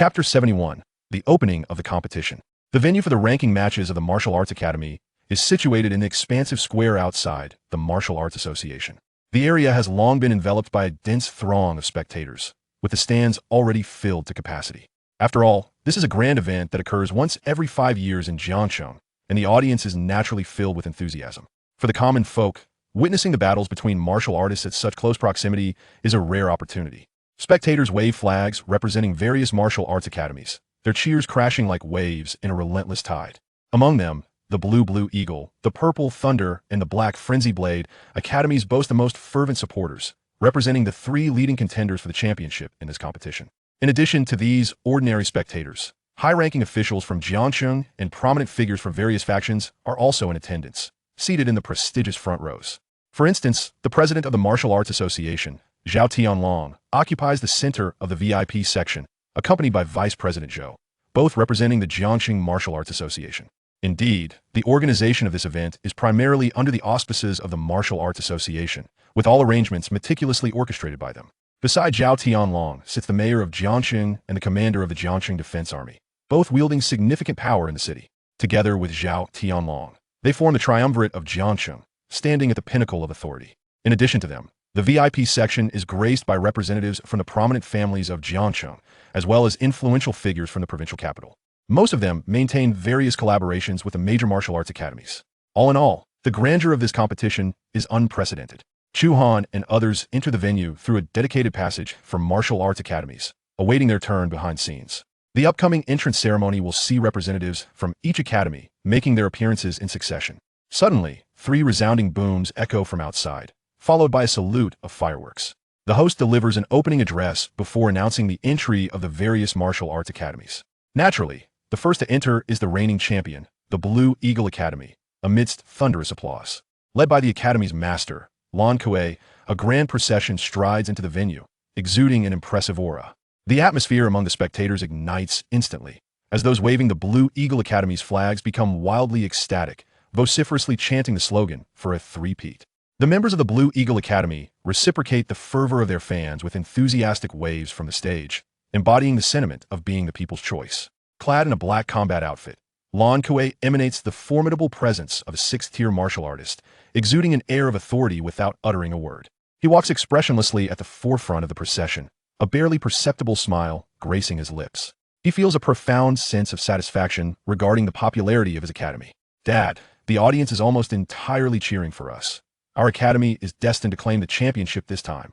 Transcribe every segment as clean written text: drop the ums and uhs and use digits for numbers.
Chapter 71. The Opening of the Competition. The venue for the ranking matches of the Martial Arts Academy is situated in the expansive square outside the Martial Arts Association. The area has long been enveloped by a dense throng of spectators, with the stands already filled to capacity. After all, this is a grand event that occurs once every 5 years in Jiangcheng, and the audience is naturally filled with enthusiasm. For the common folk, witnessing the battles between martial artists at such close proximity is a rare opportunity. Spectators wave flags representing various martial arts academies, their cheers crashing like waves in a relentless tide. Among them, the Blue Eagle, the Purple Thunder, and the Black Frenzy Blade academies boast the most fervent supporters, representing the 3 leading contenders for the championship in this competition. In addition to these ordinary spectators, high-ranking officials from Jiangcheng and prominent figures from various factions are also in attendance, seated in the prestigious front rows. For instance, the president of the Martial Arts Association, Zhao Tianlong, occupies the center of the VIP section, accompanied by Vice President Zhou, both representing the Jiangxing Martial Arts Association. Indeed, the organization of this event is primarily under the auspices of the Martial Arts Association, with all arrangements meticulously orchestrated by them. Beside Zhao Tianlong sits the mayor of Jiangxing and the commander of the Jiangxing Defense Army, both wielding significant power in the city. Together with Zhao Tianlong, they form the triumvirate of Jiangxing, standing at the pinnacle of authority. In addition to them, the VIP section is graced by representatives from the prominent families of Jiangcheng, as well as influential figures from the provincial capital. Most of them maintain various collaborations with the major martial arts academies. All in all, the grandeur of this competition is unprecedented. Chu Han and others enter the venue through a dedicated passage for martial arts academies, awaiting their turn behind scenes. The upcoming entrance ceremony will see representatives from each academy making their appearances in succession. Suddenly, 3 resounding booms echo from outside, followed by a salute of fireworks. The host delivers an opening address before announcing the entry of the various martial arts academies. Naturally, the first to enter is the reigning champion, the Blue Eagle Academy, amidst thunderous applause. Led by the academy's master, Lan Kuei, a grand procession strides into the venue, exuding an impressive aura. The atmosphere among the spectators ignites instantly, as those waving the Blue Eagle Academy's flags become wildly ecstatic, vociferously chanting the slogan for a three-peat. The members of the Blue Eagle Academy reciprocate the fervor of their fans with enthusiastic waves from the stage, embodying the sentiment of being the people's choice. Clad in a black combat outfit, Lan Kuei emanates the formidable presence of a 6th-tier martial artist, exuding an air of authority without uttering a word. He walks expressionlessly at the forefront of the procession, a barely perceptible smile gracing his lips. He feels a profound sense of satisfaction regarding the popularity of his academy. "Dad, the audience is almost entirely cheering for us. Our academy is destined to claim the championship this time."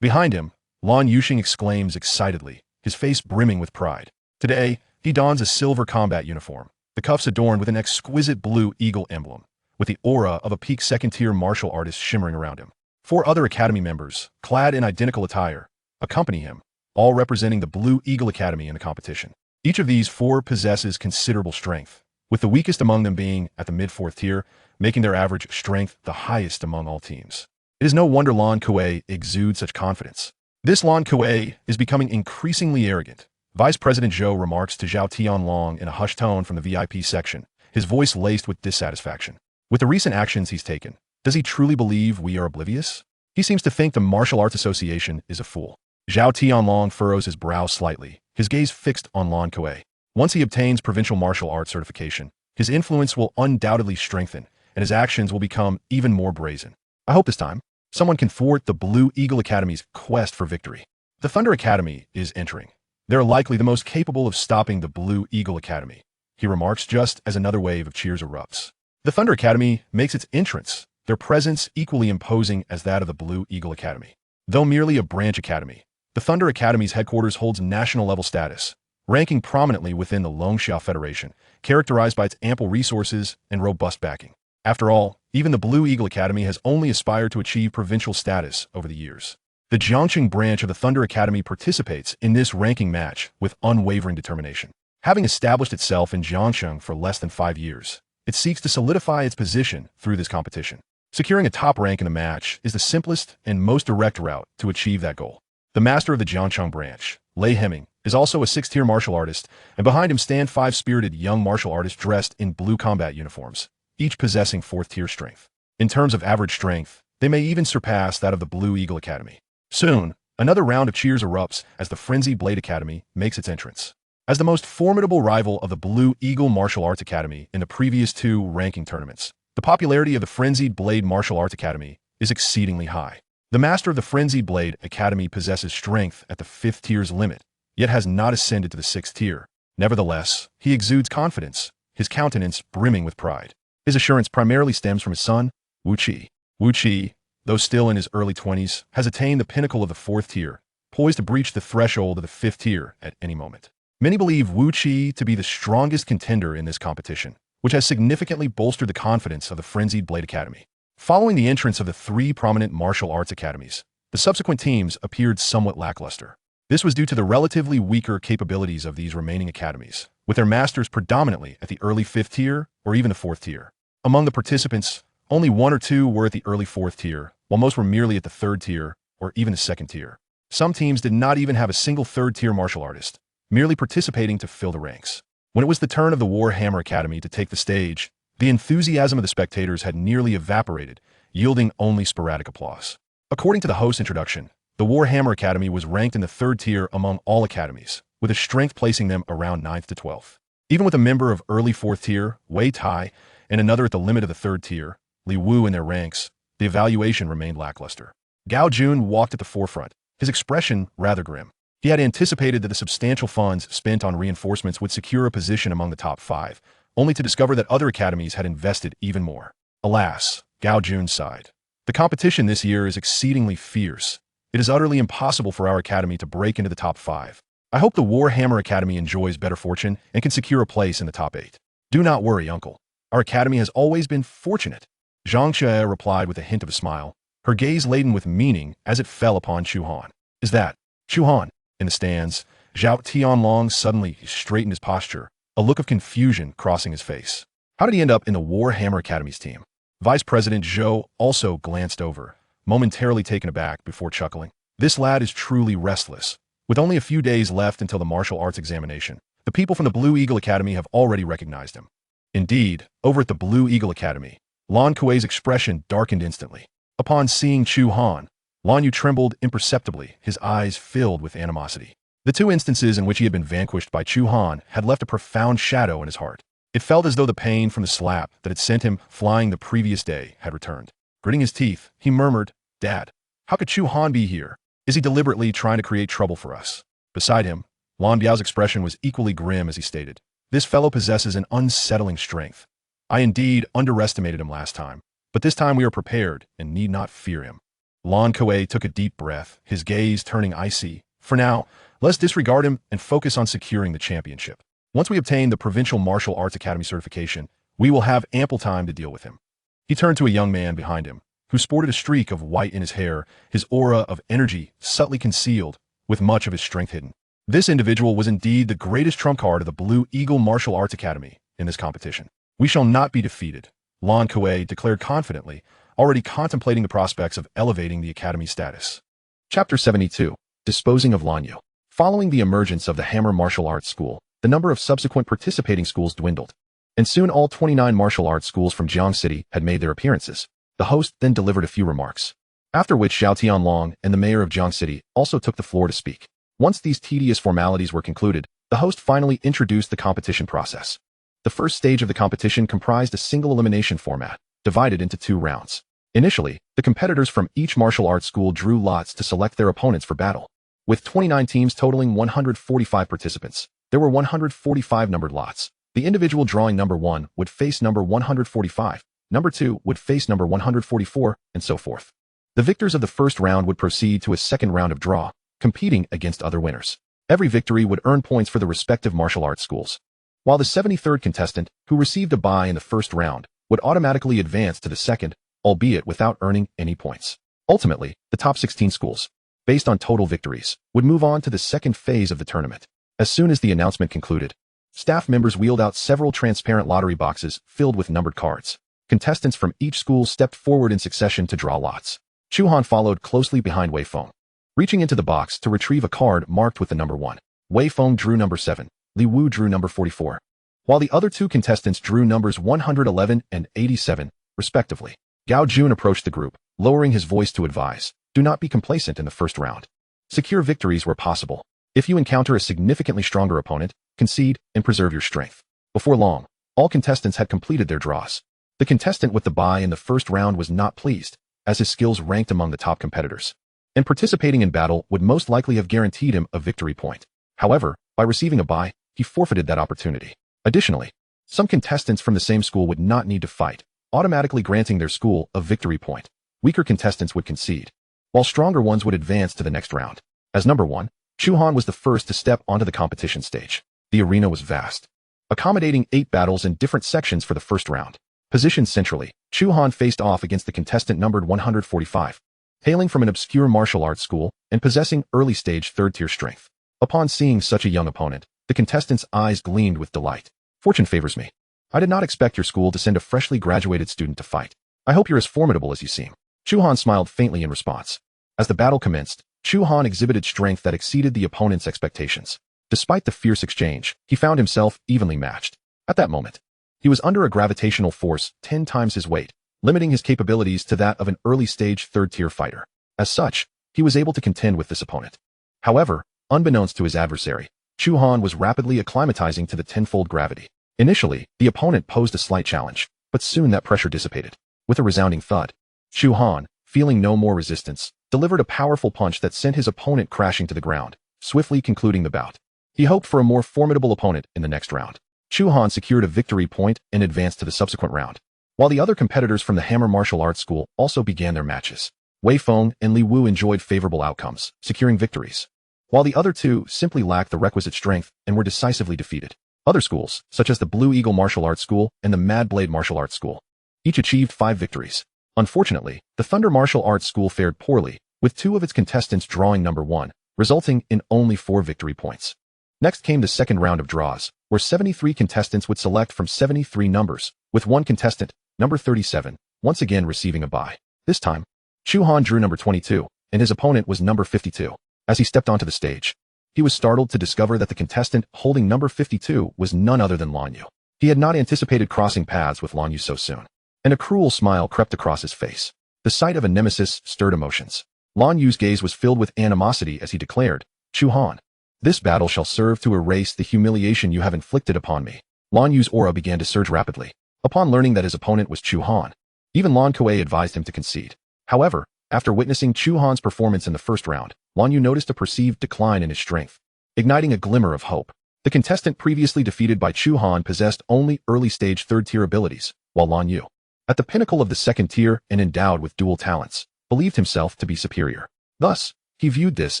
Behind him, Lan Yuxing exclaims excitedly, his face brimming with pride. Today, he dons a silver combat uniform, the cuffs adorned with an exquisite Blue Eagle emblem, with the aura of a peak 2nd-tier martial artist shimmering around him. 4 other academy members, clad in identical attire, accompany him, all representing the Blue Eagle Academy in the competition. Each of these 4 possesses considerable strength, with the weakest among them being at the mid-4th tier, making their average strength the highest among all teams. It is no wonder Lan Kuei exudes such confidence. This Lan Kuei is becoming increasingly arrogant. Vice President Zhou remarks to Zhao Tianlong in a hushed tone from the VIP section, his voice laced with dissatisfaction. With the recent actions he's taken, does he truly believe we are oblivious? He seems to think the Martial Arts Association is a fool. Zhao Tianlong furrows his brow slightly, his gaze fixed on Lan Kuei. Once he obtains provincial martial arts certification, his influence will undoubtedly strengthen, and his actions will become even more brazen. I hope this time, someone can thwart the Blue Eagle Academy's quest for victory. The Thunder Academy is entering. They're likely the most capable of stopping the Blue Eagle Academy, he remarks just as another wave of cheers erupts. The Thunder Academy makes its entrance, their presence equally imposing as that of the Blue Eagle Academy. Though merely a branch academy, the Thunder Academy's headquarters holds national-level status, ranking prominently within the Longxiao Federation, characterized by its ample resources and robust backing. After all, even the Blue Eagle Academy has only aspired to achieve provincial status over the years. The Jiangxing branch of the Thunder Academy participates in this ranking match with unwavering determination. Having established itself in Jiangxing for less than 5 years, it seeks to solidify its position through this competition. Securing a top rank in the match is the simplest and most direct route to achieve that goal. The master of the Jiangxing branch, Lei Hemming, is also a 6th-tier martial artist, and behind him stand 5 spirited young martial artists dressed in blue combat uniforms, each possessing 4th-tier strength. In terms of average strength, they may even surpass that of the Blue Eagle Academy. Soon, Another round of cheers erupts as the Frenzied Blade Academy makes its entrance. As the most formidable rival of the Blue Eagle Martial Arts Academy in the previous two ranking tournaments, the popularity of the Frenzied Blade Martial Arts Academy is exceedingly high. The master of the Frenzied Blade Academy possesses strength at the 5th tier's limit, yet has not ascended to the 6th tier. Nevertheless, he exudes confidence, his countenance brimming with pride. His assurance primarily stems from his son, Wuqi. Wuqi, though still in his early 20s, has attained the pinnacle of the 4th tier, poised to breach the threshold of the 5th tier at any moment. Many believe Wuqi to be the strongest contender in this competition, which has significantly bolstered the confidence of the Frenzied Blade Academy. Following the entrance of the 3 prominent martial arts academies, the subsequent teams appeared somewhat lackluster. This was due to the relatively weaker capabilities of these remaining academies, with their masters predominantly at the early 5th tier or even the 4th tier. Among the participants, only 1 or 2 were at the early 4th tier, while most were merely at the 3rd tier or even the 2nd tier. Some teams did not even have a single 3rd tier martial artist, merely participating to fill the ranks. When it was the turn of the Warhammer Academy to take the stage, the enthusiasm of the spectators had nearly evaporated, yielding only sporadic applause. According to the host's introduction, the Warhammer Academy was ranked in the 3rd tier among all academies, with a strength placing them around 9th to 12th. Even with a member of early 4th tier, Wei Tai, and another at the limit of the 3rd tier, Li Wu, in their ranks, the evaluation remained lackluster. Gao Jun walked at the forefront, his expression rather grim. He had anticipated that the substantial funds spent on reinforcements would secure a position among the top 5, only to discover that other academies had invested even more. Alas, Gao Jun sighed. The competition this year is exceedingly fierce. It is utterly impossible for our academy to break into the top 5. I hope the Warhammer Academy enjoys better fortune and can secure a place in the top 8. Do not worry, uncle. Our academy has always been fortunate. Zhang Xue replied with a hint of a smile, her gaze laden with meaning as it fell upon Chu Han. Is that Chu Han? In the stands, Zhao Tianlong suddenly straightened his posture, a look of confusion crossing his face. How did he end up in the Warhammer Academy's team? Vice President Zhou also glanced over, momentarily taken aback before chuckling. This lad is truly restless. With only a few days left until the martial arts examination, the people from the Blue Eagle Academy have already recognized him. Indeed, over at the Blue Eagle Academy, Lan Kuei's expression darkened instantly. Upon seeing Chu Han, Lan Yu trembled imperceptibly, his eyes filled with animosity. The 2 instances in which he had been vanquished by Chu Han had left a profound shadow in his heart. It felt as though the pain from the slap that had sent him flying the previous day had returned. Gritting his teeth, he murmured, "Dad, how could Chu Han be here? Is he deliberately trying to create trouble for us?" Beside him, Lan Biao's expression was equally grim as he stated, "This fellow possesses an unsettling strength. I indeed underestimated him last time, but this time we are prepared and need not fear him." Lan Kuei took a deep breath, his gaze turning icy. For now, let's disregard him and focus on securing the championship. Once we obtain the Provincial Martial Arts Academy certification, we will have ample time to deal with him. He turned to a young man behind him, who sported a streak of white in his hair, his aura of energy subtly concealed, with much of his strength hidden. This individual was indeed the greatest trump card of the Blue Eagle Martial Arts Academy in this competition. "We shall not be defeated," Lan Kuei declared confidently, already contemplating the prospects of elevating the academy's status. Chapter 72. Disposing of Lan Yu. Following the emergence of the Hammer Martial Arts School, the number of subsequent participating schools dwindled, and soon all 29 martial arts schools from Jiang City had made their appearances. The host then delivered a few remarks, after which Zhao Tianlong and the mayor of Jiang City also took the floor to speak. Once these tedious formalities were concluded, the host finally introduced the competition process. The first stage of the competition comprised a single elimination format, divided into 2 rounds. Initially, the competitors from each martial arts school drew lots to select their opponents for battle. With 29 teams totaling 145 participants, there were 145 numbered lots. The individual drawing number 1 would face number 145, number 2 would face number 144, and so forth. The victors of the first round would proceed to a second round of draw, competing against other winners. Every victory would earn points for the respective martial arts schools, while the 73rd contestant, who received a bye in the first round, would automatically advance to the second, albeit without earning any points. Ultimately, the top 16 schools, based on total victories, would move on to the second phase of the tournament. As soon as the announcement concluded, staff members wheeled out several transparent lottery boxes filled with numbered cards. Contestants from each school stepped forward in succession to draw lots. Chu Han followed closely behind Wei Feng, reaching into the box to retrieve a card marked with the number 1. Wei Feng drew number 7. Li Wu drew number 44, while the other 2 contestants drew numbers 111 and 87, respectively. Gao Jun approached the group, lowering his voice to advise, "Do not be complacent in the first round. Secure victories where possible. If you encounter a significantly stronger opponent, concede and preserve your strength. Before long, all contestants had completed their draws. The contestant with the bye in the first round was not pleased, as his skills ranked among the top competitors, and participating in battle would most likely have guaranteed him a victory point. However, by receiving a bye, he forfeited that opportunity. Additionally, some contestants from the same school would not need to fight, automatically granting their school a victory point. Weaker contestants would concede, while stronger ones would advance to the next round. As number 1, Chu Han was the first to step onto the competition stage. The arena was vast, accommodating 8 battles in different sections for the first round. Positioned centrally, Chu Han faced off against the contestant numbered 145, hailing from an obscure martial arts school and possessing early-stage third-tier strength. Upon seeing such a young opponent, the contestant's eyes gleamed with delight. Fortune favors me. I did not expect your school to send a freshly graduated student to fight. I hope you're as formidable as you seem. Chu Han smiled faintly in response. As the battle commenced, Chu Han exhibited strength that exceeded the opponent's expectations. Despite the fierce exchange, he found himself evenly matched. At that moment, he was under a gravitational force 10 times his weight, limiting his capabilities to that of an early-stage third-tier fighter. As such, he was able to contend with this opponent. However, unbeknownst to his adversary, Chu Han was rapidly acclimatizing to the tenfold gravity. Initially, the opponent posed a slight challenge, but soon that pressure dissipated. With a resounding thud, Chu Han, feeling no more resistance, delivered a powerful punch that sent his opponent crashing to the ground, swiftly concluding the bout. He hoped for a more formidable opponent in the next round. Chu Han secured a victory point and advanced to the subsequent round, while the other competitors from the Hammer Martial Arts School also began their matches. Wei Feng and Li Wu enjoyed favorable outcomes, securing victories, while the other two simply lacked the requisite strength and were decisively defeated. Other schools, such as the Blue Eagle Martial Arts School and the Mad Blade Martial Arts School, each achieved 5 victories. Unfortunately, the Thunder Martial Arts School fared poorly, with 2 of its contestants drawing number 1, resulting in only 4 victory points. Next came the second round of draws, where 73 contestants would select from 73 numbers, with one contestant, number 37, once again receiving a bye. This time, Chu Han drew number 22, and his opponent was number 52. As he stepped onto the stage, he was startled to discover that the contestant holding number 52 was none other than Lan Yu. He had not anticipated crossing paths with Lan Yu so soon, and a cruel smile crept across his face. The sight of a nemesis stirred emotions. Lan Yu's gaze was filled with animosity as he declared, "Chu Han, this battle shall serve to erase the humiliation you have inflicted upon me." Lan Yu's aura began to surge rapidly. Upon learning that his opponent was Chu Han, even Lan Kuei advised him to concede. However, after witnessing Chu Han's performance in the first round, Lan Yu noticed a perceived decline in his strength, igniting a glimmer of hope. The contestant previously defeated by Chu Han possessed only early-stage third-tier abilities, while Lan Yu, at the pinnacle of the second tier and endowed with dual talents, believed himself to be superior. Thus, he viewed this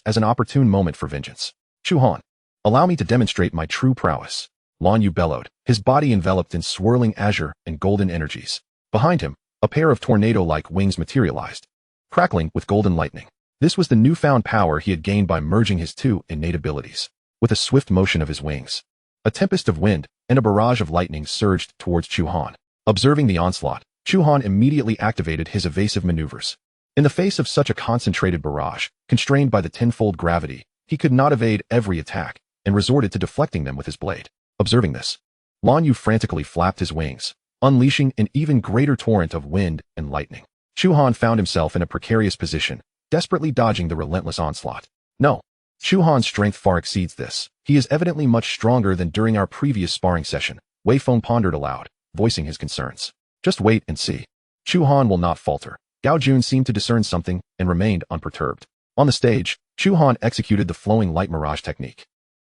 as an opportune moment for vengeance. "Chu Han, allow me to demonstrate my true prowess," Lan Yu bellowed, his body enveloped in swirling azure and golden energies. Behind him, a pair of tornado-like wings materialized, crackling with golden lightning. This was the newfound power he had gained by merging his 2 innate abilities. With a swift motion of his wings, a tempest of wind and a barrage of lightning surged towards Chu Han. Observing the onslaught, Chu Han immediately activated his evasive maneuvers. In the face of such a concentrated barrage, constrained by the tenfold gravity, he could not evade every attack and resorted to deflecting them with his blade. Observing this, Lan Yu frantically flapped his wings, unleashing an even greater torrent of wind and lightning. Chu Han found himself in a precarious position, desperately dodging the relentless onslaught. No, Chu Han's strength far exceeds this. He is evidently much stronger than during our previous sparring session. Wei Feng pondered aloud, voicing his concerns. Just wait and see. Chu Han will not falter. Gao Jun seemed to discern something and remained unperturbed. On the stage, Chu Han executed the flowing light mirage technique,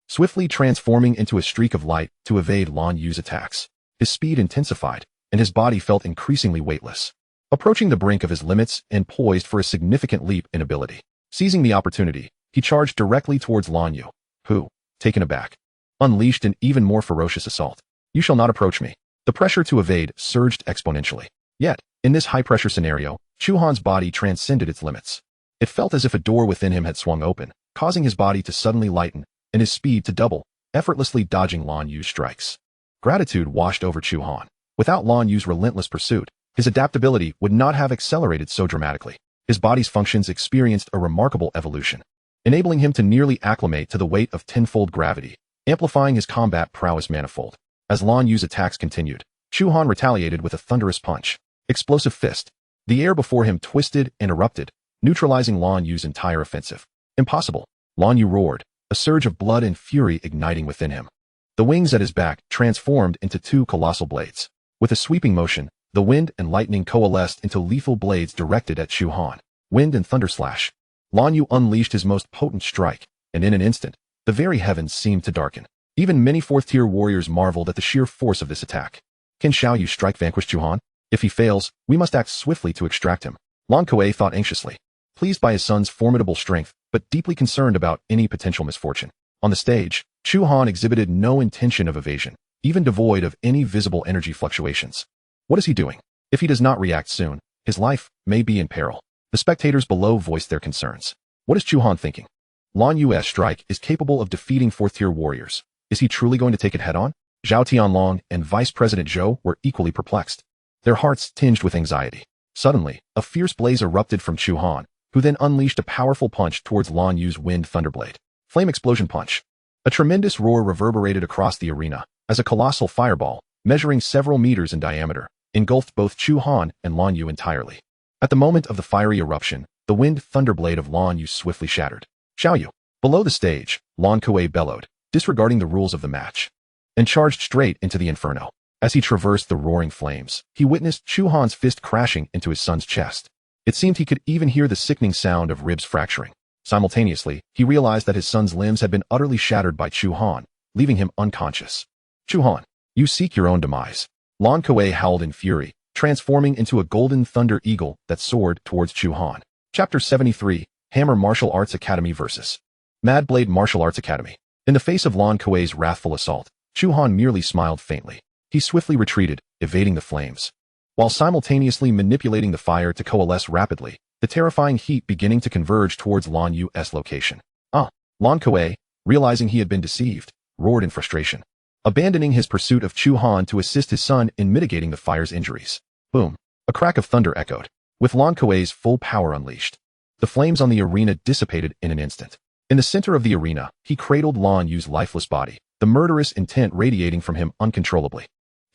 swiftly transforming into a streak of light to evade Lan Yu's attacks. His speed intensified, and his body felt increasingly weightless, approaching the brink of his limits and poised for a significant leap in ability. Seizing the opportunity, he charged directly towards Lan Yu, who, taken aback, unleashed an even more ferocious assault. "You shall not approach me." The pressure to evade surged exponentially. Yet, in this high-pressure scenario, Chu Han's body transcended its limits. It felt as if a door within him had swung open, causing his body to suddenly lighten and his speed to double, effortlessly dodging Lan Yu's strikes. Gratitude washed over Chu Han. Without Lan Yu's relentless pursuit, his adaptability would not have accelerated so dramatically. His body's functions experienced a remarkable evolution, enabling him to nearly acclimate to the weight of tenfold gravity, amplifying his combat prowess manifold. As Lan Yu's attacks continued, Chu Han retaliated with a thunderous punch. Explosive fist. The air before him twisted and erupted, neutralizing Lan Yu's entire offensive. Impossible! Lan Yu roared, a surge of blood and fury igniting within him. The wings at his back transformed into two colossal blades. With a sweeping motion, the wind and lightning coalesced into lethal blades directed at Chu Han. Wind and thunder slash. Lan Yu unleashed his most potent strike, and in an instant, the very heavens seemed to darken. Even many fourth-tier warriors marveled at the sheer force of this attack. Can Xiaoyu strike vanquish Chu Han? If he fails, we must act swiftly to extract him. Lan Kuei thought anxiously, pleased by his son's formidable strength, but deeply concerned about any potential misfortune. On the stage, Chu Han exhibited no intention of evasion, even devoid of any visible energy fluctuations. What is he doing? If he does not react soon, his life may be in peril. The spectators below voiced their concerns. What is Chu Han thinking? Lan Yu's strike is capable of defeating fourth-tier warriors. Is he truly going to take it head-on? Zhao Tianlong and Vice President Zhou were equally perplexed, their hearts tinged with anxiety. Suddenly, a fierce blaze erupted from Chu Han, who then unleashed a powerful punch towards Lan Yu's wind thunderblade. Flame explosion punch. A tremendous roar reverberated across the arena, as a colossal fireball, measuring several meters in diameter, engulfed both Chu Han and Lan Yu entirely. At the moment of the fiery eruption, the wind thunderblade of Lan Yu swiftly shattered. Xiaoyu. Below the stage, Lan Kuei bellowed, disregarding the rules of the match, and charged straight into the inferno. As he traversed the roaring flames, he witnessed Chu Han's fist crashing into his son's chest. It seemed he could even hear the sickening sound of ribs fracturing. Simultaneously, he realized that his son's limbs had been utterly shattered by Chu Han, leaving him unconscious. Chu Han, you seek your own demise. Lan Kuei howled in fury, transforming into a golden thunder eagle that soared towards Chu Han. Chapter 73, Hammer Martial Arts Academy vs. Mad Blade Martial Arts Academy. In the face of Lan Kuei's wrathful assault, Chu Han merely smiled faintly. He swiftly retreated, evading the flames, while simultaneously manipulating the fire to coalesce rapidly, the terrifying heat beginning to converge towards Lan Yu's location. Lan Kuei, realizing he had been deceived, roared in frustration, abandoning his pursuit of Chu Han to assist his son in mitigating the fire's injuries. Boom! A crack of thunder echoed, with Lan Kuei's full power unleashed. The flames on the arena dissipated in an instant. In the center of the arena, he cradled Lan Yu's lifeless body, the murderous intent radiating from him uncontrollably.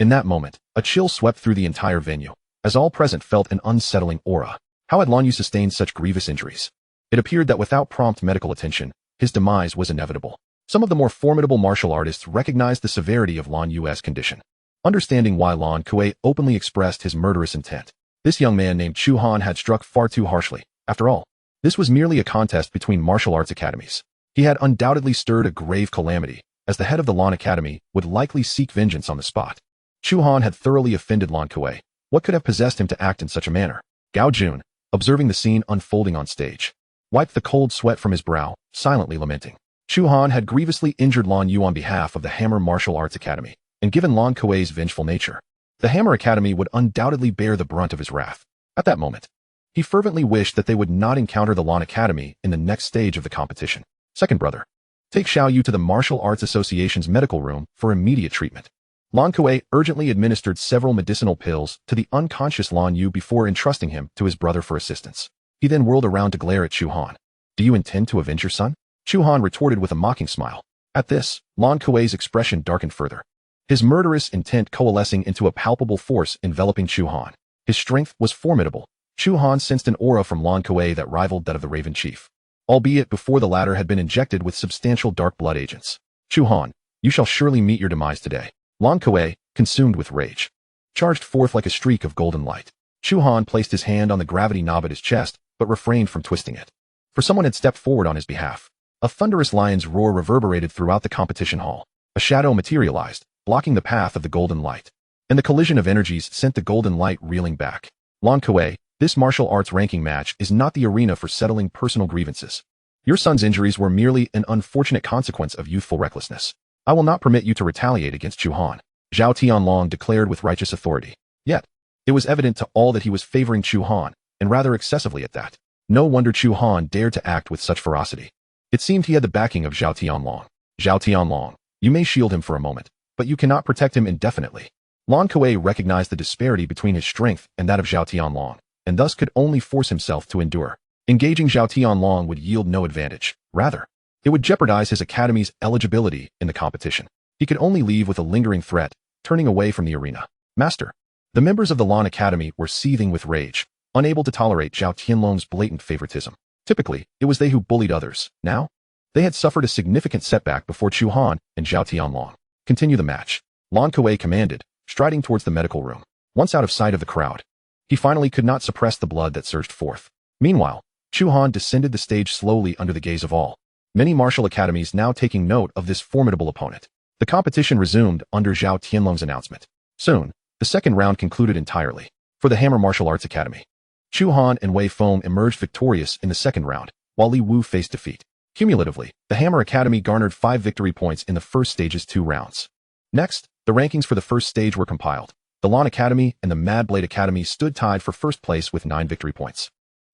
In that moment, a chill swept through the entire venue, as all present felt an unsettling aura. How had Lan Yu sustained such grievous injuries? It appeared that without prompt medical attention, his demise was inevitable. Some of the more formidable martial artists recognized the severity of Lan Yu's condition. Understanding why Lan Kuei openly expressed his murderous intent, this young man named Chu Han had struck far too harshly. After all, this was merely a contest between martial arts academies. He had undoubtedly stirred a grave calamity, as the head of the Lan Academy would likely seek vengeance on the spot. Chu Han had thoroughly offended Lan Kuei. What could have possessed him to act in such a manner? Gao Jun, observing the scene unfolding on stage, wiped the cold sweat from his brow, silently lamenting. Chu Han had grievously injured Lan Yu on behalf of the Hammer Martial Arts Academy, and given Lan Kuei's vengeful nature, the Hammer Academy would undoubtedly bear the brunt of his wrath. At that moment, he fervently wished that they would not encounter the Lan Academy in the next stage of the competition. Second brother, take Xiaoyu to the Martial Arts Association's medical room for immediate treatment. Lan Kuei urgently administered several medicinal pills to the unconscious Lan Yu before entrusting him to his brother for assistance. He then whirled around to glare at Chu Han. Do you intend to avenge your son? Chu Han retorted with a mocking smile. At this, Lan Kuei's expression darkened further, his murderous intent coalescing into a palpable force enveloping Chu Han. His strength was formidable. Chu Han sensed an aura from Lan Kuei that rivaled that of the Raven Chief, albeit before the latter had been injected with substantial dark blood agents. Chu Han, you shall surely meet your demise today. Lan Kuei, consumed with rage, charged forth like a streak of golden light. Chu Han placed his hand on the gravity knob at his chest, but refrained from twisting it, for someone had stepped forward on his behalf. A thunderous lion's roar reverberated throughout the competition hall. A shadow materialized, blocking the path of the golden light, and the collision of energies sent the golden light reeling back. Lan Kuei, this martial arts ranking match is not the arena for settling personal grievances. Your son's injuries were merely an unfortunate consequence of youthful recklessness. I will not permit you to retaliate against Chu Han, Zhao Tianlong declared with righteous authority. Yet, it was evident to all that he was favoring Chu Han, and rather excessively at that. No wonder Chu Han dared to act with such ferocity. It seemed he had the backing of Zhao Tianlong. Zhao Tianlong, you may shield him for a moment, but you cannot protect him indefinitely. Lan Kuei recognized the disparity between his strength and that of Zhao Tianlong, and thus could only force himself to endure. Engaging Zhao Tianlong would yield no advantage. Rather, it would jeopardize his academy's eligibility in the competition. He could only leave with a lingering threat, turning away from the arena. Master. The members of the Lan Academy were seething with rage, unable to tolerate Zhao Tianlong's blatant favoritism. Typically, it was they who bullied others. Now, they had suffered a significant setback before Chu Han and Zhao Tianlong. Continue the match. Lan Kuei commanded, striding towards the medical room. Once out of sight of the crowd, he finally could not suppress the blood that surged forth. Meanwhile, Chu Han descended the stage slowly under the gaze of all. Many martial academies now taking note of this formidable opponent. The competition resumed under Zhao Tianlong's announcement. Soon, the second round concluded entirely. For the Hammer Martial Arts Academy, Chu Han and Wei Feng emerged victorious in the second round, while Li Wu faced defeat. Cumulatively, the Hammer Academy garnered 5 victory points in the first stage's 2 rounds. Next, the rankings for the first stage were compiled. The Lan Academy and the Mad Blade Academy stood tied for first place with 9 victory points,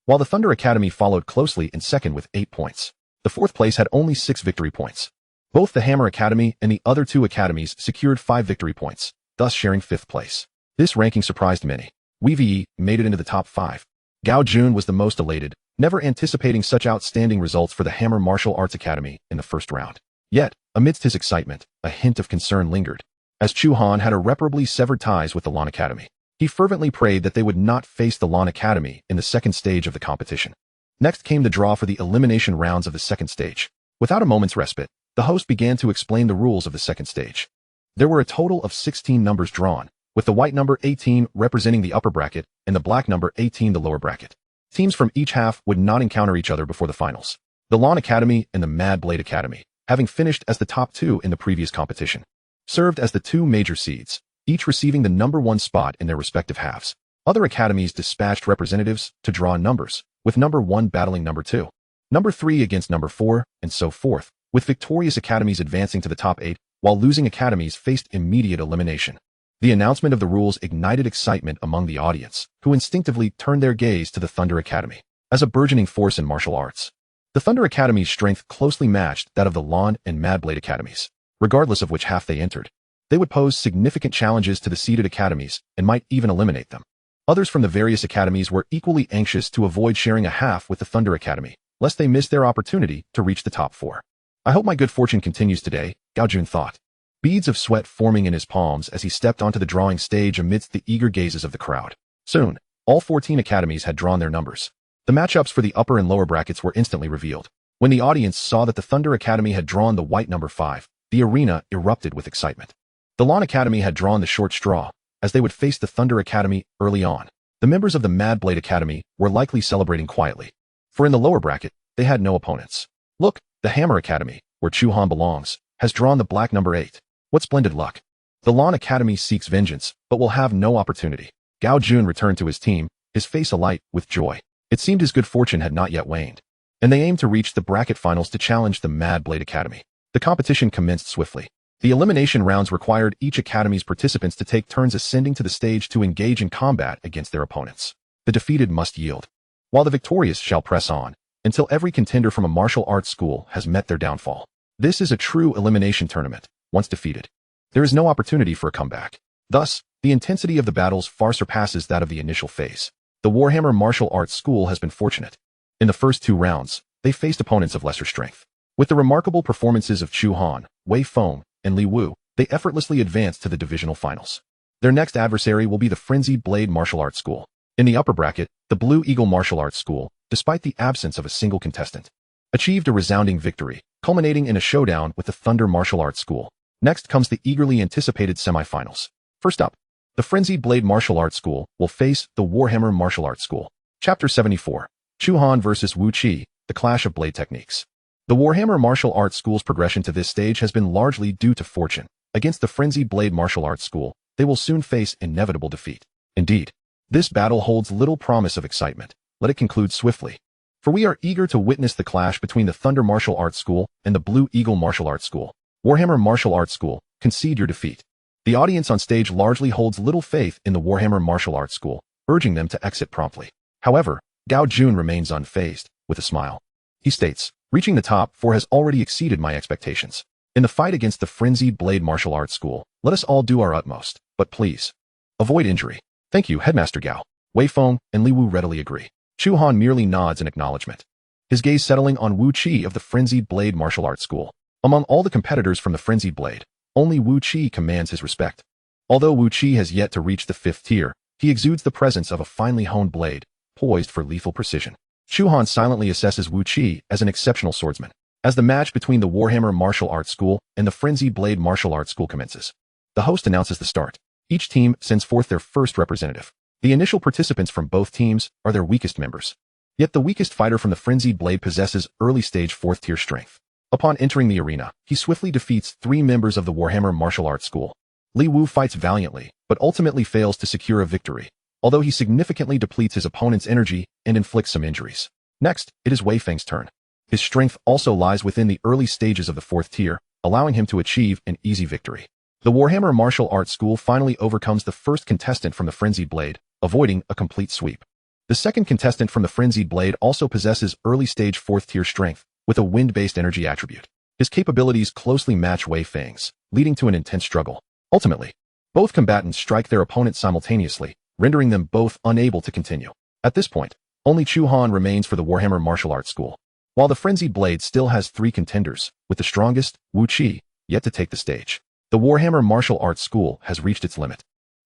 while the Thunder Academy followed closely in second with 8 points. The fourth place had only 6 victory points. Both the Hammer Academy and the other 2 academies secured 5 victory points, thus sharing 5th place. This ranking surprised many. Wei made it into the top 5. Gao Jun was the most elated, never anticipating such outstanding results for the Hammer Martial Arts Academy in the first round. Yet, amidst his excitement, a hint of concern lingered. As Chu Han had irreparably severed ties with the Lan Academy, he fervently prayed that they would not face the Lan Academy in the second stage of the competition. Next came the draw for the elimination rounds of the second stage. Without a moment's respite, the host began to explain the rules of the second stage. There were a total of 16 numbers drawn, with the white number 18 representing the upper bracket and the black number 18 the lower bracket. Teams from each half would not encounter each other before the finals. The Lan Academy and the Mad Blade Academy, having finished as the top 2 in the previous competition, served as the 2 major seeds, each receiving the number 1 spot in their respective halves. Other academies dispatched representatives to draw numbers, with number 1 battling number 2, number 3 against number 4, and so forth, with victorious academies advancing to the top 8, while losing academies faced immediate elimination. The announcement of the rules ignited excitement among the audience, who instinctively turned their gaze to the Thunder Academy. As a burgeoning force in martial arts, the Thunder Academy's strength closely matched that of the Lan and Mad Blade Academies. Regardless of which half they entered, they would pose significant challenges to the seeded academies and might even eliminate them. Others from the various academies were equally anxious to avoid sharing a half with the Thunder Academy, lest they miss their opportunity to reach the top 4. I hope my good fortune continues today, Gao Jun thought, beads of sweat forming in his palms as he stepped onto the drawing stage amidst the eager gazes of the crowd. Soon, all 14 academies had drawn their numbers. The matchups for the upper and lower brackets were instantly revealed. When the audience saw that the Thunder Academy had drawn the white number 5, the arena erupted with excitement. The Lan Academy had drawn the short straw, as they would face the Thunder Academy early on. The members of the Mad Blade Academy were likely celebrating quietly, for in the lower bracket, they had no opponents. Look, the Hammer Academy, where Chu Han belongs, has drawn the black number 8. What splendid luck. The Lan Academy seeks vengeance, but will have no opportunity. Gao Jun returned to his team, his face alight with joy. It seemed his good fortune had not yet waned, and they aimed to reach the bracket finals to challenge the Mad Blade Academy. The competition commenced swiftly. The elimination rounds required each academy's participants to take turns ascending to the stage to engage in combat against their opponents. The defeated must yield, while the victorious shall press on, until every contender from a martial arts school has met their downfall. This is a true elimination tournament. Once defeated, there is no opportunity for a comeback. Thus, the intensity of the battles far surpasses that of the initial phase. The Warhammer Martial Arts School has been fortunate. In the first 2 rounds, they faced opponents of lesser strength. With the remarkable performances of Chu Han, Wei Feng, and Li Wu, they effortlessly advanced to the divisional finals. Their next adversary will be the Frenzied Blade Martial Arts School. In the upper bracket, the Blue Eagle Martial Arts School, despite the absence of a single contestant, achieved a resounding victory, culminating in a showdown with the Thunder Martial Arts School. Next comes the eagerly anticipated semifinals. First up, the Frenzied Blade Martial Arts School will face the Warhammer Martial Arts School. Chapter 74. Chu Han vs. Wu Qi, the Clash of Blade Techniques. The Warhammer Martial Arts School's progression to this stage has been largely due to fortune. Against the Frenzied Blade Martial Arts School, they will soon face inevitable defeat. Indeed, this battle holds little promise of excitement. Let it conclude swiftly, for we are eager to witness the clash between the Thunder Martial Arts School and the Blue Eagle Martial Arts School. Warhammer Martial Arts School, concede your defeat. The audience on stage largely holds little faith in the Warhammer Martial Arts School, urging them to exit promptly. However, Gao Jun remains unfazed, with a smile. He states, reaching the top 4 has already exceeded my expectations. In the fight against the Frenzied Blade Martial Arts School, let us all do our utmost, but please, avoid injury. Thank you, Headmaster Gao. Wei Feng and Li Wu readily agree. Chu Han merely nods in acknowledgement, his gaze settling on Wu Qi of the Frenzied Blade Martial Arts School. Among all the competitors from the Frenzied Blade, only Wu Qi commands his respect. Although Wu Qi has yet to reach the 5th tier, he exudes the presence of a finely honed blade, poised for lethal precision. Chu Han silently assesses Wu Qi as an exceptional swordsman. As the match between the Warhammer Martial Arts School and the Frenzied Blade Martial Arts School commences, the host announces the start. Each team sends forth their first representative. The initial participants from both teams are their weakest members. Yet the weakest fighter from the Frenzied Blade possesses early-stage 4th-tier strength. Upon entering the arena, he swiftly defeats 3 members of the Warhammer Martial Arts School. Li Wu fights valiantly, but ultimately fails to secure a victory, although he significantly depletes his opponent's energy and inflicts some injuries. Next, it is Wei Feng's turn. His strength also lies within the early stages of the 4th tier, allowing him to achieve an easy victory. The Warhammer Martial Arts School finally overcomes the first contestant from the Frenzied Blade, avoiding a complete sweep. The second contestant from the Frenzied Blade also possesses early-stage 4th-tier strength, with a wind-based energy attribute. His capabilities closely match Wei Feng's, leading to an intense struggle. Ultimately, both combatants strike their opponents simultaneously, rendering them both unable to continue. At this point, only Chu Han remains for the Warhammer Martial Arts School. While the Frenzied Blade still has 3 contenders, with the strongest, Wu Qi, yet to take the stage. The Warhammer Martial Arts School has reached its limit.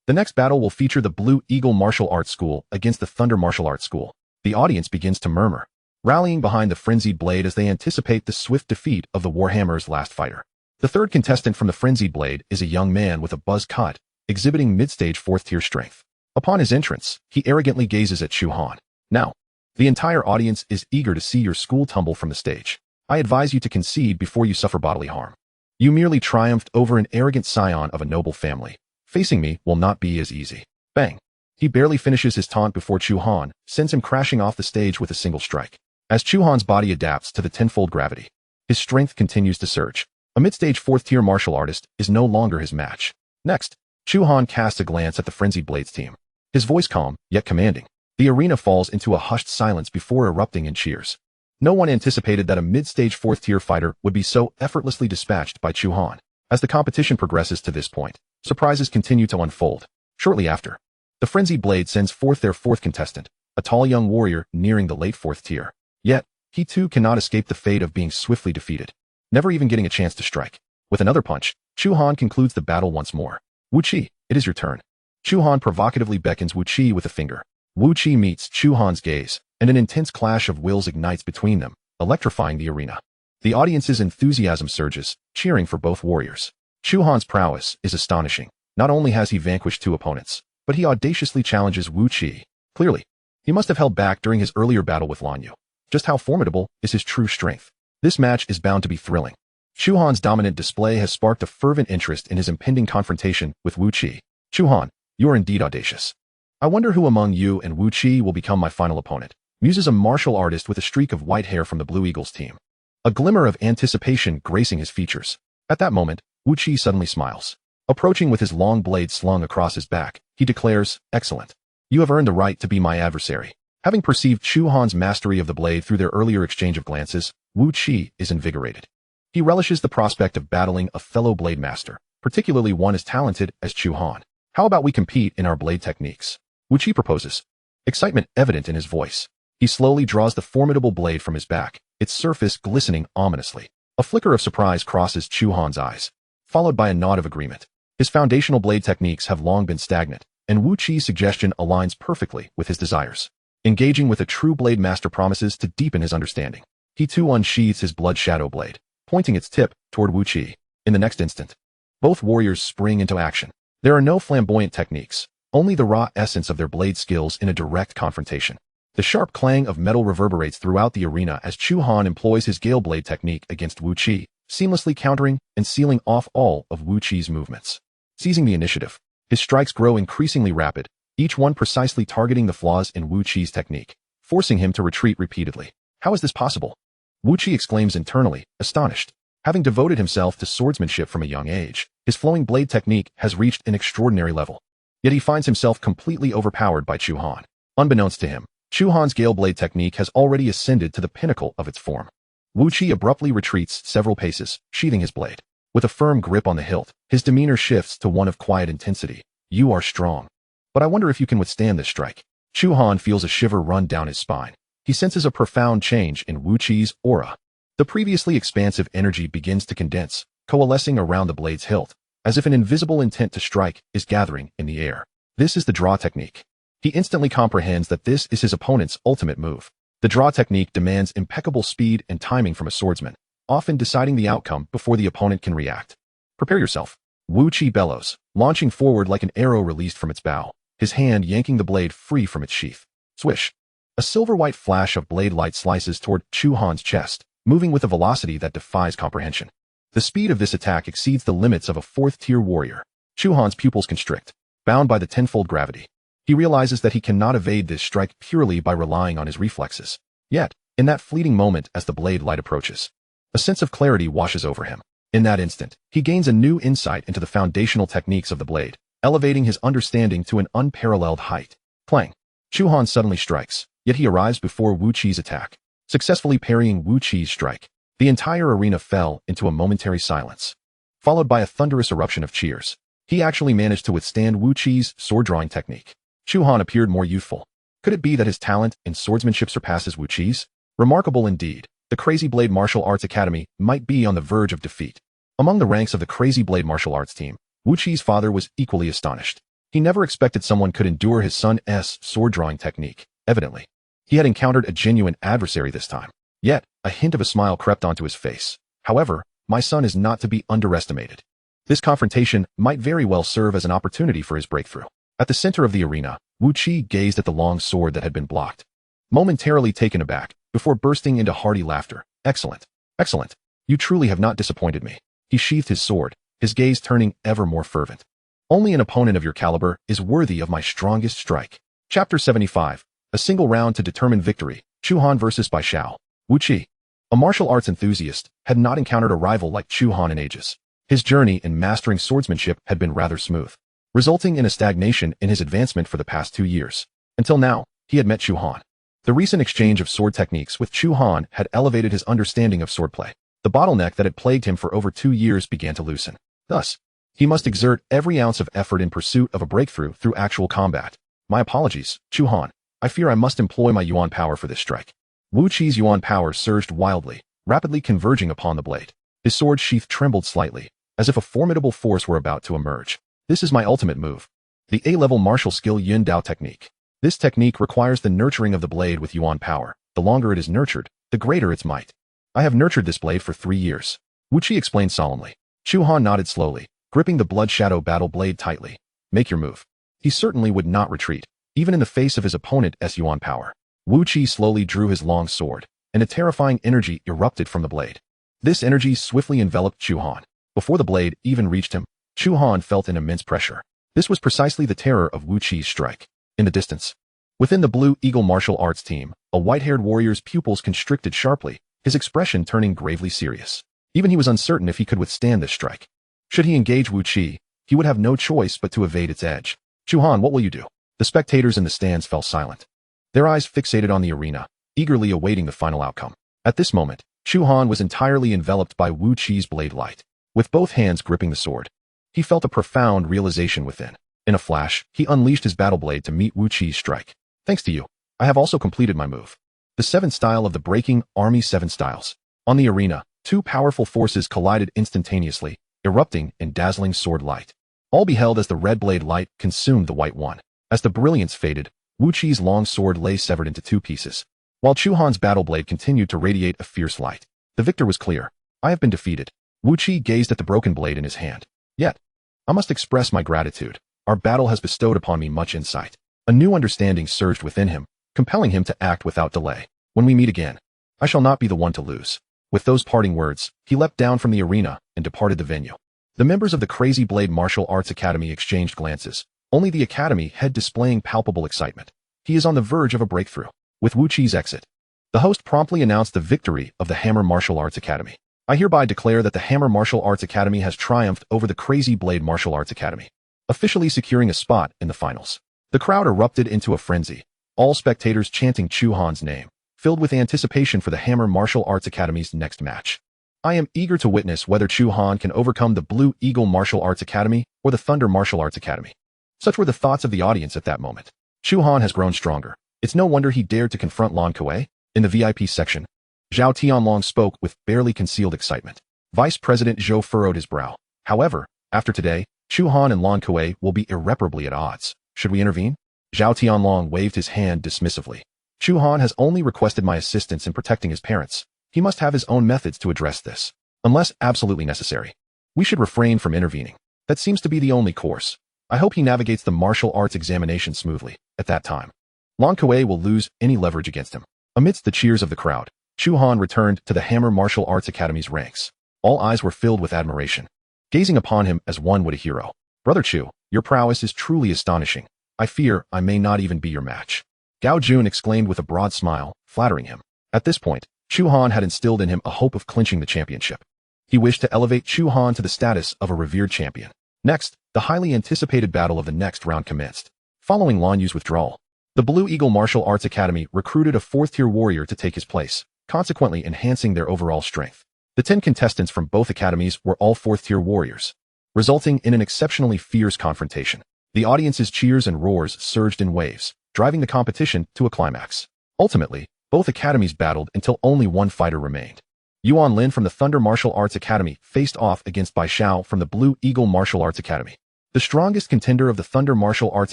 The next battle will feature the Blue Eagle Martial Arts School against the Thunder Martial Arts School. The audience begins to murmur, rallying behind the Frenzied Blade as they anticipate the swift defeat of the Warhammer's last fighter. The third contestant from the Frenzied Blade is a young man with a buzz cut, exhibiting mid-stage 4th-tier strength. Upon his entrance, he arrogantly gazes at Chu Han. Now, the entire audience is eager to see your school tumble from the stage. I advise you to concede before you suffer bodily harm. You merely triumphed over an arrogant scion of a noble family. Facing me will not be as easy. Bang! He barely finishes his taunt before Chu Han sends him crashing off the stage with a single strike. As Chu Han's body adapts to the tenfold gravity, his strength continues to surge. A mid-stage 4th-tier martial artist is no longer his match. Next, Chu Han casts a glance at the Frenzied Blades team. His voice calm, yet commanding. The arena falls into a hushed silence before erupting in cheers. No one anticipated that a mid-stage 4th-tier fighter would be so effortlessly dispatched by Chu Han. As the competition progresses to this point, surprises continue to unfold. Shortly after, the Frenzied Blade sends forth their 4th contestant, a tall young warrior nearing the late 4th tier. Yet, he too cannot escape the fate of being swiftly defeated, never even getting a chance to strike. With another punch, Chu Han concludes the battle once more. Wu Qi, it is your turn. Chu Han provocatively beckons Wu Qi with a finger. Wu Qi meets Chu Han's gaze, and an intense clash of wills ignites between them, electrifying the arena. The audience's enthusiasm surges, cheering for both warriors. Chu Han's prowess is astonishing. Not only has he vanquished 2 opponents, but he audaciously challenges Wu Qi. Clearly, he must have held back during his earlier battle with Lan Yu. Just how formidable is his true strength? This match is bound to be thrilling. Chu Han's dominant display has sparked a fervent interest in his impending confrontation with Wu Qi. Chu Han, you are indeed audacious. I wonder who among you and Wu Qi will become my final opponent, muses a martial artist with a streak of white hair from the Blue Eagles team. A glimmer of anticipation gracing his features. At that moment, Wu Qi suddenly smiles. Approaching with his long blade slung across his back, he declares, "Excellent. You have earned the right to be my adversary." Having perceived Chu Han's mastery of the blade through their earlier exchange of glances, Wu Qi is invigorated. He relishes the prospect of battling a fellow blade master, particularly one as talented as Chu Han. How about we compete in our blade techniques? Wu Qi proposes. Excitement evident in his voice. He slowly draws the formidable blade from his back, its surface glistening ominously. A flicker of surprise crosses Chu Han's eyes, followed by a nod of agreement. His foundational blade techniques have long been stagnant, and Wu Qi's suggestion aligns perfectly with his desires. Engaging with a true blade master promises to deepen his understanding. He too unsheathes his blood shadow blade, pointing its tip toward Wu Qi. In the next instant, both warriors spring into action. There are no flamboyant techniques, only the raw essence of their blade skills in a direct confrontation. The sharp clang of metal reverberates throughout the arena as Chu Han employs his Gale Blade technique against Wu Qi, seamlessly countering and sealing off all of Wu Qi's movements. Seizing the initiative, his strikes grow increasingly rapid, each one precisely targeting the flaws in Wu Qi's technique, forcing him to retreat repeatedly. How is this possible? Wu Qi exclaims internally, astonished. Having devoted himself to swordsmanship from a young age, his flowing blade technique has reached an extraordinary level. Yet he finds himself completely overpowered by Chu Han. Unbeknownst to him, Chu Han's Gale Blade technique has already ascended to the pinnacle of its form. Wu Qi abruptly retreats several paces, sheathing his blade. With a firm grip on the hilt, his demeanor shifts to one of quiet intensity. You are strong. But I wonder if you can withstand this strike. Chu Han feels a shiver run down his spine. He senses a profound change in Wu Qi's aura. The previously expansive energy begins to condense, coalescing around the blade's hilt, as if an invisible intent to strike is gathering in the air. This is the draw technique. He instantly comprehends that this is his opponent's ultimate move. The draw technique demands impeccable speed and timing from a swordsman, often deciding the outcome before the opponent can react. Prepare yourself. Wu Qi bellows, launching forward like an arrow released from its bow, his hand yanking the blade free from its sheath. Swish. A silver-white flash of blade light slices toward Chu Han's chest, moving with a velocity that defies comprehension. The speed of this attack exceeds the limits of a fourth-tier warrior. Chu Han's pupils constrict, bound by the tenfold gravity. He realizes that he cannot evade this strike purely by relying on his reflexes. Yet, in that fleeting moment as the blade light approaches, a sense of clarity washes over him. In that instant, he gains a new insight into the foundational techniques of the blade, elevating his understanding to an unparalleled height. Clang! Chu Han suddenly strikes, yet he arrives before Wu Qi's attack, successfully parrying Wu Qi's strike. The entire arena fell into a momentary silence, followed by a thunderous eruption of cheers. He actually managed to withstand Wu Qi's sword-drawing technique. Chu Han appeared more youthful. Could it be that his talent in swordsmanship surpasses Wu Qi's? Remarkable indeed. The Crazy Blade Martial Arts Academy might be on the verge of defeat. Among the ranks of the Crazy Blade Martial Arts team, Wu Qi's father was equally astonished. He never expected someone could endure his son's sword-drawing technique. Evidently, he had encountered a genuine adversary this time. Yet, a hint of a smile crept onto his face. However, my son is not to be underestimated. This confrontation might very well serve as an opportunity for his breakthrough. At the center of the arena, Wu Qi gazed at the long sword that had been blocked, momentarily taken aback, before bursting into hearty laughter. Excellent. Excellent. You truly have not disappointed me. He sheathed his sword, his gaze turning ever more fervent. Only an opponent of your caliber is worthy of my strongest strike. Chapter 75. A single round to determine victory. Chu Han versus Bai Xiao. Wu Qi, a martial arts enthusiast, had not encountered a rival like Chu Han in ages. His journey in mastering swordsmanship had been rather smooth, resulting in a stagnation in his advancement for the past 2 years. Until now, he had met Chu Han. The recent exchange of sword techniques with Chu Han had elevated his understanding of swordplay. The bottleneck that had plagued him for over 2 years began to loosen. Thus, he must exert every ounce of effort in pursuit of a breakthrough through actual combat. My apologies, Chu Han. I fear I must employ my yuan power for this strike. Wu Qi's yuan power surged wildly, rapidly converging upon the blade. His sword sheath trembled slightly, as if a formidable force were about to emerge. This is my ultimate move. The A-level martial skill Yun Dao technique. This technique requires the nurturing of the blade with yuan power. The longer it is nurtured, the greater its might. I have nurtured this blade for 3 years. Wu Qi explained solemnly. Chu Han nodded slowly, gripping the blood shadow battle blade tightly. Make your move. He certainly would not retreat, even in the face of his opponent's yuan power. Wu Qi slowly drew his long sword, and a terrifying energy erupted from the blade. This energy swiftly enveloped Chu Han. Before the blade even reached him, Chu Han felt an immense pressure. This was precisely the terror of Wu Qi's strike. In the distance, within the Blue Eagle martial arts team, a white-haired warrior's pupils constricted sharply, his expression turning gravely serious. Even he was uncertain if he could withstand this strike. Should he engage Wu Qi, he would have no choice but to evade its edge. Chu Han, what will you do? The spectators in the stands fell silent, their eyes fixated on the arena, eagerly awaiting the final outcome. At this moment, Chu Han was entirely enveloped by Wu Qi's blade light. With both hands gripping the sword, he felt a profound realization within. In a flash, he unleashed his battle blade to meet Wu Qi's strike. Thanks to you, I have also completed my move. The 7th style of the Breaking Army 7 Styles. On the arena, 2 powerful forces collided instantaneously, erupting in dazzling sword light. All beheld as the red blade light consumed the white one. As the brilliance faded, Wu Qi's long sword lay severed into 2 pieces, while Chu Han's battle blade continued to radiate a fierce light. The victor was clear. I have been defeated. Wu Qi gazed at the broken blade in his hand. Yet, I must express my gratitude. Our battle has bestowed upon me much insight. A new understanding surged within him, compelling him to act without delay. When we meet again, I shall not be the one to lose. With those parting words, he leapt down from the arena and departed the venue. The members of the Crazy Blade Martial Arts Academy exchanged glances, only the academy head displaying palpable excitement. He is on the verge of a breakthrough. With Wu Qi's exit, the host promptly announced the victory of the Hammer Martial Arts Academy. I hereby declare that the Hammer Martial Arts Academy has triumphed over the Crazy Blade Martial Arts Academy, officially securing a spot in the finals. The crowd erupted into a frenzy, all spectators chanting Chu Han's name, filled with anticipation for the Hammer Martial Arts Academy's next match. I am eager to witness whether Chu Han can overcome the Blue Eagle Martial Arts Academy or the Thunder Martial Arts Academy. Such were the thoughts of the audience at that moment. Chu Han has grown stronger. It's no wonder he dared to confront Lan Kuei. In the VIP section, Zhao Tianlong spoke with barely concealed excitement. Vice President Zhou furrowed his brow. However, after today, Chu Han and Lan Kuei will be irreparably at odds. Should we intervene? Zhao Tianlong waved his hand dismissively. Chu Han has only requested my assistance in protecting his parents. He must have his own methods to address this. Unless absolutely necessary, we should refrain from intervening. That seems to be the only course. I hope he navigates the martial arts examination smoothly. At that time, Lan Kuei will lose any leverage against him. Amidst the cheers of the crowd, Chu Han returned to the Hammer Martial Arts Academy's ranks. All eyes were filled with admiration, gazing upon him as one would a hero. Brother Chu, your prowess is truly astonishing. I fear I may not even be your match. Gao Jun exclaimed with a broad smile, flattering him. At this point, Chu Han had instilled in him a hope of clinching the championship. He wished to elevate Chu Han to the status of a revered champion. Next, the highly anticipated battle of the next round commenced. Following Lan Yu's withdrawal, the Blue Eagle Martial Arts Academy recruited a fourth-tier warrior to take his place, consequently enhancing their overall strength. The 10 contestants from both academies were all fourth-tier warriors, resulting in an exceptionally fierce confrontation. The audience's cheers and roars surged in waves, driving the competition to a climax. Ultimately, both academies battled until only one fighter remained. Yuan Lin from the Thunder Martial Arts Academy faced off against Bai Xiao from the Blue Eagle Martial Arts Academy. The strongest contender of the Thunder Martial Arts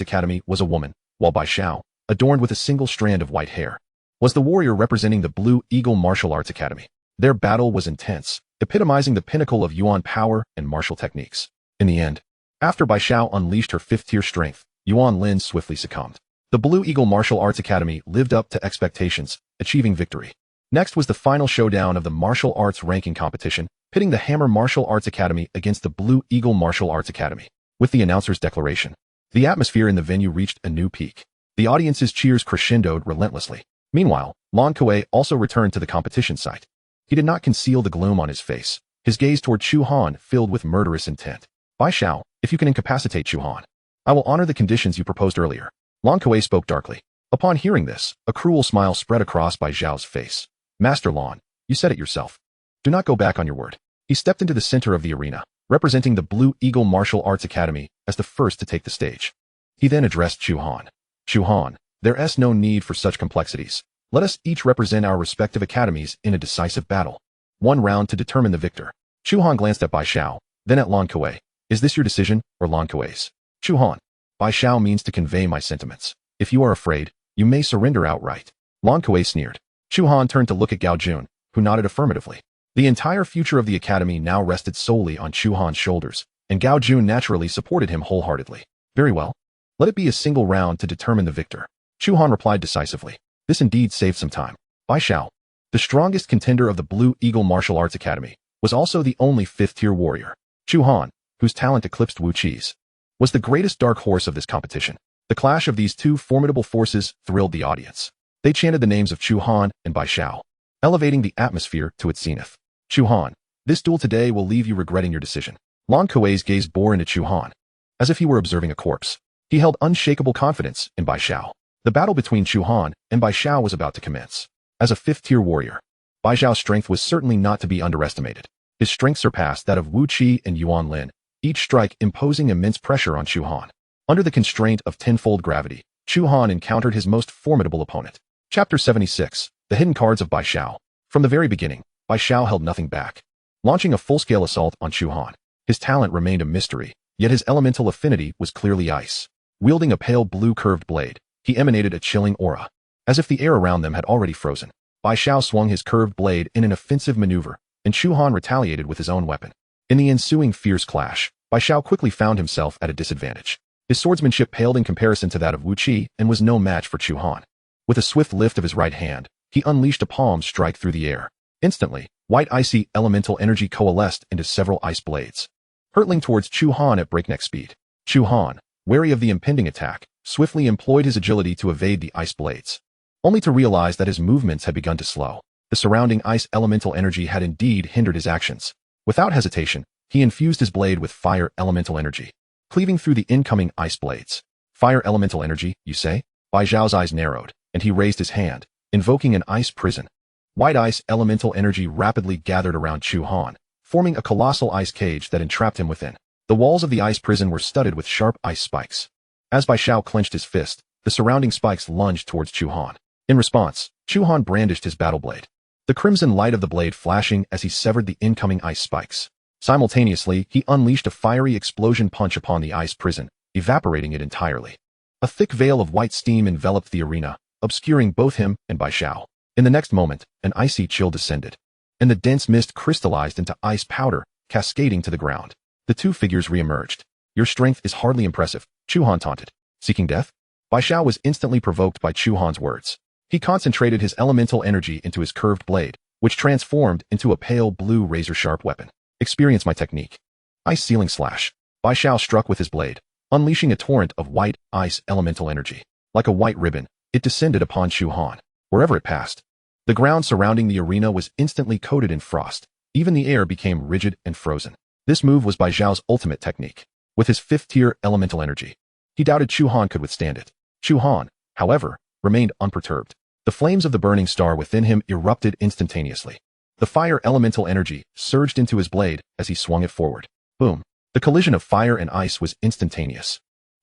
Academy was a woman, while Bai Xiao, adorned with a single strand of white hair, was the warrior representing the Blue Eagle Martial Arts Academy. Their battle was intense, epitomizing the pinnacle of Yuan power and martial techniques. In the end, after Bai Xiao unleashed her fifth-tier strength, Yuan Lin swiftly succumbed. The Blue Eagle Martial Arts Academy lived up to expectations, achieving victory. Next was the final showdown of the martial arts ranking competition, pitting the Hammer Martial Arts Academy against the Blue Eagle Martial Arts Academy. With the announcer's declaration, the atmosphere in the venue reached a new peak. The audience's cheers crescendoed relentlessly. Meanwhile, Lan Kuei also returned to the competition site. He did not conceal the gloom on his face, his gaze toward Chu Han filled with murderous intent. Bai Xiao, if you can incapacitate Chu Han, I will honor the conditions you proposed earlier. Lan Kuei spoke darkly. Upon hearing this, a cruel smile spread across Bai Xiao's face. Master Lan, you said it yourself. Do not go back on your word. He stepped into the center of the arena, representing the Blue Eagle Martial Arts Academy as the first to take the stage. He then addressed Chu Han. Chu Han, there's no need for such complexities. Let us each represent our respective academies in a decisive battle. One round to determine the victor. Chu Han glanced at Bai Xiao, then at Lan Kuei. Is this your decision, or Lan Kuei's? Chu Han, Bai Xiao means to convey my sentiments. If you are afraid, you may surrender outright. Lan Kuei sneered. Chu Han turned to look at Gao Jun, who nodded affirmatively. The entire future of the academy now rested solely on Chu Han's shoulders, and Gao Jun naturally supported him wholeheartedly. Very well. Let it be a single round to determine the victor. Chu Han replied decisively. This indeed saved some time. Bai Xiao, the strongest contender of the Blue Eagle Martial Arts Academy, was also the only fifth-tier warrior. Chu Han, whose talent eclipsed Wu Qi's, was the greatest dark horse of this competition. The clash of these two formidable forces thrilled the audience. They chanted the names of Chu Han and Bai Xiao, elevating the atmosphere to its zenith. Chu Han, this duel today will leave you regretting your decision. Lan Kuei's gaze bore into Chu Han, as if he were observing a corpse. He held unshakable confidence in Bai Xiao. The battle between Chu Han and Bai Xiao was about to commence. As a fifth-tier warrior, Bai Xiao's strength was certainly not to be underestimated. His strength surpassed that of Wu Qi and Yuan Lin, each strike imposing immense pressure on Chu Han. Under the constraint of tenfold gravity, Chu Han encountered his most formidable opponent. Chapter 76, The Hidden Cards of Bai Xiao. From the very beginning, Bai Xiao held nothing back, launching a full-scale assault on Chu Han. His talent remained a mystery, yet his elemental affinity was clearly ice. Wielding a pale blue curved blade, he emanated a chilling aura. As if the air around them had already frozen, Bai Xiao swung his curved blade in an offensive maneuver, and Chu Han retaliated with his own weapon. In the ensuing fierce clash, Bai Xiao quickly found himself at a disadvantage. His swordsmanship paled in comparison to that of Wu Qi and was no match for Chu Han. With a swift lift of his right hand, he unleashed a palm strike through the air. Instantly, white icy elemental energy coalesced into several ice blades, hurtling towards Chu Han at breakneck speed. Chu Han, wary of the impending attack, swiftly employed his agility to evade the ice blades, only to realize that his movements had begun to slow. The surrounding ice elemental energy had indeed hindered his actions. Without hesitation, he infused his blade with fire elemental energy, cleaving through the incoming ice blades. Fire elemental energy, you say? Bai Xiao's eyes narrowed, and he raised his hand, invoking an ice prison. White ice elemental energy rapidly gathered around Chu Han, forming a colossal ice cage that entrapped him within. The walls of the ice prison were studded with sharp ice spikes. As Bai Xiao clenched his fist, the surrounding spikes lunged towards Chu Han. In response, Chu Han brandished his battle blade, the crimson light of the blade flashing as he severed the incoming ice spikes. Simultaneously, he unleashed a fiery explosion punch upon the ice prison, evaporating it entirely. A thick veil of white steam enveloped the arena, obscuring both him and Bai Xiao. In the next moment, an icy chill descended, and the dense mist crystallized into ice powder, cascading to the ground. The two figures re-emerged. Your strength is hardly impressive, Chu Han taunted. Seeking death? Bai Xiao was instantly provoked by Chu Han's words. He concentrated his elemental energy into his curved blade, which transformed into a pale blue razor-sharp weapon. Experience my technique. Ice Sealing Slash. Bai Xiao struck with his blade, unleashing a torrent of white ice elemental energy. Like a white ribbon, it descended upon Chu Han. Wherever it passed, the ground surrounding the arena was instantly coated in frost. Even the air became rigid and frozen. This move was Bai Xiao's ultimate technique. With his fifth-tier elemental energy, he doubted Chu Han could withstand it. Chu Han, however, remained unperturbed. The flames of the burning star within him erupted instantaneously. The fire elemental energy surged into his blade as he swung it forward. Boom! The collision of fire and ice was instantaneous,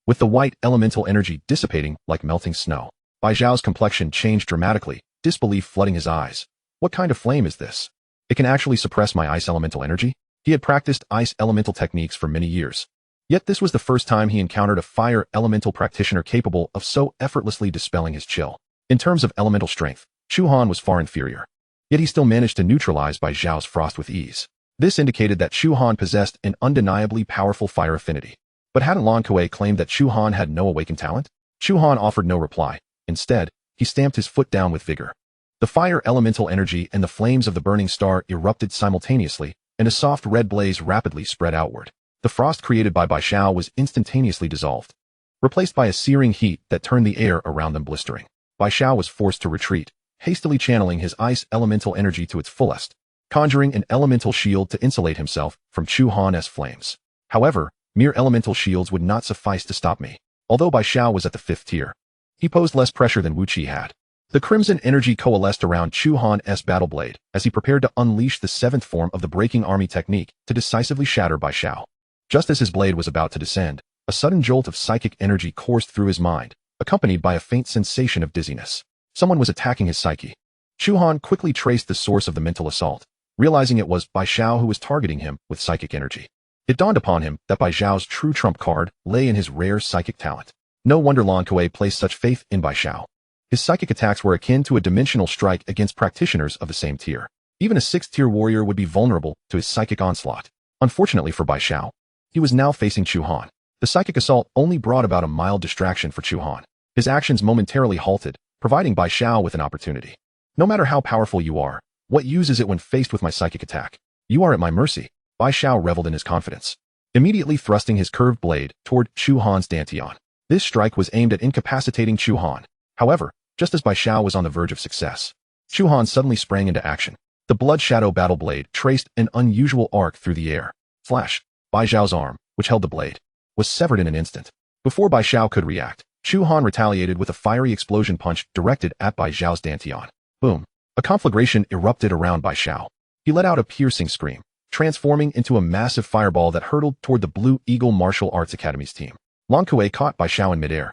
with the white elemental energy dissipating like melting snow. Bai Xiao's complexion changed dramatically, disbelief flooding his eyes. What kind of flame is this? It can actually suppress my ice elemental energy? He had practiced ice elemental techniques for many years. Yet this was the first time he encountered a fire elemental practitioner capable of so effortlessly dispelling his chill. In terms of elemental strength, Chu Han was far inferior. Yet he still managed to neutralize Bai Xiao's frost with ease. This indicated that Chu Han possessed an undeniably powerful fire affinity. But hadn't Lan Kuei claimed that Chu Han had no awakened talent? Chu Han offered no reply. Instead, he stamped his foot down with vigor. The fire elemental energy and the flames of the burning star erupted simultaneously, and a soft red blaze rapidly spread outward. The frost created by Bai Xiao was instantaneously dissolved, replaced by a searing heat that turned the air around them blistering. Bai Xiao was forced to retreat, hastily channeling his ice elemental energy to its fullest, conjuring an elemental shield to insulate himself from Chu Han's flames. However, mere elemental shields would not suffice to stop me. Although Bai Xiao was at the 5th tier, he posed less pressure than Wu Qi had. The crimson energy coalesced around Chu Han's battle blade as he prepared to unleash the 7th form of the breaking army technique to decisively shatter Bai Xiao. Just as his blade was about to descend, a sudden jolt of psychic energy coursed through his mind, accompanied by a faint sensation of dizziness. Someone was attacking his psyche. Chu Han quickly traced the source of the mental assault, realizing it was Bai Xiao who was targeting him with psychic energy. It dawned upon him that Bai Xiao's true trump card lay in his rare psychic talent. No wonder Lan Kuei placed such faith in Bai Xiao. His psychic attacks were akin to a dimensional strike against practitioners of the same tier. Even a 6th-tier warrior would be vulnerable to his psychic onslaught. Unfortunately for Bai Xiao, he was now facing Chu Han. The psychic assault only brought about a mild distraction for Chu Han. His actions momentarily halted, providing Bai Xiao with an opportunity. No matter how powerful you are, what use is it when faced with my psychic attack? You are at my mercy. Bai Xiao reveled in his confidence, immediately thrusting his curved blade toward Chu Han's dantian. This strike was aimed at incapacitating Chu Han. However, just as Bai Xiao was on the verge of success, Chu Han suddenly sprang into action. The blood shadow battle blade traced an unusual arc through the air. Flash! Bai Xiao's arm, which held the blade, was severed in an instant. Before Bai Xiao could react, Chu Han retaliated with a fiery explosion punch directed at Bai Xiao's dantian. Boom! A conflagration erupted around Bai Xiao. He let out a piercing scream, transforming into a massive fireball that hurtled toward the Blue Eagle Martial Arts Academy's team. Lan Kuei caught Bai Xiao in midair,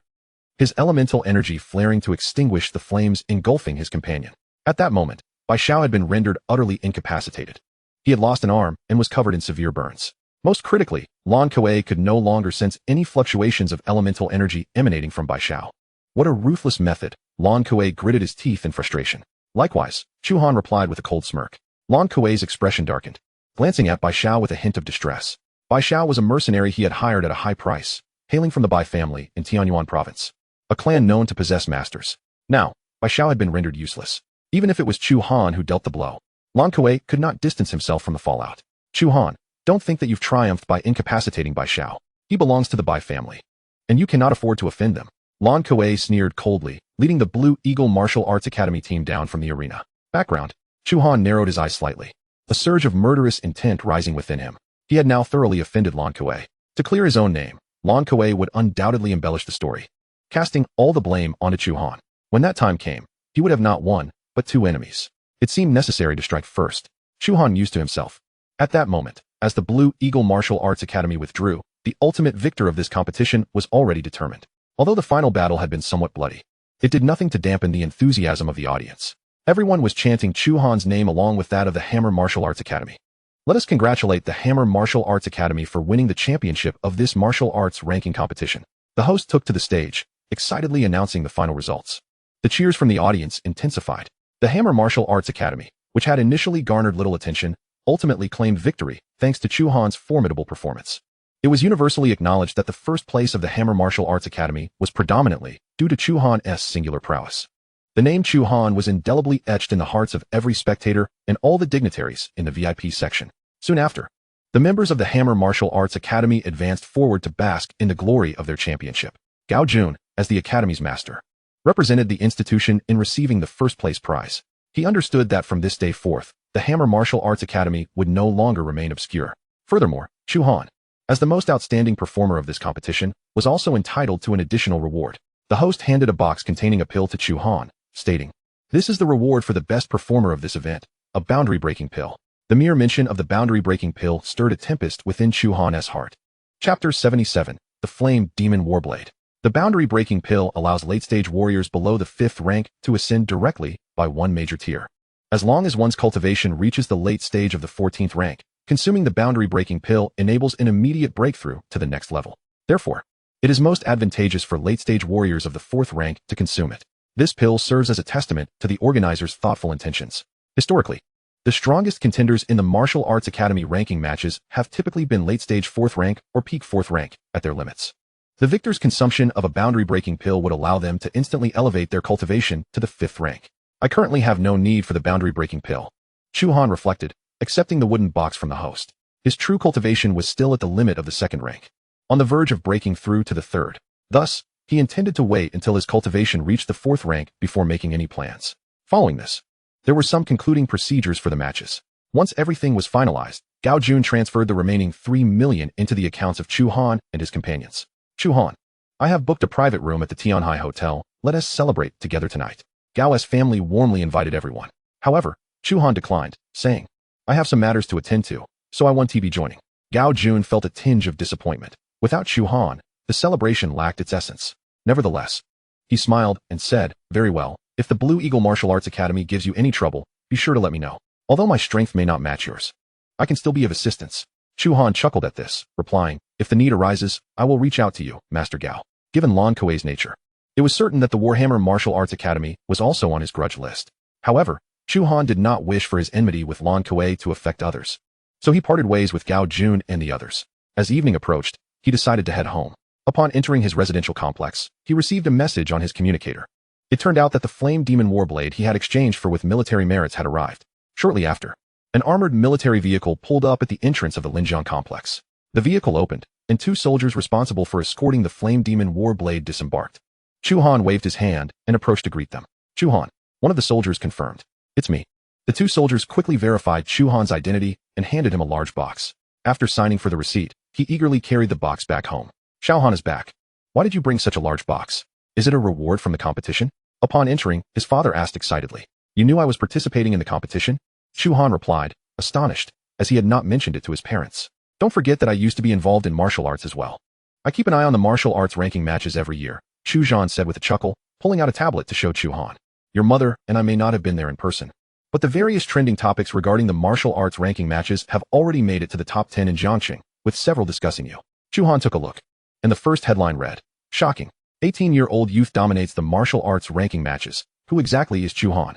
his elemental energy flaring to extinguish the flames engulfing his companion. At that moment, Bai Xiao had been rendered utterly incapacitated. He had lost an arm and was covered in severe burns. Most critically, Lan Kuei could no longer sense any fluctuations of elemental energy emanating from Bai Xiao. What a ruthless method! Lan Kuei gritted his teeth in frustration. Likewise, Chu Han replied with a cold smirk. Lan Kuei's expression darkened, glancing at Bai Xiao with a hint of distress. Bai Xiao was a mercenary he had hired at a high price, hailing from the Bai family in Tianyuan province, a clan known to possess masters. Now, Bai Xiao had been rendered useless. Even if it was Chu Han who dealt the blow, Lan Kuei could not distance himself from the fallout. Chu Han, don't think that you've triumphed by incapacitating Bai Xiao. He belongs to the Bai family, and you cannot afford to offend them. Lan Kuei sneered coldly, leading the Blue Eagle Martial Arts Academy team down from the arena. Background: Chu Han narrowed his eyes slightly, a surge of murderous intent rising within him. He had now thoroughly offended Lan Kuei. To clear his own name, Lan Kuei would undoubtedly embellish the story, casting all the blame onto Chu Han. When that time came, he would have not one, but two enemies. It seemed necessary to strike first. Chu Han mused to himself. At that moment, as the Blue Eagle Martial Arts Academy withdrew, the ultimate victor of this competition was already determined. Although the final battle had been somewhat bloody, it did nothing to dampen the enthusiasm of the audience. Everyone was chanting Chu Han's name along with that of the Hammer Martial Arts Academy. Let us congratulate the Hammer Martial Arts Academy for winning the championship of this martial arts ranking competition. The host took to the stage, excitedly announcing the final results. The cheers from the audience intensified. The Hammer Martial Arts Academy, which had initially garnered little attention, ultimately claimed victory thanks to Chu Han's formidable performance. It was universally acknowledged that the first place of the Hammer Martial Arts Academy was predominantly due to Chu Han's singular prowess. The name Chu Han was indelibly etched in the hearts of every spectator and all the dignitaries in the VIP section. Soon after, the members of the Hammer Martial Arts Academy advanced forward to bask in the glory of their championship. Gao Jun, as the Academy's master, represented the institution in receiving the first-place prize. He understood that from this day forth, the Hammer Martial Arts Academy would no longer remain obscure. Furthermore, Chu Han, as the most outstanding performer of this competition, was also entitled to an additional reward. The host handed a box containing a pill to Chu Han, stating, "This is the reward for the best performer of this event, a boundary-breaking pill." The mere mention of the boundary-breaking pill stirred a tempest within Chu Han's heart. Chapter 77, The Flame Demon Warblade. The boundary-breaking pill allows late-stage warriors below the 5th rank to ascend directly by one major tier. As long as one's cultivation reaches the late stage of the 14th rank, consuming the boundary-breaking pill enables an immediate breakthrough to the next level. Therefore, it is most advantageous for late-stage warriors of the 4th rank to consume it. This pill serves as a testament to the organizer's thoughtful intentions. Historically, the strongest contenders in the Martial Arts Academy ranking matches have typically been late-stage 4th rank or peak 4th rank at their limits. The victor's consumption of a boundary-breaking pill would allow them to instantly elevate their cultivation to the 5th rank. I currently have no need for the boundary-breaking pill, Chu Han reflected, accepting the wooden box from the host. His true cultivation was still at the limit of the 2nd rank, on the verge of breaking through to the 3rd. Thus, he intended to wait until his cultivation reached the 4th rank before making any plans. Following this, there were some concluding procedures for the matches. Once everything was finalized, Gao Jun transferred the remaining 3 million into the accounts of Chu Han and his companions. "Chu Han, I have booked a private room at the Tianhai Hotel. Let us celebrate together tonight." Gao's family warmly invited everyone. However, Chu Han declined, saying, "I have some matters to attend to, so I won't be joining." Gao Jun felt a tinge of disappointment. Without Chu Han, the celebration lacked its essence. Nevertheless, he smiled and said, "Very well, if the Blue Eagle Martial Arts Academy gives you any trouble, be sure to let me know. Although my strength may not match yours, I can still be of assistance." Chu Han chuckled at this, replying, "If the need arises, I will reach out to you, Master Gao." Given Lan Kuei's nature, it was certain that the Warhammer Martial Arts Academy was also on his grudge list. However, Chu Han did not wish for his enmity with Lan Kuei to affect others, so he parted ways with Gao Jun and the others. As evening approached, he decided to head home. Upon entering his residential complex, he received a message on his communicator. It turned out that the Flame Demon Warblade he had exchanged for with military merits had arrived. Shortly after, an armored military vehicle pulled up at the entrance of the Linjiang complex. The vehicle opened, and 2 soldiers responsible for escorting the Flame Demon Warblade disembarked. Chu Han waved his hand and approached to greet them. "Chu Han," one of the soldiers confirmed. "It's me." The 2 soldiers quickly verified Chu Han's identity and handed him a large box. After signing for the receipt, he eagerly carried the box back home. "Xiao Han is back. Why did you bring such a large box? Is it a reward from the competition?" Upon entering, his father asked excitedly. "You knew I was participating in the competition?" Chu Han replied, astonished, as he had not mentioned it to his parents. "Don't forget that I used to be involved in martial arts as well. I keep an eye on the martial arts ranking matches every year," Chu Han said with a chuckle, pulling out a tablet to show Chu Han. "Your mother and I may not have been there in person, but the various trending topics regarding the martial arts ranking matches have already made it to the top 10 in Jiangxing, with several discussing you." Chu Han took a look, and the first headline read, "Shocking. 18-year-old youth dominates the martial arts ranking matches. Who exactly is Chu Han?"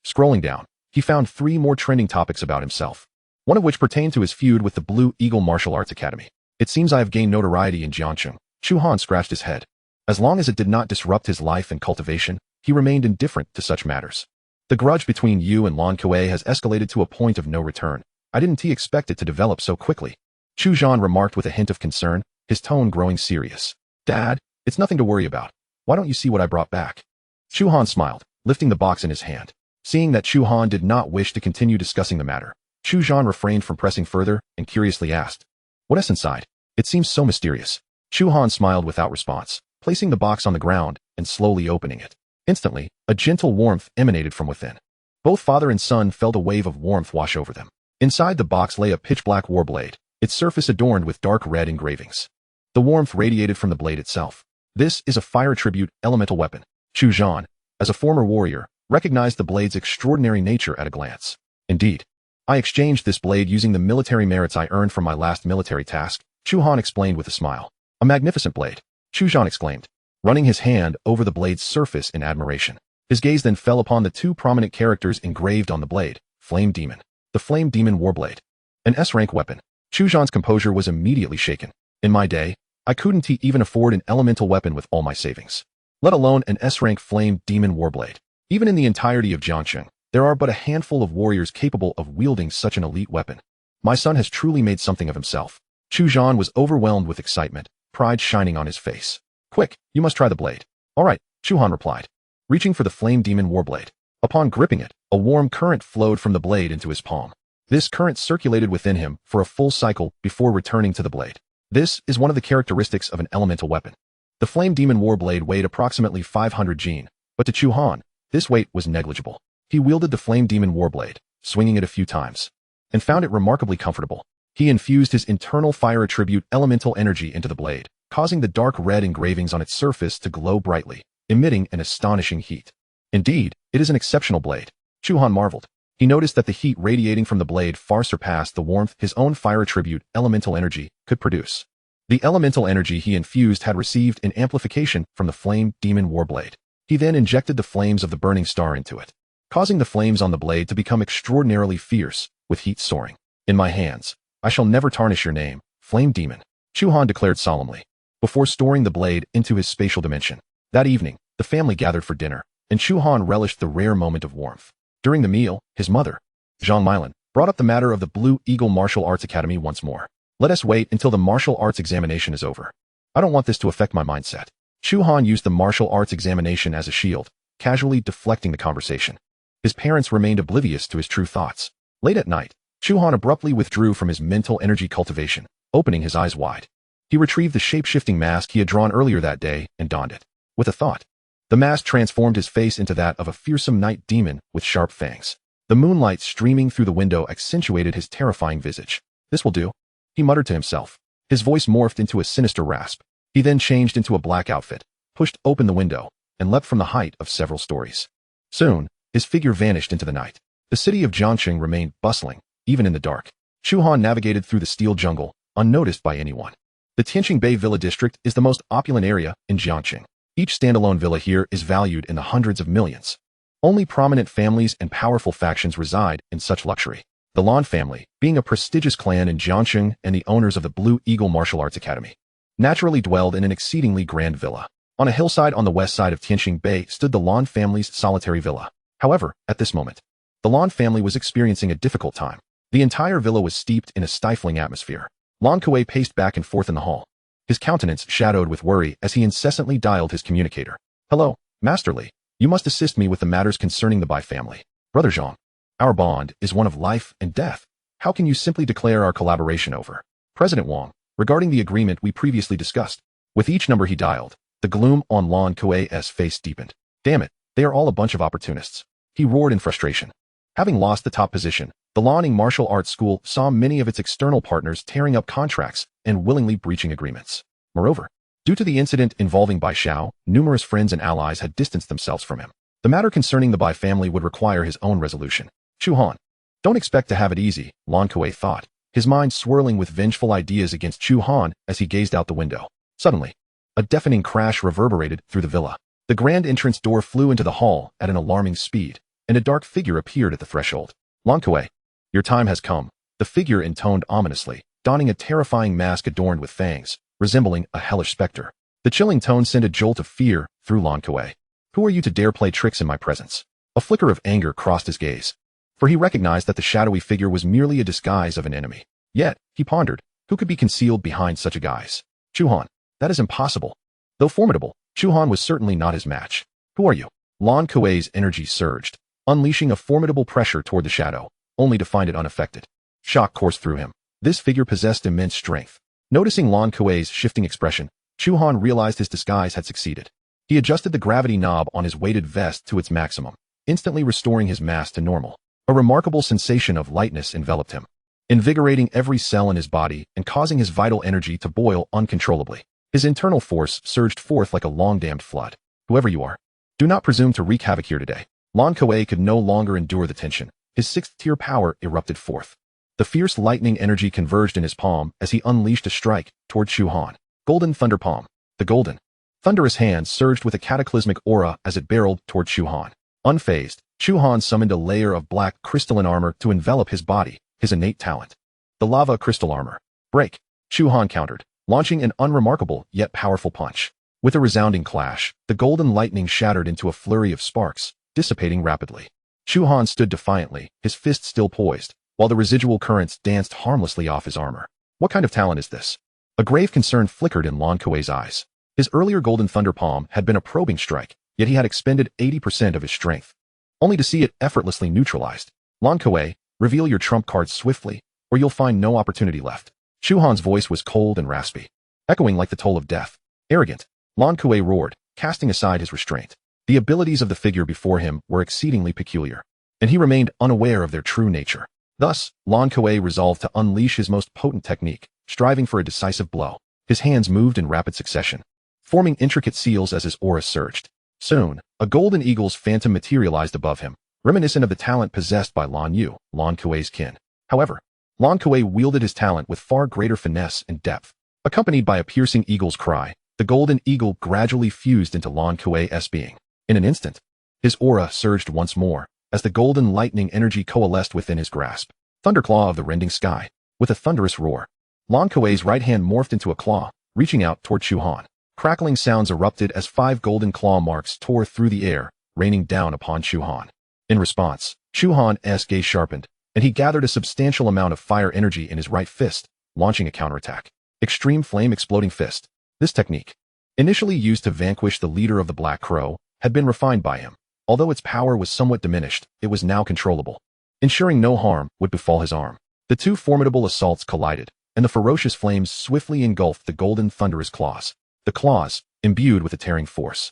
Scrolling down, he found 3 more trending topics about himself, one of which pertained to his feud with the Blue Eagle Martial Arts Academy. "It seems I have gained notoriety in Jiangxing." Chu Han scratched his head. As long as it did not disrupt his life and cultivation, he remained indifferent to such matters. "The grudge between you and Lan Kuei has escalated to a point of no return. I didn't expect it to develop so quickly," Chu Han remarked with a hint of concern, his tone growing serious. "Dad, it's nothing to worry about. Why don't you see what I brought back?" Chu Han smiled, lifting the box in his hand. Seeing that Chu Han did not wish to continue discussing the matter, Chu Han refrained from pressing further and curiously asked, "What is inside? It seems so mysterious." Chu Han smiled without response, placing the box on the ground and slowly opening it. Instantly, a gentle warmth emanated from within. Both father and son felt a wave of warmth wash over them. Inside the box lay a pitch-black warblade, its surface adorned with dark red engravings. The warmth radiated from the blade itself. "This is a fire tribute elemental weapon." Chu Han, as a former warrior, recognized the blade's extraordinary nature at a glance. "Indeed, I exchanged this blade using the military merits I earned from my last military task," Chu Han explained with a smile. "A magnificent blade," Chu Han exclaimed, running his hand over the blade's surface in admiration. His gaze then fell upon the two prominent characters engraved on the blade: Flame Demon. The Flame Demon Warblade. An S-rank weapon. Chu Han's composure was immediately shaken. In my day, I couldn't even afford an elemental weapon with all my savings, let alone an S-rank Flame Demon Warblade. Even in the entirety of Jiangcheng, there are but a handful of warriors capable of wielding such an elite weapon. My son has truly made something of himself. Chu Han was overwhelmed with excitement, pride shining on his face. Quick, you must try the blade. All right, Chu Han replied, reaching for the Flame Demon Warblade. Upon gripping it, a warm current flowed from the blade into his palm. This current circulated within him for a full cycle before returning to the blade. This is one of the characteristics of an elemental weapon. The Flame Demon Warblade weighed approximately 500 jin, but to Chu Han, this weight was negligible. He wielded the Flame Demon Warblade, swinging it a few times, and found it remarkably comfortable. He infused his internal fire attribute elemental energy into the blade, causing the dark red engravings on its surface to glow brightly, emitting an astonishing heat. Indeed, it is an exceptional blade. Chu Han marveled. He noticed that the heat radiating from the blade far surpassed the warmth his own fire attribute elemental energy could produce. The elemental energy he infused had received an amplification from the Flame Demon Warblade. He then injected the flames of the burning star into it, causing the flames on the blade to become extraordinarily fierce, with heat soaring. In my hands, I shall never tarnish your name, Flame Demon, Chu Han declared solemnly, before storing the blade into his spatial dimension. That evening, the family gathered for dinner, and Chu Han relished the rare moment of warmth. During the meal, his mother, Zhang Milan, brought up the matter of the Blue Eagle Martial Arts Academy once more. Let us wait until the martial arts examination is over. I don't want this to affect my mindset. Chu Han used the martial arts examination as a shield, casually deflecting the conversation. His parents remained oblivious to his true thoughts. Late at night, Chu Han abruptly withdrew from his mental energy cultivation, opening his eyes wide. He retrieved the shape-shifting mask he had drawn earlier that day and donned it. With a thought, the mask transformed his face into that of a fearsome night demon with sharp fangs. The moonlight streaming through the window accentuated his terrifying visage. This will do, he muttered to himself. His voice morphed into a sinister rasp. He then changed into a black outfit, pushed open the window, and leapt from the height of several stories. Soon, his figure vanished into the night. The city of Jiangcheng remained bustling, even in the dark. Chu Han navigated through the steel jungle, unnoticed by anyone. The Tianqing Bay Villa District is the most opulent area in Jiangcheng. Each standalone villa here is valued in the hundreds of millions. Only prominent families and powerful factions reside in such luxury. The Lan family, being a prestigious clan in Jiangcheng and the owners of the Blue Eagle Martial Arts Academy, naturally dwelled in an exceedingly grand villa. On a hillside on the west side of Tianqing Bay stood the Lan family's solitary villa. However, at this moment, the Lan family was experiencing a difficult time. The entire villa was steeped in a stifling atmosphere. Lan Kuei paced back and forth in the hall, his countenance shadowed with worry as he incessantly dialed his communicator. Hello, Master Li. You must assist me with the matters concerning the Bai family. Brother Zhang, our bond is one of life and death. How can you simply declare our collaboration over? President Wang, regarding the agreement we previously discussed. With each number he dialed, the gloom on Lan Kuei's face deepened. Damn it, they are all a bunch of opportunists. He roared in frustration. Having lost the top position, the Lanning Martial Arts School saw many of its external partners tearing up contracts and willingly breaching agreements. Moreover, due to the incident involving Bai Xiao, numerous friends and allies had distanced themselves from him. The matter concerning the Bai family would require his own resolution. Chu Han, don't expect to have it easy, Lan Kuei thought, his mind swirling with vengeful ideas against Chu Han as he gazed out the window. Suddenly, a deafening crash reverberated through the villa. The grand entrance door flew into the hall at an alarming speed, and a dark figure appeared at the threshold. Lan Kuei, your time has come, the figure intoned ominously, donning a terrifying mask adorned with fangs, resembling a hellish specter. The chilling tone sent a jolt of fear through Lan Kuei. Who are you to dare play tricks in my presence? A flicker of anger crossed his gaze, for he recognized that the shadowy figure was merely a disguise of an enemy. Yet, he pondered, who could be concealed behind such a guise? Chu Han, that is impossible. Though formidable, Chu Han was certainly not his match. Who are you? Lan Kuei's energy surged, unleashing a formidable pressure toward the shadow, only to find it unaffected. Shock coursed through him. This figure possessed immense strength. Noticing Lan Kuei's shifting expression, Chu Han realized his disguise had succeeded. He adjusted the gravity knob on his weighted vest to its maximum, instantly restoring his mass to normal. A remarkable sensation of lightness enveloped him, invigorating every cell in his body and causing his vital energy to boil uncontrollably. His internal force surged forth like a long-dammed flood. Whoever you are, do not presume to wreak havoc here today. Lan Kuei could no longer endure the tension. His sixth-tier power erupted forth. The fierce lightning energy converged in his palm as he unleashed a strike toward Chu Han. Golden Thunder Palm. The Golden Thunderous hands surged with a cataclysmic aura as it barreled toward Chu Han. Unfazed, Chu Han summoned a layer of black crystalline armor to envelop his body, his innate talent. The lava crystal armor. Break. Chu Han countered, launching an unremarkable yet powerful punch. With a resounding clash, the golden lightning shattered into a flurry of sparks, dissipating rapidly. Chu Han stood defiantly, his fist still poised, while the residual currents danced harmlessly off his armor. What kind of talent is this? A grave concern flickered in Lan Kuei's eyes. His earlier golden thunder palm had been a probing strike, yet he had expended 80% of his strength, only to see it effortlessly neutralized. Lan Kuei, reveal your trump cards swiftly, or you'll find no opportunity left. Chu Han's voice was cold and raspy, echoing like the toll of death. Arrogant, Lan Kuei roared, casting aside his restraint. The abilities of the figure before him were exceedingly peculiar, and he remained unaware of their true nature. Thus, Lan Kuei resolved to unleash his most potent technique, striving for a decisive blow. His hands moved in rapid succession, forming intricate seals as his aura surged. Soon, a golden eagle's phantom materialized above him, reminiscent of the talent possessed by Lan Yu, Lan Kuei's kin. However, Lan Kuei wielded his talent with far greater finesse and depth. Accompanied by a piercing eagle's cry, the golden eagle gradually fused into Lan Kuei's being. In an instant, his aura surged once more, as the golden lightning energy coalesced within his grasp. Thunderclaw of the rending sky. With a thunderous roar, Lan Kuei's right hand morphed into a claw, reaching out toward Chu Han. Crackling sounds erupted as 5 golden claw marks tore through the air, raining down upon Chu Han. In response, Chu Han's gaze sharpened, and he gathered a substantial amount of fire energy in his right fist, launching a counterattack. Extreme Flame Exploding Fist. This technique, initially used to vanquish the leader of the Black Crow, had been refined by him. Although its power was somewhat diminished, it was now controllable, ensuring no harm would befall his arm. The two formidable assaults collided, and the ferocious flames swiftly engulfed the golden thunderous claws. The claws, imbued with a tearing force,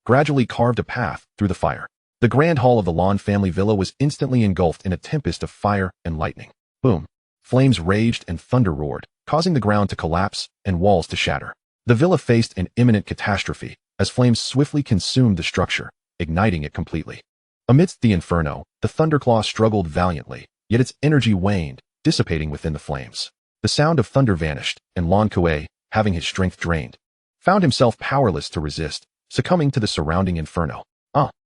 gradually carved a path through the fire. The grand hall of the Lan family villa was instantly engulfed in a tempest of fire and lightning. Boom! Flames raged and thunder roared, causing the ground to collapse and walls to shatter. The villa faced an imminent catastrophe, as flames swiftly consumed the structure, igniting it completely. Amidst the inferno, the Thunderclaw struggled valiantly, yet its energy waned, dissipating within the flames. The sound of thunder vanished, and Lan Kuei, having his strength drained, found himself powerless to resist, succumbing to the surrounding inferno.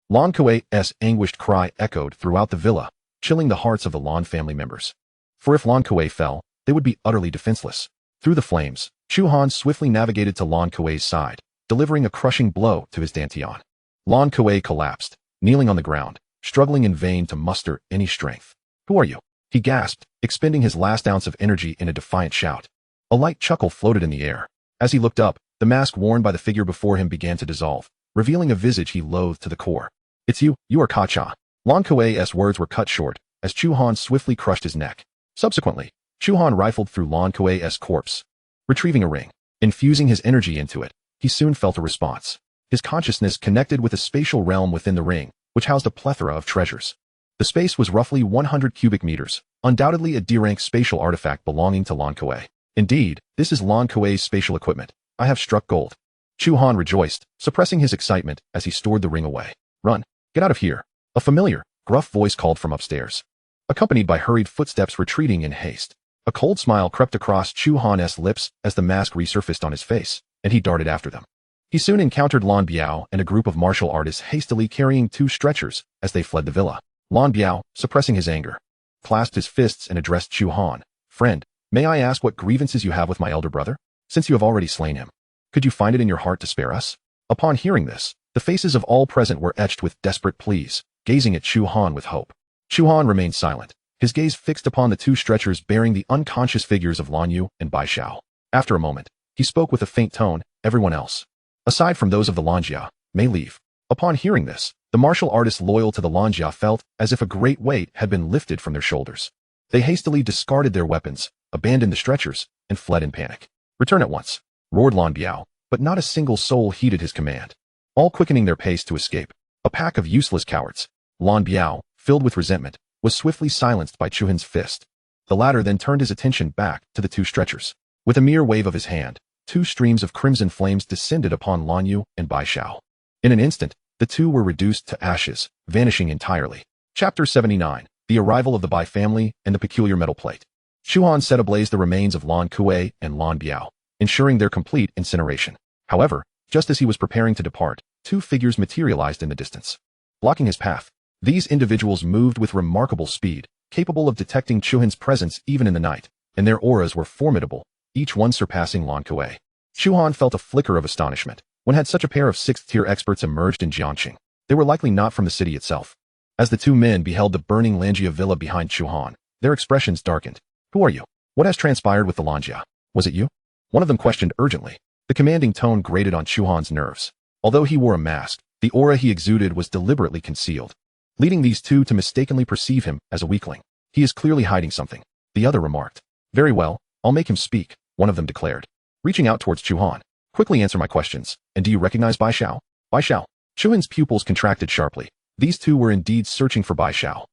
Lan Kuei's anguished cry echoed throughout the villa, chilling the hearts of the Lan family members. For if Lan Kuei fell, they would be utterly defenseless. Through the flames, Chu Han swiftly navigated to Lan Kuei's side, delivering a crushing blow to his dantian. Lan Kuei collapsed, kneeling on the ground, struggling in vain to muster any strength. "Who are you?" he gasped, expending his last ounce of energy in a defiant shout. A light chuckle floated in the air. As he looked up, the mask worn by the figure before him began to dissolve, revealing a visage he loathed to the core. "It's you are Kacha." Lan Kuei's words were cut short, as Chu Han swiftly crushed his neck. Subsequently, Chu Han rifled through Lan Kuei's corpse, retrieving a ring. Infusing his energy into it, he soon felt a response. His consciousness connected with a spatial realm within the ring, which housed a plethora of treasures. The space was roughly 100 cubic meters, undoubtedly a D-rank spatial artifact belonging to Lan Kuei. Indeed, this is Lan Kuei's spatial equipment. I have struck gold. Chu Han rejoiced, suppressing his excitement as he stored the ring away. "Run. Get out of here." A familiar, gruff voice called from upstairs, accompanied by hurried footsteps retreating in haste. A cold smile crept across Chu Han's lips as the mask resurfaced on his face, and he darted after them. He soon encountered Lan Biao and a group of martial artists hastily carrying 2 stretchers as they fled the villa. Lan Biao, suppressing his anger, clasped his fists and addressed Chu Han. "Friend, may I ask what grievances you have with my elder brother? Since you have already slain him, could you find it in your heart to spare us?" Upon hearing this, the faces of all present were etched with desperate pleas, gazing at Chu Han with hope. Chu Han remained silent, his gaze fixed upon the 2 stretchers bearing the unconscious figures of Lan Yu and Bai Xiao. After a moment, he spoke with a faint tone. "Everyone else, aside from those of the Lanjia, may leave." Upon hearing this, the martial artists loyal to the Lanjia felt as if a great weight had been lifted from their shoulders. They hastily discarded their weapons, abandoned the stretchers, and fled in panic. "Return at once," roared Lan Biao, but not a single soul heeded his command, all quickening their pace to escape. A pack of useless cowards. Lan Biao, filled with resentment, was swiftly silenced by Chu Han's fist. The latter then turned his attention back to the 2 stretchers. With a mere wave of his hand, 2 streams of crimson flames descended upon Lan Yu and Bai Xiao. In an instant, the 2 were reduced to ashes, vanishing entirely. Chapter 79. The Arrival of the Bai Family and the Peculiar Metal Plate. Chu Han set ablaze the remains of Lan Kuei and Lan Biao, ensuring their complete incineration. However, Just as he was preparing to depart, two figures materialized in the distance, blocking his path. These individuals moved with remarkable speed, capable of detecting Chu Han's presence even in the night, and their auras were formidable, each one surpassing Lan Kuei. Chu Han felt a flicker of astonishment. When had such a pair of sixth-tier experts emerged in Jiangqing? They were likely not from the city itself. As the two men beheld the burning Lanjia villa behind Chu Han, their expressions darkened. Who are you? What has transpired with the Lanjia? Was it you? One of them questioned urgently. The commanding tone grated on Chu Han's nerves. Although he wore a mask, the aura he exuded was deliberately concealed, leading these two to mistakenly perceive him as a weakling. He is clearly hiding something, the other remarked. Very well, I'll make him speak, one of them declared. Reaching out towards Chu Han. Quickly answer my questions. And do you recognize Bai Xiao? Bai Xiao. Chu Han's pupils contracted sharply. These two were indeed searching for Bai Xiao.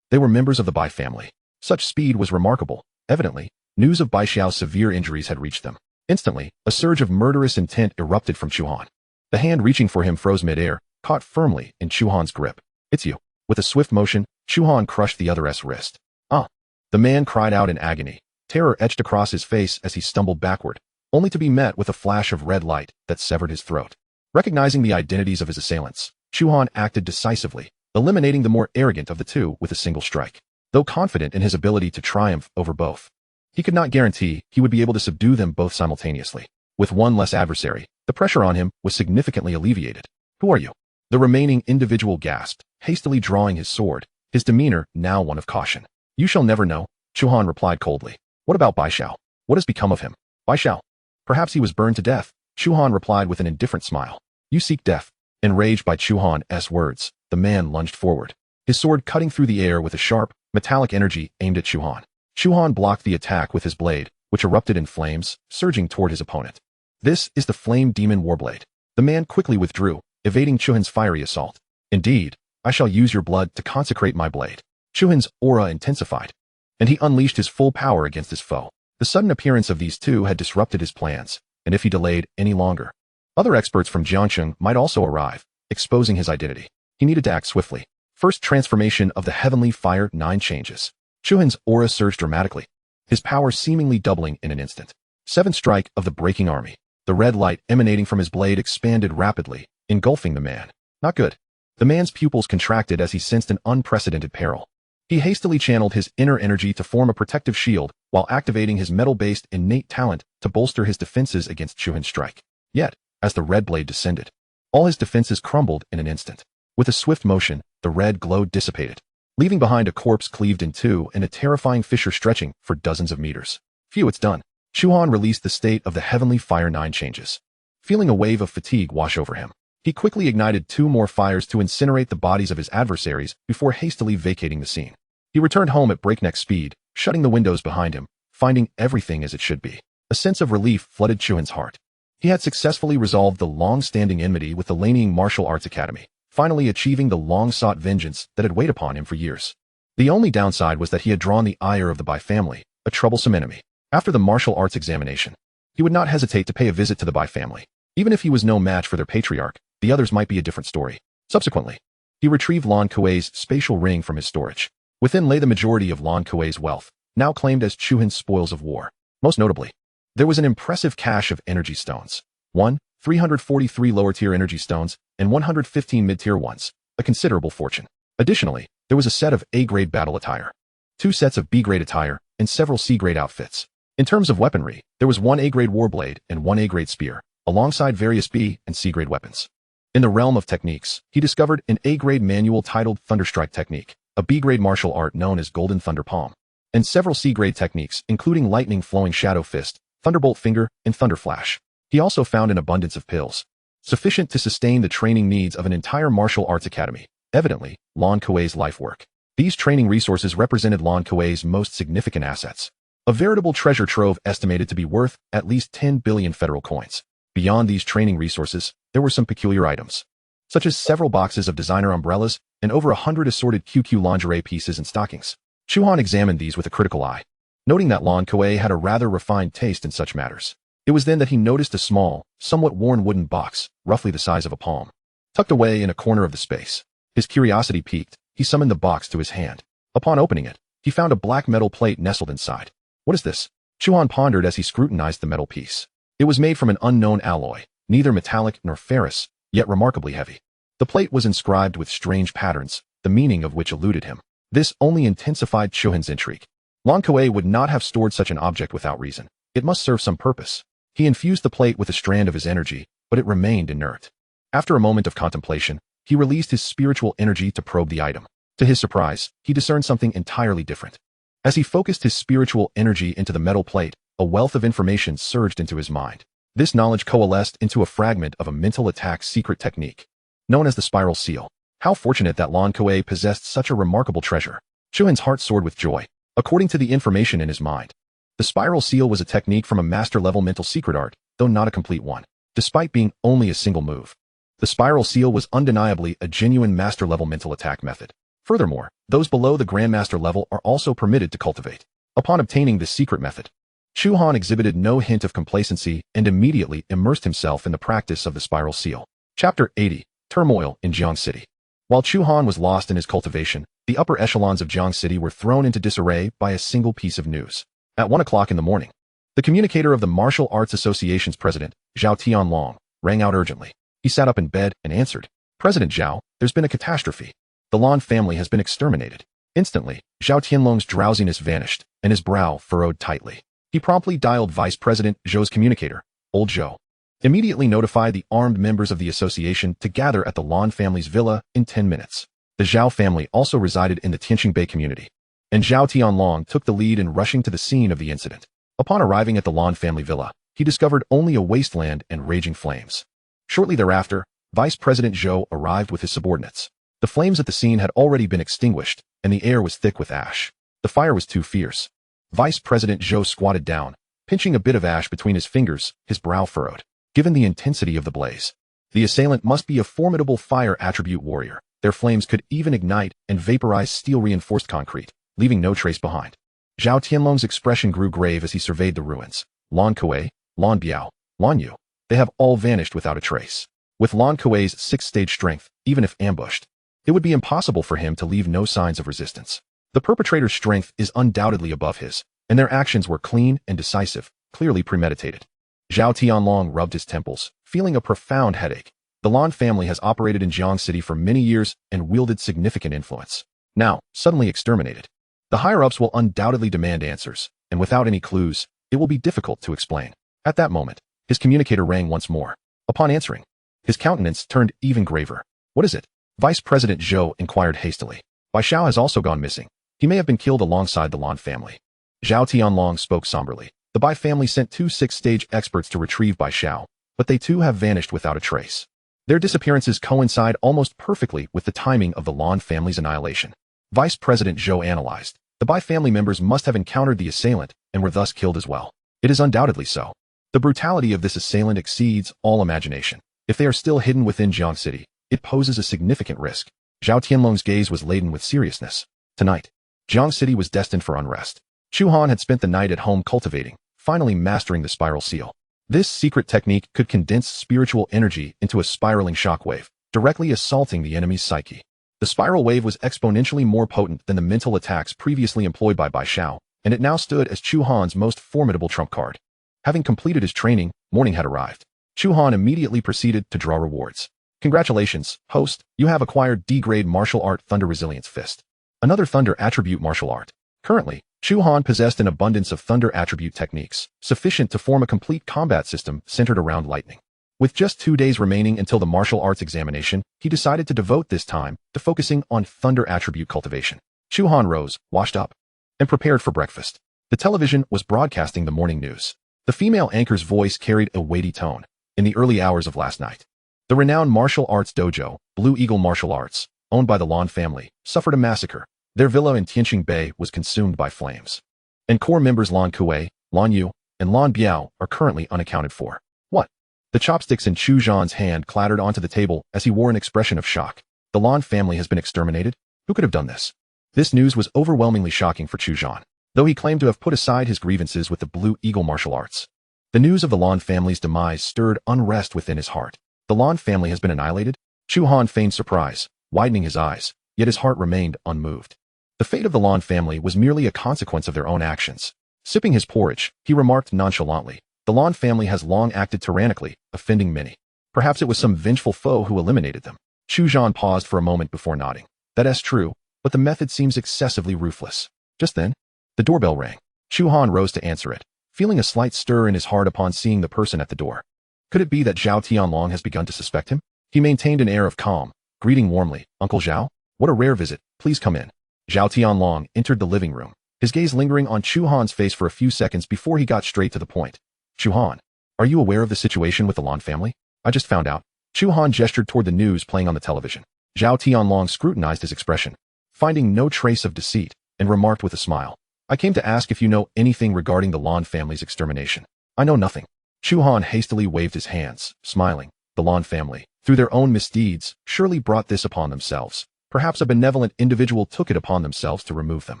They were members of the Bai family. Such speed was remarkable. Evidently, news of Bai Xiao's severe injuries had reached them. Instantly, a surge of murderous intent erupted from Chu Han. The hand reaching for him froze mid-air, caught firmly in Chu Han's grip. It's you. With a swift motion, Chu Han crushed the other's wrist. Ah! The man cried out in agony. Terror etched across his face as he stumbled backward, only to be met with a flash of red light that severed his throat. Recognizing the identities of his assailants, Chu Han acted decisively, eliminating the more arrogant of the two with a single strike. Though confident in his ability to triumph over both, he could not guarantee he would be able to subdue them both simultaneously. With one less adversary, the pressure on him was significantly alleviated. Who are you? The remaining individual gasped, hastily drawing his sword, his demeanor now one of caution. You shall never know, Chu Han replied coldly. What about Bai Xiao? What has become of him? Bai Xiao? Perhaps he was burned to death, Chu Han replied with an indifferent smile. You seek death. Enraged by Chu Han's words, the man lunged forward, his sword cutting through the air with a sharp, metallic energy aimed at Chu Han. Chu Han blocked the attack with his blade, which erupted in flames, surging toward his opponent. This is the Flame Demon Warblade. The man quickly withdrew, evading Chu Han's fiery assault. Indeed, I shall use your blood to consecrate my blade. Chu Han's aura intensified, and he unleashed his full power against his foe. The sudden appearance of these two had disrupted his plans, and if he delayed any longer, other experts from Jiangqing might also arrive, exposing his identity. He needed to act swiftly. First transformation of the heavenly fire 9 changes. Chu Han's aura surged dramatically, his power seemingly doubling in an instant. 7th strike of the breaking army. The red light emanating from his blade expanded rapidly, engulfing the man. Not good. The man's pupils contracted as he sensed an unprecedented peril. He hastily channeled his inner energy to form a protective shield while activating his metal-based innate talent to bolster his defenses against Chu Han's strike. Yet, as the red blade descended, all his defenses crumbled in an instant. With a swift motion, the red glow dissipated, leaving behind a corpse cleaved in two and a terrifying fissure stretching for dozens of meters. Phew, it's done. Chu Han released the state of the heavenly fire 9 changes. Feeling a wave of fatigue wash over him, he quickly ignited 2 more fires to incinerate the bodies of his adversaries before hastily vacating the scene. He returned home at breakneck speed, shutting the windows behind him, finding everything as it should be. A sense of relief flooded Chu Han's heart. He had successfully resolved the long-standing enmity with the Laniying Martial Arts Academy, finally achieving the long-sought vengeance that had weighed upon him for years. The only downside was that he had drawn the ire of the Bai family, a troublesome enemy. After the martial arts examination, he would not hesitate to pay a visit to the Bai family. Even if he was no match for their patriarch, the others might be a different story. Subsequently, he retrieved Lan Kuei's spatial ring from his storage. Within lay the majority of Lan Kuei's wealth, now claimed as Chu Han's spoils of war. Most notably, there was an impressive cache of energy stones. 343 lower-tier energy stones, and 115 mid-tier ones, a considerable fortune. Additionally, there was a set of A-grade battle attire, 2 sets of B-grade attire, and several C-grade outfits. In terms of weaponry, there was 1 A-grade warblade and 1 A-grade spear, alongside various B and C-grade weapons. In the realm of techniques, he discovered an A-grade manual titled Thunderstrike Technique, a B-grade martial art known as Golden Thunder Palm, and several C-grade techniques including Lightning Flowing Shadow Fist, Thunderbolt Finger, and Thunder Flash. He also found an abundance of pills, sufficient to sustain the training needs of an entire martial arts academy, evidently, Lan Kuei's life work. These training resources represented Lan Kuei's most significant assets, a veritable treasure trove estimated to be worth at least 10 billion federal coins. Beyond these training resources, there were some peculiar items, such as several boxes of designer umbrellas and over 100 assorted QQ lingerie pieces and stockings. Chu Han examined these with a critical eye, noting that Lan Kuei had a rather refined taste in such matters. It was then that he noticed a small, somewhat worn wooden box, roughly the size of a palm, tucked away in a corner of the space. His curiosity piqued, he summoned the box to his hand. Upon opening it, he found a black metal plate nestled inside. What is this? Chu Han pondered as he scrutinized the metal piece. It was made from an unknown alloy, neither metallic nor ferrous, yet remarkably heavy. The plate was inscribed with strange patterns, the meaning of which eluded him. This only intensified Chu Han's intrigue. Lan Kuei would not have stored such an object without reason. It must serve some purpose. He infused the plate with a strand of his energy, but it remained inert. After a moment of contemplation, he released his spiritual energy to probe the item. To his surprise, he discerned something entirely different. As he focused his spiritual energy into the metal plate, a wealth of information surged into his mind. This knowledge coalesced into a fragment of a mental attack secret technique, known as the spiral seal. How fortunate that Lan Kuei possessed such a remarkable treasure. Chu Han's heart soared with joy. According to the information in his mind, the spiral seal was a technique from a master-level mental secret art, though not a complete one. Despite being only a single move, the spiral seal was undeniably a genuine master-level mental attack method. Furthermore, those below the Grandmaster level are also permitted to cultivate. Upon obtaining this secret method, Chu Han exhibited no hint of complacency and immediately immersed himself in the practice of the spiral seal. Chapter 80. Turmoil in Jiang City. While Chu Han was lost in his cultivation, the upper echelons of Jiang City were thrown into disarray by a single piece of news. At 1 o'clock in the morning, the communicator of the Martial Arts Association's president, Zhao Tianlong, rang out urgently. He sat up in bed and answered, "President Zhao, there's been a catastrophe. The Lan family has been exterminated." Instantly, Zhao Tianlong's drowsiness vanished, and his brow furrowed tightly. He promptly dialed Vice President Zhou's communicator, Old Zhou. Immediately notified the armed members of the association to gather at the Lan family's villa in 10 minutes. The Zhao family also resided in the Tianqingbei community, and Zhao Tianlong took the lead in rushing to the scene of the incident. Upon arriving at the Lan family villa, he discovered only a wasteland and raging flames. Shortly thereafter, Vice President Zhou arrived with his subordinates. The flames at the scene had already been extinguished, and the air was thick with ash. The fire was too fierce. Vice President Zhou squatted down, pinching a bit of ash between his fingers, his brow furrowed. Given the intensity of the blaze, the assailant must be a formidable fire attribute warrior. Their flames could even ignite and vaporize steel-reinforced concrete, leaving no trace behind. Zhao Tianlong's expression grew grave as he surveyed the ruins. Lan Kuei, Lan Biao, Lan Yu, they have all vanished without a trace. With Lan Kuei's 6th-stage strength, even if ambushed, it would be impossible for him to leave no signs of resistance. The perpetrator's strength is undoubtedly above his, and their actions were clean and decisive, clearly premeditated. Zhao Tianlong rubbed his temples, feeling a profound headache. The Lan family has operated in Jiang City for many years and wielded significant influence. Now, suddenly exterminated. The higher-ups will undoubtedly demand answers, and without any clues, it will be difficult to explain. At that moment, his communicator rang once more. Upon answering, his countenance turned even graver. "What is it?" Vice President Zhou inquired hastily. "Bai Xiao has also gone missing. He may have been killed alongside the Lan family." Zhao Tianlong spoke somberly. "The Bai family sent 2 6th-stage experts to retrieve Bai Xiao, but they too have vanished without a trace. Their disappearances coincide almost perfectly with the timing of the Lan family's annihilation." Vice President Zhou analyzed. The Bai family members must have encountered the assailant and were thus killed as well. It is undoubtedly so. The brutality of this assailant exceeds all imagination. If they are still hidden within Jiang City, it poses a significant risk. Zhao Tianlong's gaze was laden with seriousness. Tonight, Jiang City was destined for unrest. Chu Han had spent the night at home cultivating, finally mastering the spiral seal. This secret technique could condense spiritual energy into a spiraling shockwave, directly assaulting the enemy's psyche. The spiral wave was exponentially more potent than the mental attacks previously employed by Bai Xiao, and it now stood as Chu Han's most formidable trump card. Having completed his training, morning had arrived. Chu Han immediately proceeded to draw rewards. "Congratulations, host, you have acquired D-grade martial art Thunder Resilience Fist, another Thunder attribute martial art." Currently, Chu Han possessed an abundance of Thunder attribute techniques, sufficient to form a complete combat system centered around lightning. With just 2 days remaining until the martial arts examination, he decided to devote this time to focusing on Thunder attribute cultivation. Chu Han rose, washed up, and prepared for breakfast. The television was broadcasting the morning news. The female anchor's voice carried a weighty tone. In the early hours of last night, the renowned martial arts dojo, Blue Eagle Martial Arts, owned by the Lan family, suffered a massacre. Their villa in Tianqingbei was consumed by flames, and core members Lan Kuei, Lan Yu, and Lan Biao are currently unaccounted for. "What?" The chopsticks in Chu Han's hand clattered onto the table as he wore an expression of shock. "The Lan family has been exterminated? Who could have done this?" This news was overwhelmingly shocking for Chu Han, though he claimed to have put aside his grievances with the Blue Eagle Martial Arts. The news of the Lan family's demise stirred unrest within his heart. The Lan family has been annihilated? Chu Han feigned surprise, widening his eyes, yet his heart remained unmoved. The fate of the Lan family was merely a consequence of their own actions. Sipping his porridge, he remarked nonchalantly, "The Lan family has long acted tyrannically, offending many. Perhaps it was some vengeful foe who eliminated them. Chu Han paused for a moment before nodding. That's true, but the method seems excessively ruthless. Just then, the doorbell rang. Chu Han rose to answer it, feeling a slight stir in his heart upon seeing the person at the door. Could it be that Zhao Tianlong has begun to suspect him? He maintained an air of calm, greeting warmly, "Uncle Zhao? What a rare visit, please come in." Zhao Tianlong entered the living room, his gaze lingering on Chu Han's face for a few seconds before he got straight to the point. "Chu Han, are you aware of the situation with the Lan family? I just found out." Chu Han gestured toward the news playing on the television. Zhao Tianlong scrutinized his expression, finding no trace of deceit, and remarked with a smile, "I came to ask if you know anything regarding the Lan family's extermination." "I know nothing." Chu Han hastily waved his hands, smiling. The Lan family, through their own misdeeds, surely brought this upon themselves. Perhaps a benevolent individual took it upon themselves to remove them.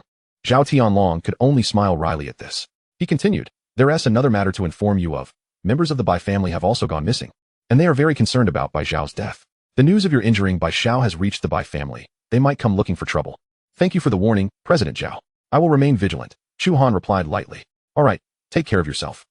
Zhao Tianlong could only smile wryly at this. He continued, "There's another matter to inform you of. Members of the Bai family have also gone missing, and they are very concerned about Bai Zhao's death. The news of your injuring Bai Zhao has reached the Bai family. They might come looking for trouble." "Thank you for the warning, President Zhao. I will remain vigilant," Chu Han replied lightly. "All right, take care of yourself.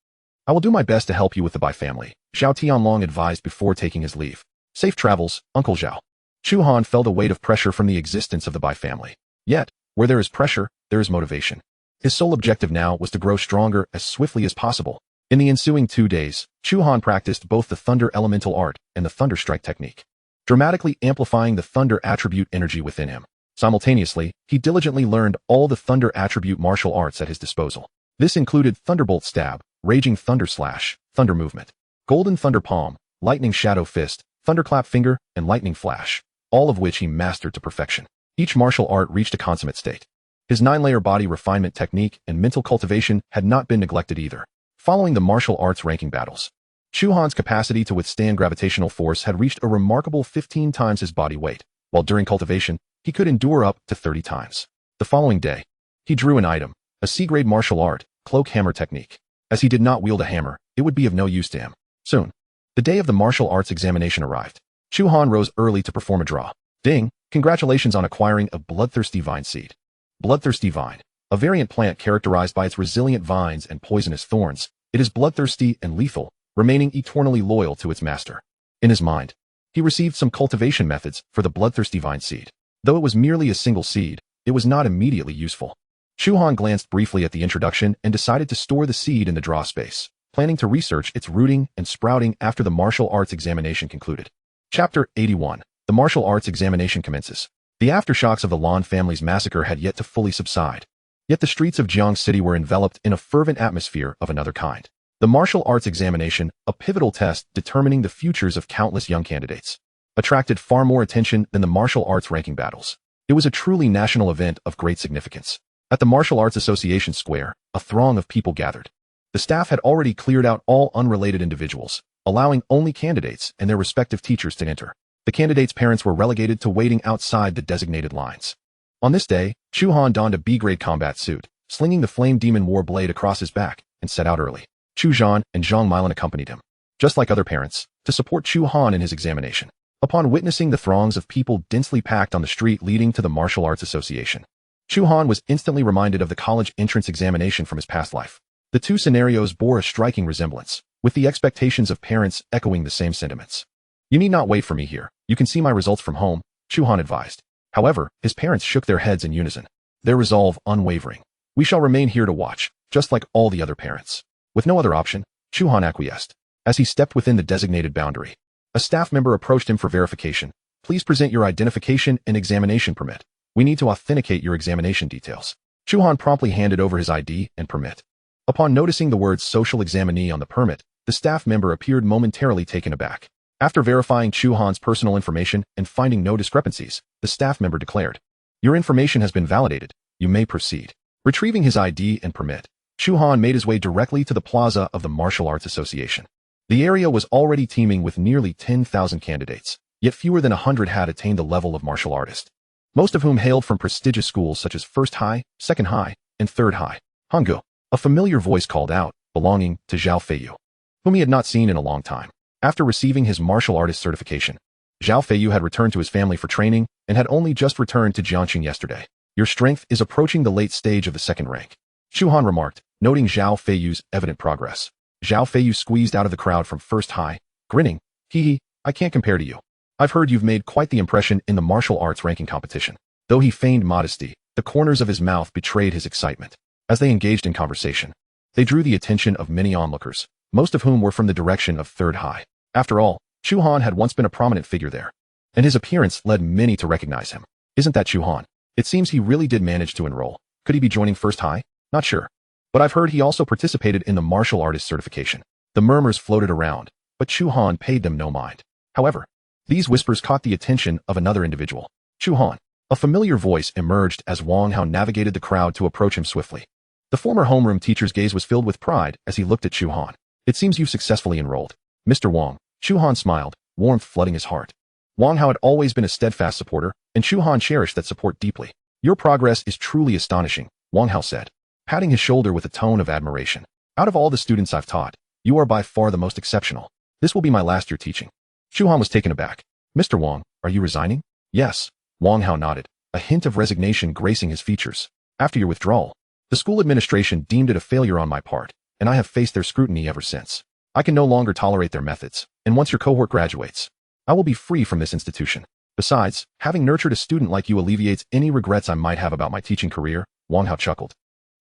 I will do my best to help you with the Bai family," Zhao Tianlong advised before taking his leave. "Safe travels, Uncle Zhao." Chu Han felt a weight of pressure from the existence of the Bai family. Yet, where there is pressure, there is motivation. His sole objective now was to grow stronger as swiftly as possible. In the ensuing 2 days, Chu Han practiced both the Thunder Elemental Art and the Thunder Strike technique, dramatically amplifying the Thunder attribute energy within him. Simultaneously, he diligently learned all the Thunder attribute martial arts at his disposal. This included Thunderbolt Stab, Raging Thunder Slash, Thunder Movement, Golden Thunder Palm, Lightning Shadow Fist, Thunderclap Finger, and Lightning Flash, all of which he mastered to perfection. Each martial art reached a consummate state. His 9-layer body refinement technique and mental cultivation had not been neglected either. Following the martial arts ranking battles, Chu Han's capacity to withstand gravitational force had reached a remarkable 15 times his body weight, while during cultivation, he could endure up to 30 times. The following day, he drew an item, a C-grade martial art, Cloak Hammer technique. As he did not wield a hammer, it would be of no use to him. Soon, the day of the martial arts examination arrived. Chu Han rose early to perform a draw. "Ding, congratulations on acquiring a bloodthirsty vine seed." Bloodthirsty vine, a variant plant characterized by its resilient vines and poisonous thorns, it is bloodthirsty and lethal, remaining eternally loyal to its master. In his mind, he received some cultivation methods for the bloodthirsty vine seed. Though it was merely a single seed, it was not immediately useful. Chu Han glanced briefly at the introduction and decided to store the seed in the draw space, planning to research its rooting and sprouting after the martial arts examination concluded. Chapter 81. The martial arts examination commences. The aftershocks of the Lan family's massacre had yet to fully subside. Yet the streets of Jiang City were enveloped in a fervent atmosphere of another kind. The martial arts examination, a pivotal test determining the futures of countless young candidates, attracted far more attention than the martial arts ranking battles. It was a truly national event of great significance. At the Martial Arts Association Square, a throng of people gathered. The staff had already cleared out all unrelated individuals, allowing only candidates and their respective teachers to enter. The candidates' parents were relegated to waiting outside the designated lines. On this day, Chu Han donned a B-grade combat suit, slinging the Flame Demon War blade across his back, and set out early. Chu Han and Zhang Milan accompanied him, just like other parents, to support Chu Han in his examination. Upon witnessing the throngs of people densely packed on the street leading to the Martial Arts Association, Chu Han was instantly reminded of the college entrance examination from his past life. The two scenarios bore a striking resemblance, with the expectations of parents echoing the same sentiments. "You need not wait for me here. You can see my results from home," Chu Han advised. However, his parents shook their heads in unison, their resolve unwavering. "We shall remain here to watch, just like all the other parents." With no other option, Chu Han acquiesced. As he stepped within the designated boundary, a staff member approached him for verification. "Please present your identification and examination permit. We need to authenticate your examination details." Chu Han promptly handed over his ID and permit. Upon noticing the words social examinee on the permit, the staff member appeared momentarily taken aback. After verifying Chu Han's personal information and finding no discrepancies, the staff member declared, "Your information has been validated. You may proceed." Retrieving his ID and permit, Chu Han made his way directly to the plaza of the Martial Arts Association. The area was already teeming with nearly 10,000 candidates, yet fewer than 100 had attained the level of martial artist, most of whom hailed from prestigious schools such as First High, Second High, and Third High. Hangu, a familiar voice called out, belonging to Zhao Feiyu, whom he had not seen in a long time. After receiving his martial artist certification, Zhao Feiyu had returned to his family for training and had only just returned to Jiangxing yesterday. "Your strength is approaching the late stage of the second rank," Chu Han remarked, noting Zhao Feiyu's evident progress. Zhao Feiyu squeezed out of the crowd from First High, grinning. "Hee hee, I can't compare to you. I've heard you've made quite the impression in the martial arts ranking competition. Though he feigned modesty, the corners of his mouth betrayed his excitement. As they engaged in conversation, they drew the attention of many onlookers, most of whom were from the direction of Third High. After all, Chu Han had once been a prominent figure there, and his appearance led many to recognize him. Isn't that Chu Han? It seems he really did manage to enroll. Could he be joining First High? Not sure. But I've heard he also participated in the martial artist certification. The murmurs floated around, but Chu Han paid them no mind. However, these whispers caught the attention of another individual. Chu Han. A familiar voice emerged as Wang Hao navigated the crowd to approach him swiftly. The former homeroom teacher's gaze was filled with pride as he looked at Chu Han. It seems you've successfully enrolled. Mr. Wang. Chu Han smiled, warmth flooding his heart. Wang Hao had always been a steadfast supporter, and Chu Han cherished that support deeply. Your progress is truly astonishing, Wang Hao said, patting his shoulder with a tone of admiration. Out of all the students I've taught, you are by far the most exceptional. This will be my last year teaching. Chu Han was taken aback. Mr. Wang, are you resigning? Yes. Wang Hao nodded, a hint of resignation gracing his features. After your withdrawal, the school administration deemed it a failure on my part, and I have faced their scrutiny ever since. I can no longer tolerate their methods, and once your cohort graduates, I will be free from this institution. Besides, having nurtured a student like you alleviates any regrets I might have about my teaching career, Wang Hao chuckled.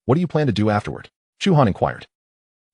What do you plan to do afterward? Chu Han inquired.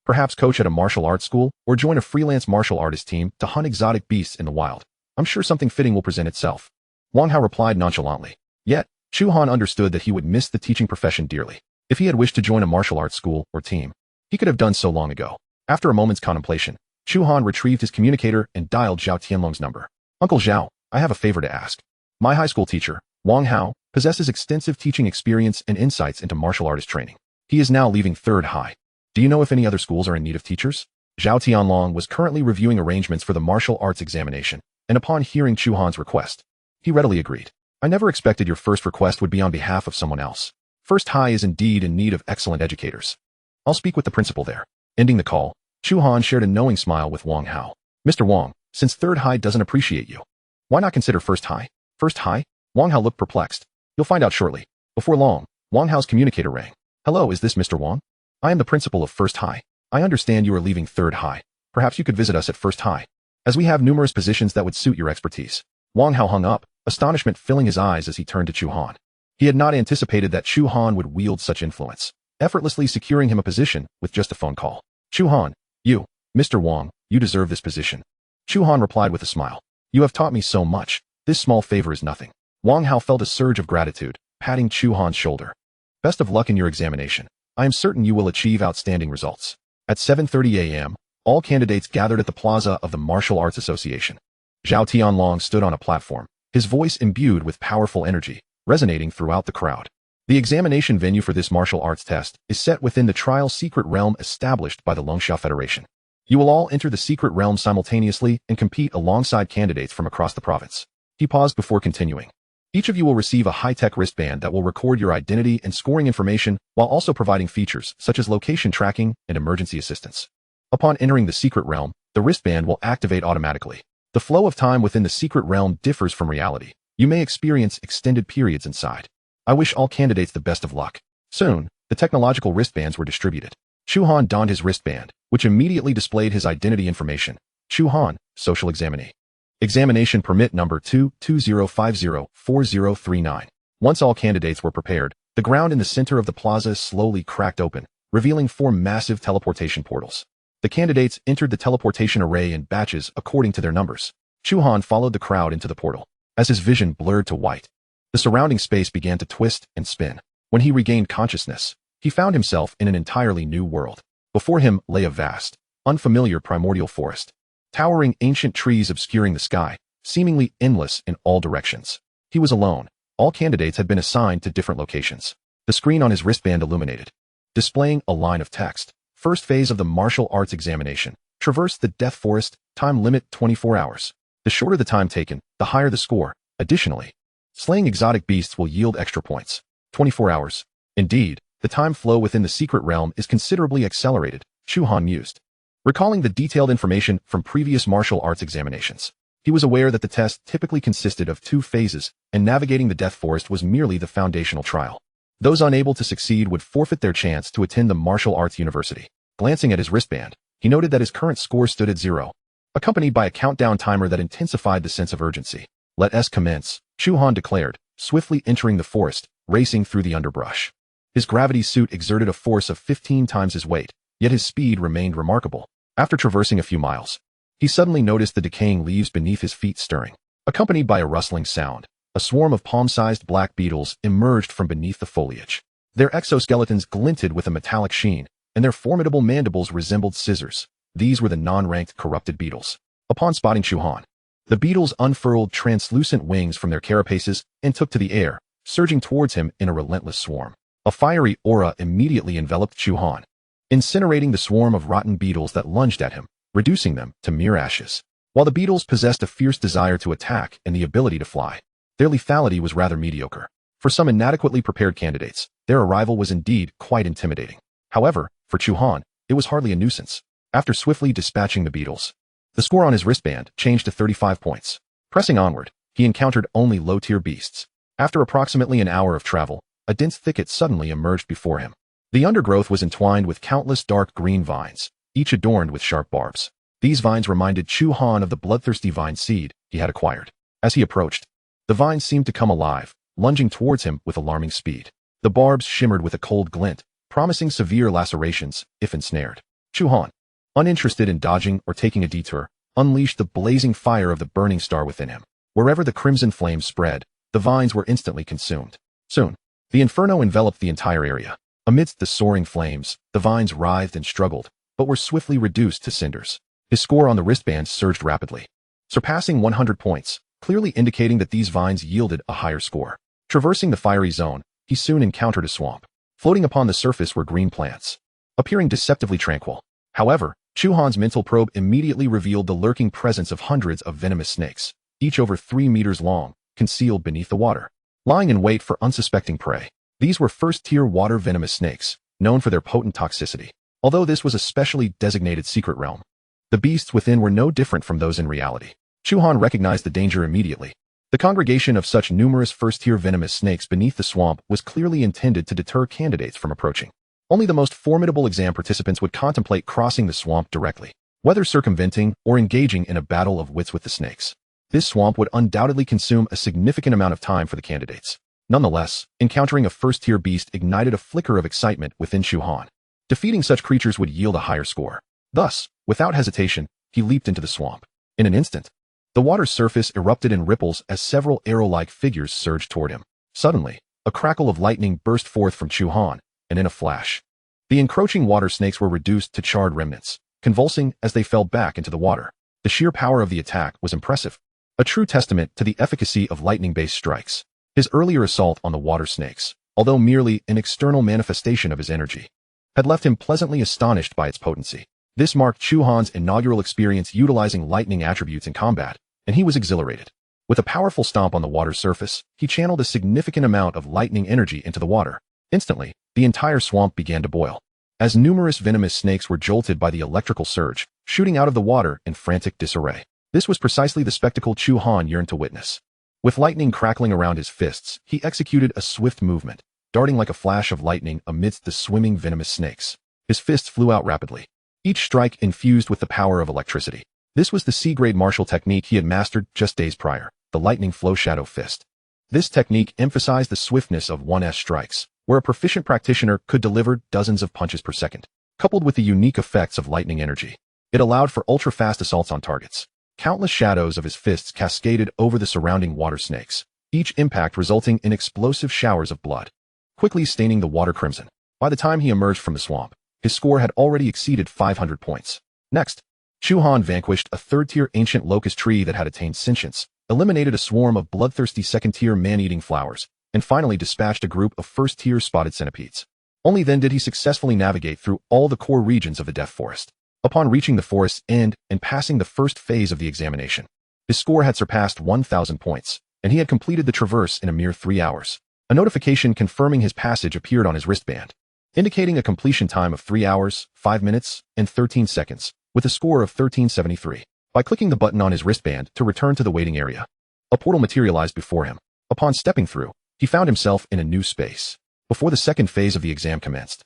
Perhaps coach at a martial arts school, or join a freelance martial artist team to hunt exotic beasts in the wild. I'm sure something fitting will present itself. Wang Hao replied nonchalantly. Yet, Chu Han understood that he would miss the teaching profession dearly. If he had wished to join a martial arts school or team, he could have done so long ago. After a moment's contemplation, Chu Han retrieved his communicator and dialed Zhao Tianlong's number. Uncle Zhao, I have a favor to ask. My high school teacher, Wang Hao, possesses extensive teaching experience and insights into martial artist training. He is now leaving Third High. Do you know if any other schools are in need of teachers? Zhao Tianlong was currently reviewing arrangements for the martial arts examination, and upon hearing Chu Han's request, he readily agreed. I never expected your first request would be on behalf of someone else. First High is indeed in need of excellent educators. I'll speak with the principal there. Ending the call, Chu Han shared a knowing smile with Wang Hao. Mr. Wang, since Third High doesn't appreciate you, why not consider First High? First High? Wang Hao looked perplexed. You'll find out shortly. Before long, Wang Hao's communicator rang. Hello, is this Mr. Wang? I am the principal of First High. I understand you are leaving Third High. Perhaps you could visit us at First High, as we have numerous positions that would suit your expertise. Wang Hao hung up, astonishment filling his eyes as he turned to Chu Han. He had not anticipated that Chu Han would wield such influence, effortlessly securing him a position with just a phone call. Chu Han, you, Mr. Wang, you deserve this position. Chu Han replied with a smile. You have taught me so much. This small favor is nothing. Wang Hao felt a surge of gratitude, patting Chu Han's shoulder. Best of luck in your examination. I am certain you will achieve outstanding results. At 7:30 a.m., all candidates gathered at the plaza of the Martial Arts Association. Zhao Tianlong stood on a platform, his voice imbued with powerful energy, resonating throughout the crowd. The examination venue for this martial arts test is set within the trial secret realm established by the Longxiao Federation. You will all enter the secret realm simultaneously and compete alongside candidates from across the province. He paused before continuing. Each of you will receive a high-tech wristband that will record your identity and scoring information while also providing features such as location tracking and emergency assistance. Upon entering the secret realm, the wristband will activate automatically. The flow of time within the secret realm differs from reality. You may experience extended periods inside. I wish all candidates the best of luck. Soon, the technological wristbands were distributed. Chu Han donned his wristband, which immediately displayed his identity information. Chu Han, social examinee. Examination permit number 220504039. Once all candidates were prepared, the ground in the center of the plaza slowly cracked open, revealing 4 massive teleportation portals. The candidates entered the teleportation array in batches according to their numbers. Chu Han followed the crowd into the portal. As his vision blurred to white, the surrounding space began to twist and spin. When he regained consciousness, he found himself in an entirely new world. Before him lay a vast, unfamiliar primordial forest. Towering ancient trees obscuring the sky, seemingly endless in all directions. He was alone. All candidates had been assigned to different locations. The screen on his wristband illuminated, displaying a line of text. First phase of the martial arts examination. Traverse the death forest, time limit 24 hours. The shorter the time taken, the higher the score. Additionally, slaying exotic beasts will yield extra points. 24 hours. Indeed, the time flow within the secret realm is considerably accelerated, Chu Han mused. Recalling the detailed information from previous martial arts examinations, he was aware that the test typically consisted of 2 phases, and navigating the death forest was merely the foundational trial. Those unable to succeed would forfeit their chance to attend the martial arts university. Glancing at his wristband, he noted that his current score stood at 0. accompanied by a countdown timer that intensified the sense of urgency. "Let us commence," Chu Han declared, swiftly entering the forest, racing through the underbrush. His gravity suit exerted a force of 15 times his weight, yet his speed remained remarkable. After traversing a few miles, he suddenly noticed the decaying leaves beneath his feet stirring. Accompanied by a rustling sound, a swarm of palm-sized black beetles emerged from beneath the foliage. Their exoskeletons glinted with a metallic sheen, and their formidable mandibles resembled scissors. These were the non-ranked corrupted beetles. Upon spotting Chu Han, the beetles unfurled translucent wings from their carapaces and took to the air, surging towards him in a relentless swarm. A fiery aura immediately enveloped Chu Han, incinerating the swarm of rotten beetles that lunged at him, reducing them to mere ashes. While the beetles possessed a fierce desire to attack and the ability to fly, their lethality was rather mediocre. For some inadequately prepared candidates, their arrival was indeed quite intimidating. However, for Chu Han, it was hardly a nuisance. After swiftly dispatching the beetles, the score on his wristband changed to 35 points. Pressing onward, he encountered only low-tier beasts. After approximately an hour of travel, a dense thicket suddenly emerged before him. The undergrowth was entwined with countless dark green vines, each adorned with sharp barbs. These vines reminded Chu Han of the bloodthirsty vine seed he had acquired. As he approached, the vines seemed to come alive, lunging towards him with alarming speed. The barbs shimmered with a cold glint, promising severe lacerations if ensnared. Chu Han, uninterested in dodging or taking a detour, unleashed the blazing fire of the burning star within him. Wherever the crimson flames spread, the vines were instantly consumed. Soon, the inferno enveloped the entire area. Amidst the soaring flames, the vines writhed and struggled, but were swiftly reduced to cinders. His score on the wristband surged rapidly, surpassing 100 points, clearly indicating that these vines yielded a higher score. Traversing the fiery zone, he soon encountered a swamp. Floating upon the surface were green plants, appearing deceptively tranquil. However, Chu Han's mental probe immediately revealed the lurking presence of hundreds of venomous snakes, each over 3 meters long, concealed beneath the water, lying in wait for unsuspecting prey. These were first-tier water venomous snakes, known for their potent toxicity. Although this was a specially designated secret realm, the beasts within were no different from those in reality. Chu Han recognized the danger immediately. The congregation of such numerous first-tier venomous snakes beneath the swamp was clearly intended to deter candidates from approaching. Only the most formidable exam participants would contemplate crossing the swamp directly, whether circumventing or engaging in a battle of wits with the snakes. This swamp would undoubtedly consume a significant amount of time for the candidates. Nonetheless, encountering a first-tier beast ignited a flicker of excitement within Chu Han. Defeating such creatures would yield a higher score. Thus, without hesitation, he leaped into the swamp. In an instant, the water's surface erupted in ripples as several arrow-like figures surged toward him. Suddenly, a crackle of lightning burst forth from Chu Han, and in a flash, the encroaching water snakes were reduced to charred remnants, convulsing as they fell back into the water. The sheer power of the attack was impressive, a true testament to the efficacy of lightning-based strikes. His earlier assault on the water snakes, although merely an external manifestation of his energy, had left him pleasantly astonished by its potency. This marked Chu Han's inaugural experience utilizing lightning attributes in combat, and he was exhilarated. With a powerful stomp on the water's surface, he channeled a significant amount of lightning energy into the water. Instantly, the entire swamp began to boil, as numerous venomous snakes were jolted by the electrical surge, shooting out of the water in frantic disarray. This was precisely the spectacle Chu Han yearned to witness. With lightning crackling around his fists, he executed a swift movement, darting like a flash of lightning amidst the swimming venomous snakes. His fists flew out rapidly, each strike infused with the power of electricity. This was the C-grade martial technique he had mastered just days prior, the lightning flow shadow fist. This technique emphasized the swiftness of 1S strikes, where a proficient practitioner could deliver dozens of punches per second. Coupled with the unique effects of lightning energy, it allowed for ultra-fast assaults on targets. Countless shadows of his fists cascaded over the surrounding water snakes, each impact resulting in explosive showers of blood, quickly staining the water crimson. By the time he emerged from the swamp, his score had already exceeded 500 points. Next, Chu Han vanquished a third-tier ancient locust tree that had attained sentience, eliminated a swarm of bloodthirsty second-tier man-eating flowers, and finally dispatched a group of first-tier spotted centipedes. Only then did he successfully navigate through all the core regions of the Death Forest. Upon reaching the forest's end and passing the first phase of the examination, his score had surpassed 1,000 points, and he had completed the traverse in a mere 3 hours. A notification confirming his passage appeared on his wristband, indicating a completion time of 3 hours, 5 minutes, and 13 seconds, with a score of 1373. By clicking the button on his wristband to return to the waiting area, a portal materialized before him. Upon stepping through, he found himself in a new space. Before the second phase of the exam commenced,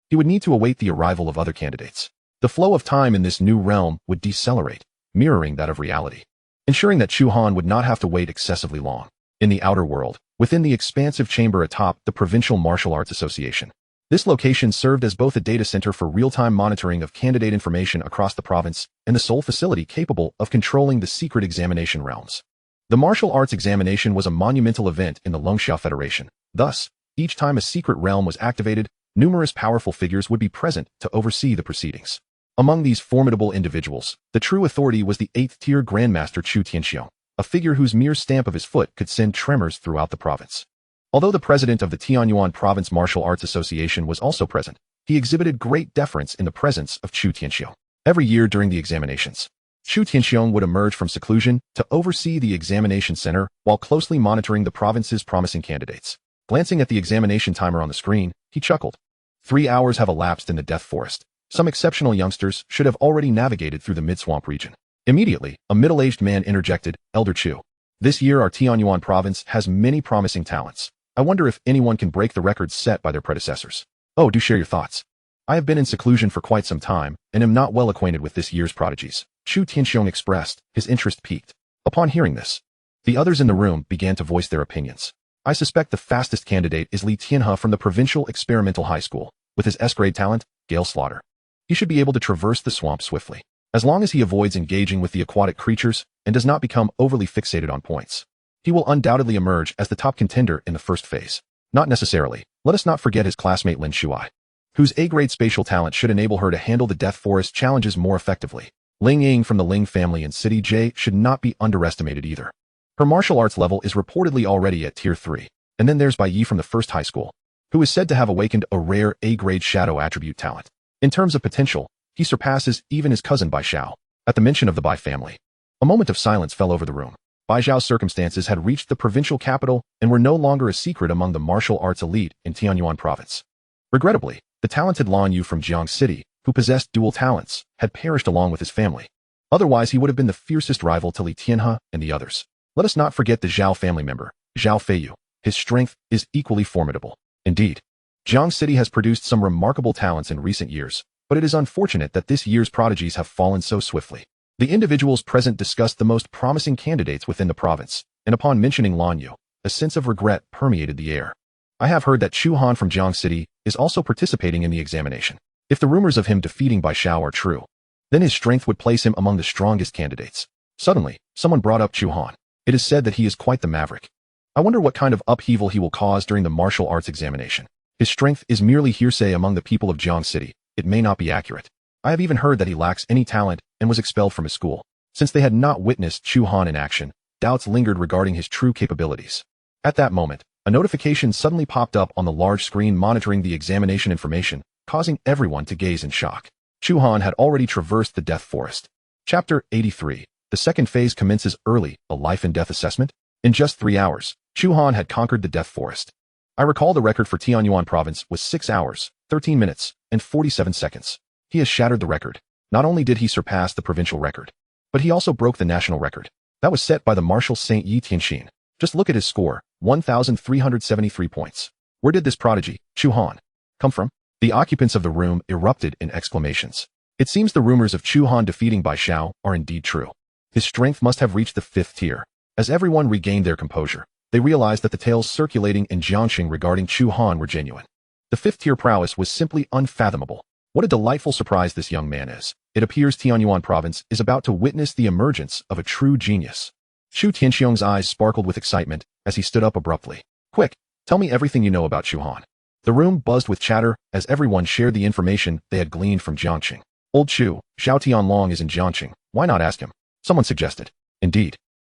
he would need to await the arrival of other candidates. The flow of time in this new realm would decelerate, mirroring that of reality, ensuring that Chu Han would not have to wait excessively long. In the outer world, within the expansive chamber atop the Provincial Martial Arts Association, this location served as both a data center for real-time monitoring of candidate information across the province and the sole facility capable of controlling the secret examination realms. The martial arts examination was a monumental event in the Longxiao Federation. Thus, each time a secret realm was activated, numerous powerful figures would be present to oversee the proceedings. Among these formidable individuals, the true authority was the 8th-tier Grandmaster Chu Tianxiong, a figure whose mere stamp of his foot could send tremors throughout the province. Although the president of the Tianyuan Province Martial Arts Association was also present, he exhibited great deference in the presence of Chu Tianxiong. Every year during the examinations, Chu Tianxiong would emerge from seclusion to oversee the examination center while closely monitoring the province's promising candidates. Glancing at the examination timer on the screen, he chuckled. 3 hours have elapsed in the Death Forest. Some exceptional youngsters should have already navigated through the mid-swamp region. Immediately, a middle-aged man interjected, Elder Chu. This year our Tianyuan province has many promising talents. I wonder if anyone can break the records set by their predecessors. Oh, do share your thoughts. I have been in seclusion for quite some time, and am not well acquainted with this year's prodigies. Chu Tianxiong expressed, his interest piqued. Upon hearing this, the others in the room began to voice their opinions. I suspect the fastest candidate is Li Tianhe from the Provincial Experimental High School. With his S-grade talent, Gale Slaughter, he should be able to traverse the swamp swiftly, as long as he avoids engaging with the aquatic creatures and does not become overly fixated on points. He will undoubtedly emerge as the top contender in the first phase. Not necessarily. Let us not forget his classmate Lin Shuai, whose A-grade spatial talent should enable her to handle the Death Forest challenges more effectively. Ling Ying from the Ling family in City J should not be underestimated either. Her martial arts level is reportedly already at Tier 3. And then there's Bai Yi from the First High School, who is said to have awakened a rare A-grade shadow attribute talent. In terms of potential, he surpasses even his cousin Bai Xiao. At the mention of the Bai family, a moment of silence fell over the room. Bai Xiao's circumstances had reached the provincial capital and were no longer a secret among the martial arts elite in Tianyuan province. Regrettably, the talented Lan Yu from Jiang City, who possessed dual talents, had perished along with his family. Otherwise, he would have been the fiercest rival to Li Tianhe and the others. Let us not forget the Zhao family member, Zhao Feiyu. His strength is equally formidable. Indeed, Jiang City has produced some remarkable talents in recent years, but it is unfortunate that this year's prodigies have fallen so swiftly. The individuals present discussed the most promising candidates within the province, and upon mentioning Lan Yu, a sense of regret permeated the air. I have heard that Chu Han from Jiang City is also participating in the examination. If the rumors of him defeating Bai Xiao are true, then his strength would place him among the strongest candidates. Suddenly, someone brought up Chu Han. It is said that he is quite the maverick. I wonder what kind of upheaval he will cause during the martial arts examination. His strength is merely hearsay among the people of Jiang City. It may not be accurate. I have even heard that he lacks any talent and was expelled from his school. Since they had not witnessed Chu Han in action, doubts lingered regarding his true capabilities. At that moment, a notification suddenly popped up on the large screen monitoring the examination information, causing everyone to gaze in shock. Chu Han had already traversed the Death Forest. Chapter 83. The second phase commences early, a life and death assessment. In just 3 hours, Chu Han had conquered the Death Forest. I recall the record for Tianyuan province was 6 hours, 13 minutes, and 47 seconds. He has shattered the record. Not only did he surpass the provincial record, but he also broke the national record. That was set by the martial Saint Yi Tianxin. Just look at his score, 1,373 points. Where did this prodigy, Chu Han, come from? The occupants of the room erupted in exclamations. It seems the rumors of Chu Han defeating Bai Xiao are indeed true. His strength must have reached the 5th tier. As everyone regained their composure, they realized that the tales circulating in Jiangxing regarding Chu Han were genuine. The 5th tier prowess was simply unfathomable. What a delightful surprise this young man is. It appears Tianyuan province is about to witness the emergence of a true genius. Chu Tianxiong's eyes sparkled with excitement as he stood up abruptly. Quick, tell me everything you know about Chu Han. The room buzzed with chatter as everyone shared the information they had gleaned from Jiangxing. Old Chu, Zhao Tianlong is in Jiangxing. Why not ask him? Someone suggested. Indeed.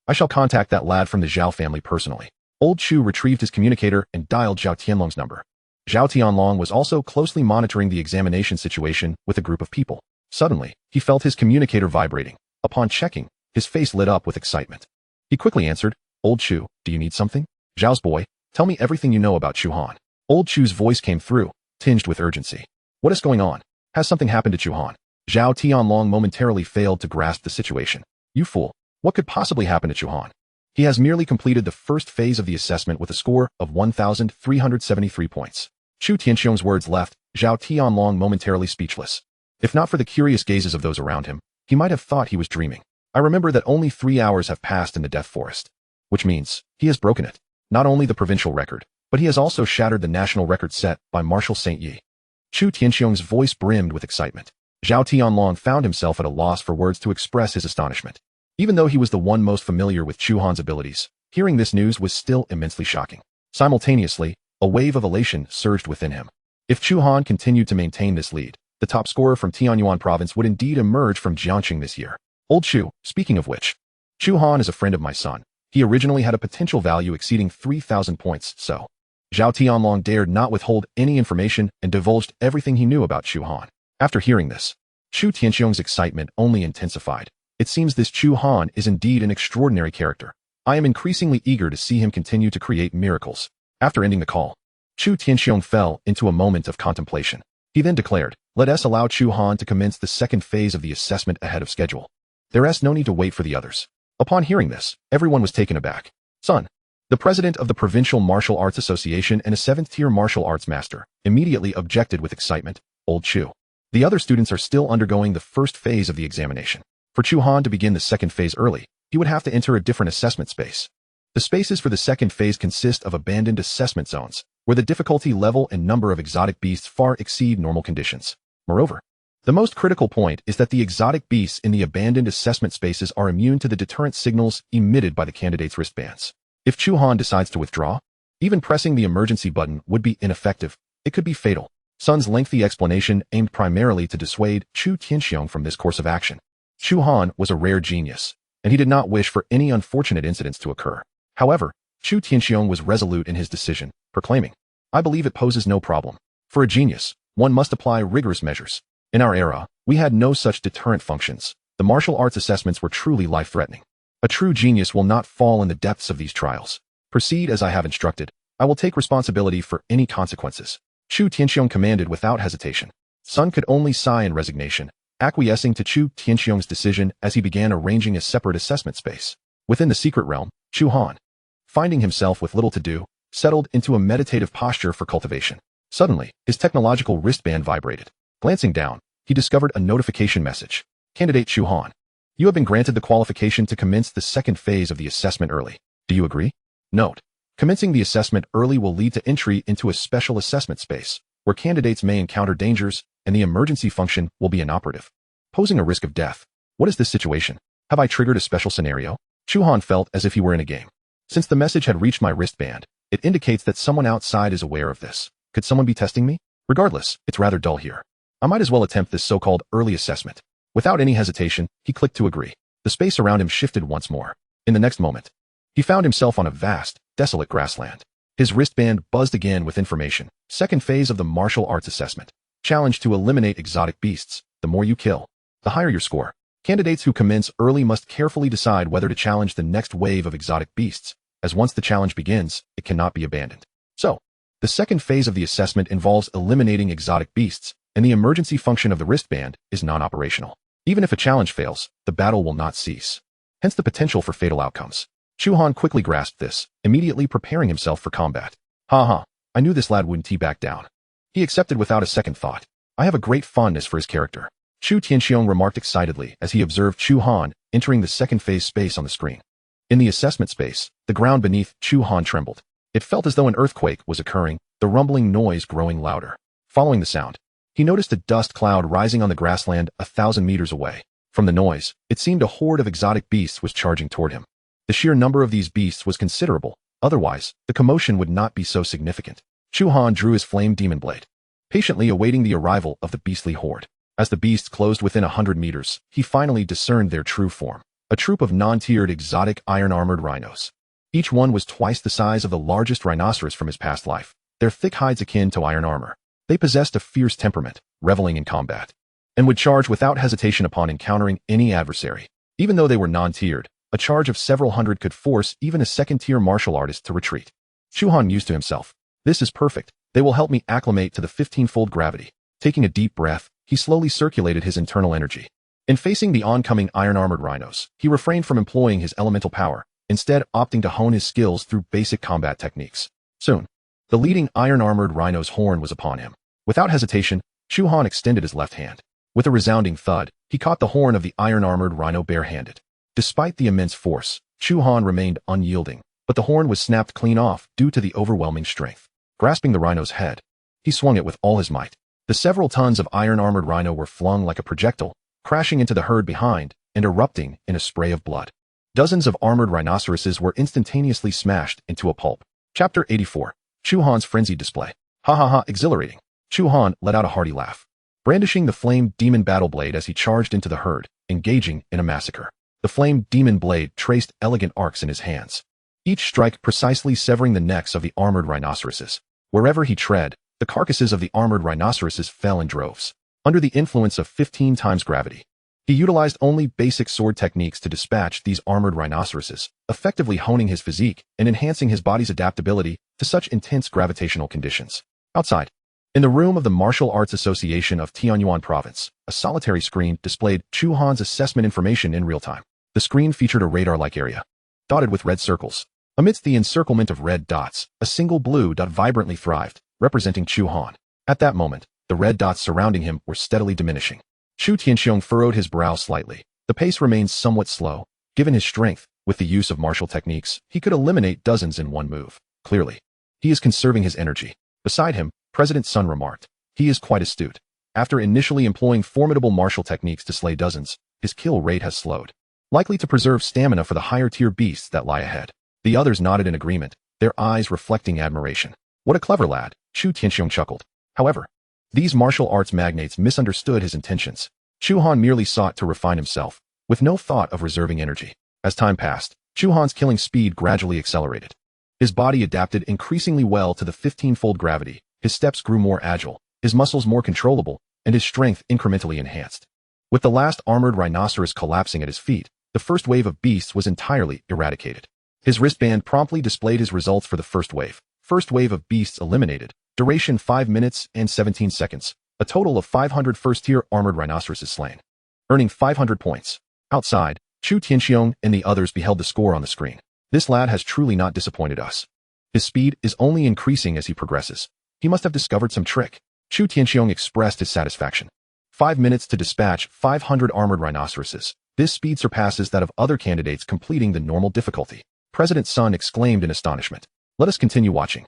I shall contact that lad from the Zhao family personally. Old Chu retrieved his communicator and dialed Zhao Tianlong's number. Zhao Tianlong was also closely monitoring the examination situation with a group of people. Suddenly, he felt his communicator vibrating. Upon checking, his face lit up with excitement. He quickly answered, Old Chu, do you need something? Zhao's boy, tell me everything you know about Chu Han. Old Chu's voice came through, tinged with urgency. What is going on? Has something happened to Chu Han? Zhao Tianlong momentarily failed to grasp the situation. You fool. What could possibly happen to Chu Han? He has merely completed the first phase of the assessment with a score of 1,373 points. Chu Tianxiong's words left Zhao Tianlong momentarily speechless. If not for the curious gazes of those around him, he might have thought he was dreaming. I remember that only 3 hours have passed in the Death Forest. Which means, he has broken it. Not only the provincial record, but he has also shattered the national record set by Marshal Saint Yi. Chu Tianxiong's voice brimmed with excitement. Zhao Tianlong found himself at a loss for words to express his astonishment. Even though he was the one most familiar with Chu Han's abilities, hearing this news was still immensely shocking. Simultaneously, a wave of elation surged within him. If Chu Han continued to maintain this lead, the top scorer from Tianyuan province would indeed emerge from Jiangxing this year. Old Chu, speaking of which, Chu Han is a friend of my son. He originally had a potential value exceeding 3,000 points, so Zhao Tianlong dared not withhold any information and divulged everything he knew about Chu Han. After hearing this, Chu Tianxiong's excitement only intensified. It seems this Chu Han is indeed an extraordinary character. I am increasingly eager to see him continue to create miracles. After ending the call, Chu Tianxiong fell into a moment of contemplation. He then declared, "Let us allow Chu Han to commence the second phase of the assessment ahead of schedule. There is no need to wait for the others." Upon hearing this, everyone was taken aback. Son, the president of the Provincial Martial Arts Association and a 7th-tier martial arts master, immediately objected with excitement, "Old Chu. The other students are still undergoing the first phase of the examination. For Chu Han to begin the second phase early, he would have to enter a different assessment space. The spaces for the second phase consist of abandoned assessment zones, where the difficulty level and number of exotic beasts far exceed normal conditions. Moreover, the most critical point is that the exotic beasts in the abandoned assessment spaces are immune to the deterrent signals emitted by the candidate's wristbands. If Chu Han decides to withdraw, even pressing the emergency button would be ineffective. It could be fatal." Son's lengthy explanation aimed primarily to dissuade Chu Tianxiong from this course of action. Chu Han was a rare genius, and he did not wish for any unfortunate incidents to occur. However, Chu Tianxiong was resolute in his decision, proclaiming, "I believe it poses no problem. For a genius, one must apply rigorous measures. In our era, we had no such deterrent functions. The martial arts assessments were truly life-threatening. A true genius will not fall in the depths of these trials. Proceed as I have instructed. I will take responsibility for any consequences." Chu Tianxiong commanded without hesitation. Son could only sigh in resignation, acquiescing to Chu Tianxiong's decision as he began arranging a separate assessment space. Within the secret realm, Chu Han, finding himself with little to do, settled into a meditative posture for cultivation. Suddenly, his technological wristband vibrated. Glancing down, he discovered a notification message. "Candidate Chu Han, you have been granted the qualification to commence the second phase of the assessment early. Do you agree?" Note: commencing the assessment early will lead to entry into a special assessment space, where candidates may encounter dangers, and the emergency function will be inoperative, posing a risk of death. What is this situation? Have I triggered a special scenario? Chu Han felt as if he were in a game. Since the message had reached my wristband, it indicates that someone outside is aware of this. Could someone be testing me? Regardless, it's rather dull here. I might as well attempt this so-called early assessment. Without any hesitation, he clicked to agree. The space around him shifted once more. In the next moment, he found himself on a vast, desolate grassland. His wristband buzzed again with information. Second phase of the martial arts assessment. Challenge to eliminate exotic beasts. The more you kill, the higher your score. Candidates who commence early must carefully decide whether to challenge the next wave of exotic beasts, as once the challenge begins, it cannot be abandoned. So, the second phase of the assessment involves eliminating exotic beasts, and the emergency function of the wristband is non-operational. Even if a challenge fails, the battle will not cease. Hence the potential for fatal outcomes. Chu Han quickly grasped this, immediately preparing himself for combat. "Ha, I knew this lad wouldn't back down." He accepted without a second thought. "I have a great fondness for his character," Chu Tianxiong remarked excitedly as he observed Chu Han entering the second phase space on the screen. In the assessment space, the ground beneath Chu Han trembled. It felt as though an earthquake was occurring, the rumbling noise growing louder. Following the sound, he noticed a dust cloud rising on the grassland 1,000 meters away. From the noise, it seemed a horde of exotic beasts was charging toward him. The sheer number of these beasts was considerable, otherwise, the commotion would not be so significant. Chu Han drew his flame demon blade, patiently awaiting the arrival of the beastly horde. As the beasts closed within 100 meters, he finally discerned their true form. A troop of non-tiered exotic iron-armored rhinos. Each one was twice the size of the largest rhinoceros from his past life, their thick hides akin to iron armor. They possessed a fierce temperament, reveling in combat, and would charge without hesitation upon encountering any adversary. Even though they were non-tiered, a charge of several hundred could force even a second-tier martial artist to retreat. Chu Han mused to himself, "This is perfect. They will help me acclimate to the 15-fold gravity." Taking a deep breath, he slowly circulated his internal energy. In facing the oncoming iron-armored rhinos, he refrained from employing his elemental power, instead opting to hone his skills through basic combat techniques. Soon, the leading iron-armored rhino's horn was upon him. Without hesitation, Chu Han extended his left hand. With a resounding thud, he caught the horn of the iron-armored rhino bare-handed. Despite the immense force, Chu Han remained unyielding, but the horn was snapped clean off due to the overwhelming strength. Grasping the rhino's head, he swung it with all his might. The several tons of iron-armored rhino were flung like a projectile, crashing into the herd behind and erupting in a spray of blood. Dozens of armored rhinoceroses were instantaneously smashed into a pulp. Chapter 84. Chu Han's Frenzied Display. Ha ha ha, exhilarating. Chu Han let out a hearty laugh, brandishing the flame demon battle blade as he charged into the herd, engaging in a massacre. The flame demon blade traced elegant arcs in his hands, each strike precisely severing the necks of the armored rhinoceroses. Wherever he tread, the carcasses of the armored rhinoceroses fell in droves. Under the influence of 15 times gravity, he utilized only basic sword techniques to dispatch these armored rhinoceroses, effectively honing his physique and enhancing his body's adaptability to such intense gravitational conditions. Outside, in the room of the Martial Arts Association of Tianyuan Province, a solitary screen displayed Chu Han's assessment information in real time. The screen featured a radar-like area, dotted with red circles. Amidst the encirclement of red dots, a single blue dot vibrantly thrived, representing Chu Han. At that moment, the red dots surrounding him were steadily diminishing. Chu Tianxiong furrowed his brow slightly. The pace remained somewhat slow. Given his strength, with the use of martial techniques, he could eliminate dozens in one move. Clearly, he is conserving his energy. Beside him, President Sun remarked, he is quite astute. After initially employing formidable martial techniques to slay dozens, his kill rate has slowed, likely to preserve stamina for the higher-tier beasts that lie ahead. The others nodded in agreement, their eyes reflecting admiration. What a clever lad, Chu Tianxiong chuckled. However, these martial arts magnates misunderstood his intentions. Chu Han merely sought to refine himself, with no thought of reserving energy. As time passed, Chu Han's killing speed gradually accelerated. His body adapted increasingly well to the 15-fold gravity, his steps grew more agile, his muscles more controllable, and his strength incrementally enhanced. With the last armored rhinoceros collapsing at his feet, the first wave of beasts was entirely eradicated. His wristband promptly displayed his results for the first wave. First wave of beasts eliminated. Duration 5 minutes and 17 seconds. A total of 500 first-tier armored rhinoceroses slain. Earning 500 points. Outside, Chu Tianxiong and the others beheld the score on the screen. This lad has truly not disappointed us. His speed is only increasing as he progresses. He must have discovered some trick. Chu Tianxiong expressed his satisfaction. 5 minutes to dispatch 500 armored rhinoceroses. This speed surpasses that of other candidates completing the normal difficulty. President Sun exclaimed in astonishment. Let us continue watching.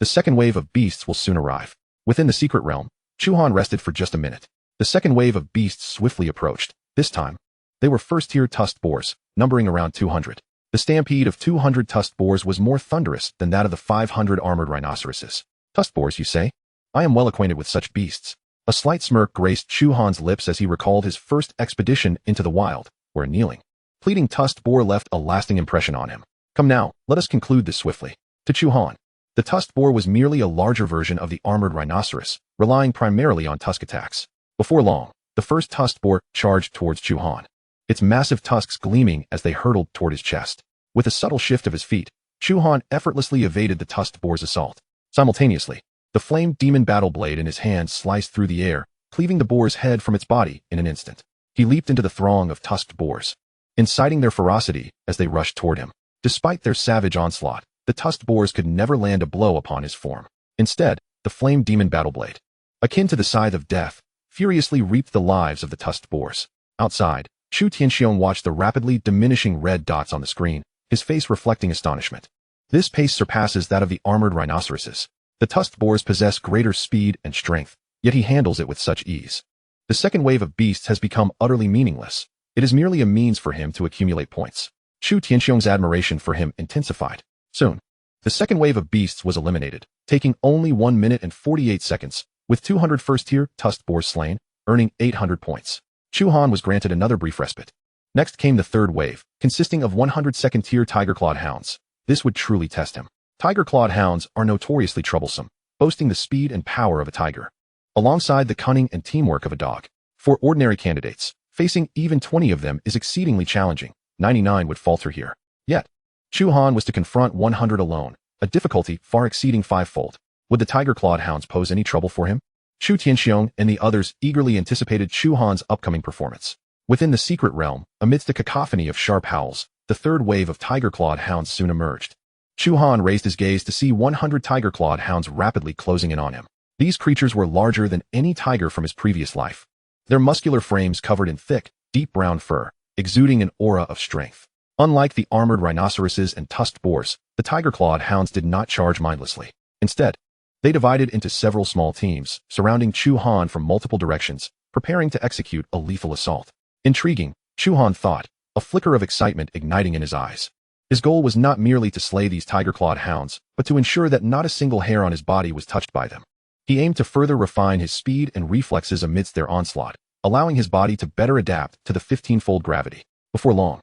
The second wave of beasts will soon arrive. Within the secret realm, Chu Han rested for just a minute. The second wave of beasts swiftly approached. This time, they were first-tier tusked boars, numbering around 200. The stampede of 200 tusked boars was more thunderous than that of the 500 armored rhinoceroses. Tusked boars, you say? I am well acquainted with such beasts. A slight smirk graced Chu Han's lips as he recalled his first expedition into the wild, where a kneeling, pleading tusked boar left a lasting impression on him. Come now, let us conclude this swiftly. To Chu Han, the tusked boar was merely a larger version of the armored rhinoceros, relying primarily on tusk attacks. Before long, the first tusked boar charged towards Chu Han, its massive tusks gleaming as they hurtled toward his chest. With a subtle shift of his feet, Chu Han effortlessly evaded the tusked boar's assault. Simultaneously, the flame demon battle blade in his hand sliced through the air, cleaving the boar's head from its body in an instant. He leaped into the throng of tusked boars, inciting their ferocity as they rushed toward him. Despite their savage onslaught, the tusked boars could never land a blow upon his form. Instead, the flame demon battle blade, akin to the scythe of death, furiously reaped the lives of the tusked boars. Outside, Chu Tianxiong watched the rapidly diminishing red dots on the screen, his face reflecting astonishment. This pace surpasses that of the armored rhinoceroses. The tusked boars possess greater speed and strength, yet he handles it with such ease. The second wave of beasts has become utterly meaningless. It is merely a means for him to accumulate points. Chu Tianxiong's admiration for him intensified. Soon, the second wave of beasts was eliminated, taking only 1 minute and 48 seconds, with 200 first-tier tusked boars slain, earning 800 points. Chu Han was granted another brief respite. Next came the third wave, consisting of 100 second-tier tiger-clawed hounds. This would truly test him. Tiger-clawed hounds are notoriously troublesome, boasting the speed and power of a tiger, alongside the cunning and teamwork of a dog. For ordinary candidates, facing even 20 of them is exceedingly challenging. 99 would falter here. Yet, Chu Han was to confront 100 alone, a difficulty far exceeding 5-fold. Would the tiger-clawed hounds pose any trouble for him? Chu Tianxiong and the others eagerly anticipated Chu Han's upcoming performance. Within the secret realm, amidst a cacophony of sharp howls, the third wave of tiger-clawed hounds soon emerged. Chu Han raised his gaze to see 100 tiger-clawed hounds rapidly closing in on him. These creatures were larger than any tiger from his previous life. Their muscular frames covered in thick, deep brown fur, exuding an aura of strength. Unlike the armored rhinoceroses and tusked boars, the tiger-clawed hounds did not charge mindlessly. Instead, they divided into several small teams, surrounding Chu Han from multiple directions, preparing to execute a lethal assault. Intriguing, Chu Han thought, a flicker of excitement igniting in his eyes. His goal was not merely to slay these tiger-clawed hounds, but to ensure that not a single hair on his body was touched by them. He aimed to further refine his speed and reflexes amidst their onslaught, allowing his body to better adapt to the 15-fold gravity. Before long,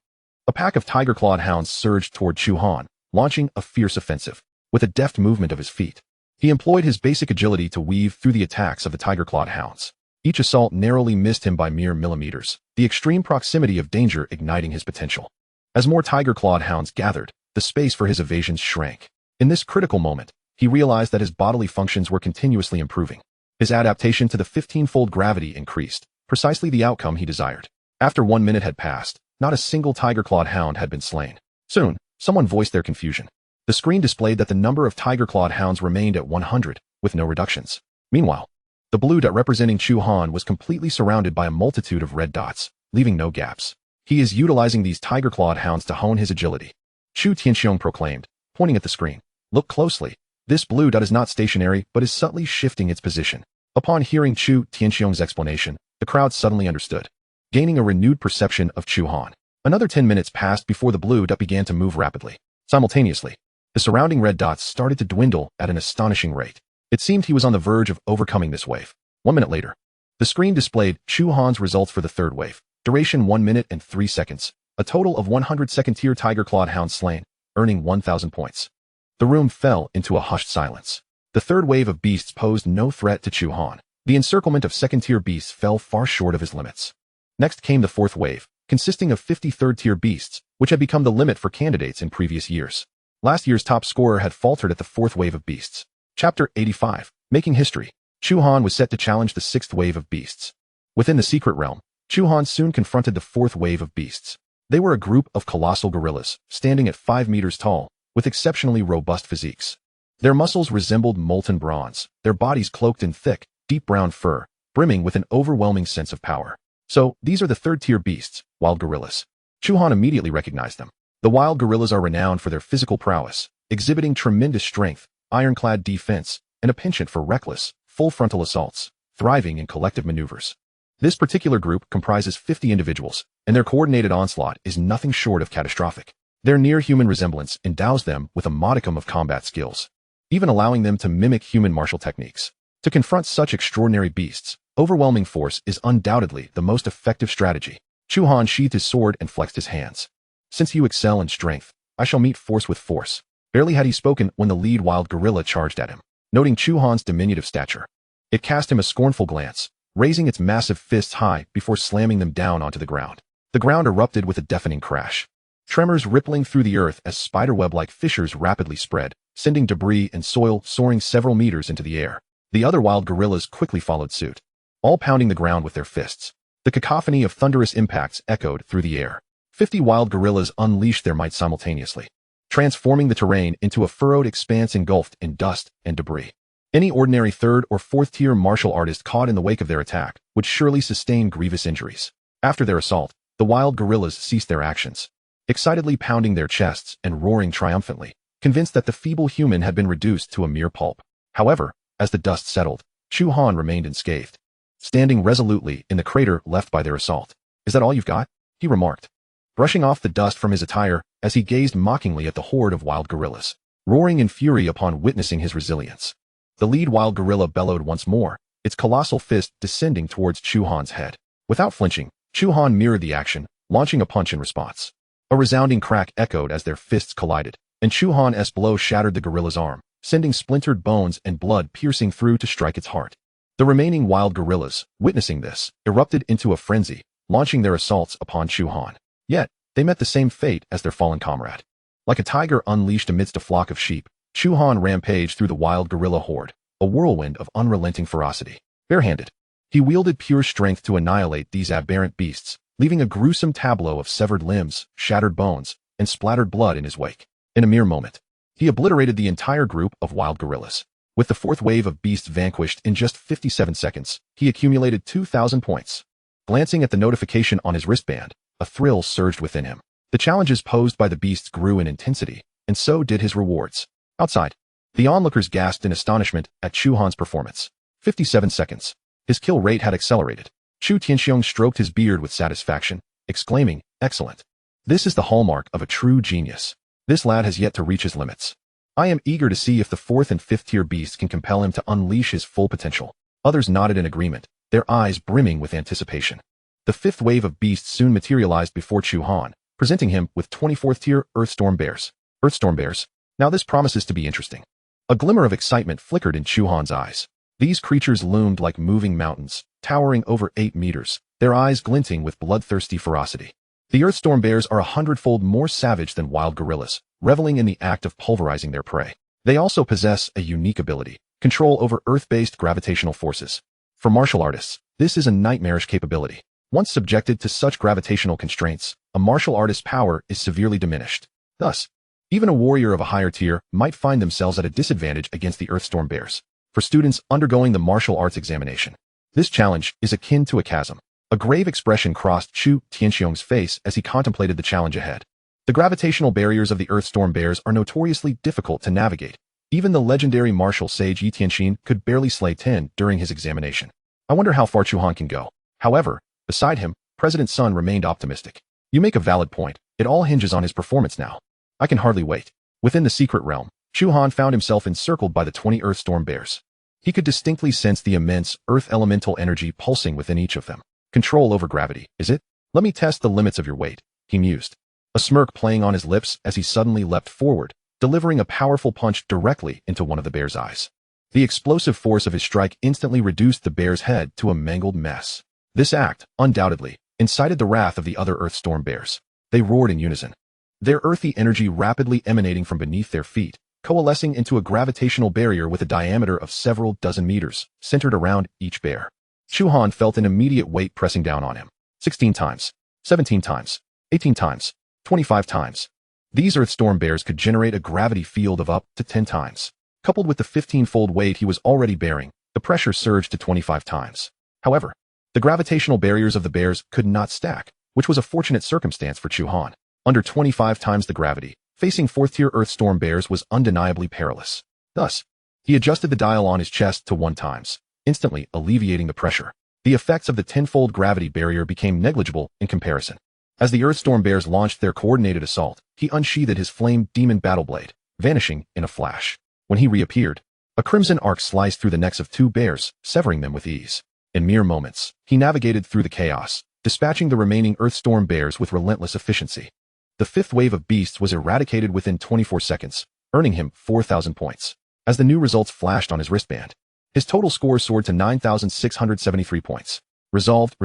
a pack of tiger-clawed hounds surged toward Chu Han, launching a fierce offensive. With a deft movement of his feet, he employed his basic agility to weave through the attacks of the tiger-clawed hounds. Each assault narrowly missed him by mere millimeters, the extreme proximity of danger igniting his potential. As more tiger-clawed hounds gathered, the space for his evasions shrank. In this critical moment, he realized that his bodily functions were continuously improving. His adaptation to the 15-fold gravity increased, precisely the outcome he desired. After 1 minute had passed, not a single tiger-clawed hound had been slain. Soon, someone voiced their confusion. The screen displayed that the number of tiger-clawed hounds remained at 100, with no reductions. Meanwhile, the blue dot representing Chu Han was completely surrounded by a multitude of red dots, leaving no gaps. He is utilizing these tiger-clawed hounds to hone his agility. Chu Tianxiong proclaimed, pointing at the screen. Look closely. This blue dot is not stationary, but is subtly shifting its position. Upon hearing Chu Tianxiong's explanation, the crowd suddenly understood, gaining a renewed perception of Chu Han. Another 10 minutes passed before the blue dot began to move rapidly. Simultaneously, the surrounding red dots started to dwindle at an astonishing rate. It seemed he was on the verge of overcoming this wave. 1 minute later, the screen displayed Chu Han's results for the third wave. Duration 1 minute and 3 seconds. A total of 100 second-tier tiger-clawed hounds slain, earning 1,000 points. The room fell into a hushed silence. The third wave of beasts posed no threat to Chu Han. The encirclement of second-tier beasts fell far short of his limits. Next came the fourth wave, consisting of 50 third-tier beasts, which had become the limit for candidates in previous years. Last year's top scorer had faltered at the fourth wave of beasts. Chapter 85, Making History. Chu Han was set to challenge the sixth wave of beasts. Within the secret realm, Chu Han soon confronted the fourth wave of beasts. They were a group of colossal gorillas, standing at 5 meters tall, with exceptionally robust physiques. Their muscles resembled molten bronze, their bodies cloaked in thick, deep brown fur, brimming with an overwhelming sense of power. So, these are the third-tier beasts, wild gorillas. Chu Han immediately recognized them. The wild gorillas are renowned for their physical prowess, exhibiting tremendous strength, ironclad defense, and a penchant for reckless, full-frontal assaults, thriving in collective maneuvers. This particular group comprises 50 individuals, and their coordinated onslaught is nothing short of catastrophic. Their near-human resemblance endows them with a modicum of combat skills, even allowing them to mimic human martial techniques. To confront such extraordinary beasts, overwhelming force is undoubtedly the most effective strategy. Chu Han sheathed his sword and flexed his hands. Since you excel in strength, I shall meet force with force. Barely had he spoken when the lead wild gorilla charged at him. Noting Chu Han's diminutive stature, it cast him a scornful glance, raising its massive fists high before slamming them down onto the ground. The ground erupted with a deafening crash. Tremors rippling through the earth as spiderweb-like fissures rapidly spread, sending debris and soil soaring several meters into the air. The other wild gorillas quickly followed suit, all pounding the ground with their fists. The cacophony of thunderous impacts echoed through the air. 50 wild gorillas unleashed their might simultaneously, transforming the terrain into a furrowed expanse engulfed in dust and debris. Any ordinary third or fourth-tier martial artist caught in the wake of their attack would surely sustain grievous injuries. After their assault, the wild gorillas ceased their actions, excitedly pounding their chests and roaring triumphantly, convinced that the feeble human had been reduced to a mere pulp. However, as the dust settled, Chu Han remained unscathed, standing resolutely in the crater left by their assault. "Is that all you've got?" he remarked, brushing off the dust from his attire as he gazed mockingly at the horde of wild gorillas, roaring in fury upon witnessing his resilience. The lead wild gorilla bellowed once more, its colossal fist descending towards Chu Han's head. Without flinching, Chu Han mirrored the action, launching a punch in response. A resounding crack echoed as their fists collided, and Chu Han's blow shattered the gorilla's arm, sending splintered bones and blood piercing through to strike its heart. The remaining wild gorillas, witnessing this, erupted into a frenzy, launching their assaults upon Chu Han. Yet, they met the same fate as their fallen comrade. Like a tiger unleashed amidst a flock of sheep, Chu Han rampaged through the wild gorilla horde, a whirlwind of unrelenting ferocity. Barehanded, he wielded pure strength to annihilate these aberrant beasts, leaving a gruesome tableau of severed limbs, shattered bones, and splattered blood in his wake. In a mere moment, he obliterated the entire group of wild gorillas. With the fourth wave of beasts vanquished in just 57 seconds, he accumulated 2,000 points. Glancing at the notification on his wristband, a thrill surged within him. The challenges posed by the beasts grew in intensity, and so did his rewards. Outside, the onlookers gasped in astonishment at Chu Han's performance. 57 seconds. His kill rate had accelerated. Chu Tianxiong stroked his beard with satisfaction, exclaiming, "Excellent. This is the hallmark of a true genius. This lad has yet to reach his limits. I am eager to see if the 4th and 5th tier beasts can compel him to unleash his full potential." Others nodded in agreement, their eyes brimming with anticipation. The 5th wave of beasts soon materialized before Chu Han, presenting him with 24th tier Earthstorm bears. Earthstorm bears? Now this promises to be interesting. A glimmer of excitement flickered in Chu Han's eyes. These creatures loomed like moving mountains, towering over 8 meters, their eyes glinting with bloodthirsty ferocity. The Earthstorm bears are 100-fold more savage than wild gorillas, reveling in the act of pulverizing their prey. They also possess a unique ability: control over Earth-based gravitational forces. For martial artists, this is a nightmarish capability. Once subjected to such gravitational constraints, a martial artist's power is severely diminished. Thus, even a warrior of a higher tier might find themselves at a disadvantage against the Earthstorm bears. For students undergoing the martial arts examination, this challenge is akin to a chasm. A grave expression crossed Chu Tianxiong's face as he contemplated the challenge ahead. The gravitational barriers of the Earthstorm bears are notoriously difficult to navigate. Even the legendary martial sage Yi Tianxin could barely slay 10 during his examination. I wonder how far Chu Han can go. However, beside him, President Sun remained optimistic. You make a valid point. It all hinges on his performance now. I can hardly wait. Within the secret realm, Chu Han found himself encircled by the 20 Earthstorm bears. He could distinctly sense the immense earth elemental energy pulsing within each of them. Control over gravity, is it? Let me test the limits of your weight, he mused, a smirk playing on his lips as he suddenly leapt forward, delivering a powerful punch directly into one of the bear's eyes. The explosive force of his strike instantly reduced the bear's head to a mangled mess. This act, undoubtedly, incited the wrath of the other Earthstorm bears. They roared in unison, their earthy energy rapidly emanating from beneath their feet, coalescing into a gravitational barrier with a diameter of several dozen meters, centered around each bear. Chu Han felt an immediate weight pressing down on him. 16 times, 17 times, 18 times, 25 times. These Earthstorm bears could generate a gravity field of up to 10 times. Coupled with the 15-fold weight he was already bearing, the pressure surged to 25 times. However, the gravitational barriers of the bears could not stack, which was a fortunate circumstance for Chu Han. Under 25 times the gravity, facing 4th-tier Earthstorm bears was undeniably perilous. Thus, he adjusted the dial on his chest to 1 times, instantly alleviating the pressure. The effects of the 10-fold gravity barrier became negligible in comparison. As the Earthstorm bears launched their coordinated assault, he unsheathed his flame demon battle blade, vanishing in a flash. When he reappeared, a crimson arc sliced through the necks of 2 bears, severing them with ease. In mere moments, he navigated through the chaos, dispatching the remaining Earthstorm bears with relentless efficiency. The 5th wave of beasts was eradicated within 24 seconds, earning him 4,000 points. As the new results flashed on his wristband, his total score soared to 9,673 points. Resolved,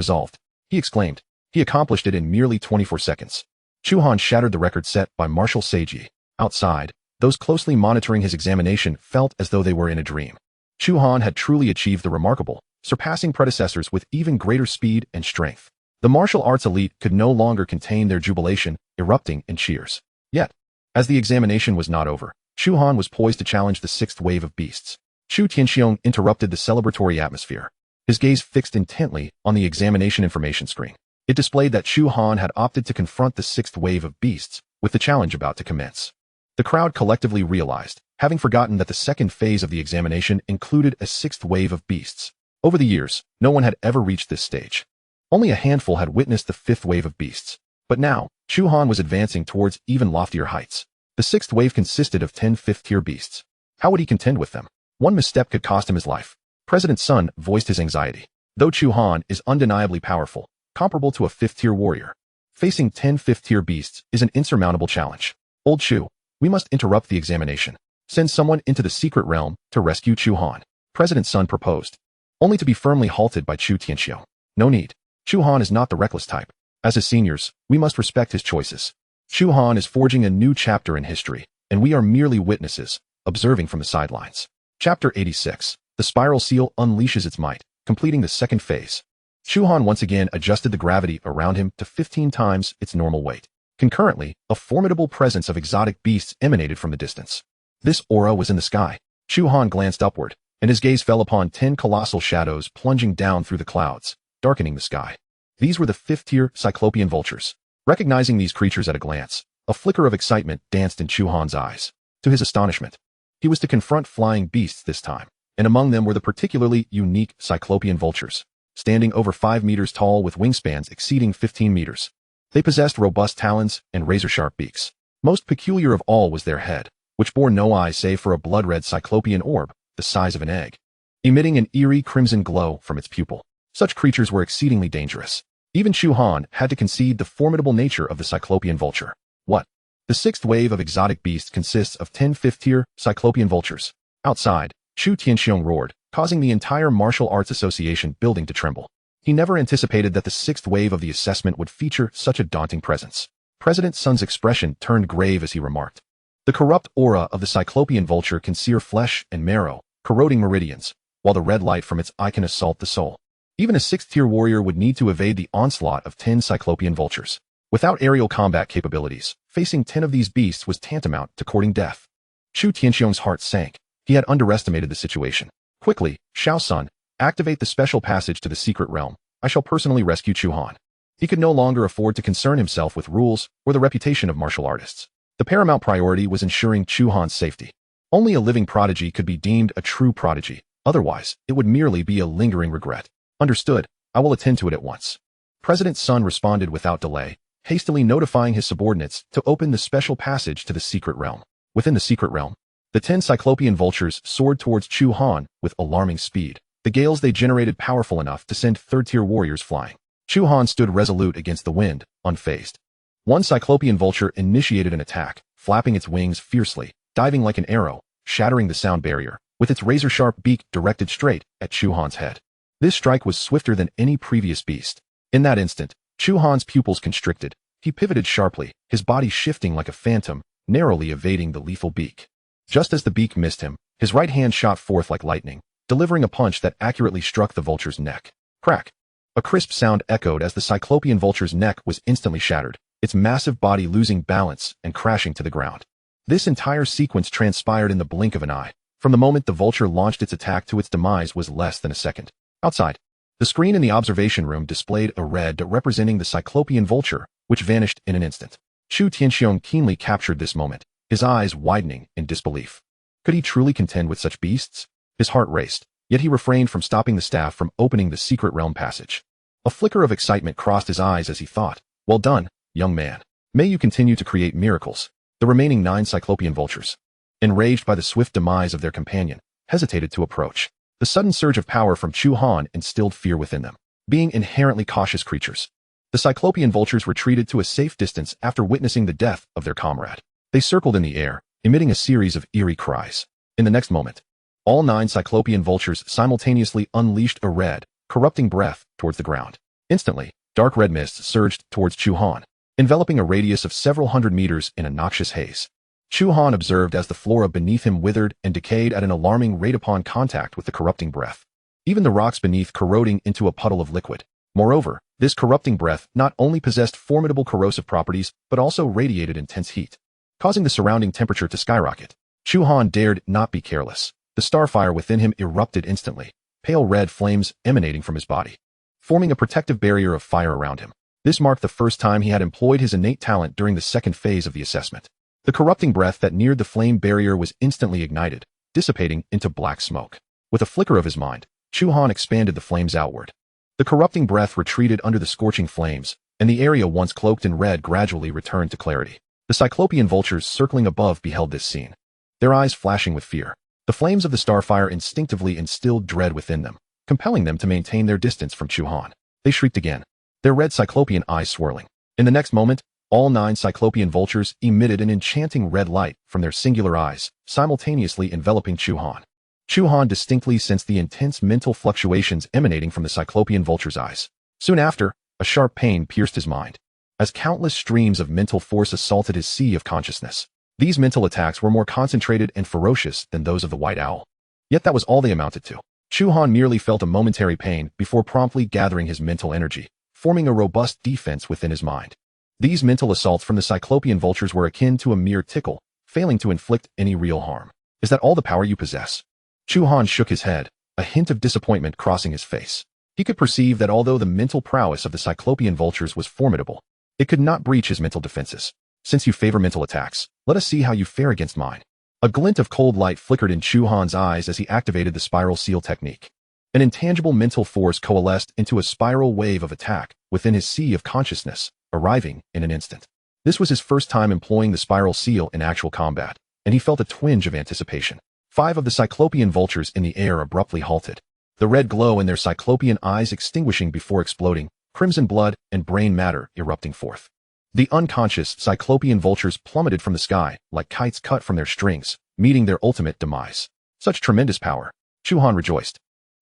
he exclaimed. He accomplished it in merely 24 seconds. Chu Han shattered the record set by Martial Sage Yi. Outside, those closely monitoring his examination felt as though they were in a dream. Chu Han had truly achieved the remarkable, surpassing predecessors with even greater speed and strength. The martial arts elite could no longer contain their jubilation, erupting in cheers. Yet, as the examination was not over, Chu Han was poised to challenge the 6th wave of beasts. Chu Tianxiong interrupted the celebratory atmosphere, his gaze fixed intently on the examination information screen. It displayed that Chu Han had opted to confront the 6th wave of beasts, with the challenge about to commence. The crowd collectively realized, having forgotten that the second phase of the examination included a 6th wave of beasts. Over the years, no one had ever reached this stage. Only a handful had witnessed the 5th wave of beasts. But now, Chu Han was advancing towards even loftier heights. The 6th wave consisted of 10 5th-tier beasts. How would he contend with them? One misstep could cost him his life. President Sun voiced his anxiety. Though Chu Han is undeniably powerful, comparable to a 5th-tier warrior, facing 10 5th-tier beasts is an insurmountable challenge. Old Chu, we must interrupt the examination. Send someone into the secret realm to rescue Chu Han, President Sun proposed, only to be firmly halted by Chu Tianxiong. No need. Chu Han is not the reckless type. As his seniors, we must respect his choices. Chu Han is forging a new chapter in history, and we are merely witnesses, observing from the sidelines. Chapter 86. The Spiral Seal unleashes its might, completing the 2nd phase. Chu Han once again adjusted the gravity around him to 15 times its normal weight. Concurrently, a formidable presence of exotic beasts emanated from the distance. This aura was in the sky. Chu Han glanced upward, and his gaze fell upon 10 colossal shadows plunging down through the clouds, darkening the sky. These were the 5th-tier Cyclopean vultures. Recognizing these creatures at a glance, a flicker of excitement danced in Chu Han's eyes. To his astonishment, he was to confront flying beasts this time, and among them were the particularly unique cyclopean vultures, standing over 5 meters tall with wingspans exceeding 15 meters. They possessed robust talons and razor-sharp beaks. Most peculiar of all was their head, which bore no eye save for a blood-red cyclopean orb, the size of an egg, emitting an eerie crimson glow from its pupil. Such creatures were exceedingly dangerous. Even Chu Han had to concede the formidable nature of the cyclopean vulture. What? The sixth wave of exotic beasts consists of 10 fifth-tier cyclopean vultures. Outside, Chu Tianxiong roared, causing the entire martial arts association building to tremble. He never anticipated that the sixth wave of the assessment would feature such a daunting presence. President Sun's expression turned grave as he remarked, "The corrupt aura of the cyclopean vulture can sear flesh and marrow, corroding meridians, while the red light from its eye can assault the soul. Even a sixth-tier warrior would need to evade the onslaught of 10 cyclopean vultures. Without aerial combat capabilities, facing 10 of these beasts was tantamount to courting death." Chu Tianxiong's heart sank. He had underestimated the situation. Quickly, Shao Sun, activate the special passage to the secret realm. I shall personally rescue Chu Han. He could no longer afford to concern himself with rules or the reputation of martial artists. The paramount priority was ensuring Chu Han's safety. Only a living prodigy could be deemed a true prodigy. Otherwise, it would merely be a lingering regret. Understood. I will attend to it at once. President Sun responded without delay, hastily notifying his subordinates to open the special passage to the secret realm. Within the secret realm, the 10 cyclopean vultures soared towards Chu Han with alarming speed. The gales they generated powerful enough to send third-tier warriors flying. Chu Han stood resolute against the wind, unfazed. One cyclopean vulture initiated an attack, flapping its wings fiercely, diving like an arrow, shattering the sound barrier, with its razor-sharp beak directed straight at Chu Han's head. This strike was swifter than any previous beast. In that instant, Chu Han's pupils constricted. He pivoted sharply, his body shifting like a phantom, narrowly evading the lethal beak. Just as the beak missed him, his right hand shot forth like lightning, delivering a punch that accurately struck the vulture's neck. Crack! A crisp sound echoed as the cyclopean vulture's neck was instantly shattered, its massive body losing balance and crashing to the ground. This entire sequence transpired in the blink of an eye. From the moment the vulture launched its attack to its demise was less than a second. Outside, the screen in the observation room displayed a red dot representing the cyclopean vulture, which vanished in an instant. Chu Tianxiong keenly captured this moment, his eyes widening in disbelief. Could he truly contend with such beasts? His heart raced, yet he refrained from stopping the staff from opening the secret realm passage. A flicker of excitement crossed his eyes as he thought, "Well done, young man. May you continue to create miracles." The remaining 9 cyclopean vultures, enraged by the swift demise of their companion, hesitated to approach. The sudden surge of power from Chu Han instilled fear within them. Being inherently cautious creatures, the cyclopean vultures retreated to a safe distance after witnessing the death of their comrade. They circled in the air, emitting a series of eerie cries. In the next moment, all 9 cyclopean vultures simultaneously unleashed a red, corrupting breath towards the ground. Instantly, dark red mist surged towards Chu Han, enveloping a radius of several hundred meters in a noxious haze. Chu Han observed as the flora beneath him withered and decayed at an alarming rate upon contact with the corrupting breath, even the rocks beneath corroding into a puddle of liquid. Moreover, this corrupting breath not only possessed formidable corrosive properties, but also radiated intense heat, causing the surrounding temperature to skyrocket. Chu Han dared not be careless. The starfire within him erupted instantly, pale red flames emanating from his body, forming a protective barrier of fire around him. This marked the first time he had employed his innate talent during the second phase of the assessment. The corrupting breath that neared the flame barrier was instantly ignited, dissipating into black smoke. With a flicker of his mind, Chu Han expanded the flames outward. The corrupting breath retreated under the scorching flames, and the area once cloaked in red gradually returned to clarity. The cyclopean vultures circling above beheld this scene, their eyes flashing with fear. The flames of the starfire instinctively instilled dread within them, compelling them to maintain their distance from Chu Han. They shrieked again, their red cyclopean eyes swirling. In the next moment, all 9 cyclopean vultures emitted an enchanting red light from their singular eyes, simultaneously enveloping Chu Han. Chu Han distinctly sensed the intense mental fluctuations emanating from the cyclopean vulture's eyes. Soon after, a sharp pain pierced his mind, as countless streams of mental force assaulted his sea of consciousness. These mental attacks were more concentrated and ferocious than those of the white owl. Yet that was all they amounted to. Chu Han merely felt a momentary pain before promptly gathering his mental energy, forming a robust defense within his mind. These mental assaults from the cyclopean vultures were akin to a mere tickle, failing to inflict any real harm. Is that all the power you possess? Chu Han shook his head, a hint of disappointment crossing his face. He could perceive that although the mental prowess of the cyclopean vultures was formidable, It could not breach his mental defenses. Since you favor mental attacks, let us see how you fare against mine. A glint of cold light flickered in Chu Han's eyes as he activated the spiral seal technique. An intangible mental force coalesced into a spiral wave of attack within his sea of consciousness, arriving in an instant. This was his first time employing the spiral seal in actual combat, and he felt a twinge of anticipation. 5 of the cyclopean vultures in the air abruptly halted, the red glow in their cyclopean eyes extinguishing before exploding, crimson blood and brain matter erupting forth. The unconscious cyclopean vultures plummeted from the sky like kites cut from their strings, meeting their ultimate demise. Such tremendous power. Chu Han rejoiced,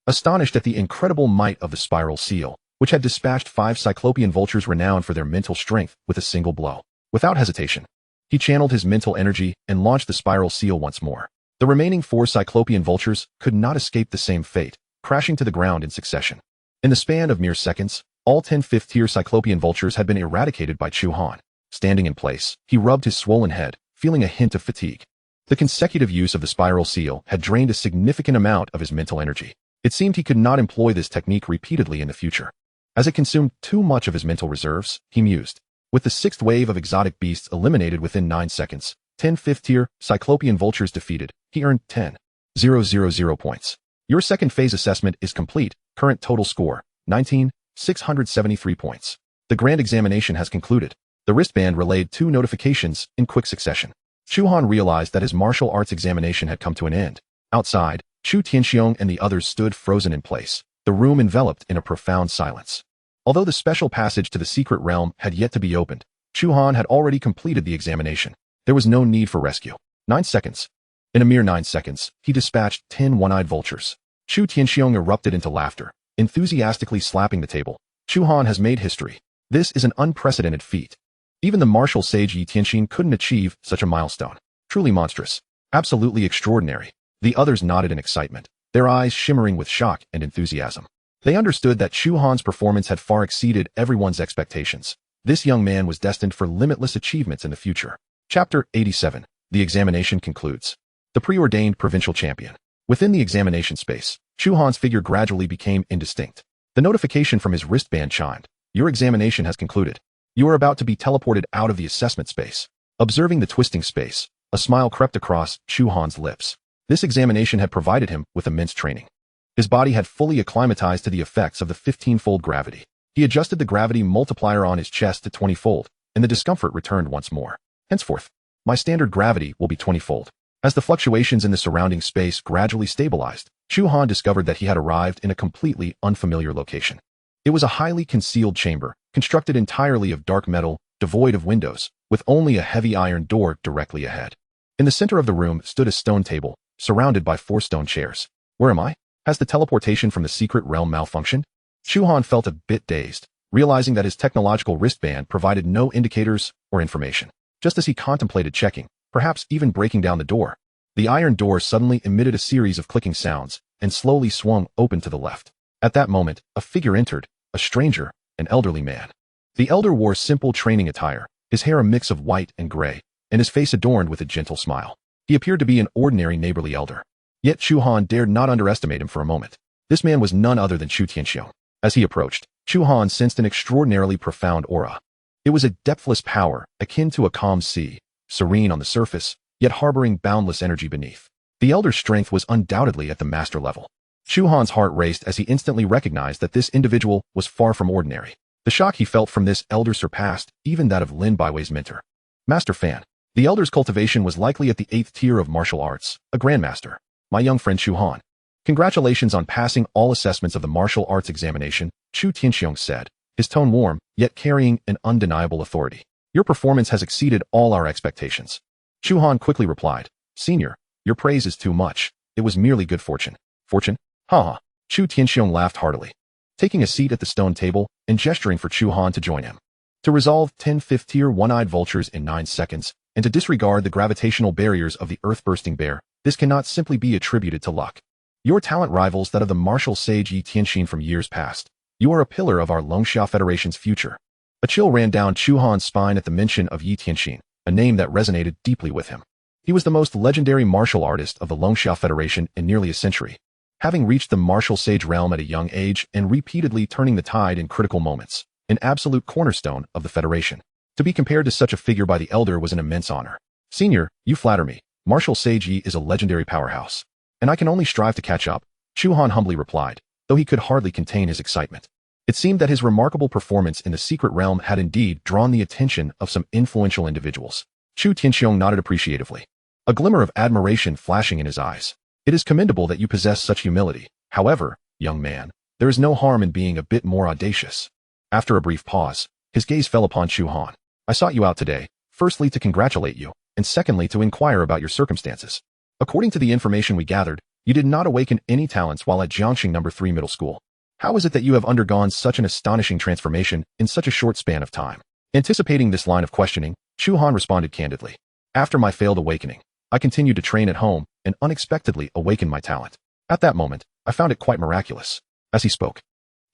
astonished at the incredible might of the spiral seal, which had dispatched 5 cyclopean vultures renowned for their mental strength with a single blow. Without hesitation, he channeled his mental energy and launched the spiral seal once more. The remaining 4 cyclopean vultures could not escape the same fate, crashing to the ground in succession. In the span of mere seconds, all 10 fifth-tier cyclopean vultures had been eradicated by Chu Han. Standing in place, he rubbed his swollen head, feeling a hint of fatigue. The consecutive use of the spiral seal had drained a significant amount of his mental energy. It seemed he could not employ this technique repeatedly in the future, as it consumed too much of his mental reserves. He mused. With the 6th wave of exotic beasts eliminated within 9 seconds, 10 fifth-tier cyclopean vultures defeated, he earned 10,000 points. Your second phase assessment is complete. Current total score, 19,673 points. The grand examination has concluded. The wristband relayed 2 notifications in quick succession. Chu Han realized that his martial arts examination had come to an end. Outside, Chu Tianxiong and the others stood frozen in place, the room enveloped in a profound silence. Although the special passage to the secret realm had yet to be opened, Chu Han had already completed the examination. There was no need for rescue. 9 seconds. In a mere 9 seconds, he dispatched 10 one-eyed vultures. Chu Tianxiong erupted into laughter, enthusiastically slapping the table. Chu Han has made history. This is an unprecedented feat. Even the martial sage Yi Tianxin couldn't achieve such a milestone. Truly monstrous. Absolutely extraordinary. The others nodded in excitement, their eyes shimmering with shock and enthusiasm. They understood that Chu Han's performance had far exceeded everyone's expectations. This young man was destined for limitless achievements in the future. Chapter 87. The examination concludes. The preordained provincial champion. Within the examination space, Chu Han's figure gradually became indistinct. The notification from his wristband chimed. Your examination has concluded. You are about to be teleported out of the assessment space. Observing the twisting space, a smile crept across Chu Han's lips. This examination had provided him with immense training. His body had fully acclimatized to the effects of the 15-fold gravity. He adjusted the gravity multiplier on his chest to 20-fold, and the discomfort returned once more. Henceforth, my standard gravity will be 20-fold. As the fluctuations in the surrounding space gradually stabilized, Chu Han discovered that he had arrived in a completely unfamiliar location. It was a highly concealed chamber, constructed entirely of dark metal, devoid of windows, with only a heavy iron door directly ahead. In the center of the room stood a stone table, surrounded by 4 stone chairs. Where am I? Has the teleportation from the secret realm malfunctioned? Chu Han felt a bit dazed, realizing that his technological wristband provided no indicators or information. Just as he contemplated checking, perhaps even breaking down the door, the iron door suddenly emitted a series of clicking sounds and slowly swung open to the left. At that moment, a figure entered, a stranger, an elderly man. The elder wore simple training attire, his hair a mix of white and gray, and his face adorned with a gentle smile. He appeared to be an ordinary neighborly elder. Yet Chu Han dared not underestimate him for a moment. This man was none other than Chu Tianxiong. As he approached, Chu Han sensed an extraordinarily profound aura. It was a depthless power, akin to a calm sea, serene on the surface, yet harboring boundless energy beneath. The elder's strength was undoubtedly at the master level. Chu Han's heart raced as he instantly recognized that this individual was far from ordinary. The shock he felt from this elder surpassed even that of Lin Baiwei's mentor. Master Fan. The elder's cultivation was likely at the 8th tier of martial arts, a grandmaster. My young friend Chu Han. Congratulations on passing all assessments of the martial arts examination, Chu Tianxiong said, his tone warm, yet carrying an undeniable authority. Your performance has exceeded all our expectations. Chu Han quickly replied, Senior, your praise is too much. It was merely good fortune. Fortune? Ha. Chu Tianxiong laughed heartily, taking a seat at the stone table and gesturing for Chu Han to join him. To resolve 10 fifth-tier one-eyed vultures in 9 seconds, and to disregard the gravitational barriers of the earth-bursting bear, this cannot simply be attributed to luck. Your talent rivals that of the martial sage Yi Tianxin from years past. You are a pillar of our Longxia Federation's future. A chill ran down Chu Han's spine at the mention of Yi Tianxin, a name that resonated deeply with him. He was the most legendary martial artist of the Longxia Federation in nearly a century, having reached the martial sage realm at a young age and repeatedly turning the tide in critical moments. an absolute cornerstone of the Federation. To be compared to such a figure by the elder was an immense honor. Senior, you flatter me. Martial Sage Yi is a legendary powerhouse. And I can only strive to catch up, Chu Han humbly replied, though he could hardly contain his excitement. It seemed that his remarkable performance in the secret realm had indeed drawn the attention of some influential individuals. Chu Tianxiong nodded appreciatively, a glimmer of admiration flashing in his eyes. It is commendable that you possess such humility. However, young man, there is no harm in being a bit more audacious. After a brief pause, his gaze fell upon Chu Han. I sought you out today, firstly to congratulate you, and secondly to inquire about your circumstances. According to the information we gathered, you did not awaken any talents while at Jiangxing No. 3 Middle School. How is it that you have undergone such an astonishing transformation in such a short span of time? Anticipating this line of questioning, Chu Han responded candidly. After my failed awakening, I continued to train at home and unexpectedly awakened my talent. At that moment, I found it quite miraculous. As he spoke,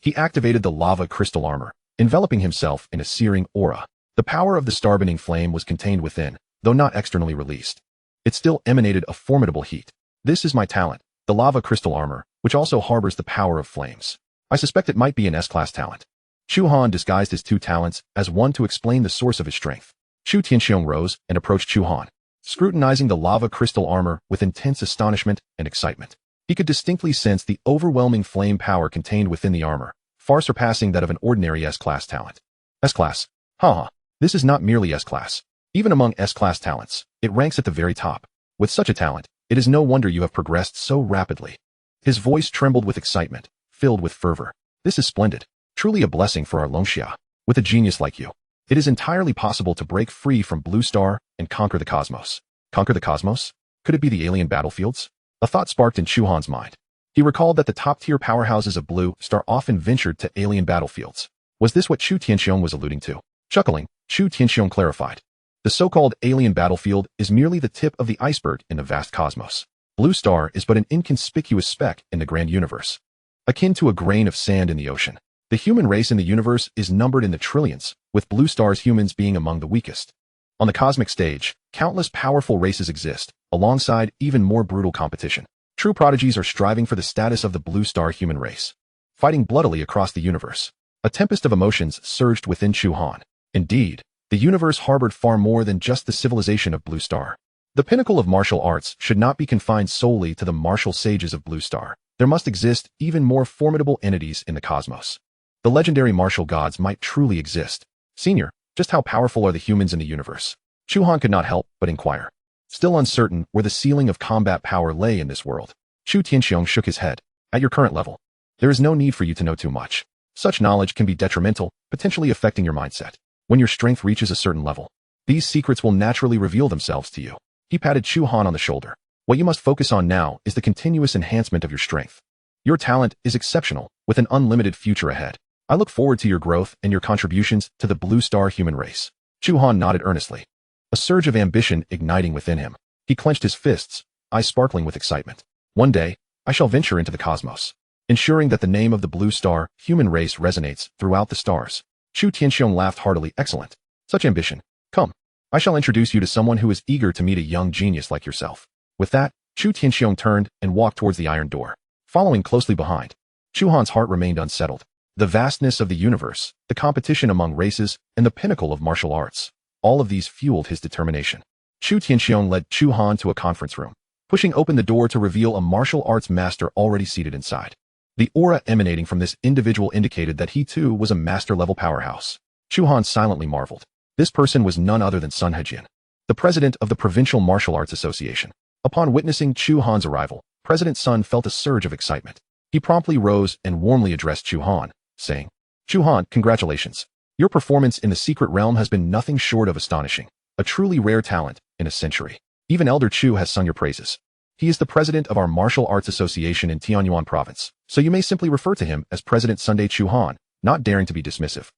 he activated the lava crystal armor, enveloping himself in a searing aura. The power of the star-bending flame was contained within, though not externally released. It still emanated a formidable heat. This is my talent, the lava crystal armor, which also harbors the power of flames. I suspect it might be an S-class talent. Chu Han disguised his two talents as one to explain the source of his strength. Chu Tianxiong rose and approached Chu Han, scrutinizing the lava crystal armor with intense astonishment and excitement. He could distinctly sense the overwhelming flame power contained within the armor, far surpassing that of an ordinary S-class talent. S-class? Haha. This is not merely S-class. Even among S-class talents, it ranks at the very top. With such a talent, it is no wonder you have progressed so rapidly. His voice trembled with excitement, filled with fervor. This is splendid. Truly a blessing for our Longxia. With a genius like you, it is entirely possible to break free from Blue Star and conquer the cosmos. Conquer the cosmos? Could it be the alien battlefields? A thought sparked in Chu Han's mind. He recalled that the top-tier powerhouses of Blue Star often ventured to alien battlefields. Was this what Chu Tianxiong was alluding to? Chuckling, Chu Tianxiong clarified. The so-called alien battlefield is merely the tip of the iceberg in the vast cosmos. Blue Star is but an inconspicuous speck in the grand universe, akin to a grain of sand in the ocean. The human race in the universe is numbered in the trillions, with Blue Star's humans being among the weakest. On the cosmic stage, countless powerful races exist, alongside even more brutal competition. True prodigies are striving for the status of the Blue Star human race, fighting bloodily across the universe. A tempest of emotions surged within Chu Han. Indeed, the universe harbored far more than just the civilization of Blue Star. The pinnacle of martial arts should not be confined solely to the martial sages of Blue Star. There must exist even more formidable entities in the cosmos. The legendary martial gods might truly exist. Senior, just how powerful are the humans in the universe? Chu Han could not help but inquire. Still uncertain where the ceiling of combat power lay in this world, Chu Tianxiong shook his head. At your current level, there is no need for you to know too much. Such knowledge can be detrimental, potentially affecting your mindset. When your strength reaches a certain level, these secrets will naturally reveal themselves to you. He patted Chu Han on the shoulder. What you must focus on now is the continuous enhancement of your strength. Your talent is exceptional, with an unlimited future ahead. I look forward to your growth and your contributions to the Blue Star human race. Chu Han nodded earnestly, a surge of ambition igniting within him. He clenched his fists, eyes sparkling with excitement. One day, I shall venture into the cosmos, ensuring that the name of the Blue Star human race resonates throughout the stars. Chu Tianxiong laughed heartily. Excellent. Such ambition. Come, I shall introduce you to someone who is eager to meet a young genius like yourself. With that, Chu Tianxiong turned and walked towards the iron door. Following closely behind, Chu Han's heart remained unsettled. The vastness of the universe, the competition among races, and the pinnacle of martial arts, all of these fueled his determination. Chu Tianxiong led Chu Han to a conference room, pushing open the door to reveal a martial arts master already seated inside. The aura emanating from this individual indicated that he too was a master-level powerhouse. Chu Han silently marveled. This person was none other than Sun Hejin, the president of the Provincial Martial Arts Association. Upon witnessing Chu Han's arrival, President Sun felt a surge of excitement. He promptly rose and warmly addressed Chu Han, saying, Chu Han, congratulations. Your performance in the secret realm has been nothing short of astonishing, a truly rare talent in a century. Even Elder Chu has sung your praises. He is the president of our Martial Arts Association in Tianyuan Province, so you may simply refer to him as President Sunday Chu Han, not daring to be dismissive.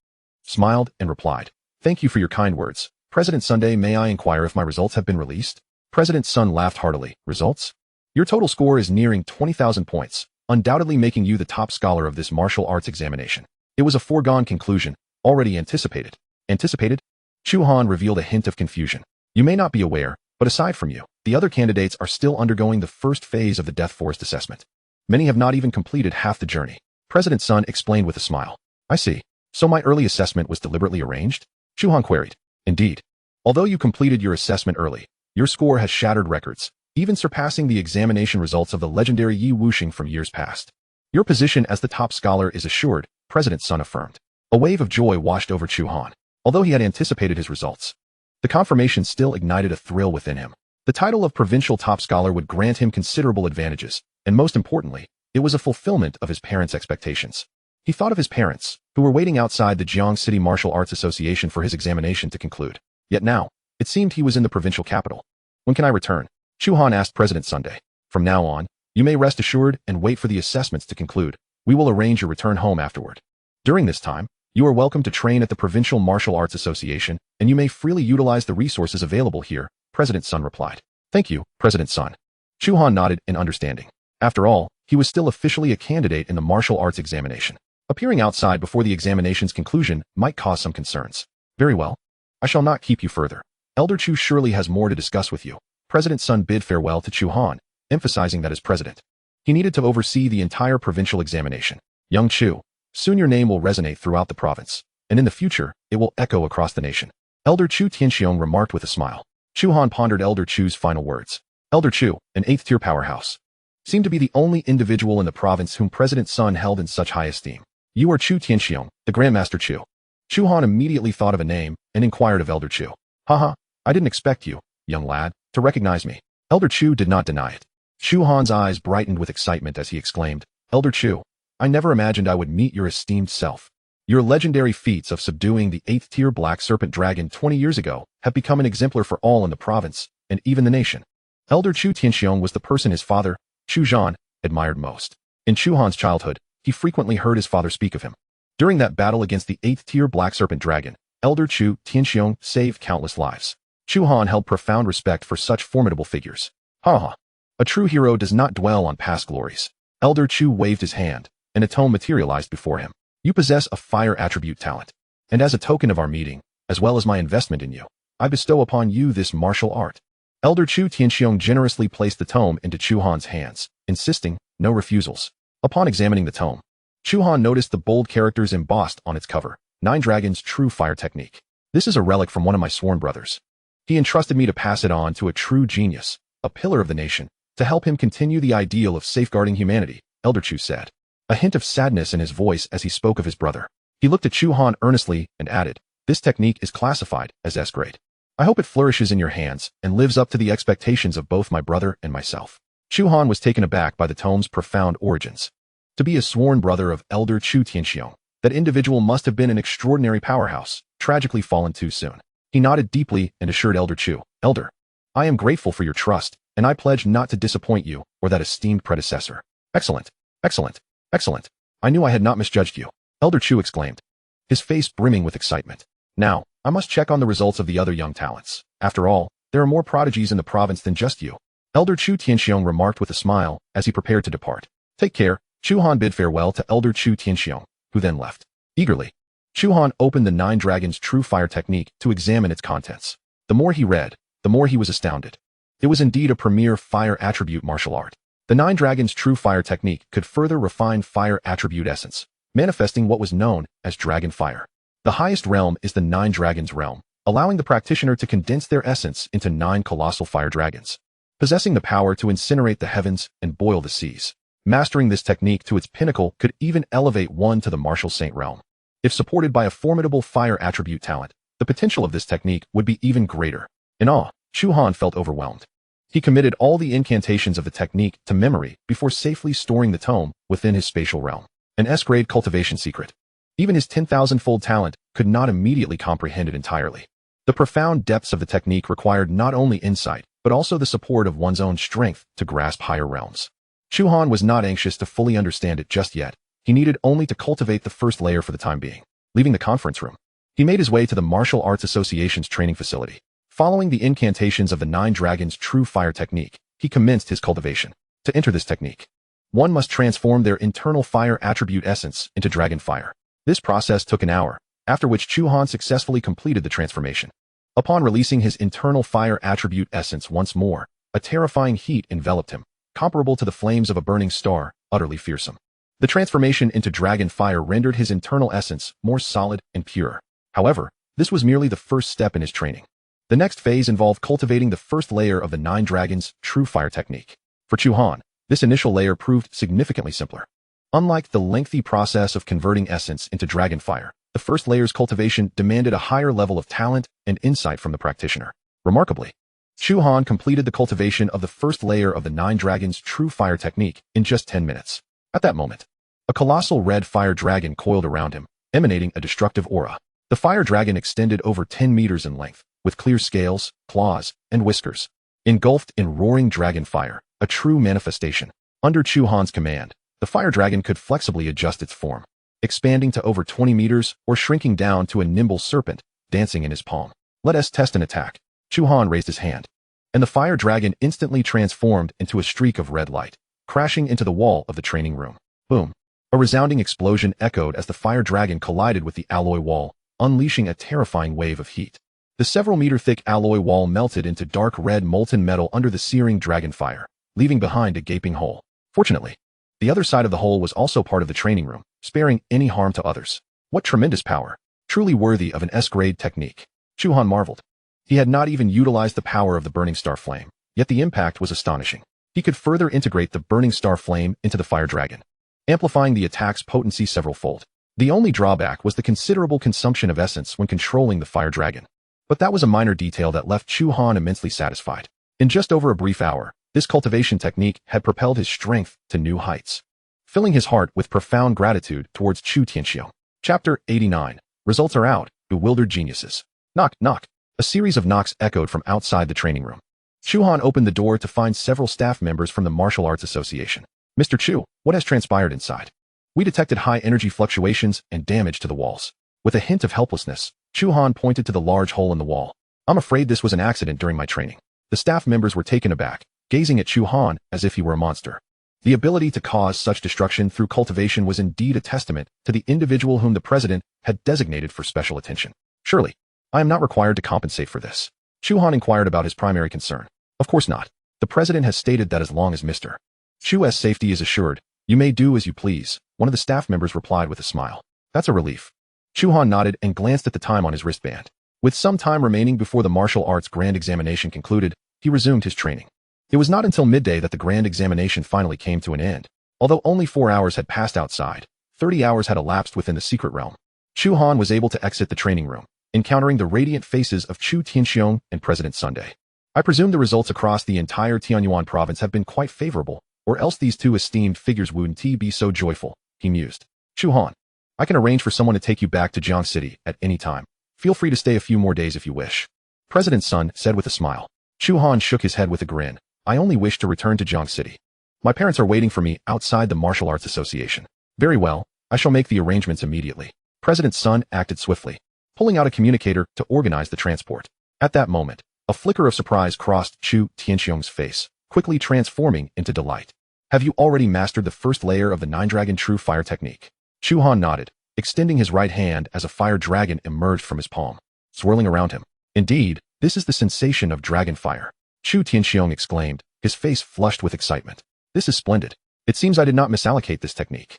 Smiled and replied, Thank you for your kind words. President Sunday, may I inquire if my results have been released? President Sun laughed heartily. Results? Your total score is nearing 20,000 points, undoubtedly making you the top scholar of this martial arts examination. It was a foregone conclusion, already anticipated. Anticipated? Chu Han revealed a hint of confusion. You may not be aware, but aside from you, the other candidates are still undergoing the first phase of the Death Forest assessment. Many have not even completed half the journey. President Sun explained with a smile. I see. So my early assessment was deliberately arranged? Chu Han queried. Indeed. Although you completed your assessment early, your score has shattered records, even surpassing the examination results of the legendary Yi Wuxing from years past. Your position as the top scholar is assured, President Sun affirmed. A wave of joy washed over Chu Han. Although he had anticipated his results, the confirmation still ignited a thrill within him. The title of provincial top scholar would grant him considerable advantages, and most importantly, it was a fulfillment of his parents' expectations. He thought of his parents, who were waiting outside the Jiang City Martial Arts Association for his examination to conclude. Yet now, it seemed he was in the provincial capital. When can I return? Chu Han asked President Sunday. From now on, you may rest assured and wait for the assessments to conclude. We will arrange your return home afterward. During this time, you are welcome to train at the Provincial Martial Arts Association, and you may freely utilize the resources available here, President Sun replied. Thank you, President Sun. Chu Han nodded in understanding. After all, he was still officially a candidate in the martial arts examination. Appearing outside before the examination's conclusion might cause some concerns. Very well. I shall not keep you further. Elder Chu surely has more to discuss with you. President Sun bid farewell to Chu Han, emphasizing that as president, he needed to oversee the entire provincial examination. Young Chu, soon your name will resonate throughout the province, and in the future, it will echo across the nation. Elder Chu Tianxiong remarked with a smile. Chu Han pondered Elder Chu's final words. Elder Chu, an 8th-tier powerhouse, seemed to be the only individual in the province whom President Sun held in such high esteem. You are Chu Tianxiong, the Grandmaster Chu. Chu Han immediately thought of a name and inquired of Elder Chu. Haha, I didn't expect you, young lad, to recognize me. Elder Chu did not deny it. Chu Han's eyes brightened with excitement as he exclaimed, Elder Chu, I never imagined I would meet your esteemed self. Your legendary feats of subduing the 8th-tier black serpent dragon 20 years ago have become an exemplar for all in the province, and even the nation. Elder Chu Tianxiong was the person his father, Chu Han, admired most. In Chu Han's childhood, he frequently heard his father speak of him. During that battle against the 8th-tier black serpent dragon, Elder Chu Tianxiong saved countless lives. Chu Han held profound respect for such formidable figures. Haha. A true hero does not dwell on past glories. Elder Chu waved his hand, and a tome materialized before him. You possess a fire attribute talent. And as a token of our meeting, as well as my investment in you, I bestow upon you this martial art. Elder Chu Tianxiong generously placed the tome into Chu Han's hands, insisting, no refusals. Upon examining the tome, Chu Han noticed the bold characters embossed on its cover. 9 Dragons' True Fire Technique. This is a relic from one of my sworn brothers. He entrusted me to pass it on to a true genius, a pillar of the nation, to help him continue the ideal of safeguarding humanity, Elder Chu said. A hint of sadness in his voice as he spoke of his brother. He looked at Chu Han earnestly and added, this technique is classified as S-grade. I hope it flourishes in your hands and lives up to the expectations of both my brother and myself. Chu Han was taken aback by the tome's profound origins. To be a sworn brother of Elder Chu Tianxiong, that individual must have been an extraordinary powerhouse, tragically fallen too soon. He nodded deeply and assured Elder Chu, Elder, I am grateful for your trust, and I pledge not to disappoint you or that esteemed predecessor. Excellent, excellent, excellent. I knew I had not misjudged you, Elder Chu exclaimed, his face brimming with excitement. Now, I must check on the results of the other young talents. After all, there are more prodigies in the province than just you. Elder Chu Tianxiong remarked with a smile as he prepared to depart. Take care. Chu Han bid farewell to Elder Chu Tianxiong, who then left. Eagerly, Chu Han opened the 9 Dragons' True Fire Technique to examine its contents. The more he read, the more he was astounded. It was indeed a premier fire attribute martial art. The 9 Dragons' True Fire Technique could further refine fire attribute essence, manifesting what was known as dragon fire. The highest realm is the 9 Dragons realm, allowing the practitioner to condense their essence into 9 colossal fire dragons, possessing the power to incinerate the heavens and boil the seas. Mastering this technique to its pinnacle could even elevate one to the martial saint realm. If supported by a formidable fire attribute talent, the potential of this technique would be even greater. In awe, Chu Han felt overwhelmed. He committed all the incantations of the technique to memory before safely storing the tome within his spatial realm. An S-grade cultivation secret. Even his 10,000-fold talent could not immediately comprehend it entirely. The profound depths of the technique required not only insight, but also the support of one's own strength to grasp higher realms. Chu Han was not anxious to fully understand it just yet. He needed only to cultivate the first layer for the time being. Leaving the conference room, he made his way to the Martial Arts Association's training facility. Following the incantations of the 9 Dragons' True Fire Technique, he commenced his cultivation. To enter this technique, one must transform their internal fire attribute essence into dragon fire. This process took an hour, after which Chu Han successfully completed the transformation. Upon releasing his internal fire attribute essence once more, a terrifying heat enveloped him, comparable to the flames of a burning star, utterly fearsome. The transformation into dragon fire rendered his internal essence more solid and pure. However, this was merely the first step in his training. The next phase involved cultivating the first layer of the 9 Dragons True Fire technique. For Chu Han, this initial layer proved significantly simpler. Unlike the lengthy process of converting essence into dragon fire, the first layer's cultivation demanded a higher level of talent and insight from the practitioner. Remarkably, Chu Han completed the cultivation of the first layer of the 9 Dragons True Fire technique in just 10 minutes. At that moment, a colossal red fire dragon coiled around him, emanating a destructive aura. The fire dragon extended over 10 meters in length, with clear scales, claws, and whiskers. Engulfed in roaring dragon fire, a true manifestation. Under Chu Han's command, the fire dragon could flexibly adjust its form, expanding to over 20 meters or shrinking down to a nimble serpent, dancing in his palm. Let us test an attack. Chu Han raised his hand, and the fire dragon instantly transformed into a streak of red light, crashing into the wall of the training room. Boom! A resounding explosion echoed as the fire dragon collided with the alloy wall, unleashing a terrifying wave of heat. The several-meter-thick alloy wall melted into dark red molten metal under the searing dragon fire, leaving behind a gaping hole. Fortunately, the other side of the hole was also part of the training room, sparing any harm to others. What tremendous power! Truly worthy of an S-grade technique. Chu Han marveled. He had not even utilized the power of the Burning Star Flame, yet the impact was astonishing. He could further integrate the Burning Star Flame into the fire dragon, amplifying the attack's potency several-fold. The only drawback was the considerable consumption of essence when controlling the fire dragon. But that was a minor detail that left Chu Han immensely satisfied. In just over a brief hour, this cultivation technique had propelled his strength to new heights, filling his heart with profound gratitude towards Chu Tianxiong. Chapter 89. Results are out, bewildered geniuses. Knock, knock. A series of knocks echoed from outside the training room. Chu Han opened the door to find several staff members from the Martial Arts Association. Mr. Chu, what has transpired inside? We detected high energy fluctuations and damage to the walls. With a hint of helplessness, Chu Han pointed to the large hole in the wall. I'm afraid this was an accident during my training. The staff members were taken aback, gazing at Chu Han as if he were a monster. The ability to cause such destruction through cultivation was indeed a testament to the individual whom the president had designated for special attention. Surely, I am not required to compensate for this. Chu Han inquired about his primary concern. Of course not. The president has stated that as long as Mr. Chu's safety is assured, you may do as you please, one of the staff members replied with a smile. That's a relief. Chu Han nodded and glanced at the time on his wristband. With some time remaining before the martial arts grand examination concluded, he resumed his training. It was not until midday that the grand examination finally came to an end. Although only 4 hours had passed outside, 30 hours had elapsed within the secret realm. Chu Han was able to exit the training room, encountering the radiant faces of Chu Tianxiong and President Sunday. I presume the results across the entire Tianyuan province have been quite favorable, or else these two esteemed figures wouldn't be so joyful, he mused. Chu Han, I can arrange for someone to take you back to Jiang City at any time. Feel free to stay a few more days if you wish. President Sun said with a smile. Chu Han shook his head with a grin. I only wish to return to Jiang City. My parents are waiting for me outside the Martial Arts Association. Very well, I shall make the arrangements immediately. President Sun acted swiftly, pulling out a communicator to organize the transport. At that moment, a flicker of surprise crossed Chu Tianxiong's face, quickly transforming into delight. Have you already mastered the first layer of the 9 Dragon True Fire technique? Chu Han nodded, extending his right hand as a fire dragon emerged from his palm, swirling around him. Indeed, this is the sensation of dragon fire. Chu Tianxiong exclaimed, his face flushed with excitement. This is splendid. It seems I did not misallocate this technique.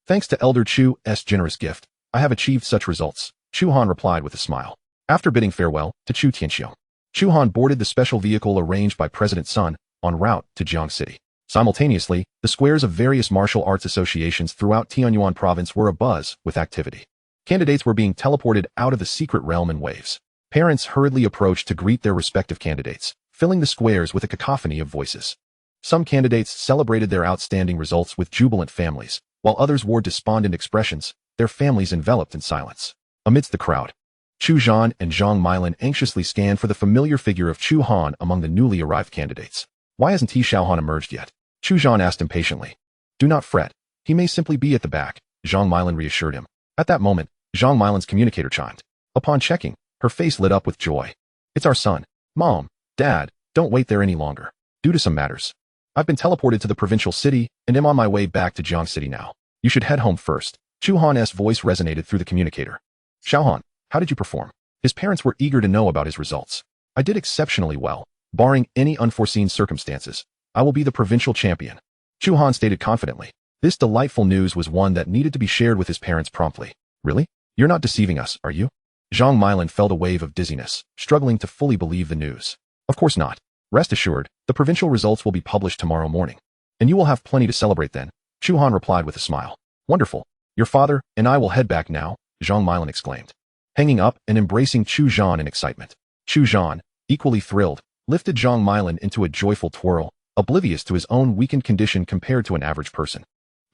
Thanks to Elder Chu's generous gift, I have achieved such results, Chu Han replied with a smile. After bidding farewell to Chu Tianxiong, Chu Han boarded the special vehicle arranged by President Sun en route to Jiang City. Simultaneously, the squares of various martial arts associations throughout Tianyuan province were abuzz with activity. Candidates were being teleported out of the secret realm in waves. Parents hurriedly approached to greet their respective candidates, filling the squares with a cacophony of voices. Some candidates celebrated their outstanding results with jubilant families, while others wore despondent expressions, their families enveloped in silence. Amidst the crowd, Chu Han and Zhang Milan anxiously scanned for the familiar figure of Chu Han among the newly arrived candidates. Why hasn't He Xiaohan emerged yet? Chu Han asked impatiently. Do not fret. He may simply be at the back, Zhang Milan reassured him. At that moment, Zhang Milan's communicator chimed. Upon checking, her face lit up with joy. It's our son. Mom, Dad, don't wait there any longer. Due to some matters, I've been teleported to the provincial city and am on my way back to Jiang City now. You should head home first. Chu Han's voice resonated through the communicator. Xiaohan, how did you perform? His parents were eager to know about his results. I did exceptionally well. Barring any unforeseen circumstances, I will be the provincial champion. Chu Han stated confidently. This delightful news was one that needed to be shared with his parents promptly. Really? You're not deceiving us, are you? Zhang Milan felt a wave of dizziness, struggling to fully believe the news. Of course not. Rest assured, the provincial results will be published tomorrow morning. And you will have plenty to celebrate then, Chu Han replied with a smile. Wonderful. Your father and I will head back now, Zhang Milan exclaimed, hanging up and embracing Chu Han in excitement. Chu Han, equally thrilled, lifted Zhang Milan into a joyful twirl, oblivious to his own weakened condition compared to an average person.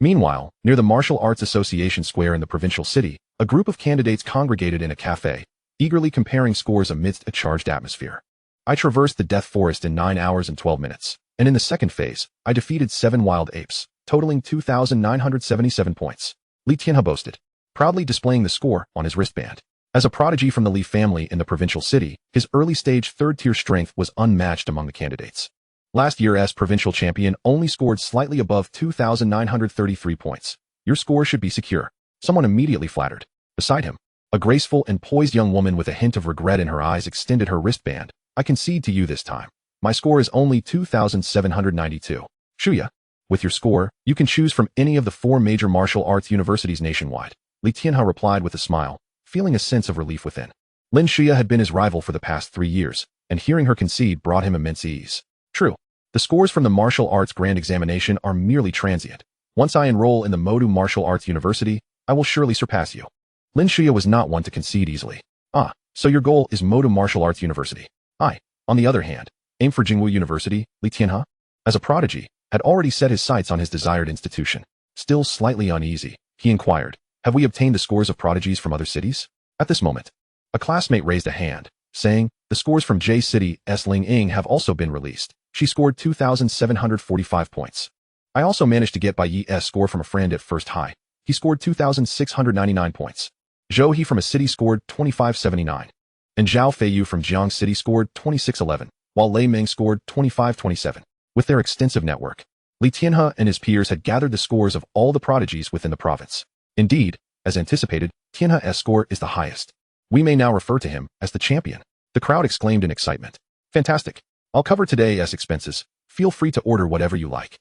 Meanwhile, near the Martial Arts Association Square in the provincial city, a group of candidates congregated in a cafe, eagerly comparing scores amidst a charged atmosphere. I traversed the Death Forest in 9 hours and 12 minutes, and in the second phase, I defeated 7 wild apes, totaling 2,977 points. Li Tianhe boasted, proudly displaying the score on his wristband. As a prodigy from the Li family in the provincial city, his early-stage third-tier strength was unmatched among the candidates. Last year's provincial champion only scored slightly above 2,933 points. Your score should be secure. Someone immediately flattered. Beside him, a graceful and poised young woman with a hint of regret in her eyes extended her wristband. I concede to you this time. My score is only 2,792. Shuya, with your score, you can choose from any of the 4 major martial arts universities nationwide. Li Tianhe replied with a smile, feeling a sense of relief within. Lin Shuya had been his rival for the past 3 years, and hearing her concede brought him immense ease. True. The scores from the martial arts grand examination are merely transient. Once I enroll in the Modu Martial Arts University, I will surely surpass you. Lin Shuya was not one to concede easily. Ah, so your goal is Modu Martial Arts University. I, on the other hand, aim for Jingwu University. Li Tianhe, as a prodigy, had already set his sights on his desired institution. Still slightly uneasy, he inquired, have we obtained the scores of prodigies from other cities? At this moment, a classmate raised a hand, saying, the scores from J City S Ling Ying have also been released. She scored 2,745 points. I also managed to get Bai Yi's score from a friend at First High. He scored 2,699 points. Zhou He from a city scored 2,579. And Zhao Feiyu from Jiang City scored 2,611, while Lei Meng scored 2,527. With their extensive network, Li Tianhe and his peers had gathered the scores of all the prodigies within the province. Indeed, as anticipated, Tianhe's score is the highest. We may now refer to him as the champion. The crowd exclaimed in excitement. Fantastic. I'll cover today's expenses. Feel free to order whatever you like.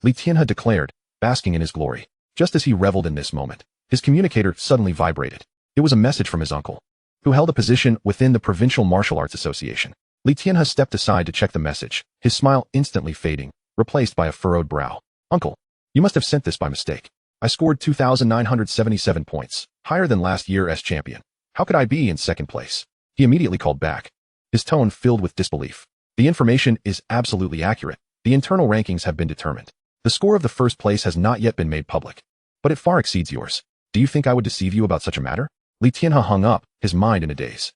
Li Tianhe declared, basking in his glory. Just as he reveled in this moment, his communicator suddenly vibrated. It was a message from his uncle, who held a position within the Provincial Martial Arts Association. Li Tianhe stepped aside to check the message, his smile instantly fading, replaced by a furrowed brow. Uncle, you must have sent this by mistake. I scored 2,977 points, higher than last year's champion. How could I be in second place? He immediately called back, his tone filled with disbelief. The information is absolutely accurate. The internal rankings have been determined. The score of the first place has not yet been made public, but it far exceeds yours. Do you think I would deceive you about such a matter? Li Tianhe hung up, his mind in a daze.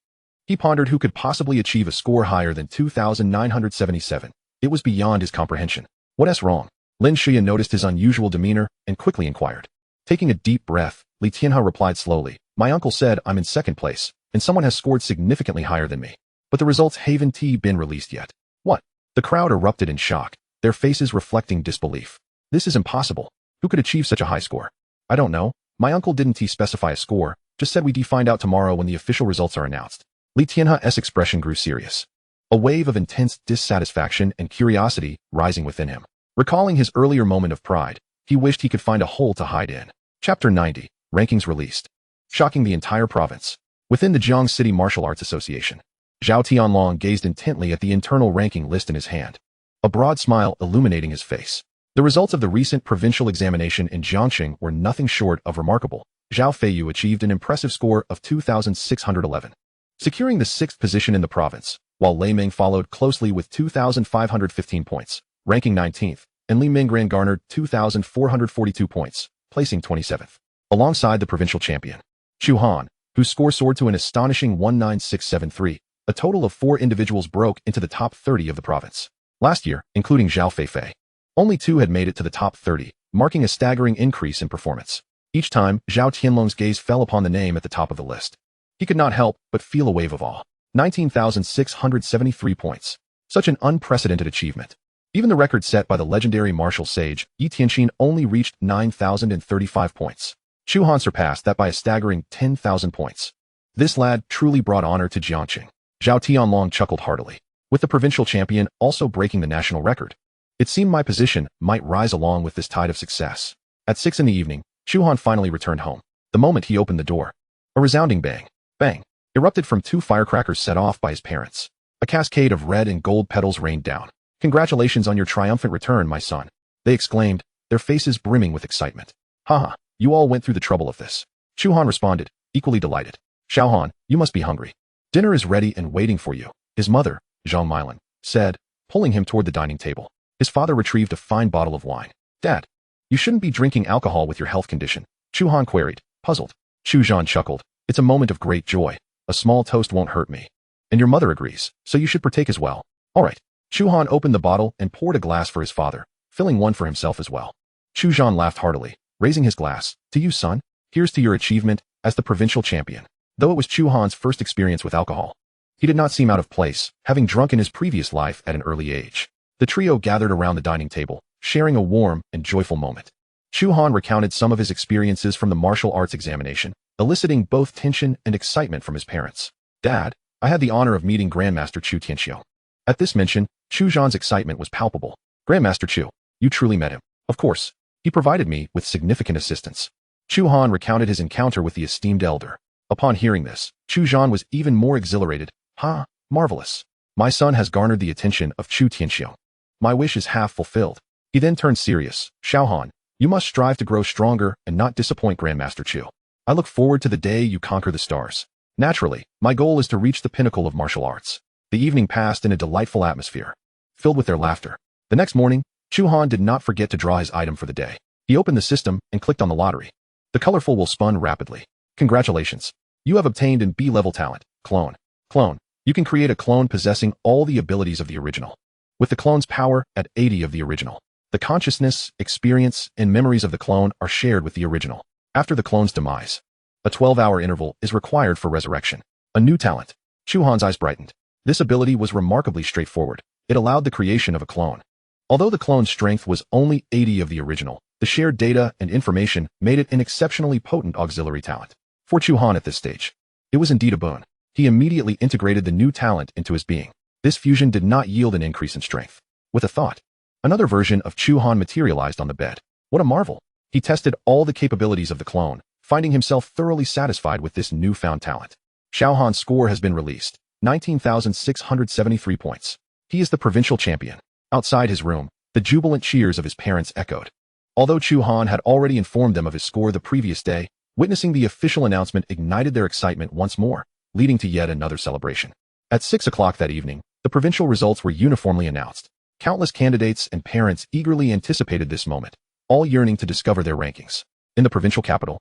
He pondered who could possibly achieve a score higher than 2,977. It was beyond his comprehension. What's wrong? Lin Shuya noticed his unusual demeanor and quickly inquired. Taking a deep breath, Li Tianhe replied slowly, my uncle said I'm in second place, and someone has scored significantly higher than me. But the results haven't been released yet. What? The crowd erupted in shock, their faces reflecting disbelief. This is impossible. Who could achieve such a high score? I don't know. My uncle didn't specify a score, just said we'd find out tomorrow when the official results are announced. Li Tianhe's expression grew serious. A wave of intense dissatisfaction and curiosity rising within him. Recalling his earlier moment of pride, he wished he could find a hole to hide in. Chapter 90, Rankings Released. Shocking the entire province. Within the Jiang City Martial Arts Association, Zhao Tianlong gazed intently at the internal ranking list in his hand, a broad smile illuminating his face. The results of the recent provincial examination in Jiangxing were nothing short of remarkable. Zhao Feiyu achieved an impressive score of 2,611, securing the 6th position in the province, while Lei Ming followed closely with 2,515 points, ranking 19th, and Li Mingran garnered 2,442 points, placing 27th. Alongside the provincial champion, Chu Han, whose score soared to an astonishing 19673, a total of 4 individuals broke into the top 30 of the province. Last year, including Zhao Feifei, only 2 had made it to the top 30, marking a staggering increase in performance. Each time, Zhao Tianlong's gaze fell upon the name at the top of the list. He could not help but feel a wave of awe. 19,673 points. Such an unprecedented achievement. Even the record set by the legendary martial sage, Yi Tianxin only reached 9,035 points. Chu Han surpassed that by a staggering 10,000 points. This lad truly brought honor to Jiangxing. Zhao Tianlong chuckled heartily, with the provincial champion also breaking the national record. It seemed my position might rise along with this tide of success. At 6 in the evening, Chu Han finally returned home. The moment he opened the door, a resounding bang, bang, erupted from 2 firecrackers set off by his parents. A cascade of red and gold petals rained down. "Congratulations on your triumphant return, my son," they exclaimed, their faces brimming with excitement. "Haha, you all went through the trouble of this." Chu Han responded, equally delighted. "Xiao Han, you must be hungry. Dinner is ready and waiting for you," his mother, Zhang Milan, said, pulling him toward the dining table. His father retrieved a fine bottle of wine. "Dad, you shouldn't be drinking alcohol with your health condition," Chu Han queried, puzzled. Chu Han chuckled. "It's a moment of great joy. A small toast won't hurt me. And your mother agrees, so you should partake as well." "All right." Chu Han opened the bottle and poured a glass for his father, filling one for himself as well. Chu Han laughed heartily, raising his glass. "To you, son. Here's to your achievement as the provincial champion." Though it was Chu Han's first experience with alcohol, he did not seem out of place, having drunk in his previous life at an early age. The trio gathered around the dining table, sharing a warm and joyful moment. Chu Han recounted some of his experiences from the martial arts examination, eliciting both tension and excitement from his parents. "Dad, I had the honor of meeting Grandmaster Chu Tianxiu." At this mention, Chu Han's excitement was palpable. "Grandmaster Chu, you truly met him." "Of course. He provided me with significant assistance." Chu Han recounted his encounter with the esteemed elder. Upon hearing this, Chu Han was even more exhilarated. "Ha, marvelous. My son has garnered the attention of Chu Tianxiu. My wish is half fulfilled." He then turned serious. "Xiao Han, you must strive to grow stronger and not disappoint Grandmaster Chu. I look forward to the day you conquer the stars. Naturally, my goal is to reach the pinnacle of martial arts." The evening passed in a delightful atmosphere, filled with their laughter. The next morning, Chu Han did not forget to draw his item for the day. He opened the system and clicked on the lottery. The colorful wheel spun rapidly. "Congratulations. You have obtained an B-level talent, Clone. Clone. You can create a clone possessing all the abilities of the original. With the clone's power at 80 of the original. The consciousness, experience, and memories of the clone are shared with the original. After the clone's demise, a 12-hour interval is required for resurrection." A new talent. Chu Han's eyes brightened. This ability was remarkably straightforward. It allowed the creation of a clone. Although the clone's strength was only 80 of the original, the shared data and information made it an exceptionally potent auxiliary talent. For Chu Han at this stage, it was indeed a boon. He immediately integrated the new talent into his being. This fusion did not yield an increase in strength. With a thought, another version of Chu Han materialized on the bed. What a marvel! He tested all the capabilities of the clone, finding himself thoroughly satisfied with this newfound talent. Xiao Han's score has been released. 19,673 points. He is the provincial champion. Outside his room, the jubilant cheers of his parents echoed. Although Chu Han had already informed them of his score the previous day, witnessing the official announcement ignited their excitement once more, leading to yet another celebration. At 6 o'clock that evening, the provincial results were uniformly announced. Countless candidates and parents eagerly anticipated this moment, all yearning to discover their rankings. In the provincial capital,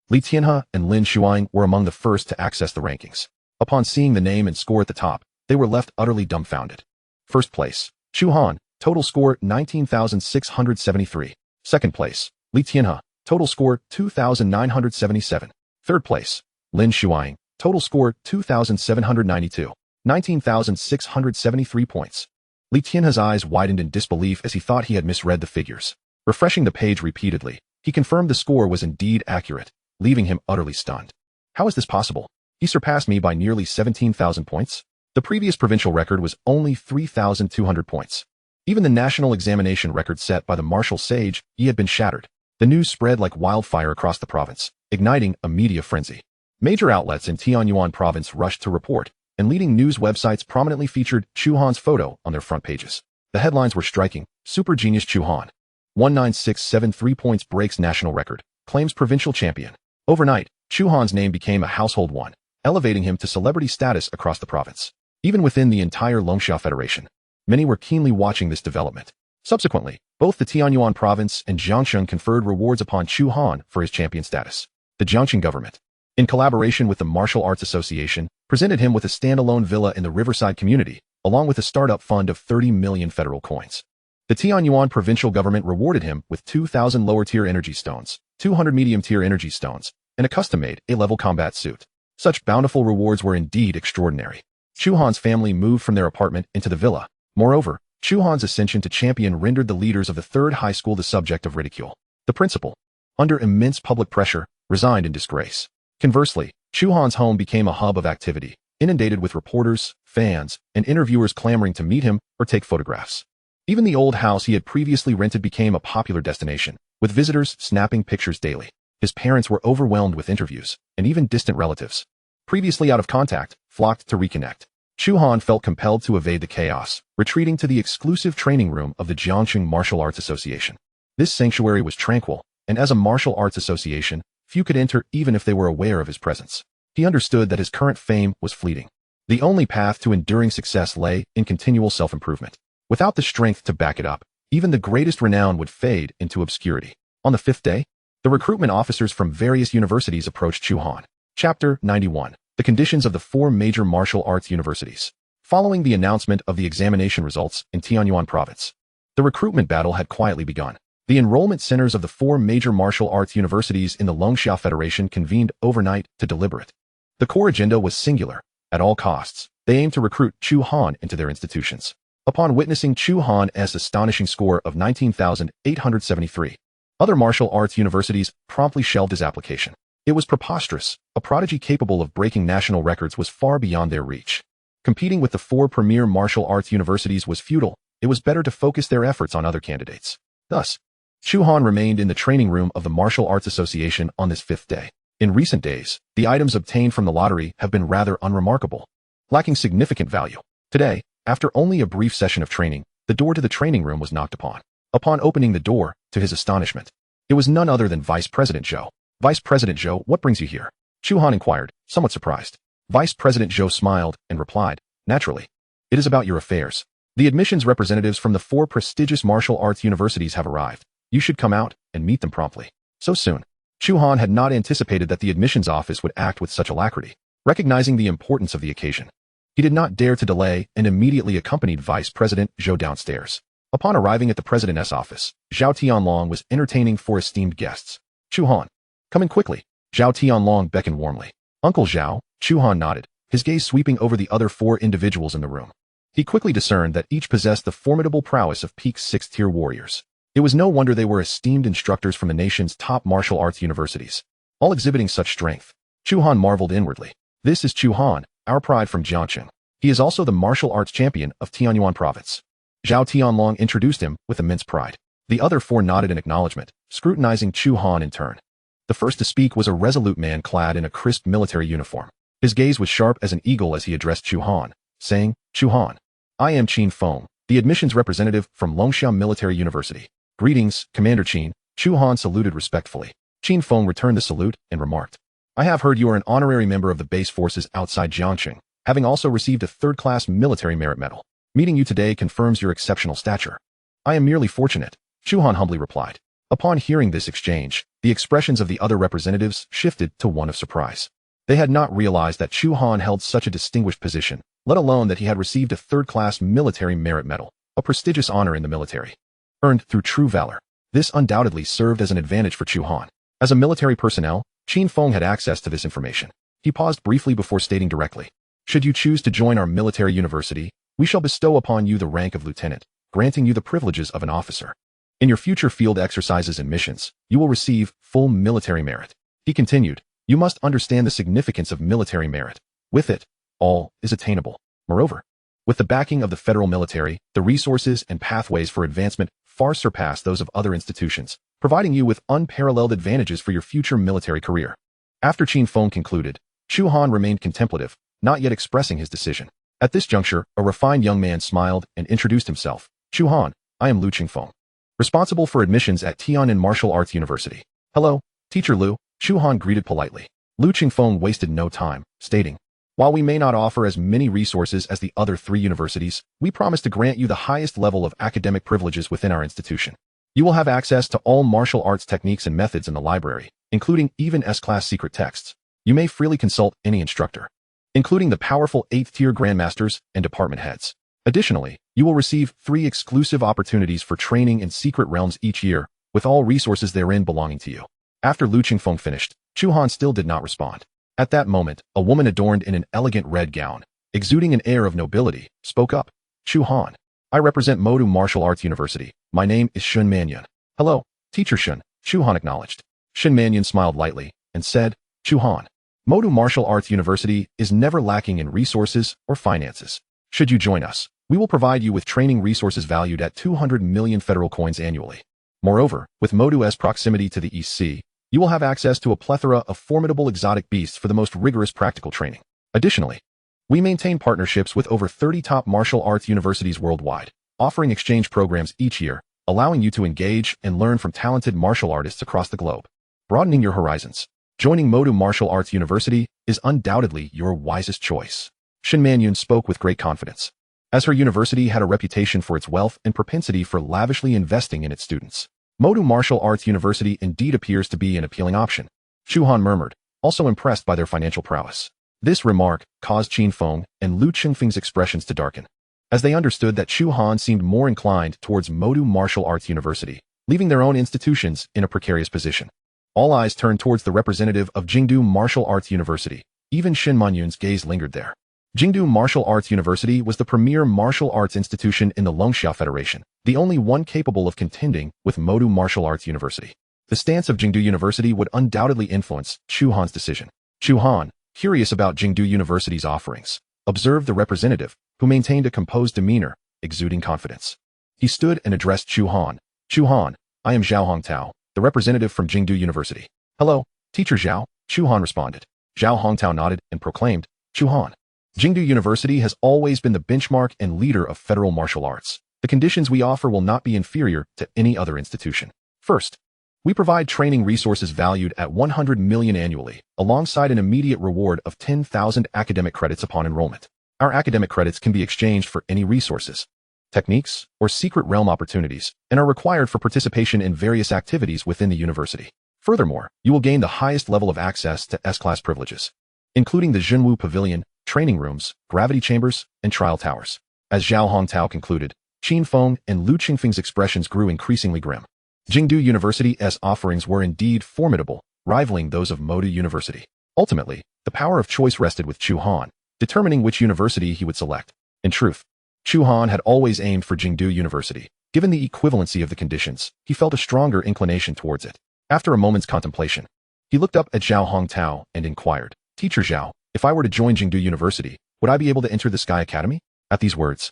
Li Tianhe and Lin Shuang were among the first to access the rankings. Upon seeing the name and score at the top, they were left utterly dumbfounded. First place, Chu Han, total score 19,673. Second place, Li Tianhe, total score 2,977. Third place, Lin Shuang, total score 2,792. 19,673 points. Li Tianhe's eyes widened in disbelief as he thought he had misread the figures. Refreshing the page repeatedly, he confirmed the score was indeed accurate, leaving him utterly stunned. How is this possible? He surpassed me by nearly 17,000 points. The previous provincial record was only 3,200 points. Even the national examination record set by the martial sage, he had been shattered. The news spread like wildfire across the province, igniting a media frenzy. Major outlets in Tianyuan province rushed to report, and leading news websites prominently featured Chu Han's photo on their front pages. The headlines were striking. Super genius Chu Han. 19673 points breaks national record, claims provincial champion. Overnight, Chu Han's name became a household one, elevating him to celebrity status across the province. Even within the entire Longxia Federation, many were keenly watching this development. Subsequently, both the Tianyuan province and Jiangxing conferred rewards upon Chu Han for his champion status. The Jiangxing government, in collaboration with the Martial Arts Association, presented him with a standalone villa in the Riverside community, along with a startup fund of 30 million federal coins. The Tianyuan provincial government rewarded him with 2,000 lower-tier energy stones, 200 medium-tier energy stones, and a custom-made A-level combat suit. Such bountiful rewards were indeed extraordinary. Chu Han's family moved from their apartment into the villa. Moreover, Chu Han's ascension to champion rendered the leaders of the third high school the subject of ridicule. The principal, under immense public pressure, resigned in disgrace. Conversely, Chu Han's home became a hub of activity, inundated with reporters, fans, and interviewers clamoring to meet him or take photographs. Even the old house he had previously rented became a popular destination, with visitors snapping pictures daily. His parents were overwhelmed with interviews, and even distant relatives, previously out of contact, flocked to reconnect. Chu Han felt compelled to evade the chaos, retreating to the exclusive training room of the Jiangqing Martial Arts Association. This sanctuary was tranquil, and as a martial arts association, few could enter even if they were aware of his presence. He understood that his current fame was fleeting. The only path to enduring success lay in continual self-improvement. Without the strength to back it up, even the greatest renown would fade into obscurity. On the 5th day, the recruitment officers from various universities approached Chu Han. Chapter 91. The conditions of the 4 major martial arts universities. Following the announcement of the examination results in Tianyuan province, the recruitment battle had quietly begun. The enrollment centers of the 4 major martial arts universities in the Longxiao Federation convened overnight to deliberate. The core agenda was singular. At all costs, they aimed to recruit Chu Han into their institutions. Upon witnessing Chu Han's astonishing score of 19,873, other martial arts universities promptly shelved his application. It was preposterous. A prodigy capable of breaking national records was far beyond their reach. Competing with the 4 premier martial arts universities was futile. It was better to focus their efforts on other candidates. Thus, Chu Han remained in the training room of the Martial Arts Association on this 5th day. In recent days, the items obtained from the lottery have been rather unremarkable, lacking significant value. Today, after only a brief session of training, the door to the training room was knocked upon. Upon opening the door, to his astonishment, it was none other than Vice President Zhou. Vice President Zhou, what brings you here? Chu Han inquired, somewhat surprised. Vice President Zhou smiled and replied, naturally. It is about your affairs. The admissions representatives from the 4 prestigious martial arts universities have arrived. You should come out and meet them promptly. So soon. Chu Han had not anticipated that the admissions office would act with such alacrity. Recognizing the importance of the occasion, he did not dare to delay and immediately accompanied Vice President Zhou downstairs. Upon arriving at the president's office, Zhao Tianlong was entertaining 4 esteemed guests. Chu Han, come in quickly. Zhao Tianlong beckoned warmly. Uncle Zhao, Chu Han nodded, his gaze sweeping over the other 4 individuals in the room. He quickly discerned that each possessed the formidable prowess of peak 6th-tier warriors. It was no wonder they were esteemed instructors from the nation's top martial arts universities, all exhibiting such strength. Chu Han marveled inwardly. This is Chu Han, our pride from Jiangqing. He is also the martial arts champion of Tianyuan province. Zhao Tianlong introduced him with immense pride. The other 4 nodded in acknowledgement, scrutinizing Chu Han in turn. The first to speak was a resolute man clad in a crisp military uniform. His gaze was sharp as an eagle as he addressed Chu Han, saying, Chu Han, I am Qin Feng, the admissions representative from Longxiao Military University. Greetings, Commander Qin. Chu Han saluted respectfully. Qin Feng returned the salute and remarked, I have heard you are an honorary member of the base forces outside Jiangqing, having also received a 3rd-class military merit medal. Meeting you today confirms your exceptional stature. I am merely fortunate, Chu Han humbly replied. Upon hearing this exchange, the expressions of the other representatives shifted to one of surprise. They had not realized that Chu Han held such a distinguished position, let alone that he had received a 3rd-class military merit medal, a prestigious honor in the military, earned through true valor. This undoubtedly served as an advantage for Chu Han. As a military personnel, Qin Feng had access to this information. He paused briefly before stating directly, should you choose to join our military university, we shall bestow upon you the rank of lieutenant, granting you the privileges of an officer. In your future field exercises and missions, you will receive full military merit. He continued, you must understand the significance of military merit. With it, all is attainable. Moreover, with the backing of the federal military, the resources and pathways for advancement far surpass those of other institutions, providing you with unparalleled advantages for your future military career. After Qin Feng concluded, Chu Han remained contemplative, not yet expressing his decision. At this juncture, a refined young man smiled and introduced himself. Chu Han, I am Lu Qingfeng, responsible for admissions at Tianjin Martial Arts University. Hello, Teacher Lu, Chu Han greeted politely. Lu Qingfeng wasted no time, stating, while we may not offer as many resources as the other 3 universities, we promise to grant you the highest level of academic privileges within our institution. You will have access to all martial arts techniques and methods in the library, including even S-class secret texts. You may freely consult any instructor, including the powerful 8th-tier grandmasters and department heads. Additionally, you will receive 3 exclusive opportunities for training in secret realms each year, with all resources therein belonging to you. After Lu Qingfeng finished, Chu Han still did not respond. At that moment, a woman adorned in an elegant red gown, exuding an air of nobility, spoke up. Chu Han, I represent Modu Martial Arts University. My name is Shun Manyan. Hello, Teacher Shun, Chu Han acknowledged. Shun Manyan smiled lightly and said, Chu Han, Modu Martial Arts University is never lacking in resources or finances. Should you join us, We will provide you with training resources valued at 200 million federal coins annually. Moreover, with Modu's proximity to the East Sea, you will have access to a plethora of formidable exotic beasts for the most rigorous practical training. Additionally, we maintain partnerships with over 30 top martial arts universities worldwide, offering exchange programs each year, allowing you to engage and learn from talented martial artists across the globe. Broadening your horizons. Joining Modu Martial Arts University is undoubtedly your wisest choice. Shin Man-yoon spoke with great confidence, as her university had a reputation for its wealth and propensity for lavishly investing in its students. Modu Martial Arts University indeed appears to be an appealing option, Chu Han murmured, also impressed by their financial prowess. This remark caused Qin Feng and Lu Qingfeng's expressions to darken, as they understood that Chu Han seemed more inclined towards Modu Martial Arts University, leaving their own institutions in a precarious position. All eyes turned towards the representative of Jingdu Martial Arts University. Even Shin Man-yoon's gaze lingered there. Jingdu Martial Arts University was the premier martial arts institution in the Longxia Federation, the only one capable of contending with Modu Martial Arts University. The stance of Jingdu University would undoubtedly influence Chu Han's decision. Chu Han, curious about Jingdu University's offerings, observed the representative, who maintained a composed demeanor, exuding confidence. He stood and addressed Chu Han. Chu Han, I am Zhao Hongtao, the representative from Jingdu University. Hello, Teacher Zhao, Chu Han responded. Zhao Hongtao nodded and proclaimed, Chu Han. Jingdu University has always been the benchmark and leader of federal martial arts. The conditions we offer will not be inferior to any other institution. First, we provide training resources valued at 100 million annually, alongside an immediate reward of 10,000 academic credits upon enrollment. Our academic credits can be exchanged for any resources, techniques, or secret realm opportunities, and are required for participation in various activities within the university. Furthermore, you will gain the highest level of access to S-class privileges, including the Zhenwu Pavilion, training rooms, gravity chambers, and trial towers. As Zhao Hongtao concluded, Qin Feng and Lu Qingfeng's expressions grew increasingly grim. Jingdu University's offerings were indeed formidable, rivaling those of Modu University. Ultimately, the power of choice rested with Chu Han, determining which university he would select. In truth, Chu Han had always aimed for Jingdu University. Given the equivalency of the conditions, he felt a stronger inclination towards it. After a moment's contemplation, he looked up at Zhao Hongtao and inquired, Teacher Zhao, if I were to join Jingdu University, would I be able to enter the Sky Academy? At these words,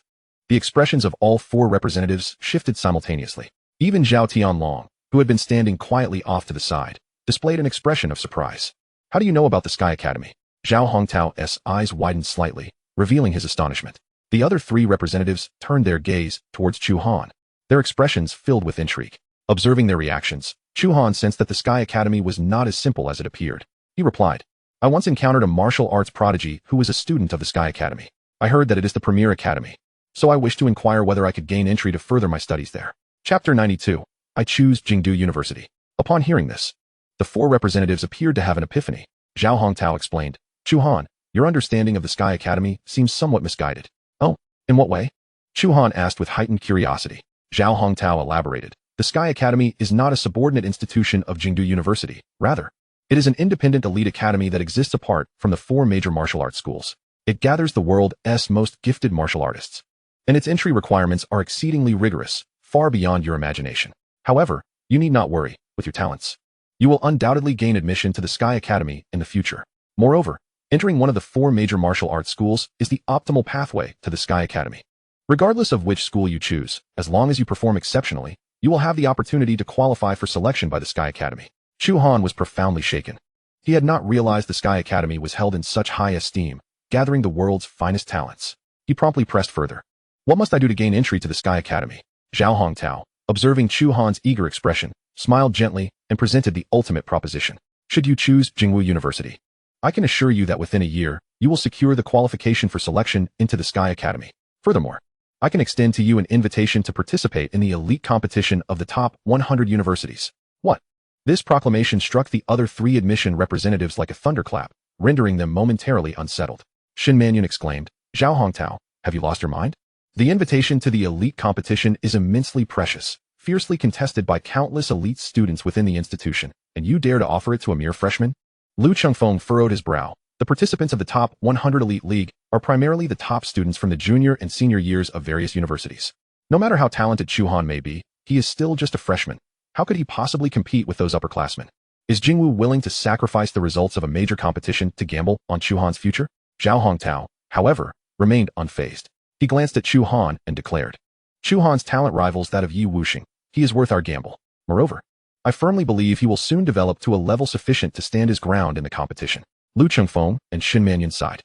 the expressions of all four representatives shifted simultaneously. Even Zhao Tianlong, who had been standing quietly off to the side, displayed an expression of surprise. How do you know about the Sky Academy? Zhao Hongtao's eyes widened slightly, revealing his astonishment. The other three representatives turned their gaze towards Chu Han, their expressions filled with intrigue. Observing their reactions, Chu Han sensed that the Sky Academy was not as simple as it appeared. He replied, I once encountered a martial arts prodigy who was a student of the Sky Academy. I heard that it is the premier academy, so I wish to inquire whether I could gain entry to further my studies there. Chapter 92. I choose Jingdu University. Upon hearing this, the four representatives appeared to have an epiphany. Zhao Hongtao explained, Chu Han, your understanding of the Sky Academy seems somewhat misguided. Oh, in what way? Chu Han asked with heightened curiosity. Zhao Hongtao elaborated. The Sky Academy is not a subordinate institution of Jingdu University. Rather, it is an independent elite academy that exists apart from the four major martial arts schools. It gathers the world's most gifted martial artists, and its entry requirements are exceedingly rigorous, far beyond your imagination. However, you need not worry with your talents. You will undoubtedly gain admission to the Sky Academy in the future. Moreover, entering one of the four major martial arts schools is the optimal pathway to the Sky Academy. Regardless of which school you choose, as long as you perform exceptionally, you will have the opportunity to qualify for selection by the Sky Academy. Chu Han was profoundly shaken. He had not realized the Sky Academy was held in such high esteem, gathering the world's finest talents. He promptly pressed further. What must I do to gain entry to the Sky Academy? Zhao Hongtao, observing Chu Han's eager expression, smiled gently and presented the ultimate proposition. Should you choose Jingwu University, I can assure you that within a year, you will secure the qualification for selection into the Sky Academy. Furthermore, I can extend to you an invitation to participate in the elite competition of the top 100 universities. What? This proclamation struck the other three admission representatives like a thunderclap, rendering them momentarily unsettled. Shin Man-yoon exclaimed, Zhao Hongtao, have you lost your mind? The invitation to the elite competition is immensely precious, fiercely contested by countless elite students within the institution, and you dare to offer it to a mere freshman? Lu Qingfeng furrowed his brow. The participants of the top 100 elite league are primarily the top students from the junior and senior years of various universities. No matter how talented Chu Han may be, he is still just a freshman. How could he possibly compete with those upperclassmen? Is Jingwu willing to sacrifice the results of a major competition to gamble on Chu Han's future? Zhao Hongtao, however, remained unfazed. He glanced at Chu Han and declared, Chu Han's talent rivals that of Yi Wuxing. He is worth our gamble. Moreover, I firmly believe he will soon develop to a level sufficient to stand his ground in the competition. Lu Chengfeng and Xin Manyan sighed,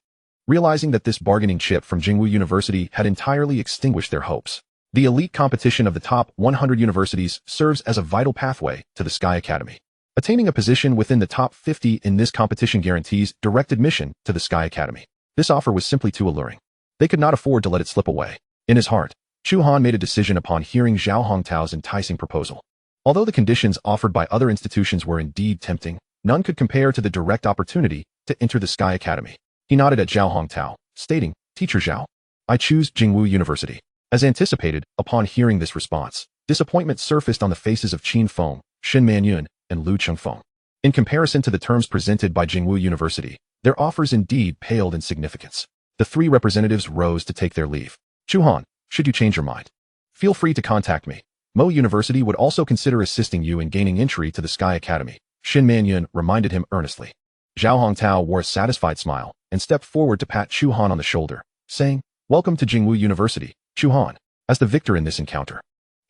realizing that this bargaining chip from Jingwu University had entirely extinguished their hopes. The elite competition of the top 100 universities serves as a vital pathway to the Sky Academy. Attaining a position within the top 50 in this competition guarantees direct admission to the Sky Academy. This offer was simply too alluring. They could not afford to let it slip away. In his heart, Chu Han made a decision upon hearing Zhao Hongtao's enticing proposal. Although the conditions offered by other institutions were indeed tempting, none could compare to the direct opportunity to enter the Sky Academy. He nodded at Zhao Hongtao, stating, Teacher Zhao, I choose Jingwu University. As anticipated, upon hearing this response, disappointment surfaced on the faces of Qin Feng, Xin Manyan, and Lu Chengfeng. In comparison to the terms presented by Jingwu University, their offers indeed paled in significance. The three representatives rose to take their leave. Chu Han, should you change your mind, feel free to contact me. Mo University would also consider assisting you in gaining entry to the Sky Academy, Xin Manyan reminded him earnestly. Zhao Hongtao wore a satisfied smile and stepped forward to pat Chu Han on the shoulder, saying, Welcome to Jingwu University, Chu Han. As the victor in this encounter,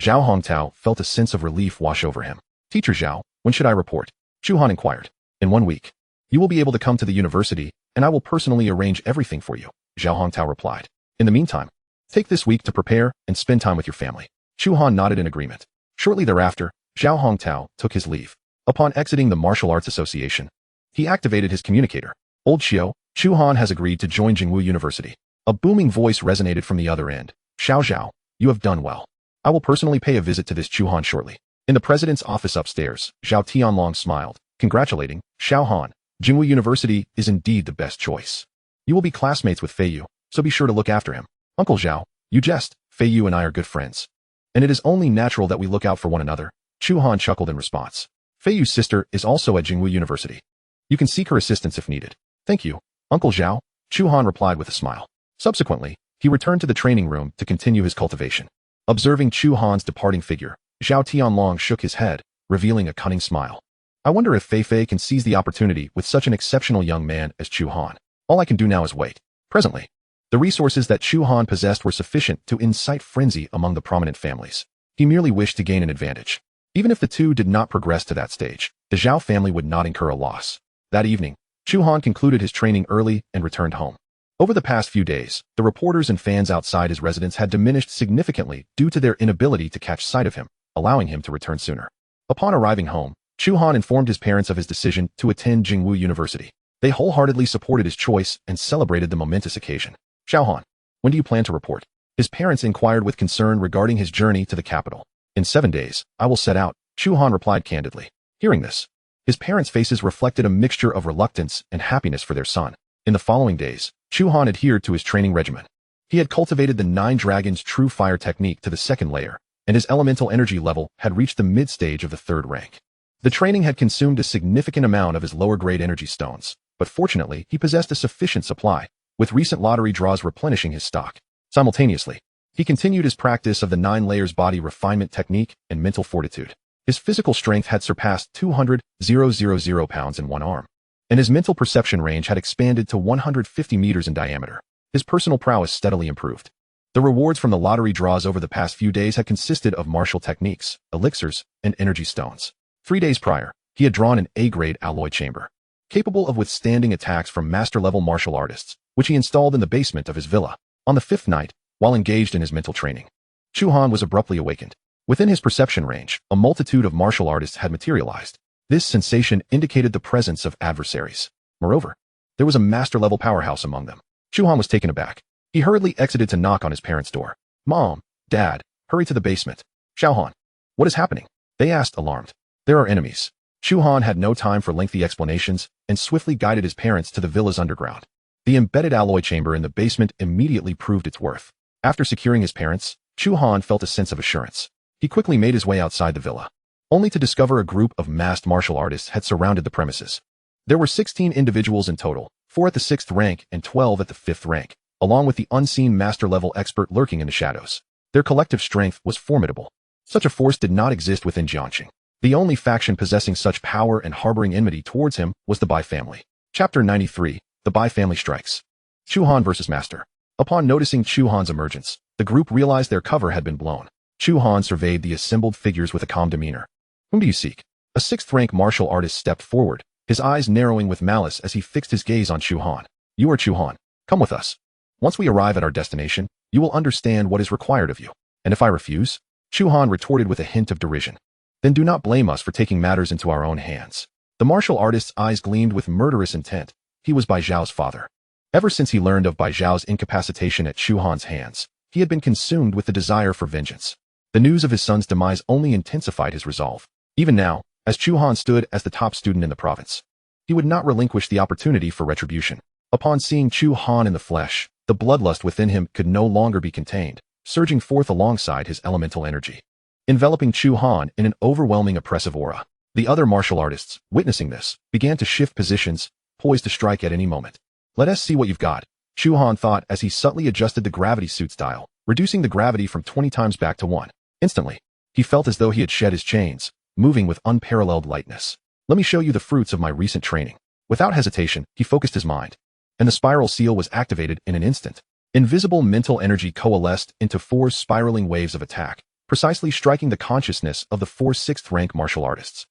Zhao Hongtao felt a sense of relief wash over him. Teacher Zhao, when should I report? Chu Han inquired. In 1 week. You will be able to come to the university, and I will personally arrange everything for you, Zhao Hongtao replied. In the meantime, take this week to prepare and spend time with your family. Chu Han nodded in agreement. Shortly thereafter, Zhao Hongtao took his leave. Upon exiting the Martial Arts Association, he activated his communicator. Old Xiao, Chu Han has agreed to join Jingwu University. A booming voice resonated from the other end. Xiao Zhao, you have done well. I will personally pay a visit to this Chu Han shortly. In the president's office upstairs, Zhao Tianlong smiled, congratulating Xiao Han. Jingwu University is indeed the best choice. You will be classmates with Fei Yu, so be sure to look after him. Uncle Zhao, you jest, Fei Yu and I are good friends. And it is only natural that we look out for one another. Chu Han chuckled in response. Fei Yu's sister is also at Jingwu University. You can seek her assistance if needed. Thank you, Uncle Zhao, Chu Han replied with a smile. Subsequently, he returned to the training room to continue his cultivation. Observing Chu Han's departing figure, Zhao Tianlong shook his head, revealing a cunning smile. I wonder if Fei Fei can seize the opportunity with such an exceptional young man as Chu Han. All I can do now is wait. Presently, the resources that Chu Han possessed were sufficient to incite frenzy among the prominent families. He merely wished to gain an advantage. Even if the two did not progress to that stage, the Zhao family would not incur a loss. That evening, Chu Han concluded his training early and returned home. Over the past few days, the reporters and fans outside his residence had diminished significantly due to their inability to catch sight of him, allowing him to return sooner. Upon arriving home, Chu Han informed his parents of his decision to attend Jingwu University. They wholeheartedly supported his choice and celebrated the momentous occasion. Xiao Han, when do you plan to report? His parents inquired with concern regarding his journey to the capital. In 7 days, I will set out, Chu Han replied candidly. Hearing this, his parents' faces reflected a mixture of reluctance and happiness for their son. In the following days, Chu Han adhered to his training regimen. He had cultivated the 9 Dragons True Fire technique to the 2nd layer, and his elemental energy level had reached the mid-stage of the 3rd rank. The training had consumed a significant amount of his lower-grade energy stones, but fortunately, he possessed a sufficient supply, with recent lottery draws replenishing his stock. Simultaneously, he continued his practice of the 9 layers body refinement technique and mental fortitude. His physical strength had surpassed 200,000 pounds in one arm, and his mental perception range had expanded to 150 meters in diameter. His personal prowess steadily improved. The rewards from the lottery draws over the past few days had consisted of martial techniques, elixirs, and energy stones. 3 days prior, he had drawn an A-grade alloy chamber, capable of withstanding attacks from master-level martial artists, which he installed in the basement of his villa. On the 5th night, while engaged in his mental training, Chu Han was abruptly awakened. Within his perception range, a multitude of martial artists had materialized. This sensation indicated the presence of adversaries. Moreover, there was a master-level powerhouse among them. Chu Han was taken aback. He hurriedly exited to knock on his parents' door. Mom, Dad, hurry to the basement. Xiao Han, what is happening? They asked, alarmed. There are enemies. Chu Han had no time for lengthy explanations and swiftly guided his parents to the villa's underground. The embedded alloy chamber in the basement immediately proved its worth. After securing his parents, Chu Han felt a sense of assurance. He quickly made his way outside the villa, only to discover a group of masked martial artists had surrounded the premises. There were 16 individuals in total, 4 at the 6th rank and 12 at the 5th rank, along with the unseen master-level expert lurking in the shadows. Their collective strength was formidable. Such a force did not exist within Jiangxing. The only faction possessing such power and harboring enmity towards him was the Bai family. Chapter 93, The Bai Family Strikes. Chu Han versus Master. Upon noticing Chu Han's emergence, the group realized their cover had been blown. Chu Han surveyed the assembled figures with a calm demeanor. Whom do you seek? A sixth-rank martial artist stepped forward, his eyes narrowing with malice as he fixed his gaze on Chu Han. You are Chu Han. Come with us. Once we arrive at our destination, you will understand what is required of you. And if I refuse? Chu Han retorted with a hint of derision. Then do not blame us for taking matters into our own hands. The martial artist's eyes gleamed with murderous intent. He was Bai Zhao's father. Ever since he learned of Bai Zhao's incapacitation at Chu Han's hands, he had been consumed with the desire for vengeance. The news of his son's demise only intensified his resolve. Even now, as Chu Han stood as the top student in the province, he would not relinquish the opportunity for retribution. Upon seeing Chu Han in the flesh, the bloodlust within him could no longer be contained, surging forth alongside his elemental energy, enveloping Chu Han in an overwhelming oppressive aura. The other martial artists, witnessing this, began to shift positions, poised to strike at any moment. Let us see what you've got, Chu Han thought as he subtly adjusted the gravity suit's dial, reducing the gravity from 20 times back to 1. Instantly, he felt as though he had shed his chains, moving with unparalleled lightness. Let me show you the fruits of my recent training. Without hesitation, he focused his mind, and the spiral seal was activated in an instant. Invisible mental energy coalesced into 4 spiraling waves of attack, precisely striking the consciousness of the 4 sixth-rank martial artists.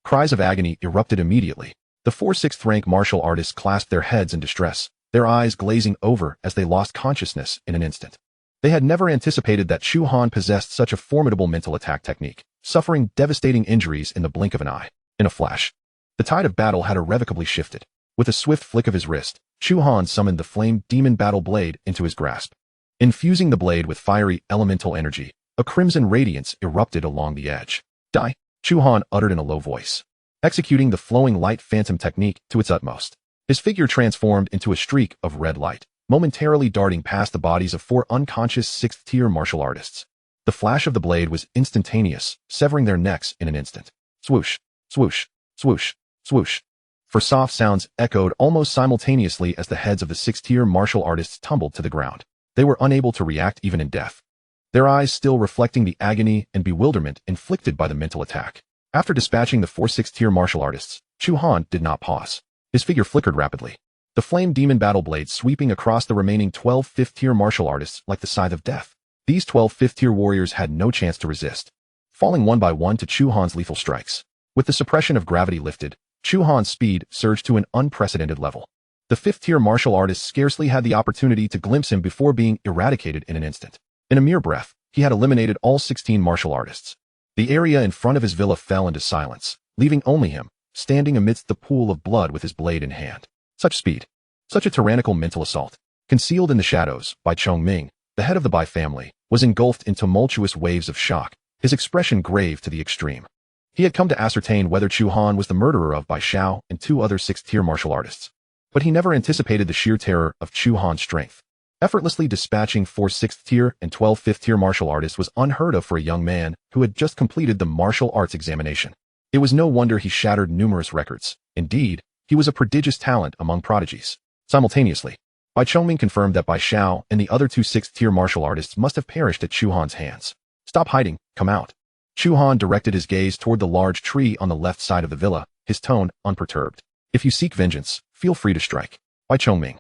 Cries of agony erupted immediately. The 4 sixth-rank martial artists clasped their heads in distress, their eyes glazing over as they lost consciousness in an instant. They had never anticipated that Chu Han possessed such a formidable mental attack technique, suffering devastating injuries in the blink of an eye. In a flash, the tide of battle had irrevocably shifted. With a swift flick of his wrist, Chu Han summoned the flame demon battle blade into his grasp. Infusing the blade with fiery, elemental energy, a crimson radiance erupted along the edge. Die, Chu Han uttered in a low voice, executing the flowing light phantom technique to its utmost. His figure transformed into a streak of red light, momentarily darting past the bodies of 4 unconscious 6th-tier martial artists. The flash of the blade was instantaneous, severing their necks in an instant. Swoosh, swoosh, swoosh, swoosh. For soft sounds echoed almost simultaneously as the heads of the 6th-tier martial artists tumbled to the ground. They were unable to react even in death, their eyes still reflecting the agony and bewilderment inflicted by the mental attack. After dispatching the 4 6th-tier martial artists, Chu Han did not pause. His figure flickered rapidly, the flame demon battle blade sweeping across the remaining 12 5th-tier martial artists like the scythe of death. These 12 5th-tier warriors had no chance to resist, falling one by one to Chu Han's lethal strikes. With the suppression of gravity lifted, Chu Han's speed surged to an unprecedented level. The 5th-tier martial artist scarcely had the opportunity to glimpse him before being eradicated in an instant. In a mere breath, he had eliminated all 16 martial artists. The area in front of his villa fell into silence, leaving only him, standing amidst the pool of blood with his blade in hand. Such speed, such a tyrannical mental assault. Concealed in the shadows, Bai Chongming, the head of the Bai family, was engulfed in tumultuous waves of shock, his expression grave to the extreme. He had come to ascertain whether Chu Han was the murderer of Bai Xiao and 2 other 6th-tier martial artists. But he never anticipated the sheer terror of Chu Han's strength. Effortlessly dispatching 4 6th-tier and 12 5th-tier martial artists was unheard of for a young man who had just completed the martial arts examination. It was no wonder he shattered numerous records. Indeed, he was a prodigious talent among prodigies. Simultaneously, Bai Chongming confirmed that Bai Xiao and the other 2 6th-tier martial artists must have perished at Chu Han's hands. Stop hiding, come out. Chu Han directed his gaze toward the large tree on the left side of the villa, his tone unperturbed. If you seek vengeance, feel free to strike. Bai Chongming,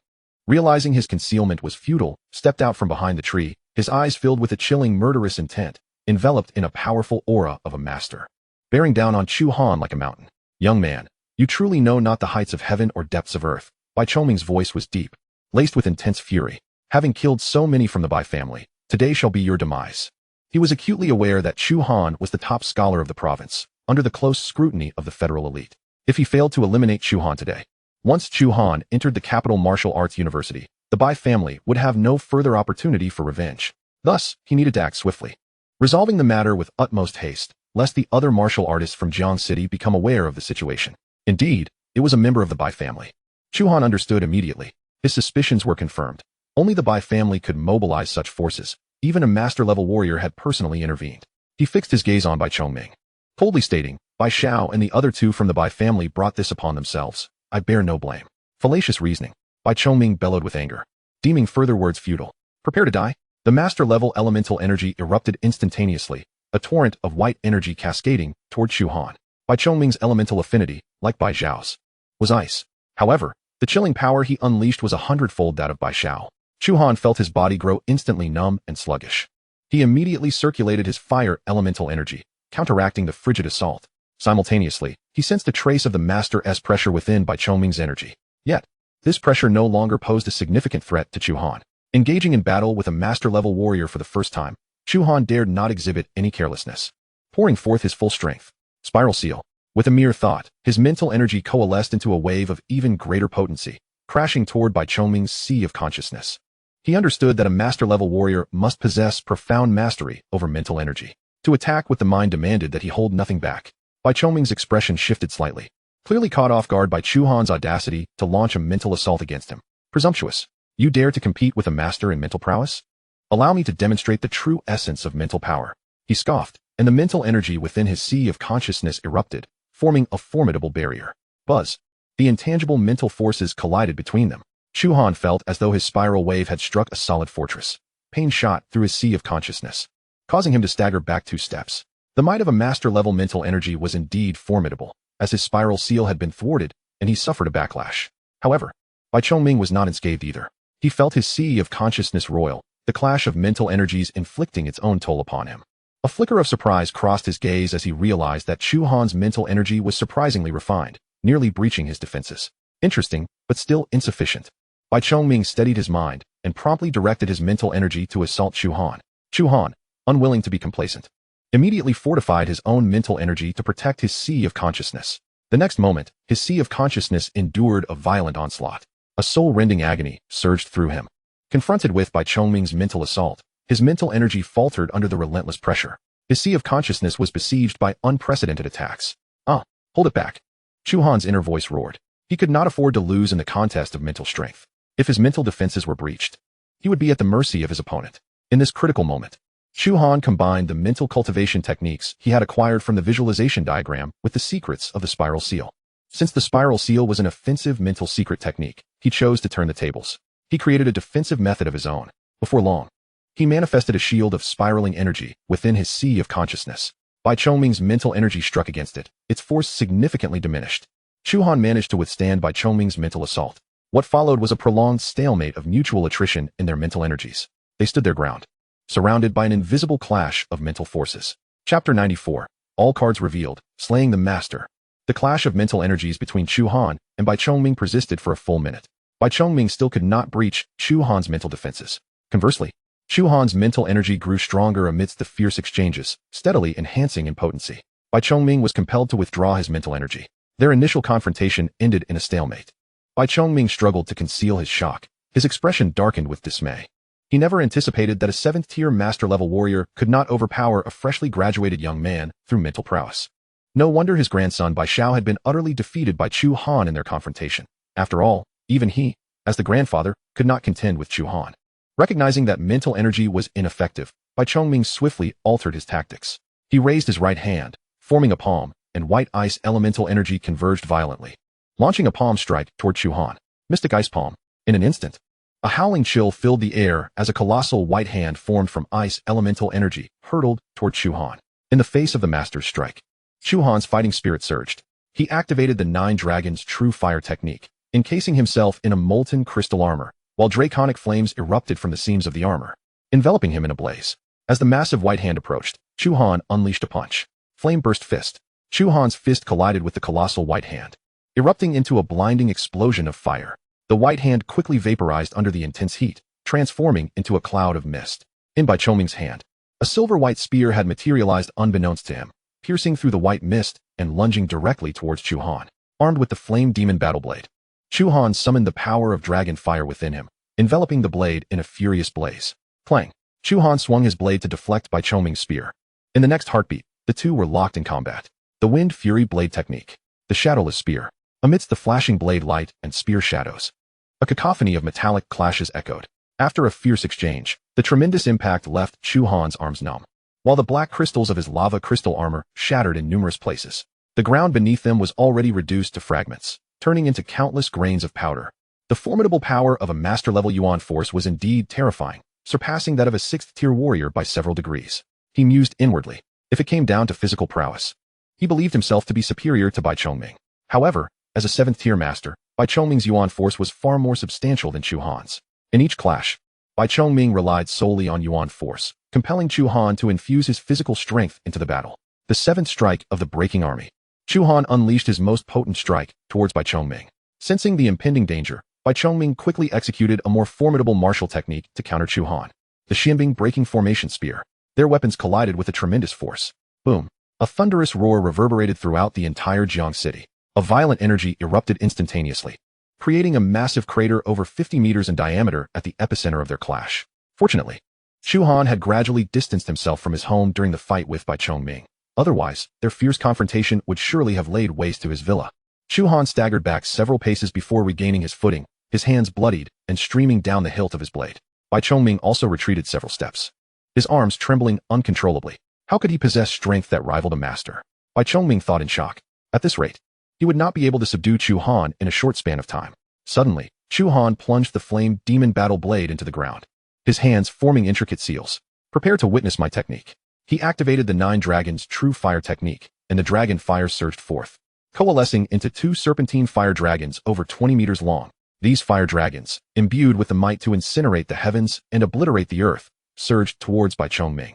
realizing his concealment was futile, stepped out from behind the tree, his eyes filled with a chilling murderous intent, enveloped in a powerful aura of a master, bearing down on Chu Han like a mountain. Young man, you truly know not the heights of heaven or depths of earth. Bai Chongming's voice was deep, laced with intense fury. Having killed so many from the Bai family, today shall be your demise. He was acutely aware that Chu Han was the top scholar of the province, under the close scrutiny of the federal elite. If he failed to eliminate Chu Han today, once Chu Han entered the capital martial arts university, the Bai family would have no further opportunity for revenge. Thus, he needed to act swiftly, resolving the matter with utmost haste, lest the other martial artists from Jiang City become aware of the situation. Indeed, it was a member of the Bai family. Chu Han understood immediately. His suspicions were confirmed. Only the Bai family could mobilize such forces. Even a master-level warrior had personally intervened. He fixed his gaze on Bai Chongming, coldly stating, Bai Xiao and the other 2 from the Bai family brought this upon themselves. I bear no blame. Fallacious reasoning. Bai Chongming bellowed with anger, deeming further words futile. Prepare to die. The master-level elemental energy erupted instantaneously, a torrent of white energy cascading toward Chu Han. Bai Chongming's elemental affinity, like Bai Zhao's, was ice. However, the chilling power he unleashed was 100-fold that of Bai Xiao. Chu Han felt his body grow instantly numb and sluggish. He immediately circulated his fire elemental energy, counteracting the frigid assault. Simultaneously, he sensed a trace of the Master's pressure within by Chongming's energy. Yet, this pressure no longer posed a significant threat to Chu Han. Engaging in battle with a master-level warrior for the first time, Chu Han dared not exhibit any carelessness. Pouring forth his full strength. Spiral seal. With a mere thought, his mental energy coalesced into a wave of even greater potency, crashing toward Bai Chongming's sea of consciousness. He understood that a master-level warrior must possess profound mastery over mental energy. To attack with the mind demanded that he hold nothing back. Bai Chongming's expression shifted slightly, clearly caught off guard by Chu Han's audacity to launch a mental assault against him. Presumptuous. You dare to compete with a master in mental prowess? Allow me to demonstrate the true essence of mental power. He scoffed, and the mental energy within his sea of consciousness erupted, forming a formidable barrier. Buzz. The intangible mental forces collided between them. Chu Han felt as though his spiral wave had struck a solid fortress. Pain shot through his sea of consciousness, causing him to stagger back 2 steps. The might of a master-level mental energy was indeed formidable, as his spiral seal had been thwarted, and he suffered a backlash. However, Bai Chongming was not unscathed either. He felt his sea of consciousness roil, the clash of mental energies inflicting its own toll upon him. A flicker of surprise crossed his gaze as he realized that Chu Han's mental energy was surprisingly refined, nearly breaching his defenses. Interesting, but still insufficient. Bai Chongming steadied his mind and promptly directed his mental energy to assault Chu Han. Chu Han, unwilling to be complacent, immediately fortified his own mental energy to protect his sea of consciousness. The next moment, his sea of consciousness endured a violent onslaught. A soul-rending agony surged through him. Confronted with Bai Chongming's mental assault, his mental energy faltered under the relentless pressure. His sea of consciousness was besieged by unprecedented attacks. Hold it back. Chu Han's inner voice roared. He could not afford to lose in the contest of mental strength. If his mental defenses were breached, he would be at the mercy of his opponent. In this critical moment, Chu Han combined the mental cultivation techniques he had acquired from the visualization diagram with the secrets of the spiral seal. Since the spiral seal was an offensive mental secret technique, he chose to turn the tables. He created a defensive method of his own. Before long, he manifested a shield of spiraling energy within his sea of consciousness. Bai Chongming's mental energy struck against it, its force significantly diminished. Chu Han managed to withstand Bai Chongming's mental assault. What followed was a prolonged stalemate of mutual attrition in their mental energies. They stood their ground, surrounded by an invisible clash of mental forces. Chapter 94. All cards revealed, slaying the master. The clash of mental energies between Chu Han and Bai Chongming persisted for a full minute. Bai Chongming still could not breach Chu Han's mental defenses. Conversely, Chu Han's mental energy grew stronger amidst the fierce exchanges, steadily enhancing in potency. Bai Chongming was compelled to withdraw his mental energy. Their initial confrontation ended in a stalemate. Bai Chongming struggled to conceal his shock. His expression darkened with dismay. He never anticipated that a 7th-tier master-level warrior could not overpower a freshly graduated young man through mental prowess. No wonder his grandson Bai Xiao had been utterly defeated by Chu Han in their confrontation. After all, even he, as the grandfather, could not contend with Chu Han. Recognizing that mental energy was ineffective, Bai Chongming swiftly altered his tactics. He raised his right hand, forming a palm, and white ice elemental energy converged violently, launching a palm strike toward Chu Han. Mystic ice palm. In an instant, a howling chill filled the air as a colossal white hand formed from ice elemental energy hurtled toward Chu Han. In the face of the master's strike, Chu Han's fighting spirit surged. He activated the 9 Dragons' true fire technique, encasing himself in a molten crystal armor, while draconic flames erupted from the seams of the armor, enveloping him in a blaze. As the massive white hand approached, Chu Han unleashed a punch. Flame-burst fist. Chu Han's fist collided with the colossal white hand, erupting into a blinding explosion of fire. The white hand quickly vaporized under the intense heat, transforming into a cloud of mist. In Bai Chongming's hand, a silver-white spear had materialized unbeknownst to him, piercing through the white mist and lunging directly towards Chu Han. Armed with the flame demon battle blade, Chu Han summoned the power of dragon fire within him, enveloping the blade in a furious blaze. Clang! Chu Han swung his blade to deflect Bai Chongming's spear. In the next heartbeat, the two were locked in combat. The Wind Fury Blade Technique. The Shadowless Spear. Amidst the flashing blade light and spear shadows, a cacophony of metallic clashes echoed. After a fierce exchange, the tremendous impact left Chu Han's arms numb, while the black crystals of his lava crystal armor shattered in numerous places. The ground beneath them was already reduced to fragments, turning into countless grains of powder. The formidable power of a master-level Yuan force was indeed terrifying, surpassing that of a 6th-tier warrior by several degrees. He mused inwardly. If it came down to physical prowess, he believed himself to be superior to Bai Chongming. However, as a 7th-tier master, Bai Chongming's Yuan force was far more substantial than Chu Han's. In each clash, Bai Chongming relied solely on Yuan force, compelling Chu Han to infuse his physical strength into the battle. The seventh strike of the breaking army. Chu Han unleashed his most potent strike towards Bai Chongming. Sensing the impending danger, Bai Chongming quickly executed a more formidable martial technique to counter Chu Han. The Xianbing breaking formation spear. Their weapons collided with a tremendous force. Boom. A thunderous roar reverberated throughout the entire Jiang city. A violent energy erupted instantaneously, creating a massive crater over 50 meters in diameter at the epicenter of their clash. Fortunately, Chu Han had gradually distanced himself from his home during the fight with Bai Chongming. Otherwise, their fierce confrontation would surely have laid waste to his villa. Chu Han staggered back several paces before regaining his footing, his hands bloodied and streaming down the hilt of his blade. Bai Chongming also retreated several steps, his arms trembling uncontrollably. How could he possess strength that rivaled a master? Bai Chongming thought in shock. At this rate, he would not be able to subdue Chu Han in a short span of time. Suddenly, Chu Han plunged the flame demon battle blade into the ground, his hands forming intricate seals. Prepare to witness my technique. He activated the 9 Dragons' true fire technique, and the dragon fire surged forth, coalescing into 2 serpentine fire dragons over 20 meters long. These fire dragons, imbued with the might to incinerate the heavens and obliterate the earth, surged towards Bai Chongming.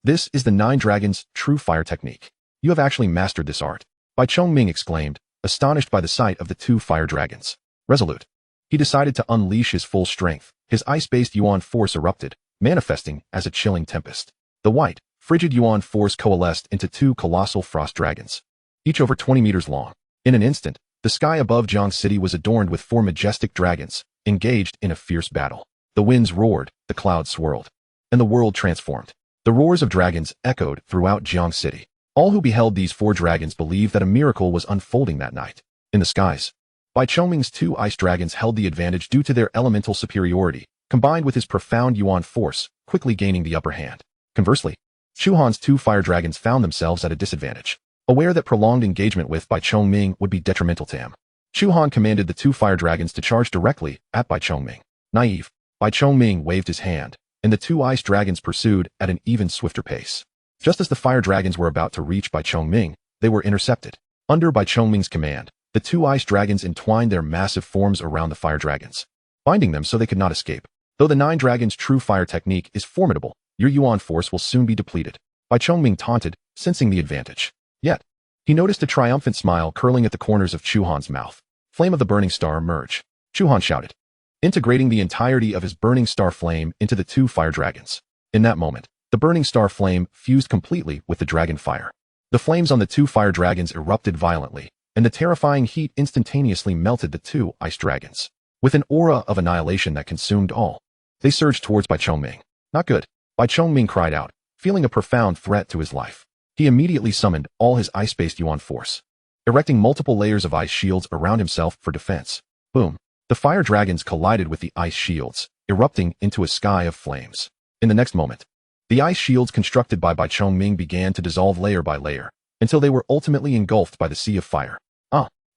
This is the 9 Dragons' true fire technique. You have actually mastered this art, Bai Chongming exclaimed, astonished by the sight of the 2 fire dragons. Resolute, he decided to unleash his full strength. His ice-based Yuan force erupted, manifesting as a chilling tempest. The white, frigid Yuan force coalesced into 2 colossal frost dragons, each over 20 meters long. In an instant, the sky above Jiang City was adorned with 4 majestic dragons, engaged in a fierce battle. The winds roared, the clouds swirled, and the world transformed. The roars of dragons echoed throughout Jiang City. All who beheld these 4 dragons believed that a miracle was unfolding that night. In the skies, Bai Chongming's 2 ice dragons held the advantage due to their elemental superiority, combined with his profound Yuan force, quickly gaining the upper hand. Conversely, Chu Han's 2 fire dragons found themselves at a disadvantage. Aware that prolonged engagement with Bai Chongming would be detrimental to him, Chu Han commanded the 2 fire dragons to charge directly at Bai Chongming. Naive, Bai Chongming waved his hand, and the 2 ice dragons pursued at an even swifter pace. Just as the fire dragons were about to reach Bai Chongming, they were intercepted. Under Bai Chongming's command, the 2 ice dragons entwined their massive forms around the fire dragons, binding them so they could not escape. Though the 9 Dragons' true fire technique is formidable, your Yuan force will soon be depleted, Bai Chongming taunted, sensing the advantage. Yet, he noticed a triumphant smile curling at the corners of Chu Han's mouth. Flame of the burning star emerge, Chu Han shouted, integrating the entirety of his burning star flame into the 2 fire dragons. In that moment, the burning star flame fused completely with the dragon fire. The flames on the 2 fire dragons erupted violently, and the terrifying heat instantaneously melted the 2 ice dragons. With an aura of annihilation that consumed all, they surged towards Bai Chongming. Not good, Bai Chongming cried out, feeling a profound threat to his life. He immediately summoned all his ice-based Yuan force, erecting multiple layers of ice shields around himself for defense. Boom. The fire dragons collided with the ice shields, erupting into a sky of flames. In the next moment, the ice shields constructed by Bai Chongming began to dissolve layer by layer, until they were ultimately engulfed by the sea of fire.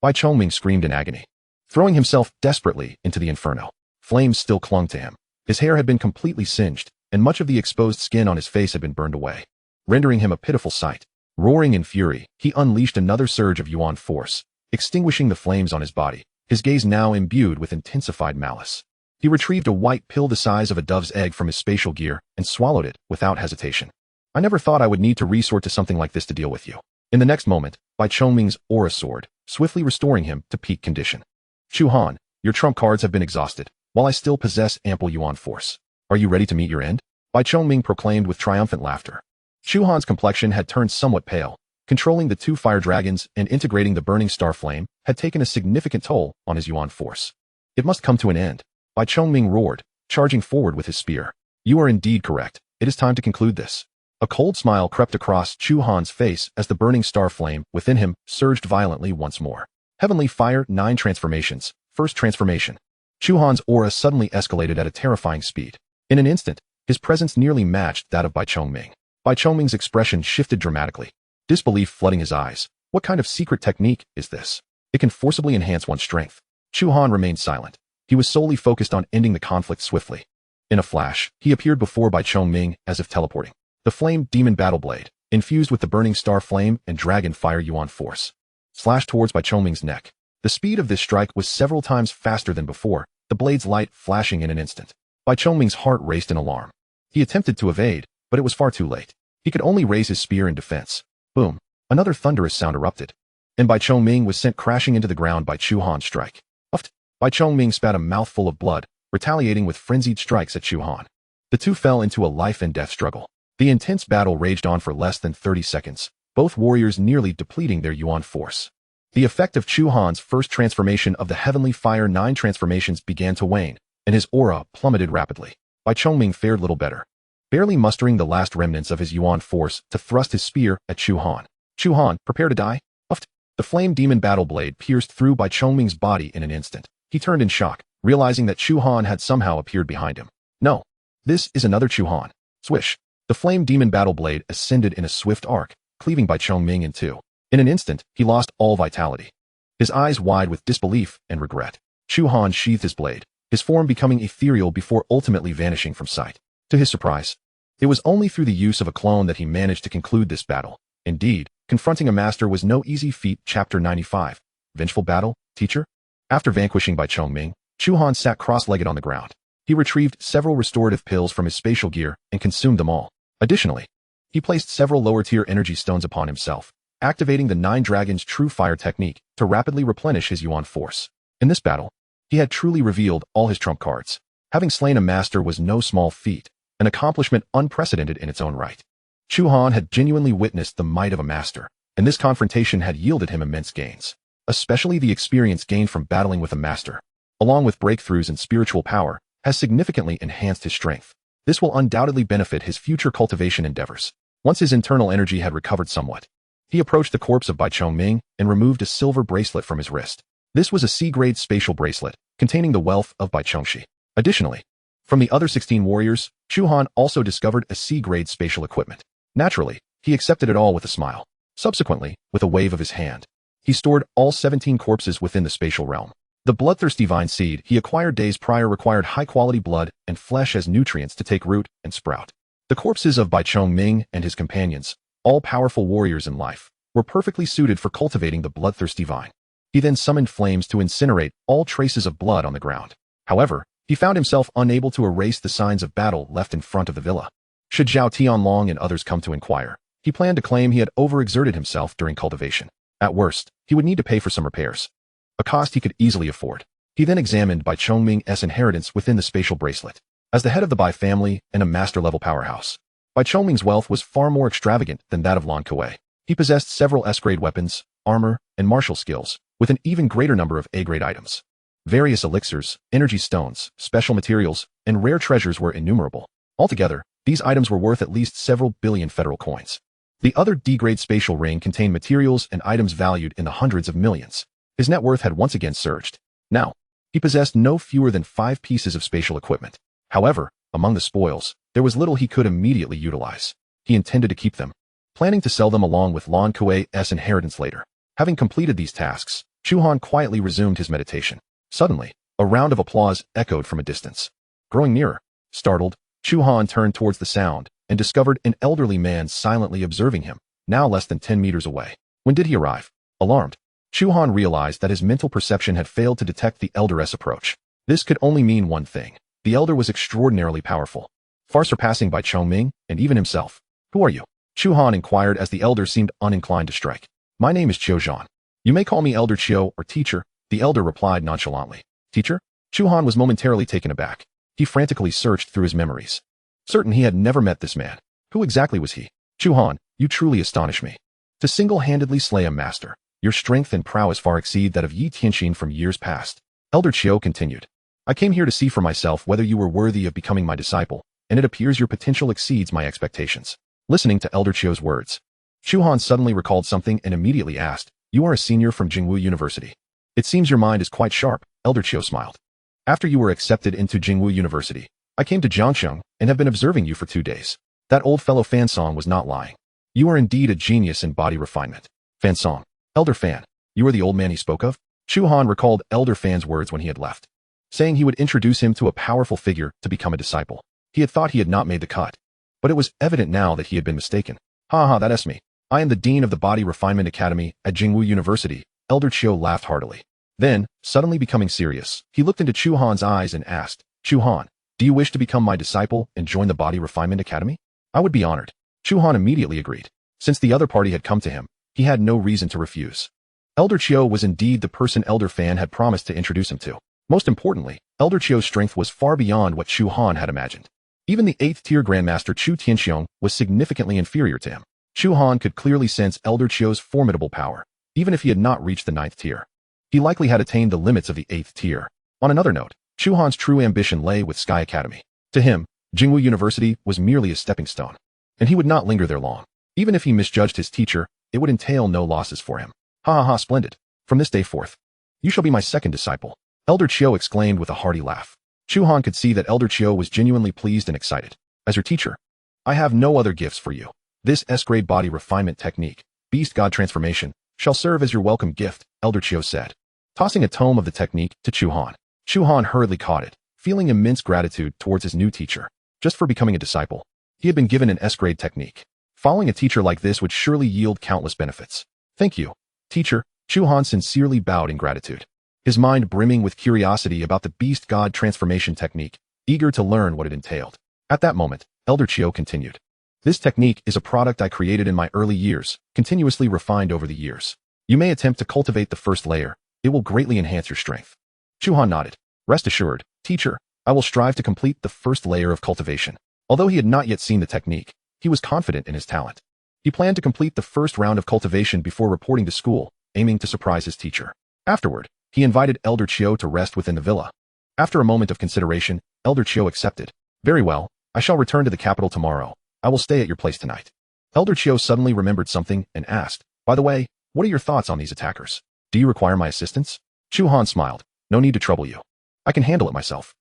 Bai Chongming screamed in agony, throwing himself desperately into the inferno. Flames still clung to him. His hair had been completely singed, and much of the exposed skin on his face had been burned away, rendering him a pitiful sight. Roaring in fury, he unleashed another surge of Yuan force, extinguishing the flames on his body, his gaze now imbued with intensified malice. He retrieved a white pill the size of a dove's egg from his spatial gear and swallowed it without hesitation. I never thought I would need to resort to something like this to deal with you. In the next moment, Bai Chongming's aura soared, swiftly restoring him to peak condition. Chu Han, your trump cards have been exhausted, while I still possess ample Yuan force. Are you ready to meet your end? Bai Chongming proclaimed with triumphant laughter. Chu Han's complexion had turned somewhat pale. Controlling the 2 fire dragons and integrating the burning star flame had taken a significant toll on his Yuan force. It must come to an end. Bai Chongming roared, charging forward with his spear. You are indeed correct. It is time to conclude this. A cold smile crept across Chu Han's face as the burning star flame within him surged violently once more. Heavenly Fire 9 Transformations. First transformation. Chu Han's aura suddenly escalated at a terrifying speed. In an instant, his presence nearly matched that of Bai Chongming. Bai Chongming's expression shifted dramatically, disbelief flooding his eyes. What kind of secret technique is this? It can forcibly enhance one's strength. Chu Han remained silent. He was solely focused on ending the conflict swiftly. In a flash, he appeared before Bai Chongming as if teleporting. The flame demon battle blade, infused with the burning star flame and dragon fire Yuan force, slashed towards Bai Chongming's neck. The speed of this strike was several times faster than before, the blade's light flashing in an instant. Bai Chongming's heart raced in alarm. He attempted to evade, but it was far too late. He could only raise his spear in defense. Boom. Another thunderous sound erupted, and Bai Chongming was sent crashing into the ground by Chu Han's strike. Uffed. Bai Chongming spat a mouthful of blood, retaliating with frenzied strikes at Chu Han. The two fell into a life-and-death struggle. The intense battle raged on for less than 30 seconds, both warriors nearly depleting their yuan force. The effect of Chu Han's first transformation of the Heavenly Fire 9 transformations began to wane, and his aura plummeted rapidly. Bai Chongming fared little better, barely mustering the last remnants of his yuan force to thrust his spear at Chu Han. Chu Han, prepare to die? Uffed. The flame demon battle blade pierced through Bai Chongming's body in an instant. He turned in shock, realizing that Chu Han had somehow appeared behind him. No. This is another Chu Han. Swish. The flame demon battle blade ascended in a swift arc, cleaving Bai Chongming in two. In an instant, he lost all vitality. His eyes wide with disbelief and regret. Chu Han sheathed his blade, his form becoming ethereal before ultimately vanishing from sight. To his surprise, it was only through the use of a clone that he managed to conclude this battle. Indeed, confronting a master was no easy feat. Chapter 95. Vengeful Battle, Teacher? After vanquishing Bai Chongming, Chu Han sat cross-legged on the ground. He retrieved several restorative pills from his spatial gear and consumed them all. Additionally, he placed several lower-tier energy stones upon himself, activating the 9 Dragons' True Fire technique to rapidly replenish his yuan force. In this battle, he had truly revealed all his trump cards. Having slain a master was no small feat, an accomplishment unprecedented in its own right. Chu Han had genuinely witnessed the might of a master, and this confrontation had yielded him immense gains, especially the experience gained from battling with a master, along with breakthroughs in spiritual power, has significantly enhanced his strength. This will undoubtedly benefit his future cultivation endeavors. Once his internal energy had recovered somewhat, he approached the corpse of Bai Chongming and removed a silver bracelet from his wrist. This was a C-grade spatial bracelet, containing the wealth of Bai Chongxi. Additionally, from the other 16 warriors, Chu Han also discovered a C-grade spatial equipment. Naturally, he accepted it all with a smile. Subsequently, with a wave of his hand, he stored all 17 corpses within the spatial realm. The bloodthirsty vine seed he acquired days prior required high-quality blood and flesh as nutrients to take root and sprout. The corpses of Bai Chongming and his companions, all powerful warriors in life, were perfectly suited for cultivating the bloodthirsty vine. He then summoned flames to incinerate all traces of blood on the ground. However, he found himself unable to erase the signs of battle left in front of the villa. Should Zhao Tianlong and others come to inquire, he planned to claim he had overexerted himself during cultivation. At worst, he would need to pay for some repairs, a cost he could easily afford. He then examined Bai Chongming's inheritance within the spatial bracelet. As the head of the Bai family and a master-level powerhouse, Bai Chongming's wealth was far more extravagant than that of Lan Kuei. He possessed several S-grade weapons, armor, and martial skills, with an even greater number of A-grade items. Various elixirs, energy stones, special materials, and rare treasures were innumerable. Altogether, these items were worth at least several billion federal coins. The other D-grade spatial ring contained materials and items valued in the hundreds of millions. His net worth had once again surged. Now, he possessed no fewer than 5 pieces of spatial equipment. However, among the spoils, there was little he could immediately utilize. He intended to keep them, planning to sell them along with Lan Kuei's inheritance later. Having completed these tasks, Chu Han quietly resumed his meditation. Suddenly, a round of applause echoed from a distance. Growing nearer, startled, Chu Han turned towards the sound and discovered an elderly man silently observing him, now less than 10 meters away. When did he arrive? Alarmed, Chu Han realized that his mental perception had failed to detect the elder's approach. This could only mean one thing. The elder was extraordinarily powerful, far surpassing Bai Chongming and even himself. Who are you? Chu Han inquired as the elder seemed uninclined to strike. My name is Chu Han. You may call me Elder Chiu or Teacher, the elder replied nonchalantly. Teacher? Chu Han was momentarily taken aback. He frantically searched through his memories, certain he had never met this man. Who exactly was he? Chu Han, you truly astonish me. To single-handedly slay a master, your strength and prowess far exceed that of Yi Tianxin from years past. Elder Chiu continued. I came here to see for myself whether you were worthy of becoming my disciple, and it appears your potential exceeds my expectations. Listening to Elder Chiu's words, Chu Han suddenly recalled something and immediately asked, You are a senior from Jingwu University. It seems your mind is quite sharp, Elder Chiu smiled. After you were accepted into Jingwu University, I came to Jiangsheng and have been observing you for 2 days. That old fellow Fan Song was not lying. You are indeed a genius in body refinement. Fan Song. Elder Fan. You are the old man he spoke of? Chu Han recalled Elder Fan's words when he had left, saying he would introduce him to a powerful figure to become a disciple. He had thought he had not made the cut, but it was evident now that he had been mistaken. That's me. I am the Dean of the Body Refinement Academy at Jingwu University. Elder Chiu laughed heartily. Then, suddenly becoming serious, he looked into Chu Han's eyes and asked, Chu Han, Do you wish to become my disciple and join the Body Refinement Academy? I would be honored. Chu Han immediately agreed. Since the other party had come to him, he had no reason to refuse. Elder Chiu was indeed the person Elder Fan had promised to introduce him to. Most importantly, Elder Chiu's strength was far beyond what Chu Han had imagined. Even the 8th-tier Grandmaster Chu Tianxiong was significantly inferior to him. Chu Han could clearly sense Elder Chiu's formidable power, even if he had not reached the 9th tier. He likely had attained the limits of the 8th tier. On another note, Chu Han's true ambition lay with Sky Academy. To him, Jingwu University was merely a stepping stone, and he would not linger there long. Even if he misjudged his teacher, it would entail no losses for him. Ha ha ha, splendid. From this day forth, you shall be my second disciple. Elder Chiu exclaimed with a hearty laugh. Chu Han could see that Elder Chiu was genuinely pleased and excited. As your teacher, I have no other gifts for you. This S-grade body refinement technique, Beast God Transformation, shall serve as your welcome gift, Elder Chiu said, tossing a tome of the technique to Chu Han. Chu Han hurriedly caught it, feeling immense gratitude towards his new teacher. Just for becoming a disciple, he had been given an S-grade technique. Following a teacher like this would surely yield countless benefits. Thank you, teacher. Chu Han sincerely bowed in gratitude, his mind brimming with curiosity about the Beast God Transformation technique, eager to learn what it entailed. At that moment, Elder Chiu continued. This technique is a product I created in my early years, continuously refined over the years. You may attempt to cultivate the first layer. It will greatly enhance your strength. Chu Han nodded. Rest assured, teacher, I will strive to complete the first layer of cultivation. Although he had not yet seen the technique, he was confident in his talent. He planned to complete the first round of cultivation before reporting to school, aiming to surprise his teacher. Afterward, he invited Elder Chiu to rest within the villa. After a moment of consideration, Elder Chiu accepted. Very well, I shall return to the capital tomorrow. I will stay at your place tonight. Elder Chiu suddenly remembered something and asked, by the way, what are your thoughts on these attackers? Do you require my assistance? Chu Han smiled. No need to trouble you. I can handle it myself.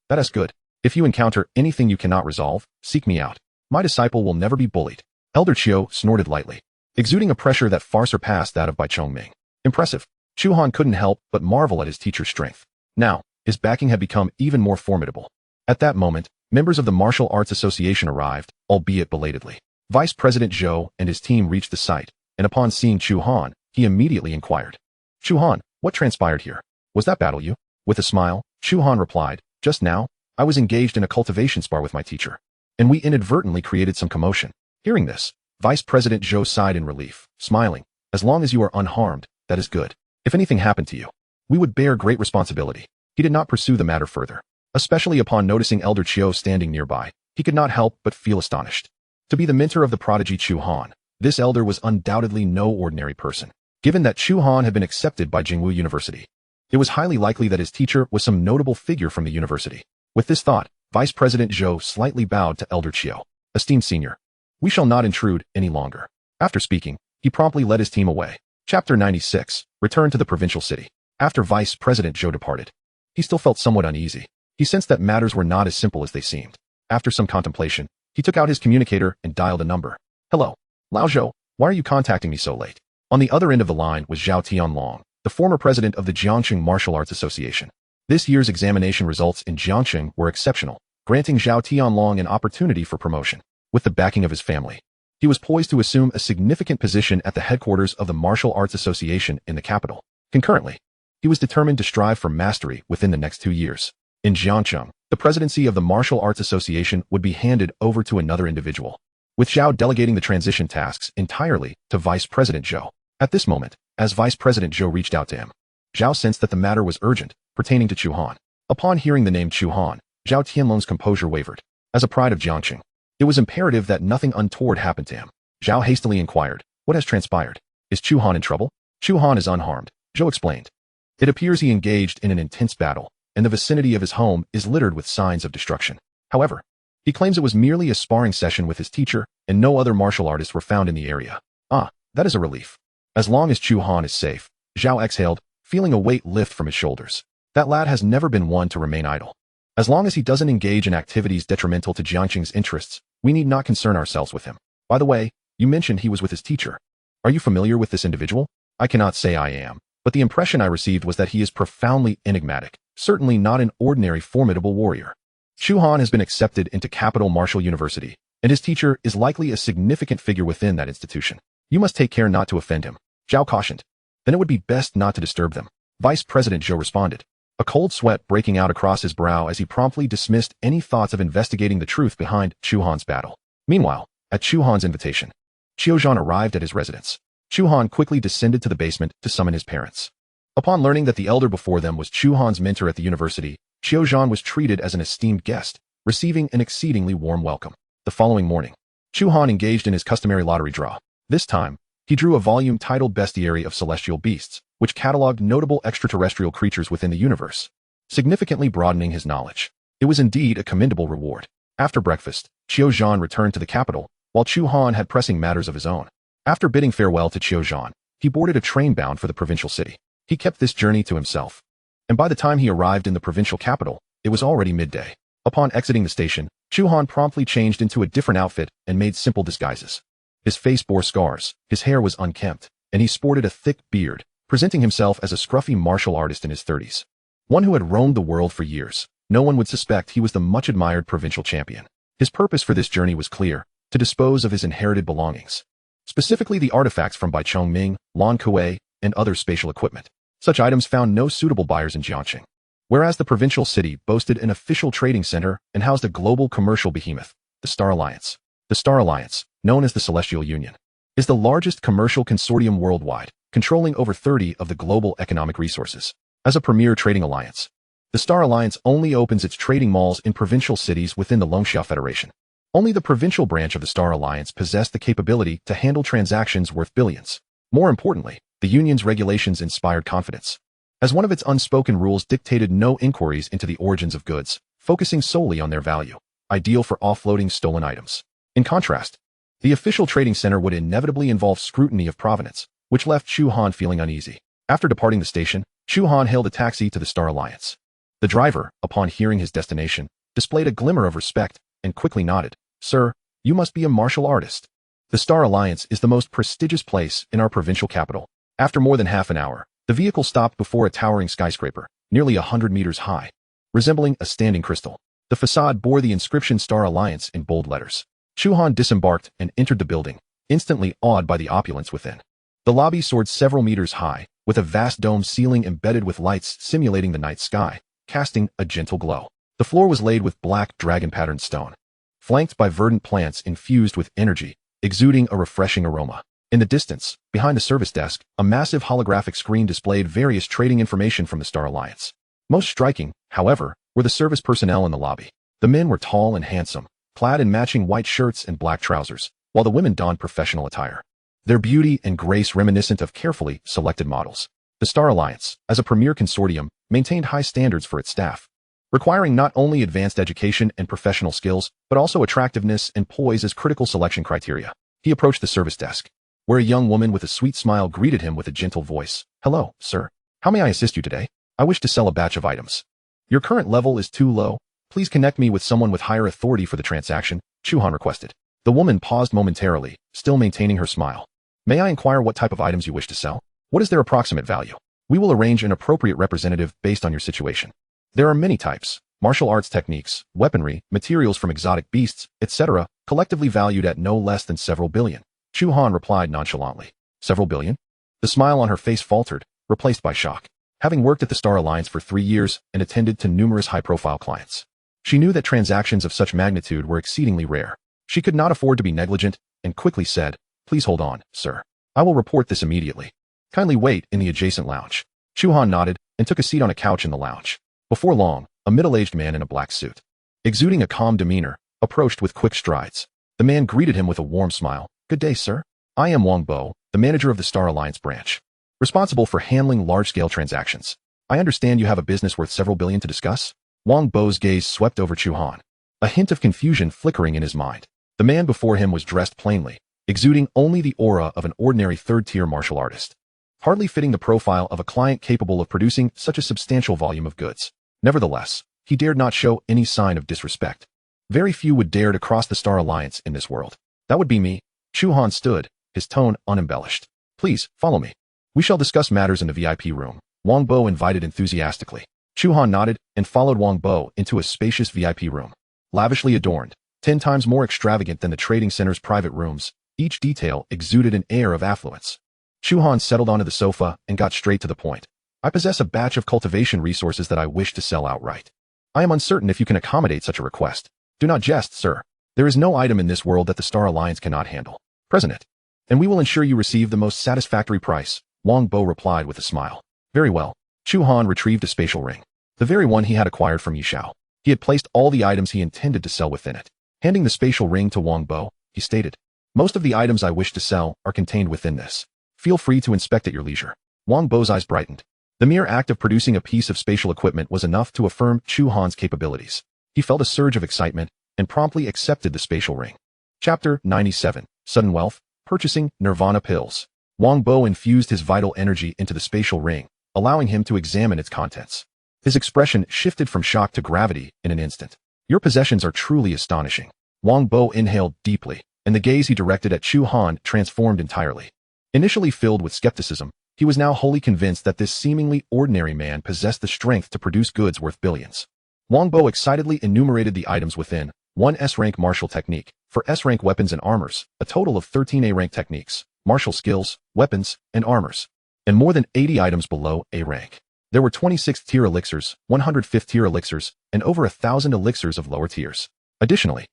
That is good. If you encounter anything you cannot resolve, seek me out. My disciple will never be bullied. Elder Chiu snorted lightly, exuding a pressure that far surpassed that of Bai Chongming. Impressive. Chu Han couldn't help but marvel at his teacher's strength. Now, his backing had become even more formidable. At that moment, members of the Martial Arts Association arrived, albeit belatedly. Vice President Zhou and his team reached the site, and upon seeing Chu Han, he immediately inquired. Chu Han, what transpired here? Was that battle you? With a smile, Chu Han replied, just now, I was engaged in a cultivation spar with my teacher, and we inadvertently created some commotion. Hearing this, Vice President Zhou sighed in relief, smiling. As long as you are unharmed, that is good. If anything happened to you, we would bear great responsibility. He did not pursue the matter further. Especially upon noticing Elder Chiu standing nearby, he could not help but feel astonished. To be the mentor of the prodigy Chu Han, this elder was undoubtedly no ordinary person. Given that Chu Han had been accepted by Jingwu University, it was highly likely that his teacher was some notable figure from the university. With this thought, Vice President Zhou slightly bowed to Elder Chiu. Esteemed senior, we shall not intrude any longer. After speaking, he promptly led his team away. Chapter 96, Return to the Provincial City. After Vice President Zhou departed, he still felt somewhat uneasy. He sensed that matters were not as simple as they seemed. After some contemplation, he took out his communicator and dialed a number. Hello, Lao Zhou, why are you contacting me so late? On the other end of the line was Zhao Tianlong, the former president of the Jiangxing Martial Arts Association. This year's examination results in Jiangxing were exceptional, granting Zhao Tianlong an opportunity for promotion. With the backing of his family, he was poised to assume a significant position at the headquarters of the Martial Arts Association in the capital. Concurrently, he was determined to strive for mastery within the next 2 years. In Jiangxing, the presidency of the Martial Arts Association would be handed over to another individual, with Zhao delegating the transition tasks entirely to Vice President Zhou. At this moment, as Vice President Zhou reached out to him, Zhao sensed that the matter was urgent, pertaining to Chu Han. Upon hearing the name Chu Han, Zhao Tianlong's composure wavered. As a pride of Jiangxing, it was imperative that nothing untoward happened to him. Zhao hastily inquired, what has transpired? Is Chu Han in trouble? Chu Han is unharmed, Zhou explained. It appears he engaged in an intense battle, and the vicinity of his home is littered with signs of destruction. However, he claims it was merely a sparring session with his teacher, and no other martial artists were found in the area. Ah, that is a relief. As long as Chu Han is safe, Zhao exhaled, feeling a weight lift from his shoulders. That lad has never been one to remain idle. As long as he doesn't engage in activities detrimental to Jiangxing's interests, we need not concern ourselves with him. By the way, you mentioned he was with his teacher. Are you familiar with this individual? I cannot say I am, but the impression I received was that he is profoundly enigmatic, certainly not an ordinary formidable warrior. Chu Han has been accepted into Capital Martial University, and his teacher is likely a significant figure within that institution. You must take care not to offend him, Zhao cautioned. Then it would be best not to disturb them. Vice President Zhou responded. a cold sweat breaking out across his brow as he promptly dismissed any thoughts of investigating the truth behind Chu Han's battle. Meanwhile, at Chu Han's invitation, Chu Han arrived at his residence. Chu Han quickly descended to the basement to summon his parents. Upon learning that the elder before them was Chu Han's mentor at the university, Chu Han was treated as an esteemed guest, receiving an exceedingly warm welcome. The following morning, Chu Han engaged in his customary lottery draw. This time, he drew a volume titled Bestiary of Celestial Beasts, which cataloged notable extraterrestrial creatures within the universe, significantly broadening his knowledge. It was indeed a commendable reward. After breakfast, Chu Han returned to the capital, while Chu Han had pressing matters of his own. After bidding farewell to Chu Han, he boarded a train bound for the provincial city. He kept this journey to himself, and by the time he arrived in the provincial capital, it was already midday. Upon exiting the station, Chu Han promptly changed into a different outfit and made simple disguises. His face bore scars, his hair was unkempt, and he sported a thick beard, presenting himself as a scruffy martial artist in his 30s. One who had roamed the world for years. No one would suspect he was the much-admired provincial champion. His purpose for this journey was clear: to dispose of his inherited belongings, specifically the artifacts from Bai Chongming, Lan Kuei, and other spatial equipment. Such items found no suitable buyers in Jiangxing. Whereas the provincial city boasted an official trading center and housed a global commercial behemoth, the Star Alliance. The Star Alliance, known as the Celestial Union, is the largest commercial consortium worldwide, controlling over 30 of the global economic resources. As a premier trading alliance, the Star Alliance only opens its trading malls in provincial cities within the Longxia Federation. Only the provincial branch of the Star Alliance possessed the capability to handle transactions worth billions. More importantly, the union's regulations inspired confidence, as one of its unspoken rules dictated no inquiries into the origins of goods, focusing solely on their value, ideal for offloading stolen items. In contrast, the official trading center would inevitably involve scrutiny of provenance, which left Chu Han feeling uneasy. After departing the station, Chu Han hailed a taxi to the Star Alliance. The driver, upon hearing his destination, displayed a glimmer of respect and quickly nodded. "Sir, you must be a martial artist. The Star Alliance is the most prestigious place in our provincial capital." After more than half an hour, the vehicle stopped before a towering skyscraper, nearly 100 meters high, resembling a standing crystal. The facade bore the inscription Star Alliance in bold letters. Chu Han disembarked and entered the building, instantly awed by the opulence within. The lobby soared several meters high, with a vast dome ceiling embedded with lights simulating the night sky, casting a gentle glow. The floor was laid with black dragon-patterned stone, flanked by verdant plants infused with energy, exuding a refreshing aroma. In the distance, behind the service desk, a massive holographic screen displayed various trading information from the Star Alliance. Most striking, however, were the service personnel in the lobby. The men were tall and handsome, clad in matching white shirts and black trousers, while the women donned professional attire, their beauty and grace reminiscent of carefully selected models. The Star Alliance, as a premier consortium, maintained high standards for its staff, requiring not only advanced education and professional skills, but also attractiveness and poise as critical selection criteria. He approached the service desk, where a young woman with a sweet smile greeted him with a gentle voice. "Hello, sir. How may I assist you today? I wish to sell a batch of items. Your current level is too low. Please connect me with someone with higher authority for the transaction," Chu Han requested. The woman paused momentarily, still maintaining her smile. "May I inquire what type of items you wish to sell? What is their approximate value? We will arrange an appropriate representative based on your situation. There are many types: martial arts techniques, weaponry, materials from exotic beasts, etc., collectively valued at no less than several billion." Chu Han replied nonchalantly. "Several billion?" The smile on her face faltered, replaced by shock. Having worked at the Star Alliance for 3 years and attended to numerous high-profile clients, she knew that transactions of such magnitude were exceedingly rare. She could not afford to be negligent and quickly said, "Please hold on, sir. I will report this immediately. Kindly wait in the adjacent lounge." Chu Han nodded and took a seat on a couch in the lounge. Before long, a middle-aged man in a black suit, exuding a calm demeanor, approached with quick strides. The man greeted him with a warm smile. "Good day, sir. I am Wang Bo, the manager of the Star Alliance branch, responsible for handling large-scale transactions. I understand you have a business worth several billion to discuss?" Wang Bo's gaze swept over Chu Han, a hint of confusion flickering in his mind. The man before him was dressed plainly, exuding only the aura of an ordinary third-tier martial artist, hardly fitting the profile of a client capable of producing such a substantial volume of goods. Nevertheless, he dared not show any sign of disrespect. Very few would dare to cross the Star Alliance in this world. "That would be me." Chu Han stood, his tone unembellished. "Please, follow me. We shall discuss matters in the VIP room," Wang Bo invited enthusiastically. Chu Han nodded and followed Wang Bo into a spacious VIP room, lavishly adorned, 10 times more extravagant than the trading center's private rooms. Each detail exuded an air of affluence. Chu Han settled onto the sofa and got straight to the point. I possess a batch of cultivation resources that I wish to sell outright. I am uncertain if you can accommodate such a request. Do not jest, sir. There is no item in this world that the Star Alliance cannot handle. Present it, and we will ensure you receive the most satisfactory price, Wang Bo replied with a smile. Very well. Chu Han retrieved a spatial ring, the very one he had acquired from Yishao. He had placed all the items he intended to sell within it. Handing the spatial ring to Wang Bo, he stated, most of the items I wish to sell are contained within this. Feel free to inspect at your leisure. Wang Bo's eyes brightened. The mere act of producing a piece of spatial equipment was enough to affirm Chu Han's capabilities. He felt a surge of excitement and promptly accepted the spatial ring. Chapter 97. Sudden Wealth. Purchasing Nirvana Pills. Wang Bo infused his vital energy into the spatial ring, allowing him to examine its contents. His expression shifted from shock to gravity in an instant. Your possessions are truly astonishing. Wang Bo inhaled deeply, and the gaze he directed at Chu Han transformed entirely. Initially filled with skepticism, he was now wholly convinced that this seemingly ordinary man possessed the strength to produce goods worth billions. Wang Bo excitedly enumerated the items within: 1 S-rank martial technique, for S-rank weapons and armors, a total of 13 A-rank techniques, martial skills, weapons, and armors, and more than 80 items below A-rank. There were 26th tier elixirs, 105th tier elixirs, and over 1,000 elixirs of lower tiers. Additionally,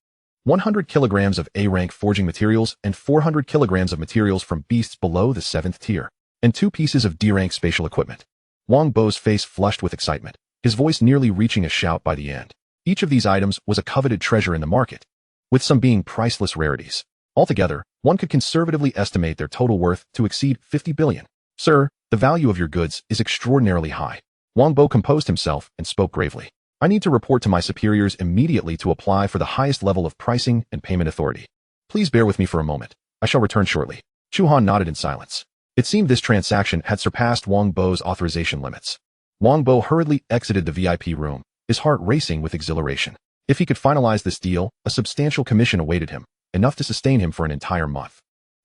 100 kilograms of A-rank forging materials and 400 kilograms of materials from beasts below the 7th tier, and 2 pieces of D-rank spatial equipment. Wang Bo's face flushed with excitement, his voice nearly reaching a shout by the end. Each of these items was a coveted treasure in the market, with some being priceless rarities. Altogether, one could conservatively estimate their total worth to exceed 50 billion. Sir, the value of your goods is extraordinarily high. Wang Bo composed himself and spoke gravely. I need to report to my superiors immediately to apply for the highest level of pricing and payment authority. Please bear with me for a moment. I shall return shortly. Chu Han nodded in silence. It seemed this transaction had surpassed Wang Bo's authorization limits. Wang Bo hurriedly exited the VIP room, his heart racing with exhilaration. If he could finalize this deal, a substantial commission awaited him, enough to sustain him for an entire month.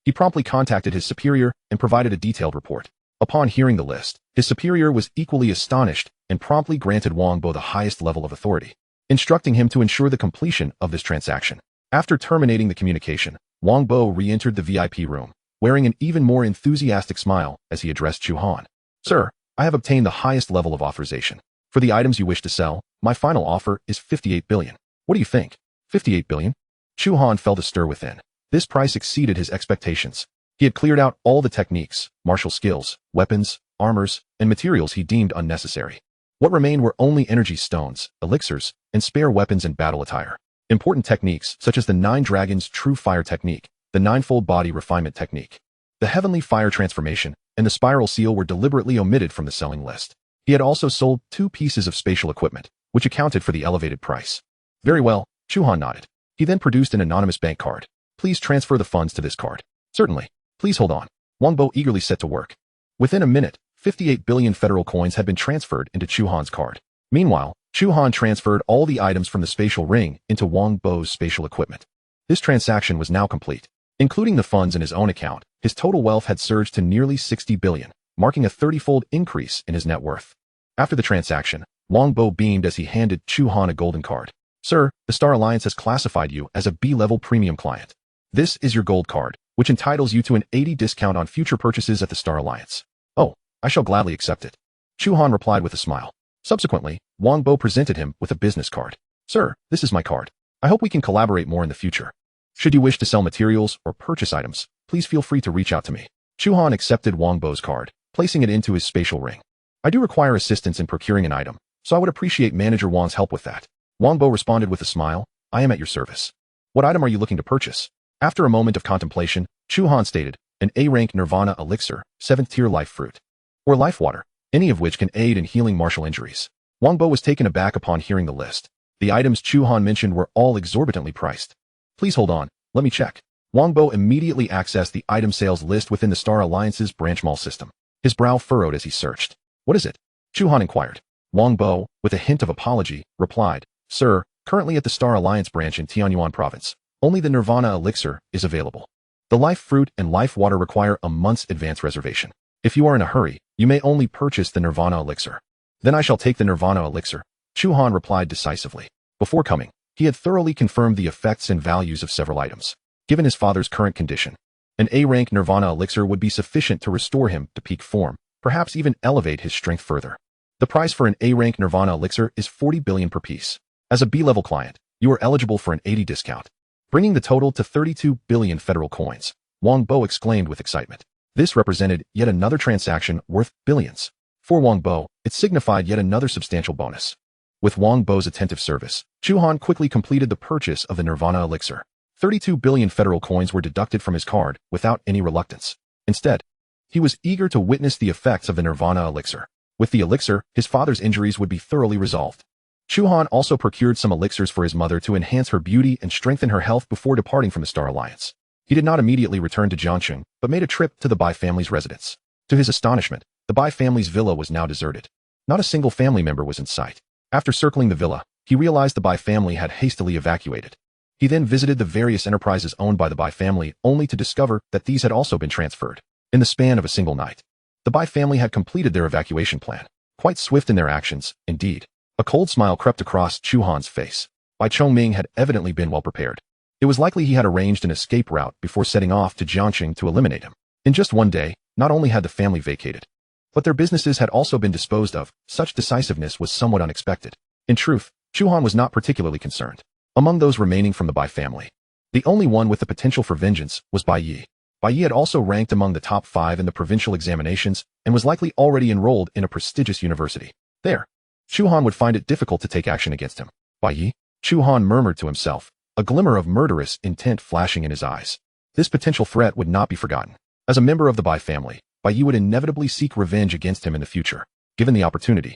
He promptly contacted his superior and provided a detailed report. Upon hearing the list, his superior was equally astonished and promptly granted Wang Bo the highest level of authority, instructing him to ensure the completion of this transaction. After terminating the communication, Wang Bo re-entered the VIP room, wearing an even more enthusiastic smile as he addressed Chu Han. Sir, I have obtained the highest level of authorization. For the items you wish to sell, my final offer is 58 billion. What do you think? 58 billion? Chu Han felt a stir within. This price exceeded his expectations. He had cleared out all the techniques, martial skills, weapons, armors, and materials he deemed unnecessary. What remained were only energy stones, elixirs, and spare weapons and battle attire. Important techniques such as the 9 Dragons True Fire technique, the 9-fold Body Refinement technique, the Heavenly Fire Transformation, and the Spiral Seal were deliberately omitted from the selling list. He had also sold 2 pieces of spatial equipment, which accounted for the elevated price. Very well, Chu Han nodded. He then produced an anonymous bank card. Please transfer the funds to this card. Certainly. Please hold on. Wang Bo eagerly set to work. Within a minute, 58 billion federal coins had been transferred into Chu Han's card. Meanwhile, Chu Han transferred all the items from the spatial ring into Wang Bo's spatial equipment. This transaction was now complete. Including the funds in his own account, his total wealth had surged to nearly 60 billion, marking a 30-fold increase in his net worth. After the transaction, Wang Bo beamed as he handed Chu Han a golden card. Sir, the Star Alliance has classified you as a B-level premium client. This is your gold card, which entitles you to an 80% discount on future purchases at the Star Alliance. Oh, I shall gladly accept it. Chu Han replied with a smile. Subsequently, Wang Bo presented him with a business card. Sir, this is my card. I hope we can collaborate more in the future. Should you wish to sell materials or purchase items, please feel free to reach out to me. Chu Han accepted Wang Bo's card, placing it into his spatial ring. I do require assistance in procuring an item, so I would appreciate Manager Wang's help with that. Wang Bo responded with a smile. I am at your service. What item are you looking to purchase? After a moment of contemplation, Chu Han stated, an A-rank Nirvana elixir, 7th tier life fruit, or life water, any of which can aid in healing martial injuries. Wang Bo was taken aback upon hearing the list. The items Chu Han mentioned were all exorbitantly priced. Please hold on, let me check. Wang Bo immediately accessed the item sales list within the Star Alliance's branch mall system. His brow furrowed as he searched. What is it? Chu Han inquired. Wang Bo, with a hint of apology, replied, Sir, currently at the Star Alliance branch in Tianyuan province, only the Nirvana elixir is available. The life fruit and life water require a month's advance reservation. If you are in a hurry, you may only purchase the Nirvana elixir. Then I shall take the Nirvana elixir, Chu Han replied decisively. Before coming, he had thoroughly confirmed the effects and values of several items. Given his father's current condition, an A-rank Nirvana elixir would be sufficient to restore him to peak form, perhaps even elevate his strength further. The price for an A-rank Nirvana elixir is 40 billion per piece. As a B-level client, you are eligible for an 80 discount, bringing the total to 32 billion federal coins, Wang Bo exclaimed with excitement. This represented yet another transaction worth billions. For Wang Bo, it signified yet another substantial bonus. With Wang Bo's attentive service, Chu Han quickly completed the purchase of the Nirvana elixir. 32 billion federal coins were deducted from his card without any reluctance. Instead, he was eager to witness the effects of the Nirvana elixir. With the elixir, his father's injuries would be thoroughly resolved. Chu Han also procured some elixirs for his mother to enhance her beauty and strengthen her health before departing from the Star Alliance. He did not immediately return to Jiangcheng, but made a trip to the Bai family's residence. To his astonishment, the Bai family's villa was now deserted. Not a single family member was in sight. After circling the villa, he realized the Bai family had hastily evacuated. He then visited the various enterprises owned by the Bai family, only to discover that these had also been transferred. In the span of a single night, the Bai family had completed their evacuation plan. Quite swift in their actions, indeed. A cold smile crept across Chu Han's face. Bai Chongming had evidently been well prepared. It was likely he had arranged an escape route before setting off to Jiangcheng to eliminate him. In just one day, not only had the family vacated, but their businesses had also been disposed of. Such decisiveness was somewhat unexpected. In truth, Chu Han was not particularly concerned. Among those remaining from the Bai family, the only one with the potential for vengeance was Bai Yi. Bai Yi had also ranked among the top 5 in the provincial examinations and was likely already enrolled in a prestigious university. There, Chu Han would find it difficult to take action against him. Bai Yi? Chu Han murmured to himself, a glimmer of murderous intent flashing in his eyes. This potential threat would not be forgotten. As a member of the Bai family, Bai Yi would inevitably seek revenge against him in the future. Given the opportunity,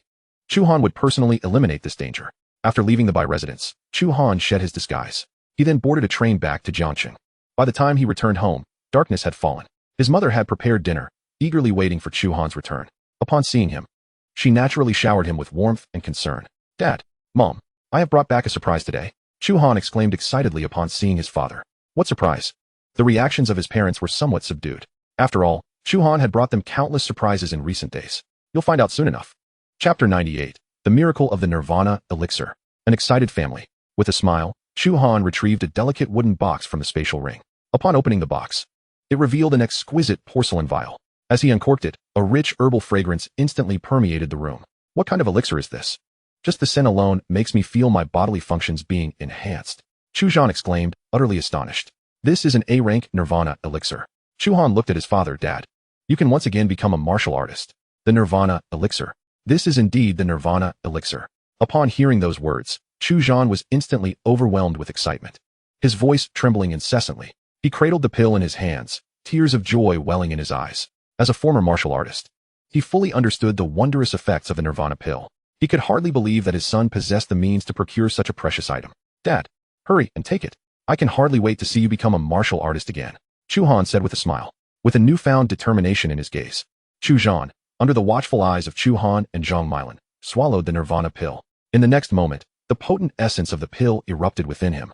Chu Han would personally eliminate this danger. After leaving the Bai residence, Chu Han shed his disguise. He then boarded a train back to Jiangcheng. By the time he returned home, darkness had fallen. His mother had prepared dinner, eagerly waiting for Chu Han's return. Upon seeing him, she naturally showered him with warmth and concern. Dad, Mom, I have brought back a surprise today. Chu Han exclaimed excitedly upon seeing his father. What surprise? The reactions of his parents were somewhat subdued. After all, Chu Han had brought them countless surprises in recent days. You'll find out soon enough. Chapter 98. The Miracle of the Nirvana Elixir. An excited family. With a smile, Chu Han retrieved a delicate wooden box from the spatial ring. Upon opening the box, it revealed an exquisite porcelain vial. As he uncorked it, a rich herbal fragrance instantly permeated the room. What kind of elixir is this? Just the scent alone makes me feel my bodily functions being enhanced. Chu Han exclaimed, utterly astonished. This is an A-rank Nirvana elixir. Chu Han looked at his father. Dad, you can once again become a martial artist. The Nirvana elixir. This is indeed the Nirvana elixir. Upon hearing those words, Chu Han was instantly overwhelmed with excitement. His voice trembling incessantly. He cradled the pill in his hands, tears of joy welling in his eyes. As a former martial artist, he fully understood the wondrous effects of the Nirvana pill. He could hardly believe that his son possessed the means to procure such a precious item. Dad, hurry and take it. I can hardly wait to see you become a martial artist again, Chu Han said with a smile, with a newfound determination in his gaze. Chu Han, under the watchful eyes of Chu Han and Zhang Milan, swallowed the Nirvana pill. In the next moment, the potent essence of the pill erupted within him,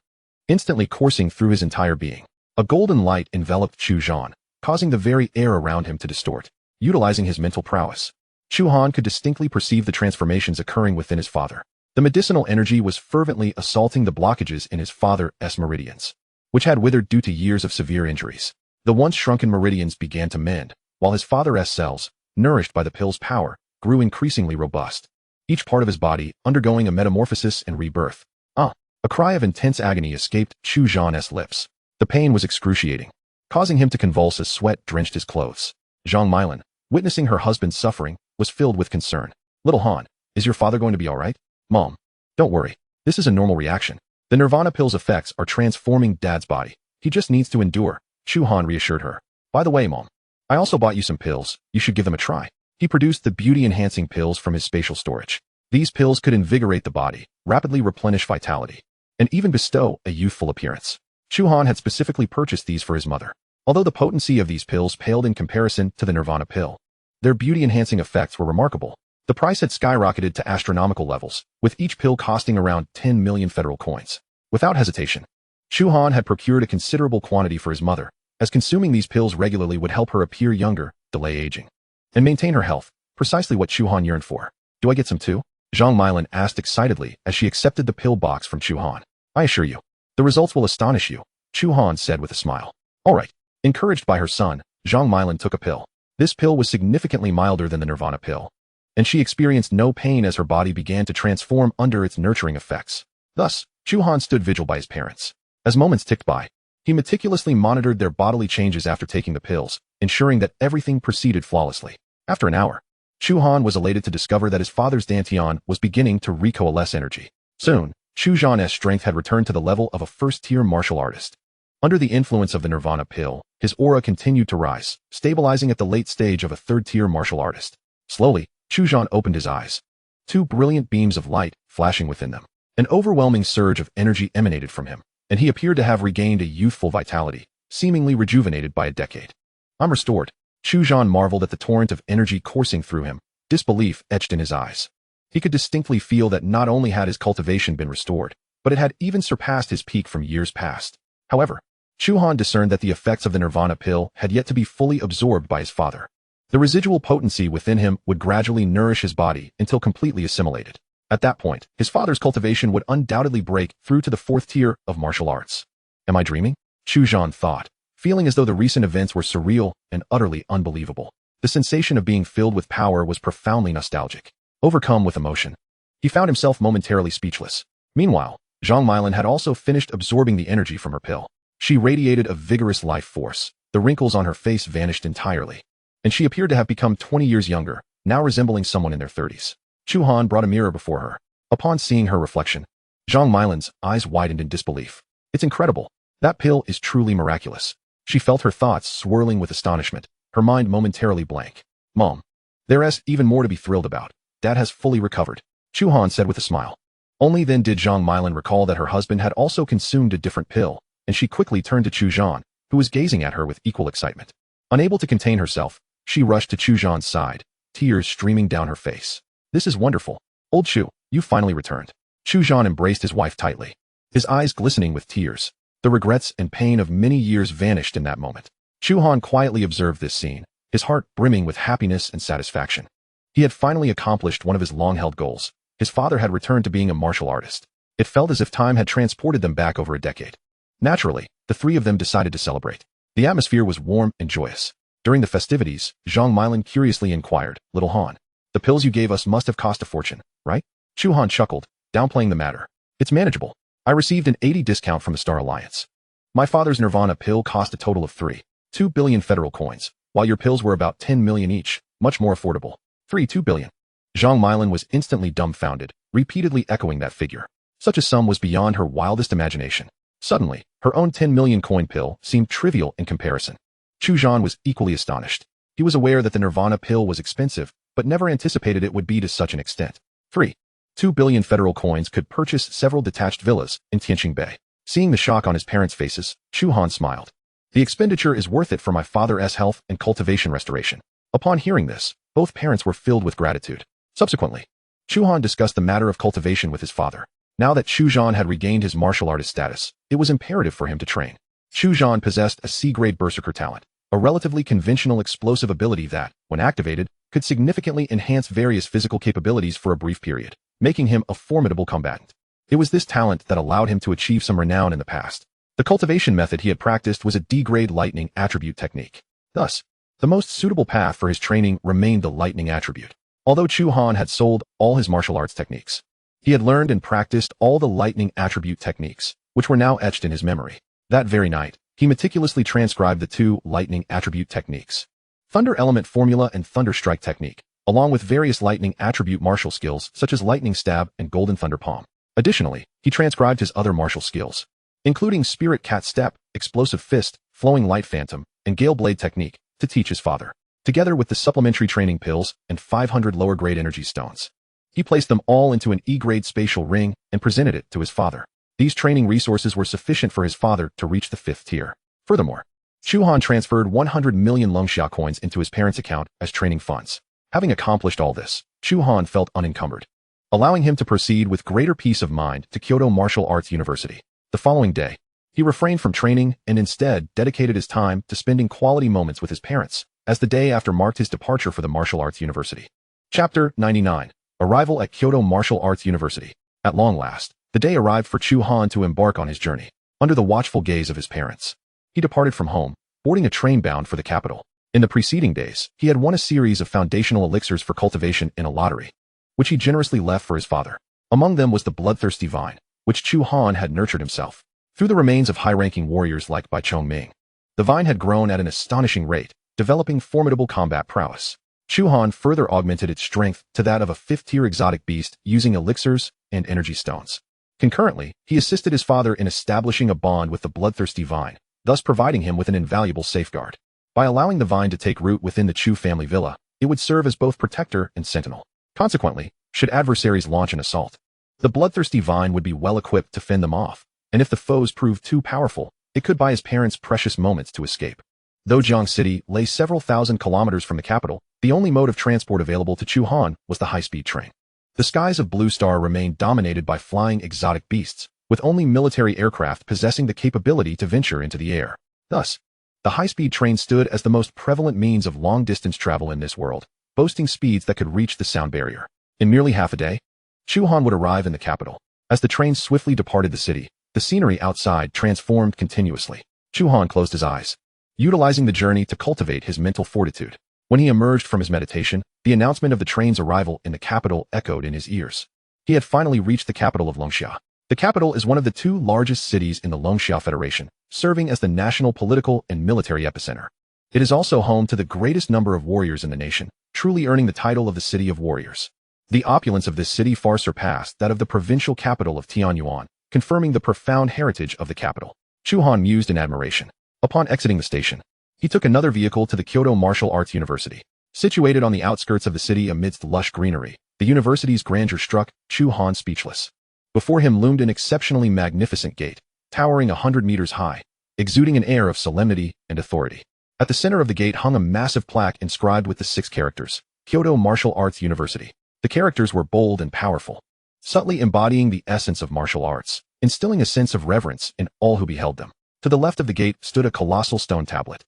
instantly coursing through his entire being. A golden light enveloped Chu Han, causing the very air around him to distort. Utilizing his mental prowess, Chu Han could distinctly perceive the transformations occurring within his father. The medicinal energy was fervently assaulting the blockages in his father's meridians, which had withered due to years of severe injuries. The once shrunken meridians began to mend, while his father's cells, nourished by the pill's power, grew increasingly robust, each part of his body undergoing a metamorphosis and rebirth. A cry of intense agony escaped Chu Han's lips. The pain was excruciating, causing him to convulse as sweat drenched his clothes. Zhang Milan, witnessing her husband's suffering, was filled with concern. Little Han, is your father going to be all right? Mom, don't worry. This is a normal reaction. The Nirvana pill's effects are transforming Dad's body. He just needs to endure, Chu Han reassured her. By the way, Mom, I also bought you some pills. You should give them a try. He produced the beauty-enhancing pills from his spatial storage. These pills could invigorate the body, rapidly replenish vitality, and even bestow a youthful appearance. Chu Han had specifically purchased these for his mother. Although the potency of these pills paled in comparison to the Nirvana pill, their beauty-enhancing effects were remarkable. The price had skyrocketed to astronomical levels, with each pill costing around 10 million federal coins. Without hesitation, Chu Han had procured a considerable quantity for his mother, as consuming these pills regularly would help her appear younger, delay aging, and maintain her health, precisely what Chu Han yearned for. Do I get some too? Zhang Milan asked excitedly as she accepted the pill box from Chu Han. I assure you, the results will astonish you, Chu Han said with a smile. All right. Encouraged by her son, Zhang Milan took a pill. This pill was significantly milder than the Nirvana pill, and she experienced no pain as her body began to transform under its nurturing effects. Thus, Chu Han stood vigil by his parents. As moments ticked by, he meticulously monitored their bodily changes after taking the pills, ensuring that everything proceeded flawlessly. After an hour, Chu Han was elated to discover that his father's dantian was beginning to recoalesce energy. Soon, Chu Han's strength had returned to the level of a first-tier martial artist. Under the influence of the Nirvana pill, his aura continued to rise, stabilizing at the late stage of a third-tier martial artist. Slowly, Chu Han opened his eyes. Two brilliant beams of light flashing within them. An overwhelming surge of energy emanated from him, and he appeared to have regained a youthful vitality, seemingly rejuvenated by a decade. I'm restored. Chu Han marveled at the torrent of energy coursing through him, disbelief etched in his eyes. He could distinctly feel that not only had his cultivation been restored, but it had even surpassed his peak from years past. However, Chu Han discerned that the effects of the Nirvana pill had yet to be fully absorbed by his father. The residual potency within him would gradually nourish his body until completely assimilated. At that point, his father's cultivation would undoubtedly break through to the fourth tier of martial arts. Am I dreaming? Chu Han thought, feeling as though the recent events were surreal and utterly unbelievable. The sensation of being filled with power was profoundly nostalgic. Overcome with emotion, he found himself momentarily speechless. Meanwhile, Zhang Milan had also finished absorbing the energy from her pill. She radiated a vigorous life force. The wrinkles on her face vanished entirely, and she appeared to have become 20 years younger, now resembling someone in their 30s. Chu Han brought a mirror before her. Upon seeing her reflection, Zhang Milan's eyes widened in disbelief. It's incredible. That pill is truly miraculous. She felt her thoughts swirling with astonishment, her mind momentarily blank. Mom, there's even more to be thrilled about. Dad has fully recovered, Chu Han said with a smile. Only then did Zhang Milan recall that her husband had also consumed a different pill, and she quickly turned to Chu Han, who was gazing at her with equal excitement. Unable to contain herself, she rushed to Chu Han's side, tears streaming down her face. This is wonderful. Old Chu, you finally returned. Chu Han embraced his wife tightly, his eyes glistening with tears. The regrets and pain of many years vanished in that moment. Chu Han quietly observed this scene, his heart brimming with happiness and satisfaction. He had finally accomplished one of his long-held goals. His father had returned to being a martial artist. It felt as if time had transported them back over a decade. Naturally, the three of them decided to celebrate. The atmosphere was warm and joyous. During the festivities, Zhang Milan curiously inquired, Little Han, the pills you gave us must have cost a fortune, right? Chu Han chuckled, downplaying the matter. It's manageable. I received an 80% discount from the Star Alliance. My father's Nirvana pill cost a total of 3.2 billion federal coins, while your pills were about 10 million each, much more affordable. 3.2 billion. Zhang Milan was instantly dumbfounded, repeatedly echoing that figure. Such a sum was beyond her wildest imagination. Suddenly, her own 10 million coin pill seemed trivial in comparison. Chu Han was equally astonished. He was aware that the Nirvana pill was expensive, but never anticipated it would be to such an extent. 3.2 billion federal coins could purchase several detached villas in Tianqing Bay. Seeing the shock on his parents' faces, Chu Han smiled. The expenditure is worth it for my father's health and cultivation restoration. Upon hearing this, both parents were filled with gratitude. Subsequently, Chu Han discussed the matter of cultivation with his father. Now that Chu Han had regained his martial artist status, it was imperative for him to train. Chu Han possessed a C-grade berserker talent, a relatively conventional explosive ability that, when activated, could significantly enhance various physical capabilities for a brief period, making him a formidable combatant. It was this talent that allowed him to achieve some renown in the past. The cultivation method he had practiced was a D-grade lightning attribute technique. Thus, the most suitable path for his training remained the lightning attribute. Although Chu Han had sold all his martial arts techniques, he had learned and practiced all the lightning attribute techniques, which were now etched in his memory. That very night, he meticulously transcribed the two lightning attribute techniques, Thunder Element Formula and Thunder Strike Technique, along with various lightning attribute martial skills such as Lightning Stab and Golden Thunder Palm. Additionally, he transcribed his other martial skills, including Spirit Cat Step, Explosive Fist, Flowing Light Phantom, and Gale Blade Technique, to teach his father, together with the supplementary training pills and 500 lower-grade energy stones. He placed them all into an E-grade spatial ring and presented it to his father. These training resources were sufficient for his father to reach the 5th tier. Furthermore, Chu Han transferred 100 million Longxia coins into his parents' account as training funds. Having accomplished all this, Chu Han felt unencumbered, allowing him to proceed with greater peace of mind to Kyoto Martial Arts University. The following day, he refrained from training and instead dedicated his time to spending quality moments with his parents, as the day after marked his departure for the Martial Arts University. Chapter 99. Arrival at Kyoto Martial Arts University. At long last, the day arrived for Chu Han to embark on his journey. Under the watchful gaze of his parents, he departed from home, boarding a train bound for the capital. In the preceding days, he had won a series of foundational elixirs for cultivation in a lottery, which he generously left for his father. Among them was the bloodthirsty vine, which Chu Han had nurtured himself. Through the remains of high-ranking warriors like Bai Chongming, the vine had grown at an astonishing rate, developing formidable combat prowess. Chu Han further augmented its strength to that of a fifth-tier exotic beast using elixirs and energy stones. Concurrently, he assisted his father in establishing a bond with the bloodthirsty vine, thus providing him with an invaluable safeguard. By allowing the vine to take root within the Chu family villa, it would serve as both protector and sentinel. Consequently, should adversaries launch an assault, the bloodthirsty vine would be well equipped to fend them off, and if the foes proved too powerful, it could buy his parents precious moments to escape. Though Jiang City lay several thousand kilometers from the capital, the only mode of transport available to Chu Han was the high-speed train. The skies of Blue Star remained dominated by flying exotic beasts, with only military aircraft possessing the capability to venture into the air. Thus, the high-speed train stood as the most prevalent means of long-distance travel in this world, boasting speeds that could reach the sound barrier. In merely half a day, Chu Han would arrive in the capital. As the train swiftly departed the city, the scenery outside transformed continuously. Chu Han closed his eyes, utilizing the journey to cultivate his mental fortitude. When he emerged from his meditation, the announcement of the train's arrival in the capital echoed in his ears. He had finally reached the capital of Longxia. The capital is one of the two largest cities in the Longxia Federation, serving as the national political and military epicenter. It is also home to the greatest number of warriors in the nation, truly earning the title of the City of Warriors. The opulence of this city far surpassed that of the provincial capital of Tianyuan, confirming the profound heritage of the capital. Chu Han mused in admiration. Upon exiting the station, he took another vehicle to the Kyoto Martial Arts University. Situated on the outskirts of the city amidst lush greenery, the university's grandeur struck Chu Han speechless. Before him loomed an exceptionally magnificent gate, towering 100 meters high, exuding an air of solemnity and authority. At the center of the gate hung a massive plaque inscribed with the 6 characters, Kyoto Martial Arts University. The characters were bold and powerful, subtly embodying the essence of martial arts, instilling a sense of reverence in all who beheld them. To the left of the gate stood a colossal stone tablet,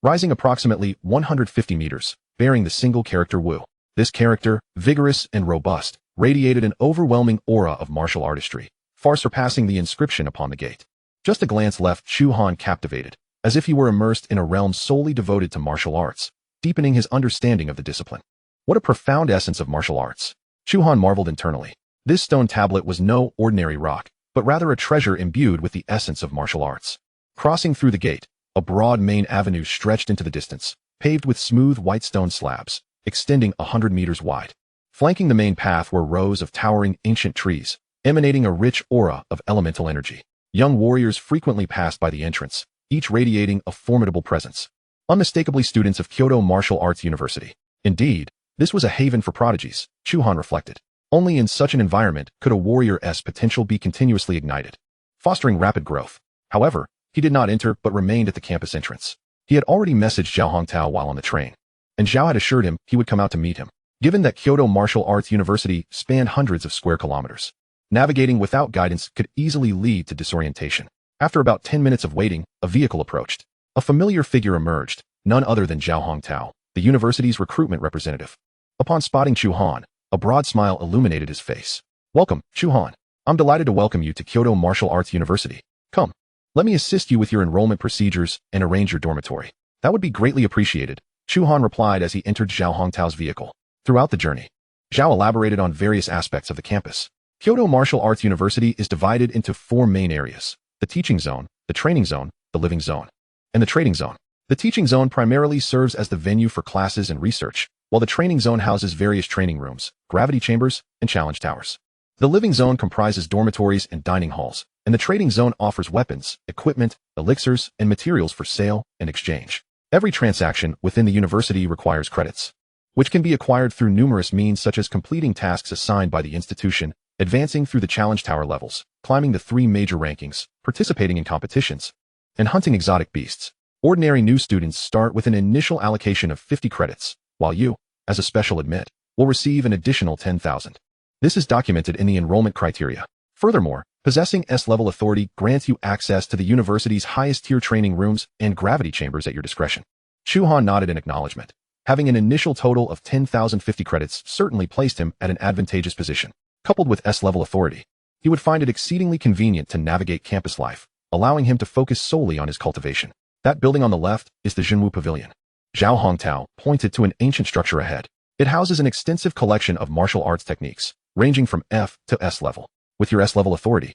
rising approximately 150 meters, bearing the single character Wu. This character, vigorous and robust, radiated an overwhelming aura of martial artistry, far surpassing the inscription upon the gate. Just a glance left Chu Han captivated, as if he were immersed in a realm solely devoted to martial arts, deepening his understanding of the discipline. What a profound essence of martial arts! Chu Han marveled internally. This stone tablet was no ordinary rock, but rather a treasure imbued with the essence of martial arts. Crossing through the gate, a broad main avenue stretched into the distance, paved with smooth white stone slabs, extending 100 meters wide. Flanking the main path were rows of towering ancient trees, emanating a rich aura of elemental energy. Young warriors frequently passed by the entrance, each radiating a formidable presence. Unmistakably students of Kyoto Martial Arts University. Indeed, this was a haven for prodigies, Chu Han reflected. Only in such an environment could a warrior's potential be continuously ignited, fostering rapid growth. However, he did not enter but remained at the campus entrance. He had already messaged Zhao Hongtao while on the train, and Zhao had assured him he would come out to meet him. Given that Kyoto Martial Arts University spanned hundreds of square kilometers, navigating without guidance could easily lead to disorientation. After about 10 minutes of waiting, a vehicle approached. A familiar figure emerged, none other than Zhao Hongtao, the university's recruitment representative. Upon spotting Chu Han, a broad smile illuminated his face. "Welcome, Chu Han. I'm delighted to welcome you to Kyoto Martial Arts University. Come, let me assist you with your enrollment procedures and arrange your dormitory." "That would be greatly appreciated," Chu Han replied as he entered Zhao Hongtao's vehicle. Throughout the journey, Zhao elaborated on various aspects of the campus. Kyoto Martial Arts University is divided into 4 main areas: the teaching zone, the training zone, the living zone, and the trading zone. The teaching zone primarily serves as the venue for classes and research, while the training zone houses various training rooms, gravity chambers, and challenge towers. The living zone comprises dormitories and dining halls, and the trading zone offers weapons, equipment, elixirs, and materials for sale and exchange. Every transaction within the university requires credits, which can be acquired through numerous means such as completing tasks assigned by the institution, advancing through the challenge tower levels, climbing the 3 major rankings, participating in competitions, and hunting exotic beasts. Ordinary new students start with an initial allocation of 50 credits, while you, as a special admit, will receive an additional 10,000. This is documented in the enrollment criteria. Furthermore, possessing S-level authority grants you access to the university's highest-tier training rooms and gravity chambers at your discretion. Chu Han nodded in acknowledgement. Having an initial total of 10,050 credits certainly placed him at an advantageous position. Coupled with S-level authority, he would find it exceedingly convenient to navigate campus life, allowing him to focus solely on his cultivation. That building on the left is the Jinwu Pavilion. Zhao Hongtao pointed to an ancient structure ahead. It houses an extensive collection of martial arts techniques, ranging from F to S level. With your S level authority,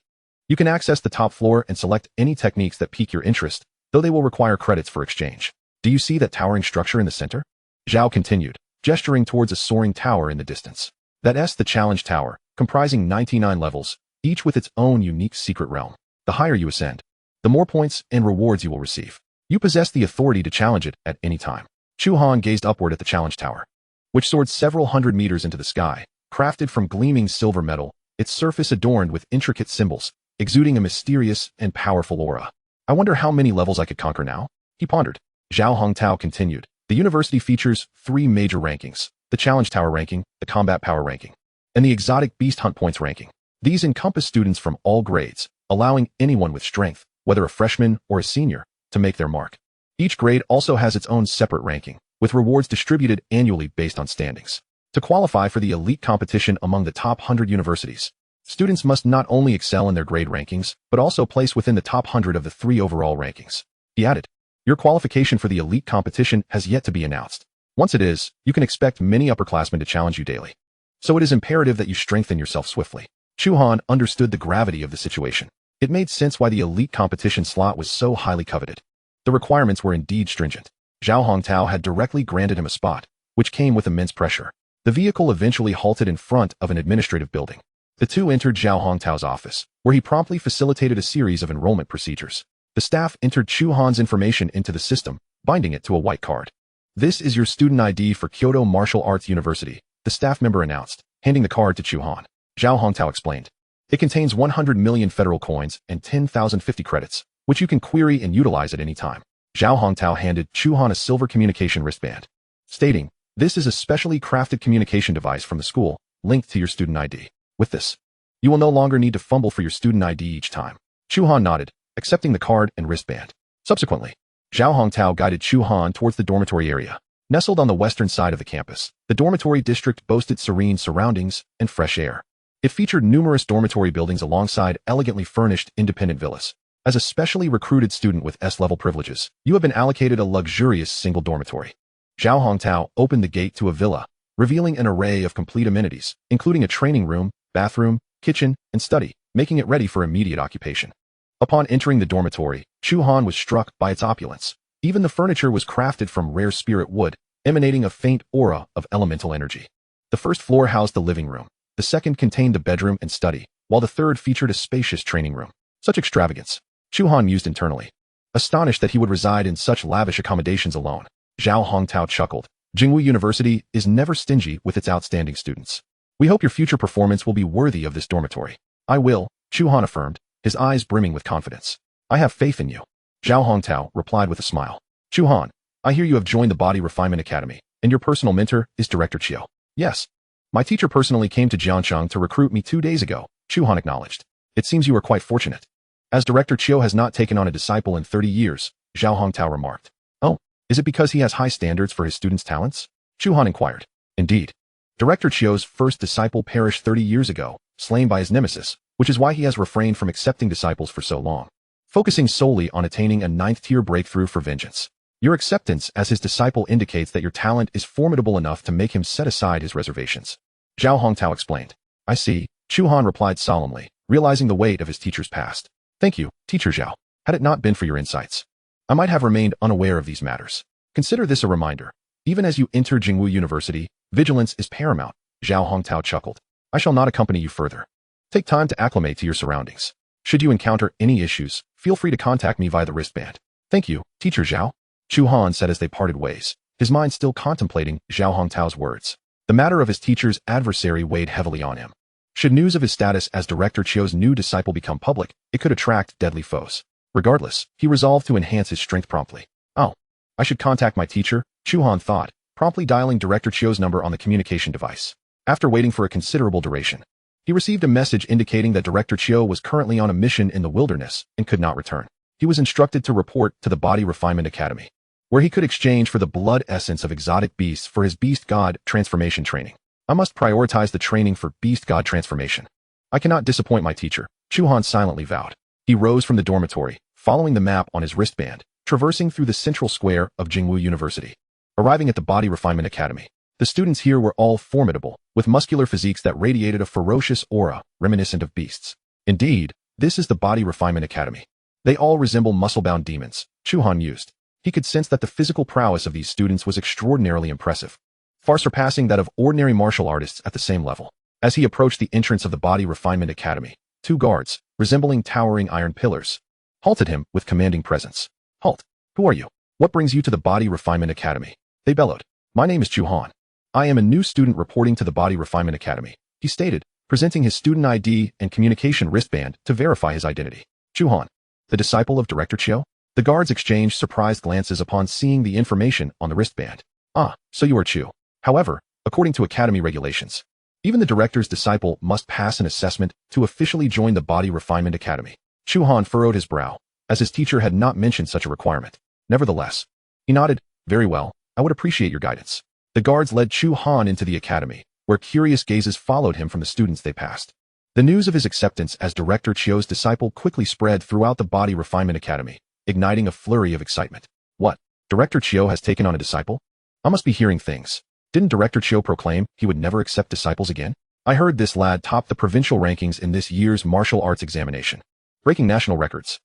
you can access the top floor and select any techniques that pique your interest, though they will require credits for exchange. Do you see that towering structure in the center? Zhao continued, gesturing towards a soaring tower in the distance. That's the Challenge Tower, comprising 99 levels, each with its own unique secret realm. The higher you ascend, the more points and rewards you will receive. You possess the authority to challenge it at any time. Chu Han gazed upward at the Challenge Tower, which soared several hundred meters into the sky, crafted from gleaming silver metal, its surface adorned with intricate symbols, exuding a mysterious and powerful aura. I wonder how many levels I could conquer now? He pondered. Zhao Hongtao continued. The university features 3 major rankings: the Challenge Tower ranking, the Combat Power ranking, and the Exotic Beast Hunt Points ranking. These encompass students from all grades, allowing anyone with strength, whether a freshman or a senior, to make their mark. Each grade also has its own separate ranking, with rewards distributed annually based on standings. To qualify for the elite competition among the top 100 universities, students must not only excel in their grade rankings, but also place within the top 100 of the 3 overall rankings. He added, your qualification for the elite competition has yet to be announced. Once it is, you can expect many upperclassmen to challenge you daily. So it is imperative that you strengthen yourself swiftly. Chu Han understood the gravity of the situation. It made sense why the elite competition slot was so highly coveted. The requirements were indeed stringent. Zhao Hongtao had directly granted him a spot, which came with immense pressure. The vehicle eventually halted in front of an administrative building. The two entered Zhao Hongtao's office, where he promptly facilitated a series of enrollment procedures. The staff entered Chu Han's information into the system, binding it to a white card. This is your student ID for Kyoto Martial Arts University, the staff member announced, handing the card to Chu Han. Zhao Hongtao explained. It contains 100 million federal coins and 10,050 credits, which you can query and utilize at any time. Zhao Hongtao handed Chu Han a silver communication wristband, stating, this is a specially crafted communication device from the school, linked to your student ID. With this, you will no longer need to fumble for your student ID each time. Chu Han nodded, accepting the card and wristband. Subsequently, Zhao Hongtao guided Chu Han towards the dormitory area. Nestled on the western side of the campus, the dormitory district boasted serene surroundings and fresh air. It featured numerous dormitory buildings alongside elegantly furnished independent villas. As a specially recruited student with S-level privileges, you have been allocated a luxurious single dormitory. Zhao Hongtao opened the gate to a villa, revealing an array of complete amenities, including a training room, bathroom, kitchen, and study, making it ready for immediate occupation. Upon entering the dormitory, Chu Han was struck by its opulence. Even the furniture was crafted from rare spirit wood, emanating a faint aura of elemental energy. The first floor housed the living room. The second contained a bedroom and study, while the third featured a spacious training room. Such extravagance, Chu Han mused internally. Astonished that he would reside in such lavish accommodations alone, Zhao Hongtao chuckled. Jingwu University is never stingy with its outstanding students. We hope your future performance will be worthy of this dormitory. I will, Chu Han affirmed, his eyes brimming with confidence. I have faith in you. Zhao Hongtao replied with a smile. Chu Han, I hear you have joined the Body Refinement Academy, and your personal mentor is Director Chiu. Yes. My teacher personally came to Jiancheng to recruit me 2 days ago, Chu Han acknowledged. It seems you are quite fortunate. As Director Chiu has not taken on a disciple in 30 years, Zhao Hongtao remarked. Oh, is it because he has high standards for his students' talents? Chu Han inquired. Indeed. Director Chiu's first disciple perished 30 years ago, slain by his nemesis, which is why he has refrained from accepting disciples for so long, focusing solely on attaining a 9th-tier breakthrough for vengeance. Your acceptance as his disciple indicates that your talent is formidable enough to make him set aside his reservations. Zhao Hongtao explained. I see, Chu Han replied solemnly, realizing the weight of his teacher's past. Thank you, Teacher Zhao. Had it not been for your insights, I might have remained unaware of these matters. Consider this a reminder. Even as you enter Jingwu University, vigilance is paramount, Zhao Hongtao chuckled. I shall not accompany you further. Take time to acclimate to your surroundings. Should you encounter any issues, feel free to contact me via the wristband. Thank you, Teacher Zhao. Chu Han said as they parted ways, his mind still contemplating Zhao Hongtao's words. The matter of his teacher's adversary weighed heavily on him. Should news of his status as Director Chiu's new disciple become public, it could attract deadly foes. Regardless, he resolved to enhance his strength promptly. Oh, I should contact my teacher, Chu Han thought, promptly dialing Director Chiu's number on the communication device. After waiting for a considerable duration, he received a message indicating that Director Chiu was currently on a mission in the wilderness and could not return. He was instructed to report to the Body Refinement Academy, where he could exchange for the blood essence of exotic beasts for his beast god transformation training. I must prioritize the training for beast god transformation. I cannot disappoint my teacher, Chu Han silently vowed. He rose from the dormitory, following the map on his wristband, traversing through the central square of Jingwu University. Arriving at the Body Refinement Academy, the students here were all formidable, with muscular physiques that radiated a ferocious aura, reminiscent of beasts. Indeed, this is the Body Refinement Academy. They all resemble muscle-bound demons, Chu Han mused. He could sense that the physical prowess of these students was extraordinarily impressive, far surpassing that of ordinary martial artists at the same level. As he approached the entrance of the Body Refinement Academy, two guards, resembling towering iron pillars, halted him with commanding presence. Halt! Who are you? What brings you to the Body Refinement Academy? They bellowed. My name is Chu Han. I am a new student reporting to the Body Refinement Academy, he stated, presenting his student ID and communication wristband to verify his identity. Chu Han, the disciple of Director Chiu? The guards exchanged surprised glances upon seeing the information on the wristband. Ah, so you are Chu. However, according to Academy regulations, even the director's disciple must pass an assessment to officially join the Body Refinement Academy. Chu Han furrowed his brow, as his teacher had not mentioned such a requirement. Nevertheless, he nodded. Very well, I would appreciate your guidance. The guards led Chu Han into the academy, where curious gazes followed him from the students they passed. The news of his acceptance as Director Chiu's disciple quickly spread throughout the Body Refinement Academy, igniting a flurry of excitement. What? Director Chiu has taken on a disciple? I must be hearing things. Didn't Director Chiu proclaim he would never accept disciples again? I heard this lad topped the provincial rankings in this year's martial arts examination, breaking national records.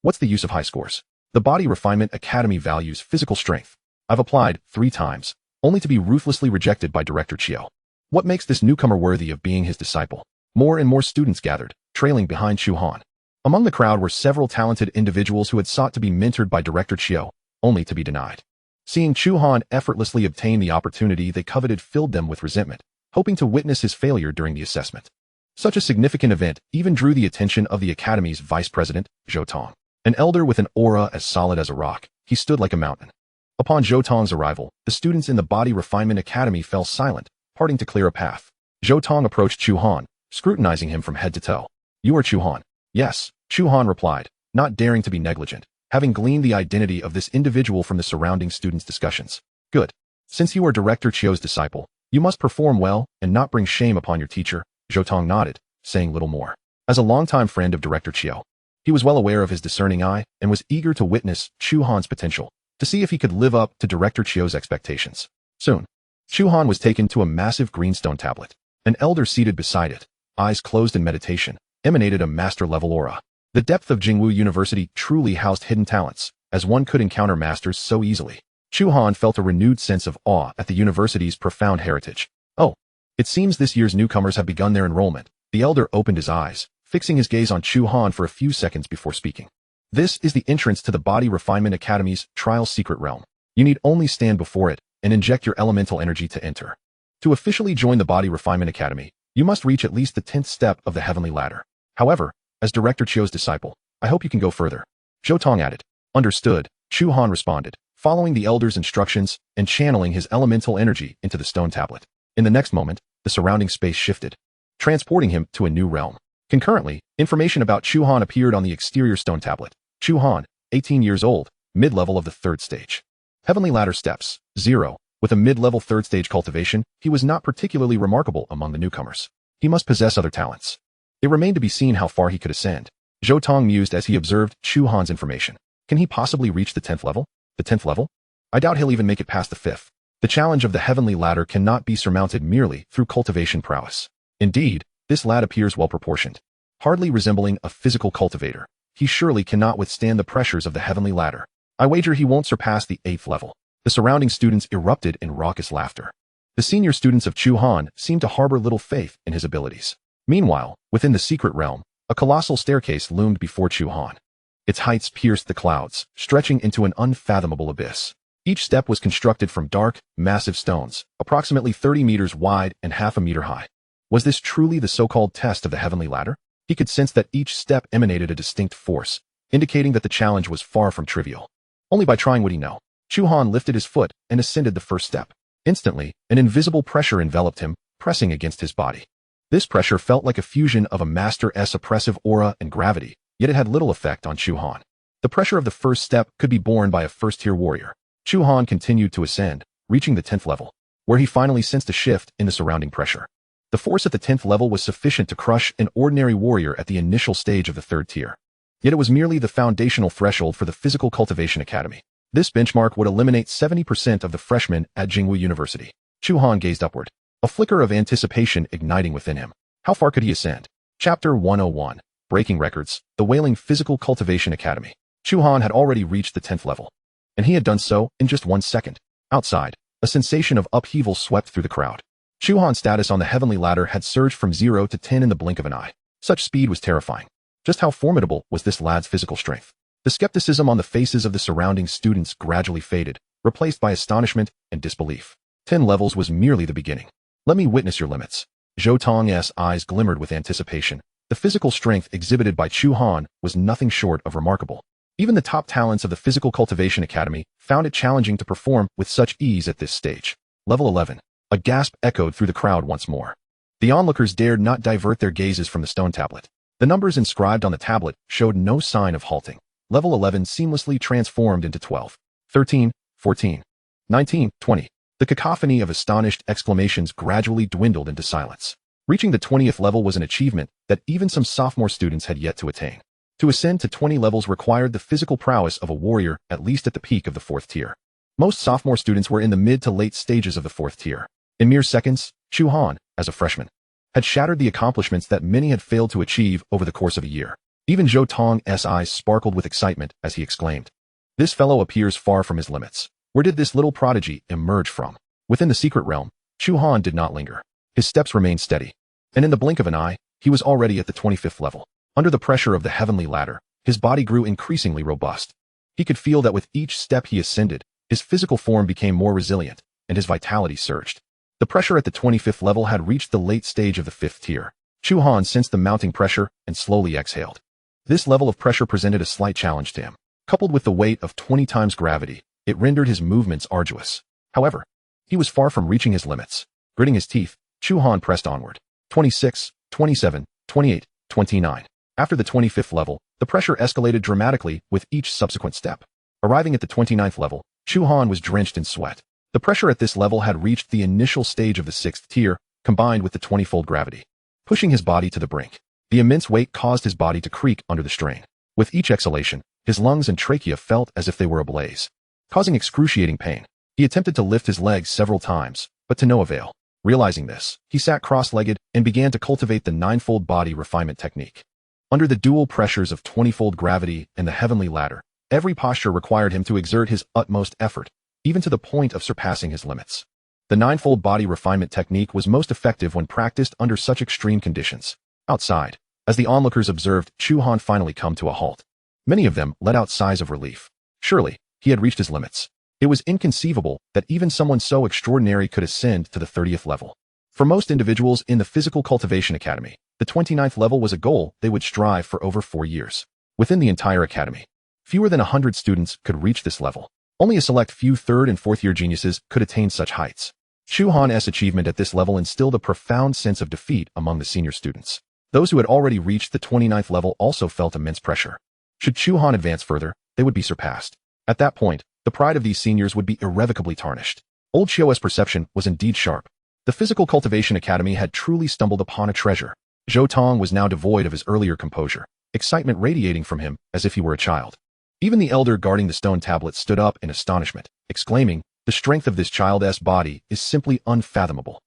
What's the use of high scores? The Body Refinement Academy values physical strength. I've applied 3 times, only to be ruthlessly rejected by Director Chiu. What makes this newcomer worthy of being his disciple? More and more students gathered, trailing behind Chu Han. Among the crowd were several talented individuals who had sought to be mentored by Director Chiu, only to be denied. Seeing Chu Han effortlessly obtain the opportunity they coveted filled them with resentment, hoping to witness his failure during the assessment. Such a significant event even drew the attention of the Academy's vice president, Zhou Tong. An elder with an aura as solid as a rock, he stood like a mountain. Upon Zhou Tong's arrival, the students in the Body Refinement Academy fell silent, parting to clear a path. Zhou Tong approached Chu Han, scrutinizing him from head to toe. You are Chu Han? Yes, Chu Han replied, not daring to be negligent, having gleaned the identity of this individual from the surrounding students' discussions. Good. Since you are Director Chiu's disciple, you must perform well and not bring shame upon your teacher. Zhou Tong nodded, saying little more. As a longtime friend of Director Chiu, he was well aware of his discerning eye and was eager to witness Chu Han's potential, to see if he could live up to Director Chiu's expectations. Soon, Chu Han was taken to a massive greenstone tablet. An elder seated beside it, eyes closed in meditation, emanated a master-level aura. The depth of Jingwu University truly housed hidden talents, as one could encounter masters so easily. Chu Han felt a renewed sense of awe at the university's profound heritage. Oh, it seems this year's newcomers have begun their enrollment. The elder opened his eyes, fixing his gaze on Chu Han for a few seconds before speaking. This is the entrance to the Body Refinement Academy's trial secret realm. You need only stand before it and inject your elemental energy to enter. To officially join the Body Refinement Academy, you must reach at least the 10th step of the heavenly ladder. However, as Director Chiu's disciple, I hope you can go further. Zhou Tong added. Understood, Chu Han responded, following the elder's instructions and channeling his elemental energy into the stone tablet. In the next moment, the surrounding space shifted, transporting him to a new realm. Concurrently, information about Chu Han appeared on the exterior stone tablet. Chu Han, 18 years old, mid-level of the 3rd stage. Heavenly ladder steps, 0. With a mid-level 3rd stage cultivation, he was not particularly remarkable among the newcomers. He must possess other talents. It remained to be seen how far he could ascend. Zhou Tong mused as he observed Chu Han's information. Can he possibly reach the 10th level? The 10th level? I doubt he'll even make it past the 5th. The challenge of the heavenly ladder cannot be surmounted merely through cultivation prowess. Indeed, this lad appears well-proportioned, hardly resembling a physical cultivator. He surely cannot withstand the pressures of the heavenly ladder. I wager he won't surpass the 8th level. The surrounding students erupted in raucous laughter. The senior students of Chu Han seemed to harbor little faith in his abilities. Meanwhile, within the secret realm, a colossal staircase loomed before Chu Han. Its heights pierced the clouds, stretching into an unfathomable abyss. Each step was constructed from dark, massive stones, approximately 30 meters wide and half a meter high. Was this truly the so-called test of the heavenly ladder? He could sense that each step emanated a distinct force, indicating that the challenge was far from trivial. Only by trying would he know. Chu Han lifted his foot and ascended the first step. Instantly, an invisible pressure enveloped him, pressing against his body. This pressure felt like a fusion of a master's oppressive aura and gravity, yet it had little effect on Chu Han. The pressure of the first step could be borne by a first-tier warrior. Chu Han continued to ascend, reaching the 10th level, where he finally sensed a shift in the surrounding pressure. The force at the 10th level was sufficient to crush an ordinary warrior at the initial stage of the 3rd tier. Yet it was merely the foundational threshold for the Physical Cultivation Academy. This benchmark would eliminate 70% of the freshmen at Jingwu University. Chu Han gazed upward, a flicker of anticipation igniting within him. How far could he ascend? Chapter 101. Breaking Records, the Wailing Physical Cultivation Academy. Chu Han had already reached the 10th level, and he had done so in just 1 second. Outside, a sensation of upheaval swept through the crowd. Chu Han's status on the heavenly ladder had surged from 0 to 10 in the blink of an eye. Such speed was terrifying. Just how formidable was this lad's physical strength? The skepticism on the faces of the surrounding students gradually faded, replaced by astonishment and disbelief. 10 levels was merely the beginning. Let me witness your limits. Zhou Tong's eyes glimmered with anticipation. The physical strength exhibited by Chu Han was nothing short of remarkable. Even the top talents of the Physical Cultivation Academy found it challenging to perform with such ease at this stage. Level 11. A gasp echoed through the crowd once more. The onlookers dared not divert their gazes from the stone tablet. The numbers inscribed on the tablet showed no sign of halting. Level 11 seamlessly transformed into 12, 13, 14, 19, 20. The cacophony of astonished exclamations gradually dwindled into silence. Reaching the 20th level was an achievement that even some sophomore students had yet to attain. To ascend to 20 levels required the physical prowess of a warrior, at least at the peak of the 4th tier. Most sophomore students were in the mid to late stages of the 4th tier. In mere seconds, Chu Han, as a freshman, had shattered the accomplishments that many had failed to achieve over the course of a year. Even Zhou Tong's eyes sparkled with excitement as he exclaimed, "This fellow appears far from his limits. Where did this little prodigy emerge from?" Within the secret realm, Chu Han did not linger. His steps remained steady, and in the blink of an eye, he was already at the 25th level. Under the pressure of the heavenly ladder, his body grew increasingly robust. He could feel that with each step he ascended, his physical form became more resilient, and his vitality surged. The pressure at the 25th level had reached the late stage of the 5th tier. Chu Han sensed the mounting pressure and slowly exhaled. This level of pressure presented a slight challenge to him. Coupled with the weight of 20 times gravity, it rendered his movements arduous. However, he was far from reaching his limits. Gritting his teeth, Chu Han pressed onward. 26, 27, 28, 29. After the 25th level, the pressure escalated dramatically with each subsequent step. Arriving at the 29th level, Chu Han was drenched in sweat. The pressure at this level had reached the initial stage of the 6th tier, combined with the 20-fold gravity, pushing his body to the brink. The immense weight caused his body to creak under the strain. With each exhalation, his lungs and trachea felt as if they were ablaze, causing excruciating pain. He attempted to lift his legs several times, but to no avail. Realizing this, he sat cross-legged and began to cultivate the 9-fold body refinement technique. Under the dual pressures of 20-fold gravity and the heavenly ladder, every posture required him to exert his utmost effort, even to the point of surpassing his limits. The 9-fold body refinement technique was most effective when practiced under such extreme conditions. Outside, as the onlookers observed Chu Han finally come to a halt, many of them let out sighs of relief. Surely, he had reached his limits. It was inconceivable that even someone so extraordinary could ascend to the 30th level. For most individuals in the Physical Cultivation Academy, the 29th level was a goal they would strive for over 4 years. Within the entire academy, fewer than 100 students could reach this level. Only a select few 3rd and 4th year geniuses could attain such heights. Chu Han's achievement at this level instilled a profound sense of defeat among the senior students. Those who had already reached the 29th level also felt immense pressure. Should Chu Han advance further, they would be surpassed. At that point, the pride of these seniors would be irrevocably tarnished. Old Xiao's perception was indeed sharp. The Physical Cultivation Academy had truly stumbled upon a treasure. Zhou Tong was now devoid of his earlier composure, excitement radiating from him as if he were a child. Even the elder guarding the stone tablet stood up in astonishment, exclaiming, "The strength of this child's body is simply unfathomable.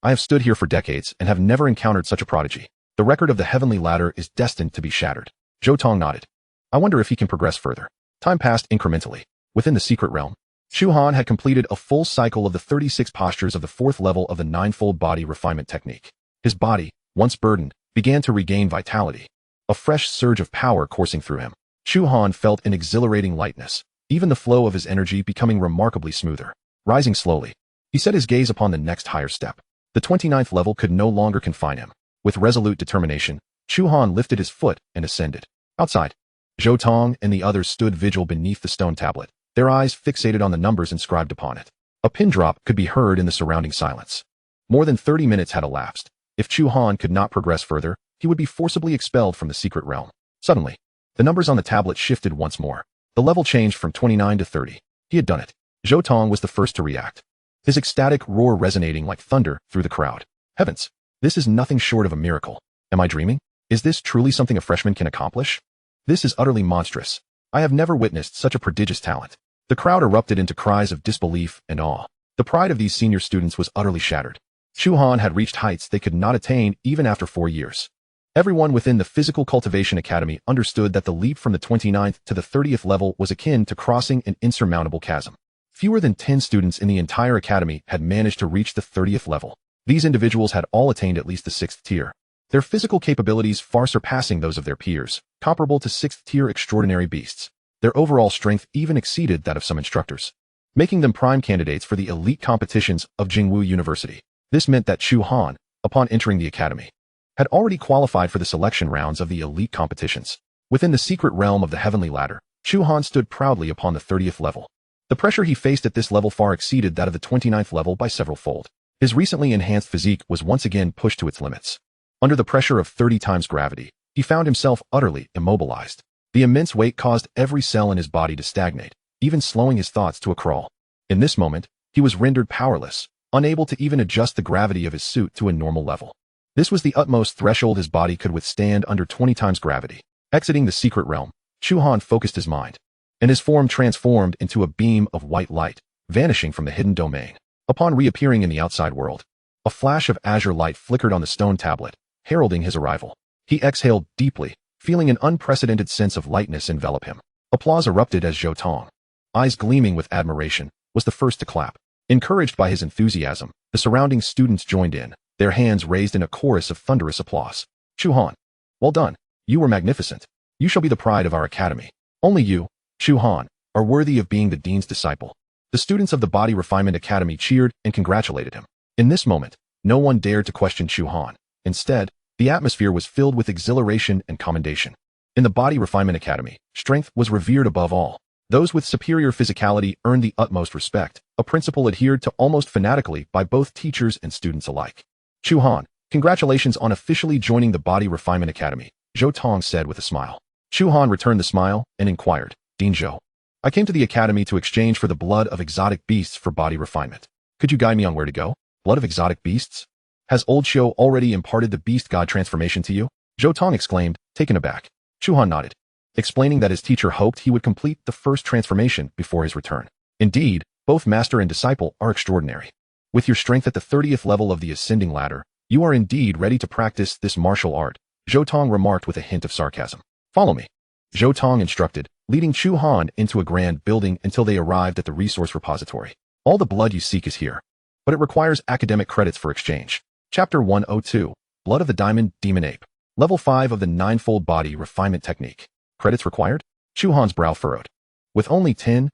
I have stood here for decades and have never encountered such a prodigy. The record of the heavenly ladder is destined to be shattered." Zhou Tong nodded. "I wonder if he can progress further." Time passed incrementally. Within the secret realm, Chu Han had completed a full cycle of the 36 postures of the 4th level of the 9-fold body refinement technique. His body, once burdened, began to regain vitality. A fresh surge of power coursing through him. Chu Han felt an exhilarating lightness, even the flow of his energy becoming remarkably smoother. Rising slowly, he set his gaze upon the next higher step. The 29th level could no longer confine him. With resolute determination, Chu Han lifted his foot and ascended. Outside, Zhou Tong and the others stood vigil beneath the stone tablet, their eyes fixated on the numbers inscribed upon it. A pin drop could be heard in the surrounding silence. More than 30 minutes had elapsed. If Chu Han could not progress further, he would be forcibly expelled from the secret realm. Suddenly, the numbers on the tablet shifted once more. The level changed from 29 to 30. He had done it. Zhou Tong was the first to react, his ecstatic roar resonating like thunder through the crowd. Heavens, this is nothing short of a miracle. Am I dreaming? Is this truly something a freshman can accomplish? This is utterly monstrous. I have never witnessed such a prodigious talent. The crowd erupted into cries of disbelief and awe. The pride of these senior students was utterly shattered. Chu Han had reached heights they could not attain even after 4 years. Everyone within the Physical Cultivation Academy understood that the leap from the 29th to the 30th level was akin to crossing an insurmountable chasm. Fewer than 10 students in the entire academy had managed to reach the 30th level. These individuals had all attained at least the 6th tier, their physical capabilities far surpassing those of their peers, comparable to 6th-tier extraordinary beasts. Their overall strength even exceeded that of some instructors, making them prime candidates for the elite competitions of Jingwu University. This meant that Chu Han, upon entering the academy, had already qualified for the selection rounds of the elite competitions. Within the secret realm of the heavenly ladder, Chu Han stood proudly upon the 30th level. The pressure he faced at this level far exceeded that of the 29th level by several fold. His recently enhanced physique was once again pushed to its limits. Under the pressure of 30 times gravity, he found himself utterly immobilized. The immense weight caused every cell in his body to stagnate, even slowing his thoughts to a crawl. In this moment, he was rendered powerless, unable to even adjust the gravity of his suit to a normal level. This was the utmost threshold his body could withstand under 20 times gravity. Exiting the secret realm, Chu Han focused his mind, and his form transformed into a beam of white light, vanishing from the hidden domain. Upon reappearing in the outside world, a flash of azure light flickered on the stone tablet, heralding his arrival. He exhaled deeply, feeling an unprecedented sense of lightness envelop him. Applause erupted as Zhou Tong, eyes gleaming with admiration, was the first to clap. Encouraged by his enthusiasm, the surrounding students joined in, their hands raised in a chorus of thunderous applause. Chu Han, well done. You were magnificent. You shall be the pride of our academy. Only you, Chu Han, are worthy of being the dean's disciple. The students of the Body Refinement Academy cheered and congratulated him. In this moment, no one dared to question Chu Han. Instead, the atmosphere was filled with exhilaration and commendation. In the Body Refinement Academy, strength was revered above all. Those with superior physicality earned the utmost respect, a principle adhered to almost fanatically by both teachers and students alike. Chu Han, congratulations on officially joining the Body Refinement Academy, Zhou Tong said with a smile. Chu Han returned the smile and inquired, Dean Zhou, I came to the academy to exchange for the blood of exotic beasts for body refinement. Could you guide me on where to go? Blood of exotic beasts? Has old Xiu already imparted the beast god transformation to you? Zhou Tong exclaimed, taken aback. Chu Han nodded, explaining that his teacher hoped he would complete the first transformation before his return. Indeed, both master and disciple are extraordinary. With your strength at the 30th level of the ascending ladder, you are indeed ready to practice this martial art, Zhou Tong remarked with a hint of sarcasm. Follow me. Zhou Tong instructed, leading Chu Han into a grand building until they arrived at the resource repository. All the blood you seek is here, but it requires academic credits for exchange. Chapter 102, Blood of the Diamond Demon Ape. Level 5 of the Ninefold Body Refinement Technique. Credits required? Chu Han's brow furrowed. With only 50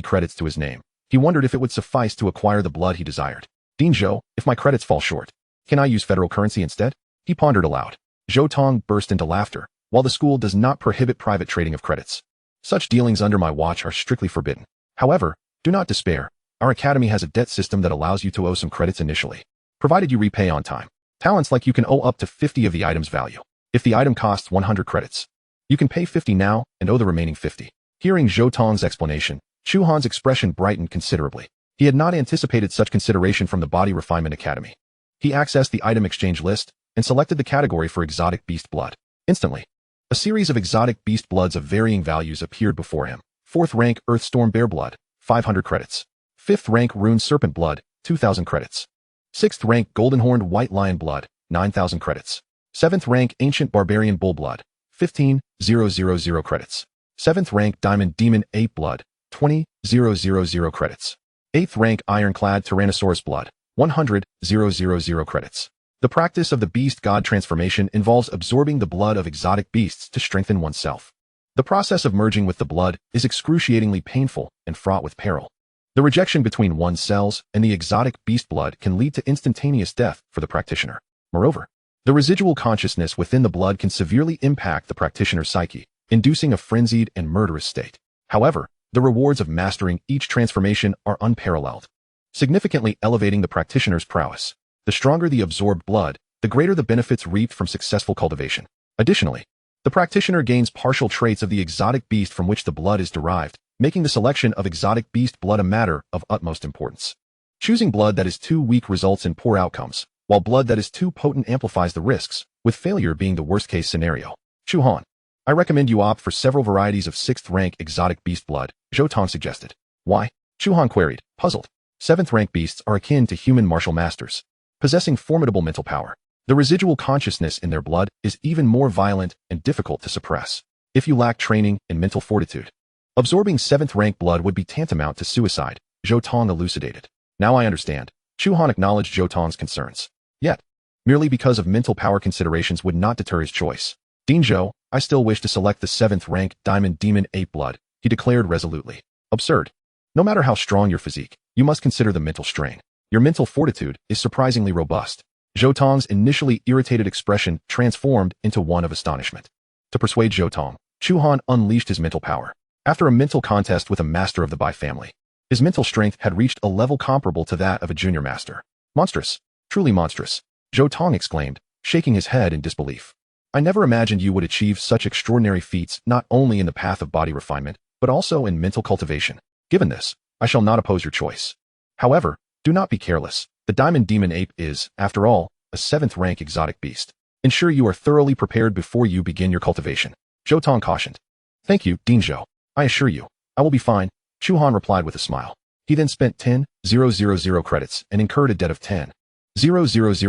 credits to his name, he wondered if it would suffice to acquire the blood he desired. Dean Zhou, if my credits fall short, can I use federal currency instead? He pondered aloud. Zhou Tong burst into laughter. While the school does not prohibit private trading of credits, such dealings under my watch are strictly forbidden. However, do not despair. Our academy has a debt system that allows you to owe some credits initially, provided you repay on time. Talents like you can owe up to 50 of the item's value. If the item costs 100 credits, you can pay 50 now and owe the remaining 50. Hearing Zhou Tong's explanation, Chu Han's expression brightened considerably. He had not anticipated such consideration from the Body Refinement Academy. He accessed the item exchange list and selected the category for exotic beast blood. Instantly, a series of exotic beast bloods of varying values appeared before him. 4th rank Earthstorm Bear Blood, 500 credits. 5th rank Rune Serpent Blood, 2,000 credits. 6th rank Goldenhorned White Lion Blood, 9,000 credits. 7th rank Ancient Barbarian Bull Blood, 15,000 credits. 7th rank Diamond Demon Ape Blood, 20,000 credits. 8th rank Ironclad Tyrannosaurus Blood, 100,000 credits. The practice of the beast god transformation involves absorbing the blood of exotic beasts to strengthen oneself. The process of merging with the blood is excruciatingly painful and fraught with peril. The rejection between one's cells and the exotic beast blood can lead to instantaneous death for the practitioner. Moreover, the residual consciousness within the blood can severely impact the practitioner's psyche, inducing a frenzied and murderous state. However, the rewards of mastering each transformation are unparalleled, significantly elevating the practitioner's prowess. The stronger the absorbed blood, the greater the benefits reaped from successful cultivation. Additionally, the practitioner gains partial traits of the exotic beast from which the blood is derived, making the selection of exotic beast blood a matter of utmost importance. Choosing blood that is too weak results in poor outcomes, while blood that is too potent amplifies the risks, with failure being the worst-case scenario. Chu Han, I recommend you opt for several varieties of 6th-rank exotic beast blood, Chu Han suggested. Why? Chu Han queried, puzzled. 7th-rank beasts are akin to human martial masters, possessing formidable mental power. The residual consciousness in their blood is even more violent and difficult to suppress if you lack training in mental fortitude. Absorbing 7th-rank blood would be tantamount to suicide, Zhou Tong elucidated. Now I understand. Chu Han acknowledged Zhou Tong's concerns. Yet, merely because of mental power considerations would not deter his choice. Dean Zhou, I still wish to select the 7th-rank Diamond Demon Ape blood, he declared resolutely. Absurd. No matter how strong your physique, you must consider the mental strain. Your mental fortitude is surprisingly robust. Zhou Tong's initially irritated expression transformed into one of astonishment. To persuade Zhou Tong, Chu Han unleashed his mental power. After a mental contest with a master of the Bai family, his mental strength had reached a level comparable to that of a junior master. Monstrous. Truly monstrous. Zhou Tong exclaimed, shaking his head in disbelief. I never imagined you would achieve such extraordinary feats not only in the path of body refinement, but also in mental cultivation. Given this, I shall not oppose your choice. However, do not be careless. The Diamond Demon Ape is, after all, a 7th-rank exotic beast. Ensure you are thoroughly prepared before you begin your cultivation. Zhou Tong cautioned. Thank you, Dean Zhou. I assure you, I will be fine, Chu Han replied with a smile. He then spent 10,000 credits and incurred a debt of 10,000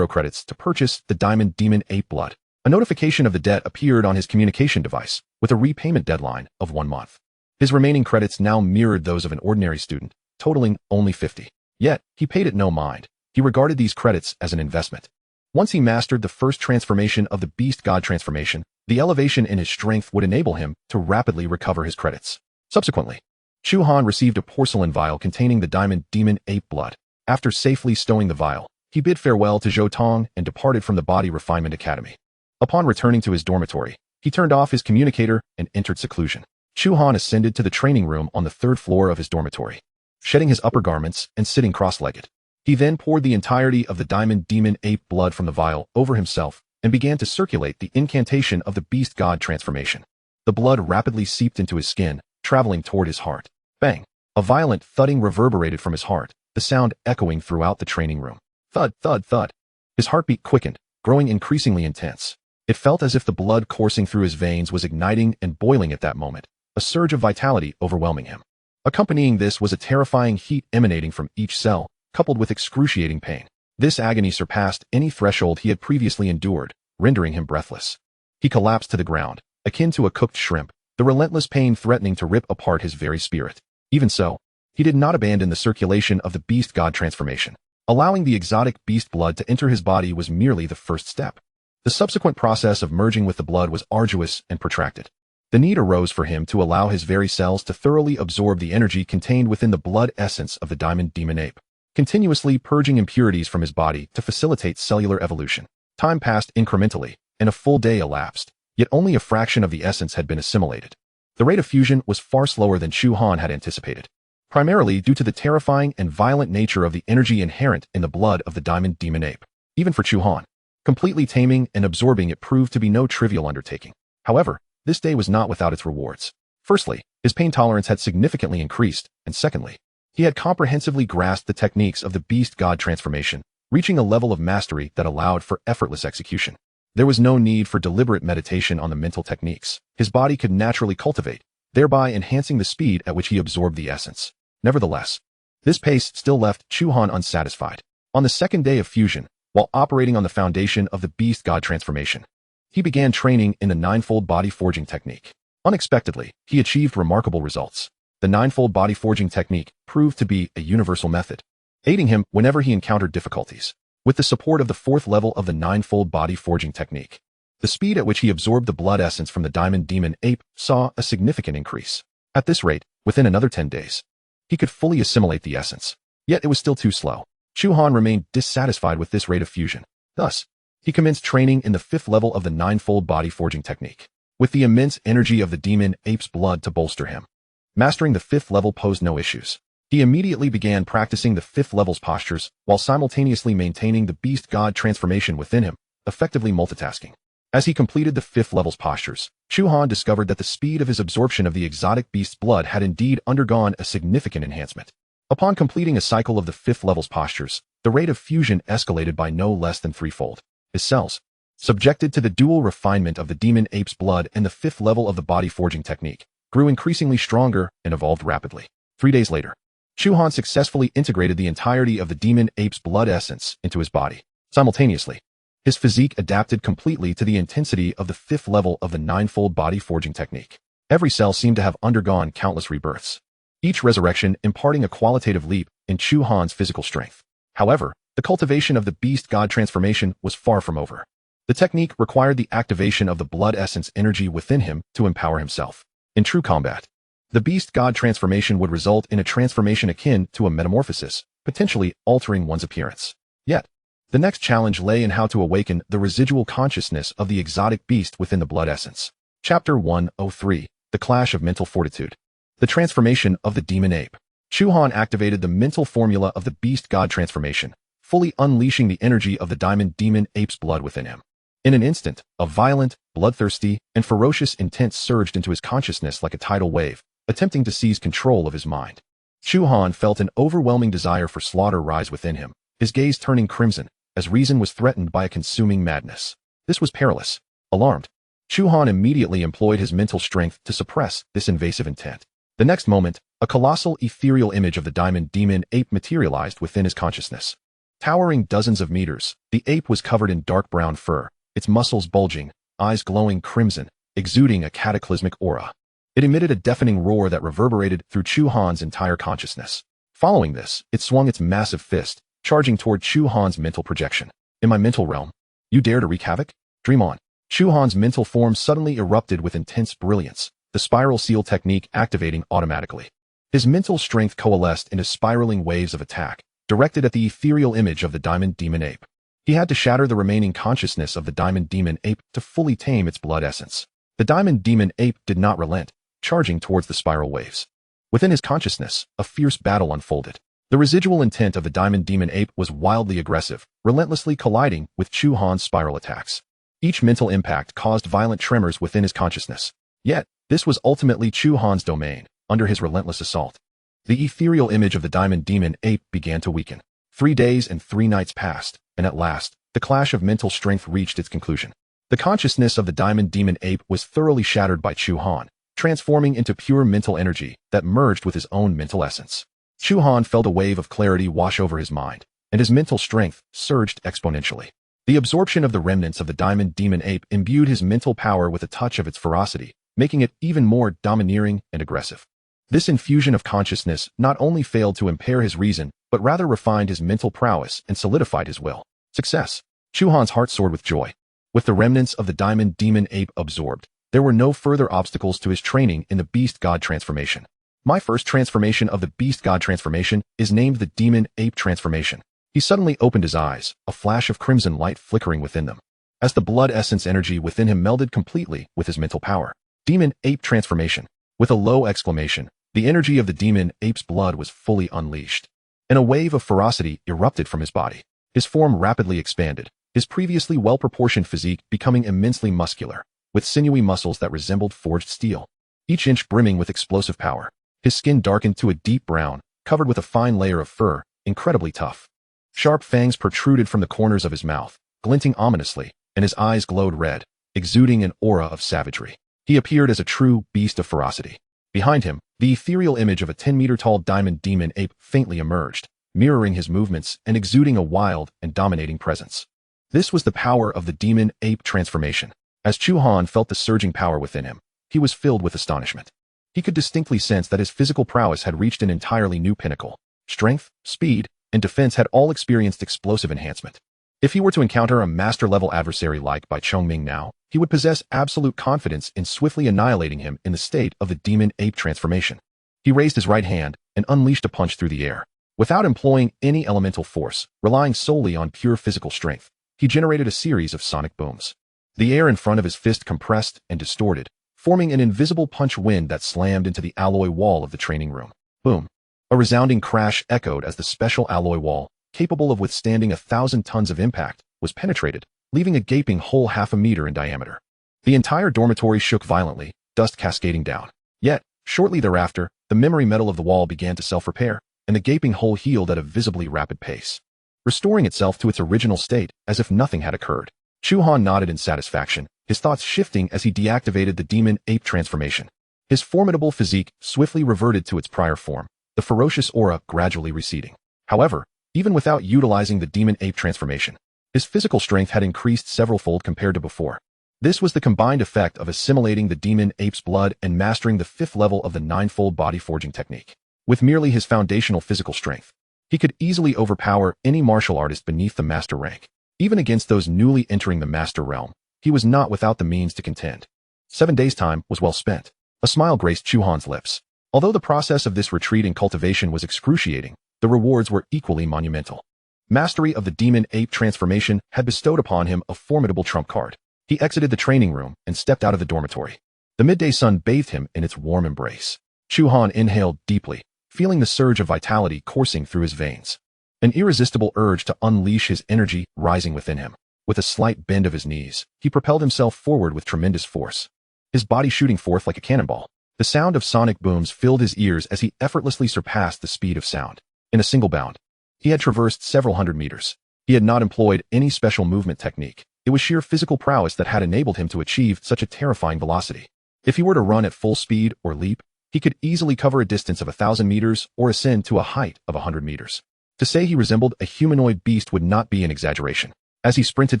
credits to purchase the Diamond Demon Ape blood. A notification of the debt appeared on his communication device, with a repayment deadline of 1 month. His remaining credits now mirrored those of an ordinary student, totaling only 50. Yet, he paid it no mind. He regarded these credits as an investment. Once he mastered the first transformation of the Beast God transformation, the elevation in his strength would enable him to rapidly recover his credits. Subsequently, Chu Han received a porcelain vial containing the Diamond Demon Ape blood. After safely stowing the vial, he bid farewell to Zhou Tong and departed from the Body Refinement Academy. Upon returning to his dormitory, he turned off his communicator and entered seclusion. Chu Han ascended to the training room on the 3rd floor of his dormitory, shedding his upper garments and sitting cross-legged. He then poured the entirety of the Diamond Demon Ape blood from the vial over himself and began to circulate the incantation of the Beast God transformation. The blood rapidly seeped into his skin, traveling toward his heart. Bang! A violent thudding reverberated from his heart, the sound echoing throughout the training room. Thud, thud, thud. His heartbeat quickened, growing increasingly intense. It felt as if the blood coursing through his veins was igniting and boiling at that moment, a surge of vitality overwhelming him. Accompanying this was a terrifying heat emanating from each cell, coupled with excruciating pain. This agony surpassed any threshold he had previously endured, rendering him breathless. He collapsed to the ground, akin to a cooked shrimp, the relentless pain threatening to rip apart his very spirit. Even so, he did not abandon the circulation of the Beast God transformation. Allowing the exotic beast blood to enter his body was merely the first step. The subsequent process of merging with the blood was arduous and protracted. The need arose for him to allow his very cells to thoroughly absorb the energy contained within the blood essence of the Diamond Demon Ape, continuously purging impurities from his body to facilitate cellular evolution. Time passed incrementally, and a full day elapsed, yet only a fraction of the essence had been assimilated. The rate of fusion was far slower than Chu Han had anticipated, primarily due to the terrifying and violent nature of the energy inherent in the blood of the Diamond Demon Ape. Even for Chu Han, completely taming and absorbing it proved to be no trivial undertaking. However, this day was not without its rewards. Firstly, his pain tolerance had significantly increased, and secondly, he had comprehensively grasped the techniques of the Beast God transformation, reaching a level of mastery that allowed for effortless execution. There was no need for deliberate meditation on the mental techniques. His body could naturally cultivate, thereby enhancing the speed at which he absorbed the essence. Nevertheless, this pace still left Chu Han unsatisfied. On the 2nd day of fusion, while operating on the foundation of the Beast God transformation, he began training in the 9-fold body forging technique. Unexpectedly, he achieved remarkable results. The 9-fold body forging technique proved to be a universal method, aiding him whenever he encountered difficulties. With the support of the 4th level of the 9-fold body forging technique, the speed at which he absorbed the blood essence from the Diamond Demon Ape saw a significant increase. At this rate, within another 10 days, he could fully assimilate the essence. Yet it was still too slow. Chu Han remained dissatisfied with this rate of fusion. Thus, he commenced training in the 5th level of the 9-fold body forging technique, with the immense energy of the demon ape's blood to bolster him. Mastering the 5th level posed no issues. He immediately began practicing the 5th level's postures while simultaneously maintaining the Beast God transformation within him, effectively multitasking. As he completed the 5th level's postures, Chu Han discovered that the speed of his absorption of the exotic beast's blood had indeed undergone a significant enhancement. Upon completing a cycle of the 5th level's postures, the rate of fusion escalated by no less than 3-fold. His cells, subjected to the dual refinement of the demon ape's blood and the fifth level of the body forging technique, grew increasingly stronger and evolved rapidly. 3 days later, Chu Han successfully integrated the entirety of the demon ape's blood essence into his body. Simultaneously, his physique adapted completely to the intensity of the fifth level of the ninefold body forging technique. Every cell seemed to have undergone countless rebirths, each resurrection imparting a qualitative leap in Chu Han's physical strength. However, the cultivation of the beast god transformation was far from over. The technique required the activation of the blood essence energy within him to empower himself. In true combat, the beast god transformation would result in a transformation akin to a metamorphosis, potentially altering one's appearance. Yet, the next challenge lay in how to awaken the residual consciousness of the exotic beast within the blood essence. Chapter 103, The Clash of Mental Fortitude. The Transformation of the Demon Ape. Chu Han activated the mental formula of the beast god transformation, fully unleashing the energy of the diamond demon ape's blood within him. In an instant, a violent, bloodthirsty, and ferocious intent surged into his consciousness like a tidal wave, attempting to seize control of his mind. Chu Han felt an overwhelming desire for slaughter rise within him, his gaze turning crimson, as reason was threatened by a consuming madness. This was perilous. Alarmed, Chu Han immediately employed his mental strength to suppress this invasive intent. The next moment, a colossal ethereal image of the diamond demon ape materialized within his consciousness. Towering dozens of meters, the ape was covered in dark brown fur, its muscles bulging, eyes glowing crimson, exuding a cataclysmic aura. It emitted a deafening roar that reverberated through Chu Han's entire consciousness. Following this, it swung its massive fist, charging toward Chu Han's mental projection. In my mental realm, you dare to wreak havoc? Dream on. Chu Han's mental form suddenly erupted with intense brilliance, the spiral seal technique activating automatically. His mental strength coalesced into spiraling waves of attack, directed at the ethereal image of the diamond demon ape. He had to shatter the remaining consciousness of the diamond demon ape to fully tame its blood essence. The diamond demon ape did not relent, charging towards the spiral waves. Within his consciousness, a fierce battle unfolded. The residual intent of the diamond demon ape was wildly aggressive, relentlessly colliding with Chu Han's spiral attacks. Each mental impact caused violent tremors within his consciousness. Yet, this was ultimately Chu Han's domain, under his relentless assault. The ethereal image of the diamond demon ape began to weaken. 3 days and 3 nights passed, and at last, the clash of mental strength reached its conclusion. The consciousness of the diamond demon ape was thoroughly shattered by Chu Han, transforming into pure mental energy that merged with his own mental essence. Chu Han felt a wave of clarity wash over his mind, and his mental strength surged exponentially. The absorption of the remnants of the diamond demon ape imbued his mental power with a touch of its ferocity, making it even more domineering and aggressive. This infusion of consciousness not only failed to impair his reason, but rather refined his mental prowess and solidified his will. Success. Chu Han's heart soared with joy. With the remnants of the diamond demon ape absorbed, there were no further obstacles to his training in the beast god transformation. My first transformation of the beast god transformation is named the demon ape transformation. He suddenly opened his eyes, a flash of crimson light flickering within them, as the blood essence energy within him melded completely with his mental power. Demon ape transformation. With a low exclamation, the energy of the demon ape's blood was fully unleashed, and a wave of ferocity erupted from his body. His form rapidly expanded, his previously well-proportioned physique becoming immensely muscular, with sinewy muscles that resembled forged steel, each inch brimming with explosive power. His skin darkened to a deep brown, covered with a fine layer of fur, incredibly tough. Sharp fangs protruded from the corners of his mouth, glinting ominously, and his eyes glowed red, exuding an aura of savagery. He appeared as a true beast of ferocity. Behind him, the ethereal image of a 10-meter-tall diamond demon ape faintly emerged, mirroring his movements and exuding a wild and dominating presence. This was the power of the demon ape transformation. As Chu Han felt the surging power within him, he was filled with astonishment. He could distinctly sense that his physical prowess had reached an entirely new pinnacle. Strength, speed, and defense had all experienced explosive enhancement. If he were to encounter a master-level adversary like Bai Chongming now, he would possess absolute confidence in swiftly annihilating him in the state of the demon ape transformation. He raised his right hand and unleashed a punch through the air. Without employing any elemental force, relying solely on pure physical strength, he generated a series of sonic booms. The air in front of his fist compressed and distorted, forming an invisible punch wind that slammed into the alloy wall of the training room. Boom. A resounding crash echoed as the special alloy wall, capable of withstanding 1,000 tons of impact, was penetrated, leaving a gaping hole half a meter in diameter. The entire dormitory shook violently, dust cascading down. Yet, shortly thereafter, the memory metal of the wall began to self-repair, and the gaping hole healed at a visibly rapid pace, restoring itself to its original state as if nothing had occurred. Chu Han nodded in satisfaction, his thoughts shifting as he deactivated the demon ape transformation. His formidable physique swiftly reverted to its prior form, the ferocious aura gradually receding. However, even without utilizing the demon ape transformation, his physical strength had increased several-fold compared to before. This was the combined effect of assimilating the demon ape's blood and mastering the 5th level of the 9-fold body forging technique. With merely his foundational physical strength, he could easily overpower any martial artist beneath the master rank. Even against those newly entering the master realm, he was not without the means to contend. 7 days' time was well spent. A smile graced Chu Han's lips. Although the process of this retreat and cultivation was excruciating, the rewards were equally monumental. Mastery of the demon ape transformation had bestowed upon him a formidable trump card. He exited the training room and stepped out of the dormitory. The midday sun bathed him in its warm embrace. Chu Han inhaled deeply, feeling the surge of vitality coursing through his veins. An irresistible urge to unleash his energy rising within him. With a slight bend of his knees, he propelled himself forward with tremendous force, his body shooting forth like a cannonball. The sound of sonic booms filled his ears as he effortlessly surpassed the speed of sound. In a single bound, he had traversed several hundred meters. He had not employed any special movement technique. It was sheer physical prowess that had enabled him to achieve such a terrifying velocity. If he were to run at full speed or leap, he could easily cover a distance of 1,000 meters or ascend to a height of 100 meters. To say he resembled a humanoid beast would not be an exaggeration. As he sprinted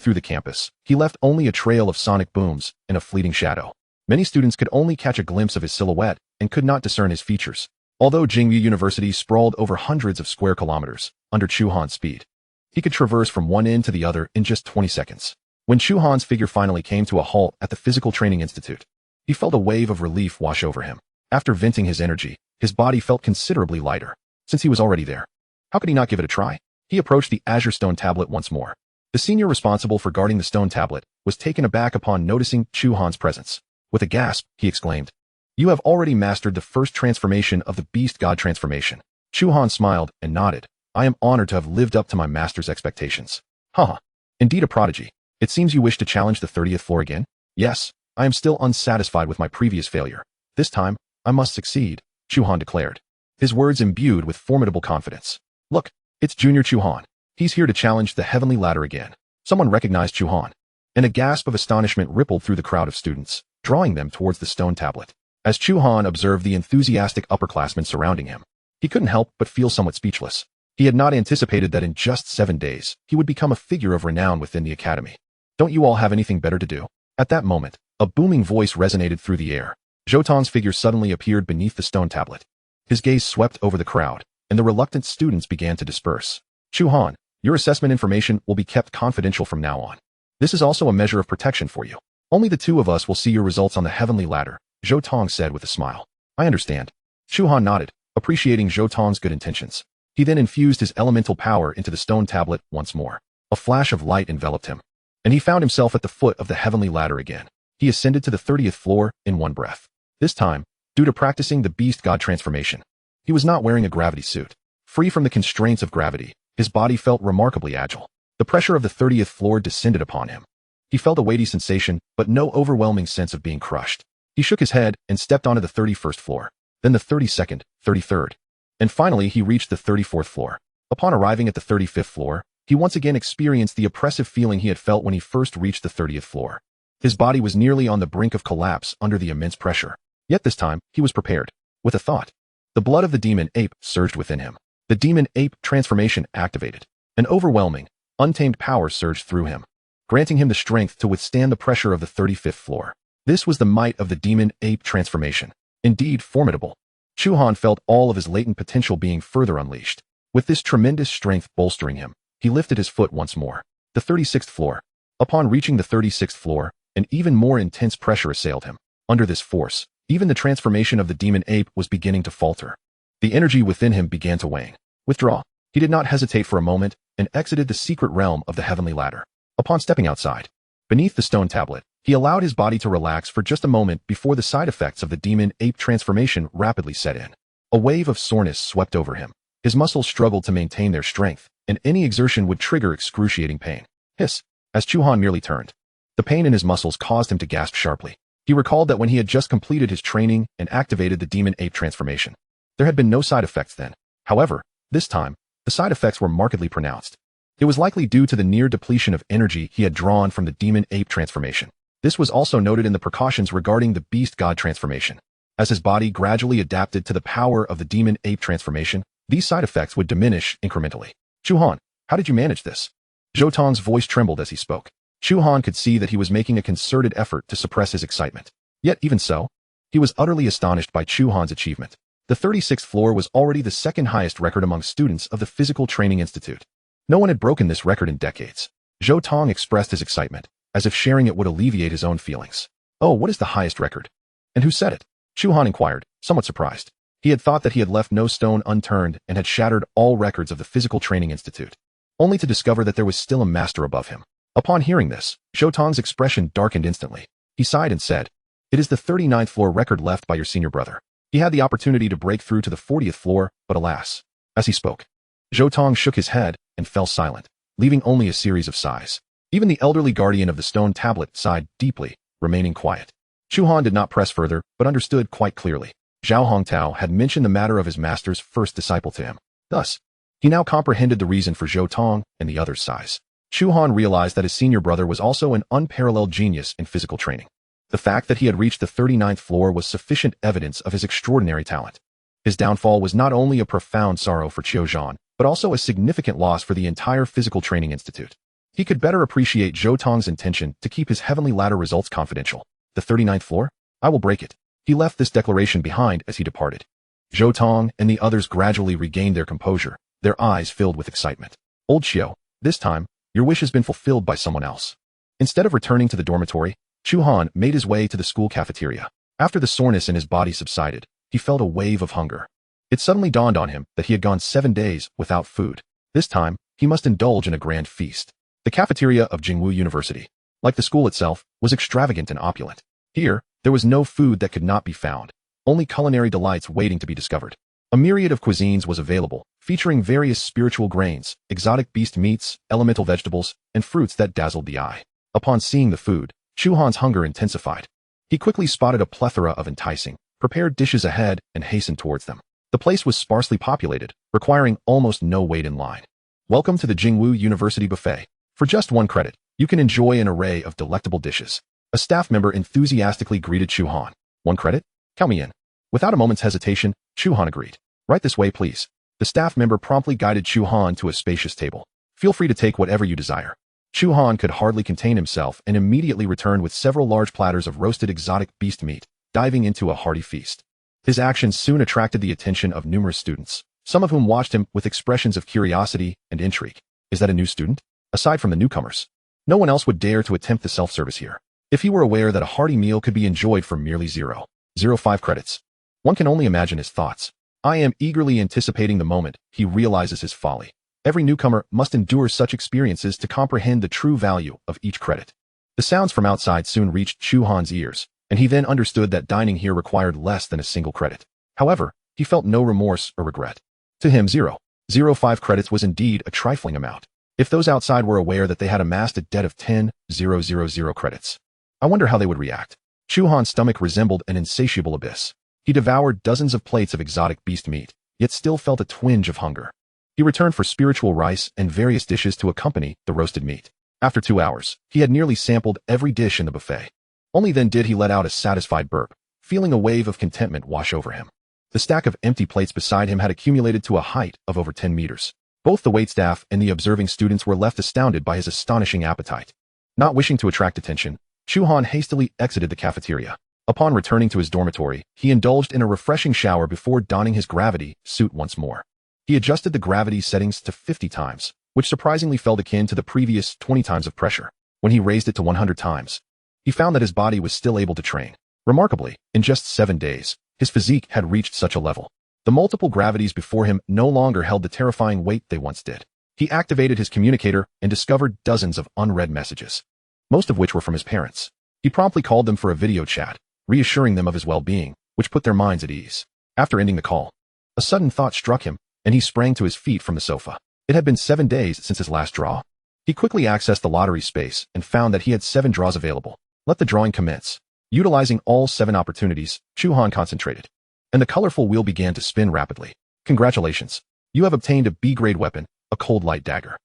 through the campus, he left only a trail of sonic booms and a fleeting shadow. Many students could only catch a glimpse of his silhouette and could not discern his features. Although Jingyu University sprawled over hundreds of square kilometers, under Chu Han's speed, he could traverse from one end to the other in just 20 seconds. When Chu Han's figure finally came to a halt at the Physical Training Institute, he felt a wave of relief wash over him. After venting his energy, his body felt considerably lighter. Since he was already there, how could he not give it a try? He approached the Azure Stone Tablet once more. The senior responsible for guarding the stone tablet was taken aback upon noticing Chu Han's presence. With a gasp, he exclaimed, "You have already mastered the first transformation of the Beast God transformation." Chu Han smiled and nodded. "I am honored to have lived up to my master's expectations." "Haha. Indeed a prodigy. It seems you wish to challenge the 30th floor again?" "Yes, I am still unsatisfied with my previous failure. This time, I must succeed," Chu Han declared, his words imbued with formidable confidence. "Look, it's Junior Chu Han. He's here to challenge the heavenly ladder again." Someone recognized Chu Han, and a gasp of astonishment rippled through the crowd of students, drawing them towards the stone tablet. As Chu Han observed the enthusiastic upperclassmen surrounding him, he couldn't help but feel somewhat speechless. He had not anticipated that in just 7 days, he would become a figure of renown within the academy. "Don't you all have anything better to do?" At that moment, a booming voice resonated through the air. Zhou Tong's figure suddenly appeared beneath the stone tablet. His gaze swept over the crowd, and the reluctant students began to disperse. "Chu Han, your assessment information will be kept confidential from now on. This is also a measure of protection for you. Only the two of us will see your results on the heavenly ladder," Zhou Tong said with a smile. "I understand." Chu Han nodded, appreciating Zhou Tong's good intentions. He then infused his elemental power into the stone tablet once more. A flash of light enveloped him, and he found himself at the foot of the heavenly ladder again. He ascended to the 30th floor in one breath. This time, due to practicing the Beast God transformation, he was not wearing a gravity suit. Free from the constraints of gravity, his body felt remarkably agile. The pressure of the 30th floor descended upon him. He felt a weighty sensation, but no overwhelming sense of being crushed. He shook his head and stepped onto the 31st floor, then the 32nd, 33rd, and finally he reached the 34th floor. Upon arriving at the 35th floor, he once again experienced the oppressive feeling he had felt when he first reached the 30th floor. His body was nearly on the brink of collapse under the immense pressure. Yet this time, he was prepared. With a thought, the blood of the demon ape surged within him. The demon ape transformation activated. An overwhelming, untamed power surged through him, granting him the strength to withstand the pressure of the 35th floor. This was the might of the demon ape transformation. Indeed formidable. Chu Han felt all of his latent potential being further unleashed. With this tremendous strength bolstering him, he lifted his foot once more. The 36th floor. Upon reaching the 36th floor, an even more intense pressure assailed him. Under this force, even the transformation of the demon ape was beginning to falter. The energy within him began to wane. Withdraw. He did not hesitate for a moment and exited the secret realm of the heavenly ladder. Upon stepping outside, beneath the stone tablet, he allowed his body to relax for just a moment before the side effects of the demon ape transformation rapidly set in. A wave of soreness swept over him. His muscles struggled to maintain their strength, and any exertion would trigger excruciating pain. Hiss! As Chu Han merely turned, the pain in his muscles caused him to gasp sharply. He recalled that when he had just completed his training and activated the demon ape transformation, there had been no side effects then. However, this time, the side effects were markedly pronounced. It was likely due to the near depletion of energy he had drawn from the demon ape transformation. This was also noted in the precautions regarding the beast god transformation. As his body gradually adapted to the power of the demon ape transformation, these side effects would diminish incrementally. Chu Han, how did you manage this? Zhou Tong's voice trembled as he spoke. Chu Han could see that he was making a concerted effort to suppress his excitement. Yet even so, he was utterly astonished by Chu Han's achievement. The 36th floor was already the second highest record among students of the Physical Training Institute. No one had broken this record in decades. Zhou Tong expressed his excitement, as if sharing it would alleviate his own feelings. Oh, what is the highest record? And who said it? Chu Han inquired, somewhat surprised. He had thought that he had left no stone unturned and had shattered all records of the Physical Training Institute, only to discover that there was still a master above him. Upon hearing this, Zhou Tong's expression darkened instantly. He sighed and said, "It is the 39th floor record left by your senior brother. He had the opportunity to break through to the 40th floor, but alas." As he spoke, Zhou Tong shook his head and fell silent, leaving only a series of sighs. Even the elderly guardian of the stone tablet sighed deeply, remaining quiet. Chu Han did not press further, but understood quite clearly. Zhao Hongtao had mentioned the matter of his master's first disciple to him. Thus, he now comprehended the reason for Zhou Tong and the others' sighs. Chu Han realized that his senior brother was also an unparalleled genius in physical training. The fact that he had reached the 39th floor was sufficient evidence of his extraordinary talent. His downfall was not only a profound sorrow for Qiu Zhan, but also a significant loss for the entire Physical Training Institute. He could better appreciate Zhou Tong's intention to keep his heavenly ladder results confidential. The 39th floor? I will break it. He left this declaration behind as he departed. Zhou Tong and the others gradually regained their composure, their eyes filled with excitement. Old Qiu, this time, your wish has been fulfilled by someone else. Instead of returning to the dormitory, Chu Han made his way to the school cafeteria. After the soreness in his body subsided, he felt a wave of hunger. It suddenly dawned on him that he had gone 7 days without food. This time, he must indulge in a grand feast. The cafeteria of Jingwu University, like the school itself, was extravagant and opulent. Here, there was no food that could not be found, only culinary delights waiting to be discovered. A myriad of cuisines was available, featuring various spiritual grains, exotic beast meats, elemental vegetables, and fruits that dazzled the eye. Upon seeing the food, Chu Han's hunger intensified. He quickly spotted a plethora of enticing, prepared dishes ahead and hastened towards them. The place was sparsely populated, requiring almost no wait in line. Welcome to the Jingwu University Buffet. For just 1 credit, you can enjoy an array of delectable dishes. A staff member enthusiastically greeted Chu Han. 1 credit? Count me in. Without a moment's hesitation, Chu Han agreed. Right this way, please. The staff member promptly guided Chu Han to a spacious table. Feel free to take whatever you desire. Chu Han could hardly contain himself and immediately returned with several large platters of roasted exotic beast meat, diving into a hearty feast. His actions soon attracted the attention of numerous students, some of whom watched him with expressions of curiosity and intrigue. Is that a new student? Aside from the newcomers, no one else would dare to attempt the self-service here. If he were aware that a hearty meal could be enjoyed for merely 0.05 credits, one can only imagine his thoughts. I am eagerly anticipating the moment he realizes his folly. Every newcomer must endure such experiences to comprehend the true value of each credit. The sounds from outside soon reached Chu Han's ears, and he then understood that dining here required less than a single credit. However, he felt no remorse or regret. To him, 0.05 credits was indeed a trifling amount. If those outside were aware that they had amassed a debt of 10,000 credits, I wonder how they would react. Chu Han's stomach resembled an insatiable abyss. He devoured dozens of plates of exotic beast meat, yet still felt a twinge of hunger. He returned for spiritual rice and various dishes to accompany the roasted meat. After 2 hours, he had nearly sampled every dish in the buffet. Only then did he let out a satisfied burp, feeling a wave of contentment wash over him. The stack of empty plates beside him had accumulated to a height of over 10 meters. Both the waitstaff and the observing students were left astounded by his astonishing appetite. Not wishing to attract attention, Chu Han hastily exited the cafeteria. Upon returning to his dormitory, he indulged in a refreshing shower before donning his gravity suit once more. He adjusted the gravity settings to 50 times, which surprisingly felt akin to the previous 20 times of pressure. When he raised it to 100 times, he found that his body was still able to train. Remarkably, in just 7 days, his physique had reached such a level. The multiple gravities before him no longer held the terrifying weight they once did. He activated his communicator and discovered dozens of unread messages, most of which were from his parents. He promptly called them for a video chat, reassuring them of his well-being, which put their minds at ease. After ending the call, a sudden thought struck him, and he sprang to his feet from the sofa. It had been 7 days since his last draw. He quickly accessed the lottery space and found that he had 7 draws available. Let the drawing commence. Utilizing all 7 opportunities, Chu Han concentrated, and the colorful wheel began to spin rapidly. Congratulations. You have obtained a B-grade weapon, a cold light dagger.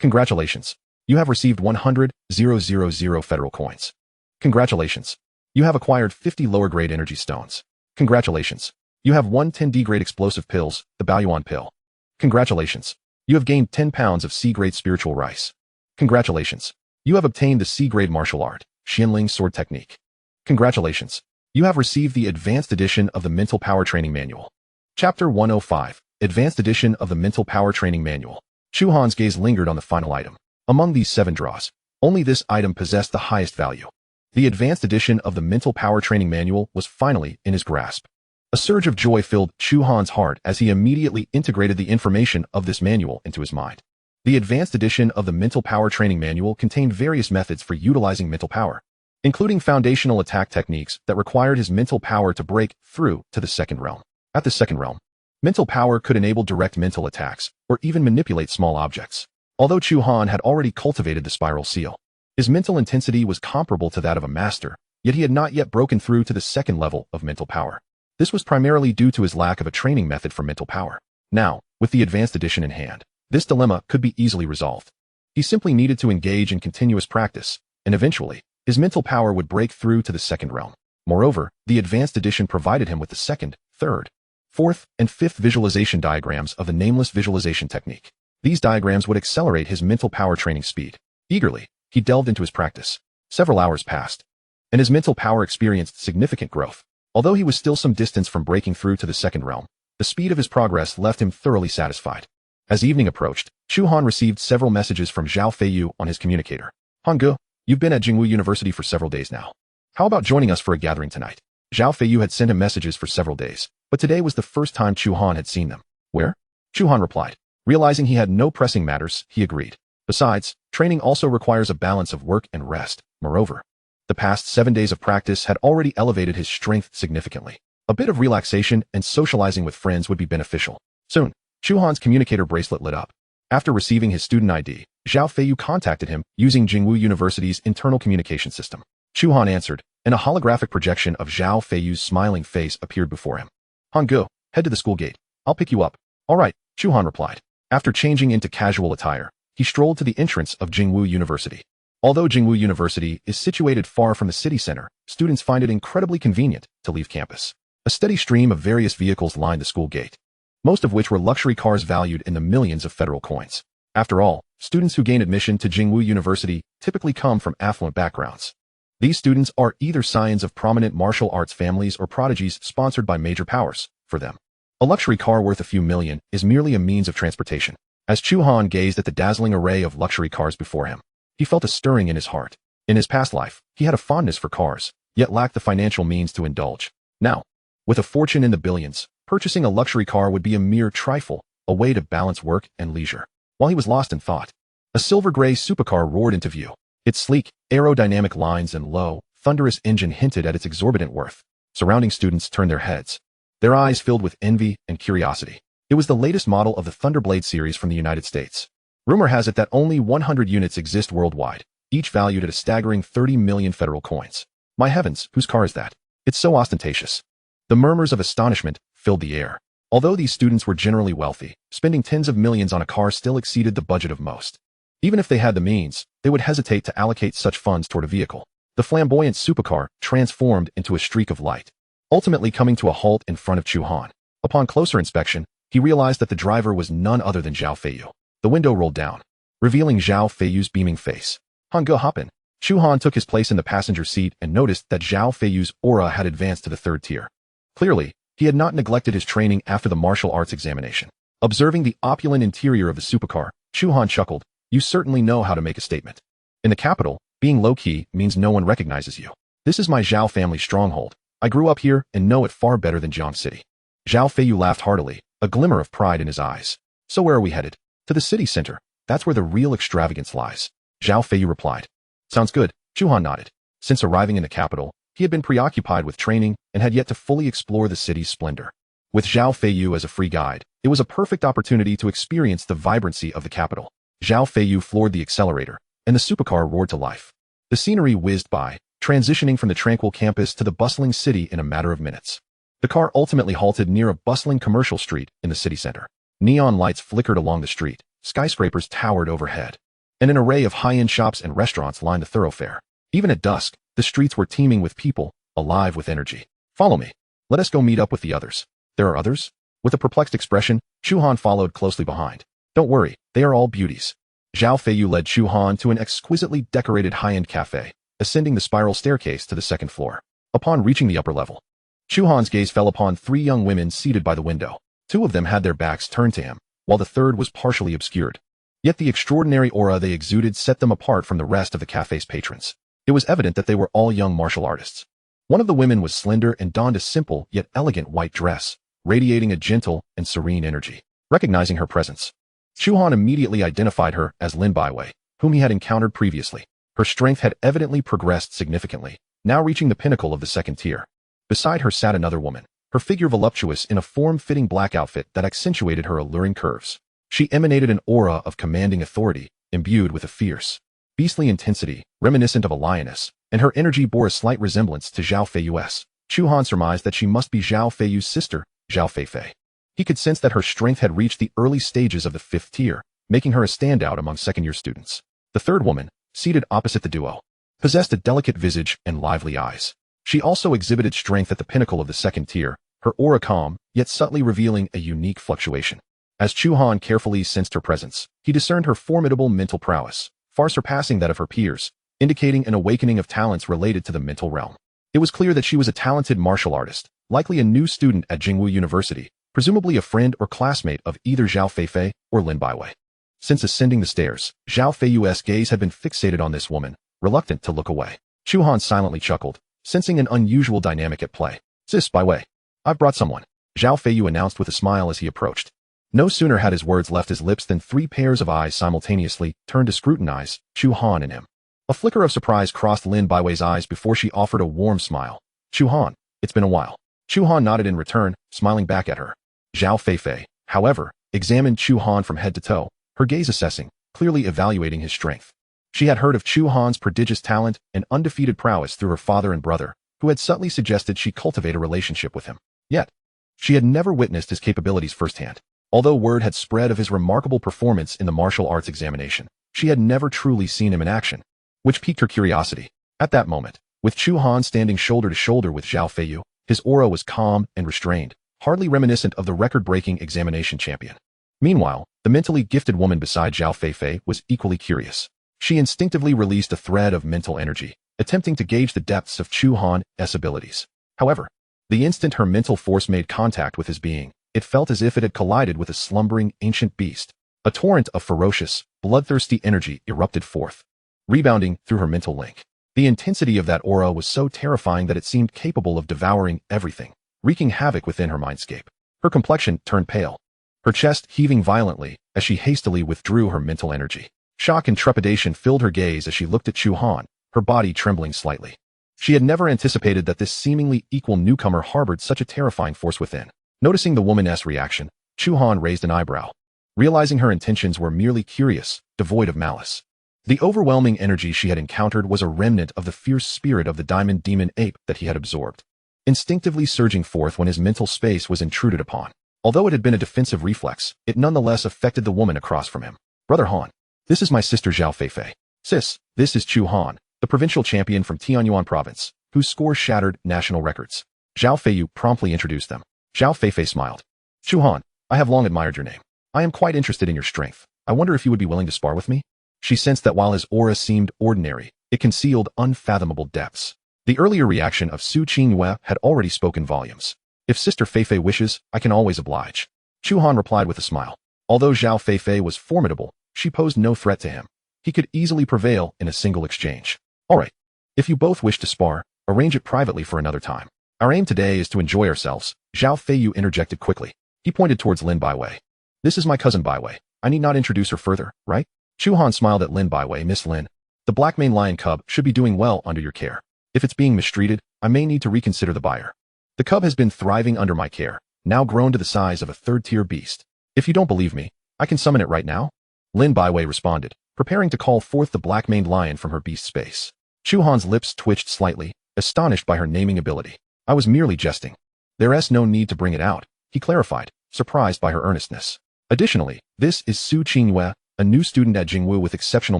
Congratulations. You have received 100,000 federal coins. Congratulations. You have acquired 50 lower-grade energy stones. Congratulations. You have 1 10D-grade explosive pills, the Baoyuan pill. Congratulations. You have gained 10 pounds of C-grade spiritual rice. Congratulations. You have obtained the C-grade martial art, Xianling sword technique. Congratulations. You have received the advanced edition of the Mental Power Training Manual. Chapter 105, Advanced Edition of the Mental Power Training Manual. Chu Han's gaze lingered on the final item. Among these 7 draws, only this item possessed the highest value. The advanced edition of the Mental Power Training Manual was finally in his grasp. A surge of joy filled Chu Han's heart as he immediately integrated the information of this manual into his mind. The advanced edition of the Mental Power Training Manual contained various methods for utilizing mental power, including foundational attack techniques that required his mental power to break through to the second realm. At the second realm, mental power could enable direct mental attacks or even manipulate small objects. Although Chu Han had already cultivated the spiral seal, his mental intensity was comparable to that of a master, yet he had not yet broken through to the second level of mental power. This was primarily due to his lack of a training method for mental power. Now, with the advanced edition in hand, this dilemma could be easily resolved. He simply needed to engage in continuous practice, and eventually, his mental power would break through to the second realm. Moreover, the advanced edition provided him with the second, third, fourth, and fifth visualization diagrams of the nameless visualization technique. These diagrams would accelerate his mental power training speed. Eagerly, he delved into his practice. Several hours passed, and his mental power experienced significant growth. Although he was still some distance from breaking through to the second realm, the speed of his progress left him thoroughly satisfied. As evening approached, Chu Han received several messages from Zhao Feiyu on his communicator. "Hangge, you've been at Jingwu University for several days now. How about joining us for a gathering tonight?" Zhao Feiyu had sent him messages for several days, but today was the first time Chu Han had seen them. "Where?" Chu Han replied. Realizing he had no pressing matters, he agreed. Besides, training also requires a balance of work and rest. Moreover, the past 7 days of practice had already elevated his strength significantly. A bit of relaxation and socializing with friends would be beneficial. Soon, Chu Han's communicator bracelet lit up. After receiving his student ID, Zhao Feiyu contacted him using Jingwu University's internal communication system. Chu Han answered, and a holographic projection of Zhao Feiyu's smiling face appeared before him. "Hangge, head to the school gate. I'll pick you up." "All right," Chu Han replied. After changing into casual attire, he strolled to the entrance of Jingwu University. Although Jingwu University is situated far from the city center, students find it incredibly convenient to leave campus. A steady stream of various vehicles lined the school gate, most of which were luxury cars valued in the millions of federal coins. After all, students who gain admission to Jingwu University typically come from affluent backgrounds. These students are either scions of prominent martial arts families or prodigies sponsored by major powers. For them, a luxury car worth a few million is merely a means of transportation. As Chu Han gazed at the dazzling array of luxury cars before him, he felt a stirring in his heart. In his past life, he had a fondness for cars, yet lacked the financial means to indulge. Now, with a fortune in the billions, purchasing a luxury car would be a mere trifle, a way to balance work and leisure. While he was lost in thought, a silver-gray supercar roared into view. Its sleek, aerodynamic lines and low, thunderous engine hinted at its exorbitant worth. Surrounding students turned their heads, their eyes filled with envy and curiosity. It was the latest model of the Thunderblade series from the United States. Rumor has it that only 100 units exist worldwide, each valued at a staggering 30 million federal coins. My heavens, whose car is that? It's so ostentatious. The murmurs of astonishment filled the air. Although these students were generally wealthy, spending tens of millions on a car still exceeded the budget of most. Even if they had the means, they would hesitate to allocate such funds toward a vehicle. The flamboyant supercar transformed into a streak of light, ultimately coming to a halt in front of Chu Han. Upon closer inspection, he realized that the driver was none other than Zhao Feiyu. The window rolled down, revealing Zhao Feiyu's beaming face. "Hangge, hop in." Chu Han took his place in the passenger seat and noticed that Zhao Feiyu's aura had advanced to the 3rd tier. Clearly, he had not neglected his training after the martial arts examination. Observing the opulent interior of the supercar, Chu Han chuckled. "You certainly know how to make a statement. In the capital, being low-key means no one recognizes you. This is my Zhao family stronghold. I grew up here and know it far better than Jiang City." Zhao Feiyu laughed heartily, a glimmer of pride in his eyes. "So where are we headed?" "To the city center. That's where the real extravagance lies," Zhao Feiyu replied. "Sounds good," Chu Han nodded. Since arriving in the capital, he had been preoccupied with training and had yet to fully explore the city's splendor. With Zhao Feiyu as a free guide, it was a perfect opportunity to experience the vibrancy of the capital. Zhao Feiyu floored the accelerator, and the supercar roared to life. The scenery whizzed by, transitioning from the tranquil campus to the bustling city in a matter of minutes. The car ultimately halted near a bustling commercial street in the city center. Neon lights flickered along the street, skyscrapers towered overhead, and an array of high-end shops and restaurants lined the thoroughfare. Even at dusk, the streets were teeming with people, alive with energy. Follow me. Let us go meet up with the others. There are others? With a perplexed expression, Chu Han followed closely behind. Don't worry, they are all beauties. Zhao Feiyu led Chu Han to an exquisitely decorated high-end cafe, ascending the spiral staircase to the second floor. Upon reaching the upper level, Chu Han's gaze fell upon three young women seated by the window. Two of them had their backs turned to him, while the third was partially obscured. Yet the extraordinary aura they exuded set them apart from the rest of the cafe's patrons. It was evident that they were all young martial artists. One of the women was slender and donned a simple yet elegant white dress, radiating a gentle and serene energy. Recognizing her presence, Chu Han immediately identified her as Lin Baiwei, whom he had encountered previously. Her strength had evidently progressed significantly, now reaching the pinnacle of the second tier. Beside her sat another woman, her figure voluptuous in a form-fitting black outfit that accentuated her alluring curves. She emanated an aura of commanding authority, imbued with a fierce, beastly intensity, reminiscent of a lioness, and her energy bore a slight resemblance to Zhao Feiyu's. Chu Han surmised that she must be Zhao Feiyu's sister, Zhao Feifei. He could sense that her strength had reached the early stages of the fifth tier, making her a standout among second-year students. The third woman, seated opposite the duo, possessed a delicate visage and lively eyes. She also exhibited strength at the pinnacle of the second tier, her aura calm, yet subtly revealing a unique fluctuation. As Chu Han carefully sensed her presence, he discerned her formidable mental prowess, far surpassing that of her peers, indicating an awakening of talents related to the mental realm. It was clear that she was a talented martial artist, likely a new student at Jingwu University, presumably a friend or classmate of either Zhao Feifei or Lin Baiwei. Since ascending the stairs, Zhao Feiyu's gaze had been fixated on this woman, reluctant to look away. Chu Han silently chuckled, sensing an unusual dynamic at play. Sis Baiwei, I've brought someone, Zhao Feiyu announced with a smile as he approached. No sooner had his words left his lips than three pairs of eyes simultaneously turned to scrutinize Chu Han and him. A flicker of surprise crossed Lin Baiwei's eyes before she offered a warm smile. Chu Han, it's been a while. Chu Han nodded in return, smiling back at her. Zhao Feifei, however, examined Chu Han from head to toe, her gaze assessing, clearly evaluating his strength. She had heard of Chu Han's prodigious talent and undefeated prowess through her father and brother, who had subtly suggested she cultivate a relationship with him. Yet, she had never witnessed his capabilities firsthand. Although word had spread of his remarkable performance in the martial arts examination, she had never truly seen him in action, which piqued her curiosity. At that moment, with Chu Han standing shoulder to shoulder with Zhao Feiyu, his aura was calm and restrained, hardly reminiscent of the record-breaking examination champion. Meanwhile, the mentally gifted woman beside Zhao Feifei was equally curious. She instinctively released a thread of mental energy, attempting to gauge the depths of Chu Han's abilities. However, the instant her mental force made contact with his being, it felt as if it had collided with a slumbering ancient beast. A torrent of ferocious, bloodthirsty energy erupted forth, rebounding through her mental link. The intensity of that aura was so terrifying that it seemed capable of devouring everything, wreaking havoc within her mindscape. Her complexion turned pale, her chest heaving violently as she hastily withdrew her mental energy. Shock and trepidation filled her gaze as she looked at Chu Han, her body trembling slightly. She had never anticipated that this seemingly equal newcomer harbored such a terrifying force within. Noticing the woman's reaction, Chu Han raised an eyebrow, realizing her intentions were merely curious, devoid of malice. The overwhelming energy she had encountered was a remnant of the fierce spirit of the diamond demon ape that he had absorbed, instinctively surging forth when his mental space was intruded upon. Although it had been a defensive reflex, it nonetheless affected the woman across from him. Brother Han, this is my sister Zhao Feifei. Sis, this is Chu Han, the provincial champion from Tianyuan province, whose score shattered national records. Zhao Feiyu promptly introduced them. Zhao Feifei smiled. Chu Han, I have long admired your name. I am quite interested in your strength. I wonder if you would be willing to spar with me? She sensed that while his aura seemed ordinary, it concealed unfathomable depths. The earlier reaction of Su Qingyue had already spoken volumes. If Sister Feifei wishes, I can always oblige. Chu Han replied with a smile. Although Zhao Feifei was formidable, she posed no threat to him. He could easily prevail in a single exchange. All right. If you both wish to spar, arrange it privately for another time. Our aim today is to enjoy ourselves, Zhao Feiyu interjected quickly. He pointed towards Lin Baiwei. This is my cousin Baiwei. I need not introduce her further, right? Chu Han smiled at Lin Baiwei. Miss Lin, the black maned lion cub should be doing well under your care. If it's being mistreated, I may need to reconsider the buyer. The cub has been thriving under my care, now grown to the size of a third-tier beast. If you don't believe me, I can summon it right now. Lin Baiwei responded, preparing to call forth the black maned lion from her beast space. Chu Han's lips twitched slightly, astonished by her naming ability. I was merely jesting. There's no need to bring it out, he clarified, surprised by her earnestness. Additionally, this is Su Qingyue, a new student at Jingwu with exceptional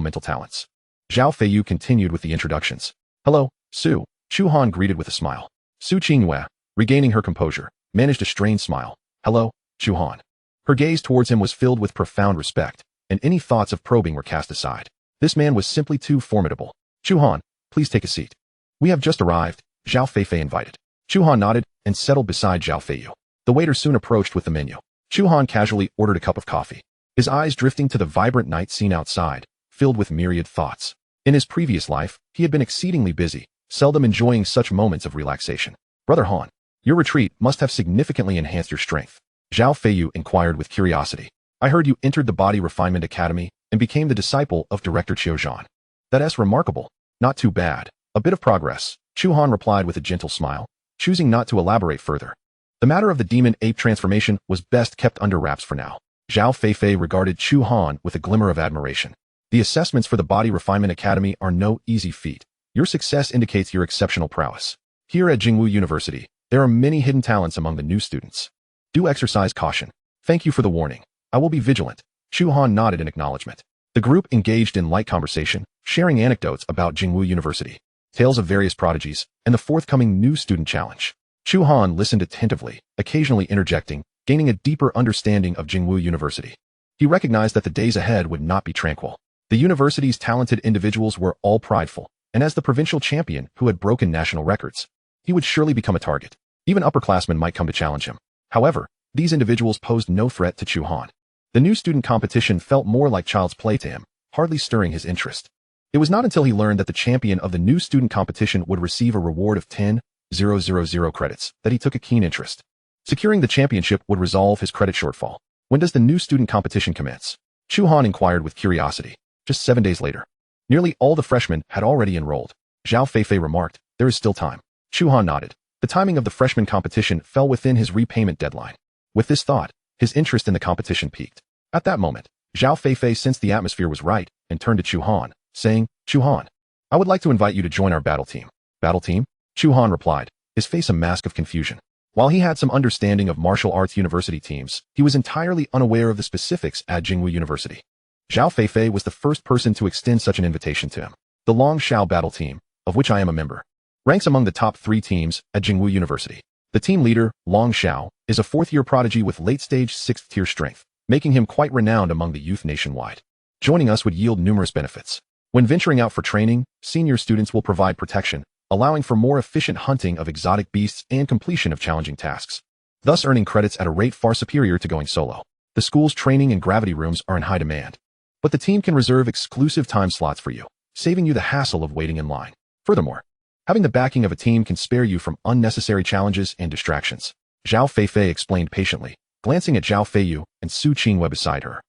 mental talents. Zhao Feiyu continued with the introductions. Hello, Su. Chu Han greeted with a smile. Su Qinghua, regaining her composure, managed a strained smile. Hello, Chu Han. Her gaze towards him was filled with profound respect, and any thoughts of probing were cast aside. This man was simply too formidable. Chu Han, please take a seat. We have just arrived, Zhao Feifei invited. Chu Han nodded and settled beside Zhao Feiyu. The waiter soon approached with the menu. Chu Han casually ordered a cup of coffee, his eyes drifting to the vibrant night scene outside, filled with myriad thoughts. In his previous life, he had been exceedingly busy, seldom enjoying such moments of relaxation. Brother Han, your retreat must have significantly enhanced your strength. Zhao Feiyu inquired with curiosity. I heard you entered the Body Refinement Academy and became the disciple of Director Qiu Zhan. That's remarkable. Not too bad. A bit of progress, Chu Han replied with a gentle smile, choosing not to elaborate further. The matter of the demon ape transformation was best kept under wraps for now. Zhao Feifei regarded Chu Han with a glimmer of admiration. The assessments for the Body Refinement Academy are no easy feat. Your success indicates your exceptional prowess. Here at Jingwu University, there are many hidden talents among the new students. Do exercise caution. Thank you for the warning. I will be vigilant. Chu Han nodded in acknowledgement. The group engaged in light conversation, sharing anecdotes about Jingwu University, tales of various prodigies, and the forthcoming new student challenge. Chu Han listened attentively, occasionally interjecting, gaining a deeper understanding of Jingwu University. He recognized that the days ahead would not be tranquil. The university's talented individuals were all prideful, and as the provincial champion who had broken national records, he would surely become a target. Even upperclassmen might come to challenge him. However, these individuals posed no threat to Chu Han. The new student competition felt more like child's play to him, hardly stirring his interest. It was not until he learned that the champion of the new student competition would receive a reward of 10,000 credits that he took a keen interest. Securing the championship would resolve his credit shortfall. When does the new student competition commence? Chu Han inquired with curiosity. Just 7 days later. Nearly all the freshmen had already enrolled. Zhao Feifei remarked, there is still time. Chu Han nodded. The timing of the freshman competition fell within his repayment deadline. With this thought, his interest in the competition peaked. At that moment, Zhao Feifei sensed the atmosphere was right and turned to Chu Han, saying, Chu Han, I would like to invite you to join our battle team. Battle team? Chu Han replied, his face a mask of confusion. While he had some understanding of martial arts university teams, he was entirely unaware of the specifics at Jingwu University. Zhao Feifei was the first person to extend such an invitation to him. The Long Xiao battle team, of which I am a member, ranks among the top 3 teams at Jingwu University. The team leader, Long Xiao, is a 4th-year prodigy with late-stage 6th-tier strength, making him quite renowned among the youth nationwide. Joining us would yield numerous benefits. When venturing out for training, senior students will provide protection, allowing for more efficient hunting of exotic beasts and completion of challenging tasks, thus earning credits at a rate far superior to going solo. The school's training and gravity rooms are in high demand, but the team can reserve exclusive time slots for you, saving you the hassle of waiting in line. Furthermore, having the backing of a team can spare you from unnecessary challenges and distractions. Zhao Feifei explained patiently, glancing at Zhao Feiyu and Su Qinghua beside her.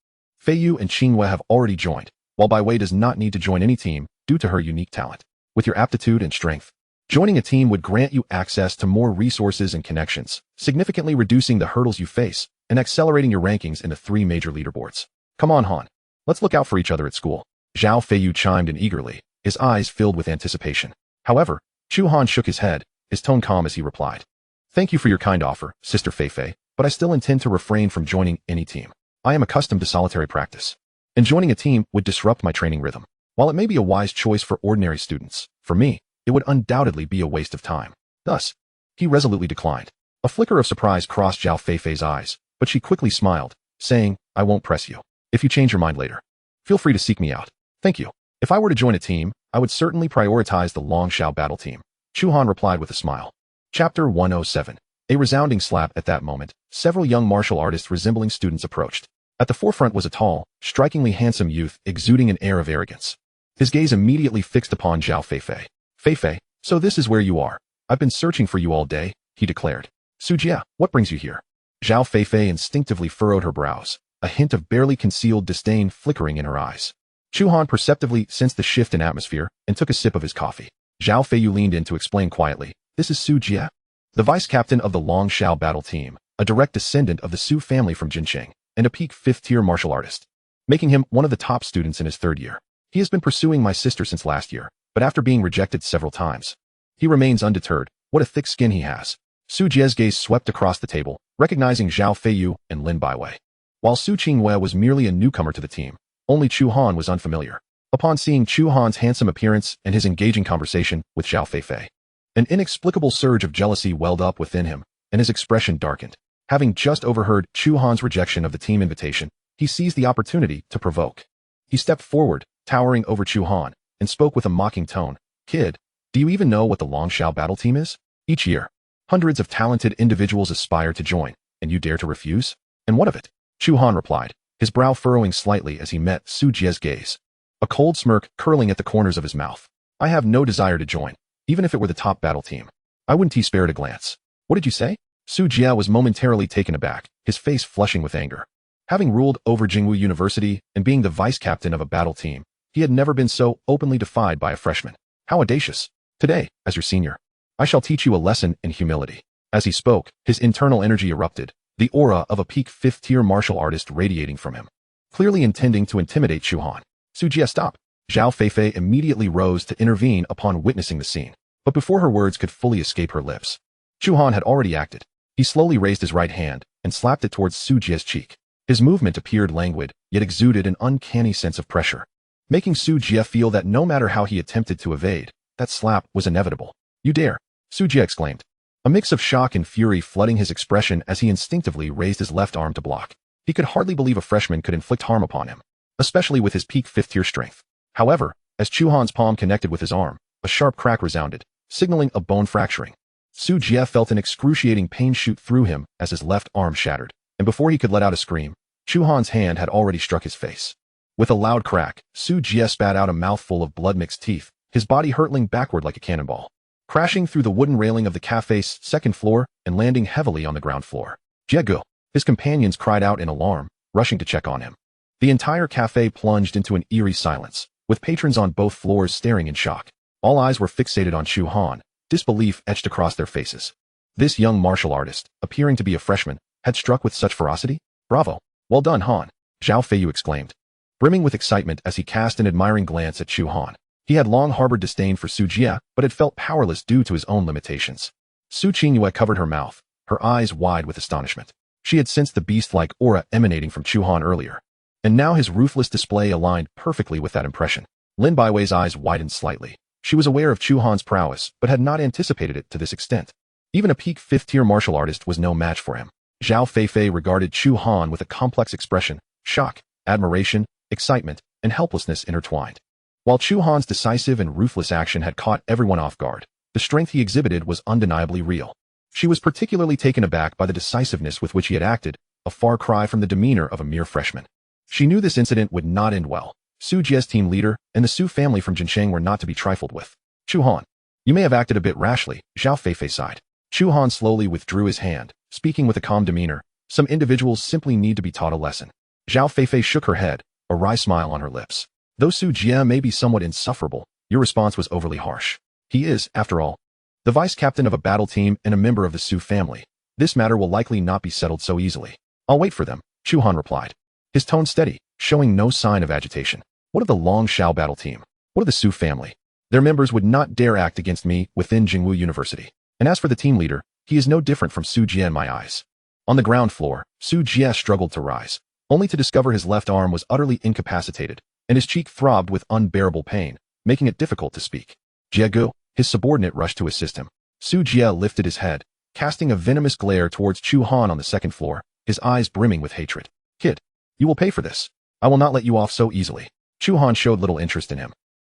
Feiyu and Qinghua have already joined, while Bai Wei does not need to join any team due to her unique talent. With your aptitude and strength, joining a team would grant you access to more resources and connections, significantly reducing the hurdles you face and accelerating your rankings in the 3 major leaderboards. Come on, Han. Let's look out for each other at school. Zhao Feiyu chimed in eagerly, his eyes filled with anticipation. However, Chu Han shook his head, his tone calm as he replied. Thank you for your kind offer, Sister Feifei, but I still intend to refrain from joining any team. I am accustomed to solitary practice, and joining a team would disrupt my training rhythm. While it may be a wise choice for ordinary students, for me, it would undoubtedly be a waste of time. Thus, he resolutely declined. A flicker of surprise crossed Zhao Feifei's eyes, but she quickly smiled, saying, I won't press you. If you change your mind later, feel free to seek me out. Thank you. If I were to join a team, I would certainly prioritize the Long Xiao battle team. Chu Han replied with a smile. Chapter 107. A resounding slap. At that moment, several young martial artists resembling students approached. At the forefront was a tall, strikingly handsome youth exuding an air of arrogance. His gaze immediately fixed upon Zhao Feifei. Feifei, so this is where you are. I've been searching for you all day, he declared. Sujia, what brings you here? Zhao Feifei instinctively furrowed her brows, a hint of barely concealed disdain flickering in her eyes. Chu Han perceptibly sensed the shift in atmosphere and took a sip of his coffee. Zhao Feiyu leaned in to explain quietly, this is Su Jia, the vice-captain of the Long Xiao battle team, a direct descendant of the Su family from Jincheng, and a peak 5th-tier martial artist, making him one of the top students in his 3rd year. He has been pursuing my sister since last year, but after being rejected several times, he remains undeterred. What a thick skin he has. Su Jia's gaze swept across the table, recognizing Zhao Feiyu and Lin Baiwei. While Su Qinghua was merely a newcomer to the team, Only Chu Han was unfamiliar. Upon seeing Chu Han's handsome appearance and his engaging conversation with Zhao Feifei, an inexplicable surge of jealousy welled up within him, and his expression darkened. Having just overheard Chu Han's rejection of the team invitation, he seized the opportunity to provoke. He stepped forward, towering over Chu Han, and spoke with a mocking tone. "Kid, do you even know what the Longshao battle team is? Each year, hundreds of talented individuals aspire to join, and you dare to refuse? And what of it?" Chu Han replied, his brow furrowing slightly as he met Su Jie's gaze, a cold smirk curling at the corners of his mouth. "I have no desire to join, even if it were the top battle team. I wouldn't he spared a glance." "What did you say?" Su Jie was momentarily taken aback, his face flushing with anger. Having ruled over Jingwu University and being the vice-captain of a battle team, he had never been so openly defied by a freshman. How audacious. "Today, as your senior, I shall teach you a lesson in humility." As he spoke, his internal energy erupted, the aura of a peak fifth-tier martial artist radiating from him, clearly intending to intimidate Chu Han. "Su Jie, stop." Zhao Feifei immediately rose to intervene upon witnessing the scene. But before her words could fully escape her lips, Chu Han had already acted. He slowly raised his right hand and slapped it towards Su Jie's cheek. His movement appeared languid, yet exuded an uncanny sense of pressure, making Su Jie feel that no matter how he attempted to evade, that slap was inevitable. "You dare!" Su Jie exclaimed, a mix of shock and fury flooding his expression as he instinctively raised his left arm to block. He could hardly believe a freshman could inflict harm upon him, especially with his peak fifth-tier strength. However, as Chu Han's palm connected with his arm, a sharp crack resounded, signaling a bone fracturing. Su Jie felt an excruciating pain shoot through him as his left arm shattered, and before he could let out a scream, Chu Han's hand had already struck his face. With a loud crack, Su Jie spat out a mouthful of blood-mixed teeth, his body hurtling backward like a cannonball, crashing through the wooden railing of the cafe's second floor and landing heavily on the ground floor. "Jiegu!" His companions cried out in alarm, rushing to check on him. The entire cafe plunged into an eerie silence, with patrons on both floors staring in shock. All eyes were fixated on Chu Han, disbelief etched across their faces. This young martial artist, appearing to be a freshman, had struck with such ferocity? "Bravo! Well done, Han!" Zhao Feiyu exclaimed, brimming with excitement as he cast an admiring glance at Chu Han. He had long harbored disdain for Su Jie, but had felt powerless due to his own limitations. Su Qingyue covered her mouth, her eyes wide with astonishment. She had sensed the beast-like aura emanating from Chu Han earlier, and now his ruthless display aligned perfectly with that impression. Lin Baiwei's eyes widened slightly. She was aware of Chu Han's prowess, but had not anticipated it to this extent. Even a peak fifth-tier martial artist was no match for him. Zhao Feifei regarded Chu Han with a complex expression, shock, admiration, excitement, and helplessness intertwined. While Chu Han's decisive and ruthless action had caught everyone off guard, the strength he exhibited was undeniably real. She was particularly taken aback by the decisiveness with which he had acted, a far cry from the demeanor of a mere freshman. She knew this incident would not end well. Su Jie's team leader and the Su family from Jincheng were not to be trifled with. "Chu Han, you may have acted a bit rashly," Zhao Feifei sighed. Chu Han slowly withdrew his hand, speaking with a calm demeanor. "Some individuals simply need to be taught a lesson." Zhao Feifei shook her head, a wry smile on her lips. "Though Su Jie may be somewhat insufferable, your response was overly harsh. He is, after all, the vice-captain of a battle team and a member of the Su family. This matter will likely not be settled so easily." "I'll wait for them," Chu Han replied, his tone steady, showing no sign of agitation. "What of the Longshao battle team? What of the Su family? Their members would not dare act against me within Jingwu University. And as for the team leader, he is no different from Su Jie in my eyes." On the ground floor, Su Jie struggled to rise, only to discover his left arm was utterly incapacitated, and his cheek throbbed with unbearable pain, making it difficult to speak. "Jiegu," his subordinate rushed to assist him. Su Jie lifted his head, casting a venomous glare towards Chu Han on the second floor, his eyes brimming with hatred. "Kid, you will pay for this. I will not let you off so easily." Chu Han showed little interest in him,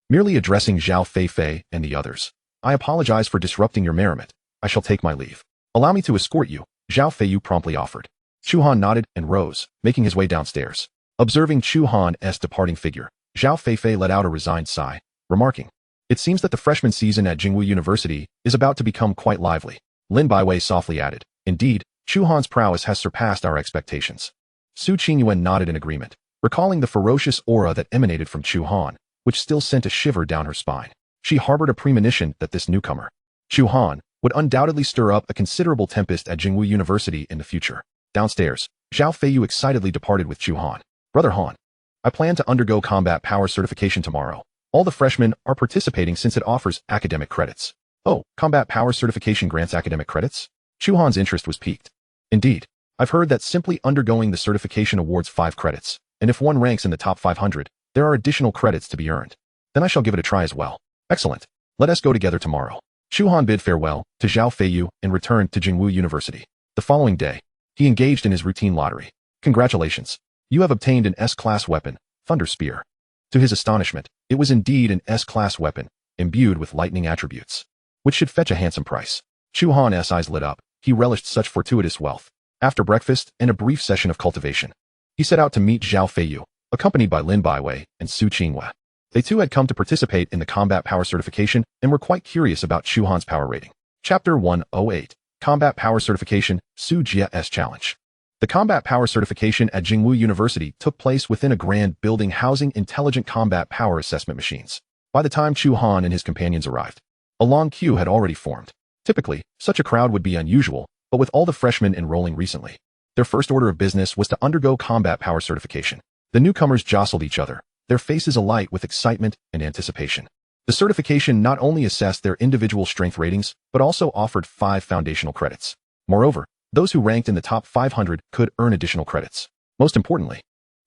merely addressing Zhao Feifei and the others. "I apologize for disrupting your merriment. I shall take my leave." "Allow me to escort you," Zhao Feiyu promptly offered. Chu Han nodded and rose, making his way downstairs. Observing Chu Han's departing figure, Zhao Feifei let out a resigned sigh, remarking, "It seems that the freshman season at Jingwu University is about to become quite lively." Lin Baiwei softly added, "Indeed, Chu Han's prowess has surpassed our expectations." Su Qingyue nodded in agreement, recalling the ferocious aura that emanated from Chu Han, which still sent a shiver down her spine. She harbored a premonition that this newcomer, Chu Han, would undoubtedly stir up a considerable tempest at Jingwu University in the future. Downstairs, Zhao Feiyu excitedly departed with Chu Han. "Brother Han, I plan to undergo combat power certification tomorrow. All the freshmen are participating since it offers academic credits." "Oh, combat power certification grants academic credits?" Chu Han's interest was piqued. "Indeed, I've heard that simply undergoing the certification awards 5 credits. and if one ranks in the top 500, there are additional credits to be earned. Then I shall give it a try as well. Excellent. Let us go together tomorrow. Chu Han bid farewell to Zhao Feiyu and returned to Jingwu University. The following day, he engaged in his routine lottery. Congratulations. You have obtained an S-class weapon, Thunder Spear. To his astonishment, it was indeed an S-class weapon, imbued with lightning attributes, which should fetch a handsome price. Chu Han's eyes lit up. He relished such fortuitous wealth. After breakfast and a brief session of cultivation, he set out to meet Zhao Feiyu, accompanied by Lin Baiwei and Su Qingwei. They too had come to participate in the combat power certification and were quite curious about Chu Han's power rating. Chapter 108, Combat Power Certification, Su Jia's Challenge. The combat power certification at Jingwu University took place within a grand building housing intelligent combat power assessment machines. By the time Chu Han and his companions arrived, a long queue had already formed. Typically, such a crowd would be unusual, but with all the freshmen enrolling recently, their first order of business was to undergo combat power certification. The newcomers jostled each other, their faces alight with excitement and anticipation. The certification not only assessed their individual strength ratings, but also offered 5 foundational credits. Moreover, those who ranked in the top 500 could earn additional credits. Most importantly,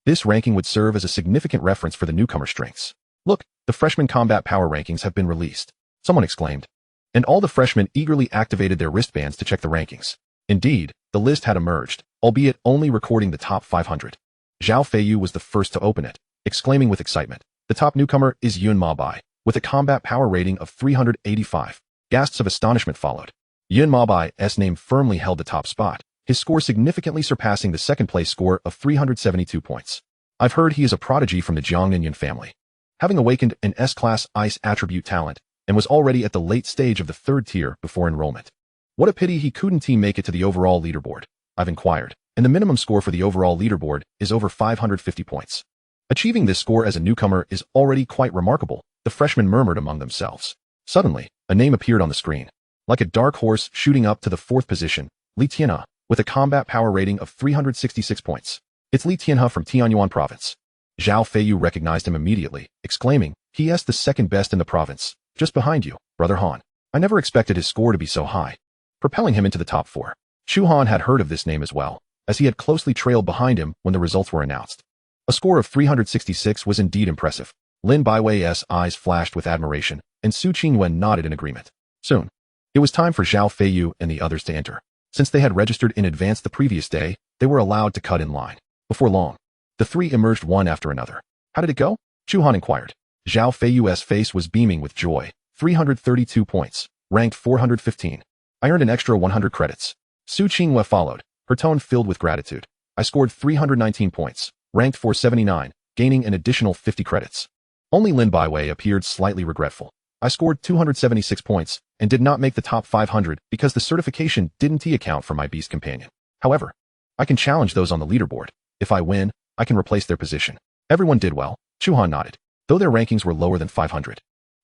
this ranking would serve as a significant reference for the newcomer strengths. Look, the freshman combat power rankings have been released, someone exclaimed. And all the freshmen eagerly activated their wristbands to check the rankings. Indeed, the list had emerged, albeit only recording the top 500. Zhao Feiyu was the first to open it, exclaiming with excitement. The top newcomer is Yun Ma Bai, with a combat power rating of 385. Gasps of astonishment followed. Yun Ma Bai's name firmly held the top spot, his score significantly surpassing the second-place score of 372 points. I've heard he is a prodigy from the Jiangnan family, having awakened an S-class ice attribute talent, and was already at the late stage of the 3rd tier before enrollment. What a pity he couldn't make it to the overall leaderboard, I've inquired, and the minimum score for the overall leaderboard is over 550 points. Achieving this score as a newcomer is already quite remarkable, the freshmen murmured among themselves. Suddenly, a name appeared on the screen. Like a dark horse shooting up to the 4th position, Li Tianhe, with a combat power rating of 366 points. It's Li Tianhe from Tianyuan province. Zhao Feiyu recognized him immediately, exclaiming, he is the second best in the province, just behind you, Brother Han. I never expected his score to be so high, propelling him into the top 4. Chu Han had heard of this name as well, as he had closely trailed behind him when the results were announced. A score of 366 was indeed impressive. Lin Baiwei's eyes flashed with admiration, and Su Qingwei nodded in agreement. Soon, it was time for Zhao Feiyu and the others to enter. Since they had registered in advance the previous day, they were allowed to cut in line. Before long, the 3 emerged one after another. How did it go? Chu Han inquired. Zhao Feiyu's face was beaming with joy. 332 points, ranked 415. I earned an extra 100 credits. Su Qingwei followed, her tone filled with gratitude. I scored 319 points, ranked 479, gaining an additional 50 credits. Only Lin Baiwei appeared slightly regretful. I scored 276 points and did not make the top 500 because the certification didn't account for my beast companion. However, I can challenge those on the leaderboard. If I win, I can replace their position. Everyone did well. Chu Han nodded, though their rankings were lower than 500.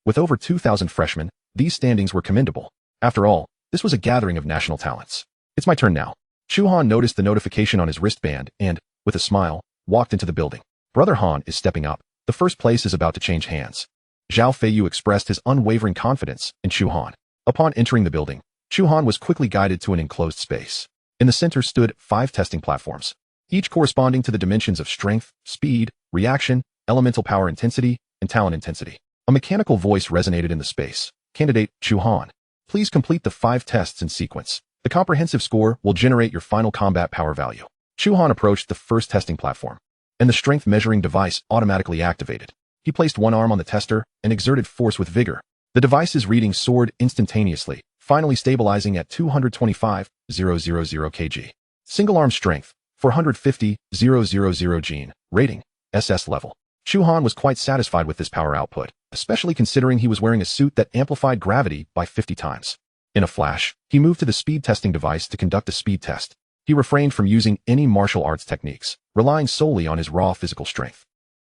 With over 2,000 freshmen, these standings were commendable. After all, this was a gathering of national talents. It's my turn now. Chu Han noticed the notification on his wristband and, with a smile, walked into the building. Brother Han is stepping up. The first place is about to change hands. Zhao Feiyu expressed his unwavering confidence in Chu Han. Upon entering the building, Chu Han was quickly guided to an enclosed space. In the center stood 5 testing platforms, each corresponding to the dimensions of strength, speed, reaction, elemental power intensity, and talent intensity. A mechanical voice resonated in the space. Candidate Chu Han, please complete the 5 tests in sequence. The comprehensive score will generate your final combat power value. Chu Han approached the first testing platform, and the strength measuring device automatically activated. He placed one arm on the tester and exerted force with vigor. The device's reading soared instantaneously, finally stabilizing at 225,000 kg. Single arm strength, 450,000 gene. Rating, SS level. Chu Han was quite satisfied with this power output, especially considering he was wearing a suit that amplified gravity by 50 times. In a flash, he moved to the speed testing device to conduct a speed test. He refrained from using any martial arts techniques, relying solely on his raw physical strength.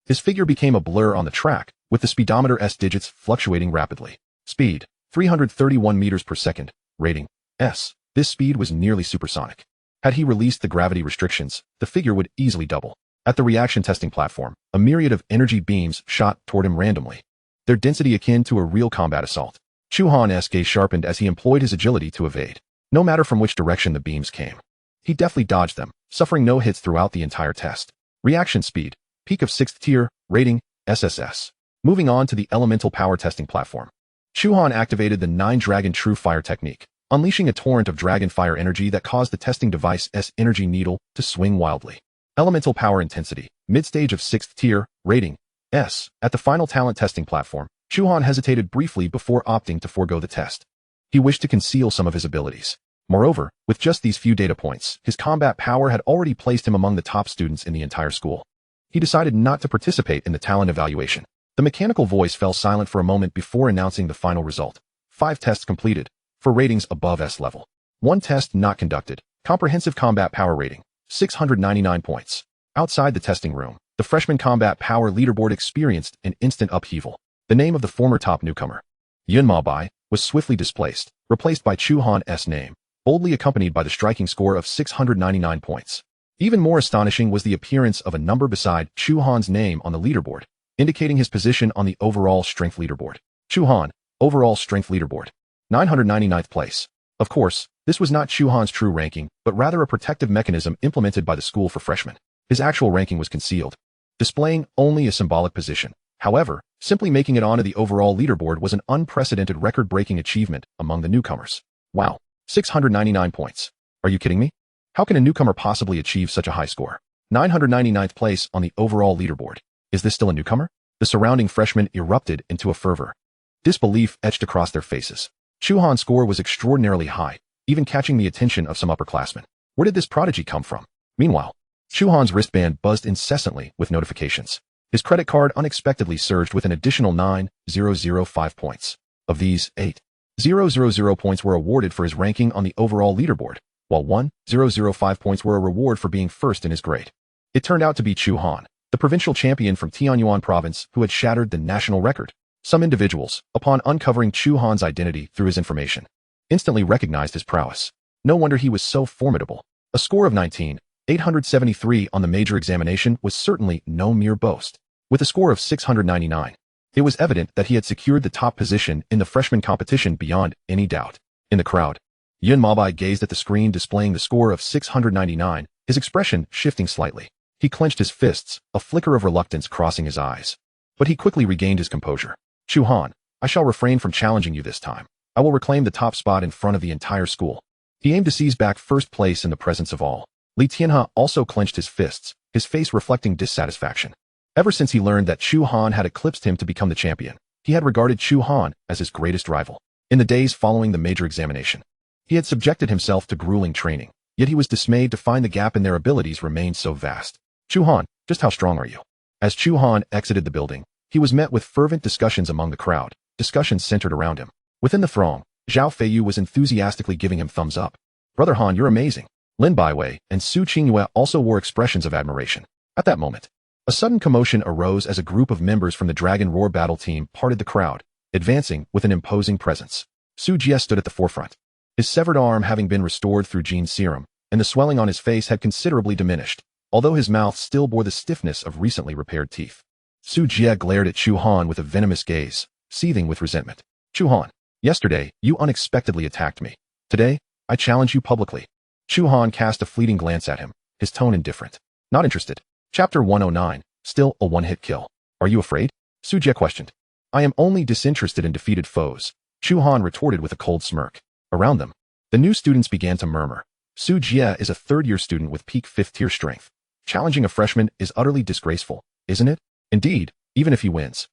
His figure became a blur on the track, with the speedometer's digits fluctuating rapidly. Speed, 331 meters per second. Rating, S. This speed was nearly supersonic. Had he released the gravity restrictions, the figure would easily double. At the reaction testing platform, a myriad of energy beams shot toward him randomly, their density akin to a real combat assault. Chu Han's gaze sharpened as he employed his agility to evade. No matter from which direction the beams came, he deftly dodged them, suffering no hits throughout the entire test. Reaction speed, Peak of 6th tier, rating, SSS. Moving on to the elemental power testing platform. Chu Han activated the 9-Dragon True Fire technique, unleashing a torrent of dragon fire energy that caused the testing device's energy needle to swing wildly. Elemental power intensity, mid-stage of 6th tier, rating, S. At the final talent testing platform, Chu Han hesitated briefly before opting to forego the test. He wished to conceal some of his abilities. Moreover, with just these few data points, his combat power had already placed him among the top students in the entire school. He decided not to participate in the talent evaluation. The mechanical voice fell silent for a moment before announcing the final result. 5 tests completed, for ratings above S level. 1 test not conducted, comprehensive combat power rating, 699 points. Outside the testing room, the freshman combat power leaderboard experienced an instant upheaval. The name of the former top newcomer, Yun Ma was swiftly displaced, replaced by Chu Han's name, boldly accompanied by the striking score of 699 points. Even more astonishing was the appearance of a number beside Chu Han's name on the leaderboard, indicating his position on the overall strength leaderboard. Chu Han, overall strength leaderboard, 999th place. Of course, this was not Chu Han's true ranking, but rather a protective mechanism implemented by the school for freshmen. His actual ranking was concealed, displaying only a symbolic position. However, simply making it onto the overall leaderboard was an unprecedented record-breaking achievement among the newcomers. Wow, 699 points. Are you kidding me? How can a newcomer possibly achieve such a high score? 999th place on the overall leaderboard. Is this still a newcomer? The surrounding freshmen erupted into a fervor. Disbelief etched across their faces. Chu Han's score was extraordinarily high, even catching the attention of some upperclassmen. Where did this prodigy come from? Meanwhile, Chu Han's wristband buzzed incessantly with notifications. His credit card unexpectedly surged with an additional 9,005 points. Of these, 8,000 points were awarded for his ranking on the overall leaderboard, while 1,005 points were a reward for being first in his grade. It turned out to be Chu Han, the provincial champion from Tianyuan province who had shattered the national record. Some individuals, upon uncovering Chu Han's identity through his information, instantly recognized his prowess. No wonder he was so formidable. A score of 19,873 on the major examination was certainly no mere boast. With a score of 699, it was evident that he had secured the top position in the freshman competition beyond any doubt. In the crowd, Yun Ma gazed at the screen displaying the score of 699, his expression shifting slightly. He clenched his fists, a flicker of reluctance crossing his eyes. But he quickly regained his composure. Chu Han, I shall refrain from challenging you this time. I will reclaim the top spot in front of the entire school. He aimed to seize back first place in the presence of all. Li Tianhe also clenched his fists, his face reflecting dissatisfaction. Ever since he learned that Chu Han had eclipsed him to become the champion, he had regarded Chu Han as his greatest rival. In the days following the major examination, he had subjected himself to grueling training, yet he was dismayed to find the gap in their abilities remained so vast. Chu Han, just how strong are you? As Chu Han exited the building, he was met with fervent discussions among the crowd, discussions centered around him. Within the throng, Zhao Feiyu was enthusiastically giving him thumbs up. Brother Han, you're amazing. Lin Baiwei and Su Qingyue also wore expressions of admiration. At that moment, a sudden commotion arose as a group of members from the Dragon Roar battle team parted the crowd, advancing with an imposing presence. Su Jie stood at the forefront, his severed arm having been restored through gene serum, and the swelling on his face had considerably diminished, although his mouth still bore the stiffness of recently repaired teeth. Su Jie glared at Chu Han with a venomous gaze, seething with resentment. Chu Han, yesterday, you unexpectedly attacked me. Today, I challenge you publicly. Chu Han cast a fleeting glance at him, his tone indifferent. Not interested. Chapter 109, still a one-hit kill. Are you afraid? Su Jie questioned. I am only disinterested in defeated foes, Chu Han retorted with a cold smirk. Around them, the new students began to murmur. Su Jie is a third-year student with peak 5th-tier strength. Challenging a freshman is utterly disgraceful, isn't it? Indeed, even if he wins,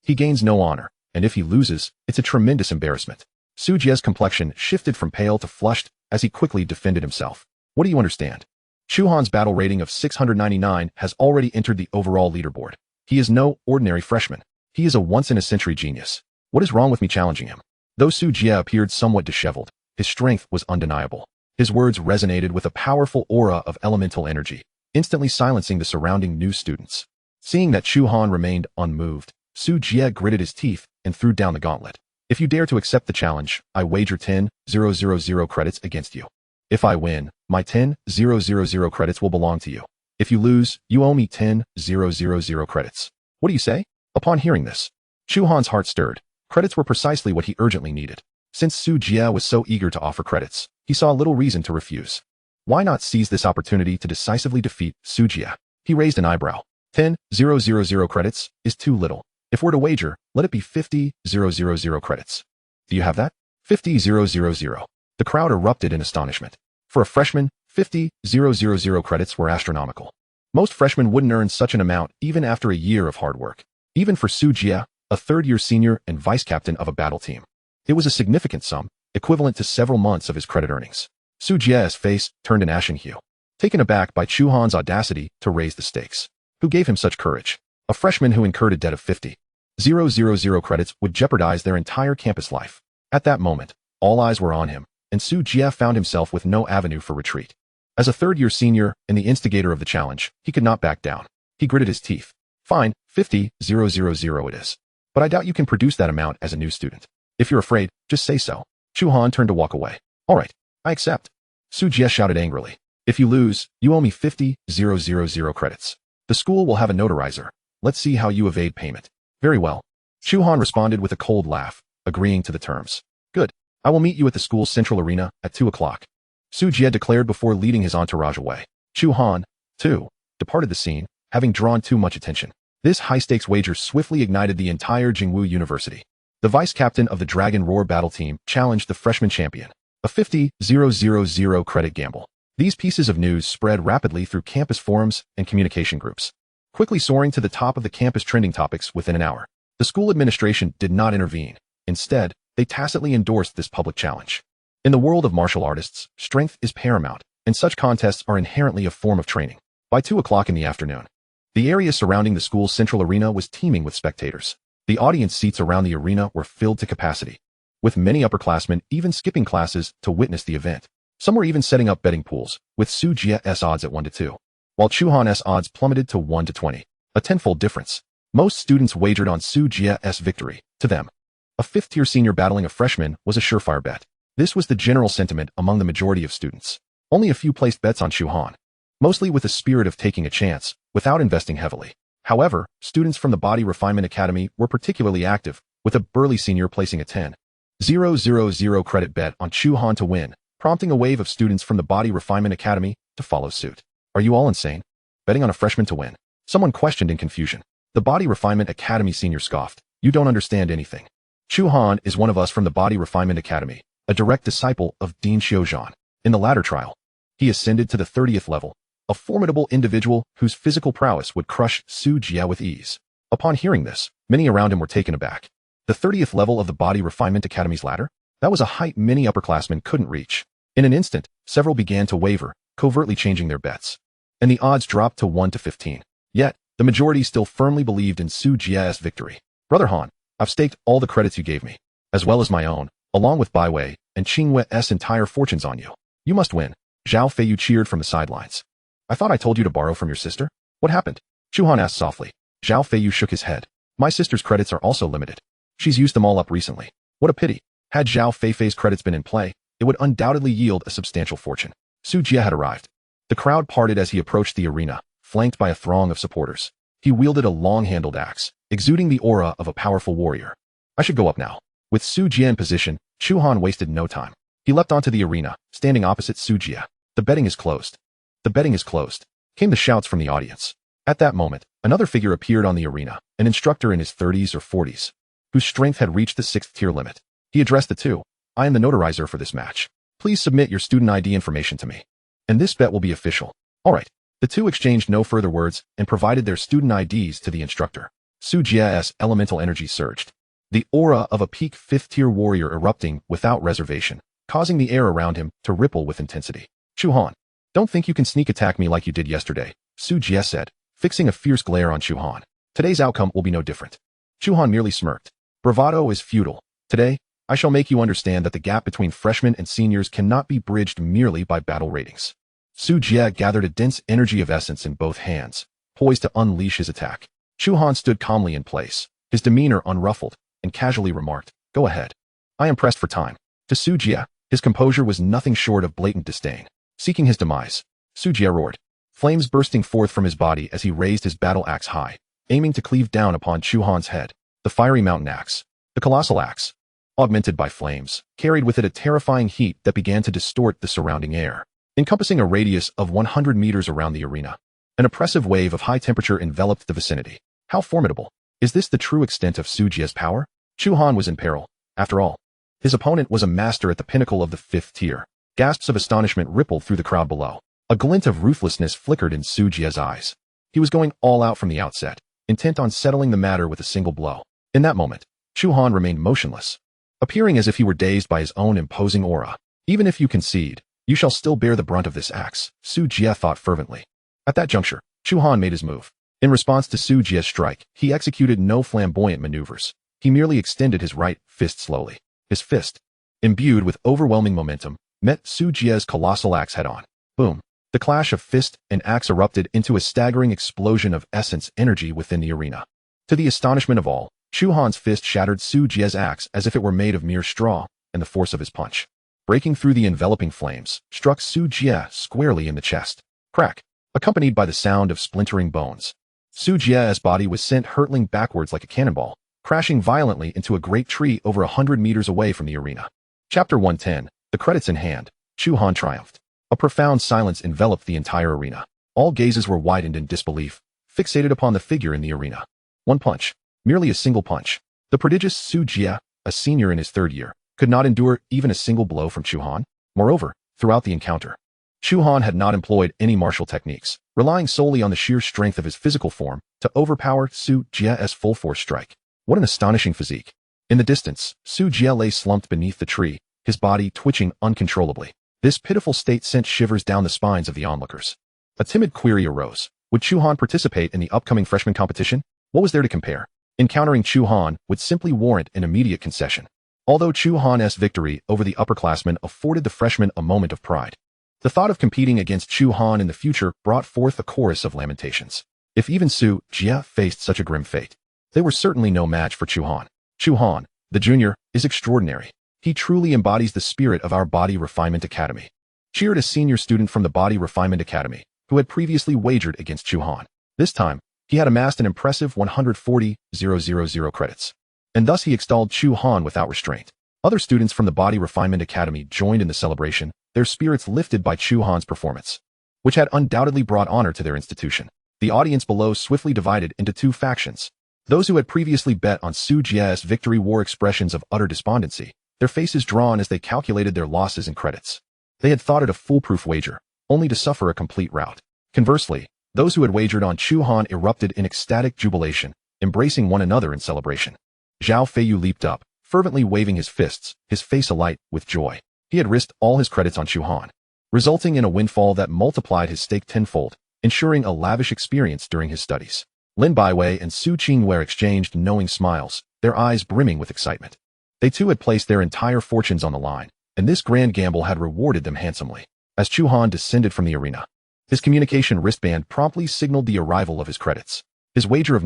he gains no honor, and if he loses, it's a tremendous embarrassment. Su Jie's complexion shifted from pale to flushed as he quickly defended himself. What do you understand? Chu Han's battle rating of 699 has already entered the overall leaderboard. He is no ordinary freshman. He is a once-in-a-century genius. What is wrong with me challenging him? Though Su Jie appeared somewhat disheveled, his strength was undeniable. His words resonated with a powerful aura of elemental energy, instantly silencing the surrounding new students. Seeing that Chu Han remained unmoved, Su Jie gritted his teeth and threw down the gauntlet. If you dare to accept the challenge, I wager 10,000 credits against you. If I win, my 10,000 credits will belong to you. If you lose, you owe me 10,000 credits. What do you say? Upon hearing this, Chu Han's heart stirred. Credits were precisely what he urgently needed. Since Su Jie was so eager to offer credits, he saw little reason to refuse. Why not seize this opportunity to decisively defeat Su Jie? He raised an eyebrow. 10,000 credits is too little. If we're to wager, let it be 50,000 credits. Do you have that? 50,000. The crowd erupted in astonishment. For a freshman, 50,000 credits were astronomical. Most freshmen wouldn't earn such an amount even after a year of hard work. Even for Su Jie, a third-year senior and vice-captain of a battle team. It was a significant sum, equivalent to several months of his credit earnings. Su Jie's face turned an ashen hue, taken aback by Chu Han's audacity to raise the stakes. Who gave him such courage? A freshman who incurred a debt of 50,000 credits would jeopardize their entire campus life. At that moment, all eyes were on him, and Su Jie found himself with no avenue for retreat. As a third-year senior and the instigator of the challenge, he could not back down. He gritted his teeth. Fine, 50,000 it is. But I doubt you can produce that amount as a new student. If you're afraid, just say so. Chu Han turned to walk away. All right, I accept. Su Jie shouted angrily. If you lose, you owe me 50,000 credits. The school will have a notarizer. Let's see how you evade payment. Very well. Chu Han responded with a cold laugh, agreeing to the terms. Good. I will meet you at the school's central arena at 2 o'clock. Su Jie declared before leading his entourage away. Chu Han, too, departed the scene, having drawn too much attention. This high-stakes wager swiftly ignited the entire Jingwu University. The vice-captain of the Dragon Roar battle team challenged the freshman champion. A 50,000 credit gamble. These pieces of news spread rapidly through campus forums and communication groups, quickly soaring to the top of the campus trending topics within an hour. The school administration did not intervene. Instead, they tacitly endorsed this public challenge. In the world of martial artists, strength is paramount, and such contests are inherently a form of training. By 2 o'clock in the afternoon, the area surrounding the school's central arena was teeming with spectators. The audience seats around the arena were filled to capacity, with many upperclassmen even skipping classes to witness the event. Some were even setting up betting pools, with Su Jie's odds at 1 to 2, while Chu Han's odds plummeted to 1 to 20, a tenfold difference. Most students wagered on Su Jie's victory. To them, a fifth-tier senior battling a freshman was a surefire bet. This was the general sentiment among the majority of students. Only a few placed bets on Chu Han, mostly with the spirit of taking a chance, without investing heavily. However, students from the Body Refinement Academy were particularly active, with a burly senior placing a 10,000 credit bet on Chu Han to win, prompting a wave of students from the Body Refinement Academy to follow suit. Are you all insane? Betting on a freshman to win? Someone questioned in confusion. The Body Refinement Academy senior scoffed. You don't understand anything. Chu Han is one of us from the Body Refinement Academy, a direct disciple of Dean Xiuzhan. In the latter trial, he ascended to the 30th level, a formidable individual whose physical prowess would crush Su Jie with ease. Upon hearing this, many around him were taken aback. The 30th level of the Body Refinement Academy's ladder? That was a height many upperclassmen couldn't reach. In an instant, several began to waver, covertly changing their bets. And the odds dropped to 1 to 15. Yet, the majority still firmly believed in Su Jie's victory. Brother Han, I've staked all the credits you gave me, as well as my own, along with Bai Wei and Qingwe's entire fortunes on you. You must win. Zhao Feiyu cheered from the sidelines. I thought I told you to borrow from your sister? What happened? Chu Han asked softly. Zhao Feiyu shook his head. My sister's credits are also limited. She's used them all up recently. What a pity. Had Zhao Feifei's credits been in play, it would undoubtedly yield a substantial fortune. Su Jie had arrived. The crowd parted as he approached the arena, flanked by a throng of supporters. He wielded a long-handled axe, exuding the aura of a powerful warrior. I should go up now. With Su Jie in position, Chu Han wasted no time. He leapt onto the arena, standing opposite Su Jie. The betting is closed. The betting is closed, came the shouts from the audience. At that moment, another figure appeared on the arena, an instructor in his 30s or 40s, whose strength had reached the 6th tier limit. He addressed the two. I am the notarizer for this match. Please submit your student ID information to me, and this bet will be official. All right. The two exchanged no further words and provided their student IDs to the instructor. Su Jie's elemental energy surged, the aura of a peak 5th-tier warrior erupting without reservation, causing the air around him to ripple with intensity. Chu Han, don't think you can sneak attack me like you did yesterday, Su Jie said, fixing a fierce glare on Chu Han. Today's outcome will be no different. Chu Han merely smirked. Bravado is futile. Today, I shall make you understand that the gap between freshmen and seniors cannot be bridged merely by battle ratings. Su Jie gathered a dense energy of essence in both hands, poised to unleash his attack. Chu Han stood calmly in place, his demeanor unruffled, and casually remarked, Go ahead. I am pressed for time. To Su Jie, his composure was nothing short of blatant disdain. Seeking his demise, Su Jie roared, flames bursting forth from his body as he raised his battle axe high, aiming to cleave down upon Chu Han's head. The fiery mountain axe, the colossal axe, augmented by flames, carried with it a terrifying heat that began to distort the surrounding air, encompassing a radius of 100 meters around the arena. An oppressive wave of high temperature enveloped the vicinity. How formidable! Is this the true extent of Su Jie's power? Chu Han was in peril. After all, his opponent was a master at the pinnacle of the 5th tier. Gasps of astonishment rippled through the crowd below. A glint of ruthlessness flickered in Su Jie's eyes. He was going all out from the outset, intent on settling the matter with a single blow. In that moment, Chu Han remained motionless, appearing as if he were dazed by his own imposing aura. Even if you concede, you shall still bear the brunt of this axe, Su Jie thought fervently. At that juncture, Chu Han made his move. In response to Su Jie's strike, he executed no flamboyant maneuvers. He merely extended his right fist slowly. His fist, imbued with overwhelming momentum, met Su Jie's colossal axe head-on. Boom! The clash of fist and axe erupted into a staggering explosion of essence energy within the arena. To the astonishment of all, Chu Han's fist shattered Su Jie's axe as if it were made of mere straw, and the force of his punch, breaking through the enveloping flames, struck Su Jie squarely in the chest. Crack! Accompanied by the sound of splintering bones. Su Jie's body was sent hurtling backwards like a cannonball, crashing violently into a great tree over 100 meters away from the arena. Chapter 110, the credits in hand, Chu Han triumphed. A profound silence enveloped the entire arena. All gazes were widened in disbelief, fixated upon the figure in the arena. One punch, merely a single punch. The prodigious Su Jie, a senior in his 3rd year, could not endure even a single blow from Chu Han. Moreover, throughout the encounter, Chu Han had not employed any martial techniques, relying solely on the sheer strength of his physical form to overpower Su Jie's full-force strike. What an astonishing physique! In the distance, Su Jie lay slumped beneath the tree, his body twitching uncontrollably. This pitiful state sent shivers down the spines of the onlookers. A timid query arose. Would Chu Han participate in the upcoming freshman competition? What was there to compare? Encountering Chu Han would simply warrant an immediate concession. Although Chu Han's victory over the upperclassmen afforded the freshmen a moment of pride, the thought of competing against Chu Han in the future brought forth a chorus of lamentations. If even Su Jie faced such a grim fate, they were certainly no match for Chu Han. Chu Han, the junior, is extraordinary. He truly embodies the spirit of our Body Refinement Academy, cheered a senior student from the Body Refinement Academy, who had previously wagered against Chu Han. This time, he had amassed an impressive 140,000 credits, and thus he extolled Chu Han without restraint. Other students from the Body Refinement Academy joined in the celebration, their spirits lifted by Chu Han's performance, which had undoubtedly brought honor to their institution. The audience below swiftly divided into 2 factions. Those who had previously bet on Su Jie's victory wore expressions of utter despondency, their faces drawn as they calculated their losses and credits. They had thought it a foolproof wager, only to suffer a complete rout. Conversely, those who had wagered on Chu Han erupted in ecstatic jubilation, embracing one another in celebration. Zhao Feiyu leaped up, fervently waving his fists, his face alight with joy. He had risked all his credits on Chu Han, resulting in a windfall that multiplied his stake tenfold, ensuring a lavish experience during his studies. Lin Baiwei and Su Qingwei exchanged knowing smiles, their eyes brimming with excitement. They too had placed their entire fortunes on the line, and this grand gamble had rewarded them handsomely. As Chu Han descended from the arena, his communication wristband promptly signaled the arrival of his credits. His wager of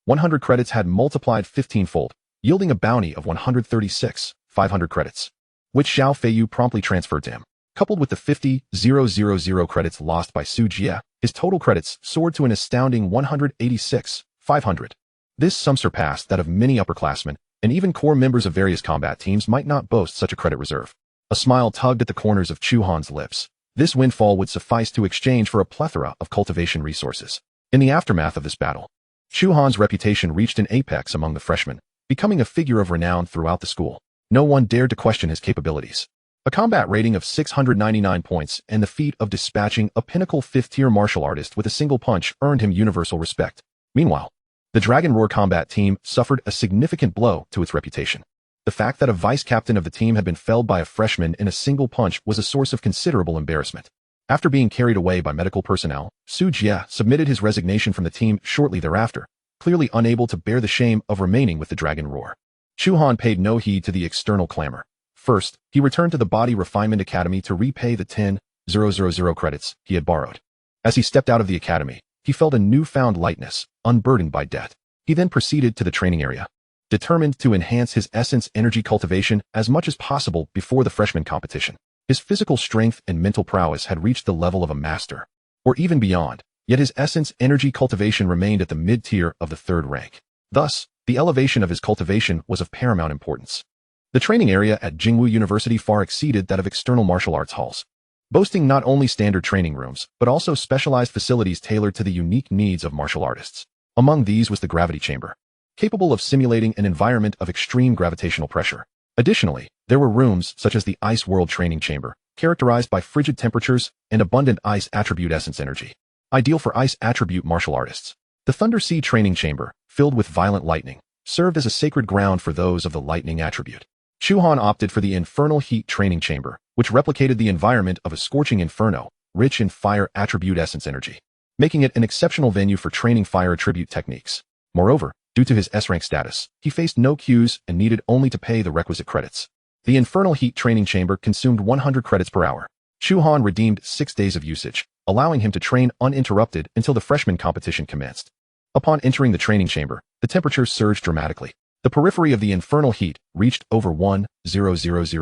100 credits had multiplied 15-fold, yielding a bounty of 136,500 credits, which Zhao Feiyu promptly transferred to him. Coupled with the 50,000 credits lost by Su Jie, his total credits soared to an astounding 186,500. This sum surpassed that of many upperclassmen, and even core members of various combat teams might not boast such a credit reserve. A smile tugged at the corners of Chu Han's lips. This windfall would suffice to exchange for a plethora of cultivation resources. In the aftermath of this battle, Chu Han's reputation reached an apex among the freshmen, becoming a figure of renown throughout the school. No one dared to question his capabilities. A combat rating of 699 points and the feat of dispatching a pinnacle 5th-tier martial artist with a single punch earned him universal respect. Meanwhile, the Dragon Roar combat team suffered a significant blow to its reputation. The fact that a vice-captain of the team had been felled by a freshman in a single punch was a source of considerable embarrassment. After being carried away by medical personnel, Su Jie submitted his resignation from the team shortly thereafter, clearly unable to bear the shame of remaining with the Dragon Roar. Chu Han paid no heed to the external clamor. First, he returned to the Body Refinement Academy to repay the 10,000 credits he had borrowed. As he stepped out of the academy, he felt a newfound lightness, unburdened by debt. He then proceeded to the training area, determined to enhance his essence energy cultivation as much as possible before the freshman competition. His physical strength and mental prowess had reached the level of a master, or even beyond, yet his essence energy cultivation remained at the mid-tier of the 3rd rank. Thus, the elevation of his cultivation was of paramount importance. The training area at Jingwu University far exceeded that of external martial arts halls. boasting not only standard training rooms, but also specialized facilities tailored to the unique needs of martial artists. Among these was the gravity chamber, capable of simulating an environment of extreme gravitational pressure. Additionally, there were rooms such as the Ice World Training Chamber, characterized by frigid temperatures and abundant ice attribute essence energy, ideal for ice attribute martial artists. The Thunder Sea Training Chamber, filled with violent lightning, served as a sacred ground for those of the lightning attribute. Chu Han opted for the Infernal Heat Training Chamber, which replicated the environment of a scorching inferno, rich in fire attribute essence energy, making it an exceptional venue for training fire attribute techniques. Moreover, due to his S-rank status, he faced no queues and needed only to pay the requisite credits. The Infernal Heat Training Chamber consumed 100 credits per hour. Chu Han redeemed 6 days of usage, allowing him to train uninterrupted until the freshman competition commenced. Upon entering the training chamber, the temperature surged dramatically. The periphery of the infernal heat reached over 1000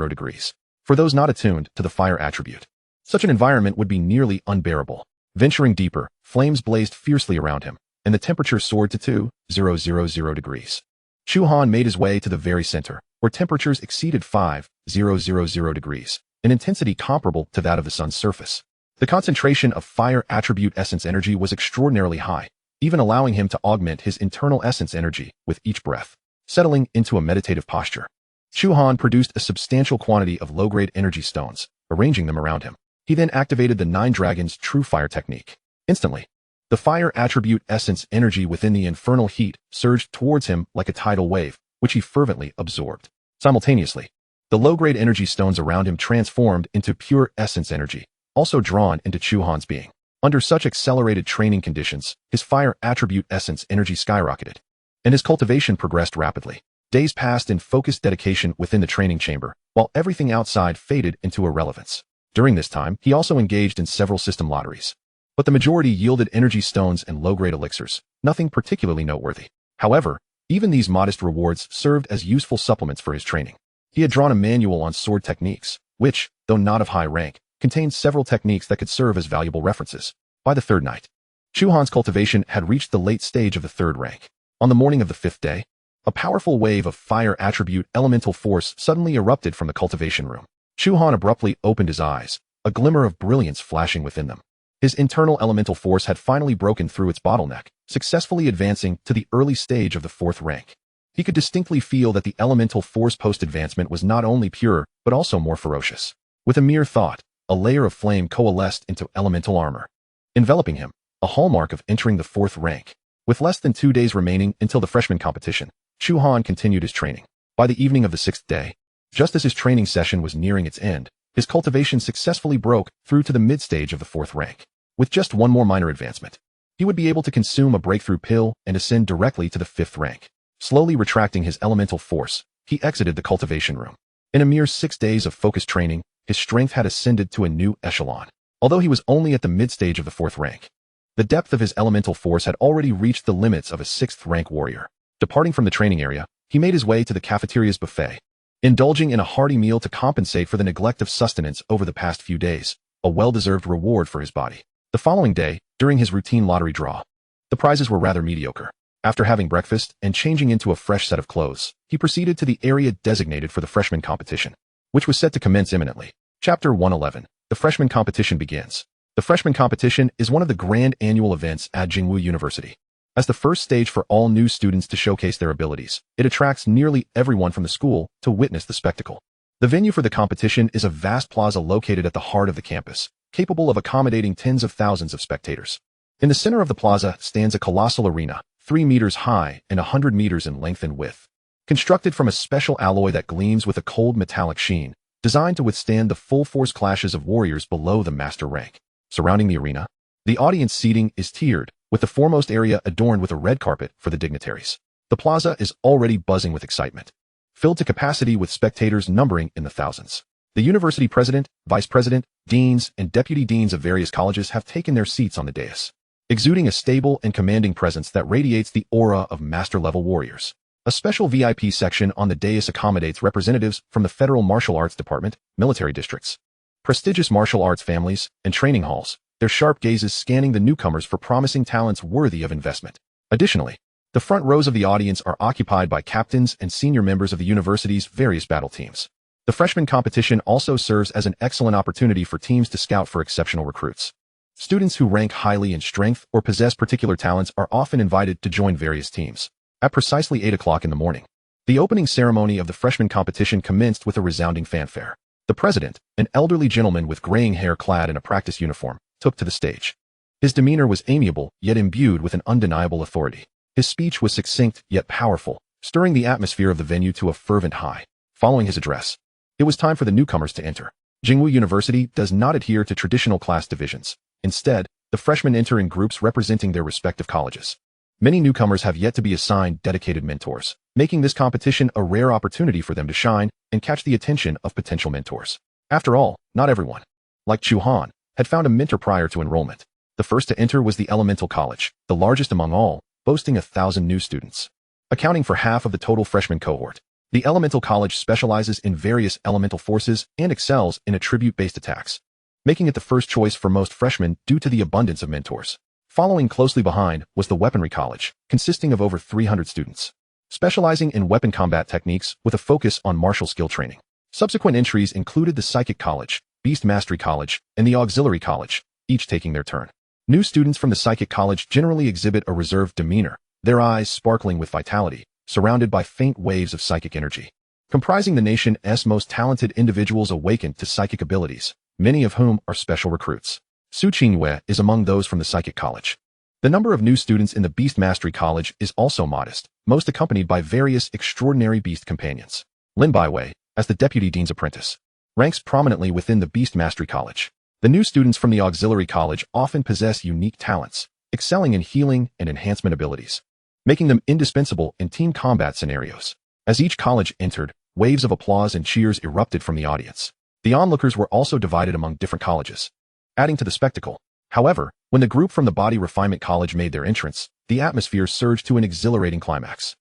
degrees. For those not attuned to the fire attribute, such an environment would be nearly unbearable. Venturing deeper, flames blazed fiercely around him, and the temperature soared to 2000 degrees. Chu Han made his way to the very center, where temperatures exceeded 5000 degrees, an intensity comparable to that of the sun's surface. The concentration of fire attribute essence energy was extraordinarily high, even allowing him to augment his internal essence energy with each breath. Settling into a meditative posture, Chu Han produced a substantial quantity of low-grade energy stones, arranging them around him. He then activated the 9 Dragons True Fire technique. Instantly, the fire attribute essence energy within the infernal heat surged towards him like a tidal wave, which he fervently absorbed. Simultaneously, the low-grade energy stones around him transformed into pure essence energy, also drawn into Chu Han's being. Under such accelerated training conditions, his fire attribute essence energy skyrocketed, and his cultivation progressed rapidly. Days passed in focused dedication within the training chamber, while everything outside faded into irrelevance. During this time, he also engaged in several system lotteries, but the majority yielded energy stones and low-grade elixirs, nothing particularly noteworthy. However, even these modest rewards served as useful supplements for his training. He had drawn a manual on sword techniques, which, though not of high rank, contained several techniques that could serve as valuable references. By the third night, Chu Han's cultivation had reached the late stage of the 3rd rank. On the morning of the 5th day, a powerful wave of fire attribute elemental force suddenly erupted from the cultivation room. Chu Han abruptly opened his eyes, a glimmer of brilliance flashing within them. His internal elemental force had finally broken through its bottleneck, successfully advancing to the early stage of the 4th rank. He could distinctly feel that the elemental force post-advancement was not only pure, but also more ferocious. With a mere thought, a layer of flame coalesced into elemental armor, enveloping him, a hallmark of entering the 4th rank. With less than 2 days remaining until the freshman competition, Chu Han continued his training. By the evening of the 6th day, just as his training session was nearing its end, his cultivation successfully broke through to the mid-stage of the 4th rank. With just one more minor advancement, he would be able to consume a breakthrough pill and ascend directly to the 5th rank. Slowly retracting his elemental force, he exited the cultivation room. In a mere 6 days of focused training, his strength had ascended to a new echelon. Although he was only at the mid-stage of the 4th rank, the depth of his elemental force had already reached the limits of a 6th rank warrior. Departing from the training area, he made his way to the cafeteria's buffet, indulging in a hearty meal to compensate for the neglect of sustenance over the past few days, a well-deserved reward for his body. The following day, during his routine lottery draw, the prizes were rather mediocre. After having breakfast and changing into a fresh set of clothes, he proceeded to the area designated for the freshman competition, which was set to commence imminently. Chapter 111. The freshman competition begins. The freshman competition is one of the grand annual events at Jingwu University. As the first stage for all new students to showcase their abilities, it attracts nearly everyone from the school to witness the spectacle. The venue for the competition is a vast plaza located at the heart of the campus, capable of accommodating tens of thousands of spectators. In the center of the plaza stands a colossal arena, 3 meters high and 100 meters in length and width. Constructed from a special alloy that gleams with a cold metallic sheen, designed to withstand the full-force clashes of warriors below the master rank. Surrounding the arena, the audience seating is tiered, with the foremost area adorned with a red carpet for the dignitaries. The plaza is already buzzing with excitement, filled to capacity with spectators numbering in the thousands. The university president, vice president, deans, and deputy deans of various colleges have taken their seats on the dais, exuding a stable and commanding presence that radiates the aura of master-level warriors. A special VIP section on the dais accommodates representatives from the Federal Martial Arts Department, military districts, prestigious martial arts families, and training halls, their sharp gazes scanning the newcomers for promising talents worthy of investment. Additionally, the front rows of the audience are occupied by captains and senior members of the university's various battle teams. The freshman competition also serves as an excellent opportunity for teams to scout for exceptional recruits. Students who rank highly in strength or possess particular talents are often invited to join various teams. At precisely 8 o'clock in the morning, the opening ceremony of the freshman competition commenced with a resounding fanfare. The president, an elderly gentleman with graying hair clad in a practice uniform, took to the stage. His demeanor was amiable, yet imbued with an undeniable authority. His speech was succinct, yet powerful, stirring the atmosphere of the venue to a fervent high. Following his address, it was time for the newcomers to enter. Jingwu University does not adhere to traditional class divisions. Instead, the freshmen enter in groups representing their respective colleges. Many newcomers have yet to be assigned dedicated mentors, making this competition a rare opportunity for them to shine and catch the attention of potential mentors. After all, not everyone, like Chu Han, had found a mentor prior to enrollment. The first to enter was the Elemental College, the largest among all, boasting 1,000 new students. Accounting for half of the total freshman cohort, the Elemental College specializes in various elemental forces and excels in attribute-based attacks, making it the first choice for most freshmen due to the abundance of mentors. Following closely behind was the Weaponry College, consisting of over 300 students, specializing in weapon combat techniques with a focus on martial skill training. Subsequent entries included the Psychic College, Beast Mastery College, and the Auxiliary College, each taking their turn. New students from the Psychic College generally exhibit a reserved demeanor, their eyes sparkling with vitality, surrounded by faint waves of psychic energy. Comprising the nation's most talented individuals awakened to psychic abilities, many of whom are special recruits. Su Qingyue is among those from the Psychic College. The number of new students in the Beast Mastery College is also modest, most accompanied by various extraordinary beast companions. Lin Baiwei, as the Deputy Dean's Apprentice, ranks prominently within the Beast Mastery College. The new students from the Auxiliary College often possess unique talents, excelling in healing and enhancement abilities, making them indispensable in team combat scenarios. As each college entered, waves of applause and cheers erupted from the audience. The onlookers were also divided among different colleges, adding to the spectacle. However, when the group from the Body Refinement College made their entrance, the atmosphere surged to an exhilarating climax.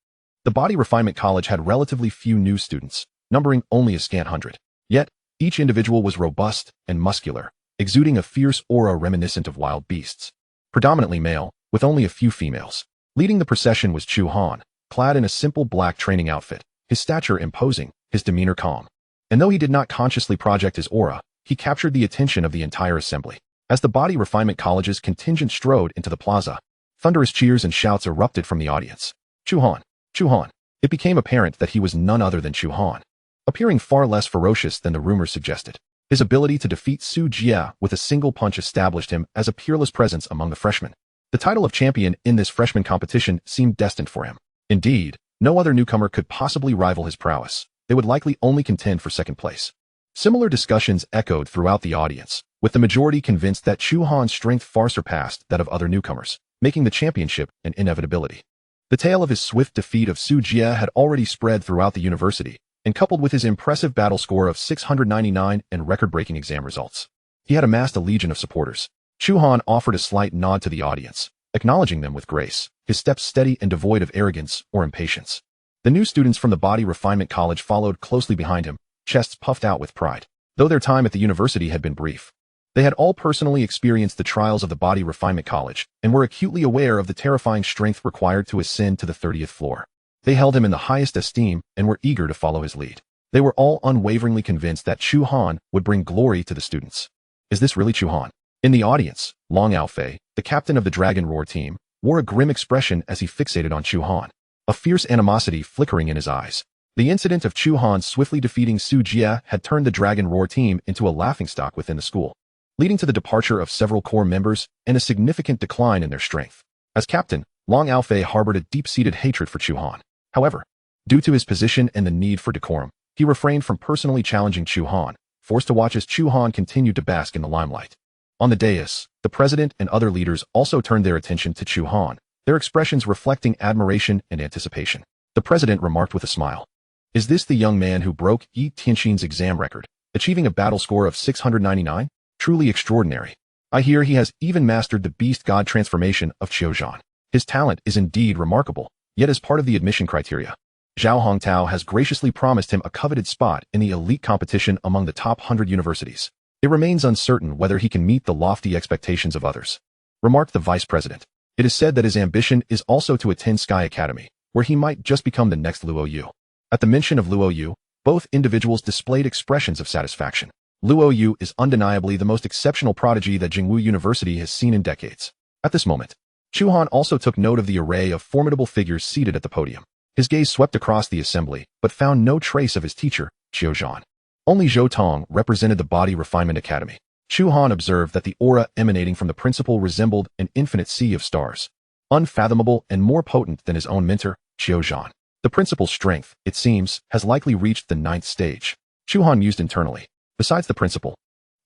The Body Refinement College had relatively few new students, numbering only a scant 100. Yet, each individual was robust and muscular, exuding a fierce aura reminiscent of wild beasts. Predominantly male, with only a few females. Leading the procession was Chu Han, clad in a simple black training outfit, his stature imposing, his demeanor calm. And though he did not consciously project his aura, he captured the attention of the entire assembly. As the Body Refinement College's contingent strode into the plaza, thunderous cheers and shouts erupted from the audience. Chu Han! Chu Han! It became apparent that he was none other than Chu Han, appearing far less ferocious than the rumors suggested. His ability to defeat Su Jia with a single punch established him as a peerless presence among the freshmen. The title of champion in this freshman competition seemed destined for him. Indeed, no other newcomer could possibly rival his prowess. They would likely only contend for second place. Similar discussions echoed throughout the audience, with the majority convinced that Chu Han's strength far surpassed that of other newcomers, making the championship an inevitability. The tale of his swift defeat of Su Jia had already spread throughout the university, and coupled with his impressive battle score of 699 and record-breaking exam results, he had amassed a legion of supporters. Chu Han offered a slight nod to the audience, acknowledging them with grace, his steps steady and devoid of arrogance or impatience. The new students from the Body Refinement College followed closely behind him, chests puffed out with pride. Though their time at the university had been brief, they had all personally experienced the trials of the Body Refinement College and were acutely aware of the terrifying strength required to ascend to the 30th floor. They held him in the highest esteem and were eager to follow his lead. They were all unwaveringly convinced that Chu Han would bring glory to the students. Is this really Chu Han? In the audience, Long Aofei, the captain of the Dragon Roar team, wore a grim expression as he fixated on Chu Han, a fierce animosity flickering in his eyes. The incident of Chu Han swiftly defeating Su Jia had turned the Dragon Roar team into a laughingstock within the school, leading to the departure of several core members and a significant decline in their strength. As captain, Long Aofei harbored a deep-seated hatred for Chu Han. However, due to his position and the need for decorum, he refrained from personally challenging Chu Han, forced to watch as Chu Han continued to bask in the limelight. On the dais, the president and other leaders also turned their attention to Chu Han, their expressions reflecting admiration and anticipation. The president remarked with a smile, "Is this the young man who broke Yi Tianxin's exam record, achieving a battle score of 699? Truly extraordinary. I hear he has even mastered the beast god transformation of Qiuzhan. His talent is indeed remarkable, yet as part of the admission criteria, Zhao Hongtao has graciously promised him a coveted spot in the elite competition among the top 100 universities. It remains uncertain whether he can meet the lofty expectations of others," remarked the vice president. It is said that his ambition is also to attend Sky Academy, where he might just become the next Luo Yu. At the mention of Luo Yu, Both individuals displayed expressions of satisfaction. Luo Yu is undeniably the most exceptional prodigy that Jingwu University has seen in decades. At this moment, Chu Han also took note of the array of formidable figures seated at the podium. His gaze swept across the assembly, but found no trace of his teacher, Qiu Zhan. Only Zhou Tong represented the Body Refinement Academy. Chu Han observed that the aura emanating from the principal resembled an infinite sea of stars, unfathomable and more potent than his own mentor, Qiu Zhan. The principal's strength, it seems, has likely reached the 9th stage. Chu Han mused internally. Besides the principal,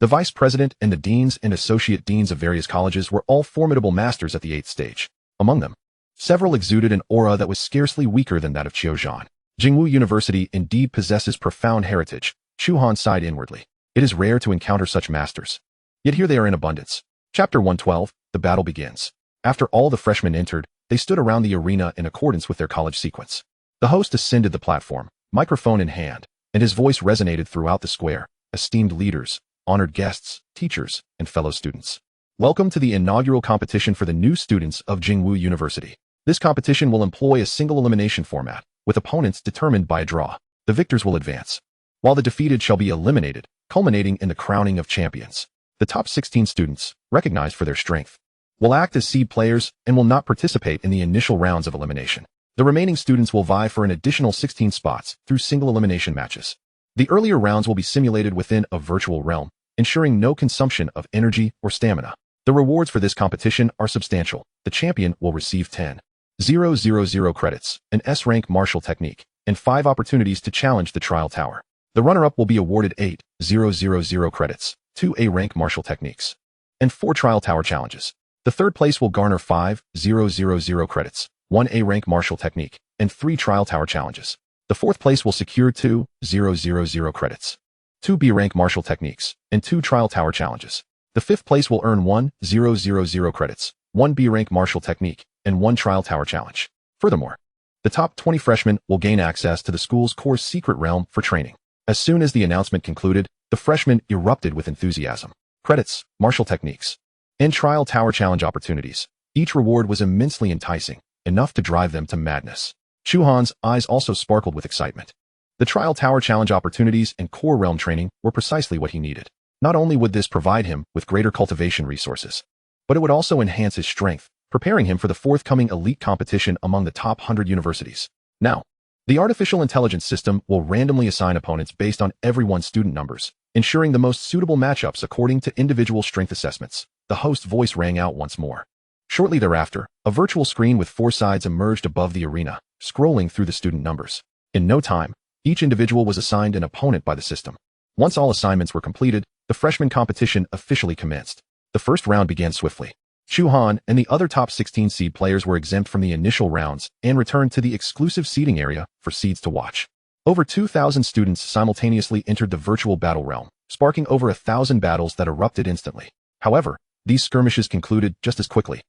the vice president and the deans and associate deans of various colleges were all formidable masters at the 8th stage. Among them, several exuded an aura that was scarcely weaker than that of Qiu Zhan. Jingwu University indeed possesses profound heritage. Chu Han sighed inwardly. It is rare to encounter such masters. Yet here they are in abundance. Chapter 112, the battle begins. After all the freshmen entered, they stood around the arena in accordance with their college sequence. The host ascended the platform, microphone in hand, and his voice resonated throughout the square. Esteemed leaders, honored guests, teachers, and fellow students. Welcome to the inaugural competition for the new students of Jingwu University. This competition will employ a single elimination format, with opponents determined by a draw. The victors will advance, while the defeated shall be eliminated, culminating in the crowning of champions. The top 16 students, recognized for their strength, will act as seed players and will not participate in the initial rounds of elimination. The remaining students will vie for an additional 16 spots through single elimination matches. The earlier rounds will be simulated within a virtual realm, ensuring no consumption of energy or stamina. The rewards for this competition are substantial. The champion will receive 10,000 credits, an S-rank martial technique, and 5 opportunities to challenge the trial tower. The runner-up will be awarded 8,000 credits, 2 A-rank martial techniques, and 4 trial tower challenges. The third place will garner 5,000 credits, 1 A-rank martial technique, and 3 trial tower challenges. The fourth place will secure 2,000 credits, 2 B-rank martial techniques, and 2 trial tower challenges. The fifth place will earn 1,000 credits, 1 B-rank martial technique, and 1 trial tower challenge. Furthermore, the top 20 freshmen will gain access to the school's core secret realm for training. As soon as the announcement concluded, the freshmen erupted with enthusiasm. Credits, martial techniques, and trial tower challenge opportunities. Each reward was immensely enticing, enough to drive them to madness. Chu Han's eyes also sparkled with excitement. The trial tower challenge opportunities and core realm training were precisely what he needed. Not only would this provide him with greater cultivation resources, but it would also enhance his strength, preparing him for the forthcoming elite competition among the top 100 universities. Now, the artificial intelligence system will randomly assign opponents based on everyone's student numbers, ensuring the most suitable matchups according to individual strength assessments. The host's voice rang out once more. Shortly thereafter, a virtual screen with 4 sides emerged above the arena, scrolling through the student numbers. In no time, each individual was assigned an opponent by the system. Once all assignments were completed, the freshman competition officially commenced. The first round began swiftly. Chu Han and the other top 16 seed players were exempt from the initial rounds and returned to the exclusive seating area for seeds to watch. Over 2,000 students simultaneously entered the virtual battle realm, sparking over 1,000 battles that erupted instantly. However, these skirmishes concluded just as quickly.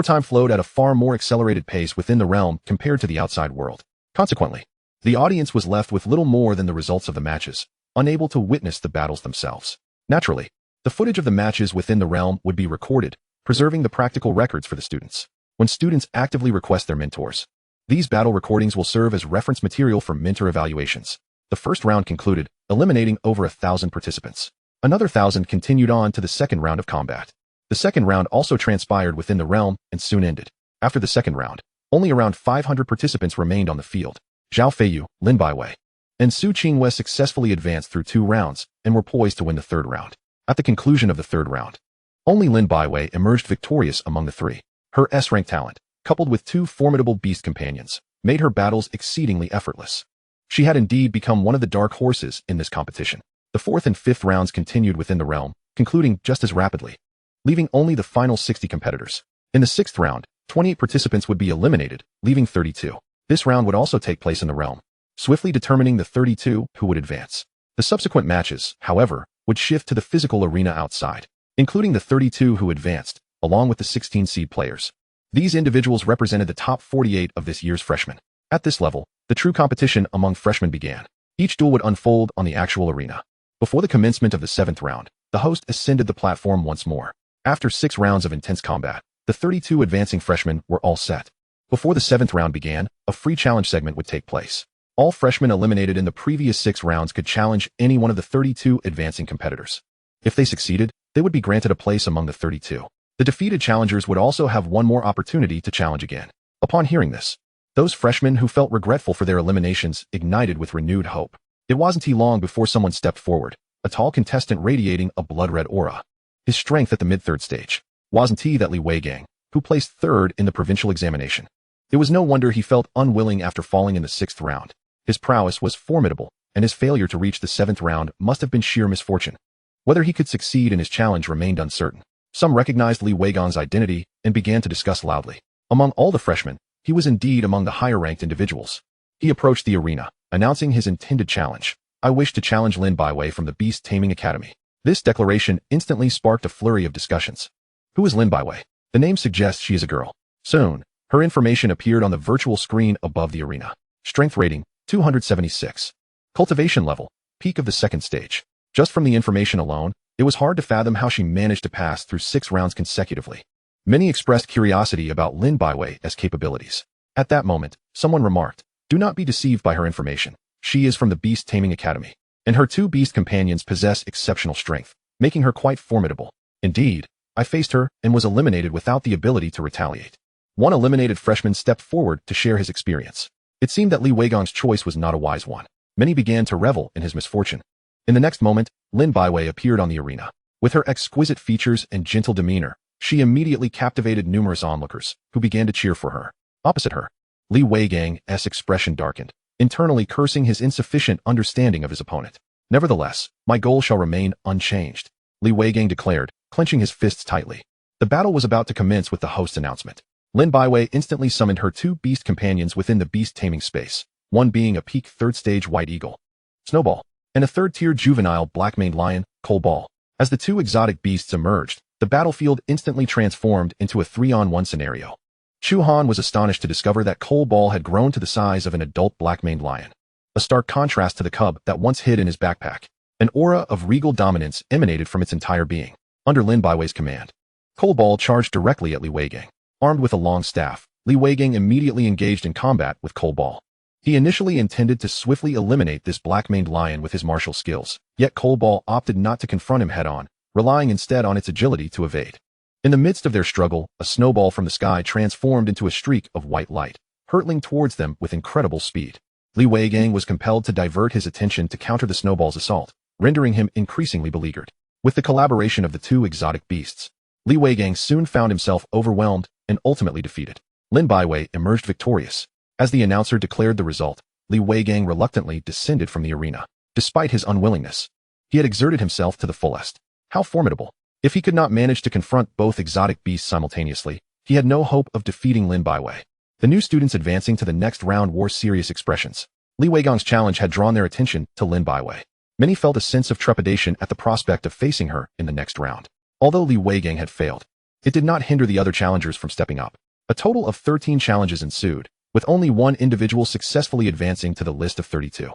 Time flowed at a far more accelerated pace within the realm compared to the outside world. Consequently, the audience was left with little more than the results of the matches, unable to witness the battles themselves. Naturally, the footage of the matches within the realm would be recorded, preserving the practical records for the students. When students actively request their mentors, these battle recordings will serve as reference material for mentor evaluations. The first round concluded, eliminating over 1,000 participants. Another 1,000 continued on to the second round of combat. The second round also transpired within the realm and soon ended. After the second round, only around 500 participants remained on the field. Zhao Feiyu, Lin Baiwei, and Su Qingwei successfully advanced through 2 rounds and were poised to win the third round. At the conclusion of the third round, only Lin Baiwei emerged victorious among the 3. Her S-rank talent, coupled with 2 formidable beast companions, made her battles exceedingly effortless. She had indeed become one of the dark horses in this competition. The 4th and 5th rounds continued within the realm, concluding just as rapidly, leaving only the final 60 competitors. In the 6th round, 28 participants would be eliminated, leaving 32. This round would also take place in the realm, swiftly determining the 32 who would advance. The subsequent matches, however, would shift to the physical arena outside, including the 32 who advanced, along with the 16 seed players. These individuals represented the top 48 of this year's freshmen. At this level, the true competition among freshmen began. Each duel would unfold on the actual arena. Before the commencement of the 7th round, the host ascended the platform once more. After 6 rounds of intense combat, the 32 advancing freshmen were all set. Before the 7th round began, a free challenge segment would take place. All freshmen eliminated in the previous 6 rounds could challenge any one of the 32 advancing competitors. If they succeeded, they would be granted a place among the 32. The defeated challengers would also have one more opportunity to challenge again. Upon hearing this, those freshmen who felt regretful for their eliminations ignited with renewed hope. It wasn't long before someone stepped forward, a tall contestant radiating a blood-red aura. His strength at the mid-third stage wasn't that Li Weigang, who placed 3rd in the provincial examination. It was no wonder he felt unwilling after falling in the 6th round. His prowess was formidable, and his failure to reach the 7th round must have been sheer misfortune. Whether he could succeed in his challenge remained uncertain. Some recognized Li Weigang's identity and began to discuss loudly. Among all the freshmen, he was indeed among the higher-ranked individuals. He approached the arena, announcing his intended challenge. "I wish to challenge Lin Baiwei from the Beast Taming Academy." This declaration instantly sparked a flurry of discussions. Who is Lin Baiwei? The name suggests she is a girl. Soon, her information appeared on the virtual screen above the arena. Strength rating, 276. Cultivation level, peak of the 2nd stage. Just from the information alone, it was hard to fathom how she managed to pass through 6 rounds consecutively. Many expressed curiosity about Lin Baiwei's capabilities. At that moment, someone remarked, "Do not be deceived by her information. She is from the Beast Taming Academy, and her 2 beast companions possess exceptional strength, making her quite formidable. Indeed, I faced her and was eliminated without the ability to retaliate." One eliminated freshman stepped forward to share his experience. It seemed that Li Weigang's choice was not a wise one. Many began to revel in his misfortune. In the next moment, Lin Baiwei appeared on the arena. With her exquisite features and gentle demeanor, she immediately captivated numerous onlookers, who began to cheer for her. Opposite her, Li Weigang's expression darkened, internally cursing his insufficient understanding of his opponent. "Nevertheless, my goal shall remain unchanged," Li Weigang declared, clenching his fists tightly. The battle was about to commence with the host's announcement. Lin Baiwei instantly summoned her 2 beast companions within the beast taming space, one being a peak 3rd stage white eagle, Snowball, and a 3rd-tier juvenile black-maned lion, Coalball. As the 2 exotic beasts emerged, the battlefield instantly transformed into a 3-on-1 scenario. Chu Han was astonished to discover that Coalball had grown to the size of an adult black-maned lion, a stark contrast to the cub that once hid in his backpack. An aura of regal dominance emanated from its entire being. Under Lin Baiwei's command, Coalball charged directly at Li Weigang. Armed with a long staff, Li Weigang immediately engaged in combat with Coalball. He initially intended to swiftly eliminate this black-maned lion with his martial skills, yet Coalball opted not to confront him head-on, relying instead on its agility to evade. In the midst of their struggle, a snowball from the sky transformed into a streak of white light, hurtling towards them with incredible speed. Li Weigang was compelled to divert his attention to counter the snowball's assault, rendering him increasingly beleaguered. With the collaboration of the 2 exotic beasts, Li Weigang soon found himself overwhelmed and ultimately defeated. Lin Baiwei emerged victorious. As the announcer declared the result, Li Weigang reluctantly descended from the arena. Despite his unwillingness, he had exerted himself to the fullest. How formidable! If he could not manage to confront both exotic beasts simultaneously, he had no hope of defeating Lin Baiwei. The new students advancing to the next round wore serious expressions. Li Weigang's challenge had drawn their attention to Lin Baiwei. Many felt a sense of trepidation at the prospect of facing her in the next round. Although Li Weigang had failed, it did not hinder the other challengers from stepping up. A total of 13 challenges ensued, with only one individual successfully advancing to the list of 32.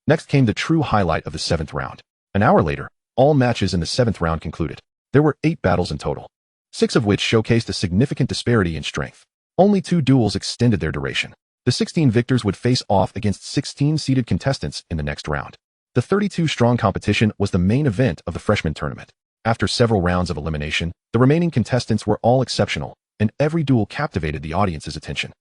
Next came the true highlight of the 7th round. An hour later, all matches in the 7th round concluded. There were 8 battles in total, 6 of which showcased a significant disparity in strength. Only 2 duels extended their duration. The 16 victors would face off against 16 seeded contestants in the next round. The 32-strong competition was the main event of the freshman tournament. After several rounds of elimination, the remaining contestants were all exceptional, and every duel captivated the audience's attention.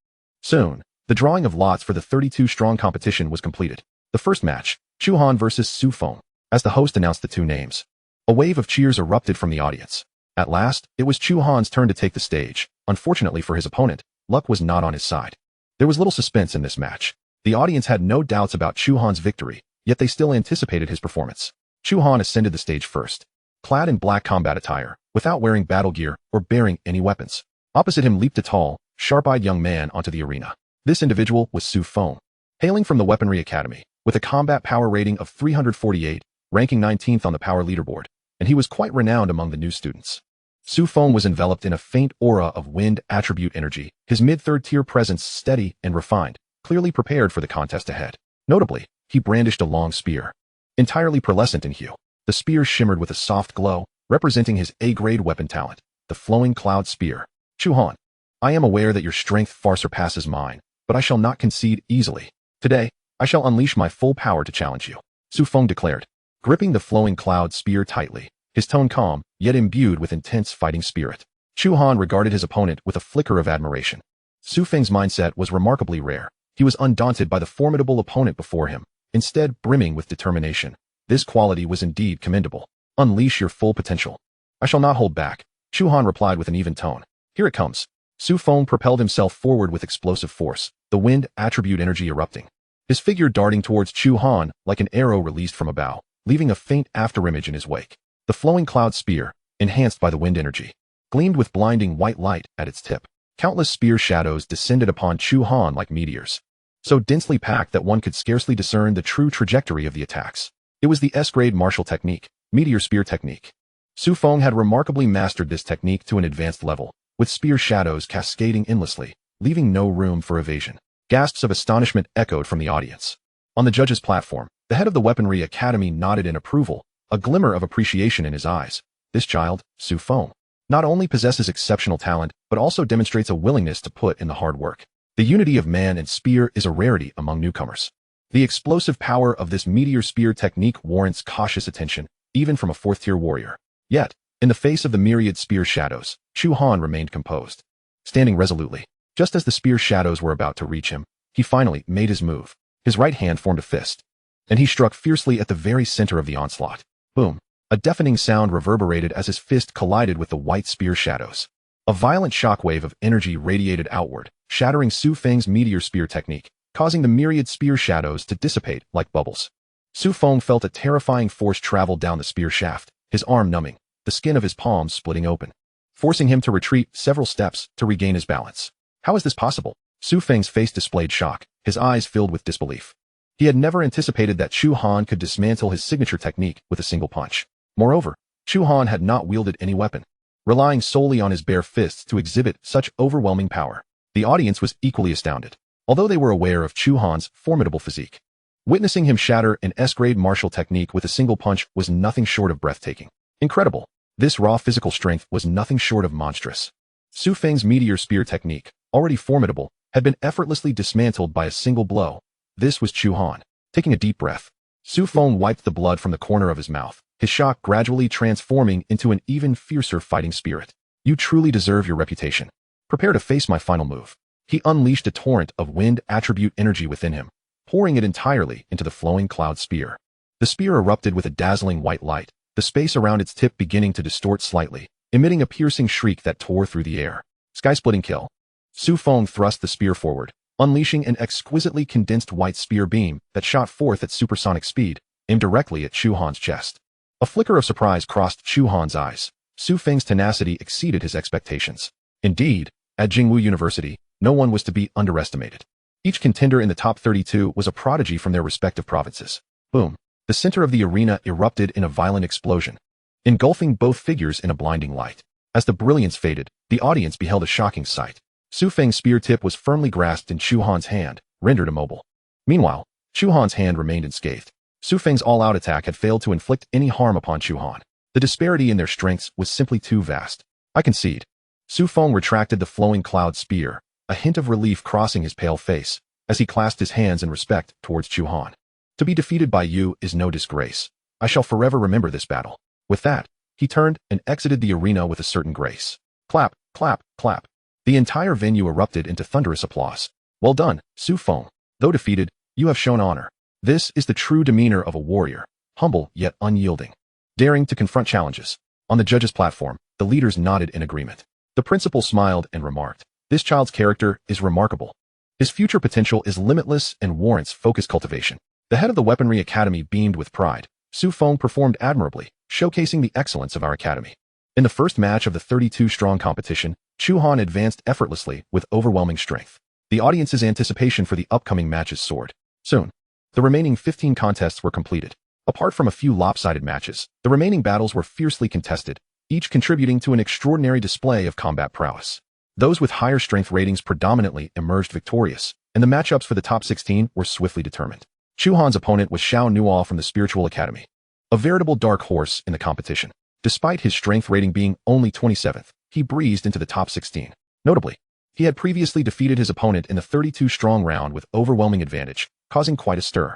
Soon, the drawing of lots for the 32-strong competition was completed. The first match, Chu Han versus Su Feng. As the host announced the 2 names, a wave of cheers erupted from the audience. At last, it was Chu Han's turn to take the stage. Unfortunately for his opponent, luck was not on his side. There was little suspense in this match. The audience had no doubts about Chu Han's victory, yet they still anticipated his performance. Chu Han ascended the stage first, clad in black combat attire, without wearing battle gear or bearing any weapons. Opposite him leaped a tall, sharp-eyed young man onto the arena. This individual was Su Feng. Hailing from the Weaponry Academy, with a combat power rating of 348, ranking 19th on the power leaderboard, and he was quite renowned among the new students. Su Feng was enveloped in a faint aura of wind attribute energy, his mid-third tier presence steady and refined, clearly prepared for the contest ahead. Notably, he brandished a long spear. Entirely pearlescent in hue, the spear shimmered with a soft glow, representing his A-grade weapon talent, the flowing cloud spear. Chu Han, I am aware that your strength far surpasses mine, but I shall not concede easily. Today, I shall unleash my full power to challenge you, Su Feng declared, gripping the flowing cloud spear tightly, his tone calm, yet imbued with intense fighting spirit. Chu Han regarded his opponent with a flicker of admiration. Su Feng's mindset was remarkably rare. He was undaunted by the formidable opponent before him, instead brimming with determination. This quality was indeed commendable. Unleash your full potential. I shall not hold back, Chu Han replied with an even tone. Here it comes. Su Feng propelled himself forward with explosive force, the wind attribute energy erupting. His figure darting towards Chu Han like an arrow released from a bow, leaving a faint afterimage in his wake. The flowing cloud spear, enhanced by the wind energy, gleamed with blinding white light at its tip. Countless spear shadows descended upon Chu Han like meteors, so densely packed that one could scarcely discern the true trajectory of the attacks. It was the S-grade martial technique, meteor spear technique. Su Feng had remarkably mastered this technique to an advanced level, with spear shadows cascading endlessly, leaving no room for evasion. Gasps of astonishment echoed from the audience. On the judges' platform, the head of the Weaponry Academy nodded in approval, a glimmer of appreciation in his eyes. This child, Su Feng, not only possesses exceptional talent, but also demonstrates a willingness to put in the hard work. The unity of man and spear is a rarity among newcomers. The explosive power of this meteor spear technique warrants cautious attention, even from a fourth-tier warrior. Yet, in the face of the myriad spear shadows, Chu Han remained composed. Standing resolutely, just as the spear shadows were about to reach him, he finally made his move. His right hand formed a fist, and he struck fiercely at the very center of the onslaught. Boom! A deafening sound reverberated as his fist collided with the white spear shadows. A violent shockwave of energy radiated outward, shattering Su Feng's meteor spear technique, causing the myriad spear shadows to dissipate like bubbles. Su Feng felt a terrifying force travel down the spear shaft, his arm numbing, the skin of his palms splitting open, forcing him to retreat several steps to regain his balance. How is this possible? Su Feng's face displayed shock, his eyes filled with disbelief. He had never anticipated that Chu Han could dismantle his signature technique with a single punch. Moreover, Chu Han had not wielded any weapon, relying solely on his bare fists to exhibit such overwhelming power. The audience was equally astounded, although they were aware of Chu Han's formidable physique. Witnessing him shatter an S-grade martial technique with a single punch was nothing short of breathtaking. Incredible. This raw physical strength was nothing short of monstrous. Su Feng's meteor spear technique, already formidable, had been effortlessly dismantled by a single blow. This was Chu Han. Taking a deep breath, Su Feng wiped the blood from the corner of his mouth, his shock gradually transforming into an even fiercer fighting spirit. You truly deserve your reputation. Prepare to face my final move. He unleashed a torrent of wind attribute energy within him, pouring it entirely into the flowing cloud spear. The spear erupted with a dazzling white light, the space around its tip beginning to distort slightly, emitting a piercing shriek that tore through the air. Sky-splitting kill. Su Feng thrust the spear forward, unleashing an exquisitely condensed white spear beam that shot forth at supersonic speed, aimed directly at Chu Han's chest. A flicker of surprise crossed Chu Han's eyes. Su Feng's tenacity exceeded his expectations. Indeed, at Jingwu University, no one was to be underestimated. Each contender in the top 32 was a prodigy from their respective provinces. Boom! The center of the arena erupted in a violent explosion, engulfing both figures in a blinding light. As the brilliance faded, the audience beheld a shocking sight. Su Feng's spear tip was firmly grasped in Chu Han's hand, rendered immobile. Meanwhile, Chu Han's hand remained unscathed. Su Feng's all-out attack had failed to inflict any harm upon Chu Han. The disparity in their strengths was simply too vast. I concede. Su Feng retracted the flowing cloud spear, a hint of relief crossing his pale face, as he clasped his hands in respect towards Chu Han. To be defeated by you is no disgrace. I shall forever remember this battle. With that, he turned and exited the arena with a certain grace. Clap, clap, clap. The entire venue erupted into thunderous applause. Well done, Su Feng. Though defeated, you have shown honor. This is the true demeanor of a warrior, humble yet unyielding, daring to confront challenges. On the judges' platform, the leaders nodded in agreement. The principal smiled and remarked, "This child's character is remarkable. His future potential is limitless and warrants focused cultivation." The head of the Weaponry Academy beamed with pride. Su Feng performed admirably, showcasing the excellence of our academy. In the first match of the 32-strong competition, Chu Han advanced effortlessly with overwhelming strength. The audience's anticipation for the upcoming matches soared. Soon, the remaining 15 contests were completed. Apart from a few lopsided matches, the remaining battles were fiercely contested, each contributing to an extraordinary display of combat prowess. Those with higher strength ratings predominantly emerged victorious, and the matchups for the top 16 were swiftly determined. Chu Han's opponent was Xiao Nuo from the Spiritual Academy, a veritable dark horse in the competition. Despite his strength rating being only 27th, he breezed into the top 16. Notably, he had previously defeated his opponent in the 32-strong round with overwhelming advantage, causing quite a stir.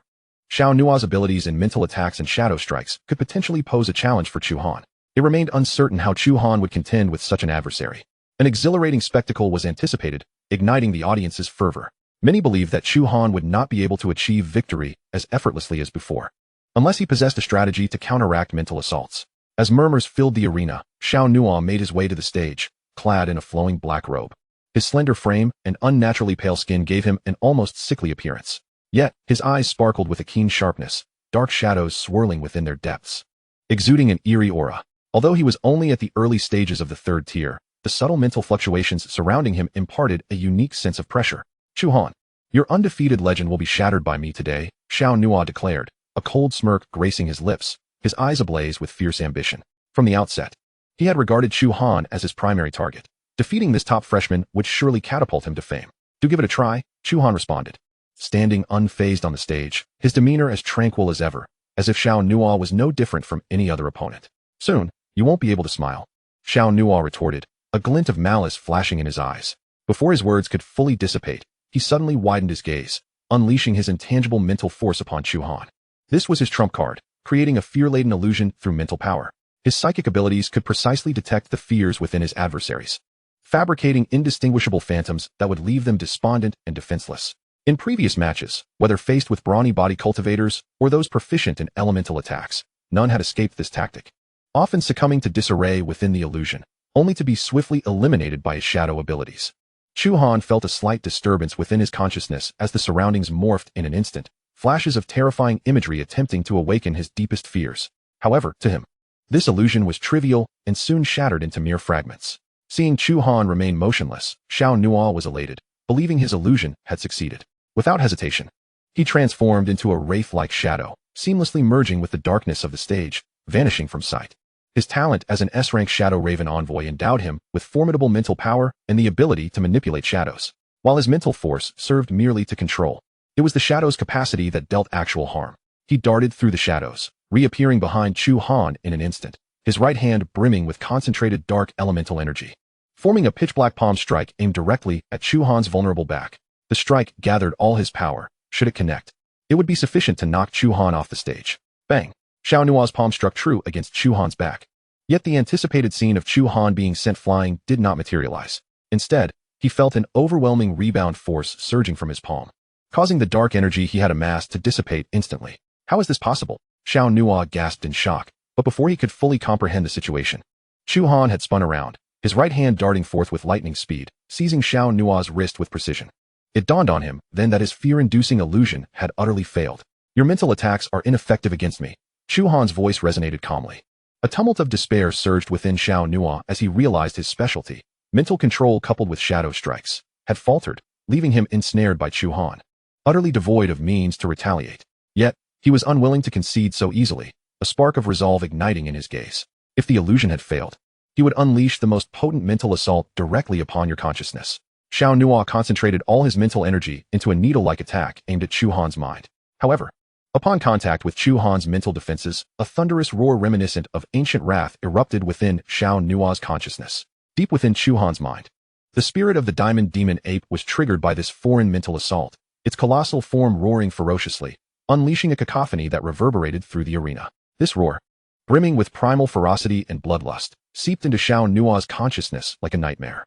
Xiao Nua's abilities in mental attacks and shadow strikes could potentially pose a challenge for Chu Han. It remained uncertain how Chu Han would contend with such an adversary. An exhilarating spectacle was anticipated, igniting the audience's fervor. Many believed that Chu Han would not be able to achieve victory as effortlessly as before, unless he possessed a strategy to counteract mental assaults. As murmurs filled the arena, Xiao Nua made his way to the stage, clad in a flowing black robe. His slender frame and unnaturally pale skin gave him an almost sickly appearance. Yet, his eyes sparkled with a keen sharpness, dark shadows swirling within their depths, exuding an eerie aura. Although he was only at the early stages of the third tier, the subtle mental fluctuations surrounding him imparted a unique sense of pressure. Chu Han, your undefeated legend will be shattered by me today, Xiao Nua declared, a cold smirk gracing his lips, his eyes ablaze with fierce ambition. From the outset, he had regarded Chu Han as his primary target. Defeating this top freshman would surely catapult him to fame. Do give it a try, Chu Han responded. Standing unfazed on the stage, his demeanor as tranquil as ever, as if Xiao Nua was no different from any other opponent. Soon, you won't be able to smile, Xiao Nua retorted, a glint of malice flashing in his eyes. Before his words could fully dissipate, he suddenly widened his gaze, unleashing his intangible mental force upon Chu Han. This was his trump card, creating a fear-laden illusion through mental power. His psychic abilities could precisely detect the fears within his adversaries, fabricating indistinguishable phantoms that would leave them despondent and defenseless. In previous matches, whether faced with brawny body cultivators or those proficient in elemental attacks, none had escaped this tactic, often succumbing to disarray within the illusion, only to be swiftly eliminated by his shadow abilities. Chu Han felt a slight disturbance within his consciousness as the surroundings morphed in an instant, flashes of terrifying imagery attempting to awaken his deepest fears. However, to him, this illusion was trivial and soon shattered into mere fragments. Seeing Chu Han remain motionless, Xiao Nua was elated, believing his illusion had succeeded. Without hesitation, he transformed into a wraith-like shadow, seamlessly merging with the darkness of the stage, vanishing from sight. His talent as an S-rank Shadow Raven envoy endowed him with formidable mental power and the ability to manipulate shadows. While his mental force served merely to control, it was the shadow's capacity that dealt actual harm. He darted through the shadows, reappearing behind Chu Han in an instant, his right hand brimming with concentrated dark elemental energy, forming a pitch-black palm strike aimed directly at Chu Han's vulnerable back. The strike gathered all his power. Should it connect, it would be sufficient to knock Chu Han off the stage. Bang! Xiao Nua's palm struck true against Chu Han's back. Yet the anticipated scene of Chu Han being sent flying did not materialize. Instead, he felt an overwhelming rebound force surging from his palm, causing the dark energy he had amassed to dissipate instantly. How is this possible? Xiao Nua gasped in shock, but before he could fully comprehend the situation, Chu Han had spun around, his right hand darting forth with lightning speed, seizing Xiao Nua's wrist with precision. It dawned on him then that his fear-inducing illusion had utterly failed. Your mental attacks are ineffective against me. Chu Han's voice resonated calmly. A tumult of despair surged within Xiao Nua as he realized his specialty, mental control coupled with shadow strikes, had faltered, leaving him ensnared by Chu Han, utterly devoid of means to retaliate. Yet, he was unwilling to concede so easily, a spark of resolve igniting in his gaze. If the illusion had failed, he would unleash the most potent mental assault directly upon your consciousness. Xiao Nua concentrated all his mental energy into a needle-like attack aimed at Chu Han's mind. However, upon contact with Chu Han's mental defenses, a thunderous roar reminiscent of ancient wrath erupted within Xiao Nua's consciousness. Deep within Chu Han's mind, the spirit of the diamond demon ape was triggered by this foreign mental assault, its colossal form roaring ferociously, unleashing a cacophony that reverberated through the arena. This roar, brimming with primal ferocity and bloodlust, seeped into Xiao Nua's consciousness like a nightmare.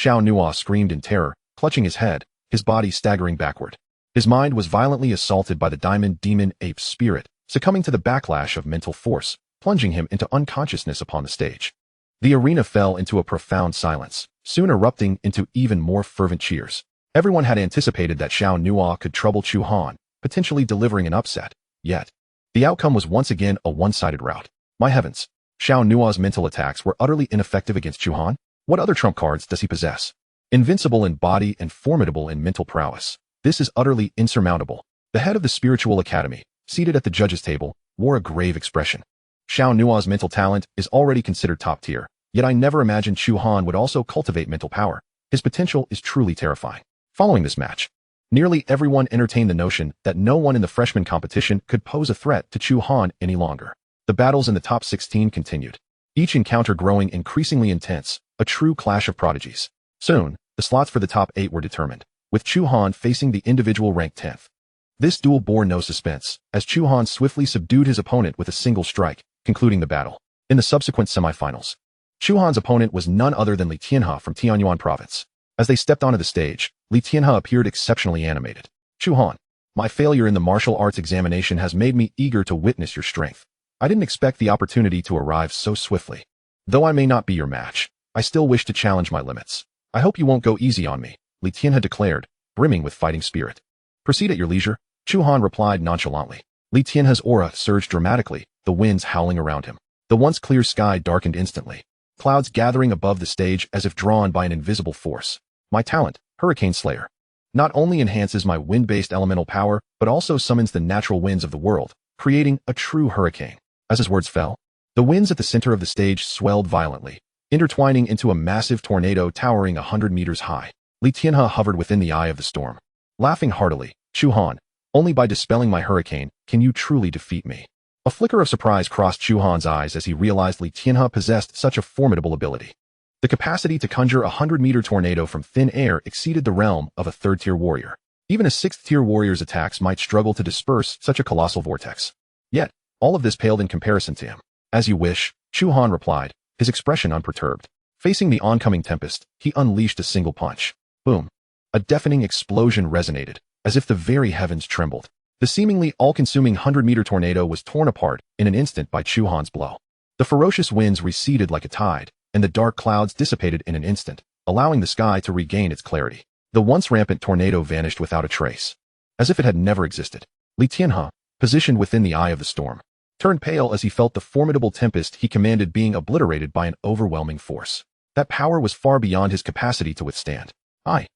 Xiao Nua screamed in terror, clutching his head, his body staggering backward. His mind was violently assaulted by the diamond demon ape's spirit, succumbing to the backlash of mental force, plunging him into unconsciousness upon the stage. The arena fell into a profound silence, soon erupting into even more fervent cheers. Everyone had anticipated that Xiao Nua could trouble Chu Han, potentially delivering an upset. Yet, the outcome was once again a one-sided rout. My heavens! Xiao Nua's mental attacks were utterly ineffective against Chu Han? What other trump cards does he possess? Invincible in body and formidable in mental prowess. This is utterly insurmountable. The head of the spiritual academy, seated at the judge's table, wore a grave expression. Xiao Nua's mental talent is already considered top tier, yet I never imagined Chu Han would also cultivate mental power. His potential is truly terrifying. Following this match, nearly everyone entertained the notion that no one in the freshman competition could pose a threat to Chu Han any longer. The battles in the top 16 continued, each encounter growing increasingly intense, a true clash of prodigies. Soon, the slots for the top 8 were determined, with Chu Han facing the individual ranked 10th. This duel bore no suspense, as Chu Han swiftly subdued his opponent with a single strike, concluding the battle. In the subsequent semifinals, Chu Han's opponent was none other than Li Tianhe from Tianyuan province. As they stepped onto the stage, Li Tianhe appeared exceptionally animated. Chu Han, my failure in the martial arts examination has made me eager to witness your strength. I didn't expect the opportunity to arrive so swiftly. Though I may not be your match, I still wish to challenge my limits. I hope you won't go easy on me, Li Tianhe declared, brimming with fighting spirit. Proceed at your leisure, Chu Han replied nonchalantly. Li Tianhe's aura surged dramatically, the winds howling around him. The once clear sky darkened instantly, clouds gathering above the stage as if drawn by an invisible force. My talent, Hurricane Slayer, not only enhances my wind-based elemental power, but also summons the natural winds of the world, creating a true hurricane. As his words fell, the winds at the center of the stage swelled violently, intertwining into a massive tornado towering 100 meters high. Li Tianhe hovered within the eye of the storm. Laughing heartily, Chu Han, only by dispelling my hurricane can you truly defeat me. A flicker of surprise crossed Chu Han's eyes as he realized Li Tianhe possessed such a formidable ability. The capacity to conjure a 100-meter tornado from thin air exceeded the realm of a third-tier warrior. Even a sixth-tier warrior's attacks might struggle to disperse such a colossal vortex. Yet, all of this paled in comparison to him. As you wish, Chu Han replied, his expression unperturbed. Facing the oncoming tempest, he unleashed a single punch. Boom. A deafening explosion resonated, as if the very heavens trembled. The seemingly all-consuming 100-meter tornado was torn apart in an instant by Chu Han's blow. The ferocious winds receded like a tide, and the dark clouds dissipated in an instant, allowing the sky to regain its clarity. The once rampant tornado vanished without a trace, as if it had never existed. Li Tianhe, positioned within the eye of the storm, turned pale as he felt the formidable tempest he commanded being obliterated by an overwhelming force. That power was far beyond his capacity to withstand. I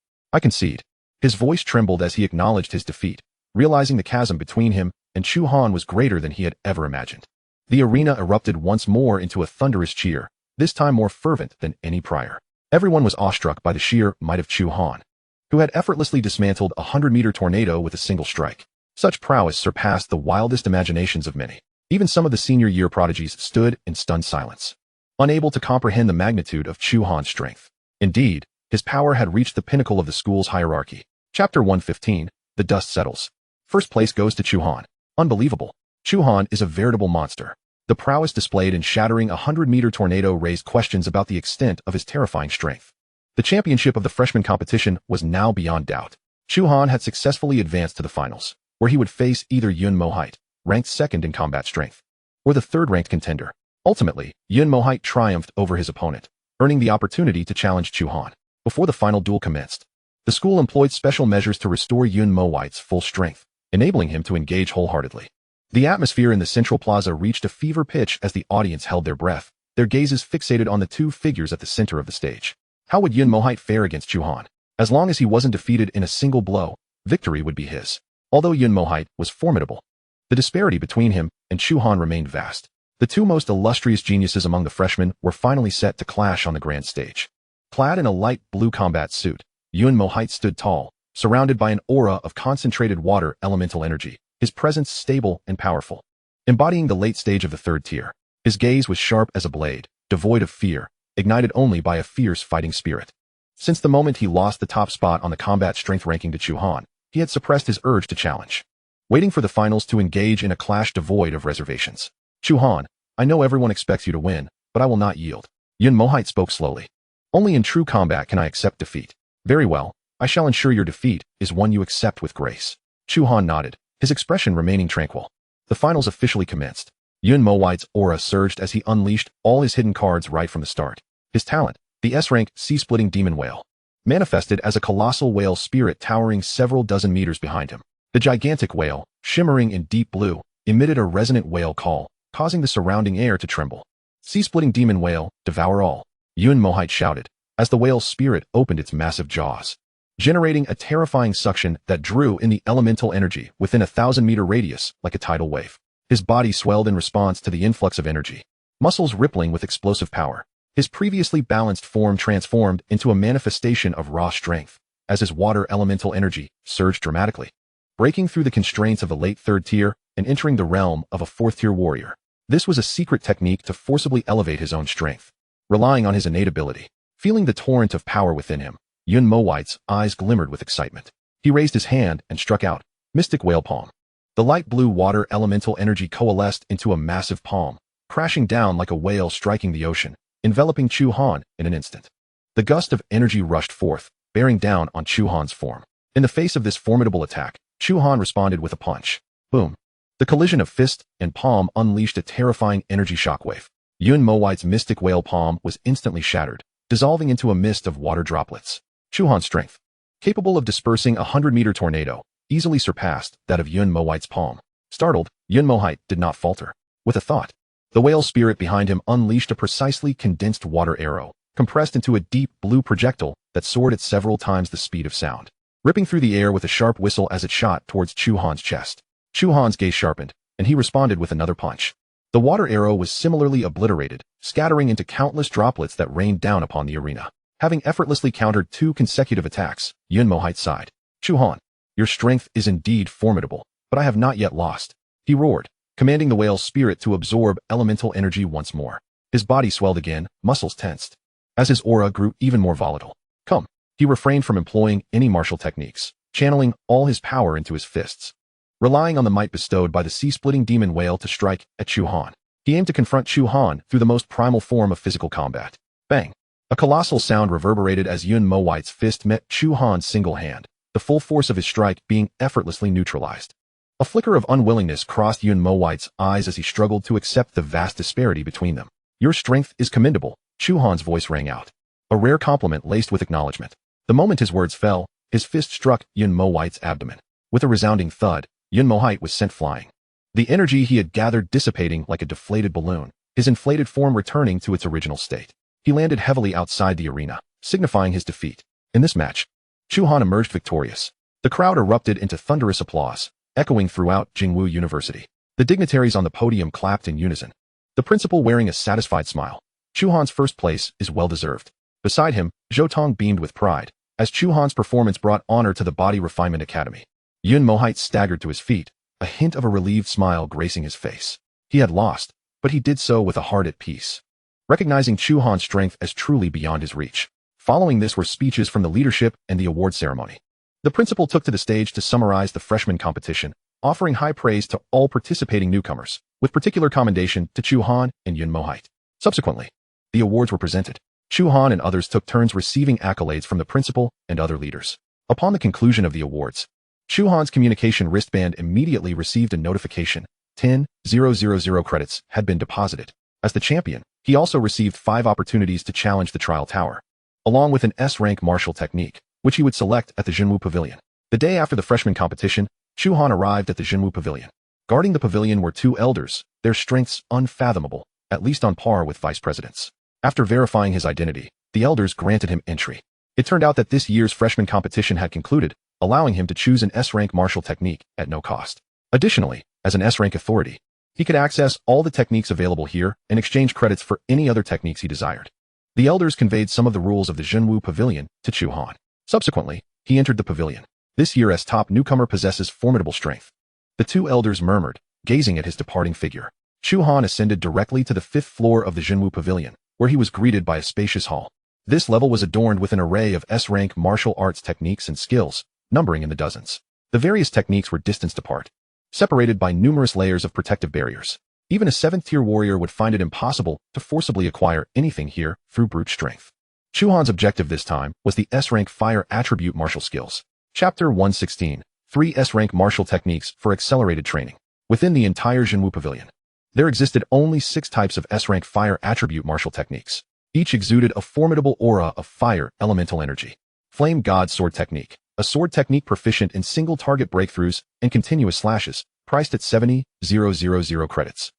concede. His voice trembled as he acknowledged his defeat, realizing the chasm between him and Chu Han was greater than he had ever imagined. The arena erupted once more into a thunderous cheer, this time more fervent than any prior. Everyone was awestruck by the sheer might of Chu Han, who had effortlessly dismantled a 100-meter tornado with a single strike. Such prowess surpassed the wildest imaginations of many. Even some of the senior year prodigies stood in stunned silence, unable to comprehend the magnitude of Chu Han's strength. Indeed, his power had reached the pinnacle of the school's hierarchy. Chapter 115, The Dust Settles. First place goes to Chu Han. Unbelievable. Chu Han is a veritable monster. The prowess displayed in shattering a 100-meter tornado raised questions about the extent of his terrifying strength. The championship of the freshman competition was now beyond doubt. Chu Han had successfully advanced to the finals, where he would face either Yun Mohite, ranked second in combat strength, or the third-ranked contender. Ultimately, Yun Mohite triumphed over his opponent, earning the opportunity to challenge Chu Han. Before the final duel commenced, the school employed special measures to restore Yun Mohite's full strength, enabling him to engage wholeheartedly. The atmosphere in the central plaza reached a fever pitch as the audience held their breath, their gazes fixated on the two figures at the center of the stage. How would Yun Mohite fare against Chu Han? As long as he wasn't defeated in a single blow, victory would be his. Although Yun Mohite was formidable, the disparity between him and Chu Han remained vast. The two most illustrious geniuses among the freshmen were finally set to clash on the grand stage. Clad in a light blue combat suit, Yun Mohite stood tall, surrounded by an aura of concentrated water elemental energy, his presence stable and powerful. Embodying the late stage of the third tier, his gaze was sharp as a blade, devoid of fear, ignited only by a fierce fighting spirit. Since the moment he lost the top spot on the combat strength ranking to Chu Han, he had suppressed his urge to challenge, waiting for the finals to engage in a clash devoid of reservations. Chu Han, I know everyone expects you to win, but I will not yield. Yun Mohite spoke slowly. Only in true combat can I accept defeat. Very well, I shall ensure your defeat is one you accept with grace. Chu Han nodded, his expression remaining tranquil. The finals officially commenced. Yun Mohite's aura surged as he unleashed all his hidden cards right from the start. His talent, the S-rank sea-splitting demon whale, manifested as a colossal whale spirit towering several dozen meters behind him. The gigantic whale, shimmering in deep blue, emitted a resonant whale call, causing the surrounding air to tremble. Sea-splitting demon whale, devour all, Yun Mohite shouted, as the whale's spirit opened its massive jaws, generating a terrifying suction that drew in the elemental energy within a 1,000-meter radius like a tidal wave. His body swelled in response to the influx of energy, muscles rippling with explosive power. His previously balanced form transformed into a manifestation of raw strength, as his water elemental energy surged dramatically, breaking through the constraints of the late third tier and entering the realm of a fourth-tier warrior. This was a secret technique to forcibly elevate his own strength, relying on his innate ability. Feeling the torrent of power within him, Yun Mohite's eyes glimmered with excitement. He raised his hand and struck out, Mystic Whale Palm. The light blue water elemental energy coalesced into a massive palm, crashing down like a whale striking the ocean, enveloping Chu Han in an instant. The gust of energy rushed forth, bearing down on Chu Han's form. In the face of this formidable attack, Chu Han responded with a punch. Boom. The collision of fist and palm unleashed a terrifying energy shockwave. Yun Mo-White's mystic whale palm was instantly shattered, dissolving into a mist of water droplets. Chu Han's strength, capable of dispersing a 100-meter tornado, easily surpassed that of Yun Mo-White's palm. Startled, Yun Mo-White did not falter. With a thought, the whale spirit behind him unleashed a precisely condensed water arrow, compressed into a deep blue projectile that soared at several times the speed of sound, ripping through the air with a sharp whistle as it shot towards Chu Han's chest. Chu Han's gaze sharpened, and he responded with another punch. The water arrow was similarly obliterated, scattering into countless droplets that rained down upon the arena. Having effortlessly countered 2 consecutive attacks, Yun Mo-White sighed. Chu Han, your strength is indeed formidable, but I have not yet lost. He roared, commanding the whale's spirit to absorb elemental energy once more. His body swelled again, muscles tensed. As his aura grew even more volatile. Come. He refrained from employing any martial techniques, channeling all his power into his fists. Relying on the might bestowed by the sea-splitting demon whale to strike at Chu Han, he aimed to confront Chu Han through the most primal form of physical combat. Bang! A colossal sound reverberated as Yun Mo-White's fist met Chu Han's single hand, the full force of his strike being effortlessly neutralized. A flicker of unwillingness crossed Yun Mo-White's eyes as he struggled to accept the vast disparity between them. Your strength is commendable, Chu Han's voice rang out. A rare compliment laced with acknowledgement. The moment his words fell, his fist struck Yun Mo-White's abdomen. With a resounding thud, Yun Mo-White was sent flying. The energy he had gathered dissipating like a deflated balloon, his inflated form returning to its original state. He landed heavily outside the arena, signifying his defeat. In this match, Chu Han emerged victorious. The crowd erupted into thunderous applause, echoing throughout Jingwu University. The dignitaries on the podium clapped in unison. The principal wearing a satisfied smile. Chu Han's first place is well-deserved. Beside him, Zhou Tong beamed with pride, as Chu Han's performance brought honor to the Body Refinement Academy. Yun Mo-White staggered to his feet, a hint of a relieved smile gracing his face. He had lost, but he did so with a heart at peace, recognizing Chu Han's strength as truly beyond his reach. Following this were speeches from the leadership and the award ceremony. The principal took to the stage to summarize the freshman competition, offering high praise to all participating newcomers, with particular commendation to Chu Han and Yun Mo-White. Subsequently, the awards were presented. Chu Han and others took turns receiving accolades from the principal and other leaders. Upon the conclusion of the awards, Chu Han's communication wristband immediately received a notification. 10,000 credits had been deposited. As the champion, he also received 5 opportunities to challenge the trial tower, along with an S-rank martial technique, which he would select at the Jinwu Pavilion. The day after the freshman competition, Chu Han arrived at the Jinwu Pavilion. Guarding the pavilion were 2 elders, their strengths unfathomable, at least on par with vice presidents. After verifying his identity, the elders granted him entry. It turned out that this year's freshman competition had concluded, allowing him to choose an S-rank martial technique at no cost. Additionally, as an S-rank authority, he could access all the techniques available here and exchange credits for any other techniques he desired. The elders conveyed some of the rules of the Jinwu Pavilion to Chu Han. Subsequently, he entered the pavilion. This year's top newcomer possesses formidable strength. The 2 elders murmured, gazing at his departing figure. Chu Han ascended directly to the 5th floor of the Jinwu Pavilion, where he was greeted by a spacious hall. This level was adorned with an array of S-rank martial arts techniques and skills, numbering in the dozens. The various techniques were distanced apart, separated by numerous layers of protective barriers. Even a 7th-tier warrior would find it impossible to forcibly acquire anything here through brute strength. Chu Han's objective this time was the S-rank fire attribute martial skills. Chapter 116, 3 S-rank martial techniques for accelerated training. Within the entire Jinwu Pavilion, there existed only 6 types of S-rank fire attribute martial techniques. Each exuded a formidable aura of fire elemental energy. Flame God Sword Technique, a sword technique proficient in single target breakthroughs and continuous slashes, priced at 70,000 credits.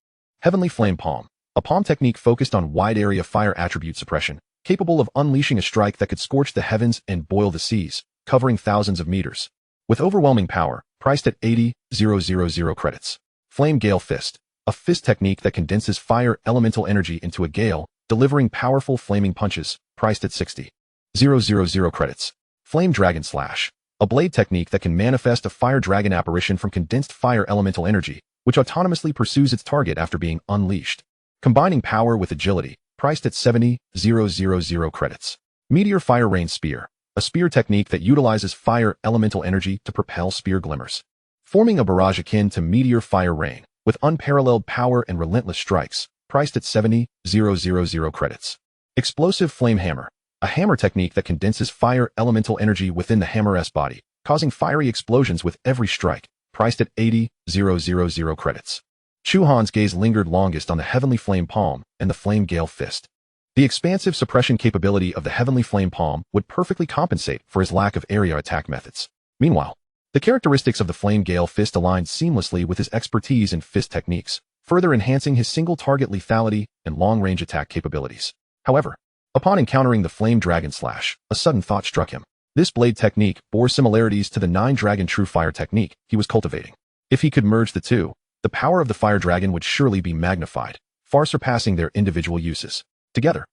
Heavenly Flame Palm, a palm technique focused on wide area fire attribute suppression, capable of unleashing a strike that could scorch the heavens and boil the seas, covering thousands of meters. With overwhelming power, priced at 80,000 credits. Flame Gale Fist, a fist technique that condenses fire elemental energy into a gale, delivering powerful flaming punches, priced at 60,000 credits. Flame Dragon Slash, a blade technique that can manifest a fire dragon apparition from condensed fire elemental energy, which autonomously pursues its target after being unleashed. Combining power with agility, priced at 70,000 credits. Meteor Fire Rain Spear, a spear technique that utilizes fire elemental energy to propel spear glimmers. forming a barrage akin to meteor fire rain, with unparalleled power and relentless strikes, priced at 70,000 credits. Explosive Flame Hammer, a hammer technique that condenses fire elemental energy within the hammer's body, causing fiery explosions with every strike, priced at 80,000 credits. Chu Han's gaze lingered longest on the Heavenly Flame Palm and the Flame Gale Fist. The expansive suppression capability of the Heavenly Flame Palm would perfectly compensate for his lack of area attack methods. Meanwhile, the characteristics of the Flame Gale Fist aligned seamlessly with his expertise in fist techniques, further enhancing his single-target lethality and long-range attack capabilities. However, upon encountering the Flame Dragon Slash, a sudden thought struck him. This blade technique bore similarities to the 9-Dragon True Fire technique he was cultivating. If he could merge the two, the power of the Fire Dragon would surely be magnified, far surpassing their individual uses. Together,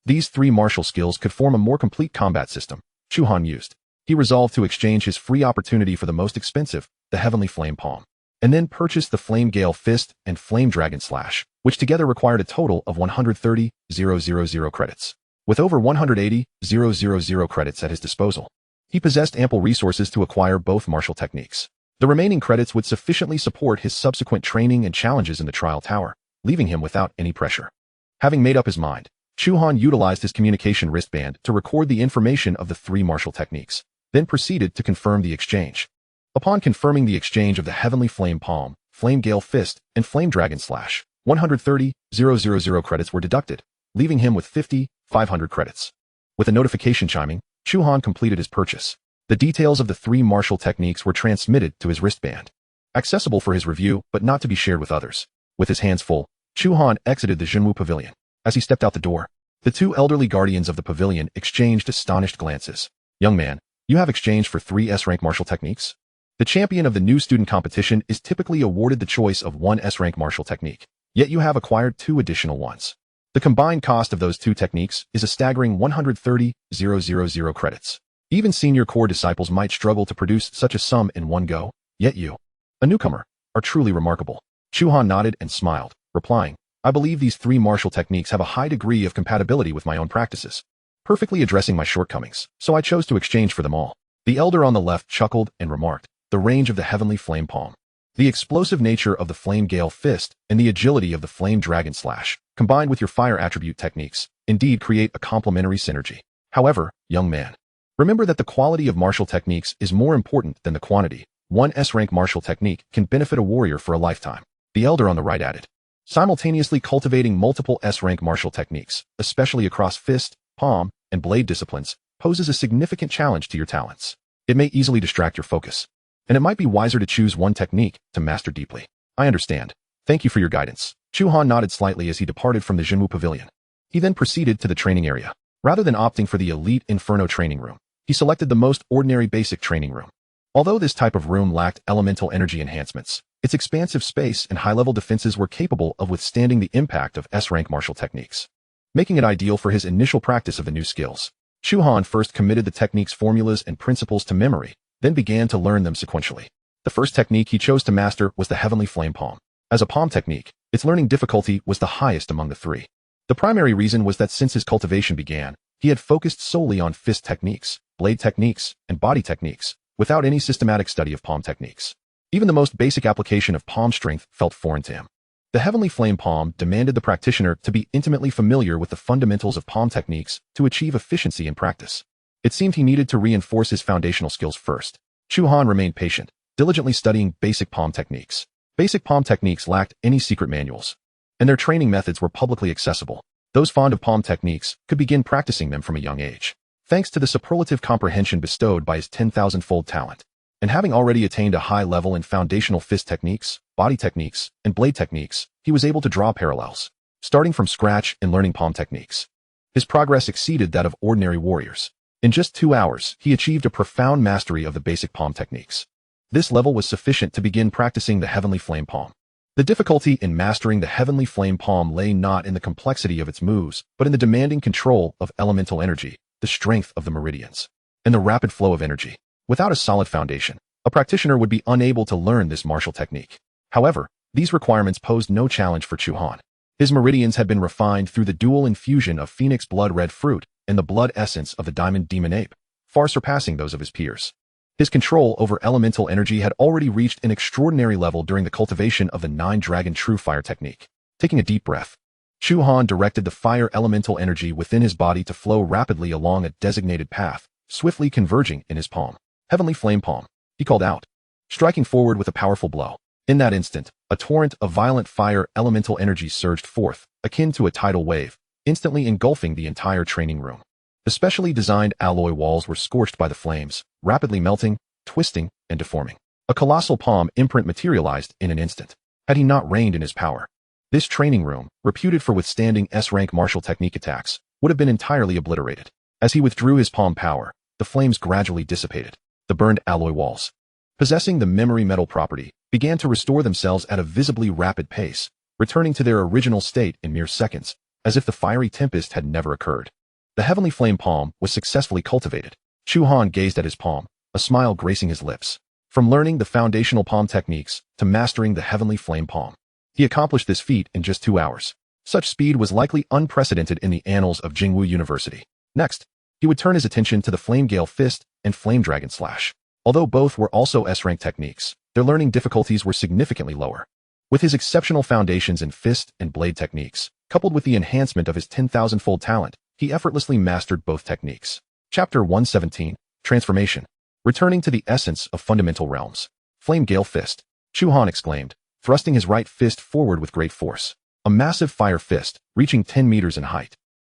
these three martial skills could form a more complete combat system. Chu Han mused. He resolved to exchange his free opportunity for the most expensive, the Heavenly Flame Palm, and then purchased the Flame Gale Fist and Flame Dragon Slash, which together required a total of 130,000 credits. With over 180,000 credits at his disposal, he possessed ample resources to acquire both martial techniques. The remaining credits would sufficiently support his subsequent training and challenges in the Trial Tower, leaving him without any pressure. Having made up his mind, Chu Han utilized his communication wristband to record the information of the three martial techniques, then proceeded to confirm the exchange. Upon confirming the exchange of the Heavenly Flame Palm, Flame Gale Fist, and Flame Dragon Slash, 130,000 credits were deducted, leaving him with 5,500 credits. With a notification chiming, Chu Han completed his purchase. The details of the three martial techniques were transmitted to his wristband, accessible for his review but not to be shared with others. With his hands full, Chu Han exited the Jinwu Pavilion. As he stepped out the door, the two elderly guardians of the pavilion exchanged astonished glances. Young man, you have exchanged for 3 S-rank martial techniques? The champion of the new student competition is typically awarded the choice of 1 S-rank martial technique, yet you have acquired 2 additional ones. The combined cost of those 2 techniques is a staggering 130,000 credits. Even senior core disciples might struggle to produce such a sum in one go, yet you, a newcomer, are truly remarkable. Chu Han nodded and smiled, replying, I believe these 3 martial techniques have a high degree of compatibility with my own practices, perfectly addressing my shortcomings, so I chose to exchange for them all. The elder on the left chuckled and remarked, the range of the Heavenly Flame Palm, the explosive nature of the Flame Gale Fist, and the agility of the Flame Dragon Slash, combined with your fire attribute techniques, indeed create a complementary synergy. However, young man, remember that the quality of martial techniques is more important than the quantity. 1 S-rank martial technique can benefit a warrior for a lifetime. The elder on the right added, simultaneously cultivating multiple S-rank martial techniques, especially across fist, palm, and blade disciplines, poses a significant challenge to your talents. It may easily distract your focus, and it might be wiser to choose one technique to master deeply. I understand. Thank you for your guidance. Chu Han nodded slightly as he departed from the Jinwu Pavilion. He then proceeded to the training area. Rather than opting for the elite Inferno training room, he selected the most ordinary basic training room. Although this type of room lacked elemental energy enhancements, its expansive space and high-level defenses were capable of withstanding the impact of S-rank martial techniques, making it ideal for his initial practice of the new skills. Chu Han first committed the technique's formulas and principles to memory, then began to learn them sequentially. The first technique he chose to master was the Heavenly Flame Palm. As a palm technique, its learning difficulty was the highest among the 3. The primary reason was that since his cultivation began, he had focused solely on fist techniques, blade techniques, and body techniques, without any systematic study of palm techniques. Even the most basic application of palm strength felt foreign to him. The Heavenly Flame Palm demanded the practitioner to be intimately familiar with the fundamentals of palm techniques to achieve efficiency in practice. It seemed he needed to reinforce his foundational skills first. Chu Han remained patient, diligently studying basic palm techniques. Basic palm techniques lacked any secret manuals, and their training methods were publicly accessible. Those fond of palm techniques could begin practicing them from a young age, thanks to the superlative comprehension bestowed by his 10,000-fold talent. And having already attained a high level in foundational fist techniques, body techniques, and blade techniques, he was able to draw parallels, starting from scratch and learning palm techniques. His progress exceeded that of ordinary warriors. In just 2 hours, he achieved a profound mastery of the basic palm techniques. This level was sufficient to begin practicing the Heavenly Flame Palm. The difficulty in mastering the Heavenly Flame Palm lay not in the complexity of its moves, but in the demanding control of elemental energy, the strength of the meridians, and the rapid flow of energy. Without a solid foundation, a practitioner would be unable to learn this martial technique. However, these requirements posed no challenge for Chu Han. His meridians had been refined through the dual infusion of Phoenix Blood Red Fruit and the blood essence of the Diamond Demon Ape, far surpassing those of his peers. His control over elemental energy had already reached an extraordinary level during the cultivation of the 9-Dragon True Fire technique. Taking a deep breath, Chu Han directed the fire elemental energy within his body to flow rapidly along a designated path, swiftly converging in his palm. Heavenly Flame Palm, he called out, striking forward with a powerful blow. In that instant, a torrent of violent fire elemental energy surged forth, akin to a tidal wave, instantly engulfing the entire training room. The specially designed alloy walls were scorched by the flames, rapidly melting, twisting, and deforming. A colossal palm imprint materialized in an instant. Had he not reined in his power, this training room, reputed for withstanding S-rank martial technique attacks, would have been entirely obliterated. As he withdrew his palm power, the flames gradually dissipated. The burned alloy walls, possessing the memory metal property, began to restore themselves at a visibly rapid pace, returning to their original state in mere seconds, as if the fiery tempest had never occurred. The Heavenly Flame Palm was successfully cultivated. Chu Han gazed at his palm, a smile gracing his lips. From learning the foundational palm techniques to mastering the Heavenly Flame Palm, he accomplished this feat in just 2 hours. Such speed was likely unprecedented in the annals of Jingwu University. Next, he would turn his attention to the Flame Gale Fist and Flame Dragon Slash. Although both were also S-rank techniques, their learning difficulties were significantly lower. With his exceptional foundations in fist and blade techniques, coupled with the enhancement of his 10,000-fold talent, he effortlessly mastered both techniques. Chapter 117, Transformation. Returning to the essence of fundamental realms. Flame Gale Fist, Chu Han exclaimed, thrusting his right fist forward with great force. A massive fire fist, reaching 10 meters in height,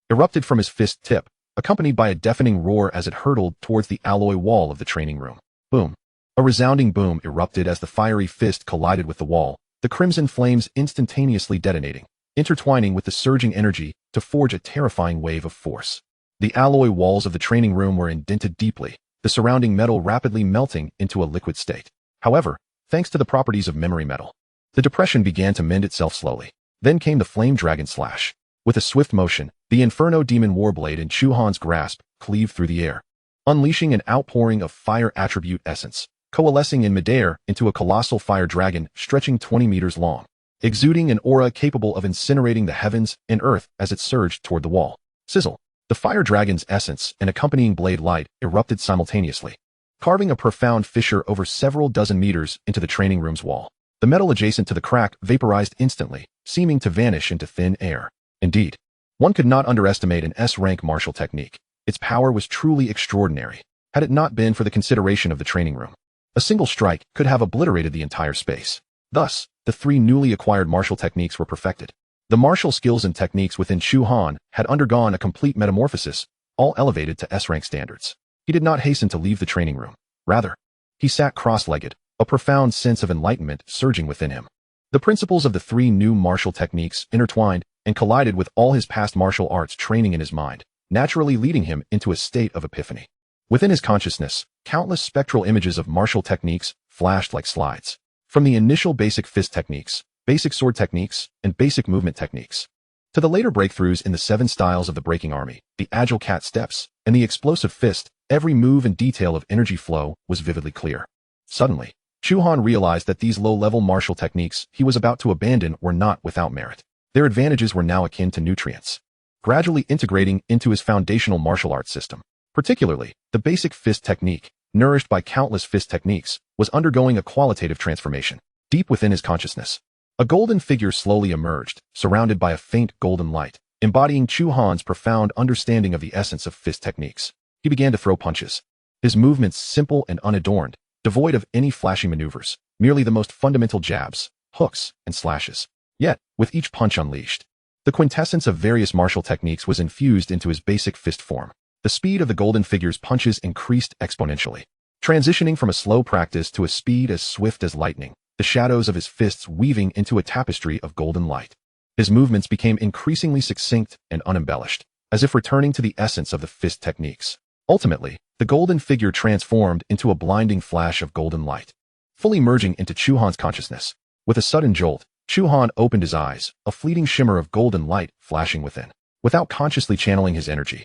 erupted from his fist tip, accompanied by a deafening roar as it hurtled towards the alloy wall of the training room. Boom. A resounding boom erupted as the fiery fist collided with the wall, the crimson flames instantaneously detonating, intertwining with the surging energy to forge a terrifying wave of force. The alloy walls of the training room were indented deeply, the surrounding metal rapidly melting into a liquid state. However, thanks to the properties of memory metal, the depression began to mend itself slowly. Then came the Flame Dragon Slash. With a swift motion, the Inferno Demon Warblade in Chu Han's grasp cleaved through the air, unleashing an outpouring of fire attribute essence, coalescing in midair into a colossal fire dragon stretching 20 meters long, exuding an aura capable of incinerating the heavens and earth as it surged toward the wall. Sizzle. The fire dragon's essence and accompanying blade light erupted simultaneously, carving a profound fissure over several dozen meters into the training room's wall. The metal adjacent to the crack vaporized instantly, seeming to vanish into thin air. Indeed, one could not underestimate an S-rank martial technique. Its power was truly extraordinary. Had it not been for the consideration of the training room, a single strike could have obliterated the entire space. Thus, the 3 newly acquired martial techniques were perfected. The martial skills and techniques within Chu Han had undergone a complete metamorphosis, all elevated to S-rank standards. He did not hasten to leave the training room. Rather, he sat cross-legged, a profound sense of enlightenment surging within him. The principles of the 3 new martial techniques intertwined and collided with all his past martial arts training in his mind, naturally leading him into a state of epiphany. Within his consciousness, countless spectral images of martial techniques flashed like slides. From the initial basic fist techniques, basic sword techniques, and basic movement techniques, to the later breakthroughs in the 7 styles of the breaking army, the agile cat steps, and the explosive fist, every move and detail of energy flow was vividly clear. Suddenly, Chu Han realized that these low-level martial techniques he was about to abandon were not without merit. Their advantages were now akin to nutrients, gradually integrating into his foundational martial arts system. Particularly, the basic fist technique, nourished by countless fist techniques, was undergoing a qualitative transformation. Deep within his consciousness, a golden figure slowly emerged, surrounded by a faint golden light, embodying Chu Han's profound understanding of the essence of fist techniques. He began to throw punches, his movements simple and unadorned, devoid of any flashy maneuvers, merely the most fundamental jabs, hooks, and slashes. Yet, with each punch unleashed, the quintessence of various martial techniques was infused into his basic fist form. The speed of the golden figure's punches increased exponentially, transitioning from a slow practice to a speed as swift as lightning, the shadows of his fists weaving into a tapestry of golden light. His movements became increasingly succinct and unembellished, as if returning to the essence of the fist techniques. Ultimately, the golden figure transformed into a blinding flash of golden light, fully merging into Chu Han's consciousness. With a sudden jolt, Chu Han opened his eyes, a fleeting shimmer of golden light flashing within. Without consciously channeling his energy,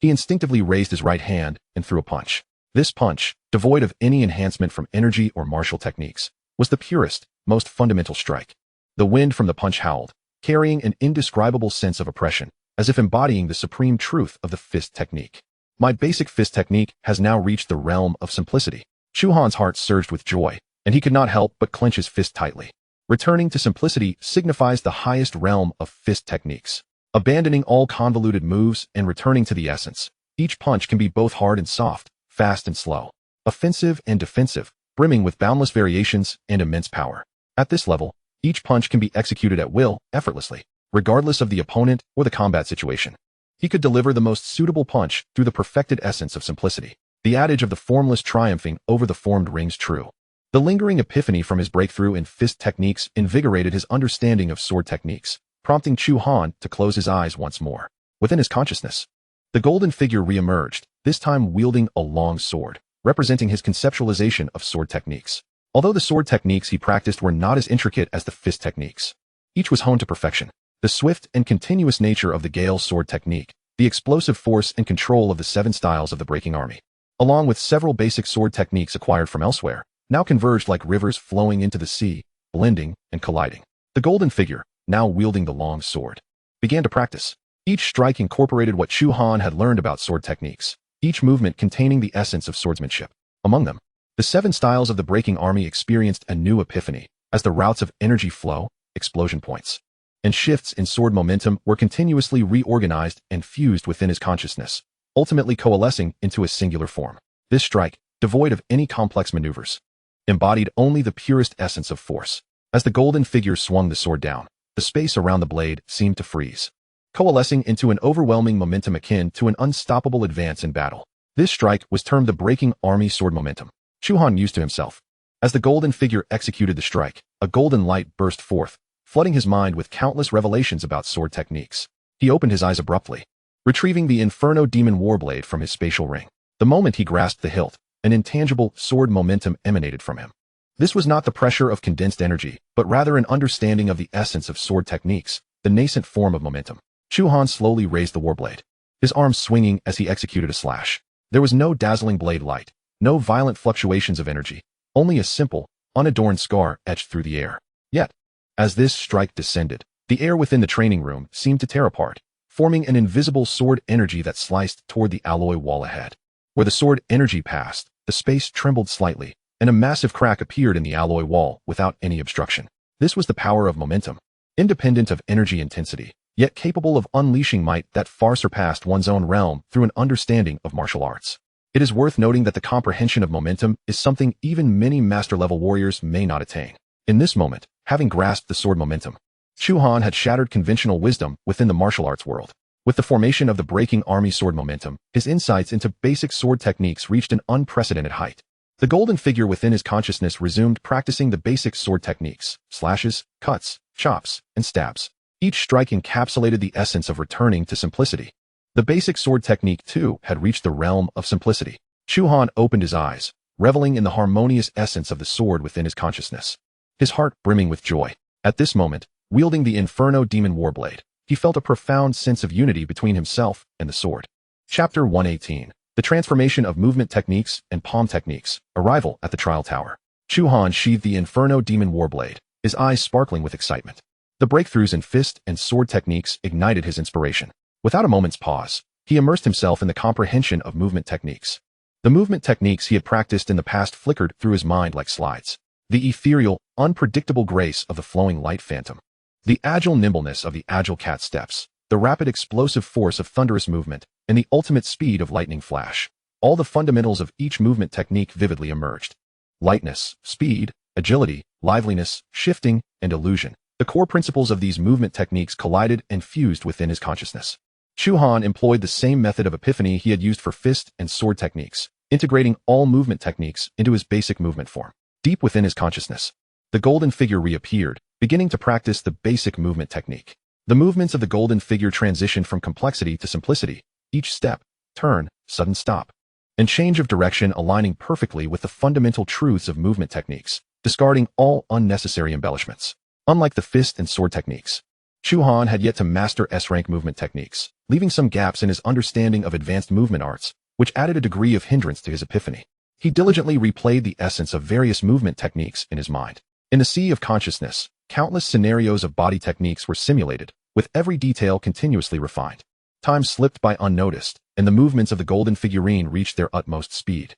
he instinctively raised his right hand and threw a punch. This punch, devoid of any enhancement from energy or martial techniques, was the purest, most fundamental strike. The wind from the punch howled, carrying an indescribable sense of oppression, as if embodying the supreme truth of the fist technique. My basic fist technique has now reached the realm of simplicity, Chu Han's heart surged with joy, and he could not help but clench his fist tightly. Returning to simplicity signifies the highest realm of fist techniques. Abandoning all convoluted moves and returning to the essence, each punch can be both hard and soft, fast and slow, offensive and defensive, brimming with boundless variations and immense power. At this level, each punch can be executed at will, effortlessly, regardless of the opponent or the combat situation. He could deliver the most suitable punch through the perfected essence of simplicity. The adage of the formless triumphing over the formed rings true. The lingering epiphany from his breakthrough in fist techniques invigorated his understanding of sword techniques, prompting Chu Han to close his eyes once more. Within his consciousness, the golden figure re-emerged, this time wielding a long sword, representing his conceptualization of sword techniques. Although the sword techniques he practiced were not as intricate as the fist techniques, each was honed to perfection. The swift and continuous nature of the Gale sword technique, the explosive force and control of the 7 styles of the breaking army, along with several basic sword techniques acquired from elsewhere, now converged like rivers flowing into the sea, blending and colliding. The golden figure, now wielding the long sword, began to practice. Each strike incorporated what Chu Han had learned about sword techniques, each movement containing the essence of swordsmanship. Among them, the 7 styles of the breaking army experienced a new epiphany, as the routes of energy flow, explosion points, and shifts in sword momentum were continuously reorganized and fused within his consciousness, ultimately coalescing into a singular form. This strike, devoid of any complex maneuvers, embodied only the purest essence of force. As the golden figure swung the sword down, the space around the blade seemed to freeze, coalescing into an overwhelming momentum akin to an unstoppable advance in battle. This strike was termed the breaking army sword momentum. Chu Han mused to himself. As the golden figure executed the strike, a golden light burst forth, flooding his mind with countless revelations about sword techniques. He opened his eyes abruptly, retrieving the Inferno Demon Warblade from his spatial ring. The moment he grasped the hilt, an intangible sword momentum emanated from him. This was not the pressure of condensed energy, but rather an understanding of the essence of sword techniques, the nascent form of momentum. Chu Han slowly raised the warblade, his arms swinging as he executed a slash. There was no dazzling blade light, no violent fluctuations of energy, only a simple, unadorned scar etched through the air. Yet, as this strike descended, the air within the training room seemed to tear apart, forming an invisible sword energy that sliced toward the alloy wall ahead. Where the sword energy passed, the space trembled slightly, and a massive crack appeared in the alloy wall without any obstruction. This was the power of momentum, independent of energy intensity, yet capable of unleashing might that far surpassed one's own realm through an understanding of martial arts. It is worth noting that the comprehension of momentum is something even many master-level warriors may not attain. In this moment, having grasped the sword momentum, Chu Han had shattered conventional wisdom within the martial arts world. With the formation of the breaking army sword momentum, his insights into basic sword techniques reached an unprecedented height. The golden figure within his consciousness resumed practicing the basic sword techniques, slashes, cuts, chops, and stabs. Each strike encapsulated the essence of returning to simplicity. The basic sword technique, too, had reached the realm of simplicity. Chu Han opened his eyes, reveling in the harmonious essence of the sword within his consciousness, his heart brimming with joy. At this moment, wielding the Inferno Demon Warblade, he felt a profound sense of unity between himself and the sword. Chapter 118. The Transformation of Movement Techniques and Palm Techniques. Arrival at the Trial Tower. Chu Han sheathed the Inferno Demon Warblade, his eyes sparkling with excitement. The breakthroughs in fist and sword techniques ignited his inspiration. Without a moment's pause, he immersed himself in the comprehension of movement techniques. The movement techniques he had practiced in the past flickered through his mind like slides. The ethereal, unpredictable grace of the flowing light phantom, the agile nimbleness of the agile cat steps, the rapid explosive force of thunderous movement, and the ultimate speed of lightning flash. All the fundamentals of each movement technique vividly emerged. Lightness, speed, agility, liveliness, shifting, and illusion. The core principles of these movement techniques collided and fused within his consciousness. Chu Han employed the same method of epiphany he had used for fist and sword techniques, integrating all movement techniques into his basic movement form. Deep within his consciousness, the golden figure reappeared, beginning to practice the basic movement technique. The movements of the golden figure transitioned from complexity to simplicity, each step, turn, sudden stop, and change of direction aligning perfectly with the fundamental truths of movement techniques, discarding all unnecessary embellishments. Unlike the fist and sword techniques, Chu Han had yet to master S-rank movement techniques, leaving some gaps in his understanding of advanced movement arts, which added a degree of hindrance to his epiphany. He diligently replayed the essence of various movement techniques in his mind. In the sea of consciousness, countless scenarios of body techniques were simulated, with every detail continuously refined. Time slipped by unnoticed, and the movements of the golden figurine reached their utmost speed,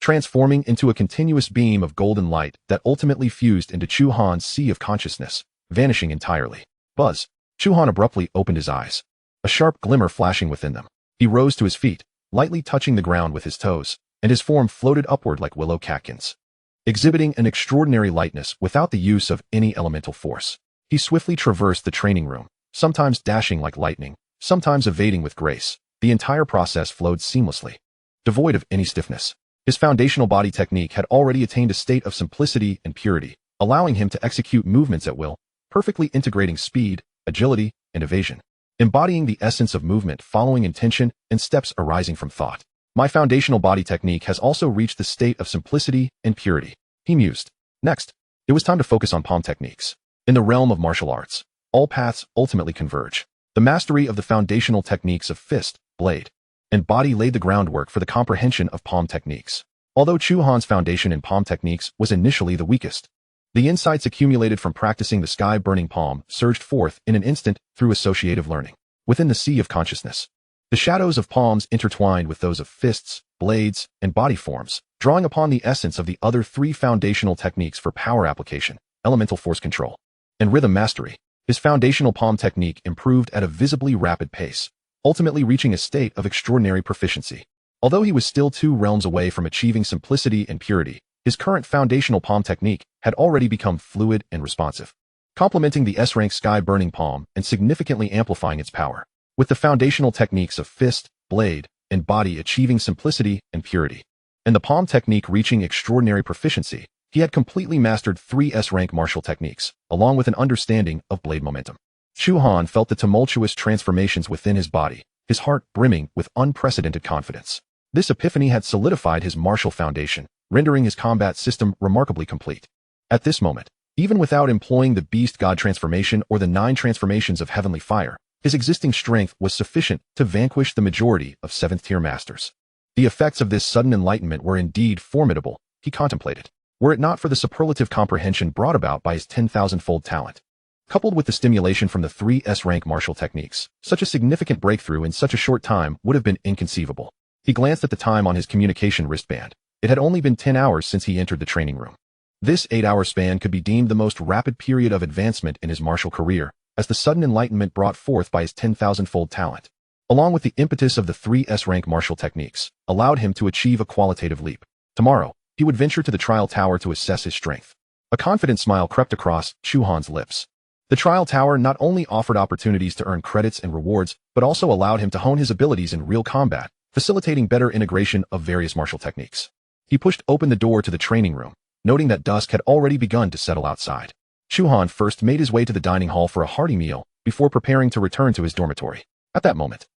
transforming into a continuous beam of golden light that ultimately fused into Chu Han's sea of consciousness, vanishing entirely. Buzz. Chu Han abruptly opened his eyes, a sharp glimmer flashing within them. He rose to his feet, lightly touching the ground with his toes, and his form floated upward like willow catkins, exhibiting an extraordinary lightness without the use of any elemental force. He swiftly traversed the training room, sometimes dashing like lightning, sometimes evading with grace. The entire process flowed seamlessly, devoid of any stiffness. His foundational body technique had already attained a state of simplicity and purity, allowing him to execute movements at will, perfectly integrating speed, agility, and evasion, embodying the essence of movement following intention and steps arising from thought. My foundational body technique has also reached the state of simplicity and purity, he mused. Next, it was time to focus on palm techniques. In the realm of martial arts, all paths ultimately converge. The mastery of the foundational techniques of fist, blade, and body laid the groundwork for the comprehension of palm techniques. Although Chu Han's foundation in palm techniques was initially the weakest, the insights accumulated from practicing the sky-burning palm surged forth in an instant through associative learning. Within the sea of consciousness, the shadows of palms intertwined with those of fists, blades, and body forms, drawing upon the essence of the other three foundational techniques for power application, elemental force control, and rhythm mastery. His foundational palm technique improved at a visibly rapid pace, ultimately reaching a state of extraordinary proficiency. Although he was still 2 realms away from achieving simplicity and purity, his current foundational palm technique had already become fluid and responsive, complementing the S-rank sky-burning palm and significantly amplifying its power. With the foundational techniques of fist, blade, and body achieving simplicity and purity, and the palm technique reaching extraordinary proficiency, he had completely mastered 3 S-rank martial techniques, along with an understanding of blade momentum. Chu Han felt the tumultuous transformations within his body, his heart brimming with unprecedented confidence. This epiphany had solidified his martial foundation, rendering his combat system remarkably complete. At this moment, even without employing the beast god transformation or the 9 transformations of heavenly fire, his existing strength was sufficient to vanquish the majority of 7th-tier masters. The effects of this sudden enlightenment were indeed formidable, he contemplated, were it not for the superlative comprehension brought about by his 10,000-fold talent. Coupled with the stimulation from the 3 S-rank martial techniques, such a significant breakthrough in such a short time would have been inconceivable. He glanced at the time on his communication wristband. It had only been 10 hours since he entered the training room. This 8-hour span could be deemed the most rapid period of advancement in his martial career, as the sudden enlightenment brought forth by his 10,000-fold talent, along with the impetus of the 3 S-rank martial techniques, allowed him to achieve a qualitative leap. Tomorrow, he would venture to the trial tower to assess his strength. A confident smile crept across Chu Han's lips. The trial tower not only offered opportunities to earn credits and rewards, but also allowed him to hone his abilities in real combat, facilitating better integration of various martial techniques. He pushed open the door to the training room, noting that dusk had already begun to settle outside. Chu Han first made his way to the dining hall for a hearty meal, before preparing to return to his dormitory. At that moment,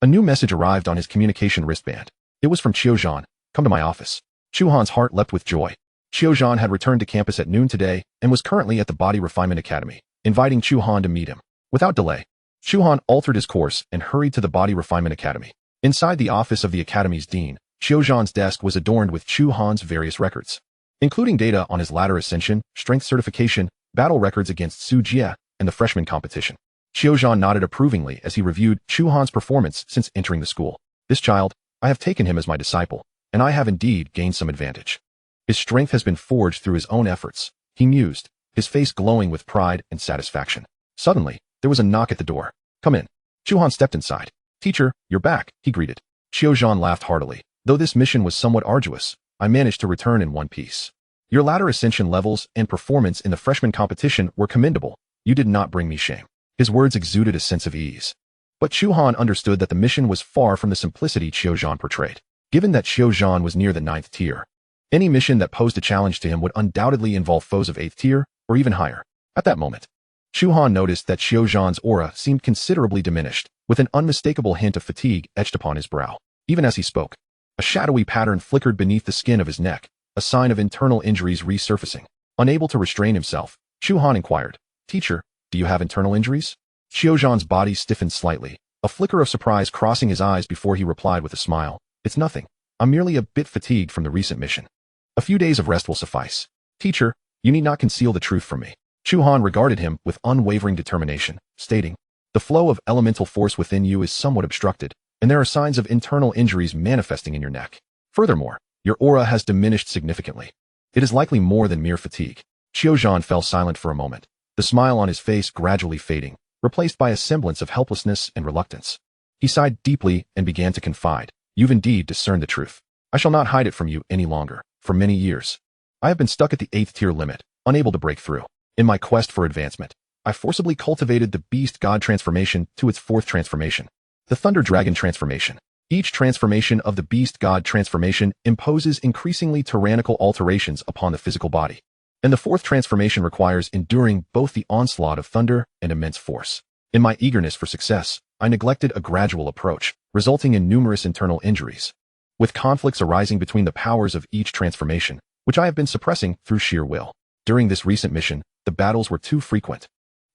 a new message arrived on his communication wristband. It was from Chu Han. Come to my office. Chu Han's heart leapt with joy. Chu Han had returned to campus at noon today and was currently at the Body Refinement Academy, inviting Chu Han to meet him. Without delay, Chu Han altered his course and hurried to the Body Refinement Academy. Inside the office of the Academy's dean, Chu Han's desk was adorned with Chu Han's various records, including data on his ladder ascension, strength certification, battle records against Su Jie, and the freshman competition. Chu Han nodded approvingly as he reviewed Chu Han's performance since entering the school. This child, I have taken him as my disciple, and I have indeed gained some advantage. His strength has been forged through his own efforts, he mused, his face glowing with pride and satisfaction. Suddenly, there was a knock at the door. Come in. Chu Han stepped inside. Teacher, you're back, he greeted. Chu Han laughed heartily. Though this mission was somewhat arduous, I managed to return in one piece. Your ladder ascension levels and performance in the freshman competition were commendable. You did not bring me shame. His words exuded a sense of ease. But Chu Han understood that the mission was far from the simplicity Chu Han portrayed. Given that Chu Han was near the 9th tier, any mission that posed a challenge to him would undoubtedly involve foes of 8th tier, or even higher. At that moment, Chu Han noticed that Chu Han's aura seemed considerably diminished, with an unmistakable hint of fatigue etched upon his brow. Even as he spoke, a shadowy pattern flickered beneath the skin of his neck, a sign of internal injuries resurfacing. Unable to restrain himself, Chu Han inquired, Teacher, do you have internal injuries? Chu Han's body stiffened slightly, a flicker of surprise crossing his eyes before he replied with a smile. It's nothing. I'm merely a bit fatigued from the recent mission. A few days of rest will suffice. Teacher, you need not conceal the truth from me. Chu Han regarded him with unwavering determination, stating, the flow of elemental force within you is somewhat obstructed, and there are signs of internal injuries manifesting in your neck. Furthermore, Your aura has diminished significantly. It is likely more than mere fatigue. Chu Han fell silent for a moment, the smile on his face gradually fading, replaced by a semblance of helplessness and reluctance. He sighed deeply and began to confide. You've indeed discerned the truth. I shall not hide it from you any longer. For many years, I have been stuck at the 8th tier limit, unable to break through. In my quest for advancement, I forcibly cultivated the beast god transformation to its 4th transformation, the thunder dragon transformation. Each transformation of the beast god transformation imposes increasingly tyrannical alterations upon the physical body, and the 4th transformation requires enduring both the onslaught of thunder and immense force. In my eagerness for success, I neglected a gradual approach, resulting in numerous internal injuries, with conflicts arising between the powers of each transformation, which I have been suppressing through sheer will. During this recent mission, the battles were too frequent,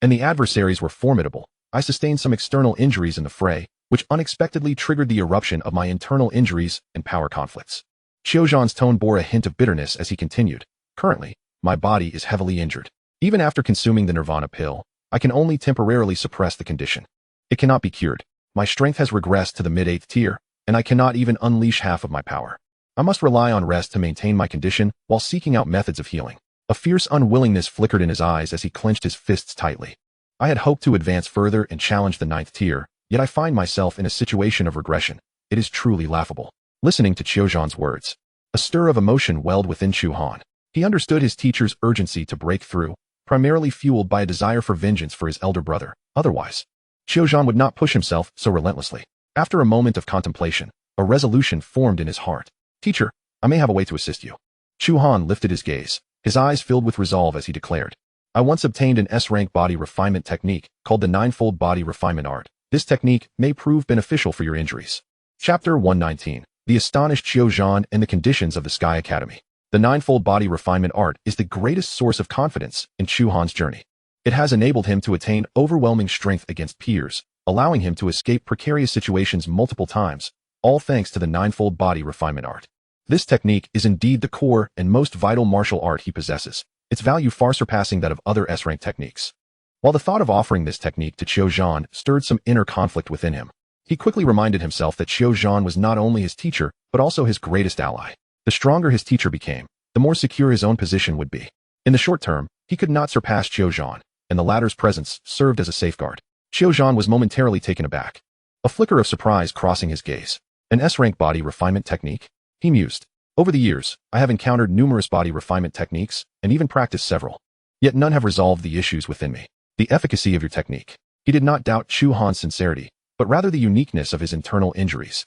and the adversaries were formidable. I sustained some external injuries in the fray, which unexpectedly triggered the eruption of my internal injuries and power conflicts. Chu Han's tone bore a hint of bitterness as he continued. Currently, my body is heavily injured. Even after consuming the Nirvana pill, I can only temporarily suppress the condition. It cannot be cured. My strength has regressed to the mid-8th tier, and I cannot even unleash half of my power. I must rely on rest to maintain my condition while seeking out methods of healing. A fierce unwillingness flickered in his eyes as he clenched his fists tightly. I had hoped to advance further and challenge the 9th tier, yet I find myself in a situation of regression. It is truly laughable. Listening to Chu Han's words, a stir of emotion welled within Chu Han. He understood his teacher's urgency to break through, primarily fueled by a desire for vengeance for his elder brother. Otherwise, Chu Han would not push himself so relentlessly. After a moment of contemplation, a resolution formed in his heart. Teacher, I may have a way to assist you. Chu Han lifted his gaze, his eyes filled with resolve as he declared. I once obtained an S-rank body refinement technique called the Ninefold Body Refinement Art. This technique may prove beneficial for your injuries. Chapter 119. The Astonished Chu Han and the Conditions of the Sky Academy. The Ninefold Body Refinement Art is the greatest source of confidence in Chu Han's journey. It has enabled him to attain overwhelming strength against peers, allowing him to escape precarious situations multiple times, all thanks to the Ninefold Body Refinement Art. This technique is indeed the core and most vital martial art he possesses, its value far surpassing that of other S-rank techniques. While the thought of offering this technique to Chu Han stirred some inner conflict within him, he quickly reminded himself that Chu Han was not only his teacher, but also his greatest ally. The stronger his teacher became, the more secure his own position would be. In the short term, he could not surpass Chu Han, and the latter's presence served as a safeguard. Chu Han was momentarily taken aback, a flicker of surprise crossing his gaze. An S-rank body refinement technique? He mused. Over the years, I have encountered numerous body refinement techniques, and even practiced several. Yet none have resolved the issues within me. The efficacy of your technique. He did not doubt Chu Han's sincerity, but rather the uniqueness of his internal injuries,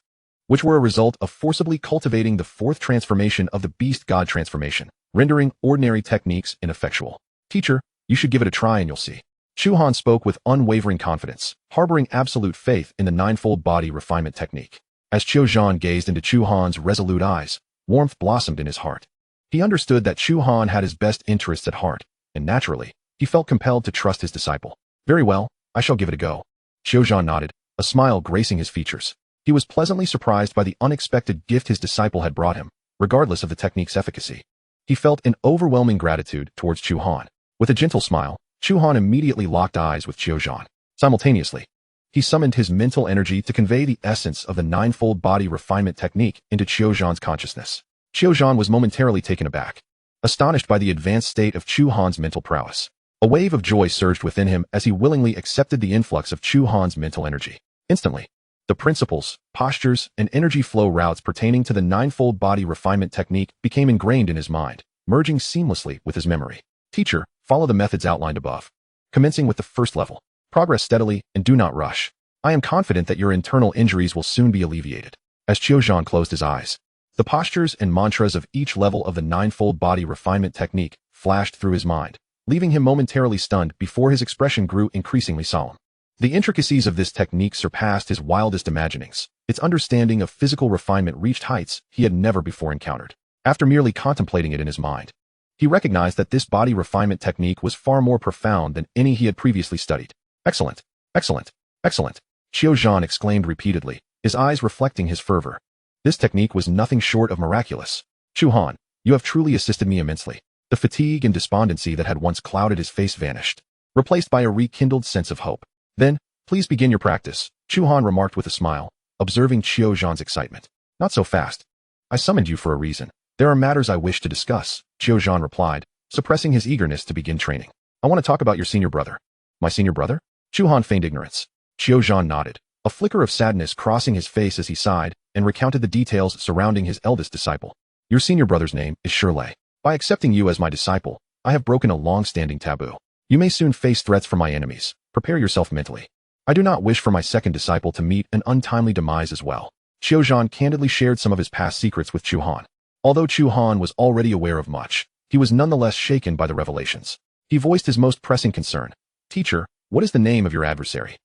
which were a result of forcibly cultivating the 4th transformation of the beast god transformation, rendering ordinary techniques ineffectual. Teacher, you should give it a try and you'll see. Chu Han spoke with unwavering confidence, harboring absolute faith in the Ninefold Body Refinement technique. As Chu Han gazed into Chu Han's resolute eyes, warmth blossomed in his heart. He understood that Chu Han had his best interests at heart, and naturally, he felt compelled to trust his disciple. Very well, I shall give it a go. Chu Han nodded, a smile gracing his features. He was pleasantly surprised by the unexpected gift his disciple had brought him, regardless of the technique's efficacy. He felt an overwhelming gratitude towards Chu Han. With a gentle smile, Chu Han immediately locked eyes with Chu Han. Simultaneously, he summoned his mental energy to convey the essence of the Ninefold Body Refinement technique into Chu Han's consciousness. Chu Han was momentarily taken aback, astonished by the advanced state of Chu Han's mental prowess. A wave of joy surged within him as he willingly accepted the influx of Chu Han's mental energy. Instantly, the principles, postures, and energy flow routes pertaining to the Ninefold Body Refinement technique became ingrained in his mind, merging seamlessly with his memory. Teacher, follow the methods outlined above. Commencing with the first level. Progress steadily and do not rush. I am confident that your internal injuries will soon be alleviated. As Chu Han closed his eyes, the postures and mantras of each level of the Ninefold Body Refinement technique flashed through his mind, leaving him momentarily stunned before his expression grew increasingly solemn. The intricacies of this technique surpassed his wildest imaginings. Its understanding of physical refinement reached heights he had never before encountered. After merely contemplating it in his mind, he recognized that this body refinement technique was far more profound than any he had previously studied. Excellent, excellent, excellent, Chu Han exclaimed repeatedly, his eyes reflecting his fervor. This technique was nothing short of miraculous. Chu Han, you have truly assisted me immensely. The fatigue and despondency that had once clouded his face vanished, replaced by a rekindled sense of hope. Then, please begin your practice, Chu Han remarked with a smile, observing Chu Han's excitement. Not so fast. I summoned you for a reason. There are matters I wish to discuss, Chu Han replied, suppressing his eagerness to begin training. I want to talk about your senior brother. My senior brother? Chu Han feigned ignorance. Chu Han nodded, a flicker of sadness crossing his face as he sighed, and recounted the details surrounding his eldest disciple. Your senior brother's name is Shirley. By accepting you as my disciple, I have broken a long-standing taboo. You may soon face threats from my enemies. Prepare yourself mentally. I do not wish for my second disciple to meet an untimely demise as well. Chu Han candidly shared some of his past secrets with Chu Han. Although Chu Han was already aware of much, he was nonetheless shaken by the revelations. He voiced his most pressing concern. Teacher, what is the name of your adversary?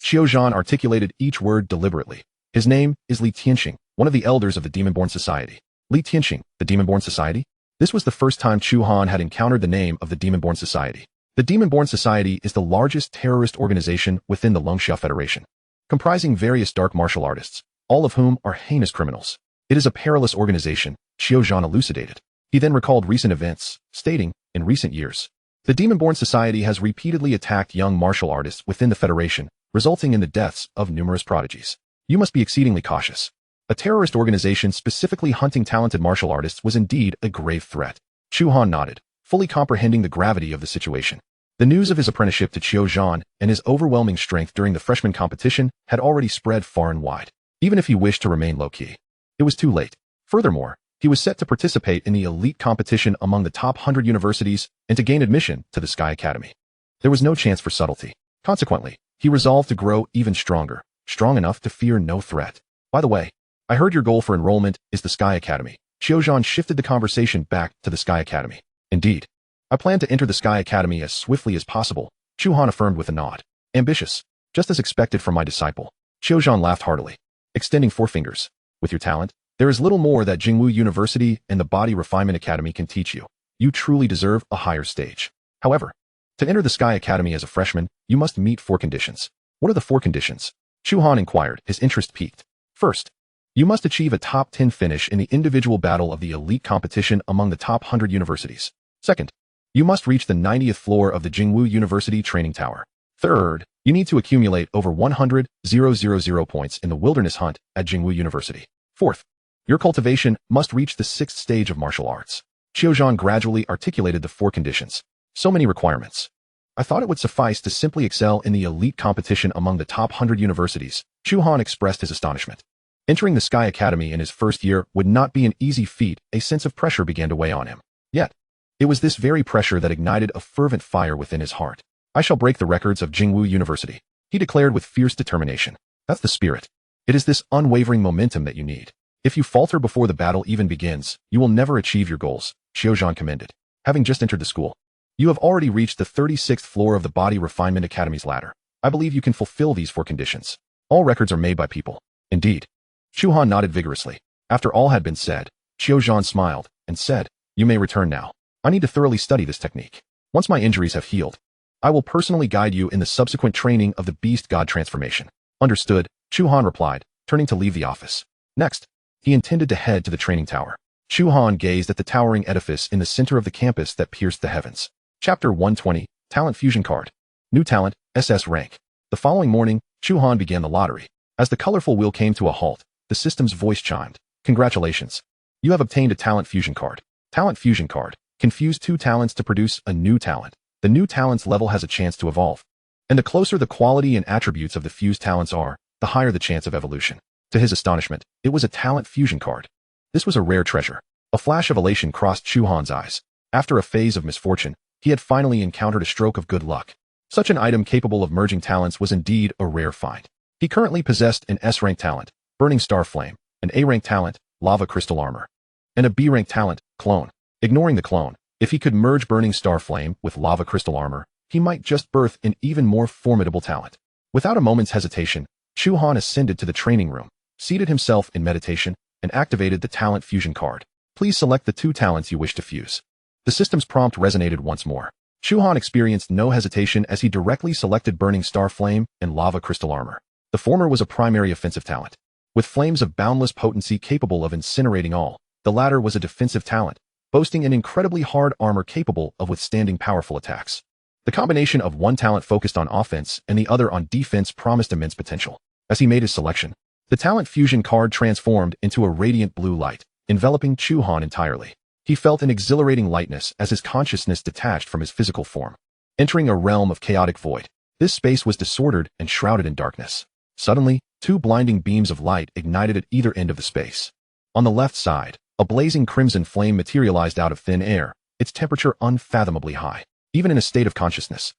Chu Han articulated each word deliberately. His name is Li Tianxing, one of the elders of the Demon-Born Society. Li Tianxing, the Demon-Born Society? This was the first time Chu Han had encountered the name of the Demon-Born Society. The Demon-Born Society is the largest terrorist organization within the Longxia Federation, comprising various dark martial artists, all of whom are heinous criminals. It is a perilous organization, Chu Han elucidated. He then recalled recent events, stating, in recent years, the Demon-Born Society has repeatedly attacked young martial artists within the Federation, resulting in the deaths of numerous prodigies. You must be exceedingly cautious. A terrorist organization specifically hunting talented martial artists was indeed a grave threat. Chu Han nodded, fully comprehending the gravity of the situation. The news of his apprenticeship to Chu Han and his overwhelming strength during the freshman competition had already spread far and wide. Even if he wished to remain low-key, it was too late. Furthermore, he was set to participate in the elite competition among the top 100 universities and to gain admission to the Sky Academy. There was no chance for subtlety. Consequently, he resolved to grow even stronger, strong enough to fear no threat. By the way, I heard your goal for enrollment is the Sky Academy. Chu Han shifted the conversation back to the Sky Academy. Indeed. I plan to enter the Sky Academy as swiftly as possible, Chu Han affirmed with a nod. Ambitious, just as expected from my disciple. Chu Han laughed heartily, extending forefingers. With your talent, there is little more that Jingwu University and the Body Refinement Academy can teach you. You truly deserve a higher stage. However, to enter the Sky Academy as a freshman, you must meet 4 conditions. What are the 4 conditions? Chu Han inquired, his interest piqued. First, you must achieve a top 10 finish in the individual battle of the elite competition among the top 100 universities. Second, you must reach the 90th floor of the Jingwu University Training Tower. Third, you need to accumulate over 100,000 points in the wilderness hunt at Jingwu University. Fourth, your cultivation must reach the 6th stage of martial arts. Chu Han gradually articulated the 4 conditions. So many requirements. I thought it would suffice to simply excel in the elite competition among the top 100 universities. Chu Han expressed his astonishment. Entering the Sky Academy in his first year would not be an easy feat. A sense of pressure began to weigh on him. Yet, it was this very pressure that ignited a fervent fire within his heart. I shall break the records of Jingwu University, he declared with fierce determination. That's the spirit. It is this unwavering momentum that you need. If you falter before the battle even begins, you will never achieve your goals, Chu Han commended. Having just entered the school, you have already reached the 36th floor of the Body Refinement Academy's ladder. I believe you can fulfill these 4 conditions. All records are made by people. Indeed. Chu Han nodded vigorously. After all had been said, Chu Han smiled and said, you may return now. I need to thoroughly study this technique. Once my injuries have healed, I will personally guide you in the subsequent training of the Beast God transformation. Understood, Chu Han replied, turning to leave the office. Next, he intended to head to the training tower. Chu Han gazed at the towering edifice in the center of the campus that pierced the heavens. Chapter 120, Talent Fusion Card. New Talent, SS Rank. The following morning, Chu Han began the lottery. As the colorful wheel came to a halt, the system's voice chimed. Congratulations. You have obtained a Talent Fusion Card. Talent Fusion Card. Confuse 2 talents to produce a new talent. The new talent's level has a chance to evolve. And the closer the quality and attributes of the fused talents are, the higher the chance of evolution. To his astonishment, it was a Talent Fusion Card. This was a rare treasure. A flash of elation crossed Chu Han's eyes. After a phase of misfortune, he had finally encountered a stroke of good luck. Such an item capable of merging talents was indeed a rare find. He currently possessed an S-rank talent, Burning Star Flame, an A-rank talent, Lava Crystal Armor, and a B-rank talent, Clone. Ignoring the clone, if he could merge Burning Star Flame with Lava Crystal Armor, he might just birth an even more formidable talent. Without a moment's hesitation, Chu Han ascended to the training room, seated himself in meditation, and activated the Talent Fusion Card. Please select the 2 talents you wish to fuse. The system's prompt resonated once more. Chu Han experienced no hesitation as he directly selected Burning Star Flame and Lava Crystal Armor. The former was a primary offensive talent, with flames of boundless potency capable of incinerating all. The latter was a defensive talent, boasting an incredibly hard armor capable of withstanding powerful attacks. The combination of one talent focused on offense and the other on defense promised immense potential. As he made his selection, the Talent Fusion Card transformed into a radiant blue light, enveloping Chu Han entirely. He felt an exhilarating lightness as his consciousness detached from his physical form, entering a realm of chaotic void. This space was disordered and shrouded in darkness. Suddenly, two blinding beams of light ignited at either end of the space. On the left side, a blazing crimson flame materialized out of thin air, its temperature unfathomably high. Even in a state of consciousness,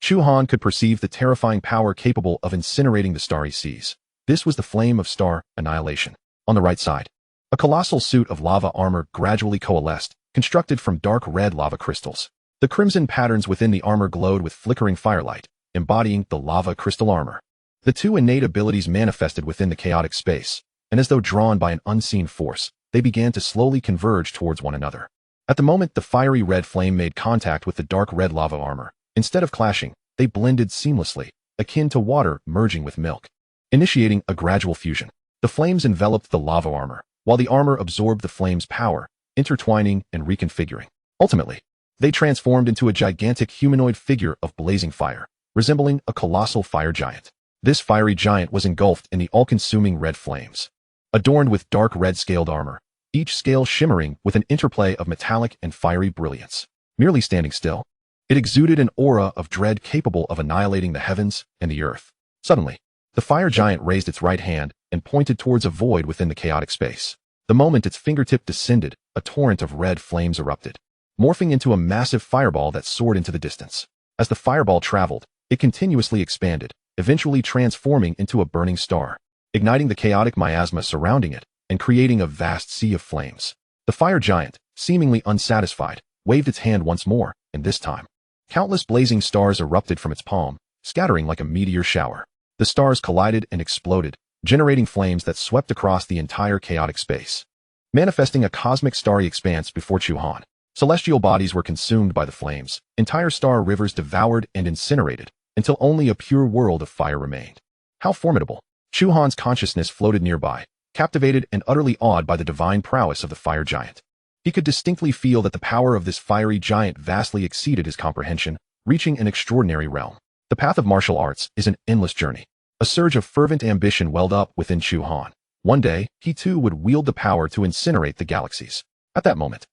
Chu Han could perceive the terrifying power capable of incinerating the starry seas. This was the flame of star annihilation. On the right side, a colossal suit of lava armor gradually coalesced, constructed from dark red lava crystals. The crimson patterns within the armor glowed with flickering firelight, embodying the lava crystal armor. The two innate abilities manifested within the chaotic space, and as though drawn by an unseen force, they began to slowly converge towards one another. At the moment the fiery red flame made contact with the dark red lava armor, instead of clashing, they blended seamlessly, akin to water merging with milk, initiating a gradual fusion. The flames enveloped the lava armor, while the armor absorbed the flame's power, intertwining and reconfiguring. Ultimately, they transformed into a gigantic humanoid figure of blazing fire, resembling a colossal fire giant. This fiery giant was engulfed in the all-consuming red flames, adorned with dark red scaled armor, each scale shimmering with an interplay of metallic and fiery brilliance. Merely standing still, it exuded an aura of dread capable of annihilating the heavens and the earth. Suddenly, the fire giant raised its right hand and pointed towards a void within the chaotic space. The moment its fingertip descended, a torrent of red flames erupted, morphing into a massive fireball that soared into the distance. As the fireball traveled, it continuously expanded, eventually transforming into a burning star, igniting the chaotic miasma surrounding it and creating a vast sea of flames. The fire giant, seemingly unsatisfied, waved its hand once more, and this time, countless blazing stars erupted from its palm, scattering like a meteor shower. The stars collided and exploded, generating flames that swept across the entire chaotic space, manifesting a cosmic starry expanse before Chu Han. Celestial bodies were consumed by the flames, entire star rivers devoured and incinerated, until only a pure world of fire remained. How formidable! Chu Han's consciousness floated nearby, captivated and utterly awed by the divine prowess of the fire giant. He could distinctly feel that the power of this fiery giant vastly exceeded his comprehension, reaching an extraordinary realm. The path of martial arts is an endless journey. A surge of fervent ambition welled up within Chu Han. One day, he too would wield the power to incinerate the galaxies. At that moment,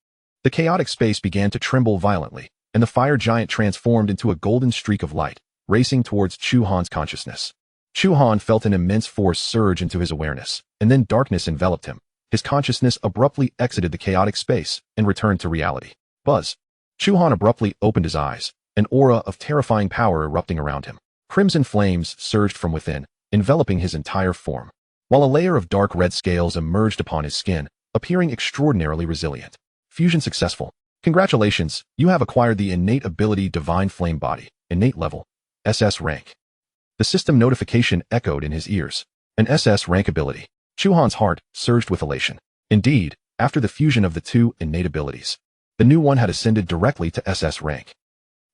the chaotic space began to tremble violently, and the fire giant transformed into a golden streak of light, racing towards Chu Han's consciousness. Chu Han felt an immense force surge into his awareness, and then darkness enveloped him. His consciousness abruptly exited the chaotic space and returned to reality. Buzz! Chu Han abruptly opened his eyes, an aura of terrifying power erupting around him. Crimson flames surged from within, enveloping his entire form, while a layer of dark red scales emerged upon his skin, appearing extraordinarily resilient. Fusion successful. Congratulations, you have acquired the innate ability Divine Flame Body, innate level, SS rank. The system notification echoed in his ears. An SS rank ability. Chu Han's heart surged with elation. Indeed, after the fusion of the two innate abilities, the new one had ascended directly to SS rank.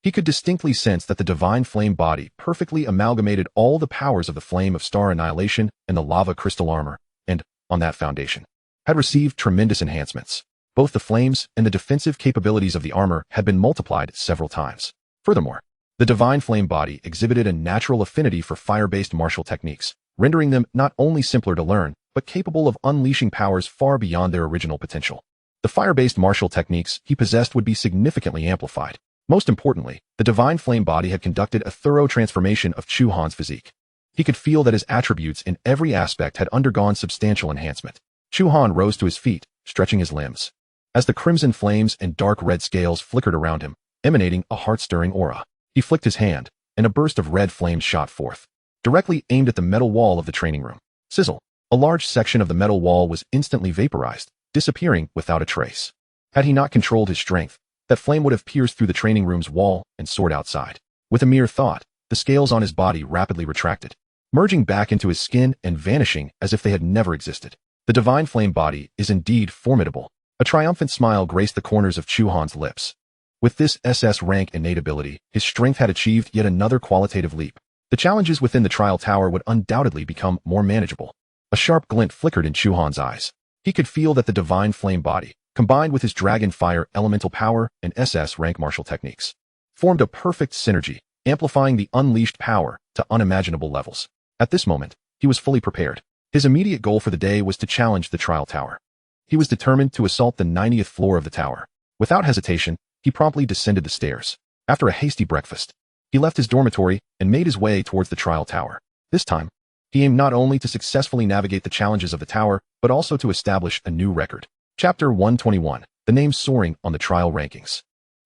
He could distinctly sense that the Divine Flame Body perfectly amalgamated all the powers of the Flame of Star Annihilation and the Lava Crystal Armor, and, on that foundation, had received tremendous enhancements. Both the flames and the defensive capabilities of the armor had been multiplied several times. Furthermore, the Divine Flame Body exhibited a natural affinity for fire-based martial techniques, rendering them not only simpler to learn, but capable of unleashing powers far beyond their original potential. The fire-based martial techniques he possessed would be significantly amplified. Most importantly, the Divine Flame Body had conducted a thorough transformation of Chu Han's physique. He could feel that his attributes in every aspect had undergone substantial enhancement. Chu Han rose to his feet, stretching his limbs, as the crimson flames and dark red scales flickered around him, emanating a heart-stirring aura. He flicked his hand, and a burst of red flames shot forth, directly aimed at the metal wall of the training room. Sizzle! A large section of the metal wall was instantly vaporized, disappearing without a trace. Had he not controlled his strength, that flame would have pierced through the training room's wall and soared outside. With a mere thought, the scales on his body rapidly retracted, merging back into his skin and vanishing as if they had never existed. The Divine Flame Body is indeed formidable. A triumphant smile graced the corners of Chu Han's lips. With this SS rank innate ability, his strength had achieved yet another qualitative leap. The challenges within the trial tower would undoubtedly become more manageable. A sharp glint flickered in Chu Han's eyes. He could feel that the Divine Flame Body, combined with his Dragon Fire elemental power and SS rank martial techniques, formed a perfect synergy, amplifying the unleashed power to unimaginable levels. At this moment, he was fully prepared. His immediate goal for the day was to challenge the trial tower. He was determined to assault the 90th floor of the tower. Without hesitation, he promptly descended the stairs. After a hasty breakfast, he left his dormitory and made his way towards the trial tower. This time, he aimed not only to successfully navigate the challenges of the tower, but also to establish a new record. Chapter 121. The name soaring on the trial rankings.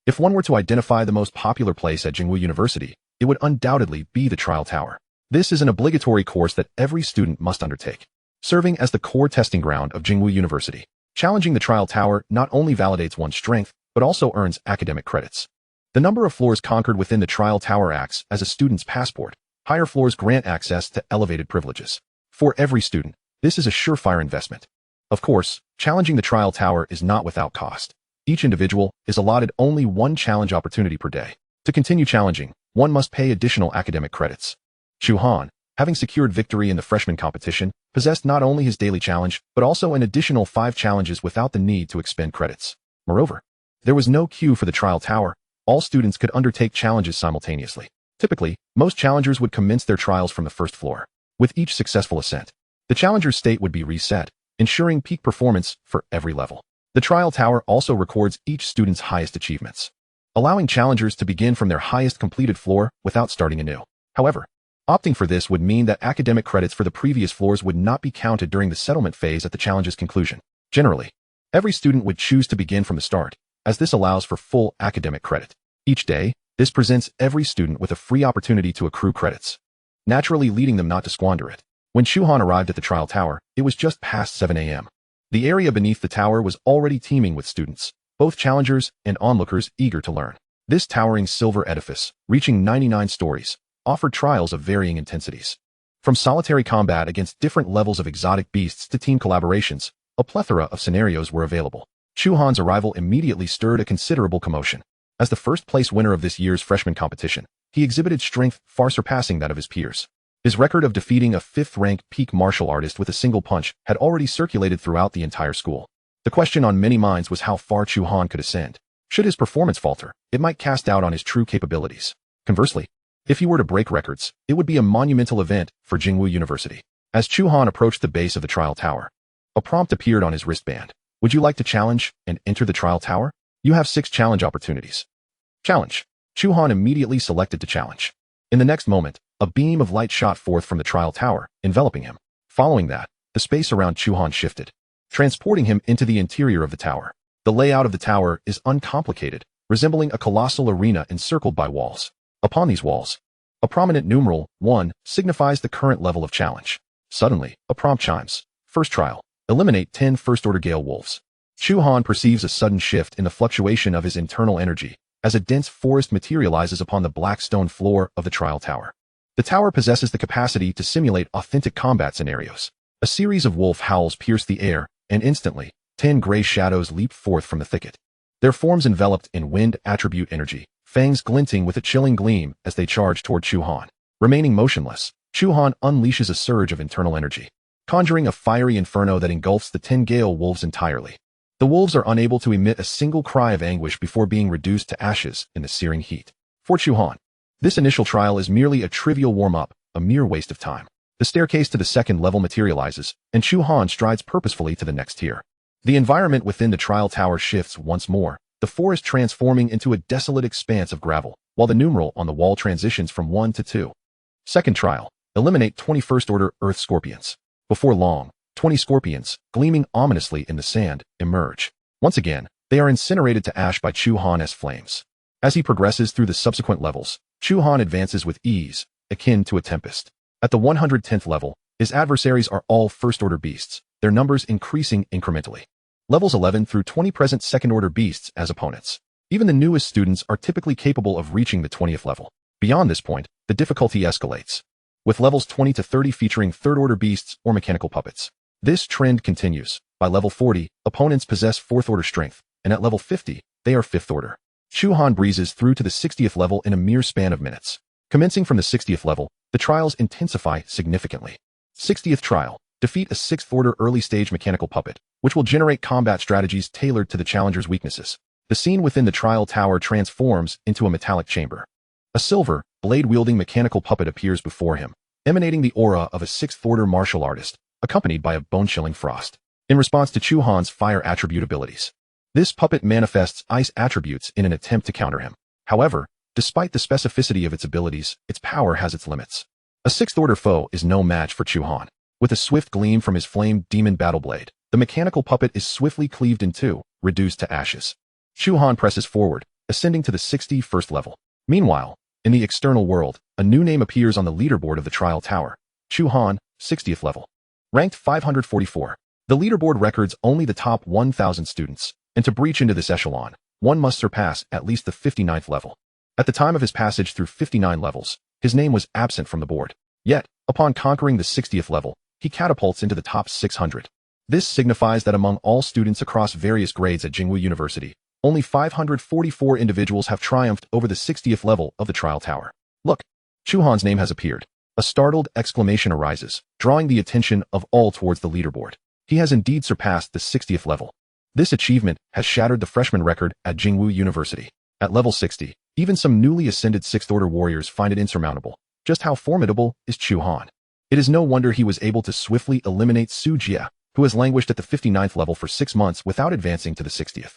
If one were to identify the most popular place at Jingwu University, it would undoubtedly be the trial tower. This is an obligatory course that every student must undertake, serving as the core testing ground of Jingwu University. Challenging the trial tower not only validates one's strength, but also earns academic credits. The number of floors conquered within the trial tower acts as a student's passport. Higher floors grant access to elevated privileges. For every student, this is a surefire investment. Of course, challenging the trial tower is not without cost. Each individual is allotted only one challenge opportunity per day. To continue challenging, one must pay additional academic credits. Chu Han, having secured victory in the freshman competition, possessed not only his daily challenge, but also an additional 5 challenges without the need to expend credits. Moreover, there was no queue for the trial tower. All students could undertake challenges simultaneously. Typically, most challengers would commence their trials from the first floor. With each successful ascent, the challenger's state would be reset, ensuring peak performance for every level. The trial tower also records each student's highest achievements, allowing challengers to begin from their highest completed floor without starting anew. However, opting for this would mean that academic credits for the previous floors would not be counted during the settlement phase at the challenge's conclusion. Generally, every student would choose to begin from the start, as this allows for full academic credit. Each day, this presents every student with a free opportunity to accrue credits, naturally leading them not to squander it. When Chu Han arrived at the trial tower, it was just past 7 a.m. The area beneath the tower was already teeming with students, both challengers and onlookers eager to learn. This towering silver edifice, reaching 99 stories, offered trials of varying intensities. From solitary combat against different levels of exotic beasts to team collaborations, a plethora of scenarios were available. Chu Han's arrival immediately stirred a considerable commotion. As the first-place winner of this year's freshman competition, he exhibited strength far surpassing that of his peers. His record of defeating a 5th-ranked peak martial artist with a single punch had already circulated throughout the entire school. The question on many minds was how far Chu Han could ascend. Should his performance falter, it might cast doubt on his true capabilities. Conversely, if he were to break records, it would be a monumental event for Jingwu University. As Chu Han approached the base of the trial tower, a prompt appeared on his wristband. Would you like to challenge and enter the trial tower? You have 6 challenge opportunities. Challenge. Chu Han immediately selected to challenge. In the next moment, a beam of light shot forth from the trial tower, enveloping him. Following that, the space around Chu Han shifted, transporting him into the interior of the tower. The layout of the tower is uncomplicated, resembling a colossal arena encircled by walls. Upon these walls, a prominent numeral, 1, signifies the current level of challenge. Suddenly, a prompt chimes. First trial. Eliminate 10 first-order gale wolves. Chu Han perceives a sudden shift in the fluctuation of his internal energy, as a dense forest materializes upon the black stone floor of the trial tower. The tower possesses the capacity to simulate authentic combat scenarios. A series of wolf howls pierce the air, and instantly, 10 gray shadows leap forth from the thicket. Their forms enveloped in wind attribute energy, fangs glinting with a chilling gleam as they charge toward Chu Han. Remaining motionless, Chu Han unleashes a surge of internal energy, conjuring a fiery inferno that engulfs the 10 gale wolves entirely. The wolves are unable to emit a single cry of anguish before being reduced to ashes in the searing heat. For Chu Han, this initial trial is merely a trivial warm-up, a mere waste of time. The staircase to the second level materializes, and Chu Han strides purposefully to the next tier. The environment within the trial tower shifts once more, the forest transforming into a desolate expanse of gravel, while the numeral on the wall transitions from 1 to 2. Second trial. Eliminate 21st-order earth scorpions. Before long, 20 scorpions, gleaming ominously in the sand, emerge. Once again, they are incinerated to ash by Chu Han as flames. As he progresses through the subsequent levels, Chu Han advances with ease, akin to a tempest. At the 110th level, his adversaries are all first-order beasts, their numbers increasing incrementally. Levels 11 through 20 present second-order beasts as opponents. Even the newest students are typically capable of reaching the 20th level. Beyond this point, the difficulty escalates, with levels 20 to 30 featuring third-order beasts or mechanical puppets. This trend continues. By level 40, opponents possess 4th-order strength, and at level 50, they are 5th-order. Chu Han breezes through to the 60th level in a mere span of minutes. Commencing from the 60th level, the trials intensify significantly. 60th trial. Defeat a 6th-order early-stage mechanical puppet, which will generate combat strategies tailored to the challenger's weaknesses. The scene within the trial tower transforms into a metallic chamber. A silver, blade-wielding mechanical puppet appears before him, emanating the aura of a 6th-order martial artist, accompanied by a bone-chilling frost. in response to Chu Han's fire attribute abilities. This puppet manifests ice attributes in an attempt to counter him. However, despite the specificity of its abilities, its power has its limits. A sixth-order foe is no match for Chu Han. With a swift gleam from his flame demon battle blade, the mechanical puppet is swiftly cleaved in two, reduced to ashes. Chu Han presses forward, ascending to the 61st level. Meanwhile, in the external world, a new name appears on the leaderboard of the trial tower. Chu Han, 60th level. Ranked 544. The leaderboard records only the top 1,000 students, and to breach into this echelon, one must surpass at least the 59th level. At the time of his passage through 59 levels, his name was absent from the board. Yet, upon conquering the 60th level, he catapults into the top 600. This signifies that among all students across various grades at Jingwu University, only 544 individuals have triumphed over the 60th level of the trial tower. Look, Chu Han's name has appeared. A startled exclamation arises, drawing the attention of all towards the leaderboard. He has indeed surpassed the 60th level. This achievement has shattered the freshman record at Jingwu University. At level 60, even some newly ascended 6th-order warriors find it insurmountable. Just how formidable is Chu Han? It is no wonder he was able to swiftly eliminate Su Jie, who has languished at the 59th level for 6 months without advancing to the 60th.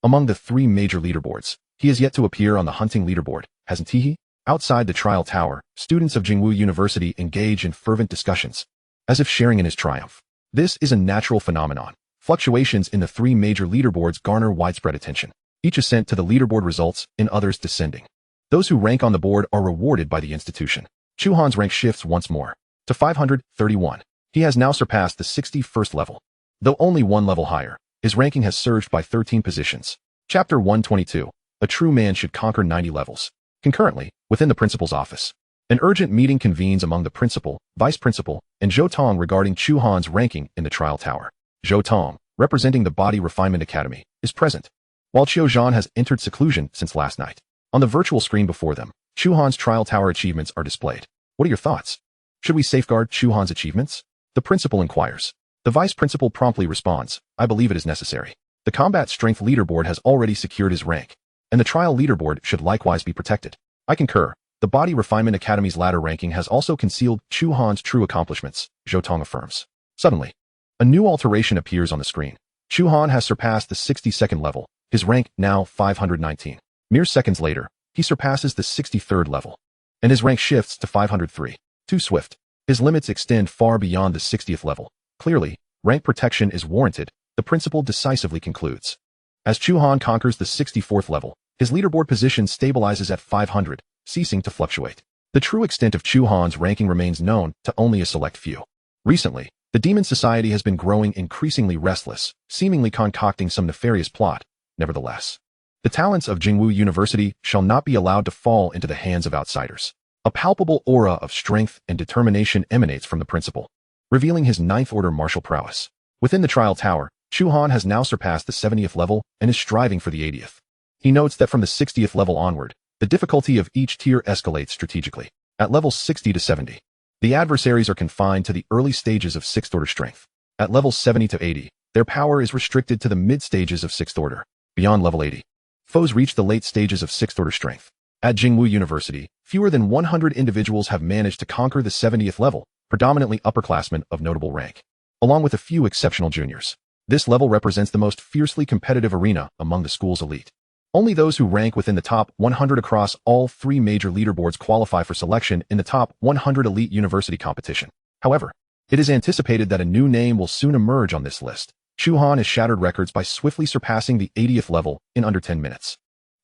Among the 3 major leaderboards, he has yet to appear on the hunting leaderboard, hasn't he? Outside the trial tower, students of Jingwu University engage in fervent discussions, as if sharing in his triumph. This is a natural phenomenon. Fluctuations in the 3 major leaderboards garner widespread attention. Each ascent to the leaderboard results in others descending. Those who rank on the board are rewarded by the institution. Chu Han's rank shifts once more to 531. He has now surpassed the 61st level. Though only 1 level higher, his ranking has surged by 13 positions. Chapter 122. A true man should conquer 90 levels. Concurrently, within the principal's office, an urgent meeting convenes among the principal, vice principal, and Zhou Tong regarding Chu Han's ranking in the trial tower. Zhou Tong, representing the Body Refinement Academy, is present, while Qiu Zhan has entered seclusion since last night. On the virtual screen before them, Chu Han's trial tower achievements are displayed. What are your thoughts? Should we safeguard Chu Han's achievements? The principal inquires. The vice principal promptly responds, I believe it is necessary. The combat strength leaderboard has already secured his rank, and the trial leaderboard should likewise be protected. I concur. The Body Refinement Academy's ladder ranking has also concealed Chu Han's true accomplishments, Zhou Tong affirms. Suddenly, a new alteration appears on the screen. Chu Han has surpassed the 62nd level, his rank now 519. Mere seconds later, he surpasses the 63rd level, and his rank shifts to 503. Too swift. His limits extend far beyond the 60th level. Clearly, rank protection is warranted, the principal decisively concludes. As Chu Han conquers the 64th level, his leaderboard position stabilizes at 500, ceasing to fluctuate. The true extent of Chu Han's ranking remains known to only a select few. Recently, the Demon Society has been growing increasingly restless, seemingly concocting some nefarious plot. Nevertheless, the talents of Jingwu University shall not be allowed to fall into the hands of outsiders. A palpable aura of strength and determination emanates from the principal, revealing his 9th-order martial prowess. Within the trial tower, Chu Han has now surpassed the 70th level and is striving for the 80th. He notes that from the 60th level onward, the difficulty of each tier escalates strategically. At levels 60 to 70, the adversaries are confined to the early stages of 6th-order strength. At levels 70 to 80, their power is restricted to the mid-stages of 6th order. Beyond level 80, foes reach the late stages of 6th-order strength. At Jingwu University, fewer than 100 individuals have managed to conquer the 70th level, predominantly upperclassmen of notable rank, along with a few exceptional juniors. This level represents the most fiercely competitive arena among the school's elite. Only those who rank within the top 100 across all 3 major leaderboards qualify for selection in the top 100 elite university competition. However, it is anticipated that a new name will soon emerge on this list. Chu Han has shattered records by swiftly surpassing the 80th level in under 10 minutes.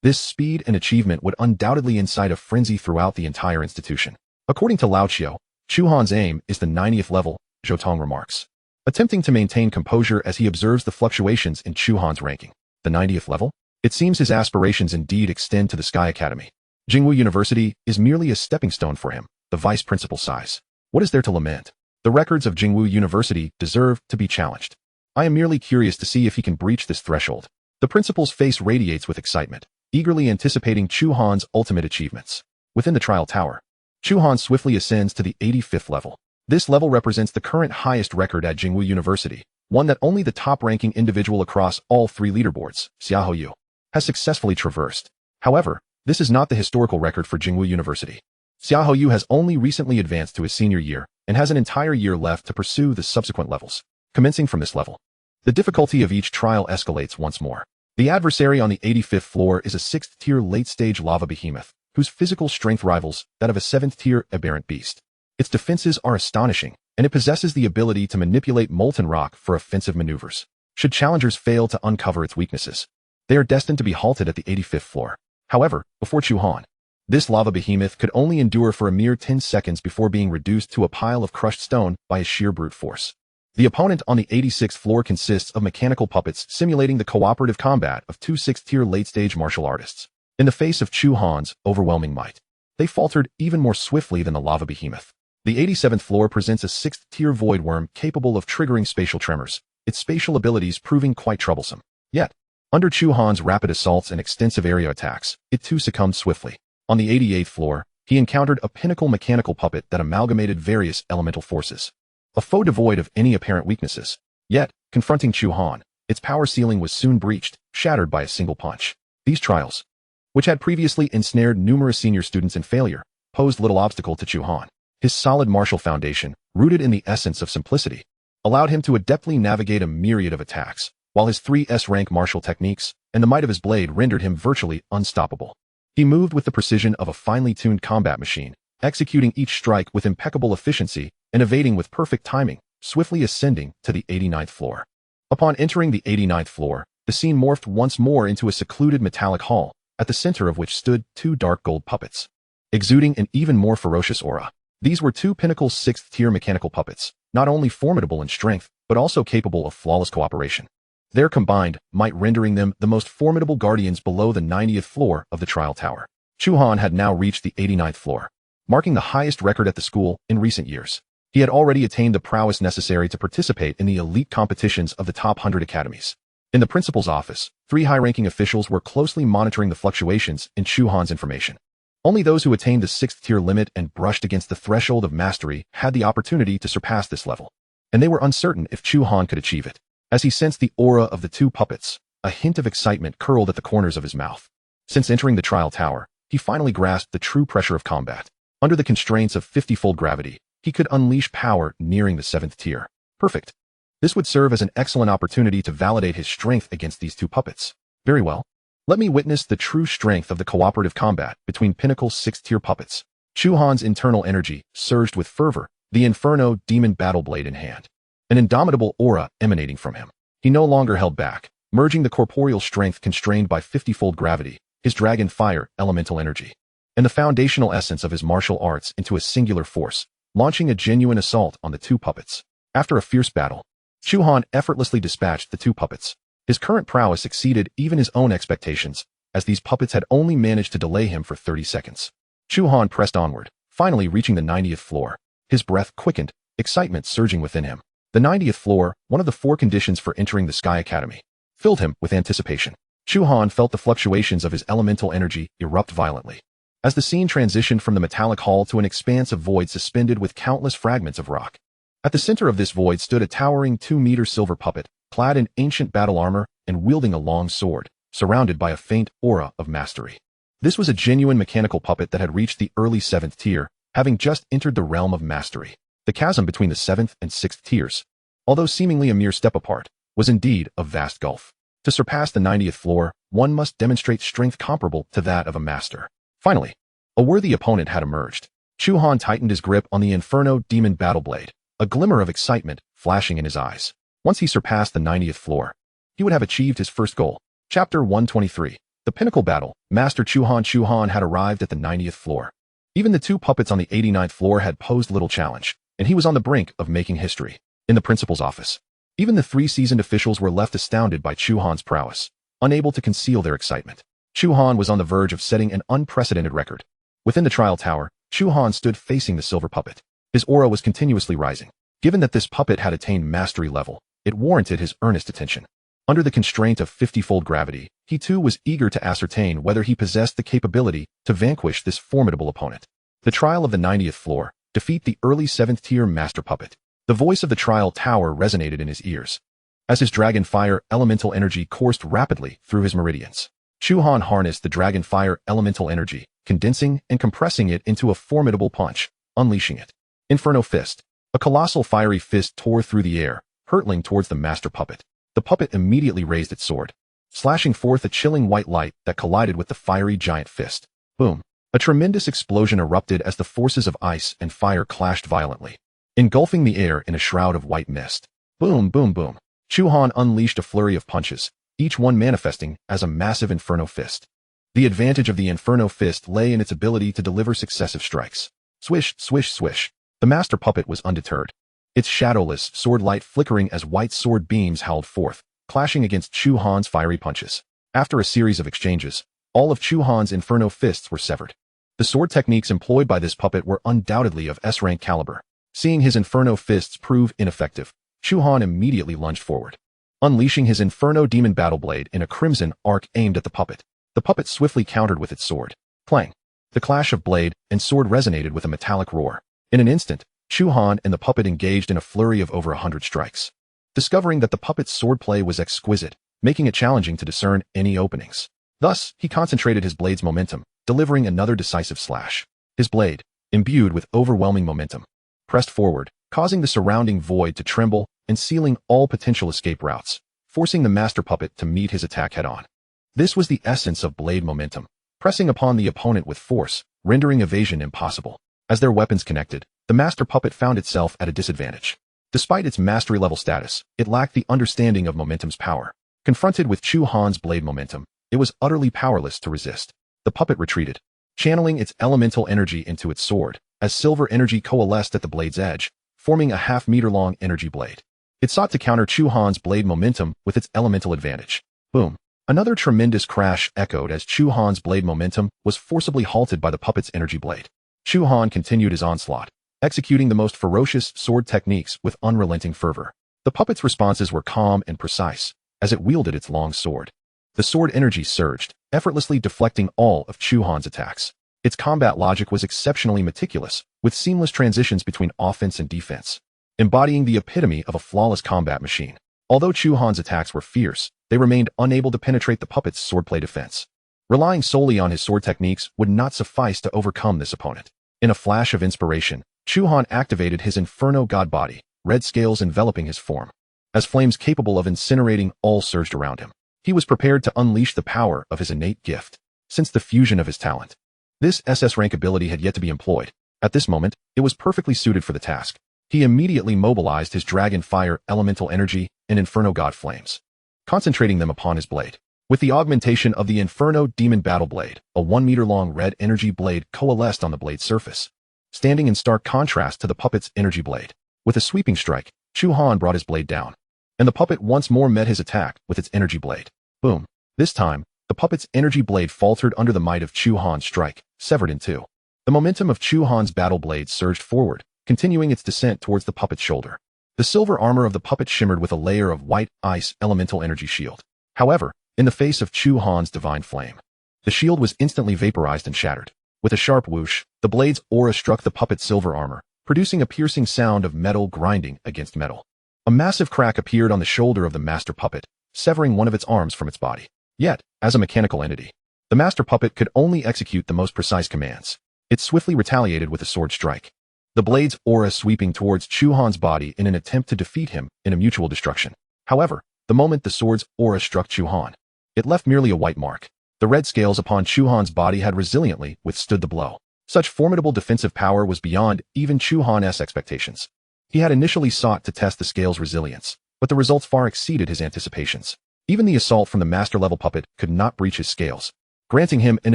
This speed and achievement would undoubtedly incite a frenzy throughout the entire institution. According to Lao Qiu, Chu Han's aim is the 90th level, Zhou Tong remarks, attempting to maintain composure as he observes the fluctuations in Chu Han's ranking. The 90th level? It seems his aspirations indeed extend to the Sky Academy. Jingwu University is merely a stepping stone for him, the vice principal sighs. What is there to lament? The records of Jingwu University deserve to be challenged. I am merely curious to see if he can breach this threshold. The principal's face radiates with excitement, eagerly anticipating Chu Han's ultimate achievements. Within the trial tower, Chu Han swiftly ascends to the 85th level. This level represents the current highest record at Jingwu University, one that only the top-ranking individual across all 3 leaderboards, Xiahou Yu, has successfully traversed. However, this is not the historical record for Jingwu University. Xiahou Yu has only recently advanced to his senior year and has an entire year left to pursue the subsequent levels. Commencing from this level, The difficulty of each trial escalates once more. The adversary on the 85th floor is a 6th-tier late-stage lava behemoth, whose physical strength rivals that of a 7th-tier aberrant beast. Its defenses are astonishing, and it possesses the ability to manipulate molten rock for offensive maneuvers. Should challengers fail to uncover its weaknesses, they are destined to be halted at the 85th floor. However, before Chu Han, this lava behemoth could only endure for a mere 10 seconds before being reduced to a pile of crushed stone by a sheer brute force. The opponent on the 86th floor consists of mechanical puppets simulating the cooperative combat of two 6th-tier late-stage martial artists. In the face of Chu Han's overwhelming might, they faltered even more swiftly than the lava behemoth. The 87th floor presents a 6th-tier void worm capable of triggering spatial tremors, its spatial abilities proving quite troublesome. Yet, under Chu Han's rapid assaults and extensive area attacks, it too succumbed swiftly. On the 88th floor, he encountered a pinnacle mechanical puppet that amalgamated various elemental forces. A foe devoid of any apparent weaknesses. Yet, confronting Chu Han, its power ceiling was soon breached, shattered by a single punch. These trials, which had previously ensnared numerous senior students in failure, posed little obstacle to Chu Han. His solid martial foundation, rooted in the essence of simplicity, allowed him to adeptly navigate a myriad of attacks, while his 3S rank martial techniques and the might of his blade rendered him virtually unstoppable. He moved with the precision of a finely tuned combat machine, executing each strike with impeccable efficiency and evading with perfect timing, swiftly ascending to the 89th floor. Upon entering the 89th floor, the scene morphed once more into a secluded metallic hall, at the center of which stood two dark gold puppets, exuding an even more ferocious aura. These were two pinnacle 6th-tier mechanical puppets, not only formidable in strength, but also capable of flawless cooperation. Their combined might rendering them the most formidable guardians below the 90th floor of the trial tower. Chu Han had now reached the 89th floor, marking the highest record at the school in recent years. He had already attained the prowess necessary to participate in the elite competitions of the top 100 academies. In the principal's office, 3 high-ranking officials were closely monitoring the fluctuations in Chu Han's information. Only those who attained the 6th-tier limit and brushed against the threshold of mastery had the opportunity to surpass this level, and they were uncertain if Chu Han could achieve it. As he sensed the aura of the two puppets, a hint of excitement curled at the corners of his mouth. Since entering the trial tower, he finally grasped the true pressure of combat. Under the constraints of 50-fold gravity, he could unleash power nearing the 7th tier. Perfect. This would serve as an excellent opportunity to validate his strength against these two puppets. Very well. Let me witness the true strength of the cooperative combat between pinnacle 6th-tier puppets. Chu Han's internal energy surged with fervor, the Inferno demon battle blade in hand. An indomitable aura emanating from him. He no longer held back, merging the corporeal strength constrained by 50-fold gravity, his dragon fire elemental energy, and the foundational essence of his martial arts into a singular force, launching a genuine assault on the two puppets. After a fierce battle, Chu Han effortlessly dispatched the two puppets. His current prowess exceeded even his own expectations, as these puppets had only managed to delay him for 30 seconds. Chu Han pressed onward, finally reaching the 90th floor. His breath quickened, excitement surging within him. The 90th floor, one of the 4 conditions for entering the Sky Academy, filled him with anticipation. Chu Han felt the fluctuations of his elemental energy erupt violently, as the scene transitioned from the metallic hall to an expanse of void suspended with countless fragments of rock. At the center of this void stood a towering 2-meter silver puppet, clad in ancient battle armor and wielding a long sword, surrounded by a faint aura of mastery. This was a genuine mechanical puppet that had reached the early 7th tier, having just entered the realm of mastery. The chasm between the 7th and 6th tiers, although seemingly a mere step apart, was indeed a vast gulf. To surpass the 90th floor, one must demonstrate strength comparable to that of a master. Finally, a worthy opponent had emerged. Chu Han tightened his grip on the Inferno demon battle blade, a glimmer of excitement flashing in his eyes. Once he surpassed the 90th floor, he would have achieved his first goal. Chapter 123. The Pinnacle Battle. Master Chu Han. Chu Han had arrived at the 90th floor. Even the two puppets on the 89th floor had posed little challenge, and he was on the brink of making history. In the principal's office, even the 3 seasoned officials were left astounded by Chu Han's prowess, unable to conceal their excitement. Chu Han was on the verge of setting an unprecedented record. Within the trial tower, Chu Han stood facing the silver puppet. His aura was continuously rising. Given that this puppet had attained mastery level, it warranted his earnest attention. Under the constraint of 50-fold gravity, he too was eager to ascertain whether he possessed the capability to vanquish this formidable opponent. The trial of the 90th floor. Defeat the early 7th tier master puppet. The voice of the trial tower resonated in his ears, as his dragon fire elemental energy coursed rapidly through his meridians. Chu Han harnessed the dragon fire elemental energy, condensing and compressing it into a formidable punch, unleashing it. Inferno Fist. A colossal fiery fist tore through the air, hurtling towards the master puppet. The puppet immediately raised its sword, slashing forth a chilling white light that collided with the fiery giant fist. Boom! A tremendous explosion erupted as the forces of ice and fire clashed violently, engulfing the air in a shroud of white mist. Boom, boom, boom. Chu Han unleashed a flurry of punches, each one manifesting as a massive inferno fist. The advantage of the inferno fist lay in its ability to deliver successive strikes. Swish, swish, swish. The master puppet was undeterred, its shadowless sword light flickering as white sword beams howled forth, clashing against Chu Han's fiery punches. After a series of exchanges, all of Chu Han's inferno fists were severed. The sword techniques employed by this puppet were undoubtedly of S-rank caliber. Seeing his inferno fists prove ineffective, Chu Han immediately lunged forward, unleashing his inferno demon battle blade in a crimson arc aimed at the puppet. The puppet swiftly countered with its sword. Clang! The clash of blade and sword resonated with a metallic roar. In an instant, Chu Han and the puppet engaged in a flurry of over 100 strikes. Discovering that the puppet's swordplay was exquisite, making it challenging to discern any openings. Thus, he concentrated his blade's momentum, delivering another decisive slash. His blade, imbued with overwhelming momentum, pressed forward, causing the surrounding void to tremble and sealing all potential escape routes, forcing the master puppet to meet his attack head-on. This was the essence of blade momentum, pressing upon the opponent with force, rendering evasion impossible. As their weapons connected, the master puppet found itself at a disadvantage. Despite its mastery-level status, it lacked the understanding of momentum's power. Confronted with Chu Han's blade momentum, it was utterly powerless to resist. The puppet retreated, channeling its elemental energy into its sword, as silver energy coalesced at the blade's edge, forming a half-meter-long energy blade. It sought to counter Chu Han's blade momentum with its elemental advantage. Boom! Another tremendous crash echoed as Chu Han's blade momentum was forcibly halted by the puppet's energy blade. Chu Han continued his onslaught, executing the most ferocious sword techniques with unrelenting fervor. The puppet's responses were calm and precise, as it wielded its long sword. The sword energy surged, effortlessly deflecting all of Chu Han's attacks. Its combat logic was exceptionally meticulous, with seamless transitions between offense and defense, embodying the epitome of a flawless combat machine. Although Chu Han's attacks were fierce, they remained unable to penetrate the puppet's swordplay defense. Relying solely on his sword techniques would not suffice to overcome this opponent. In a flash of inspiration, Chu Han activated his Inferno God Body, red scales enveloping his form. As flames capable of incinerating all surged around him, he was prepared to unleash the power of his innate gift. Since the fusion of his talent, this SS rank ability had yet to be employed. At this moment, it was perfectly suited for the task. He immediately mobilized his Dragon Fire Elemental Energy and Inferno God Flames, concentrating them upon his blade. With the augmentation of the Inferno Demon Battle Blade, a 1-meter-long red energy blade coalesced on the blade's surface, standing in stark contrast to the puppet's energy blade. With a sweeping strike, Chu Han brought his blade down, and the puppet once more met his attack with its energy blade. Boom! This time, the puppet's energy blade faltered under the might of Chu Han's strike, severed in two. The momentum of Chu Han's battle blade surged forward, continuing its descent towards the puppet's shoulder. The silver armor of the puppet shimmered with a layer of white ice elemental energy shield. However, in the face of Chu Han's divine flame, the shield was instantly vaporized and shattered. With a sharp whoosh, the blade's aura struck the puppet's silver armor, producing a piercing sound of metal grinding against metal. A massive crack appeared on the shoulder of the master puppet, severing one of its arms from its body. Yet, as a mechanical entity, the master puppet could only execute the most precise commands. It swiftly retaliated with a sword strike, the blade's aura sweeping towards Chu Han's body in an attempt to defeat him in a mutual destruction. However, the moment the sword's aura struck Chu Han, it left merely a white mark. The red scales upon Chu Han's body had resiliently withstood the blow. Such formidable defensive power was beyond even Chu Han's expectations. He had initially sought to test the scale's resilience, but the results far exceeded his anticipations. Even the assault from the master-level puppet could not breach his scales, granting him an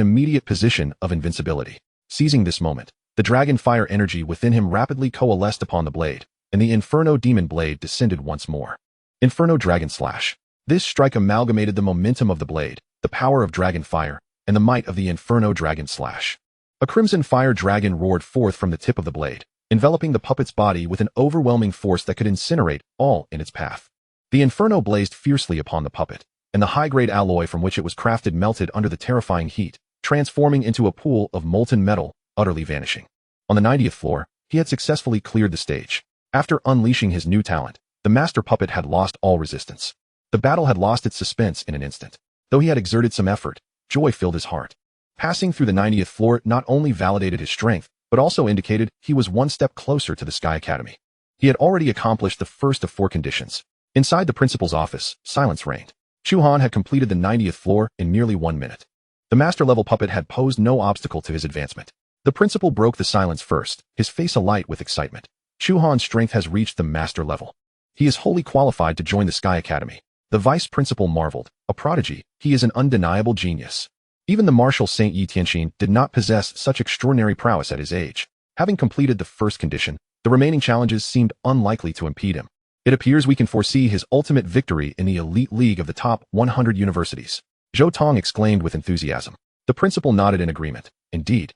immediate position of invincibility. Seizing this moment, the dragon fire energy within him rapidly coalesced upon the blade, and the Inferno Demon Blade descended once more. Inferno Dragon Slash. This strike amalgamated the momentum of the blade, the power of dragon fire, and the might of the Inferno Dragon Slash. A crimson fire dragon roared forth from the tip of the blade, enveloping the puppet's body with an overwhelming force that could incinerate all in its path. The Inferno blazed fiercely upon the puppet, and the high-grade alloy from which it was crafted melted under the terrifying heat, transforming into a pool of molten metal, utterly vanishing. On the 90th floor, he had successfully cleared the stage. After unleashing his new talent, the master puppet had lost all resistance. The battle had lost its suspense in an instant. Though he had exerted some effort, joy filled his heart. Passing through the 90th floor not only validated his strength, but also indicated he was one step closer to the Sky Academy. He had already accomplished the first of 4 conditions, Inside the principal's office, silence reigned. Chu Han had completed the 90th floor in merely 1 minute. The master-level puppet had posed no obstacle to his advancement. The principal broke the silence first, his face alight with excitement. Chu Han's strength has reached the master level. He is wholly qualified to join the Sky Academy. The vice principal marveled. A prodigy, he is an undeniable genius. Even the martial Saint Yi Tianxin did not possess such extraordinary prowess at his age. Having completed the first condition, the remaining challenges seemed unlikely to impede him. It appears we can foresee his ultimate victory in the elite league of the top 100 universities. Zhou Tong exclaimed with enthusiasm. The principal nodded in agreement. Indeed.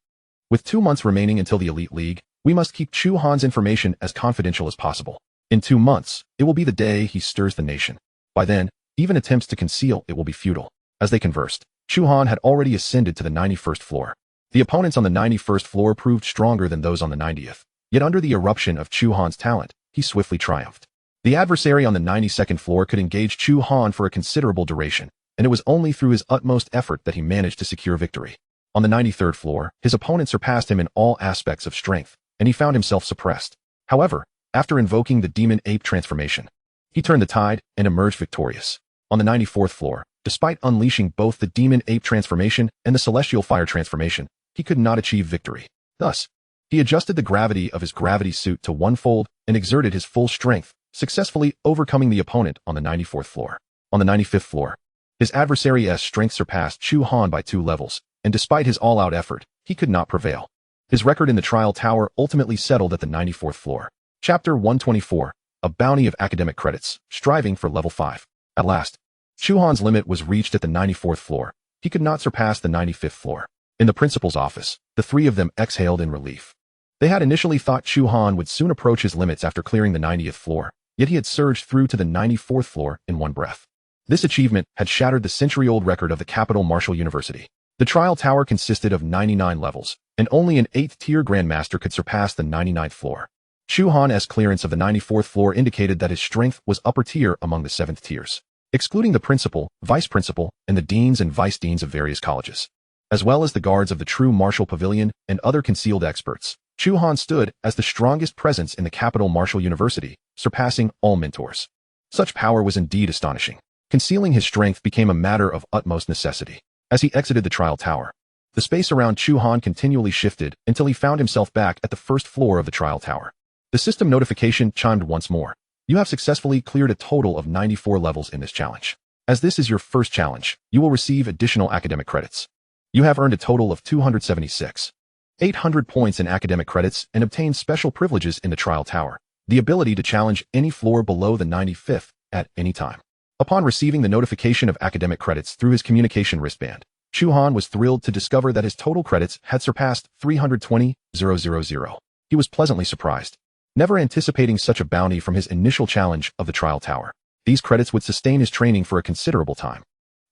With 2 months remaining until the elite league, we must keep Chu Han's information as confidential as possible. In 2 months, it will be the day he stirs the nation. By then, even attempts to conceal it will be futile. As they conversed, Chu Han had already ascended to the 91st floor. The opponents on the 91st floor proved stronger than those on the 90th. Yet under the eruption of Chu Han's talent, he swiftly triumphed. The adversary on the 92nd floor could engage Chu Han for a considerable duration, and it was only through his utmost effort that he managed to secure victory. On the 93rd floor, his opponent surpassed him in all aspects of strength, and he found himself suppressed. However, after invoking the demon ape transformation, he turned the tide and emerged victorious. On the 94th floor, despite unleashing both the demon ape transformation and the celestial fire transformation, he could not achieve victory. Thus, he adjusted the gravity of his gravity suit to 1-fold and exerted his full strength, successfully overcoming the opponent on the 94th floor. On the 95th floor, his adversary's strength surpassed Chu Han by 2 levels, and despite his all-out effort, he could not prevail. His record in the trial tower ultimately settled at the 94th floor. Chapter 124, A Bounty of Academic Credits, Striving for Level 5. At last, Chu Han's limit was reached at the 94th floor. He could not surpass the 95th floor. In the principal's office, the 3 of them exhaled in relief. They had initially thought Chu Han would soon approach his limits after clearing the 90th floor, yet he had surged through to the 94th floor in 1 breath. This achievement had shattered the century-old record of the Capital Martial University. The trial tower consisted of 99 levels, and only an 8th-tier Grandmaster could surpass the 99th floor. Chu Han's clearance of the 94th floor indicated that his strength was upper tier among the 7th tiers, excluding the principal, vice principal, and the deans and vice deans of various colleges, as well as the guards of the true martial pavilion and other concealed experts. Chu Han stood as the strongest presence in the Capital Martial University, surpassing all mentors. Such power was indeed astonishing. Concealing his strength became a matter of utmost necessity. As he exited the trial tower, the space around Chu Han continually shifted until he found himself back at the 1st floor of the trial tower. The system notification chimed once more. You have successfully cleared a total of 94 levels in this challenge. As this is your first challenge, you will receive additional academic credits. You have earned a total of 276,800 points in academic credits and obtained special privileges in the trial tower, the ability to challenge any floor below the 95th at any time. Upon receiving the notification of academic credits through his communication wristband, Chu Han was thrilled to discover that his total credits had surpassed 320,000. He was pleasantly surprised, never anticipating such a bounty from his initial challenge of the trial tower. These credits would sustain his training for a considerable time.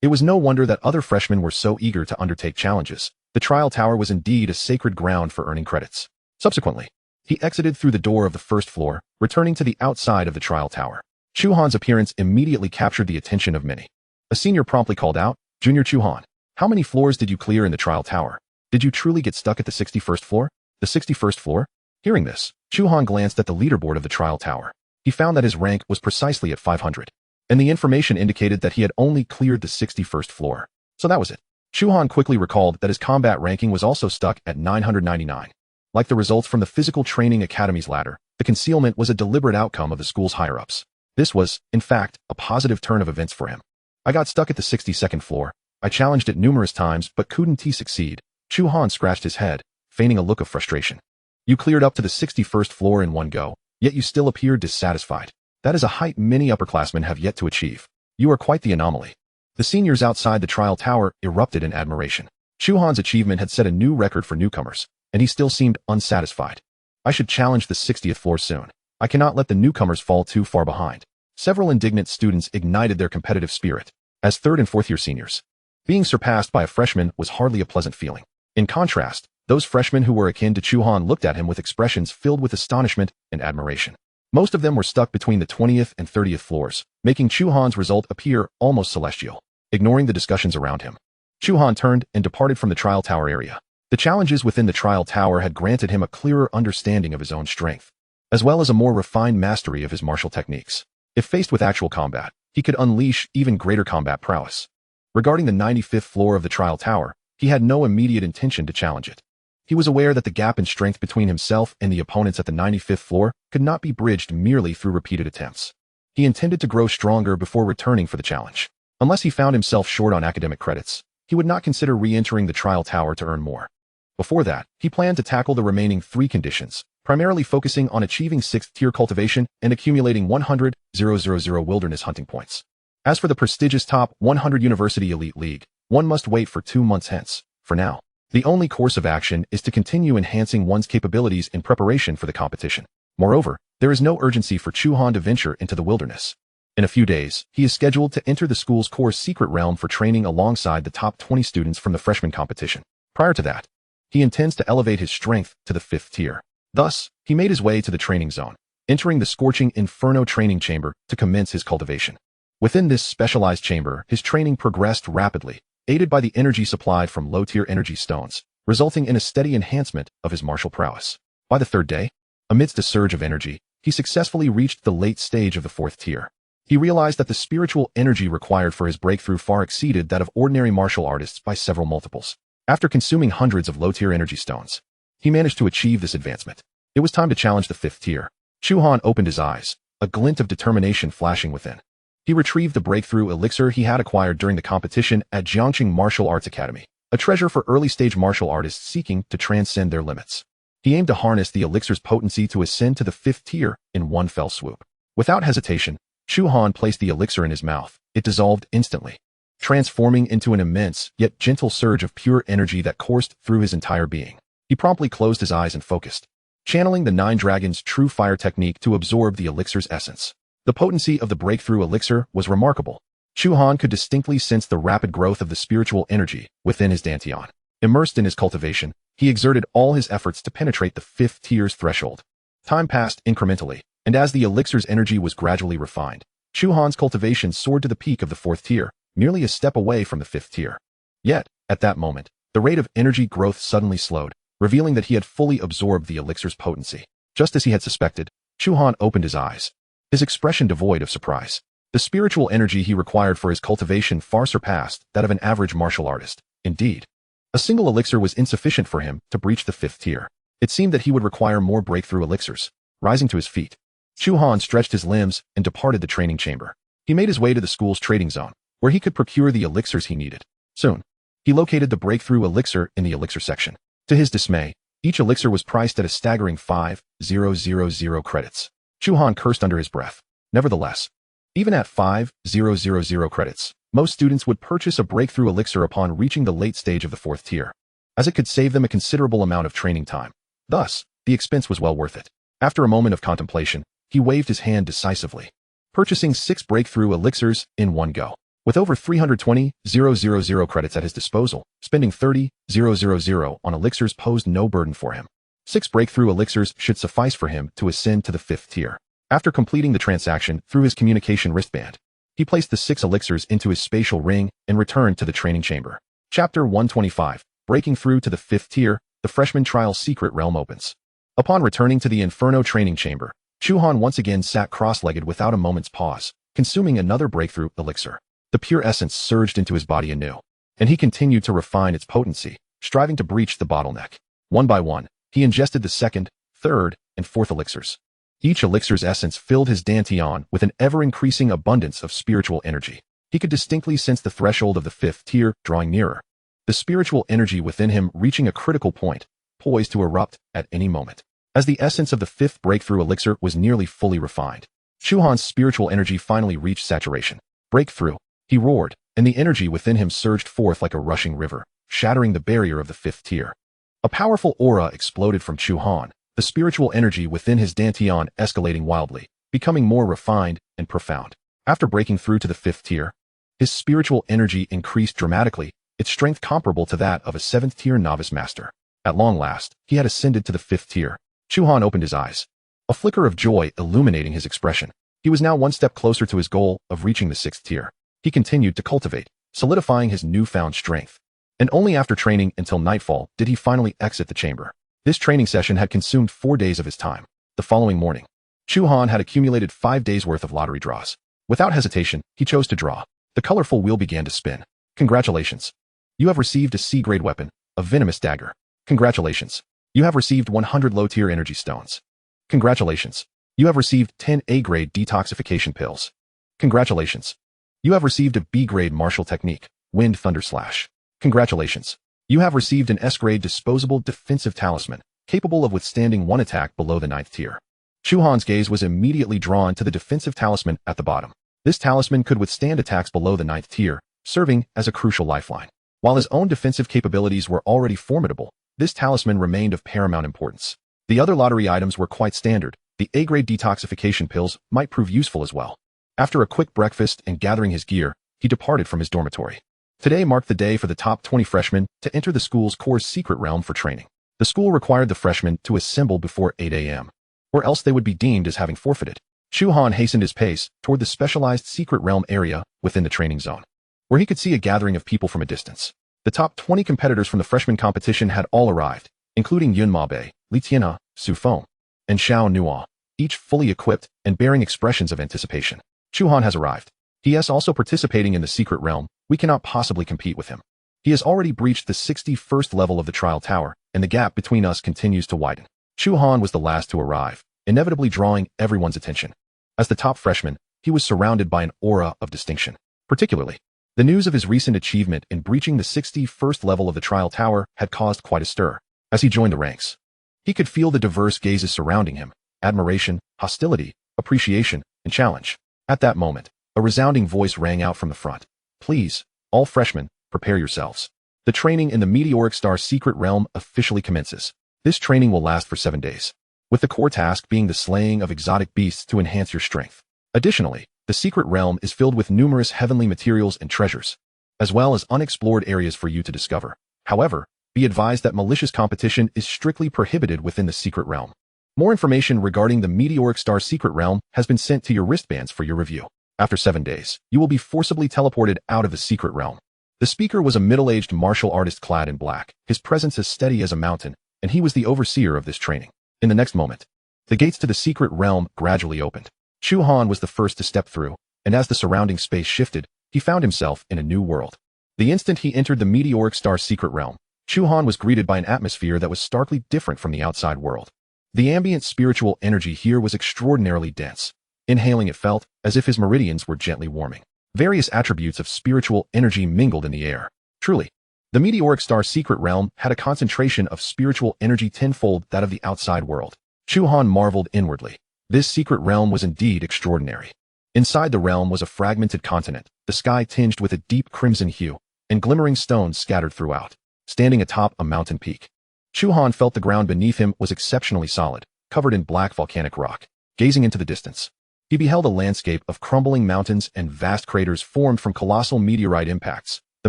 It was no wonder that other freshmen were so eager to undertake challenges. The trial tower was indeed a sacred ground for earning credits. Subsequently, he exited through the door of the 1st floor, returning to the outside of the trial tower. Chu Han's appearance immediately captured the attention of many. A senior promptly called out, "Junior Chu Han, how many floors did you clear in the trial tower? Did you truly get stuck at the 61st floor? The 61st floor?" Hearing this, Chu Han glanced at the leaderboard of the trial tower. He found that his rank was precisely at 500, and the information indicated that he had only cleared the 61st floor. So that was it. Chu Han quickly recalled that his combat ranking was also stuck at 999. Like the results from the Physical Training Academy's ladder, the concealment was a deliberate outcome of the school's higher-ups. This was, in fact, a positive turn of events for him. I got stuck at the 62nd floor. I challenged it numerous times but couldn't succeed. Chu Han scratched his head, feigning a look of frustration. You cleared up to the 61st floor in one go, yet you still appeared dissatisfied. That is a height many upperclassmen have yet to achieve. You are quite the anomaly. The seniors outside the trial tower erupted in admiration. Chu Han's achievement had set a new record for newcomers, and he still seemed unsatisfied. I should challenge the 60th floor soon. I cannot let the newcomers fall too far behind. Several indignant students ignited their competitive spirit. As 3rd and 4th year seniors, being surpassed by a freshman was hardly a pleasant feeling. In contrast, those freshmen who were akin to Chu Han looked at him with expressions filled with astonishment and admiration. Most of them were stuck between the 20th and 30th floors, making Chu Han's result appear almost celestial. Ignoring the discussions around him, Chu Han turned and departed from the trial tower area. The challenges within the trial tower had granted him a clearer understanding of his own strength, as well as a more refined mastery of his martial techniques. If faced with actual combat, he could unleash even greater combat prowess. Regarding the 95th floor of the trial tower, he had no immediate intention to challenge it. He was aware that the gap in strength between himself and the opponents at the 95th floor could not be bridged merely through repeated attempts. He intended to grow stronger before returning for the challenge. Unless he found himself short on academic credits, he would not consider re-entering the trial tower to earn more. Before that, he planned to tackle the remaining 3 conditions, primarily focusing on achieving 6th tier cultivation and accumulating 100,000 wilderness hunting points. As for the prestigious top 100 University Elite League, one must wait for 2 months hence. For now, the only course of action is to continue enhancing one's capabilities in preparation for the competition. Moreover, there is no urgency for Chu Han to venture into the wilderness. In a few days, he is scheduled to enter the school's core secret realm for training alongside the top 20 students from the freshman competition. Prior to that, he intends to elevate his strength to the 5th tier. Thus, he made his way to the training zone, entering the scorching Inferno training chamber to commence his cultivation. Within this specialized chamber, his training progressed rapidly, aided by the energy supplied from low-tier energy stones, resulting in a steady enhancement of his martial prowess. By the 3rd day, amidst a surge of energy, he successfully reached the late stage of the 4th tier. He realized that the spiritual energy required for his breakthrough far exceeded that of ordinary martial artists by several multiples. After consuming hundreds of low-tier energy stones, he managed to achieve this advancement. It was time to challenge the 5th tier. Chu Han opened his eyes, a glint of determination flashing within. He retrieved the breakthrough elixir he had acquired during the competition at Jiangqing Martial Arts Academy, a treasure for early-stage martial artists seeking to transcend their limits. He aimed to harness the elixir's potency to ascend to the 5th tier in one fell swoop. Without hesitation, Chu Han placed the elixir in his mouth. It dissolved instantly, transforming into an immense, yet gentle surge of pure energy that coursed through his entire being. He promptly closed his eyes and focused, channeling the 9 Dragons' true fire technique to absorb the elixir's essence. The potency of the breakthrough elixir was remarkable. Chu Han could distinctly sense the rapid growth of the spiritual energy within his dantian. Immersed in his cultivation, he exerted all his efforts to penetrate the 5th tier's threshold. Time passed incrementally, and as the elixir's energy was gradually refined, Chu Han's cultivation soared to the peak of the 4th tier, merely a step away from the 5th tier. Yet, at that moment, the rate of energy growth suddenly slowed, revealing that he had fully absorbed the elixir's potency. Just as he had suspected, Chu Han opened his eyes, his expression devoid of surprise. The spiritual energy he required for his cultivation far surpassed that of an average martial artist. Indeed, a single elixir was insufficient for him to breach the 5th tier. It seemed that he would require more breakthrough elixirs. Rising to his feet, Chu Han stretched his limbs and departed the training chamber. He made his way to the school's trading zone, where he could procure the elixirs he needed. Soon, he located the breakthrough elixir in the elixir section. To his dismay, each elixir was priced at a staggering 5,000 credits. Chu Han cursed under his breath. Nevertheless, even at 5,000 credits, most students would purchase a breakthrough elixir upon reaching the late stage of the 4th tier, as it could save them a considerable amount of training time. Thus, the expense was well worth it. After a moment of contemplation, he waved his hand decisively, purchasing 6 breakthrough elixirs in one go. With over 320,000 credits at his disposal, spending 30,000 on elixirs posed no burden for him. 6 breakthrough elixirs should suffice for him to ascend to the 5th tier. After completing the transaction through his communication wristband, he placed the 6 elixirs into his spatial ring and returned to the training chamber. Chapter 125. Breaking through to the 5th tier, the freshman trial secret realm opens. Upon returning to the Inferno training chamber, Chu Han once again sat cross-legged without a moment's pause, consuming another breakthrough elixir. The pure essence surged into his body anew, and he continued to refine its potency, striving to breach the bottleneck. One by one, he ingested the 2nd, 3rd, and 4th elixirs. Each elixir's essence filled his dantian with an ever-increasing abundance of spiritual energy. He could distinctly sense the threshold of the 5th tier drawing nearer, the spiritual energy within him reaching a critical point, poised to erupt at any moment. As the essence of the 5th breakthrough elixir was nearly fully refined, Chu Han's spiritual energy finally reached saturation. Breakthrough! He roared, and the energy within him surged forth like a rushing river, shattering the barrier of the 5th tier. A powerful aura exploded from Chu Han, the spiritual energy within his dantian escalating wildly, becoming more refined and profound. After breaking through to the 5th tier, his spiritual energy increased dramatically, its strength comparable to that of a 7th tier novice master. At long last, he had ascended to the 5th tier. Chu Han opened his eyes, a flicker of joy illuminating his expression. He was now one step closer to his goal of reaching the 6th tier. He continued to cultivate, solidifying his newfound strength. And only after training until nightfall did he finally exit the chamber. This training session had consumed 4 days of his time. The following morning, Chu Han had accumulated 5 days' worth of lottery draws. Without hesitation, he chose to draw. The colorful wheel began to spin. Congratulations. You have received a C-grade weapon, a venomous dagger. Congratulations. You have received 100 low-tier energy stones. Congratulations. You have received 10 A-grade detoxification pills. Congratulations. You have received a B-grade martial technique, Wind Thunder Slash. Congratulations. You have received an S-grade disposable defensive talisman, capable of withstanding one attack below the 9th tier. Chu Han's gaze was immediately drawn to the defensive talisman at the bottom. This talisman could withstand attacks below the 9th tier, serving as a crucial lifeline. While his own defensive capabilities were already formidable, this talisman remained of paramount importance. The other lottery items were quite standard. The A-grade detoxification pills might prove useful as well. After a quick breakfast and gathering his gear, he departed from his dormitory. Today marked the day for the top 20 freshmen to enter the school's core secret realm for training. The school required the freshmen to assemble before 8 a.m., or else they would be deemed as having forfeited. Chu Han hastened his pace toward the specialized secret realm area within the training zone, where he could see a gathering of people from a distance. The top 20 competitors from the freshman competition had all arrived, including Yun Mabe, Li Tianhe, Su Feng, and Xiao Nuo, each fully equipped and bearing expressions of anticipation. Chu Han has arrived. He is also participating in the secret realm. We cannot possibly compete with him. He has already breached the 61st level of the trial tower, and the gap between us continues to widen. Chu Han was the last to arrive, inevitably drawing everyone's attention. As the top freshman, he was surrounded by an aura of distinction. Particularly, the news of his recent achievement in breaching the 61st level of the trial tower had caused quite a stir. As he joined the ranks, he could feel the diverse gazes surrounding him: admiration, hostility, appreciation, and challenge. At that moment, a resounding voice rang out from the front. Please, all freshmen, prepare yourselves. The training in the Meteoric Star secret realm officially commences. This training will last for 7 days, with the core task being the slaying of exotic beasts to enhance your strength. Additionally, the secret realm is filled with numerous heavenly materials and treasures, as well as unexplored areas for you to discover. However, be advised that malicious competition is strictly prohibited within the secret realm. More information regarding the Meteoric Star secret realm has been sent to your wristbands for your review. After 7 days, you will be forcibly teleported out of the secret realm. The speaker was a middle-aged martial artist clad in black, his presence as steady as a mountain, and he was the overseer of this training. In the next moment, the gates to the secret realm gradually opened. Chu Han was the first to step through, and as the surrounding space shifted, he found himself in a new world. The instant he entered the Meteoric Star secret realm, Chu Han was greeted by an atmosphere that was starkly different from the outside world. The ambient spiritual energy here was extraordinarily dense. Inhaling it felt as if his meridians were gently warming. Various attributes of spiritual energy mingled in the air. Truly, the Meteoric Star secret realm had a concentration of spiritual energy tenfold that of the outside world. Chu Han marveled inwardly. This secret realm was indeed extraordinary. Inside the realm was a fragmented continent, the sky tinged with a deep crimson hue, and glimmering stones scattered throughout. Standing atop a mountain peak, Chu Han felt the ground beneath him was exceptionally solid, covered in black volcanic rock. Gazing into the distance, he beheld a landscape of crumbling mountains and vast craters formed from colossal meteorite impacts, the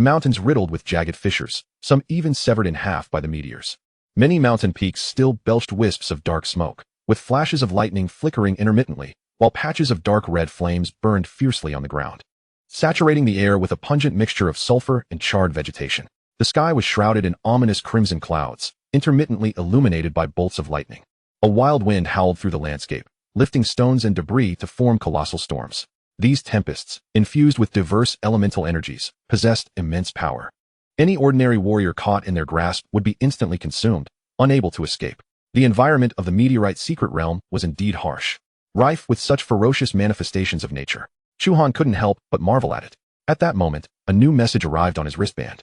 mountains riddled with jagged fissures, some even severed in half by the meteors. Many mountain peaks still belched wisps of dark smoke, with flashes of lightning flickering intermittently, while patches of dark red flames burned fiercely on the ground, saturating the air with a pungent mixture of sulfur and charred vegetation. The sky was shrouded in ominous crimson clouds, intermittently illuminated by bolts of lightning. A wild wind howled through the landscape, lifting stones and debris to form colossal storms. These tempests, infused with diverse elemental energies, possessed immense power. Any ordinary warrior caught in their grasp would be instantly consumed, unable to escape. The environment of the meteorite secret realm was indeed harsh, rife with such ferocious manifestations of nature. Chu Han couldn't help but marvel at it. At that moment, a new message arrived on his wristband,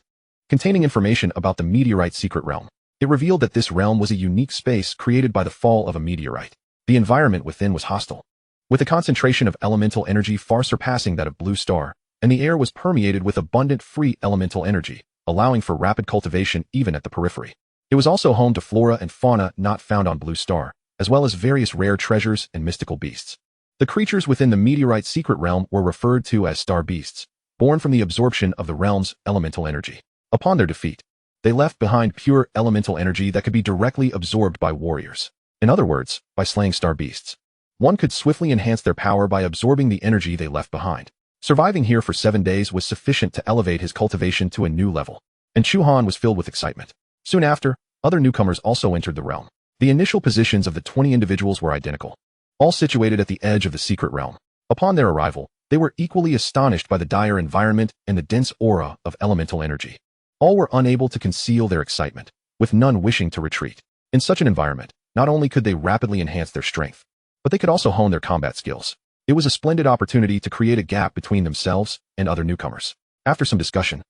containing information about the meteorite secret realm. It revealed that this realm was a unique space created by the fall of a meteorite. The environment within was hostile, with a concentration of elemental energy far surpassing that of Blue Star, and the air was permeated with abundant free elemental energy, allowing for rapid cultivation even at the periphery. It was also home to flora and fauna not found on Blue Star, as well as various rare treasures and mystical beasts. The creatures within the meteorite secret realm were referred to as star beasts, born from the absorption of the realm's elemental energy. Upon their defeat, they left behind pure elemental energy that could be directly absorbed by warriors. In other words, by slaying star beasts, one could swiftly enhance their power by absorbing the energy they left behind. Surviving here for 7 days was sufficient to elevate his cultivation to a new level, and Chu Han was filled with excitement. Soon after, other newcomers also entered the realm. The initial positions of the 20 individuals were identical. all situated at the edge of the secret realm. Upon their arrival, they were equally astonished by the dire environment and the dense aura of elemental energy. All were unable to conceal their excitement, with none wishing to retreat. In such an environment, not only could they rapidly enhance their strength, but they could also hone their combat skills. It was a splendid opportunity to create a gap between themselves and other newcomers. After some discussion,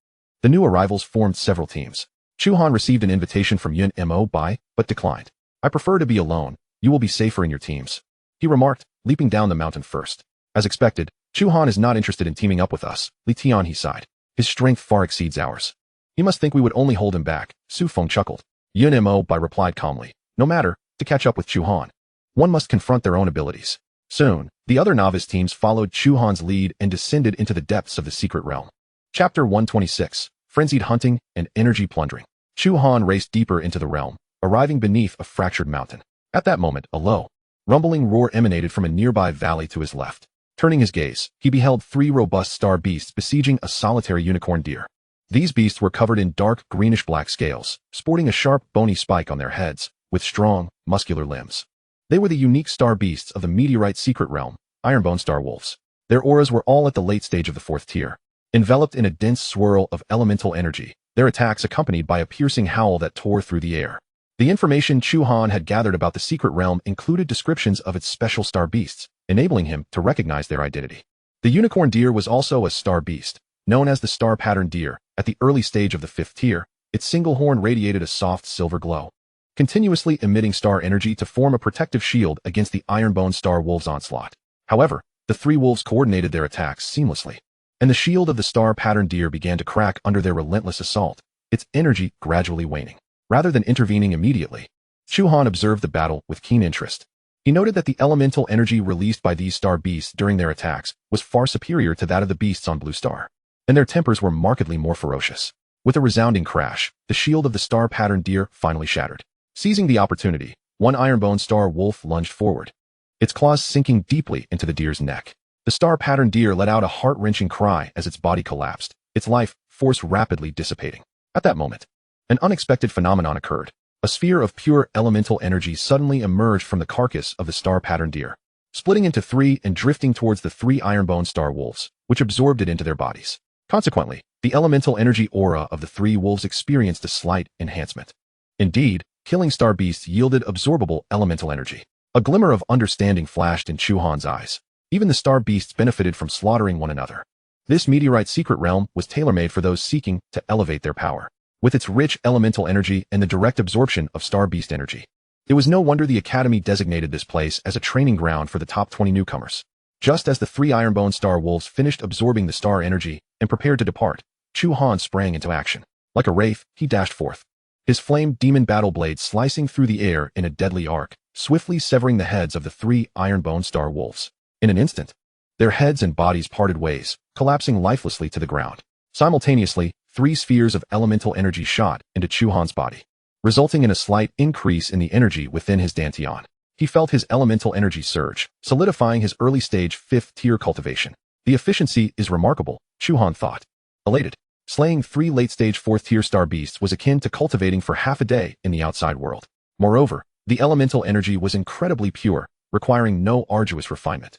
the new arrivals formed several teams. Chu Han received an invitation from Yun Mo Bai, but declined. "I prefer to be alone. You will be safer in your teams," he remarked, leaping down the mountain first. As expected, Chu Han is not interested in teaming up with us. Li Tian, he sighed. "His strength far exceeds ours. He must think we would only hold him back." Su Feng chuckled. Yun Mo Bai replied calmly, "No matter, to catch up with Chu Han, one must confront their own abilities." Soon, the other novice teams followed Chu Han's lead and descended into the depths of the secret realm. Chapter 126, Frenzied Hunting and Energy Plundering. Chu Han raced deeper into the realm, arriving beneath a fractured mountain. At that moment, a low, rumbling roar emanated from a nearby valley to his left. Turning his gaze, he beheld 3 robust star beasts besieging a solitary unicorn deer. These beasts were covered in dark greenish-black scales, sporting a sharp, bony spike on their heads, with strong, muscular limbs. They were the unique star beasts of the meteorite secret realm, ironbone star wolves. Their auras were all at the late stage of the 4th tier. Enveloped in a dense swirl of elemental energy, their attacks accompanied by a piercing howl that tore through the air. The information Chu Han had gathered about the secret realm included descriptions of its special star beasts, enabling him to recognize their identity. The unicorn deer was also a star beast, known as the star pattern deer. At the early stage of the 5th tier, its single horn radiated a soft silver glow, continuously emitting star energy to form a protective shield against the ironbone star wolves' onslaught. However, the 3 wolves coordinated their attacks seamlessly, and the shield of the star pattern deer began to crack under their relentless assault, its energy gradually waning. Rather than intervening immediately, Chu Han observed the battle with keen interest. He noted that the elemental energy released by these star beasts during their attacks was far superior to that of the beasts on Blue Star, and their tempers were markedly more ferocious. With a resounding crash, the shield of the star pattern deer finally shattered. Seizing the opportunity, one ironbone star wolf lunged forward, its claws sinking deeply into the deer's neck. The star pattern deer let out a heart-wrenching cry as its body collapsed, its life force rapidly dissipating. At that moment, an unexpected phenomenon occurred. A sphere of pure elemental energy suddenly emerged from the carcass of the star pattern deer, splitting into 3 and drifting towards the 3 ironbone star wolves, which absorbed it into their bodies. Consequently, the elemental energy aura of the 3 wolves experienced a slight enhancement. Indeed, killing star beasts yielded absorbable elemental energy. A glimmer of understanding flashed in Chu Han's eyes. Even the star beasts benefited from slaughtering one another. This meteorite secret realm was tailor-made for those seeking to elevate their power, with its rich elemental energy and the direct absorption of star beast energy. It was no wonder the Academy designated this place as a training ground for the top 20 newcomers. Just as the 3 ironbone star wolves finished absorbing the star energy and prepared to depart, Chu Han sprang into action. Like a wraith, he dashed forth, his flame demon battle blade slicing through the air in a deadly arc, swiftly severing the heads of the 3 ironbone star wolves. In an instant, their heads and bodies parted ways, collapsing lifelessly to the ground. Simultaneously, 3 spheres of elemental energy shot into Chu Han's body, resulting in a slight increase in the energy within his dantian. He felt his elemental energy surge, solidifying his early-stage 5th tier cultivation. The efficiency is remarkable, Chu Han thought. Elated, slaying 3 late-stage 4th tier star beasts was akin to cultivating for half a day in the outside world. Moreover, the elemental energy was incredibly pure, requiring no arduous refinement,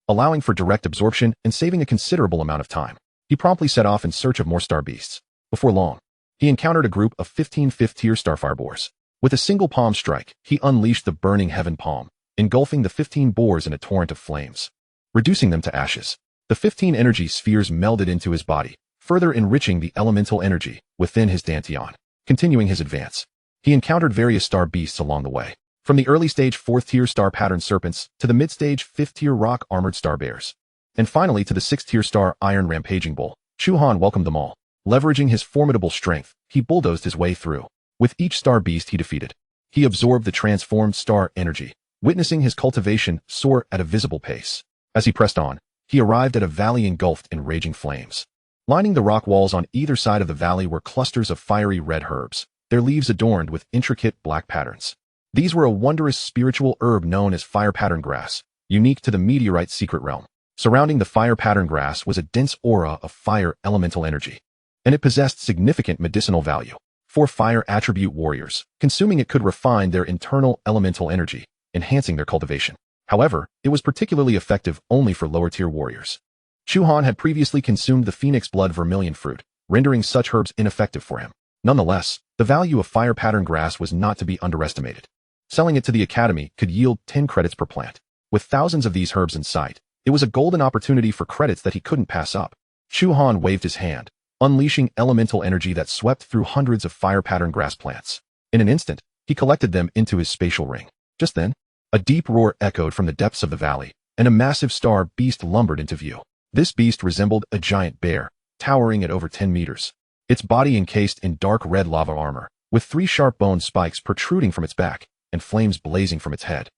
allowing for direct absorption and saving a considerable amount of time. He promptly set off in search of more star beasts. Before long, he encountered a group of 15 5th-tier starfire boars. With a single palm strike, he unleashed the burning heaven palm, engulfing the 15 boars in a torrent of flames, reducing them to ashes. The 15 energy spheres melded into his body, further enriching the elemental energy within his dantian. Continuing his advance, he encountered various star beasts along the way, from the early-stage 4th-tier star pattern serpents to the mid-stage 5th-tier rock-armored star bears, and finally to the 6th-tier star iron rampaging bull. Chu Han welcomed them all. Leveraging his formidable strength, he bulldozed his way through. With each star beast he defeated, he absorbed the transformed star energy, witnessing his cultivation soar at a visible pace. As he pressed on, he arrived at a valley engulfed in raging flames. Lining the rock walls on either side of the valley were clusters of fiery red herbs, their leaves adorned with intricate black patterns. These were a wondrous spiritual herb known as fire pattern grass, unique to the meteorite secret realm. Surrounding the fire pattern grass was a dense aura of fire elemental energy, and it possessed significant medicinal value. For fire attribute warriors, consuming it could refine their internal elemental energy, enhancing their cultivation. However, it was particularly effective only for lower-tier warriors. Chu Han had previously consumed the phoenix blood vermilion fruit, rendering such herbs ineffective for him. Nonetheless, the value of fire pattern grass was not to be underestimated. Selling it to the academy could yield 10 credits per plant. With thousands of these herbs in sight, it was a golden opportunity for credits that he couldn't pass up. Chu Han waved his hand, unleashing elemental energy that swept through hundreds of fire pattern grass plants. In an instant, he collected them into his spatial ring. Just then, a deep roar echoed from the depths of the valley, and a massive star beast lumbered into view. This beast resembled a giant bear, towering at over 10 meters. Its body encased in dark red lava armor, with 3 sharp bone spikes protruding from its back, and flames blazing from its head.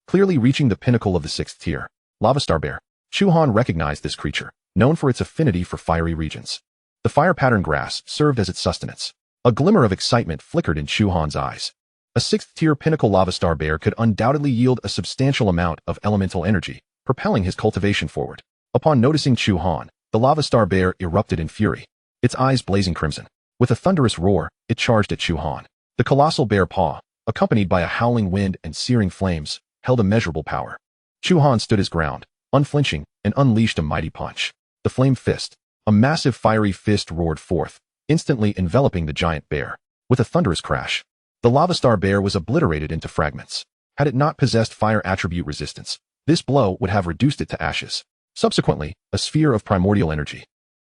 Clearly reaching the pinnacle of the 6th tier, Lava Star Bear, Chu Han recognized this creature, known for its affinity for fiery regions. The fire pattern grass served as its sustenance. A glimmer of excitement flickered in Chu Han's eyes. A 6th tier pinnacle Lava Star Bear could undoubtedly yield a substantial amount of elemental energy, propelling his cultivation forward. Upon noticing Chu Han, the Lava Star Bear erupted in fury, its eyes blazing crimson. With a thunderous roar, it charged at Chu Han. The colossal bear paw, accompanied by a howling wind and searing flames, held immeasurable power. Chu Han stood his ground, unflinching, and unleashed a mighty punch. The flame fist, a massive fiery fist, roared forth, instantly enveloping the giant bear. With a thunderous crash, the Lava Star Bear was obliterated into fragments. Had it not possessed fire attribute resistance, this blow would have reduced it to ashes. Subsequently, a sphere of primordial energy,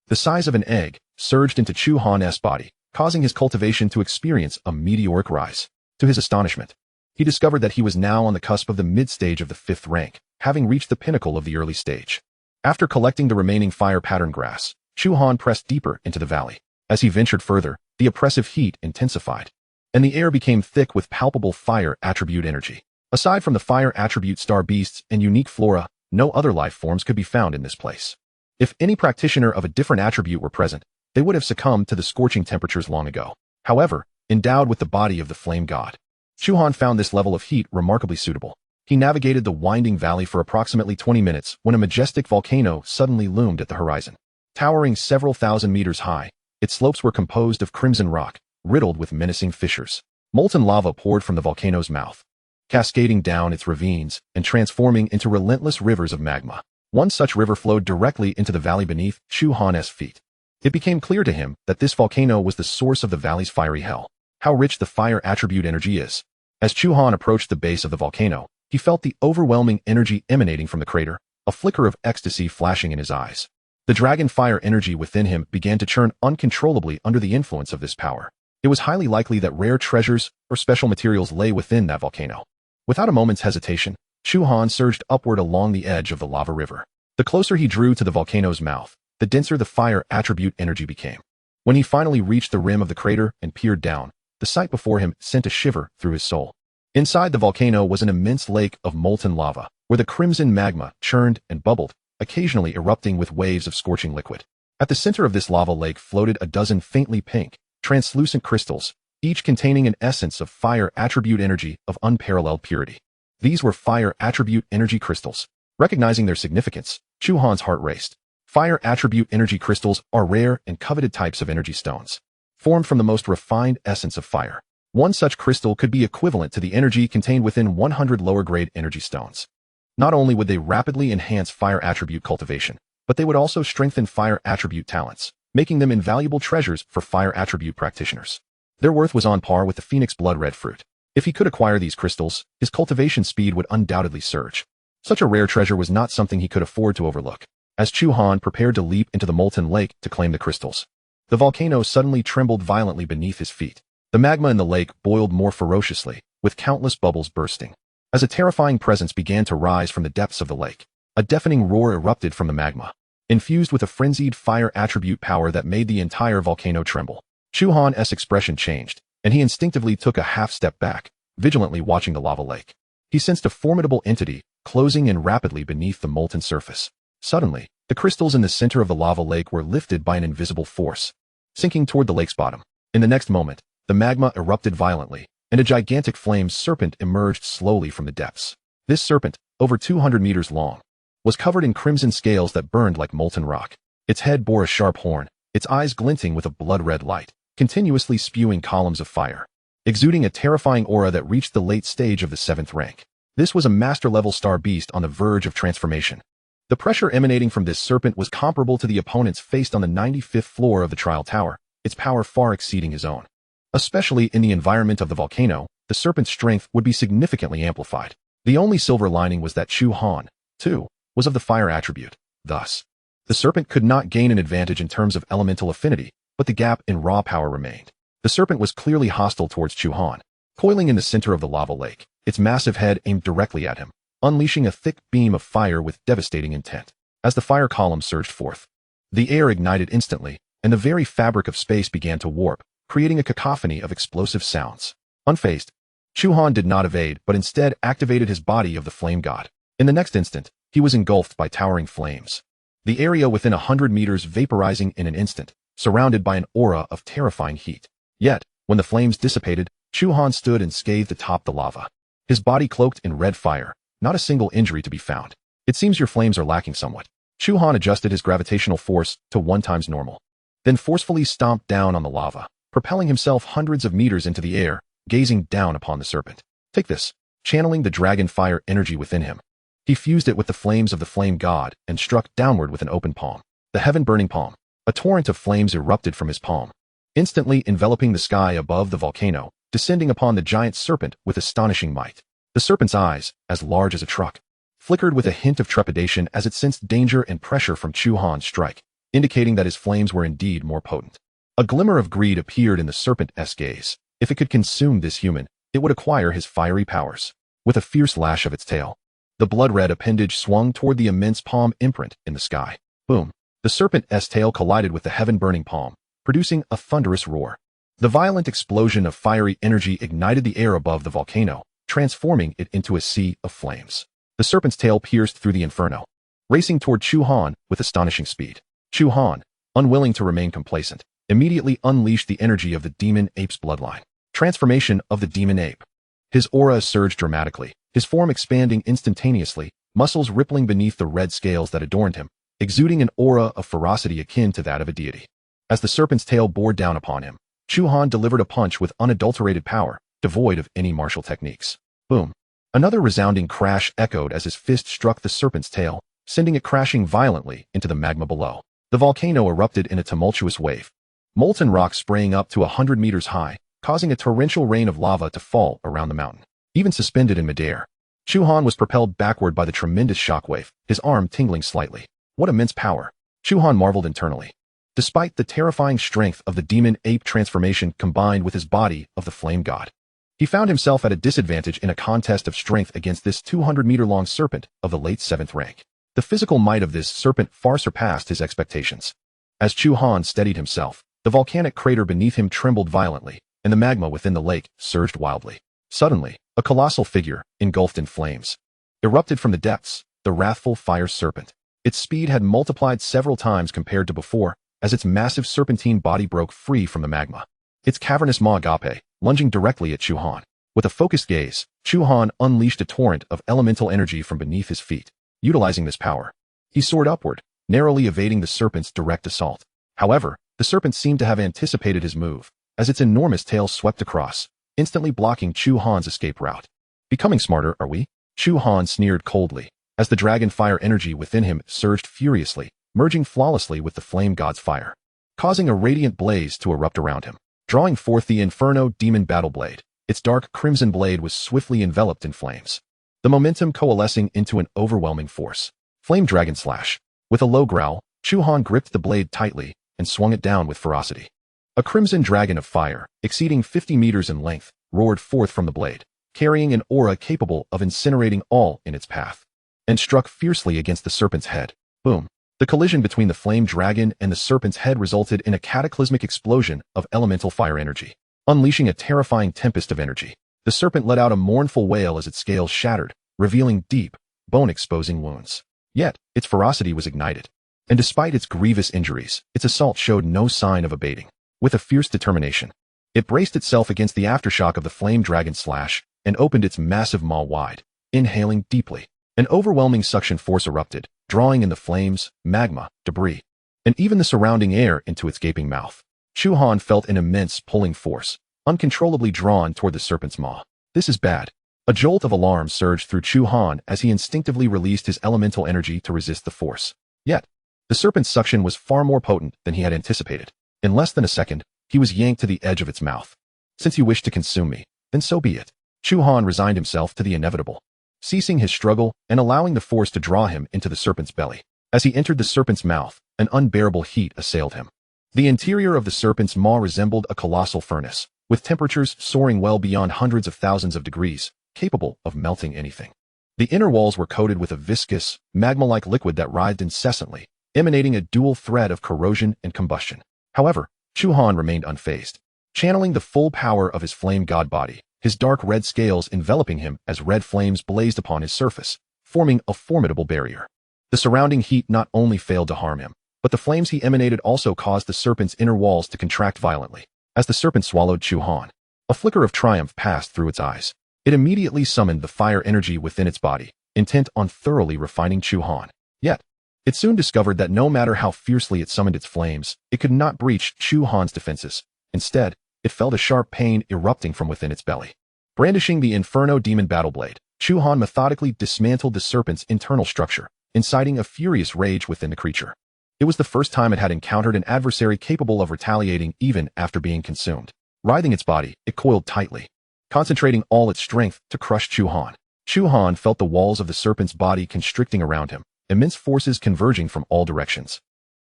the size of an egg, surged into Chu Han's body, causing his cultivation to experience a meteoric rise. To his astonishment, he discovered that he was now on the cusp of the mid-stage of the 5th rank, having reached the pinnacle of the early stage. After collecting the remaining fire pattern grass, Chu Han pressed deeper into the valley. As he ventured further, the oppressive heat intensified, and the air became thick with palpable fire attribute energy. Aside from the fire attribute star beasts and unique flora, no other life forms could be found in this place. If any practitioner of a different attribute were present, they would have succumbed to the scorching temperatures long ago. However, endowed with the body of the flame god, Chu Han found this level of heat remarkably suitable. He navigated the winding valley for approximately 20 minutes when a majestic volcano suddenly loomed at the horizon. Towering several thousand meters high, its slopes were composed of crimson rock, riddled with menacing fissures. Molten lava poured from the volcano's mouth, cascading down its ravines and transforming into relentless rivers of magma. One such river flowed directly into the valley beneath Chu Han's feet. It became clear to him that this volcano was the source of the valley's fiery hell. How rich the fire attribute energy is. As Chu Han approached the base of the volcano, he felt the overwhelming energy emanating from the crater, a flicker of ecstasy flashing in his eyes. The dragon fire energy within him began to churn uncontrollably under the influence of this power. It was highly likely that rare treasures or special materials lay within that volcano. Without a moment's hesitation, Chu Han surged upward along the edge of the lava river. The closer he drew to the volcano's mouth, the denser the fire attribute energy became. When he finally reached the rim of the crater and peered down, the sight before him sent a shiver through his soul. Inside the volcano was an immense lake of molten lava, where the crimson magma churned and bubbled, occasionally erupting with waves of scorching liquid. At the center of this lava lake floated a dozen faintly pink, translucent crystals, each containing an essence of fire attribute energy of unparalleled purity. These were fire attribute energy crystals. Recognizing their significance, Chu Han's heart raced. Fire attribute energy crystals are rare and coveted types of energy stones, formed from the most refined essence of fire. One such crystal could be equivalent to the energy contained within 100 lower-grade energy stones. Not only would they rapidly enhance fire attribute cultivation, but they would also strengthen fire attribute talents, making them invaluable treasures for fire attribute practitioners. Their worth was on par with the phoenix blood red fruit. If he could acquire these crystals, his cultivation speed would undoubtedly surge. Such a rare treasure was not something he could afford to overlook. As Chu Han prepared to leap into the molten lake to claim the crystals, the volcano suddenly trembled violently beneath his feet. The magma in the lake boiled more ferociously, with countless bubbles bursting. As a terrifying presence began to rise from the depths of the lake, a deafening roar erupted from the magma, infused with a frenzied fire attribute power that made the entire volcano tremble. Chu Han's expression changed, and he instinctively took a half-step back, vigilantly watching the lava lake. He sensed a formidable entity closing in rapidly beneath the molten surface. Suddenly, the crystals in the center of the lava lake were lifted by an invisible force, sinking toward the lake's bottom. In the next moment, the magma erupted violently, and a gigantic flame serpent emerged slowly from the depths. This serpent, over 200 meters long, was covered in crimson scales that burned like molten rock. Its head bore a sharp horn, its eyes glinting with a blood-red light, continuously spewing columns of fire, exuding a terrifying aura that reached the late stage of the 7th rank. This was a master-level star beast on the verge of transformation. The pressure emanating from this serpent was comparable to the opponents faced on the 95th floor of the trial tower, its power far exceeding his own. Especially in the environment of the volcano, the serpent's strength would be significantly amplified. The only silver lining was that Chu Han, too, was of the fire attribute. Thus, the serpent could not gain an advantage in terms of elemental affinity, but the gap in raw power remained. The serpent was clearly hostile towards Chu Han, coiling in the center of the lava lake, its massive head aimed directly at him, unleashing a thick beam of fire with devastating intent. As the fire column surged forth, the air ignited instantly, and the very fabric of space began to warp, creating a cacophony of explosive sounds. Unfazed, Chu Han did not evade, but instead activated his body of the flame god. In the next instant, he was engulfed by towering flames. The area within 100 meters vaporizing in an instant, surrounded by an aura of terrifying heat. Yet, when the flames dissipated, Chu Han stood unscathed atop the lava. His body cloaked in red fire, not a single injury to be found. It seems your flames are lacking somewhat. Chu Han adjusted his gravitational force to 1 times normal, then forcefully stomped down on the lava, propelling himself hundreds of meters into the air, gazing down upon the serpent. Take this, channeling the dragon fire energy within him. He fused it with the flames of the flame god and struck downward with an open palm. The heaven-burning palm. A torrent of flames erupted from his palm, instantly enveloping the sky above the volcano, descending upon the giant serpent with astonishing might. The serpent's eyes, as large as a truck, flickered with a hint of trepidation as it sensed danger and pressure from Chu Han's strike, indicating that his flames were indeed more potent. A glimmer of greed appeared in the serpent's gaze. If it could consume this human, it would acquire his fiery powers. With a fierce lash of its tail, the blood-red appendage swung toward the immense palm imprint in the sky. Boom! The serpent's tail collided with the heaven-burning palm, producing a thunderous roar. The violent explosion of fiery energy ignited the air above the volcano, transforming it into a sea of flames. The serpent's tail pierced through the inferno, racing toward Chu Han with astonishing speed. Chu Han, unwilling to remain complacent, immediately unleashed the energy of the demon ape's bloodline. Transformation of the demon ape. His aura surged dramatically, his form expanding instantaneously, muscles rippling beneath the red scales that adorned him, exuding an aura of ferocity akin to that of a deity. As the serpent's tail bore down upon him, Chu Han delivered a punch with unadulterated power, devoid of any martial techniques. Boom! Another resounding crash echoed as his fist struck the serpent's tail, sending it crashing violently into the magma below. The volcano erupted in a tumultuous wave, molten rock spraying up to 100 meters high, causing a torrential rain of lava to fall around the mountain. Even suspended in midair, Chu Han was propelled backward by the tremendous shockwave, his arm tingling slightly. What immense power! Chu Han marveled internally. Despite the terrifying strength of the demon ape transformation combined with his body of the flame god, he found himself at a disadvantage in a contest of strength against this 200-meter-long serpent of the late 7th rank. The physical might of this serpent far surpassed his expectations. As Chu Han steadied himself, the volcanic crater beneath him trembled violently, and the magma within the lake surged wildly. Suddenly, a colossal figure, engulfed in flames, erupted from the depths, the wrathful fire serpent. Its speed had multiplied several times compared to before, as its massive serpentine body broke free from the magma. Its cavernous maw agape, lunging directly at Chu Han. With a focused gaze, Chu Han unleashed a torrent of elemental energy from beneath his feet. Utilizing this power, he soared upward, narrowly evading the serpent's direct assault. However, the serpent seemed to have anticipated his move, as its enormous tail swept across, instantly blocking Chu Han's escape route. Becoming smarter, are we? Chu Han sneered coldly, as the dragon fire energy within him surged furiously, merging flawlessly with the flame god's fire, causing a radiant blaze to erupt around him. Drawing forth the Inferno Demon Battle Blade, its dark crimson blade was swiftly enveloped in flames, the momentum coalescing into an overwhelming force. Flame Dragon Slash. With a low growl, Chu Han gripped the blade tightly and swung it down with ferocity. A crimson dragon of fire, exceeding 50 meters in length, roared forth from the blade, carrying an aura capable of incinerating all in its path, and struck fiercely against the serpent's head. Boom! The collision between the flame dragon and the serpent's head resulted in a cataclysmic explosion of elemental fire energy, unleashing a terrifying tempest of energy. The serpent let out a mournful wail as its scales shattered, revealing deep, bone-exposing wounds. Yet, its ferocity was ignited, and despite its grievous injuries, its assault showed no sign of abating. With a fierce determination, it braced itself against the aftershock of the flame dragon slash and opened its massive maw wide, inhaling deeply. An overwhelming suction force erupted, drawing in the flames, magma, debris, and even the surrounding air into its gaping mouth. Chu Han felt an immense pulling force, uncontrollably drawn toward the serpent's maw. This is bad. A jolt of alarm surged through Chu Han as he instinctively released his elemental energy to resist the force. Yet, the serpent's suction was far more potent than he had anticipated. In less than a second, he was yanked to the edge of its mouth. Since you wish to consume me, then so be it. Chu Han resigned himself to the inevitable, ceasing his struggle and allowing the force to draw him into the serpent's belly. As he entered the serpent's mouth, an unbearable heat assailed him. The interior of the serpent's maw resembled a colossal furnace, with temperatures soaring well beyond hundreds of thousands of degrees, capable of melting anything. The inner walls were coated with a viscous, magma-like liquid that writhed incessantly, emanating a dual thread of corrosion and combustion. However, Chu Han remained unfazed, channeling the full power of his flame god body, his dark red scales enveloping him as red flames blazed upon his surface, forming a formidable barrier. The surrounding heat not only failed to harm him, but the flames he emanated also caused the serpent's inner walls to contract violently. As the serpent swallowed Chu Han, a flicker of triumph passed through its eyes. It immediately summoned the fire energy within its body, intent on thoroughly refining Chu Han. Yet, it soon discovered that no matter how fiercely it summoned its flames, it could not breach Chu Han's defenses. Instead, it felt a sharp pain erupting from within its belly. Brandishing the Inferno Demon Battle Blade, Chu Han methodically dismantled the serpent's internal structure, inciting a furious rage within the creature. It was the first time it had encountered an adversary capable of retaliating even after being consumed. Writhing its body, it coiled tightly, concentrating all its strength to crush Chu Han. Chu Han felt the walls of the serpent's body constricting around him, immense forces converging from all directions,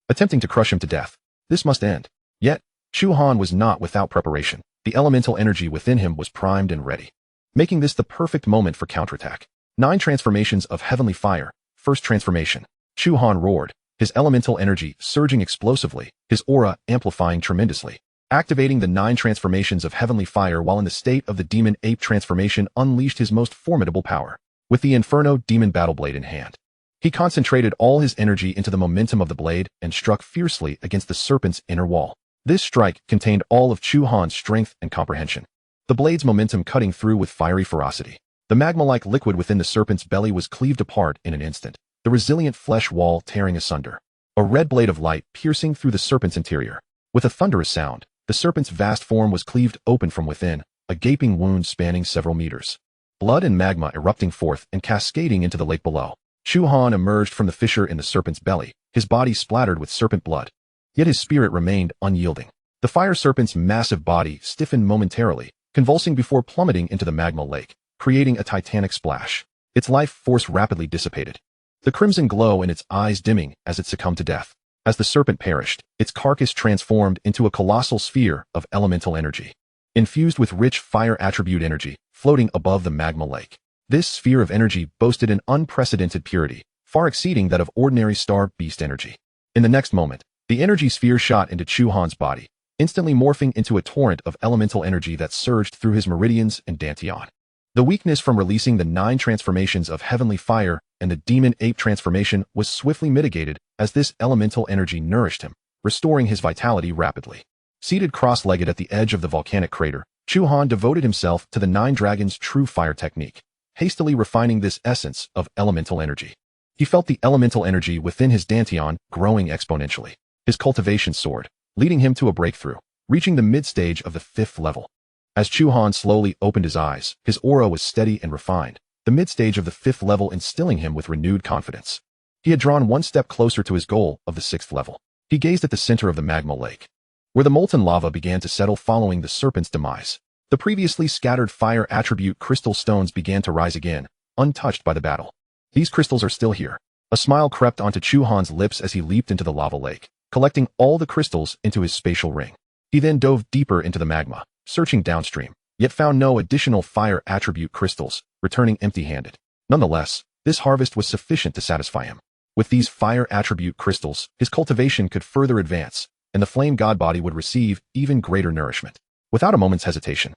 attempting to crush him to death. This must end. Yet, Chu Han was not without preparation. The elemental energy within him was primed and ready, making this the perfect moment for counterattack. 9 transformations of heavenly fire. First transformation. Chu Han roared, his elemental energy surging explosively, his aura amplifying tremendously. Activating the 9 transformations of heavenly fire while in the state of the demon ape transformation unleashed his most formidable power. With the Inferno Demon Battle Blade in hand, he concentrated all his energy into the momentum of the blade and struck fiercely against the serpent's inner wall. This strike contained all of Chu Han's strength and comprehension, the blade's momentum cutting through with fiery ferocity. The magma-like liquid within the serpent's belly was cleaved apart in an instant, the resilient flesh wall tearing asunder. A red blade of light piercing through the serpent's interior. With a thunderous sound, the serpent's vast form was cleaved open from within, a gaping wound spanning several meters. Blood and magma erupting forth and cascading into the lake below. Chu Han emerged from the fissure in the serpent's belly, his body splattered with serpent blood. Yet his spirit remained unyielding. The fire serpent's massive body stiffened momentarily, convulsing before plummeting into the magma lake, creating a titanic splash. Its life force rapidly dissipated, the crimson glow in its eyes dimming as it succumbed to death. As the serpent perished, its carcass transformed into a colossal sphere of elemental energy, infused with rich fire attribute energy, floating above the magma lake. This sphere of energy boasted an unprecedented purity, far exceeding that of ordinary star beast energy. In the next moment, the energy sphere shot into Chu Han's body, instantly morphing into a torrent of elemental energy that surged through his meridians and dantian. The weakness from releasing the 9 transformations of heavenly fire and the demon ape transformation was swiftly mitigated as this elemental energy nourished him, restoring his vitality rapidly. Seated cross-legged at the edge of the volcanic crater, Chu Han devoted himself to the 9 Dragons' true fire technique, hastily refining this essence of elemental energy. He felt the elemental energy within his dantian growing exponentially. His cultivation soared, leading him to a breakthrough, reaching the mid-stage of the 5th level. As Chu Han slowly opened his eyes, his aura was steady and refined, the mid-stage of the 5th level instilling him with renewed confidence. He had drawn one step closer to his goal of the 6th level. He gazed at the center of the magma lake, where the molten lava began to settle following the serpent's demise. The previously scattered fire attribute crystal stones began to rise again, untouched by the battle. These crystals are still here. A smile crept onto Chu Han's lips as he leaped into the lava lake, collecting all the crystals into his spatial ring. He then dove deeper into the magma, searching downstream, yet found no additional fire attribute crystals, returning empty-handed. Nonetheless, this harvest was sufficient to satisfy him. With these fire attribute crystals, his cultivation could further advance, and the flame god body would receive even greater nourishment. Without a moment's hesitation,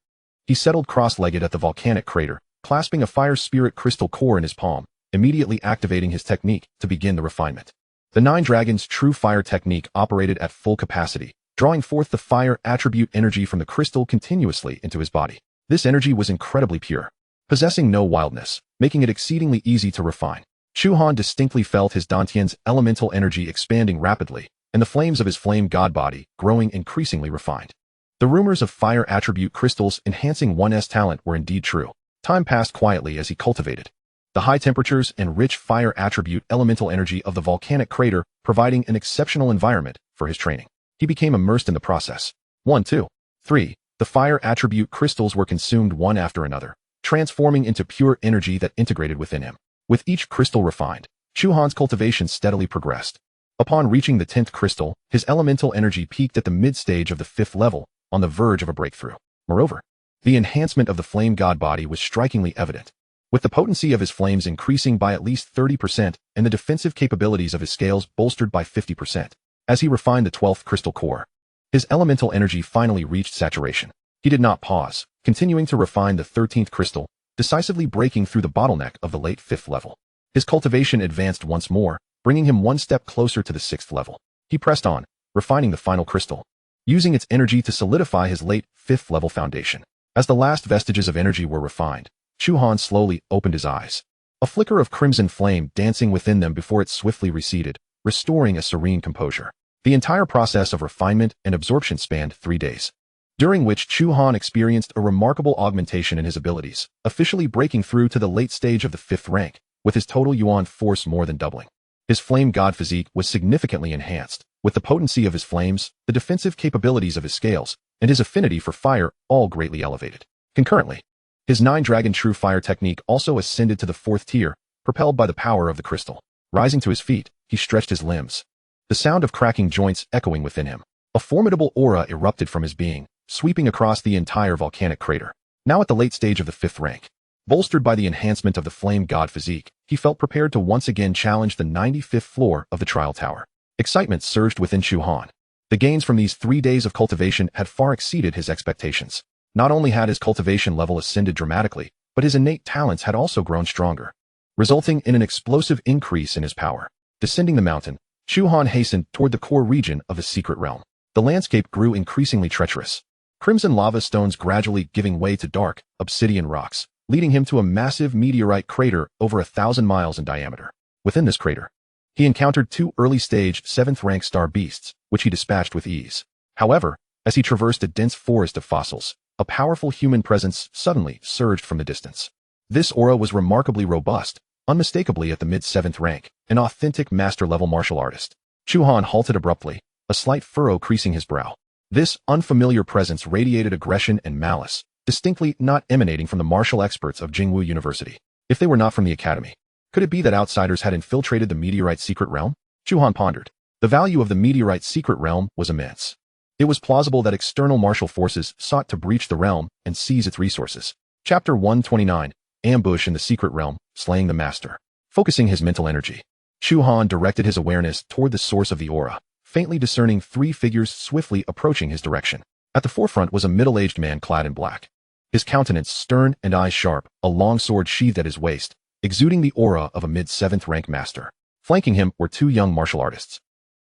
he settled cross-legged at the volcanic crater, clasping a fire spirit crystal core in his palm, immediately activating his technique to begin the refinement. The 9 Dragons' true fire technique operated at full capacity, drawing forth the fire attribute energy from the crystal continuously into his body. This energy was incredibly pure, possessing no wildness, making it exceedingly easy to refine. Chu Han distinctly felt his dantian's elemental energy expanding rapidly, and the flames of his flame god body growing increasingly refined. The rumors of fire attribute crystals enhancing one's talent were indeed true. Time passed quietly as he cultivated the high temperatures and rich fire attribute elemental energy of the volcanic crater, providing an exceptional environment for his training. He became immersed in the process. 1, 2, 3. The fire attribute crystals were consumed one after another, transforming into pure energy that integrated within him. With each crystal refined, Chu Han's cultivation steadily progressed. Upon reaching the 10th crystal, his elemental energy peaked at the mid-stage of the 5th level, on the verge of a breakthrough. Moreover, the enhancement of the flame god body was strikingly evident, with the potency of his flames increasing by at least 30% and the defensive capabilities of his scales bolstered by 50%. As he refined the 12th crystal core, his elemental energy finally reached saturation. He did not pause, continuing to refine the 13th crystal, decisively breaking through the bottleneck of the late 5th level. His cultivation advanced once more, bringing him one step closer to the 6th level. He pressed on, refining the final crystal, using its energy to solidify his late 5th level foundation. As the last vestiges of energy were refined, Chu Han slowly opened his eyes, a flicker of crimson flame dancing within them before it swiftly receded, restoring a serene composure. The entire process of refinement and absorption spanned 3 days, during which Chu Han experienced a remarkable augmentation in his abilities, officially breaking through to the late stage of the 5th rank, with his total yuan force more than doubling. His flame god physique was significantly enhanced, with the potency of his flames, the defensive capabilities of his scales, and his affinity for fire all greatly elevated. Concurrently, his 9-dragon true fire technique also ascended to the 4th tier, propelled by the power of the crystal. Rising to his feet, he stretched his limbs, the sound of cracking joints echoing within him. A formidable aura erupted from his being, sweeping across the entire volcanic crater. Now at the late stage of the 5th rank, bolstered by the enhancement of the flame god physique, he felt prepared to once again challenge the 95th floor of the trial tower. Excitement surged within Chu Han. The gains from these 3 days of cultivation had far exceeded his expectations. Not only had his cultivation level ascended dramatically, but his innate talents had also grown stronger, resulting in an explosive increase in his power. Descending the mountain, Chu Han hastened toward the core region of the secret realm. The landscape grew increasingly treacherous, crimson lava stones gradually giving way to dark, obsidian rocks, leading him to a massive meteorite crater over 1,000 miles in diameter. Within this crater, he encountered 2 early-stage 7th-rank star beasts, which he dispatched with ease. However, as he traversed a dense forest of fossils, a powerful human presence suddenly surged from the distance. This aura was remarkably robust, unmistakably at the mid-7th rank, an authentic master-level martial artist. Chu Han halted abruptly, a slight furrow creasing his brow. This unfamiliar presence radiated aggression and malice, distinctly not emanating from the martial experts of Jingwu University. If they were not from the academy, could it be that outsiders had infiltrated the meteorite secret realm? Chu Han pondered. The value of the meteorite secret realm was immense. It was plausible that external martial forces sought to breach the realm and seize its resources. Chapter 129, Ambush in the Secret Realm, Slaying the Master. Focusing his mental energy, Chu Han directed his awareness toward the source of the aura, faintly discerning 3 figures swiftly approaching his direction. At the forefront was a middle-aged man clad in black, his countenance stern and eyes sharp, a long sword sheathed at his waist, exuding the aura of a mid-7th rank master. Flanking him were 2 young martial artists,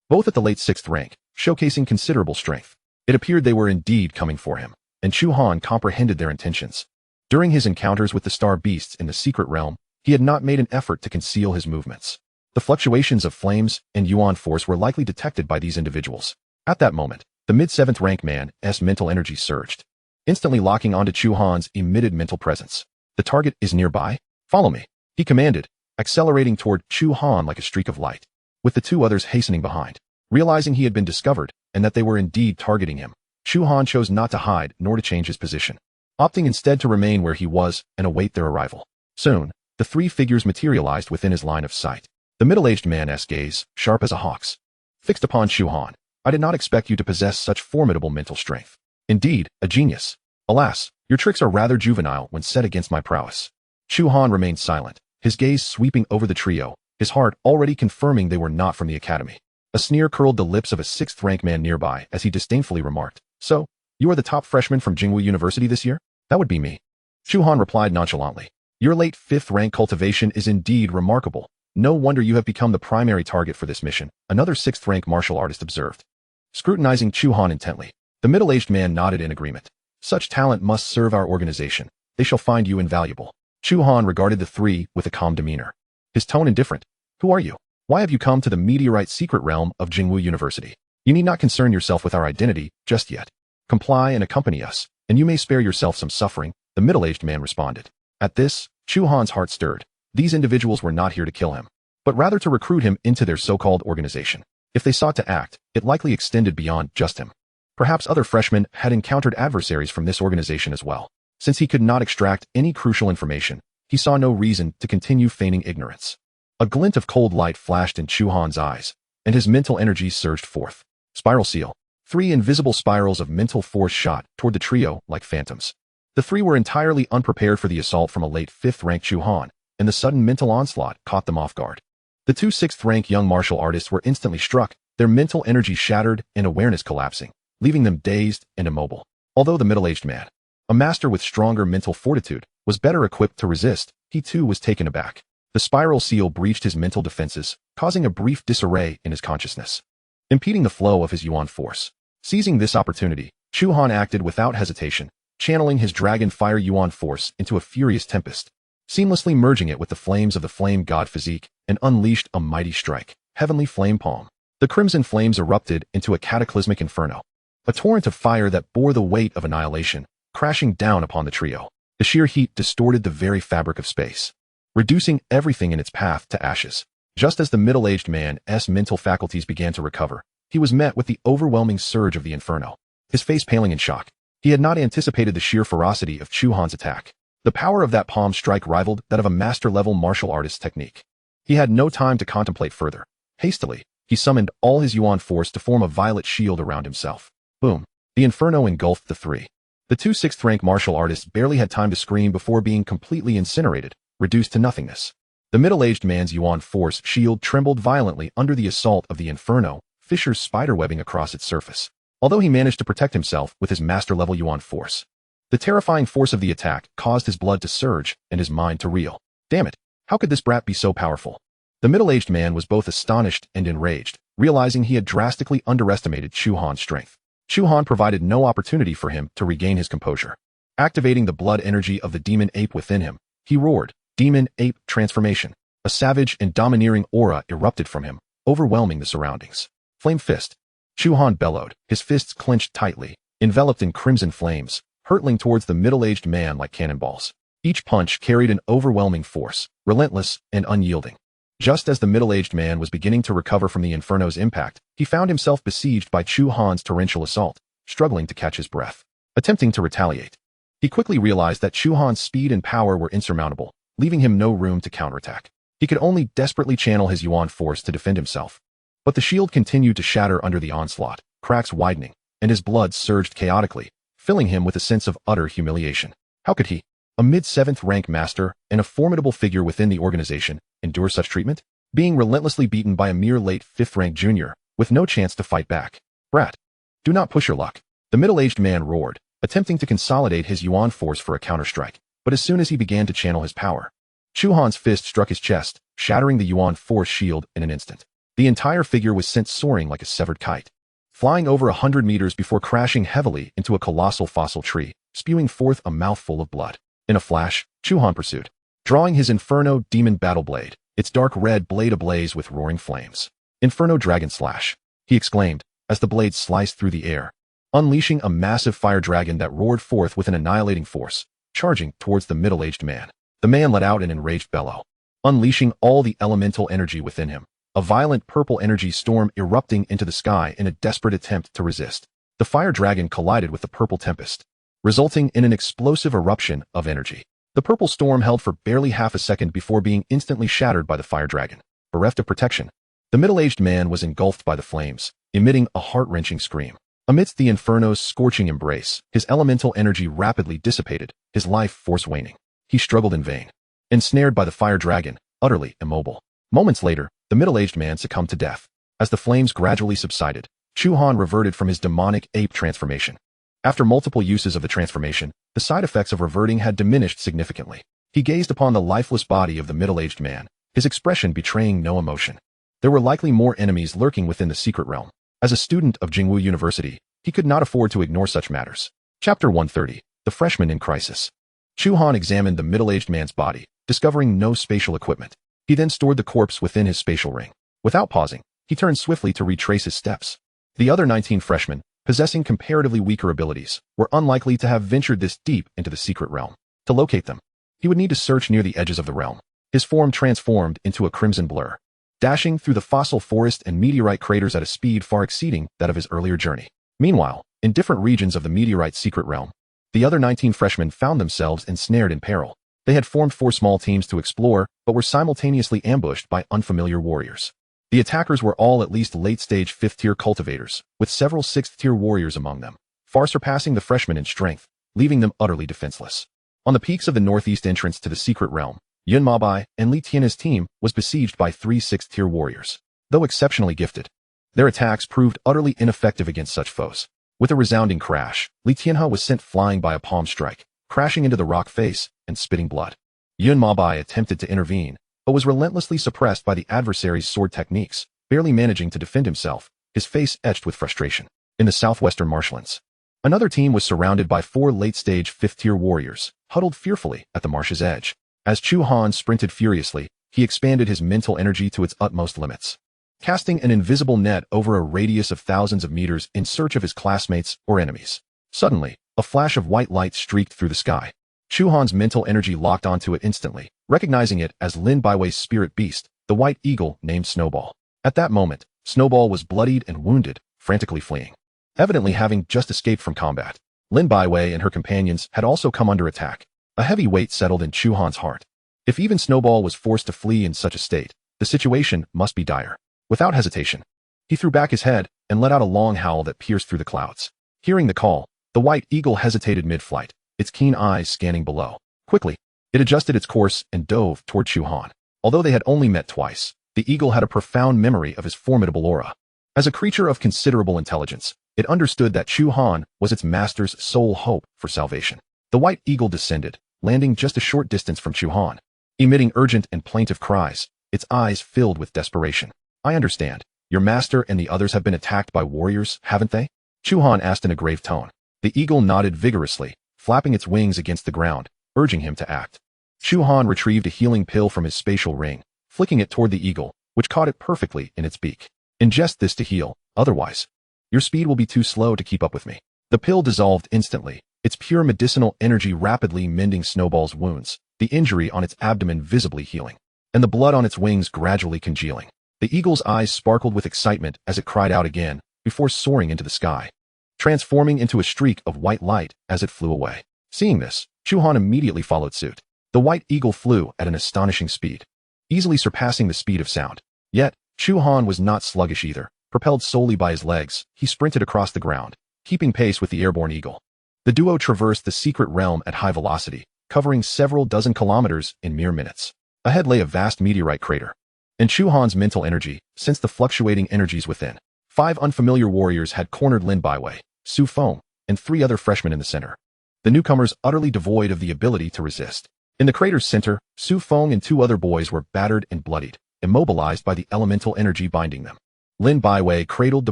both at the late 6th rank, showcasing considerable strength. It appeared they were indeed coming for him, and Chu Han comprehended their intentions. During his encounters with the star beasts in the secret realm, he had not made an effort to conceal his movements. The fluctuations of flames and yuan force were likely detected by these individuals. At that moment, the mid-7th rank man's mental energy surged, instantly locking onto Chu Han's emitted mental presence. The target is nearby? Follow me, he commanded, accelerating toward Chu Han like a streak of light, with the 2 others hastening behind. Realizing he had been discovered and that they were indeed targeting him, Chu Han chose not to hide nor to change his position, opting instead to remain where he was and await their arrival. Soon, the 3 figures materialized within his line of sight. The middle-aged man's gaze, sharp as a hawk's, fixed upon Chu Han. I did not expect you to possess such formidable mental strength. Indeed, a genius. Alas, your tricks are rather juvenile when set against my prowess. Chu Han remained silent, his gaze sweeping over the trio, his heart already confirming they were not from the academy. A sneer curled the lips of a 6th-rank man nearby as he disdainfully remarked, "So, you are the top freshman from Jingwu University this year?" "That would be me." Chu Han replied nonchalantly. "Your late 5th-rank cultivation is indeed remarkable. No wonder you have become the primary target for this mission," another 6th-rank martial artist observed. Scrutinizing Chu Han intently, the middle-aged man nodded in agreement. "Such talent must serve our organization. They shall find you invaluable." Chu Han regarded the 3 with a calm demeanor, his tone indifferent. "Who are you? Why have you come to the meteorite secret realm of Jingwu University? You need not concern yourself with our identity just yet. Comply and accompany us, and you may spare yourself some suffering," the middle-aged man responded. At this, Chu Han's heart stirred. These individuals were not here to kill him, but rather to recruit him into their so-called organization. If they sought to act, it likely extended beyond just him. Perhaps other freshmen had encountered adversaries from this organization as well. Since he could not extract any crucial information, he saw no reason to continue feigning ignorance. A glint of cold light flashed in Chu Han's eyes, and his mental energy surged forth. Spiral seal. 3 invisible spirals of mental force shot toward the trio like phantoms. The 3 were entirely unprepared for the assault from a late 5th-rank Chu Han, and the sudden mental onslaught caught them off guard. The 2 6th-rank young martial artists were instantly struck, their mental energy shattered and awareness collapsing, leaving them dazed and immobile. Although the middle-aged man, a master with stronger mental fortitude, was better equipped to resist, he too was taken aback. The spiral seal breached his mental defenses, causing a brief disarray in his consciousness, impeding the flow of his yuan force. Seizing this opportunity, Chu Han acted without hesitation, channeling his dragon fire yuan force into a furious tempest, seamlessly merging it with the flames of the flame god physique, and unleashed a mighty strike. Heavenly Flame Palm. The crimson flames erupted into a cataclysmic inferno, a torrent of fire that bore the weight of annihilation, crashing down upon the trio. The sheer heat distorted the very fabric of space, reducing everything in its path to ashes. Just as the middle-aged man's mental faculties began to recover, he was met with the overwhelming surge of the inferno, his face paling in shock. He had not anticipated the sheer ferocity of Chu Han's attack. The power of that palm strike rivaled that of a master-level martial artist's technique. He had no time to contemplate further. Hastily, he summoned all his yuan force to form a violet shield around himself. Boom! The inferno engulfed the 3. The 2 6th-rank martial artists barely had time to scream before being completely incinerated, reduced to nothingness. The middle-aged man's yuan force shield trembled violently under the assault of the inferno, fissures spiderwebbing across its surface. Although he managed to protect himself with his master-level yuan force, the terrifying force of the attack caused his blood to surge and his mind to reel. Damn it! How could this brat be so powerful? The middle-aged man was both astonished and enraged, realizing he had drastically underestimated Chu Han's strength. Chu Han provided no opportunity for him to regain his composure. Activating the blood energy of the demon ape within him, he roared, "Demon Ape Transformation." A savage and domineering aura erupted from him, overwhelming the surroundings. Flame Fist. Chu Han bellowed, his fists clenched tightly, enveloped in crimson flames, hurtling towards the middle-aged man like cannonballs. Each punch carried an overwhelming force, relentless and unyielding. Just as the middle-aged man was beginning to recover from the inferno's impact, he found himself besieged by Chu Han's torrential assault, struggling to catch his breath. Attempting to retaliate, he quickly realized that Chu Han's speed and power were insurmountable, leaving him no room to counterattack. He could only desperately channel his yuan force to defend himself. But the shield continued to shatter under the onslaught, cracks widening, and his blood surged chaotically, filling him with a sense of utter humiliation. How could he, a mid-7th-rank master and a formidable figure within the organization, endure such treatment? Being relentlessly beaten by a mere late 5th-rank junior, with no chance to fight back. Brat, do not push your luck. The middle-aged man roared, attempting to consolidate his yuan force for a counterstrike. But as soon as he began to channel his power, Chu Han's fist struck his chest, shattering the yuan force shield in an instant. The entire figure was sent soaring like a severed kite, flying over 100 meters before crashing heavily into a colossal fossil tree, spewing forth a mouthful of blood. In a flash, Chu Han pursued, drawing his Inferno Demon Battle Blade, its dark red blade ablaze with roaring flames. "Inferno Dragon Slash," he exclaimed, as the blade sliced through the air, unleashing a massive fire dragon that roared forth with an annihilating force, charging towards the middle-aged man. The man let out an enraged bellow, unleashing all the elemental energy within him, a violent purple energy storm erupting into the sky in a desperate attempt to resist. The fire dragon collided with the purple tempest, resulting in an explosive eruption of energy. The purple storm held for barely half a second before being instantly shattered by the fire dragon. Bereft of protection, the middle-aged man was engulfed by the flames, emitting a heart-wrenching scream. Amidst the inferno's scorching embrace, his elemental energy rapidly dissipated, his life force waning. He struggled in vain, ensnared by the fire dragon, utterly immobile. Moments later, the middle-aged man succumbed to death. As the flames gradually subsided, Chu Han reverted from his demonic ape transformation. After multiple uses of the transformation, the side effects of reverting had diminished significantly. He gazed upon the lifeless body of the middle-aged man, his expression betraying no emotion. There were likely more enemies lurking within the secret realm. As a student of Jingwu University, he could not afford to ignore such matters. Chapter 130. The Freshman in Crisis. Chu Han examined the middle-aged man's body, discovering no spatial equipment. He then stored the corpse within his spatial ring. Without pausing, he turned swiftly to retrace his steps. The other 19 freshmen, possessing comparatively weaker abilities, were unlikely to have ventured this deep into the secret realm. To locate them, he would need to search near the edges of the realm. His form transformed into a crimson blur, dashing through the fossil forest and meteorite craters at a speed far exceeding that of his earlier journey. Meanwhile, in different regions of the meteorite's secret realm, the other 19 freshmen found themselves ensnared in peril. They had formed 4 small teams to explore, but were simultaneously ambushed by unfamiliar warriors. The attackers were all at least late-stage 5th-tier cultivators, with several 6th-tier warriors among them, far surpassing the freshmen in strength, leaving them utterly defenseless. On the peaks of the northeast entrance to the secret realm, Yun Mabai and Li Tian's team was besieged by 3 6th-tier warriors. Though exceptionally gifted, their attacks proved utterly ineffective against such foes. With a resounding crash, Li Tianhe was sent flying by a palm strike, crashing into the rock face and spitting blood. Yun Mabai attempted to intervene, but was relentlessly suppressed by the adversary's sword techniques, barely managing to defend himself, his face etched with frustration. In the southwestern marshlands, another team was surrounded by 4 late-stage 5th-tier warriors, huddled fearfully at the marsh's edge. As Chu Han sprinted furiously, he expanded his mental energy to its utmost limits, casting an invisible net over a radius of thousands of meters in search of his classmates or enemies. Suddenly, a flash of white light streaked through the sky. Chu Han's mental energy locked onto it instantly, recognizing it as Lin Baiwei's spirit beast, the white eagle named Snowball. At that moment, Snowball was bloodied and wounded, frantically fleeing. Evidently having just escaped from combat, Lin Baiwei and her companions had also come under attack. A heavy weight settled in Chu Han's heart. If even Snowball was forced to flee in such a state, the situation must be dire. Without hesitation, he threw back his head and let out a long howl that pierced through the clouds. Hearing the call, the white eagle hesitated mid-flight, its keen eyes scanning below. Quickly, it adjusted its course and dove toward Chu Han. Although they had only met twice, the eagle had a profound memory of his formidable aura. As a creature of considerable intelligence, it understood that Chu Han was its master's sole hope for salvation. The white eagle descended, landing just a short distance from Chu Han. Emitting urgent and plaintive cries, its eyes filled with desperation. "I understand. Your master and the others have been attacked by warriors, haven't they?" Chu Han asked in a grave tone. The eagle nodded vigorously, flapping its wings against the ground, urging him to act. Chu Han retrieved a healing pill from his spatial ring, flicking it toward the eagle, which caught it perfectly in its beak. "Ingest this to heal, otherwise, your speed will be too slow to keep up with me." The pill dissolved instantly, its pure medicinal energy rapidly mending Snowball's wounds, the injury on its abdomen visibly healing, and the blood on its wings gradually congealing. The eagle's eyes sparkled with excitement as it cried out again, before soaring into the sky, transforming into a streak of white light as it flew away. Seeing this, Chu Han immediately followed suit. The white eagle flew at an astonishing speed, easily surpassing the speed of sound. Yet, Chu Han was not sluggish either. Propelled solely by his legs, he sprinted across the ground, keeping pace with the airborne eagle. The duo traversed the secret realm at high velocity, covering several dozen kilometers in mere minutes. Ahead lay a vast meteorite crater. In Chu Han's mental energy, sensed the fluctuating energies within. 5 unfamiliar warriors had cornered Lin Baiwei, Su Feng, and 3 other freshmen in the center. The newcomers utterly devoid of the ability to resist. In the crater's center, Su Feng and 2 other boys were battered and bloodied, immobilized by the elemental energy binding them. Lin Baiwei cradled the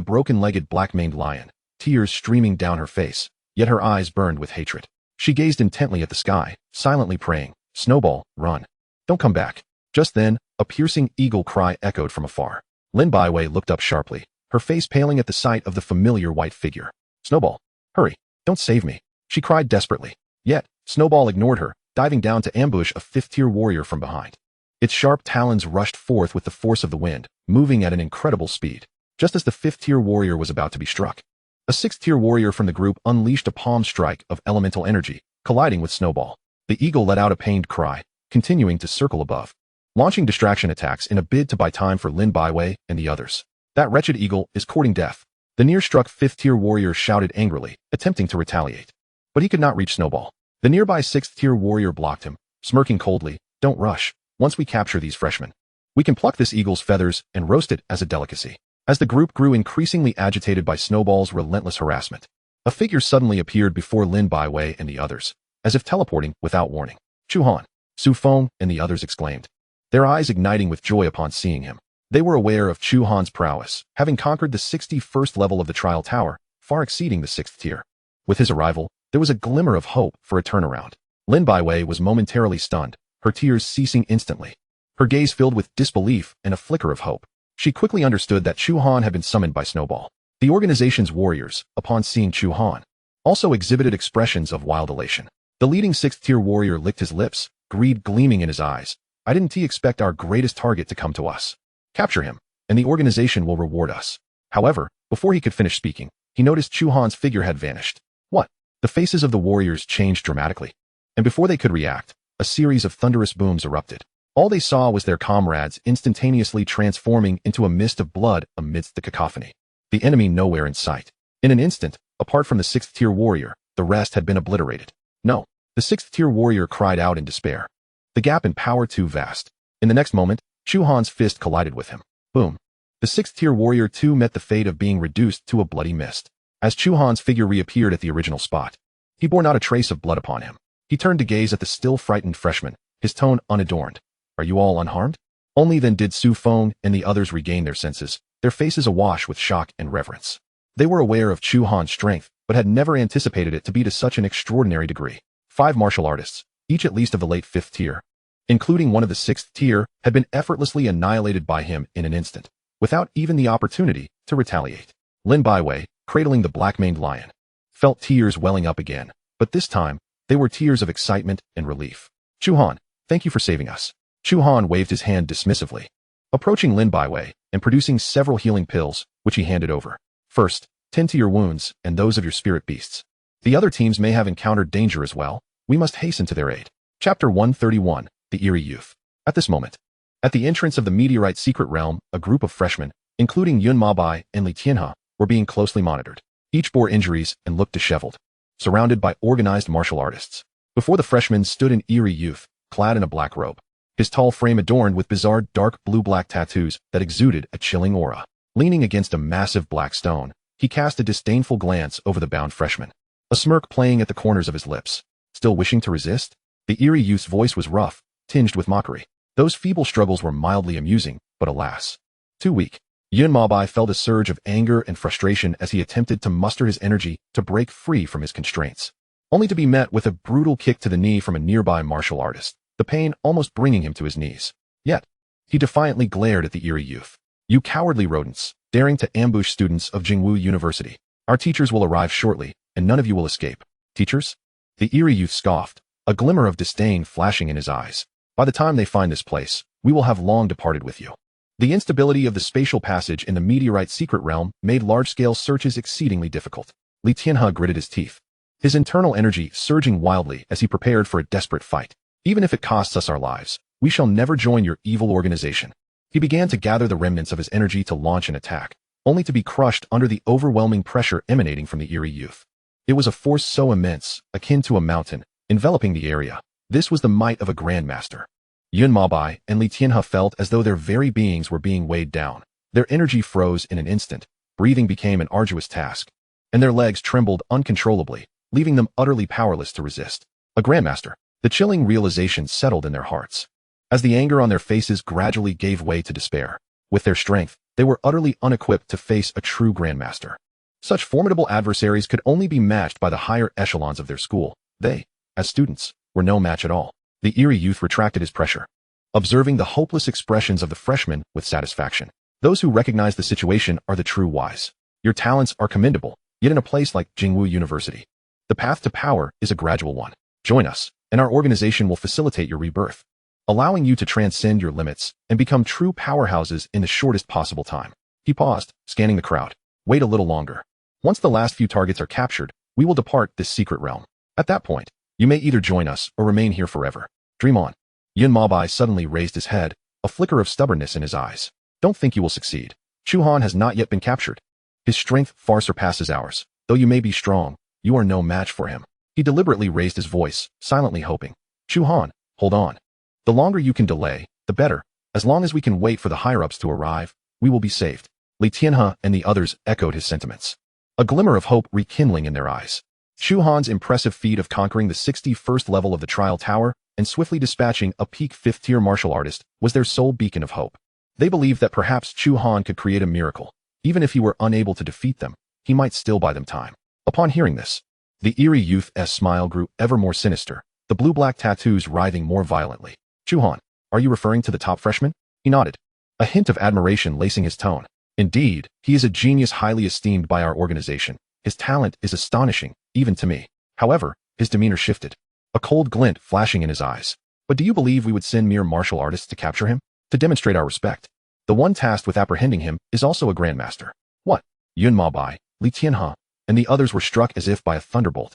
broken-legged black-maned lion, tears streaming down her face, yet her eyes burned with hatred. She gazed intently at the sky, silently praying, "Snowball, run. Don't come back." Just then, a piercing eagle cry echoed from afar. Lin Baiwei looked up sharply, her face paling at the sight of the familiar white figure. "Snowball, hurry, don't save me," she cried desperately. Yet, Snowball ignored her, diving down to ambush a 5th-tier warrior from behind. Its sharp talons rushed forth with the force of the wind, moving at an incredible speed. Just as the 5th-tier warrior was about to be struck, a 6th-tier warrior from the group unleashed a palm strike of elemental energy, colliding with Snowball. The eagle let out a pained cry, continuing to circle above, launching distraction attacks in a bid to buy time for Lin Baiwei and the others. "That wretched eagle is courting death," the near-struck 5th-tier warrior shouted angrily, attempting to retaliate. But he could not reach Snowball. The nearby 6th-tier warrior blocked him, smirking coldly. "Don't rush. Once we capture these freshmen, we can pluck this eagle's feathers and roast it as a delicacy." As the group grew increasingly agitated by Snowball's relentless harassment, a figure suddenly appeared before Lin Baiwei and the others, as if teleporting without warning. "Chu Han!" Su Feng and the others exclaimed, their eyes igniting with joy upon seeing him. They were aware of Chu Han's prowess, having conquered the 61st level of the trial tower, far exceeding the 6th tier. With his arrival, there was a glimmer of hope for a turnaround. Lin Baiwei was momentarily stunned, her tears ceasing instantly. Her gaze filled with disbelief and a flicker of hope. She quickly understood that Chu Han had been summoned by Snowball. The organization's warriors, upon seeing Chu Han, also exhibited expressions of wild elation. The leading 6th-tier warrior licked his lips, greed gleaming in his eyes. I didn't expect our greatest target to come to us. Capture him, and the organization will reward us. However, before he could finish speaking, he noticed Chu Han's figure had vanished. What? The faces of the warriors changed dramatically. And before they could react, a series of thunderous booms erupted. All they saw was their comrades instantaneously transforming into a mist of blood amidst the cacophony. The enemy nowhere in sight. In an instant, apart from the 6th-tier warrior, the rest had been obliterated. No, the 6th-tier warrior cried out in despair. The gap in power too vast. In the next moment, Chu Han's fist collided with him. Boom. The 6th-tier warrior too met the fate of being reduced to a bloody mist. As Chu Han's figure reappeared at the original spot, he bore not a trace of blood upon him. He turned to gaze at the still frightened freshman, his tone unadorned. Are you all unharmed? Only then did Su Feng and the others regain their senses, their faces awash with shock and reverence. They were aware of Chu Han's strength, but had never anticipated it to be to such an extraordinary degree. 5 martial artists, each at least of the late 5th tier, including one of the 6th tier, had been effortlessly annihilated by him in an instant, without even the opportunity to retaliate. Lin Baiwei, cradling the black-maned lion, felt tears welling up again, but this time, they were tears of excitement and relief. Chu Han, thank you for saving us. Chu Han waved his hand dismissively, approaching Lin Baiwei and producing several healing pills, which he handed over. First, tend to your wounds and those of your spirit beasts. The other teams may have encountered danger as well. We must hasten to their aid. Chapter 131, The Eerie Youth. At this moment, at the entrance of the meteorite secret realm, a group of freshmen, including Yun Mabai and Li Tianhe, were being closely monitored. Each bore injuries and looked disheveled, surrounded by organized martial artists. Before the freshmen stood an eerie youth, clad in a black robe, his tall frame adorned with bizarre dark blue-black tattoos that exuded a chilling aura. Leaning against a massive black stone, he cast a disdainful glance over the bound freshman, a smirk playing at the corners of his lips. Still wishing to resist? The eerie youth's voice was rough, tinged with mockery. Those feeble struggles were mildly amusing, but alas, too weak. Yun Mabai felt a surge of anger and frustration as he attempted to muster his energy to break free from his constraints, only to be met with a brutal kick to the knee from a nearby martial artist, the pain almost bringing him to his knees. Yet, he defiantly glared at the eerie youth. You cowardly rodents, daring to ambush students of Jingwu University. Our teachers will arrive shortly, and none of you will escape. Teachers? The eerie youth scoffed, a glimmer of disdain flashing in his eyes. By the time they find this place, we will have long departed with you. The instability of the spatial passage in the meteorite secret realm made large-scale searches exceedingly difficult. Li Tianhe gritted his teeth, his internal energy surging wildly as he prepared for a desperate fight. Even if it costs us our lives, we shall never join your evil organization. He began to gather the remnants of his energy to launch an attack, only to be crushed under the overwhelming pressure emanating from the eerie youth. It was a force so immense, akin to a mountain, enveloping the area. This was the might of a grandmaster. Yun Mabai and Li Tianhe felt as though their very beings were being weighed down. Their energy froze in an instant, breathing became an arduous task, and their legs trembled uncontrollably, leaving them utterly powerless to resist. A grandmaster. The chilling realization settled in their hearts, as the anger on their faces gradually gave way to despair. With their strength, they were utterly unequipped to face a true grandmaster. Such formidable adversaries could only be matched by the higher echelons of their school. They, as students, were no match at all. The eerie youth retracted his pressure, observing the hopeless expressions of the freshmen with satisfaction. Those who recognize the situation are the true wise. Your talents are commendable, yet in a place like Jingwu University, the path to power is a gradual one. Join us, and our organization will facilitate your rebirth, allowing you to transcend your limits and become true powerhouses in the shortest possible time. He paused, scanning the crowd. Wait a little longer. Once the last few targets are captured, we will depart this secret realm. At that point, you may either join us or remain here forever. Dream on. Yun Mabai suddenly raised his head, a flicker of stubbornness in his eyes. Don't think you will succeed. Chu Han has not yet been captured. His strength far surpasses ours. Though you may be strong, you are no match for him. He deliberately raised his voice, silently hoping. Chu Han, hold on. The longer you can delay, the better. As long as we can wait for the higher-ups to arrive, we will be saved. Li Tianhe and the others echoed his sentiments, a glimmer of hope rekindling in their eyes. Chu Han's impressive feat of conquering the 61st level of the Trial Tower and swiftly dispatching a peak 5th-tier martial artist was their sole beacon of hope. They believed that perhaps Chu Han could create a miracle. Even if he were unable to defeat them, he might still buy them time. Upon hearing this, the eerie youth's smile grew ever more sinister, the blue-black tattoos writhing more violently. Chu Han, are you referring to the top freshman? He nodded, a hint of admiration lacing his tone. Indeed, he is a genius highly esteemed by our organization. His talent is astonishing, even to me. However, his demeanor shifted, a cold glint flashing in his eyes. But do you believe we would send mere martial artists to capture him? To demonstrate our respect? The one tasked with apprehending him is also a grandmaster. What? Yun Ma Bai, Li Tianhe, and the others were struck as if by a thunderbolt.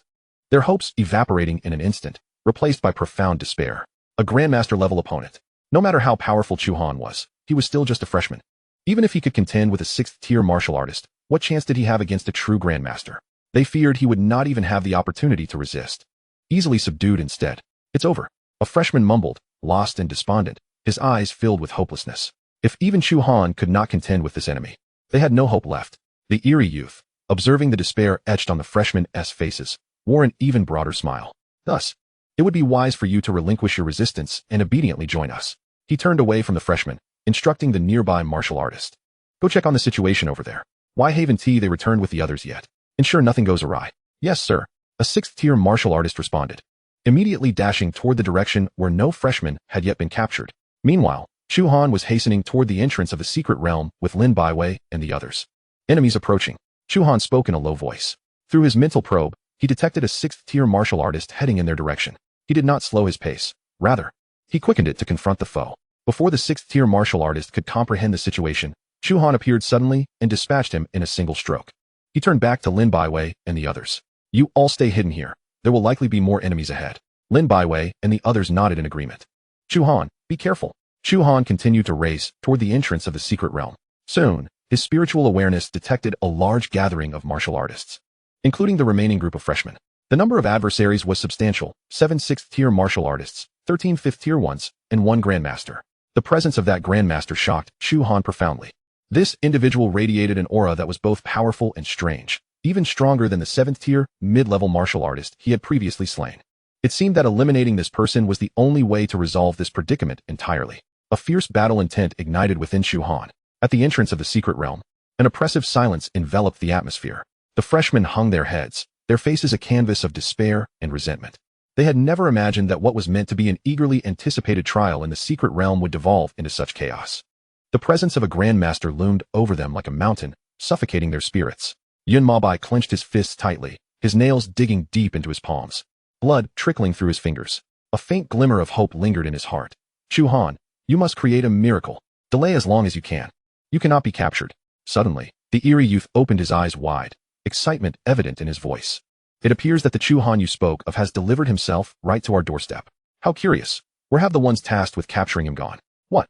Their hopes evaporating in an instant, replaced by profound despair. A grandmaster-level opponent. No matter how powerful Chu Han was, he was still just a freshman. Even if he could contend with a 6th-tier martial artist, what chance did he have against a true grandmaster? They feared he would not even have the opportunity to resist. Easily subdued instead. It's over. A freshman mumbled, lost and despondent, his eyes filled with hopelessness. If even Chu Han could not contend with this enemy, they had no hope left. The eerie youth, observing the despair etched on the freshmen's faces, wore an even broader smile. Thus, it would be wise for you to relinquish your resistance and obediently join us. He turned away from the freshman, instructing the nearby martial artist. Go check on the situation over there. Why haven't they returned with the others yet? Ensure nothing goes awry. Yes, sir. A 6th-tier martial artist responded, immediately dashing toward the direction where no freshman had yet been captured. Meanwhile, Chu Han was hastening toward the entrance of the secret realm with Lin Baiwei and the others. Enemies approaching. Chu Han spoke in a low voice. Through his mental probe, he detected a 6th-tier martial artist heading in their direction. He did not slow his pace. Rather, he quickened it to confront the foe. Before the 6th-tier martial artist could comprehend the situation, Chu Han appeared suddenly and dispatched him in a single stroke. He turned back to Lin Baiwei and the others. You all stay hidden here. There will likely be more enemies ahead. Lin Baiwei and the others nodded in agreement. Chu Han, be careful. Chu Han continued to race toward the entrance of the secret realm. Soon, his spiritual awareness detected a large gathering of martial artists, including the remaining group of freshmen. The number of adversaries was substantial, 7 6th-tier martial artists, 13 5th-tier ones, and 1 grandmaster. The presence of that grandmaster shocked Chu Han profoundly. This individual radiated an aura that was both powerful and strange, even stronger than the 7th-tier, mid-level martial artist he had previously slain. It seemed that eliminating this person was the only way to resolve this predicament entirely. A fierce battle intent ignited within Chu Han. At the entrance of the secret realm, an oppressive silence enveloped the atmosphere. The freshmen hung their heads, their faces a canvas of despair and resentment. They had never imagined that what was meant to be an eagerly anticipated trial in the secret realm would devolve into such chaos. The presence of a grandmaster loomed over them like a mountain, suffocating their spirits. Yun Ma Bai clenched his fists tightly, his nails digging deep into his palms. Blood trickling through his fingers. A faint glimmer of hope lingered in his heart. Chu Han, you must create a miracle. Delay as long as you can. You cannot be captured. Suddenly, the eerie youth opened his eyes wide, excitement evident in his voice. It appears that the Chu Han you spoke of has delivered himself right to our doorstep. How curious. Where have the ones tasked with capturing him gone? What?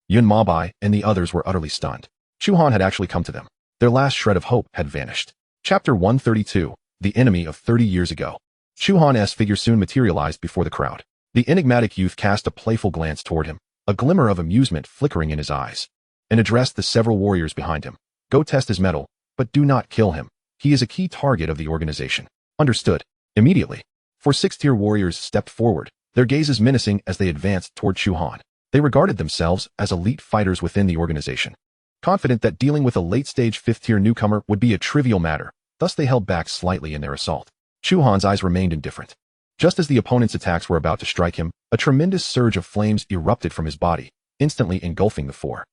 Yun Ma Bai and the others were utterly stunned. Chu Han had actually come to them. Their last shred of hope had vanished. Chapter 132, The Enemy of 30 Years Ago. Chu Han's figure soon materialized before the crowd. The enigmatic youth cast a playful glance toward him, a glimmer of amusement flickering in his eyes, and addressed the several warriors behind him. Go test his mettle, but do not kill him. He is a key target of the organization. Understood. Immediately, 4 6th-tier warriors stepped forward, their gazes menacing as they advanced toward Chu Han. They regarded themselves as elite fighters within the organization, confident that dealing with a late-stage 5th-tier newcomer would be a trivial matter, thus they held back slightly in their assault. Chu Han's eyes remained indifferent. Just as the opponent's attacks were about to strike him, a tremendous surge of flames erupted from his body, instantly engulfing the 4.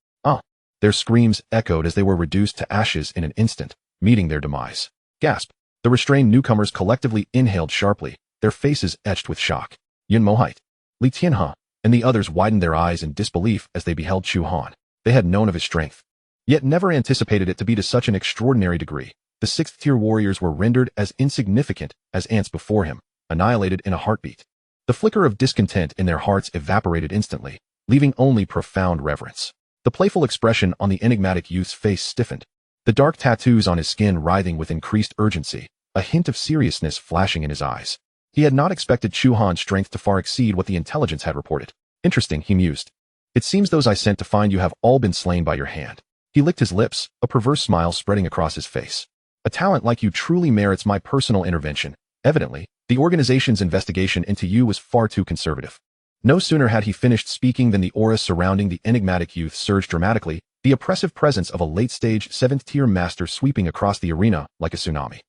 Their screams echoed as they were reduced to ashes in an instant, meeting their demise. Gasp. The restrained newcomers collectively inhaled sharply, their faces etched with shock. Yun Mohite, Li Tianhe, and the others widened their eyes in disbelief as they beheld Chu Han. They had known of his strength, yet never anticipated it to be to such an extraordinary degree. The 6th-tier warriors were rendered as insignificant as ants before him, annihilated in a heartbeat. The flicker of discontent in their hearts evaporated instantly, leaving only profound reverence. The playful expression on the enigmatic youth's face stiffened, the dark tattoos on his skin writhing with increased urgency, a hint of seriousness flashing in his eyes. He had not expected Chu Han's strength to far exceed what the intelligence had reported. Interesting, he mused. It seems those I sent to find you have all been slain by your hand. He licked his lips, a perverse smile spreading across his face. A talent like you truly merits my personal intervention. Evidently, the organization's investigation into you was far too conservative. No sooner had he finished speaking than the aura surrounding the enigmatic youth surged dramatically, the oppressive presence of a late-stage 7th-tier master sweeping across the arena like a tsunami.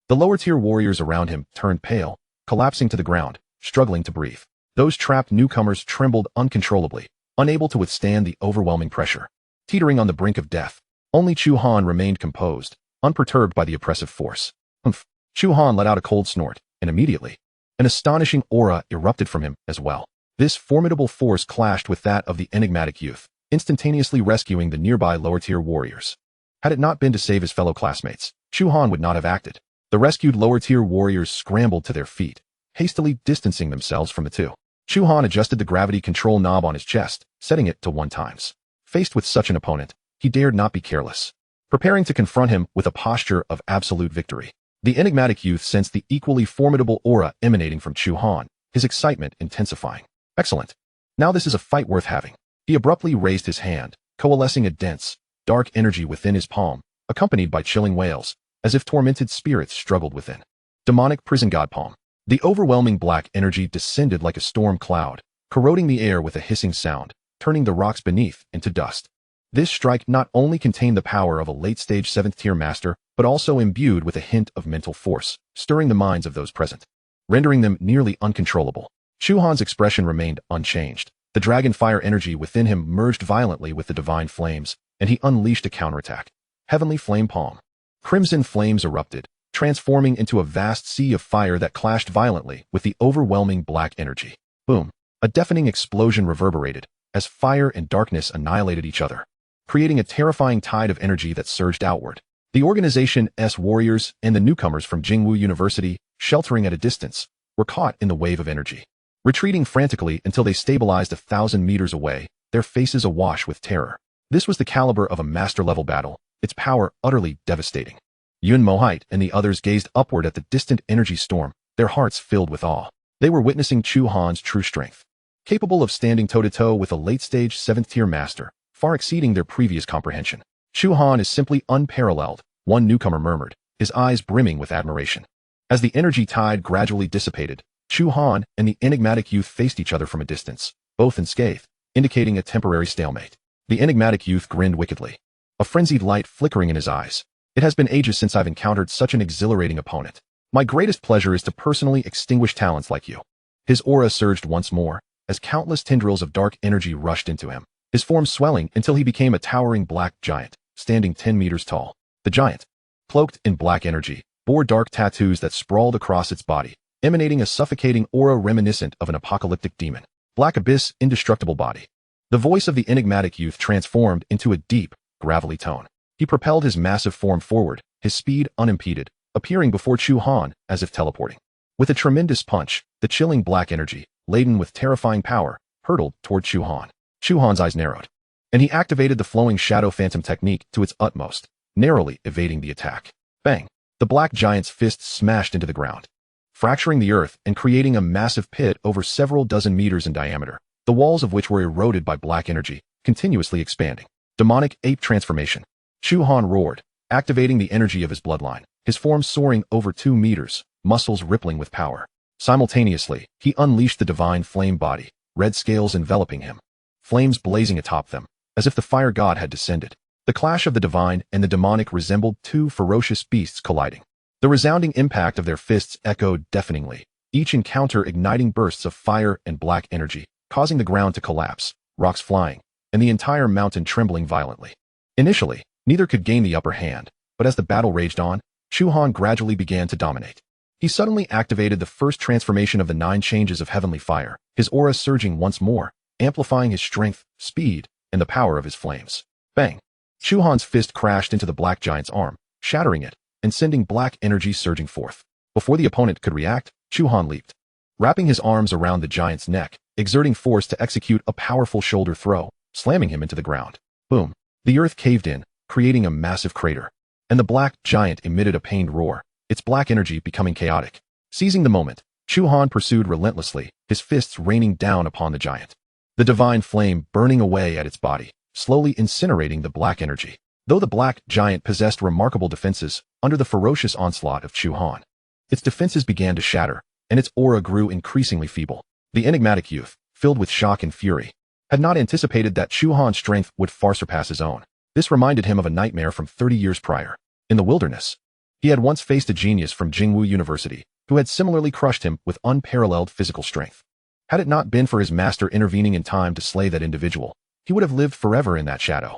The lower-tier warriors around him turned pale, collapsing to the ground, struggling to breathe. Those trapped newcomers trembled uncontrollably, unable to withstand the overwhelming pressure. Teetering on the brink of death, only Chu Han remained composed, unperturbed by the oppressive force. Humph. Chu Han let out a cold snort, and immediately, an astonishing aura erupted from him as well. This formidable force clashed with that of the enigmatic youth, instantaneously rescuing the nearby lower-tier warriors. Had it not been to save his fellow classmates, Chu Han would not have acted. The rescued lower-tier warriors scrambled to their feet, hastily distancing themselves from the two. Chu Han adjusted the gravity control knob on his chest, setting it to 1 times. Faced with such an opponent, he dared not be careless. Preparing to confront him with a posture of absolute victory, the enigmatic youth sensed the equally formidable aura emanating from Chu Han, his excitement intensifying. Excellent. Now this is a fight worth having. He abruptly raised his hand, coalescing a dense, dark energy within his palm, accompanied by chilling wails, as if tormented spirits struggled within. Demonic prison god palm. The overwhelming black energy descended like a storm cloud, corroding the air with a hissing sound, turning the rocks beneath into dust. This strike not only contained the power of a late-stage 7th-tier master, but also imbued with a hint of mental force, stirring the minds of those present, rendering them nearly uncontrollable. Chu Han's expression remained unchanged. The dragon fire energy within him merged violently with the divine flames, and he unleashed a counterattack. Heavenly Flame Palm. Crimson flames erupted, transforming into a vast sea of fire that clashed violently with the overwhelming black energy. Boom! A deafening explosion reverberated, as fire and darkness annihilated each other, creating a terrifying tide of energy that surged outward. The organization's warriors and the newcomers from Jingwu University, sheltering at a distance, were caught in the wave of energy. Retreating frantically until they stabilized 1,000 meters away, their faces awash with terror. This was the caliber of a master-level battle, its power utterly devastating. Yun Mohite and the others gazed upward at the distant energy storm, their hearts filled with awe. They were witnessing Chu Han's true strength. Capable of standing toe-to-toe with a late-stage 7th-tier master, far exceeding their previous comprehension. Chu Han is simply unparalleled, one newcomer murmured, his eyes brimming with admiration. As the energy tide gradually dissipated, Chu Han and the enigmatic youth faced each other from a distance, both unscathed, indicating a temporary stalemate. The enigmatic youth grinned wickedly, a frenzied light flickering in his eyes. It has been ages since I've encountered such an exhilarating opponent. My greatest pleasure is to personally extinguish talents like you. His aura surged once more, as countless tendrils of dark energy rushed into him, his form swelling until he became a towering black giant, standing 10 meters tall. The giant, cloaked in black energy, bore dark tattoos that sprawled across its body, emanating a suffocating aura reminiscent of an apocalyptic demon. Black abyss, indestructible body. The voice of the enigmatic youth transformed into a deep, gravelly tone. He propelled his massive form forward, his speed unimpeded, appearing before Chu Han as if teleporting. With a tremendous punch, the chilling black energy, laden with terrifying power, hurtled toward Chu Han. Chu Han's eyes narrowed, and he activated the flowing shadow phantom technique to its utmost, narrowly evading the attack. Bang! The black giant's fist smashed into the ground, fracturing the earth and creating a massive pit over several dozen meters in diameter, the walls of which were eroded by black energy, continuously expanding. Demonic ape transformation. Chu Han roared, activating the energy of his bloodline, his form soaring over 2 meters, muscles rippling with power. Simultaneously, he unleashed the divine flame body, red scales enveloping him, flames blazing atop them, as if the fire god had descended. The clash of the divine and the demonic resembled two ferocious beasts colliding. The resounding impact of their fists echoed deafeningly, each encounter igniting bursts of fire and black energy, causing the ground to collapse, rocks flying, and the entire mountain trembling violently. Initially, neither could gain the upper hand, but as the battle raged on, Chu Han gradually began to dominate. He suddenly activated the first transformation of the 9 changes of heavenly fire, his aura surging once more, amplifying his strength, speed, and the power of his flames. Bang! Chu Han's fist crashed into the black giant's arm, shattering it, and sending black energy surging forth. Before the opponent could react, Chu Han leaped, wrapping his arms around the giant's neck, exerting force to execute a powerful shoulder throw, slamming him into the ground. Boom! The earth caved in, creating a massive crater, and the black giant emitted a pained roar, its black energy becoming chaotic. Seizing the moment, Chu Han pursued relentlessly, his fists raining down upon the giant. The divine flame burning away at its body, slowly incinerating the black energy. Though the black giant possessed remarkable defenses, under the ferocious onslaught of Chu Han, its defenses began to shatter, and its aura grew increasingly feeble. The enigmatic youth, filled with shock and fury, had not anticipated that Chu Han's strength would far surpass his own. This reminded him of a nightmare from 30 years prior. In the wilderness, he had once faced a genius from Jingwu University, who had similarly crushed him with unparalleled physical strength. Had it not been for his master intervening in time to slay that individual, he would have lived forever in that shadow.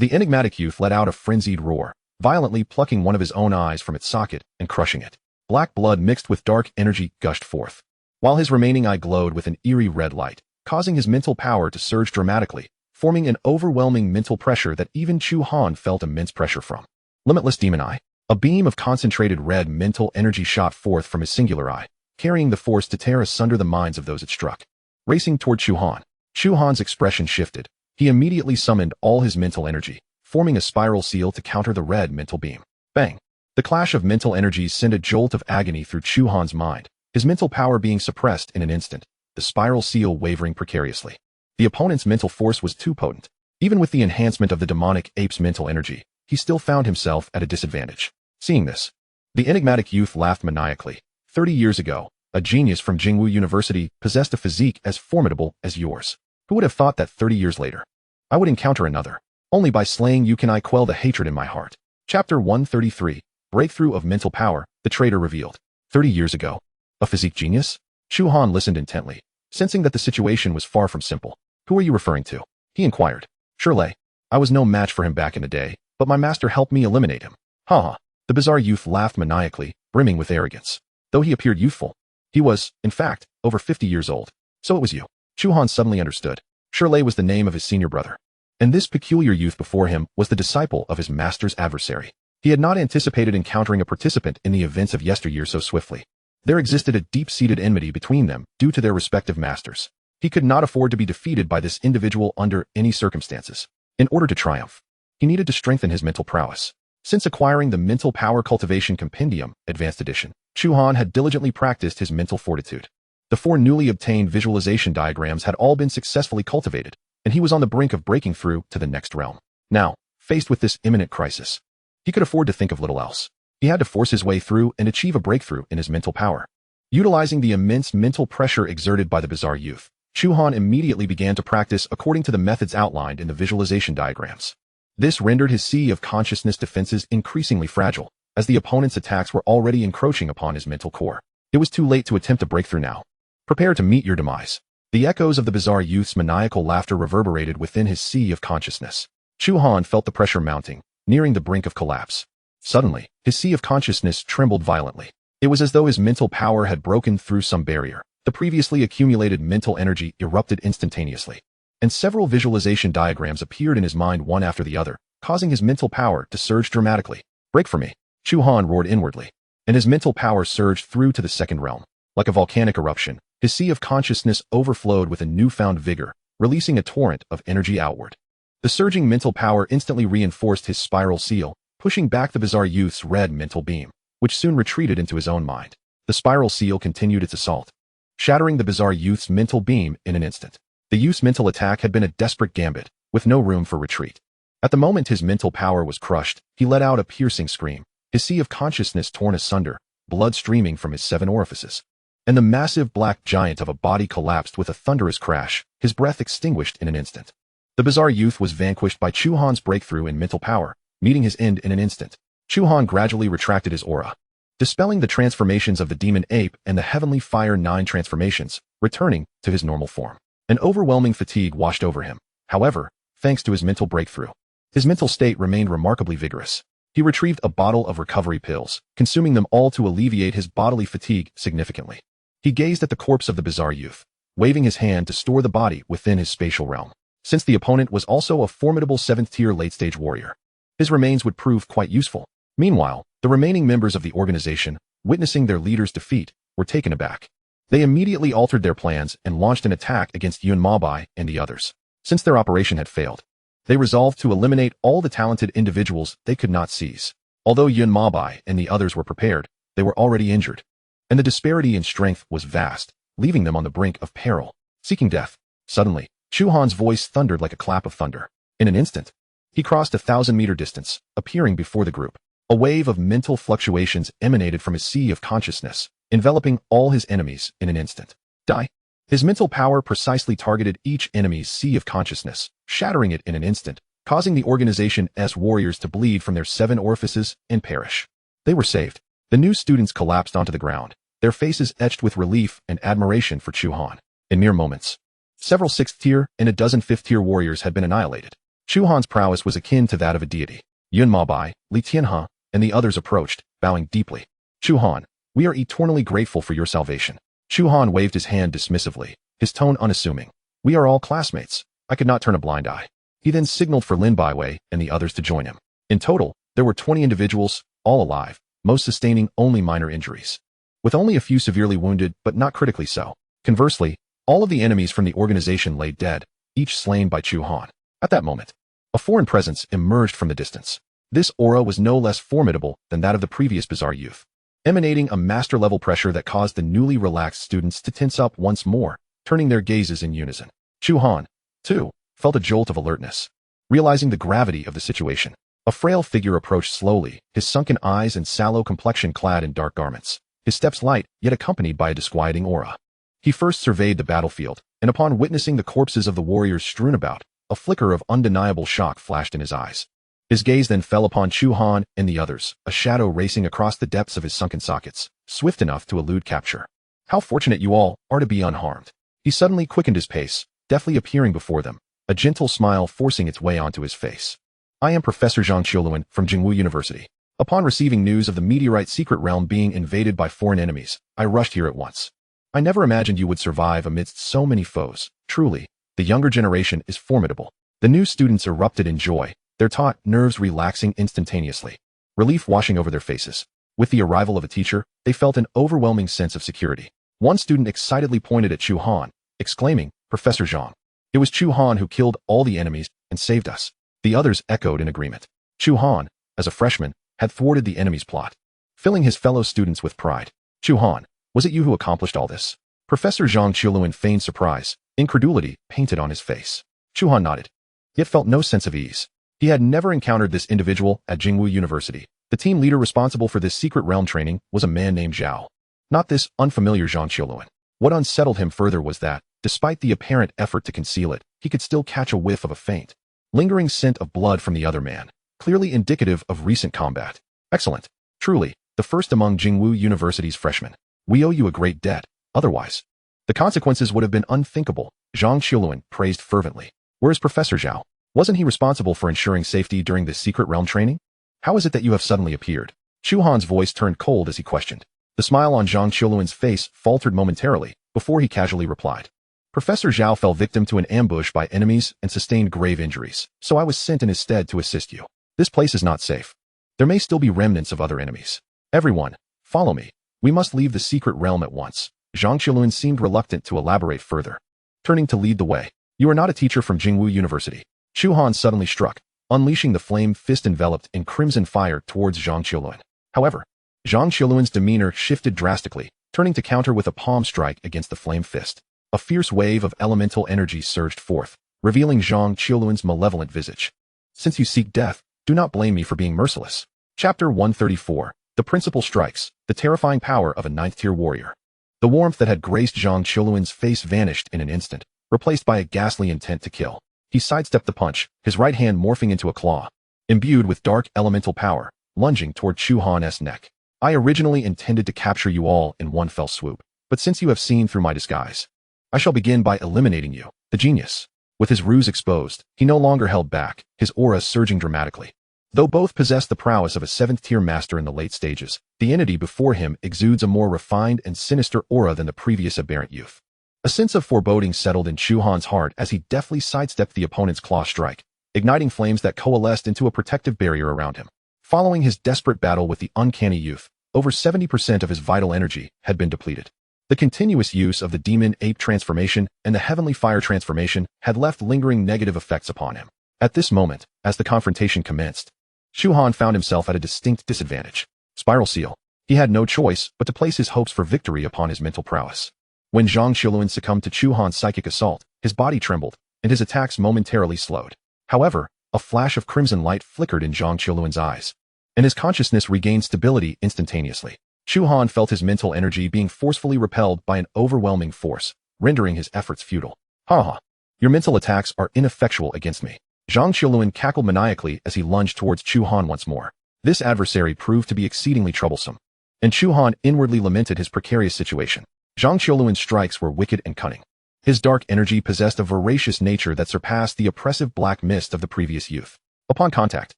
The enigmatic youth let out a frenzied roar, violently plucking one of his own eyes from its socket and crushing it. Black blood mixed with dark energy gushed forth. while his remaining eye glowed with an eerie red light, causing his mental power to surge dramatically, forming an overwhelming mental pressure that even Chu Han felt immense pressure from. Limitless Demon Eye. A beam of concentrated red mental energy shot forth from his singular eye, carrying the force to tear asunder the minds of those it struck. Racing toward Chu Han. Chu Han's expression shifted. He immediately summoned all his mental energy, forming a spiral seal to counter the red mental beam. Bang! The clash of mental energies sent a jolt of agony through Chu Han's mind, his mental power being suppressed in an instant, the spiral seal wavering precariously. The opponent's mental force was too potent. Even with the enhancement of the demonic ape's mental energy, he still found himself at a disadvantage. Seeing this, the enigmatic youth laughed maniacally. 30 years ago, a genius from Jingwu University possessed a physique as formidable as yours. Who would have thought that 30 years later, I would encounter another? Only by slaying you can I quell the hatred in my heart. Chapter 133. Breakthrough of Mental Power, the traitor revealed. 30 years ago. A physique genius? Chu Han listened intently, sensing that the situation was far from simple. Who are you referring to? He inquired. Surely, I was no match for him back in the day, but my master helped me eliminate him. Ha ha. The bizarre youth laughed maniacally, brimming with arrogance. Though he appeared youthful, he was, in fact, over 50 years old. So it was you. Chu Han suddenly understood. Shirley was the name of his senior brother. And this peculiar youth before him was the disciple of his master's adversary. He had not anticipated encountering a participant in the events of yesteryear so swiftly. There existed a deep-seated enmity between them due to their respective masters. He could not afford to be defeated by this individual under any circumstances. In order to triumph, he needed to strengthen his mental prowess. Since acquiring the Mental Power Cultivation Compendium, Advanced Edition, Chu Han had diligently practiced his mental fortitude. The 4 newly obtained visualization diagrams had all been successfully cultivated, and he was on the brink of breaking through to the next realm. Now, faced with this imminent crisis, he could afford to think of little else. He had to force his way through and achieve a breakthrough in his mental power. Utilizing the immense mental pressure exerted by the bizarre youth, Chu Han immediately began to practice according to the methods outlined in the visualization diagrams. This rendered his sea of consciousness defenses increasingly fragile, as the opponent's attacks were already encroaching upon his mental core. It was too late to attempt a breakthrough now. Prepare to meet your demise. The echoes of the bizarre youth's maniacal laughter reverberated within his sea of consciousness. Chu Han felt the pressure mounting, nearing the brink of collapse. Suddenly, his sea of consciousness trembled violently. It was as though his mental power had broken through some barrier. The previously accumulated mental energy erupted instantaneously, and several visualization diagrams appeared in his mind one after the other, causing his mental power to surge dramatically. Break for me, Chu Han roared inwardly, and his mental power surged through to the second realm. Like a volcanic eruption, his sea of consciousness overflowed with a newfound vigor, releasing a torrent of energy outward. The surging mental power instantly reinforced his spiral seal, pushing back the bizarre youth's red mental beam, which soon retreated into his own mind. The spiral seal continued its assault, shattering the bizarre youth's mental beam in an instant. The youth's mental attack had been a desperate gambit, with no room for retreat. At the moment his mental power was crushed, he let out a piercing scream, his sea of consciousness torn asunder, blood streaming from his 7 orifices. And the massive black giant of a body collapsed with a thunderous crash, his breath extinguished in an instant. The bizarre youth was vanquished by Chu Han's breakthrough in mental power, meeting his end in an instant. Chu Han gradually retracted his aura, dispelling the transformations of the demon ape and the heavenly fire 9 transformations, returning to his normal form. An overwhelming fatigue washed over him. However, thanks to his mental breakthrough, his mental state remained remarkably vigorous. He retrieved a bottle of recovery pills, consuming them all to alleviate his bodily fatigue significantly. He gazed at the corpse of the bizarre youth, waving his hand to store the body within his spatial realm. Since the opponent was also a formidable 7th-tier late-stage warrior, his remains would prove quite useful. Meanwhile, the remaining members of the organization, witnessing their leader's defeat, were taken aback. They immediately altered their plans and launched an attack against Yun Mabai and the others. Since their operation had failed, they resolved to eliminate all the talented individuals they could not seize. Although Yun Mabai and the others were prepared, they were already injured, and the disparity in strength was vast, leaving them on the brink of peril, seeking death. Suddenly, Chu Han's voice thundered like a clap of thunder. In an instant, he crossed a 1,000-meter distance, appearing before the group. A wave of mental fluctuations emanated from his sea of consciousness, enveloping all his enemies in an instant. Die. His mental power precisely targeted each enemy's sea of consciousness, shattering it in an instant, causing the organization's warriors to bleed from their 7 orifices and perish. They were saved. The new students collapsed onto the ground, their faces etched with relief and admiration for Chu Han. In mere moments, several 6th-tier and a dozen 5th-tier warriors had been annihilated. Chu Han's prowess was akin to that of a deity. Yun Mabai, Li Tianhe, and the others approached, bowing deeply. Chu Han, we are eternally grateful for your salvation. Chu Han waved his hand dismissively, his tone unassuming. We are all classmates. I could not turn a blind eye. He then signaled for Lin Baiwei and the others to join him. In total, there were 20 individuals, all alive, most sustaining only minor injuries, with only a few severely wounded but not critically so. Conversely, all of the enemies from the organization lay dead, each slain by Chu Han. At that moment, a foreign presence emerged from the distance. This aura was no less formidable than that of the previous bizarre youth, emanating a master-level pressure that caused the newly relaxed students to tense up once more, turning their gazes in unison. Chu Han, too, felt a jolt of alertness. Realizing the gravity of the situation, a frail figure approached slowly, his sunken eyes and sallow complexion clad in dark garments, his steps light, yet accompanied by a disquieting aura. He first surveyed the battlefield, and upon witnessing the corpses of the warriors strewn about, a flicker of undeniable shock flashed in his eyes. His gaze then fell upon Chu Han and the others, a shadow racing across the depths of his sunken sockets, swift enough to elude capture. How fortunate you all are to be unharmed. He suddenly quickened his pace, deftly appearing before them, a gentle smile forcing its way onto his face. I am Professor Zhang Qiuluan from Jingwu University. Upon receiving news of the meteorite secret realm being invaded by foreign enemies, I rushed here at once. I never imagined you would survive amidst so many foes. Truly, the younger generation is formidable. The new students erupted in joy, their taut nerves relaxing instantaneously, relief washing over their faces. With the arrival of a teacher, they felt an overwhelming sense of security. One student excitedly pointed at Chu Han, exclaiming, Professor Zhang. It was Chu Han who killed all the enemies and saved us. The others echoed in agreement. Chu Han, as a freshman, had thwarted the enemy's plot, filling his fellow students with pride. Chu Han, was it you who accomplished all this? Professor Zhang Qiuluan feigned surprise, incredulity painted on his face. Chu Han nodded, yet felt no sense of ease. He had never encountered this individual at Jingwu University. The team leader responsible for this secret realm training was a man named Zhao, not this unfamiliar Zhang Qiuluan. What unsettled him further was that, despite the apparent effort to conceal it, he could still catch a whiff of a faint, lingering scent of blood from the other man, clearly indicative of recent combat. Excellent. Truly, the first among Jingwu University's freshmen. We owe you a great debt. Otherwise, the consequences would have been unthinkable. Zhang Qiuluan praised fervently. Whereas Professor Zhao, wasn't he responsible for ensuring safety during this secret realm training? How is it that you have suddenly appeared? Chu Han's voice turned cold as he questioned. The smile on Zhang Qiuluan's face faltered momentarily before he casually replied. Professor Zhao fell victim to an ambush by enemies and sustained grave injuries, so I was sent in his stead to assist you. This place is not safe. There may still be remnants of other enemies. Everyone, follow me. We must leave the secret realm at once. Zhang Qiuluan seemed reluctant to elaborate further, turning to lead the way. You are not a teacher from Jingwu University. Chu Han suddenly struck, unleashing the flame fist enveloped in crimson fire towards Zhang Qiuluan. However, Zhang Qiuluan's demeanor shifted drastically, turning to counter with a palm strike against the flame fist. A fierce wave of elemental energy surged forth, revealing Zhang Qiuluan's malevolent visage. Since you seek death, do not blame me for being merciless. Chapter 134. The Principal Strikes, the terrifying power of a 9th-tier warrior. The warmth that had graced Zhang Qiuluan's face vanished in an instant, replaced by a ghastly intent to kill. He sidestepped the punch, his right hand morphing into a claw, imbued with dark elemental power, lunging toward Chu Han's neck. I originally intended to capture you all in one fell swoop, but since you have seen through my disguise, I shall begin by eliminating you. The genius. With his ruse exposed, he no longer held back, his aura surging dramatically. Though both possess the prowess of a 7th-tier master in the late stages, the entity before him exudes a more refined and sinister aura than the previous aberrant youth. A sense of foreboding settled in Chu Han's heart as he deftly sidestepped the opponent's claw strike, igniting flames that coalesced into a protective barrier around him. Following his desperate battle with the uncanny youth, over 70% of his vital energy had been depleted. The continuous use of the demon ape transformation and the heavenly fire transformation had left lingering negative effects upon him. At this moment, as the confrontation commenced, Chu Han found himself at a distinct disadvantage. Spiral Seal. He had no choice but to place his hopes for victory upon his mental prowess. When Zhang Qiuluan succumbed to Chu Han's psychic assault, his body trembled, and his attacks momentarily slowed. However, a flash of crimson light flickered in Zhang Qiuluan's eyes, and his consciousness regained stability instantaneously. Chu Han felt his mental energy being forcefully repelled by an overwhelming force, rendering his efforts futile. Ha ha. Your mental attacks are ineffectual against me. Zhang Qiuluan cackled maniacally as he lunged towards Chu Han once more. This adversary proved to be exceedingly troublesome, and Chu Han inwardly lamented his precarious situation. Zhang Qiuluan's strikes were wicked and cunning. His dark energy possessed a voracious nature that surpassed the oppressive black mist of the previous youth. Upon contact,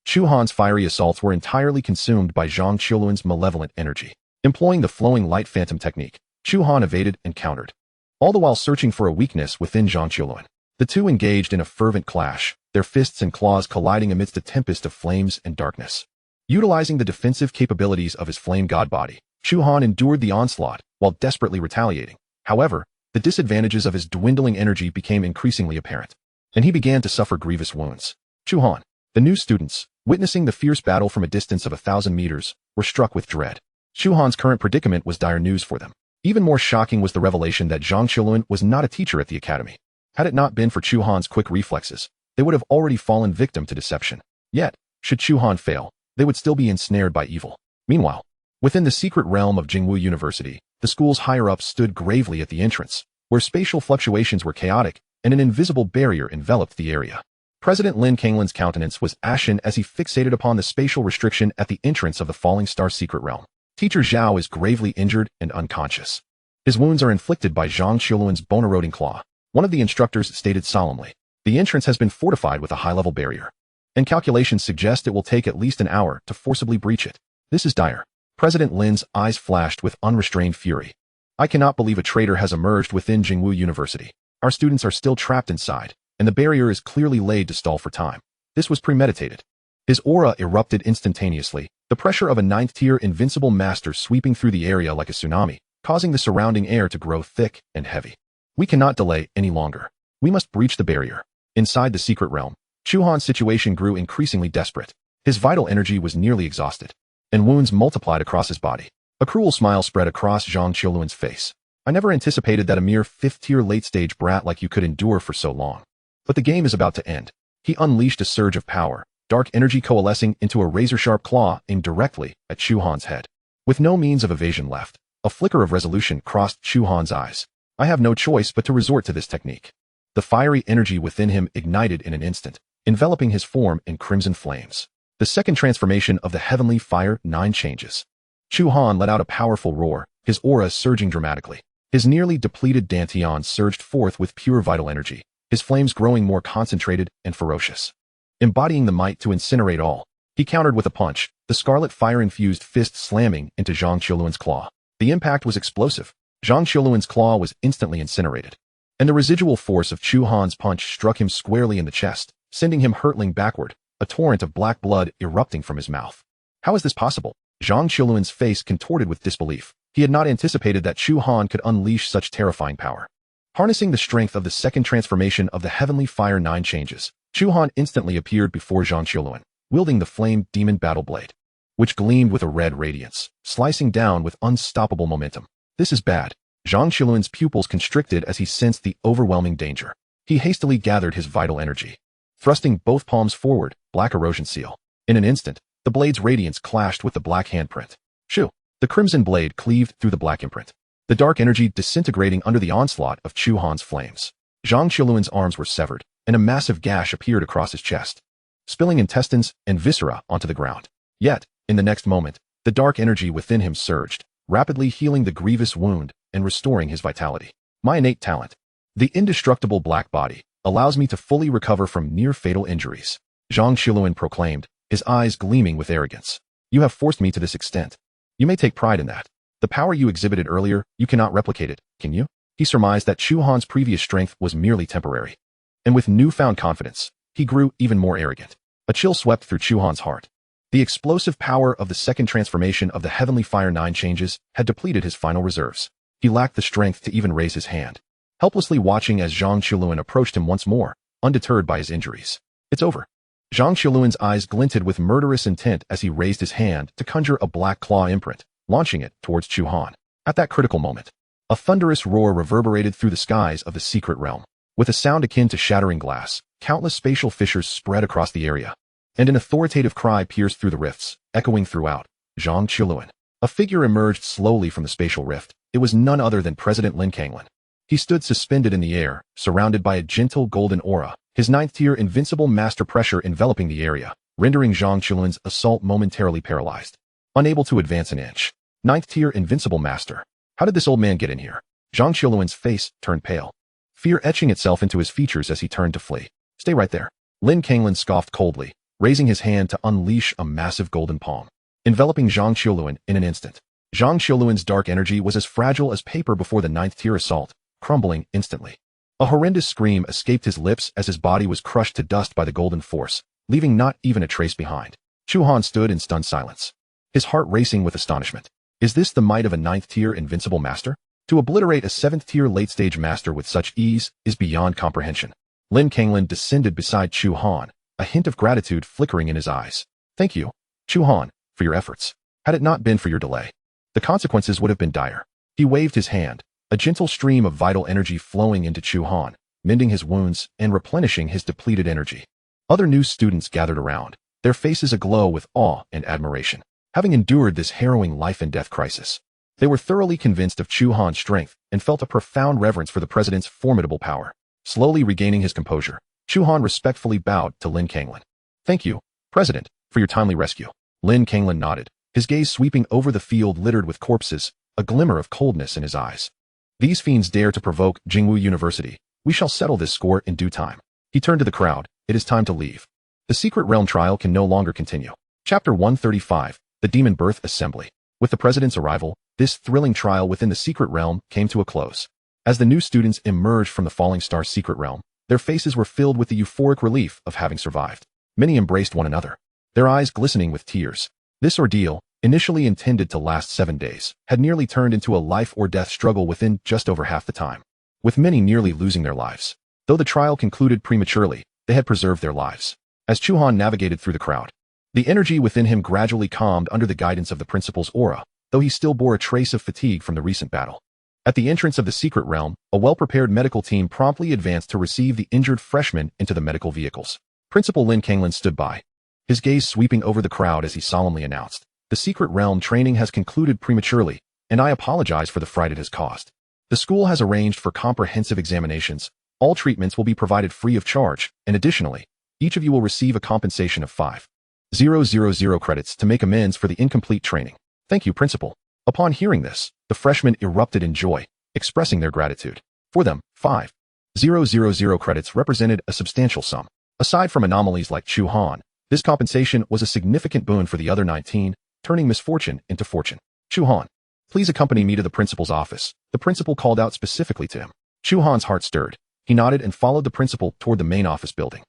Chu Han's fiery assaults were entirely consumed by Zhang Qiuluan's malevolent energy. Employing the flowing light phantom technique, Chu Han evaded and countered, all the while searching for a weakness within Zhang Qiuluan. The two engaged in a fervent clash, their fists and claws colliding amidst a tempest of flames and darkness. Utilizing the defensive capabilities of his flame god body, Chu Han endured the onslaught while desperately retaliating. However, the disadvantages of his dwindling energy became increasingly apparent, and he began to suffer grievous wounds. Chu Han, the new students, witnessing the fierce battle from a distance of 1,000 meters, were struck with dread. Chu Han's current predicament was dire news for them. Even more shocking was the revelation that Zhang Qiuluan was not a teacher at the academy. Had it not been for Chu Han's quick reflexes, they would have already fallen victim to deception. Yet, should Chu Han fail, they would still be ensnared by evil. Meanwhile, within the secret realm of Jingwu University, the school's higher-ups stood gravely at the entrance, where spatial fluctuations were chaotic and an invisible barrier enveloped the area. President Lin Kanglin's countenance was ashen as he fixated upon the spatial restriction at the entrance of the Falling Star secret realm. Teacher Zhao is gravely injured and unconscious. His wounds are inflicted by Zhang Qiuluan's bone-eroding claw. One of the instructors stated solemnly, "The entrance has been fortified with a high-level barrier, and calculations suggest it will take at least an hour to forcibly breach it. This is dire." President Lin's eyes flashed with unrestrained fury. "I cannot believe a traitor has emerged within Jingwu University. Our students are still trapped inside, and the barrier is clearly laid to stall for time. This was premeditated." His aura erupted instantaneously, the pressure of a 9th-tier invincible master sweeping through the area like a tsunami, causing the surrounding air to grow thick and heavy. "We cannot delay any longer. We must breach the barrier." Inside the secret realm, Chu Han's situation grew increasingly desperate. His vital energy was nearly exhausted, and wounds multiplied across his body. A cruel smile spread across Zhang Qiuluan's face. "I never anticipated that a mere 5th-tier late-stage brat like you could endure for so long. But the game is about to end." He unleashed a surge of power, dark energy coalescing into a razor-sharp claw aimed directly at Chu Han's head. With no means of evasion left, a flicker of resolution crossed Chu Han's eyes. "I have no choice but to resort to this technique." The fiery energy within him ignited in an instant, enveloping his form in crimson flames. The second transformation of the heavenly fire 9 changes. Chu Han let out a powerful roar, his aura surging dramatically. His nearly depleted dantian surged forth with pure vital energy, his flames growing more concentrated and ferocious. Embodying the might to incinerate all, he countered with a punch, the scarlet fire-infused fist slamming into Zhang Qiuluan's claw. The impact was explosive. Zhang Qiuluan's claw was instantly incinerated, and the residual force of Chu Han's punch struck him squarely in the chest, sending him hurtling backward, a torrent of black blood erupting from his mouth. How is this possible? Zhang Qiuluan's face contorted with disbelief. He had not anticipated that Chu Han could unleash such terrifying power. Harnessing the strength of the second transformation of the heavenly fire 9 changes, Chu Han instantly appeared before Zhang Qiuluan, wielding the flame demon battle blade, which gleamed with a red radiance, slicing down with unstoppable momentum. "This is bad." Zhang Qiuluan's pupils constricted as he sensed the overwhelming danger. He hastily gathered his vital energy, thrusting both palms forward, black erosion seal. In an instant, the blade's radiance clashed with the black handprint. Shoo! The crimson blade cleaved through the black imprint, the dark energy disintegrating under the onslaught of Chu Han's flames. Zhang Qiuluan's arms were severed, and a massive gash appeared across his chest, spilling intestines and viscera onto the ground. Yet, in the next moment, the dark energy within him surged, rapidly healing the grievous wound and restoring his vitality. "My innate talent, the indestructible black body, allows me to fully recover from near-fatal injuries," Zhang Qiuluan proclaimed, his eyes gleaming with arrogance. "You have forced me to this extent. You may take pride in that. The power you exhibited earlier, you cannot replicate it, can you?" He surmised that Chu Han's previous strength was merely temporary, and with newfound confidence, he grew even more arrogant. A chill swept through Chu Han's heart. The explosive power of the second transformation of the heavenly fire 9 changes had depleted his final reserves. He lacked the strength to even raise his hand, helplessly watching as Zhang Qiuluan approached him once more, undeterred by his injuries. "It's over." Zhang Qiuluan's eyes glinted with murderous intent as he raised his hand to conjure a black claw imprint, launching it towards Chu Han. At that critical moment, a thunderous roar reverberated through the skies of the secret realm. With a sound akin to shattering glass, countless spatial fissures spread across the area, and an authoritative cry pierced through the rifts, echoing throughout. Zhang Qiuluan. A figure emerged slowly from the spatial rift. It was none other than President Lin Kanglin. He stood suspended in the air, surrounded by a gentle golden aura, his 9th-tier invincible master pressure enveloping the area, rendering Zhang Qiuluan's assault momentarily paralyzed. Unable to advance an inch. 9th-tier invincible master. How did this old man get in here? Zhang Qiuluan's face turned pale, fear etching itself into his features as he turned to flee. "Stay right there." Lin Kanglin scoffed coldly, raising his hand to unleash a massive golden palm, enveloping Zhang Qiuluan in an instant. Zhang Xiaoluan's dark energy was as fragile as paper before the ninth-tier assault, crumbling instantly. A horrendous scream escaped his lips as his body was crushed to dust by the golden force, leaving not even a trace behind. Chu Han stood in stunned silence, his heart racing with astonishment. Is this the might of a ninth-tier invincible master? To obliterate a seventh-tier late-stage master with such ease is beyond comprehension. Lin Kanglan descended beside Chu Han, a hint of gratitude flickering in his eyes. Thank you, Chu Han, for your efforts. Had it not been for your delay, the consequences would have been dire. He waved his hand, a gentle stream of vital energy flowing into Chu Han, mending his wounds and replenishing his depleted energy. Other new students gathered around, their faces aglow with awe and admiration. Having endured this harrowing life-and-death crisis, they were thoroughly convinced of Chu Han's strength and felt a profound reverence for the president's formidable power. Slowly regaining his composure, Chu Han respectfully bowed to Lin Kanglan. Thank you, President, for your timely rescue. Lin Kanglan nodded, his gaze sweeping over the field littered with corpses, a glimmer of coldness in his eyes. These fiends dare to provoke Jingwu University. We shall settle this score in due time. He turned to the crowd. It is time to leave. The Secret Realm trial can no longer continue. Chapter 135, The Demon Birth Assembly. With the president's arrival, this thrilling trial within the Secret Realm came to a close. As the new students emerged from the Falling Star Secret Realm, their faces were filled with the euphoric relief of having survived. Many embraced one another, their eyes glistening with tears. This ordeal, initially intended to last 7 days, had nearly turned into a life-or-death struggle within just over half the time, with many nearly losing their lives. Though the trial concluded prematurely, they had preserved their lives. As Chu Han navigated through the crowd, the energy within him gradually calmed under the guidance of the principal's aura, though he still bore a trace of fatigue from the recent battle. At the entrance of the Secret Realm, a well-prepared medical team promptly advanced to receive the injured freshmen into the medical vehicles. Principal Lin Kanglan stood by, his gaze sweeping over the crowd as he solemnly announced, "The Secret Realm training has concluded prematurely, and I apologize for the fright it has caused. The school has arranged for comprehensive examinations. All treatments will be provided free of charge, and additionally, each of you will receive a compensation of 5,000 credits to make amends for the incomplete training." Thank you, Principal. Upon hearing this, the freshmen erupted in joy, expressing their gratitude. For them, 5,000 credits represented a substantial sum. Aside from anomalies like Chu Han, this compensation was a significant boon for the other 19, turning misfortune into fortune. Chu Han, please accompany me to the principal's office. The principal called out specifically to him. Chu Han's heart stirred. He nodded and followed the principal toward the main office building.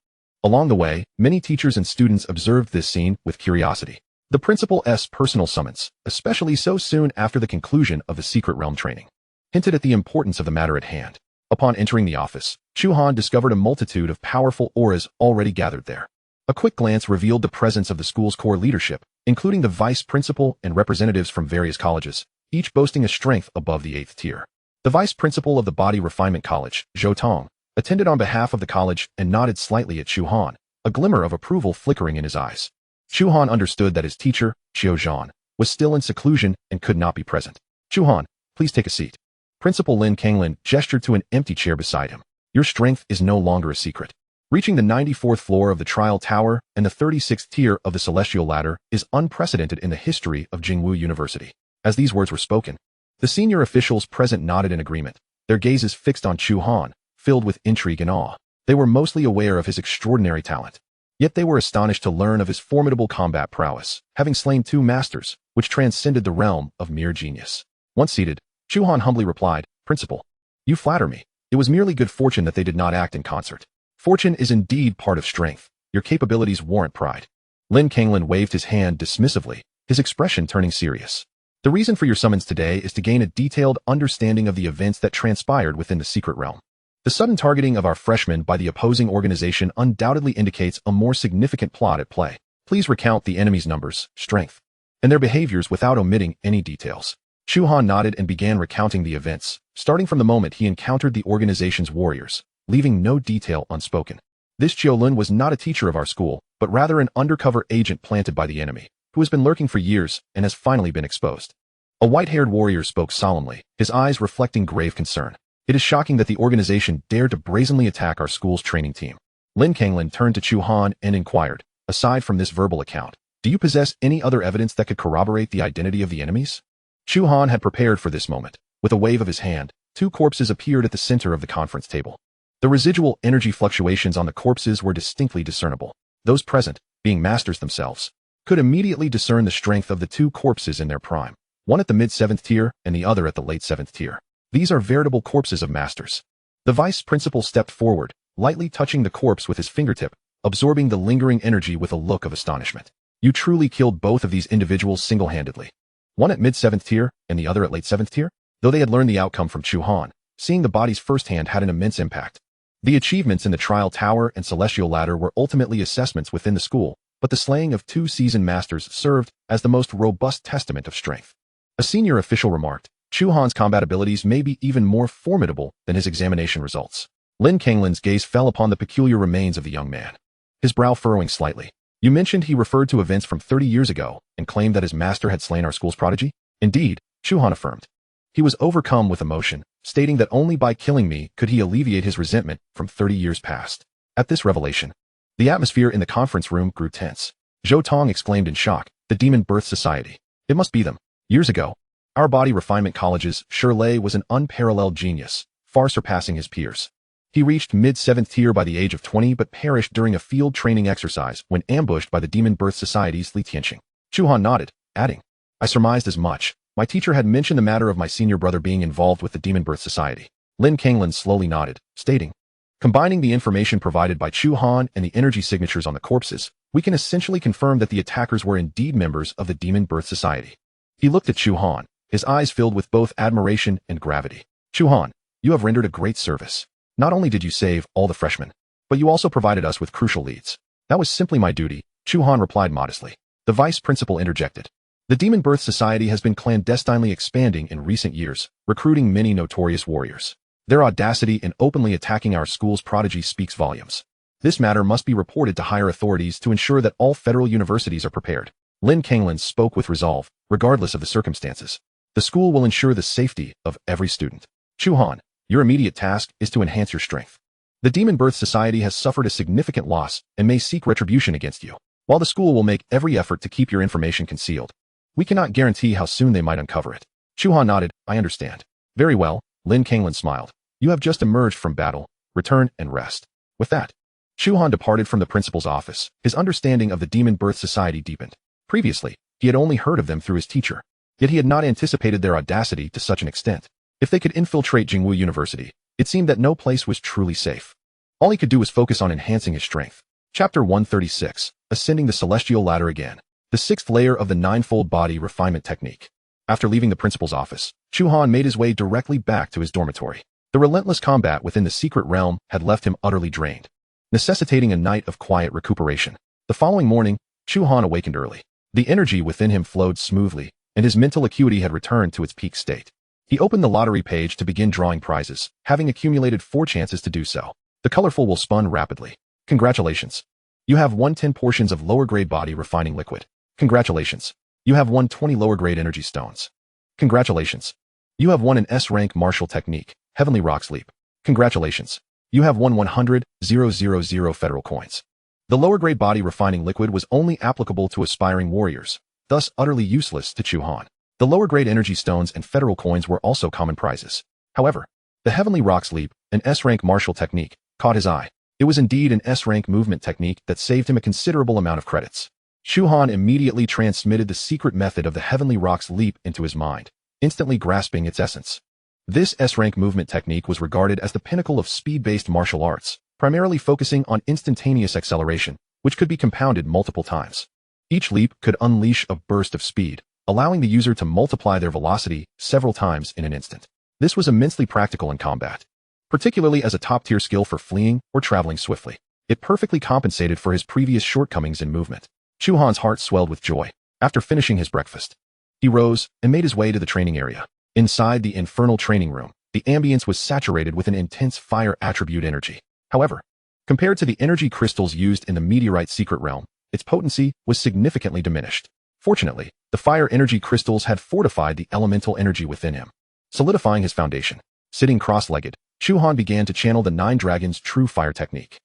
Along the way, many teachers and students observed this scene with curiosity. The principal's personal summons, especially so soon after the conclusion of the Secret Realm training, hinted at the importance of the matter at hand. Upon entering the office, Chu Han discovered a multitude of powerful auras already gathered there. A quick glance revealed the presence of the school's core leadership, including the vice principal and representatives from various colleges, each boasting a strength above the 8th tier. The vice principal of the Body Refinement College, Zhou Tong, attended on behalf of the college and nodded slightly at Chu Han, a glimmer of approval flickering in his eyes. Chu Han understood that his teacher, Xiao Zhan, was still in seclusion and could not be present. Chu Han, please take a seat. Principal Lin Kanglan gestured to an empty chair beside him. Your strength is no longer a secret. Reaching the 94th floor of the Trial Tower and the 36th tier of the Celestial Ladder is unprecedented in the history of Jingwu University. As these words were spoken, the senior officials present nodded in agreement, their gazes fixed on Chu Han, filled with intrigue and awe. They were mostly aware of his extraordinary talent. Yet they were astonished to learn of his formidable combat prowess, having slain 2 masters, which transcended the realm of mere genius. Once seated, Chu Han humbly replied, Principal, you flatter me. It was merely good fortune that they did not act in concert. Fortune is indeed part of strength. Your capabilities warrant pride. Lin Kanglan waved his hand dismissively, his expression turning serious. The reason for your summons today is to gain a detailed understanding of the events that transpired within the Secret Realm. The sudden targeting of our freshmen by the opposing organization undoubtedly indicates a more significant plot at play. Please recount the enemy's numbers, strength, and their behaviors without omitting any details. Chu Han nodded and began recounting the events, starting from the moment he encountered the organization's warriors, leaving no detail unspoken. This Qiulun was not a teacher of our school, but rather an undercover agent planted by the enemy, who has been lurking for years and has finally been exposed. A white-haired warrior spoke solemnly, his eyes reflecting grave concern. It is shocking that the organization dared to brazenly attack our school's training team. Lin Kanglan turned to Chu Han and inquired, aside from this verbal account, do you possess any other evidence that could corroborate the identity of the enemies? Chu Han had prepared for this moment. With a wave of his hand, 2 corpses appeared at the center of the conference table. The residual energy fluctuations on the corpses were distinctly discernible. Those present, being masters themselves, could immediately discern the strength of the 2 corpses in their prime. one at the mid-7th tier and the other at the late 7th tier. These are veritable corpses of masters. The vice principal stepped forward, lightly touching the corpse with his fingertip, absorbing the lingering energy with a look of astonishment. You truly killed both of these individuals single-handedly. One at mid-7th tier and the other at late 7th tier? Though they had learned the outcome from Chu Han, seeing the bodies firsthand had an immense impact. The achievements in the Trial Tower and Celestial Ladder were ultimately assessments within the school, but the slaying of two seasoned masters served as the most robust testament of strength. A senior official remarked, Chu Han's combat abilities may be even more formidable than his examination results. Lin Kanglin's gaze fell upon the peculiar remains of the young man, his brow furrowing slightly. You mentioned he referred to events from 30 years ago and claimed that his master had slain our school's prodigy? Indeed, Chu Han affirmed. He was overcome with emotion, stating that only by killing me could he alleviate his resentment from 30 years past. At this revelation, the atmosphere in the conference room grew tense. Zhou Tong exclaimed in shock, the Demon Birth Society. It must be them. Years ago, our body refinement college's Shirley was an unparalleled genius, far surpassing his peers. He reached mid-7th tier by the age of 20 but perished during a field training exercise when ambushed by the Demon Birth Society's Li Tianqing. Chu Han nodded, adding, I surmised as much. My teacher had mentioned the matter of my senior brother being involved with the Demon Birth Society. Lin Kanglin slowly nodded, stating, combining the information provided by Chu Han and the energy signatures on the corpses, we can essentially confirm that the attackers were indeed members of the Demon Birth Society. He looked at Chu Han, his eyes filled with both admiration and gravity. Chu Han, you have rendered a great service. Not only did you save all the freshmen, but you also provided us with crucial leads. That was simply my duty, Chu Han replied modestly. The vice principal interjected. The Demon Birth Society has been clandestinely expanding in recent years, recruiting many notorious warriors. Their audacity in openly attacking our school's prodigy speaks volumes. This matter must be reported to higher authorities to ensure that all federal universities are prepared. Lin Kanglin spoke with resolve, regardless of the circumstances. The school will ensure the safety of every student. Chu Han, your immediate task is to enhance your strength. The Demon Birth Society has suffered a significant loss and may seek retribution against you. While the school will make every effort to keep your information concealed, we cannot guarantee how soon they might uncover it. Chu Han nodded, I understand. Very well, Lin Kanglin smiled. You have just emerged from battle. Return and rest. With that, Chu Han departed from the principal's office. His understanding of the Demon Birth Society deepened. Previously, he had only heard of them through his teacher, yet he had not anticipated their audacity to such an extent. If they could infiltrate Jingwu University, it seemed that no place was truly safe. All he could do was focus on enhancing his strength. Chapter 136, Ascending the Celestial Ladder Again. The sixth layer of the ninefold body refinement technique. After leaving the principal's office, Chu Han made his way directly back to his dormitory. The relentless combat within the secret realm had left him utterly drained, necessitating a night of quiet recuperation. The following morning, Chu Han awakened early. The energy within him flowed smoothly, and his mental acuity had returned to its peak state. He opened the lottery page to begin drawing prizes, having accumulated 4 chances to do so. The colorful will spun rapidly. Congratulations. You have won 10 portions of lower-grade body refining liquid. Congratulations. You have won 20 lower-grade energy stones. Congratulations. You have won an S-rank martial technique, Heavenly Rock's Leap. Congratulations. You have won 100,000 federal coins. The lower-grade body refining liquid was only applicable to aspiring warriors, thus utterly useless to Chu Han. The lower-grade energy stones and federal coins were also common prizes. However, the Heavenly Rock's Leap, an S-rank martial technique, caught his eye. It was indeed an S-rank movement technique that saved him a considerable amount of credits. Chu Han immediately transmitted the secret method of the Heavenly Rock's Leap into his mind, instantly grasping its essence. This S-rank movement technique was regarded as the pinnacle of speed-based martial arts, primarily focusing on instantaneous acceleration, which could be compounded multiple times. Each leap could unleash a burst of speed, allowing the user to multiply their velocity several times in an instant. This was immensely practical in combat, particularly as a top-tier skill for fleeing or traveling swiftly. It perfectly compensated for his previous shortcomings in movement. Chu Han's heart swelled with joy. After finishing his breakfast, he rose and made his way to the training area. Inside the infernal training room, the ambience was saturated with an intense fire attribute energy. However, compared to the energy crystals used in the meteorite secret realm, its potency was significantly diminished. Fortunately, the fire energy crystals had fortified the elemental energy within him, solidifying his foundation. Sitting cross-legged, Chu Han began to channel the Nine Dragons' true fire technique.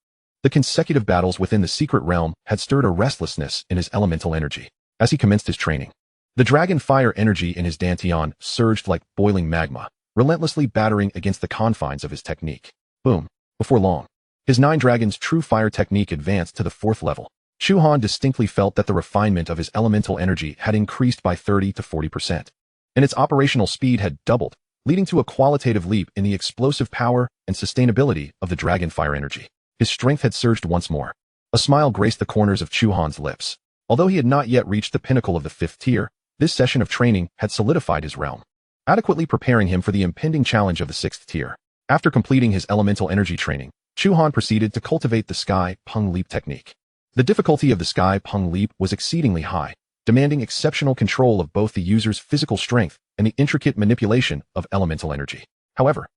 The consecutive battles within the secret realm had stirred a restlessness in his elemental energy. As he commenced his training, the dragon fire energy in his dantian surged like boiling magma, relentlessly battering against the confines of his technique. Boom. Before long, his Nine Dragons' true fire technique advanced to the 4th level. Chu Han distinctly felt that the refinement of his elemental energy had increased by 30 to 40%. and its operational speed had doubled, leading to a qualitative leap in the explosive power and sustainability of the dragon fire energy. His strength had surged once more. A smile graced the corners of Chu Han's lips. Although he had not yet reached the pinnacle of the 5th tier, this session of training had solidified his realm, adequately preparing him for the impending challenge of the 6th tier. After completing his elemental energy training, Chu Han proceeded to cultivate the Sky Pung Leap technique. The difficulty of the Sky Pung Leap was exceedingly high, demanding exceptional control of both the user's physical strength and the intricate manipulation of elemental energy. However,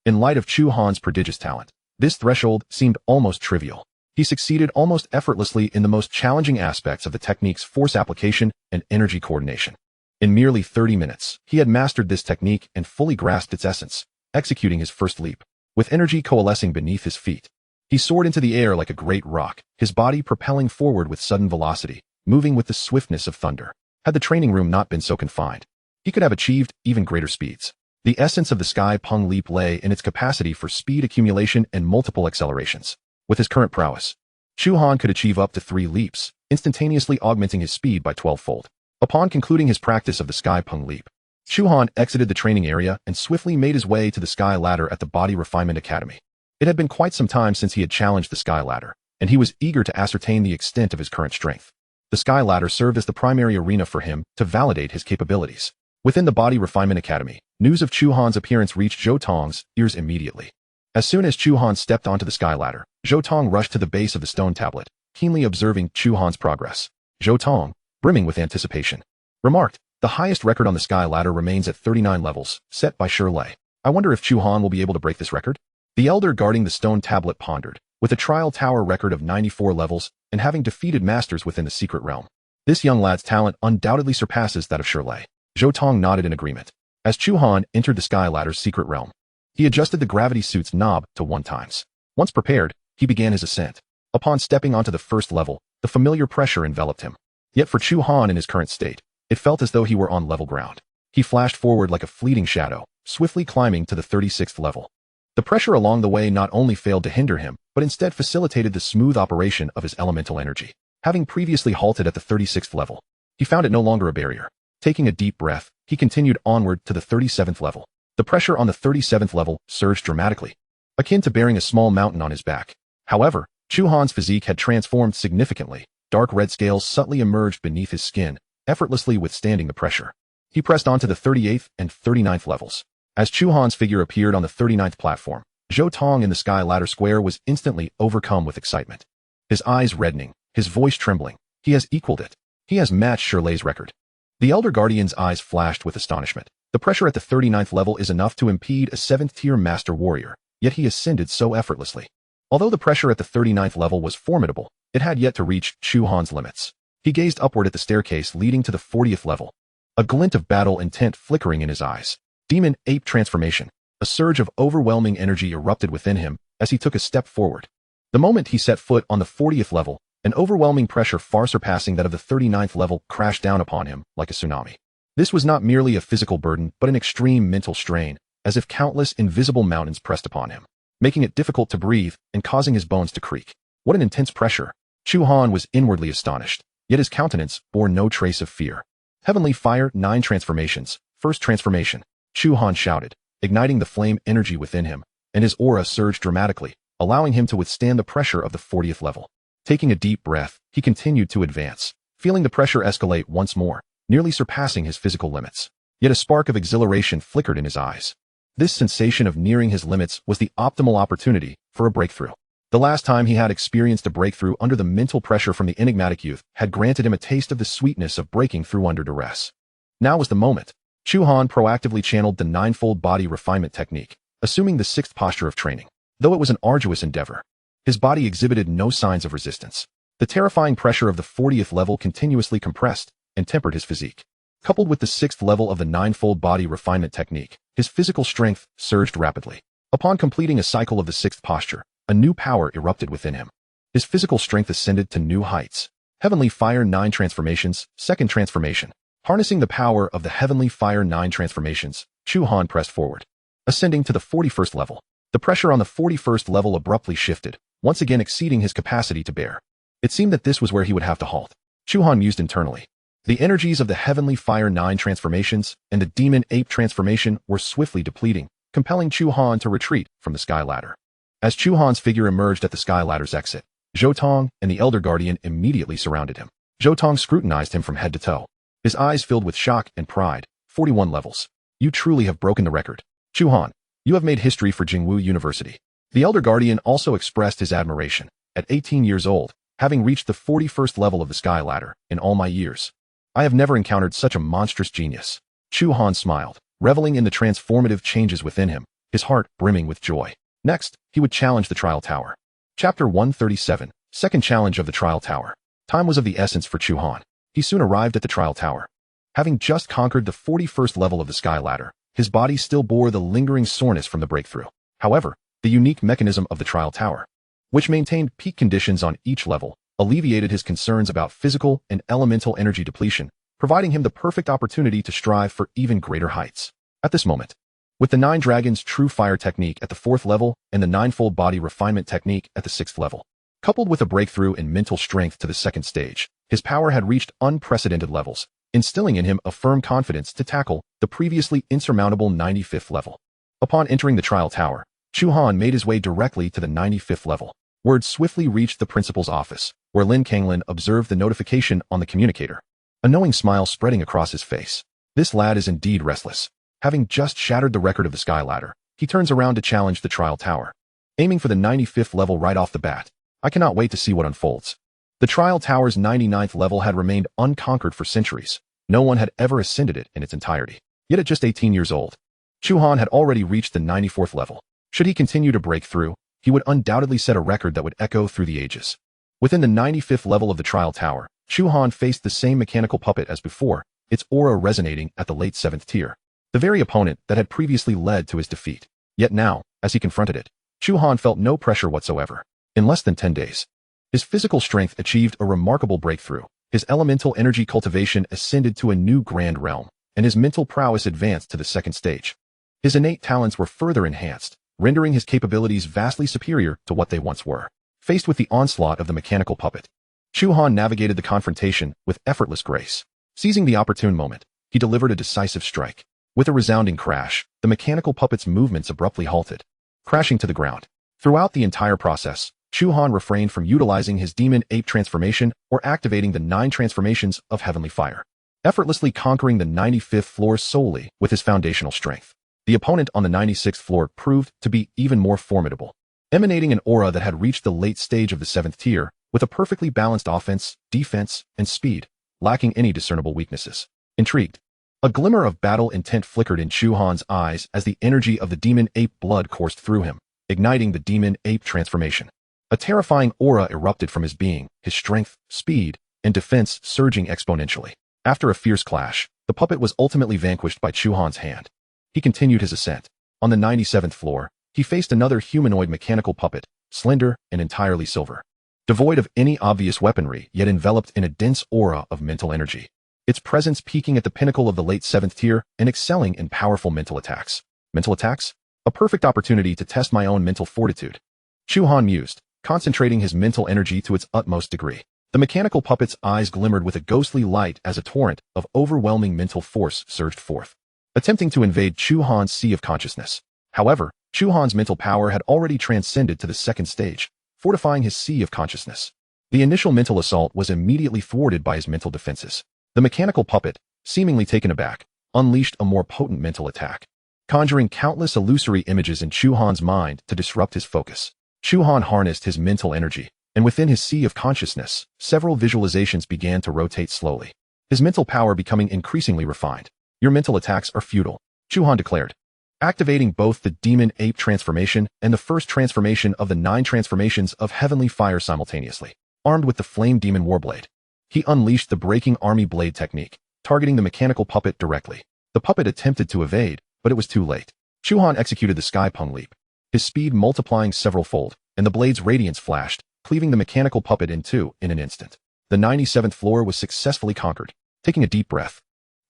in light of Chu Han's prodigious talent, this threshold seemed almost trivial. He succeeded almost effortlessly in the most challenging aspects of the technique's force application and energy coordination. In merely 30 minutes, he had mastered this technique and fully grasped its essence, executing his first leap. With energy coalescing beneath his feet, he soared into the air like a great rock, his body propelling forward with sudden velocity, moving with the swiftness of thunder. Had the training room not been so confined, he could have achieved even greater speeds. The essence of the Sky Pung Leap lay in its capacity for speed accumulation and multiple accelerations. With his current prowess, Chu Han could achieve up to 3 leaps, instantaneously augmenting his speed by 12-fold. Upon concluding his practice of the Sky Pung Leap, Chu Han exited the training area and swiftly made his way to the Sky Ladder at the Body Refinement Academy. It had been quite some time since he had challenged the Sky Ladder, and he was eager to ascertain the extent of his current strength. The Sky Ladder served as the primary arena for him to validate his capabilities. Within the Body Refinement Academy, news of Chu Han's appearance reached Zhou Tong's ears immediately. As soon as Chu Han stepped onto the Sky Ladder, Zhou Tong rushed to the base of the stone tablet, keenly observing Chu Han's progress. Zhou Tong, brimming with anticipation, remarked, "The highest record on the Sky Ladder remains at 39 levels, set by Shirley. I wonder if Chu Han will be able to break this record?" The elder guarding the stone tablet pondered, with a trial tower record of 94 levels and having defeated masters within the secret realm. This young lad's talent undoubtedly surpasses that of Shirley. Zhou Tong nodded in agreement. As Chu Han entered the Sky Ladder's secret realm, he adjusted the gravity suit's knob to 1 times. Once prepared, he began his ascent. Upon stepping onto the first level, the familiar pressure enveloped him. Yet for Chu Han in his current state, it felt as though he were on level ground. He flashed forward like a fleeting shadow, swiftly climbing to the 36th level. The pressure along the way not only failed to hinder him, but instead facilitated the smooth operation of his elemental energy. Having previously halted at the 36th level, he found it no longer a barrier. Taking a deep breath, he continued onward to the 37th level. The pressure on the 37th level surged dramatically, akin to bearing a small mountain on his back. However, Chu Han's physique had transformed significantly. Dark red scales subtly emerged beneath his skin, effortlessly withstanding the pressure. He pressed on to the 38th and 39th levels. As Chu Han's figure appeared on the 39th platform, Zhou Tong in the Sky Ladder Square was instantly overcome with excitement. His eyes reddening, his voice trembling. He has equaled it. He has matched Shirley's record. The Elder Guardian's eyes flashed with astonishment. The pressure at the 39th level is enough to impede a 7th-tier master warrior, yet he ascended so effortlessly. Although the pressure at the 39th level was formidable, it had yet to reach Chu Han's limits. He gazed upward at the staircase leading to the 40th level, a glint of battle intent flickering in his eyes. Demon Ape Transformation. A surge of overwhelming energy erupted within him as he took a step forward. The moment he set foot on the 40th level, an overwhelming pressure far surpassing that of the 39th level crashed down upon him like a tsunami. This was not merely a physical burden but an extreme mental strain, as if countless invisible mountains pressed upon him, making it difficult to breathe and causing his bones to creak. What an intense pressure! Chu Han was inwardly astonished, yet his countenance bore no trace of fear. Heavenly Fire 9 Transformations. First transformation. Chu Han shouted, igniting the flame energy within him, and his aura surged dramatically, allowing him to withstand the pressure of the 40th level. Taking a deep breath, he continued to advance, feeling the pressure escalate once more, nearly surpassing his physical limits. Yet a spark of exhilaration flickered in his eyes. This sensation of nearing his limits was the optimal opportunity for a breakthrough. The last time he had experienced a breakthrough under the mental pressure from the enigmatic youth had granted him a taste of the sweetness of breaking through under duress. Now was the moment. Chu Han proactively channeled the 9-fold body refinement technique, assuming the 6th posture of training. Though it was an arduous endeavor, his body exhibited no signs of resistance. The terrifying pressure of the 40th level continuously compressed and tempered his physique. Coupled with the 6th level of the 9-fold body refinement technique, his physical strength surged rapidly. Upon completing a cycle of the 6th posture, a new power erupted within him. His physical strength ascended to new heights. Heavenly Fire 9 Transformations. Second transformation. Harnessing the power of the Heavenly Fire 9 Transformations, Chu Han pressed forward, ascending to the 41st level. The pressure on the 41st level abruptly shifted, once again exceeding his capacity to bear. It seemed that this was where he would have to halt. Chu Han mused internally. The energies of the Heavenly Fire 9 transformations and the Demon Ape transformation were swiftly depleting, compelling Chu Han to retreat from the sky ladder. As Chu Han's figure emerged at the sky ladder's exit, Zhou Tong and the Elder Guardian immediately surrounded him. Zhou Tong scrutinized him from head to toe. His eyes filled with shock and pride. 41 levels. You truly have broken the record. Chu Han, you have made history for Jingwu University. The Elder Guardian also expressed his admiration. At 18 years old, having reached the 41st level of the sky ladder in all my years, I have never encountered such a monstrous genius. Chu Han smiled, reveling in the transformative changes within him, his heart brimming with joy. Next, he would challenge the Trial Tower. Chapter 137, Second Challenge of the Trial Tower. Time was of the essence for Chu Han. He soon arrived at the Trial Tower. Having just conquered the 41st level of the sky ladder, his body still bore the lingering soreness from the breakthrough. However, the unique mechanism of the Trial Tower, which maintained peak conditions on each level, alleviated his concerns about physical and elemental energy depletion, providing him the perfect opportunity to strive for even greater heights. At this moment, with the 9 Dragons True Fire technique at the 4th level and the 9-fold Body Refinement technique at the 6th level, coupled with a breakthrough in mental strength to the 2nd stage, his power had reached unprecedented levels, instilling in him a firm confidence to tackle the previously insurmountable 95th level. Upon entering the Trial Tower, Chu Han made his way directly to the 95th level. Word swiftly reached the principal's office, where Lin Kanglin observed the notification on the communicator, a knowing smile spreading across his face. This lad is indeed restless. Having just shattered the record of the sky ladder, he turns around to challenge the Trial Tower, aiming for the 95th level right off the bat. I cannot wait to see what unfolds. The Trial Tower's 99th level had remained unconquered for centuries. No one had ever ascended it in its entirety. Yet at just 18 years old, Chu Han had already reached the 94th level. Should he continue to break through, he would undoubtedly set a record that would echo through the ages. Within the 95th level of the Trial Tower, Chu Han faced the same mechanical puppet as before, its aura resonating at the late 7th tier, the very opponent that had previously led to his defeat. Yet now, as he confronted it, Chu Han felt no pressure whatsoever. In less than 10 days, his physical strength achieved a remarkable breakthrough. His elemental energy cultivation ascended to a new grand realm, and his mental prowess advanced to the 2nd stage. His innate talents were further enhanced, rendering his capabilities vastly superior to what they once were. Faced with the onslaught of the mechanical puppet, Chu Han navigated the confrontation with effortless grace. Seizing the opportune moment, he delivered a decisive strike. With a resounding crash, the mechanical puppet's movements abruptly halted, crashing to the ground. Throughout the entire process, Chu Han refrained from utilizing his Demon Ape transformation or activating the 9 transformations of Heavenly Fire, effortlessly conquering the 95th floor solely with his foundational strength. The opponent on the 96th floor proved to be even more formidable, emanating an aura that had reached the late stage of the 7th tier, with a perfectly balanced offense, defense, and speed, lacking any discernible weaknesses. Intrigued, a glimmer of battle intent flickered in Chu Han's eyes as the energy of the Demon Ape blood coursed through him, igniting the Demon Ape transformation. A terrifying aura erupted from his being, his strength, speed, and defense surging exponentially. After a fierce clash, the puppet was ultimately vanquished by Chu Han's hand. He continued his ascent. On the 97th floor, he faced another humanoid mechanical puppet, slender and entirely silver, devoid of any obvious weaponry, yet enveloped in a dense aura of mental energy. Its presence peaking at the pinnacle of the late 7th tier and excelling in powerful mental attacks. Mental attacks? A perfect opportunity to test my own mental fortitude. Chu Han mused, concentrating his mental energy to its utmost degree. The mechanical puppet's eyes glimmered with a ghostly light as a torrent of overwhelming mental force surged forth, attempting to invade Chu Han's sea of consciousness. However, Chu Han's mental power had already transcended to the 2nd stage, fortifying his sea of consciousness. The initial mental assault was immediately thwarted by his mental defenses. The mechanical puppet, seemingly taken aback, unleashed a more potent mental attack, conjuring countless illusory images in Chu Han's mind to disrupt his focus. Chu Han harnessed his mental energy, and within his sea of consciousness, several visualizations began to rotate slowly, his mental power becoming increasingly refined. Your mental attacks are futile, Chu Han declared, activating both the Demon Ape transformation and the first transformation of the 9 transformations of Heavenly Fire simultaneously. Armed with the Flame Demon Warblade, he unleashed the Breaking Army Blade technique, targeting the mechanical puppet directly. The puppet attempted to evade, but it was too late. Chu Han executed the Sky Pung Leap, his speed multiplying several-fold, and the blade's radiance flashed, cleaving the mechanical puppet in two in an instant. The 97th floor was successfully conquered. Taking a deep breath,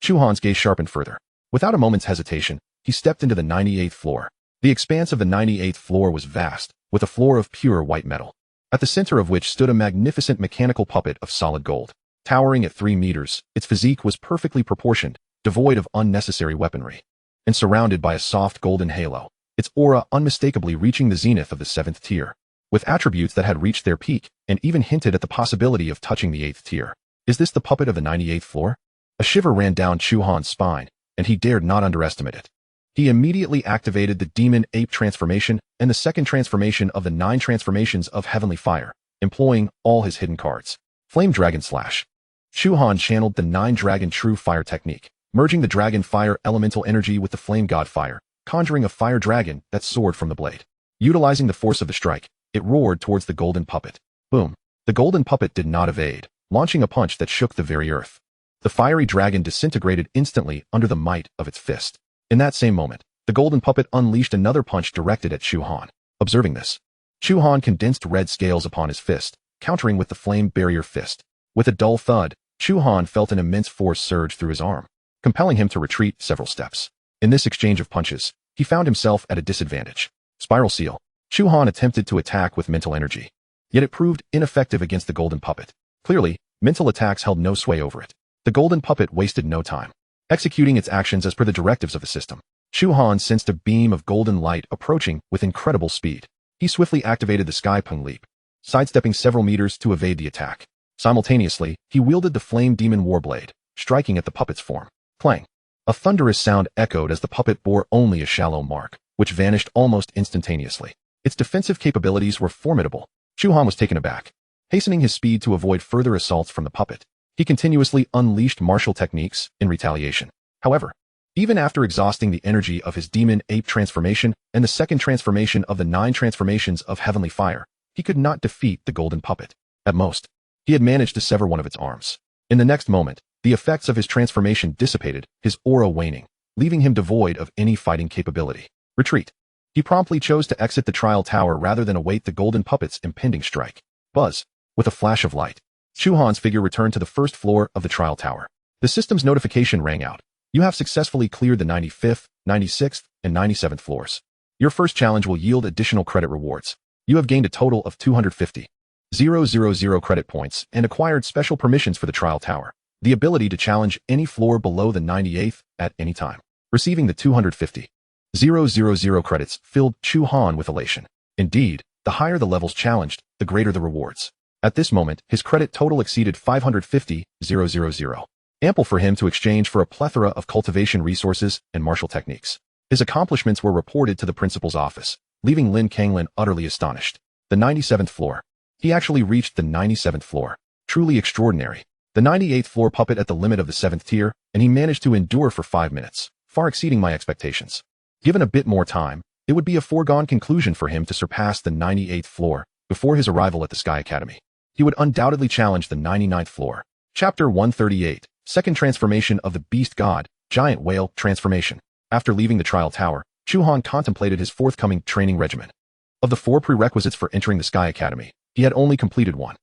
Chu Han's gaze sharpened further. Without a moment's hesitation, he stepped into the 98th floor. The expanse of the 98th floor was vast, with a floor of pure white metal, at the center of which stood a magnificent mechanical puppet of solid gold. Towering at 3 meters, its physique was perfectly proportioned, devoid of unnecessary weaponry, and surrounded by a soft golden halo, its aura unmistakably reaching the zenith of the 7th tier, with attributes that had reached their peak and even hinted at the possibility of touching the 8th tier. Is this the puppet of the 98th floor? A shiver ran down Chu Han's spine, and he dared not underestimate it. He immediately activated the demon ape transformation and the second transformation of the 9 transformations of heavenly fire, employing all his hidden cards. Flame Dragon Slash. Chu Han channeled the 9 Dragon True Fire technique, merging the dragon fire elemental energy with the flame god fire, conjuring a fire dragon that soared from the blade. Utilizing the force of the strike, it roared towards the golden puppet. Boom. The golden puppet did not evade, launching a punch that shook the very earth. The fiery dragon disintegrated instantly under the might of its fist. In that same moment, the golden puppet unleashed another punch directed at Chu Han. Observing this, Chu Han condensed red scales upon his fist, countering with the flame barrier fist. With a dull thud, Chu Han felt an immense force surge through his arm, compelling him to retreat several steps. In this exchange of punches, he found himself at a disadvantage. Spiral Seal. Chu Han attempted to attack with mental energy, yet it proved ineffective against the golden puppet. Clearly, mental attacks held no sway over it. The golden puppet wasted no time, executing its actions as per the directives of the system. Chu Han sensed a beam of golden light approaching with incredible speed. He swiftly activated the Sky Pung Leap, sidestepping several meters to evade the attack. Simultaneously, he wielded the Flame Demon Warblade, striking at the puppet's form. Clang! A thunderous sound echoed as the puppet bore only a shallow mark, which vanished almost instantaneously. Its defensive capabilities were formidable. Chu Han was taken aback. Hastening his speed to avoid further assaults from the puppet, he continuously unleashed martial techniques in retaliation. However, even after exhausting the energy of his demon ape transformation and the second transformation of the 9 transformations of heavenly fire, he could not defeat the golden puppet. At most, he had managed to sever one of its arms. In the next moment, the effects of his transformation dissipated, his aura waning, leaving him devoid of any fighting capability. Retreat. He promptly chose to exit the trial tower rather than await the golden puppet's impending strike. Buzz. With a flash of light, Chu Han's figure returned to the first floor of the trial tower. The system's notification rang out. You have successfully cleared the 95th, 96th, and 97th floors. Your first challenge will yield additional credit rewards. You have gained a total of 250,000 credit points and acquired special permissions for the trial tower, the ability to challenge any floor below the 98th at any time. Receiving the 250,000 credits filled Chu Han with elation. Indeed, the higher the levels challenged, the greater the rewards. At this moment, his credit total exceeded 550,000, ample for him to exchange for a plethora of cultivation resources and martial techniques. His accomplishments were reported to the principal's office, leaving Lin Kanglin utterly astonished. The 97th floor. He actually reached the 97th floor. Truly extraordinary. The 98th floor puppet at the limit of the 7th tier, and he managed to endure for 5 minutes, far exceeding my expectations. Given a bit more time, it would be a foregone conclusion for him to surpass the 98th floor before his arrival at the Sky Academy. He would undoubtedly challenge the 99th floor. Chapter 138, Second Transformation of the Beast God, Giant Whale Transformation. After leaving the trial tower, Chu Han contemplated his forthcoming training regimen. Of the 4 prerequisites for entering the Sky Academy, he had only completed one.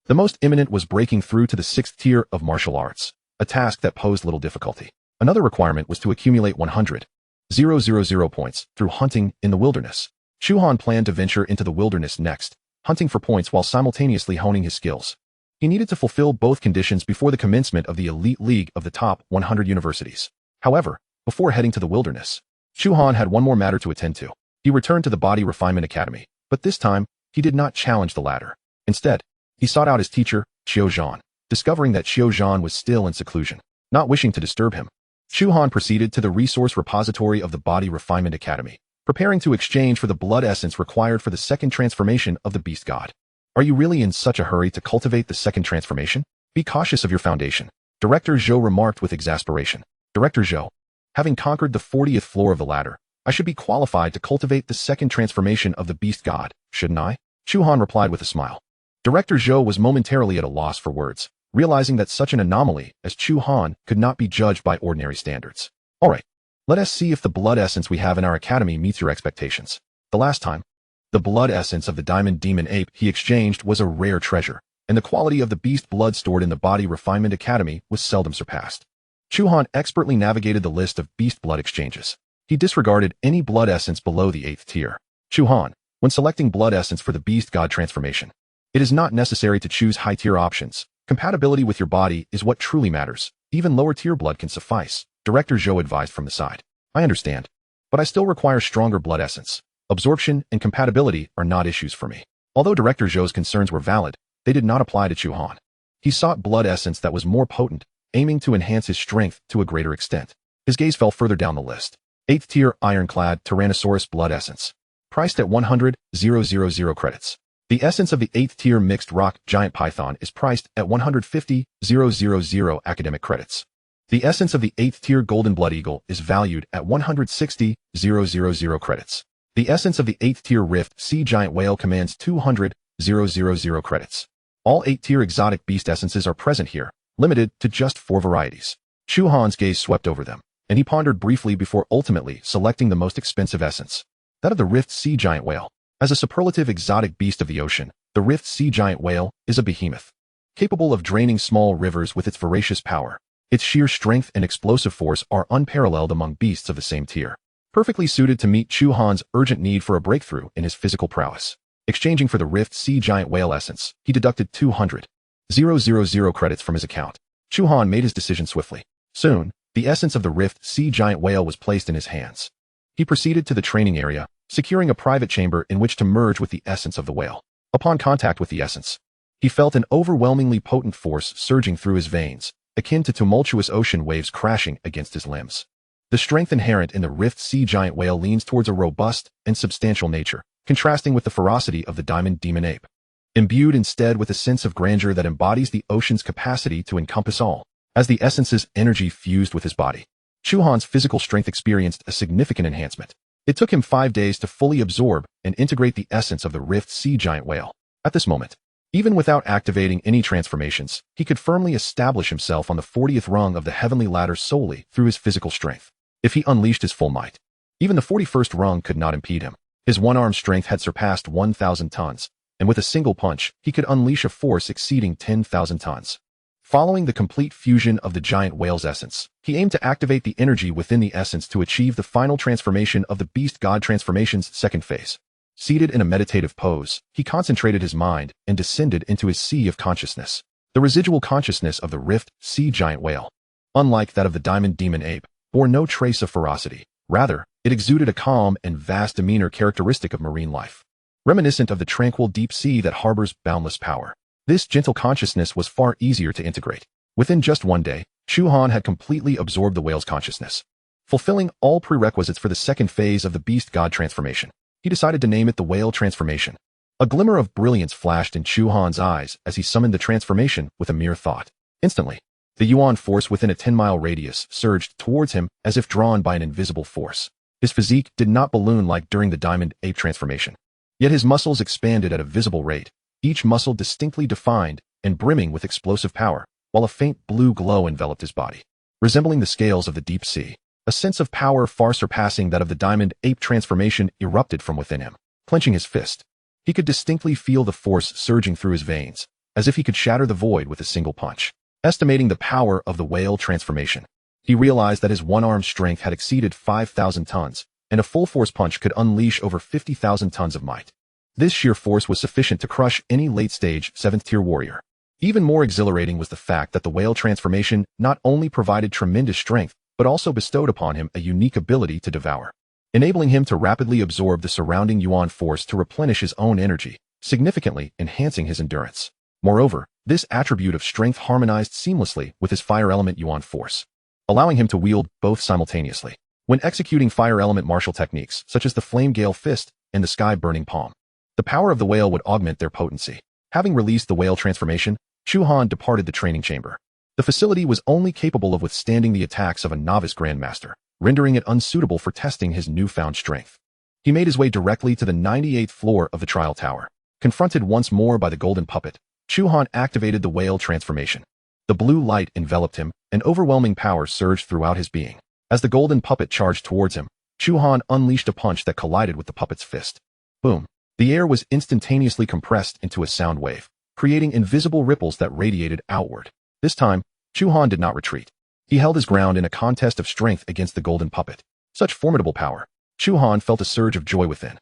The most imminent was breaking through to the 6th tier of martial arts, a task that posed little difficulty. Another requirement was to accumulate 100,000 points through hunting in the wilderness. Chu Han planned to venture into the wilderness next, hunting for points while simultaneously honing his skills. He needed to fulfill both conditions before the commencement of the elite league of the top 100 universities. However, before heading to the wilderness, Chu Han had one more matter to attend to. He returned to the Body Refinement Academy, but this time, he did not challenge the latter. Instead, he sought out his teacher, Xiao Zhan, discovering that Xiao Zhan was still in seclusion. Not wishing to disturb him, Chu Han proceeded to the resource repository of the Body Refinement Academy, preparing to exchange for the blood essence required for the second transformation of the Beast God. Are you really in such a hurry to cultivate the second transformation? Be cautious of your foundation, Director Zhou remarked with exasperation. Director Zhou, having conquered the 40th floor of the ladder, I should be qualified to cultivate the second transformation of the Beast God, shouldn't I? Chu Han replied with a smile. Director Zhou was momentarily at a loss for words, realizing that such an anomaly as Chu Han could not be judged by ordinary standards. Alright, let us see if the blood essence we have in our academy meets your expectations. The last time, the blood essence of the Diamond Demon Ape he exchanged was a rare treasure, and the quality of the beast blood stored in the Body Refinement Academy was seldom surpassed. Chu Han expertly navigated the list of beast blood exchanges. He disregarded any blood essence below the 8th tier. Chu Han, when selecting blood essence for the Beast God transformation, it is not necessary to choose high-tier options, Compatibility with your body is what truly matters. Even lower-tier blood can suffice, Director Zhou advised from the side. I understand. But I still require stronger blood essence. Absorption and compatibility are not issues for me. Although Director Zhou's concerns were valid, they did not apply to Chu Han. He sought blood essence that was more potent, aiming to enhance his strength to a greater extent. His gaze fell further down the list. 8th tier ironclad Tyrannosaurus blood essence. Priced at 100,000 credits. The essence of the 8th tier mixed rock giant python is priced at 150,000 academic credits. The essence of the 8th tier golden blood eagle is valued at 160,000 credits. The essence of the 8th tier rift sea giant whale commands 200,000 credits. All 8th tier exotic beast essences are present here, limited to just 4 varieties. Chu Han's gaze swept over them, and he pondered briefly before ultimately selecting the most expensive essence. That of the rift sea giant whale. As a superlative exotic beast of the ocean, the rift sea giant whale is a behemoth. Capable of draining small rivers with its voracious power, its sheer strength and explosive force are unparalleled among beasts of the same tier. Perfectly suited to meet Chu Han's urgent need for a breakthrough in his physical prowess. Exchanging for the rift sea giant whale essence, he deducted 200,000 credits from his account. Chu Han made his decision swiftly. Soon, the essence of the rift sea giant whale was placed in his hands. He proceeded to the training area, securing a private chamber in which to merge with the essence of the whale. Upon contact with the essence, he felt an overwhelmingly potent force surging through his veins, akin to tumultuous ocean waves crashing against his limbs. The strength inherent in the rift sea giant whale leans towards a robust and substantial nature, contrasting with the ferocity of the diamond demon ape. Imbued instead with a sense of grandeur that embodies the ocean's capacity to encompass all. As the essence's energy fused with his body, Chu Han's physical strength experienced a significant enhancement. It took him 5 days to fully absorb and integrate the essence of the rift sea giant whale. At this moment, even without activating any transformations, he could firmly establish himself on the 40th rung of the heavenly ladder solely through his physical strength. If he unleashed his full might, even the 41st rung could not impede him. His one-arm strength had surpassed 1,000 tons, and with a single punch, he could unleash a force exceeding 10,000 tons. Following the complete fusion of the giant whale's essence, he aimed to activate the energy within the essence to achieve the final transformation of the beast god transformation's second phase. Seated in a meditative pose, he concentrated his mind and descended into his sea of consciousness, the residual consciousness of the rift sea giant whale. Unlike that of the diamond demon ape, bore no trace of ferocity. Rather, it exuded a calm and vast demeanor characteristic of marine life, reminiscent of the tranquil deep sea that harbors boundless power. This gentle consciousness was far easier to integrate. Within just 1 day, Chu Han had completely absorbed the whale's consciousness, fulfilling all prerequisites for the second phase of the beast god transformation. He decided to name it the whale transformation. A glimmer of brilliance flashed in Chu Han's eyes as he summoned the transformation with a mere thought. Instantly, the yuan force within a 10-mile radius surged towards him as if drawn by an invisible force. His physique did not balloon like during the diamond ape transformation. Yet his muscles expanded at a visible rate, each muscle distinctly defined and brimming with explosive power, while a faint blue glow enveloped his body. Resembling the scales of the deep sea, a sense of power far surpassing that of the diamond ape transformation erupted from within him. Clenching his fist, he could distinctly feel the force surging through his veins, as if he could shatter the void with a single punch. Estimating the power of the whale transformation, he realized that his one-arm strength had exceeded 5,000 tons, and a full-force punch could unleash over 50,000 tons of might. This sheer force was sufficient to crush any late-stage 7th-tier warrior. Even more exhilarating was the fact that the whale transformation not only provided tremendous strength, but also bestowed upon him a unique ability to devour, enabling him to rapidly absorb the surrounding yuan force to replenish his own energy, significantly enhancing his endurance. Moreover, this attribute of strength harmonized seamlessly with his fire element yuan force, allowing him to wield both simultaneously. When executing fire element martial techniques, such as the flame gale fist and the sky burning palm, the power of the whale would augment their potency. Having released the whale transformation, Chu Han departed the training chamber. The facility was only capable of withstanding the attacks of a novice grandmaster, rendering it unsuitable for testing his newfound strength. He made his way directly to the 98th floor of the trial tower. Confronted once more by the golden puppet, Chu Han activated the whale transformation. The blue light enveloped him, and overwhelming power surged throughout his being. As the golden puppet charged towards him, Chu Han unleashed a punch that collided with the puppet's fist. Boom! The air was instantaneously compressed into a sound wave, creating invisible ripples that radiated outward. This time, Chu Han did not retreat. He held his ground in a contest of strength against the golden puppet. Such formidable power. Chu Han felt a surge of joy within.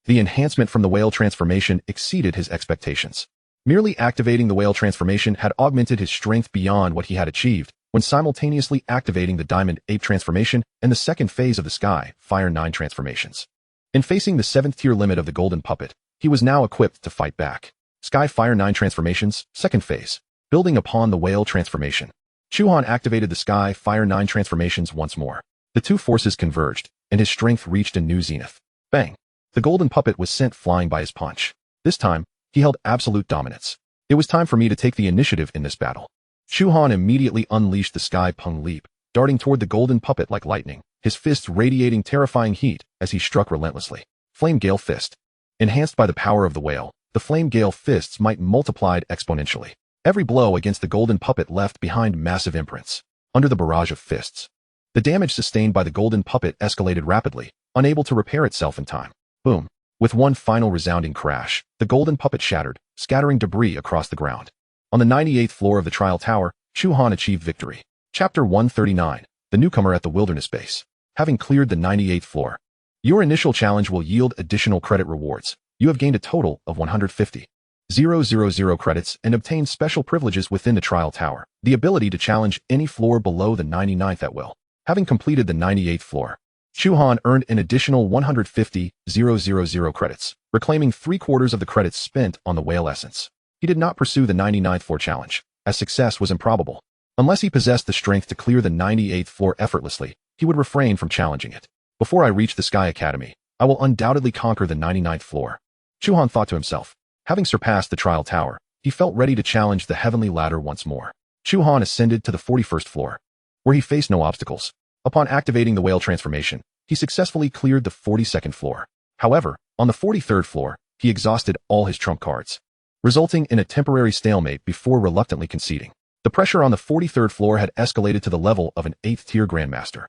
The enhancement from the whale transformation exceeded his expectations. Merely activating the whale transformation had augmented his strength beyond what he had achieved when simultaneously activating the Diamond Ape transformation and the second phase of the Sky Fire 9 transformations. In facing the 7th tier limit of the Golden Puppet, he was now equipped to fight back. Sky Fire 9 transformations, second phase. Building upon the whale transformation, Chu Han activated the Sky Fire 9 transformations once more. The two forces converged, and his strength reached a new zenith. Bang! The Golden Puppet was sent flying by his punch. This time, he held absolute dominance. It was time for me to take the initiative in this battle. Chu Han immediately unleashed the Sky Pung Leap, darting toward the Golden Puppet like lightning, his fists radiating terrifying heat as he struck relentlessly. Flame Gale Fist. Enhanced by the power of the whale, the Flame Gale Fists might multiplied exponentially. Every blow against the Golden Puppet left behind massive imprints. Under the barrage of fists, the damage sustained by the Golden Puppet escalated rapidly, unable to repair itself in time. Boom. With one final resounding crash, the Golden Puppet shattered, scattering debris across the ground. On the 98th floor of the Trial Tower, Chu Han achieved victory. Chapter 139, The Newcomer at the Wilderness Base. Having cleared the 98th floor, your initial challenge will yield additional credit rewards. You have gained a total of 150,000 credits and obtained special privileges within the Trial Tower, the ability to challenge any floor below the 99th at will. Having completed the 98th floor, Chu Han earned an additional 150,000 credits, reclaiming 3/4 of the credits spent on the whale essence. He did not pursue the 99th floor challenge, as success was improbable. Unless he possessed the strength to clear the 98th floor effortlessly, he would refrain from challenging it. Before I reach the Sky Academy, I will undoubtedly conquer the 99th floor. Chu Han thought to himself. Having surpassed the Trial Tower, he felt ready to challenge the Heavenly Ladder once more. Chu Han ascended to the 41st floor, where he faced no obstacles. Upon activating the whale transformation, he successfully cleared the 42nd floor. However, on the 43rd floor, he exhausted all his trump cards, resulting in a temporary stalemate before reluctantly conceding. The pressure on the 43rd floor had escalated to the level of an 8th tier Grandmaster.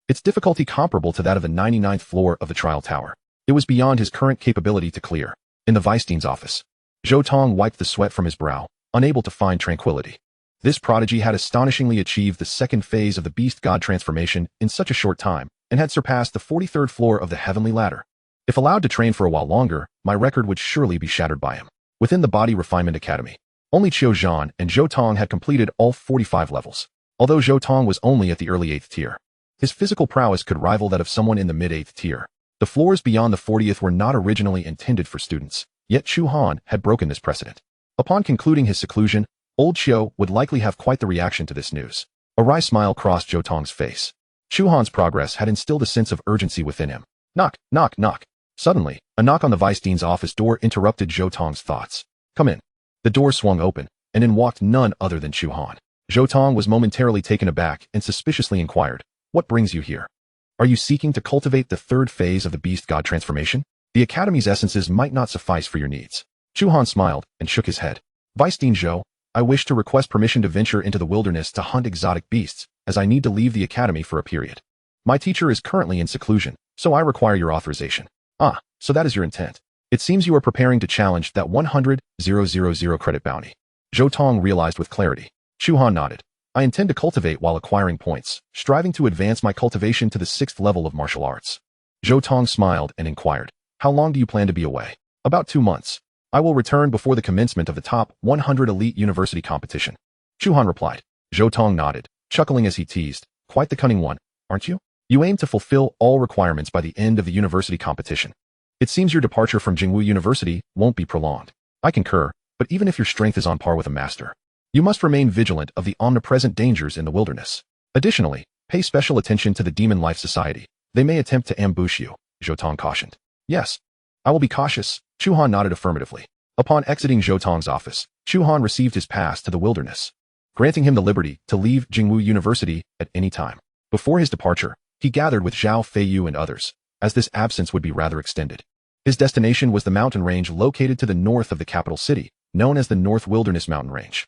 Its difficulty comparable to that of the 99th floor of the Trial Tower. It was beyond his current capability to clear. In the Vice Dean's office, Zhou Tong wiped the sweat from his brow, unable to find tranquility. This prodigy had astonishingly achieved the second phase of the Beast God transformation in such a short time, and had surpassed the 43rd floor of the Heavenly Ladder. If allowed to train for a while longer, my record would surely be shattered by him. Within the Body Refinement Academy, only Qiu Zhan and Zhou Tong had completed all 45 levels. Although Zhou Tong was only at the early 8th tier, his physical prowess could rival that of someone in the mid-8th tier. The floors beyond the 40th were not originally intended for students, yet Chu Han had broken this precedent. Upon concluding his seclusion, old Qiu would likely have quite the reaction to this news. A wry smile crossed Zhou Tong's face. Chu Han's progress had instilled a sense of urgency within him. Knock, knock, knock. Suddenly, a knock on the Vice Dean's office door interrupted Zhou Tong's thoughts. Come in. The door swung open, and in walked none other than Chu Han. Zhou Tong was momentarily taken aback and suspiciously inquired, "What brings you here? Are you seeking to cultivate the third phase of the Beast God transformation? The Academy's essences might not suffice for your needs." Chu Han smiled and shook his head. "Vice Dean Zhou, I wish to request permission to venture into the wilderness to hunt exotic beasts, as I need to leave the Academy for a period. My teacher is currently in seclusion, so I require your authorization." "Ah, so that is your intent. It seems you are preparing to challenge that 100,000 credit bounty." Zhou Tong realized with clarity. Chu Han nodded. "I intend to cultivate while acquiring points, striving to advance my cultivation to the 6th level of martial arts." Zhou Tong smiled and inquired, "How long do you plan to be away?" "About 2 months. I will return before the commencement of the top 100 elite university competition." Chu Han replied. Zhou Tong nodded, chuckling as he teased, "Quite the cunning one, aren't you? You aim to fulfill all requirements by the end of the university competition. It seems your departure from Jingwu University won't be prolonged." "I concur, but even if your strength is on par with a master, you must remain vigilant of the omnipresent dangers in the wilderness. Additionally, pay special attention to the Demon Life Society. They may attempt to ambush you," Zhou Tong cautioned. "Yes, I will be cautious." Chu Han nodded affirmatively. Upon exiting Zhou Tong's office, Chu Han received his pass to the wilderness, granting him the liberty to leave Jingwu University at any time. Before his departure, he gathered with Zhao Feiyu and others, as this absence would be rather extended. His destination was the mountain range located to the north of the capital city, known as the North Wilderness Mountain Range,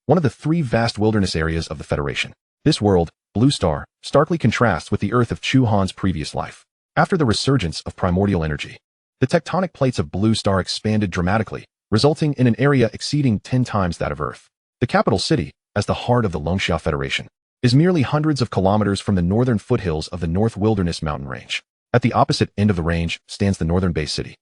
one of the 3 vast wilderness areas of the Federation. This world, Blue Star, starkly contrasts with the Earth of Chu Han's previous life. After the resurgence of primordial energy, the tectonic plates of Blue Star expanded dramatically, resulting in an area exceeding 10 times that of Earth. The capital city, as the heart of the Longxia Federation, is merely hundreds of kilometers from the northern foothills of the North Wilderness Mountain Range. At the opposite end of the range stands the northern base city,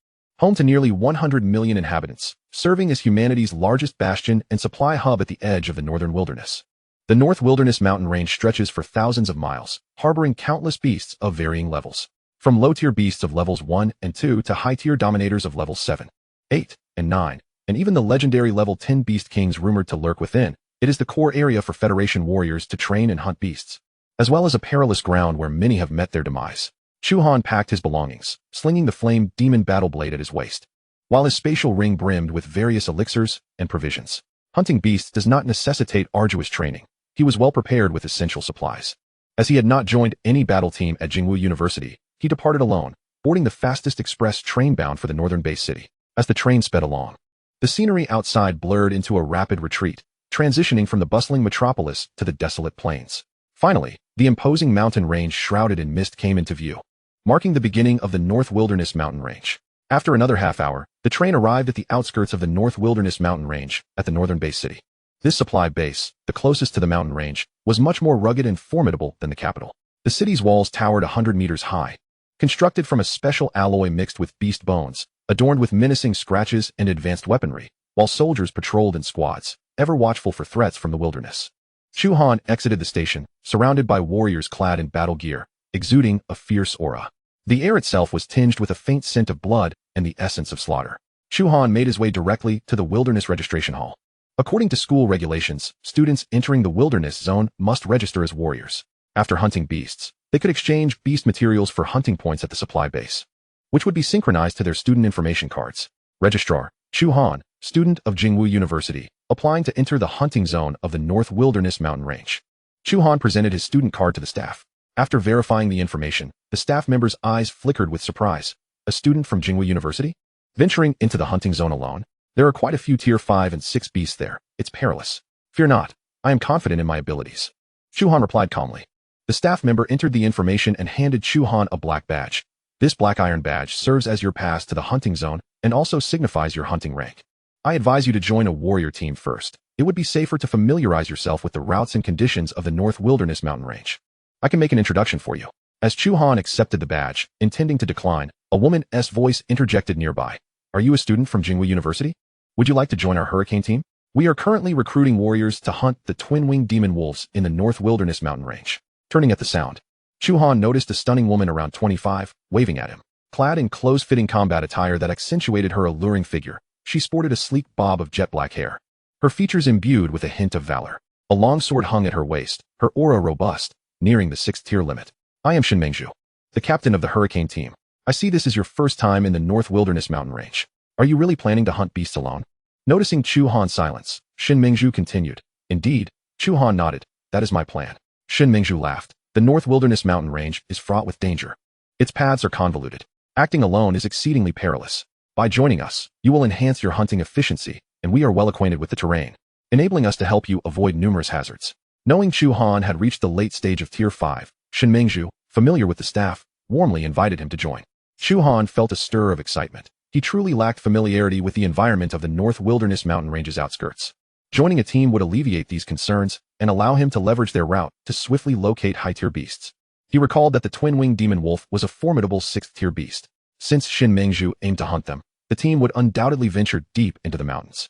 home to nearly 100 million inhabitants, serving as humanity's largest bastion and supply hub at the edge of the northern wilderness. The North Wilderness mountain range stretches for thousands of miles, harboring countless beasts of varying levels. From low-tier beasts of levels 1 and 2 to high-tier dominators of levels 7, 8, and 9, and even the legendary level 10 beast kings rumored to lurk within, it is the core area for Federation warriors to train and hunt beasts, as well as a perilous ground where many have met their demise. Chu Han packed his belongings, slinging the flame demon battle blade at his waist, while his spatial ring brimmed with various elixirs and provisions. Hunting beasts does not necessitate arduous training. He was well prepared with essential supplies. As he had not joined any battle team at Jingwu University, he departed alone, boarding the fastest express train bound for the northern base city. As the train sped along, the scenery outside blurred into a rapid retreat, transitioning from the bustling metropolis to the desolate plains. Finally, the imposing mountain range shrouded in mist came into view, marking the beginning of the North Wilderness mountain range. After another half hour, the train arrived at the outskirts of the North Wilderness mountain range at the northern base city. This supply base, the closest to the mountain range, was much more rugged and formidable than the capital. The city's walls towered 100 meters high, constructed from a special alloy mixed with beast bones, adorned with menacing scratches and advanced weaponry, while soldiers patrolled in squads, ever watchful for threats from the wilderness. Chu Han exited the station, surrounded by warriors clad in battle gear, exuding a fierce aura. The air itself was tinged with a faint scent of blood and the essence of slaughter. Chu Han made his way directly to the Wilderness Registration Hall. According to school regulations, students entering the wilderness zone must register as warriors. After hunting beasts, they could exchange beast materials for hunting points at the supply base, which would be synchronized to their student information cards. Registrar, Chu Han, student of Jingwu University, applying to enter the hunting zone of the North Wilderness mountain range. Chu Han presented his student card to the staff. After verifying the information, the staff member's eyes flickered with surprise. A student from Jingwu University? Venturing into the hunting zone alone? There are quite a few tier 5 and 6 beasts there. It's perilous. Fear not. I am confident in my abilities. Chu Han replied calmly. The staff member entered the information and handed Chu Han a black badge. This black iron badge serves as your pass to the hunting zone and also signifies your hunting rank. I advise you to join a warrior team first. It would be safer to familiarize yourself with the routes and conditions of the North Wilderness mountain range. I can make an introduction for you. As Chu Han accepted the badge, intending to decline, a woman's voice interjected nearby. Are you a student from Jingwu University? Would you like to join our hurricane team? We are currently recruiting warriors to hunt the twin-winged demon wolves in the North Wilderness mountain range. Turning at the sound, Chu Han noticed a stunning woman around 25, waving at him. Clad in close-fitting combat attire that accentuated her alluring figure, she sported a sleek bob of jet black hair, her features imbued with a hint of valor. A long sword hung at her waist, her aura robust, nearing the 6th tier limit. I am Shin Mengju, the captain of the hurricane team. I see this is your first time in the North Wilderness mountain range. Are you really planning to hunt beasts alone? Noticing Chu Han's silence, Shin Mengju continued. Indeed, Chu Han nodded. That is my plan. Shin Mengju laughed. The North Wilderness mountain range is fraught with danger. Its paths are convoluted. Acting alone is exceedingly perilous. By joining us, you will enhance your hunting efficiency, and we are well acquainted with the terrain, enabling us to help you avoid numerous hazards. Knowing Chu Han had reached the late stage of Tier 5, Shin Mengju, familiar with the staff, warmly invited him to join. Chu Han felt a stir of excitement. He truly lacked familiarity with the environment of the North Wilderness mountain range's outskirts. Joining a team would alleviate these concerns and allow him to leverage their route to swiftly locate high-tier beasts. He recalled that the twin-winged demon wolf was a formidable 6th-tier beast. Since Shin Mengju aimed to hunt them, the team would undoubtedly venture deep into the mountains.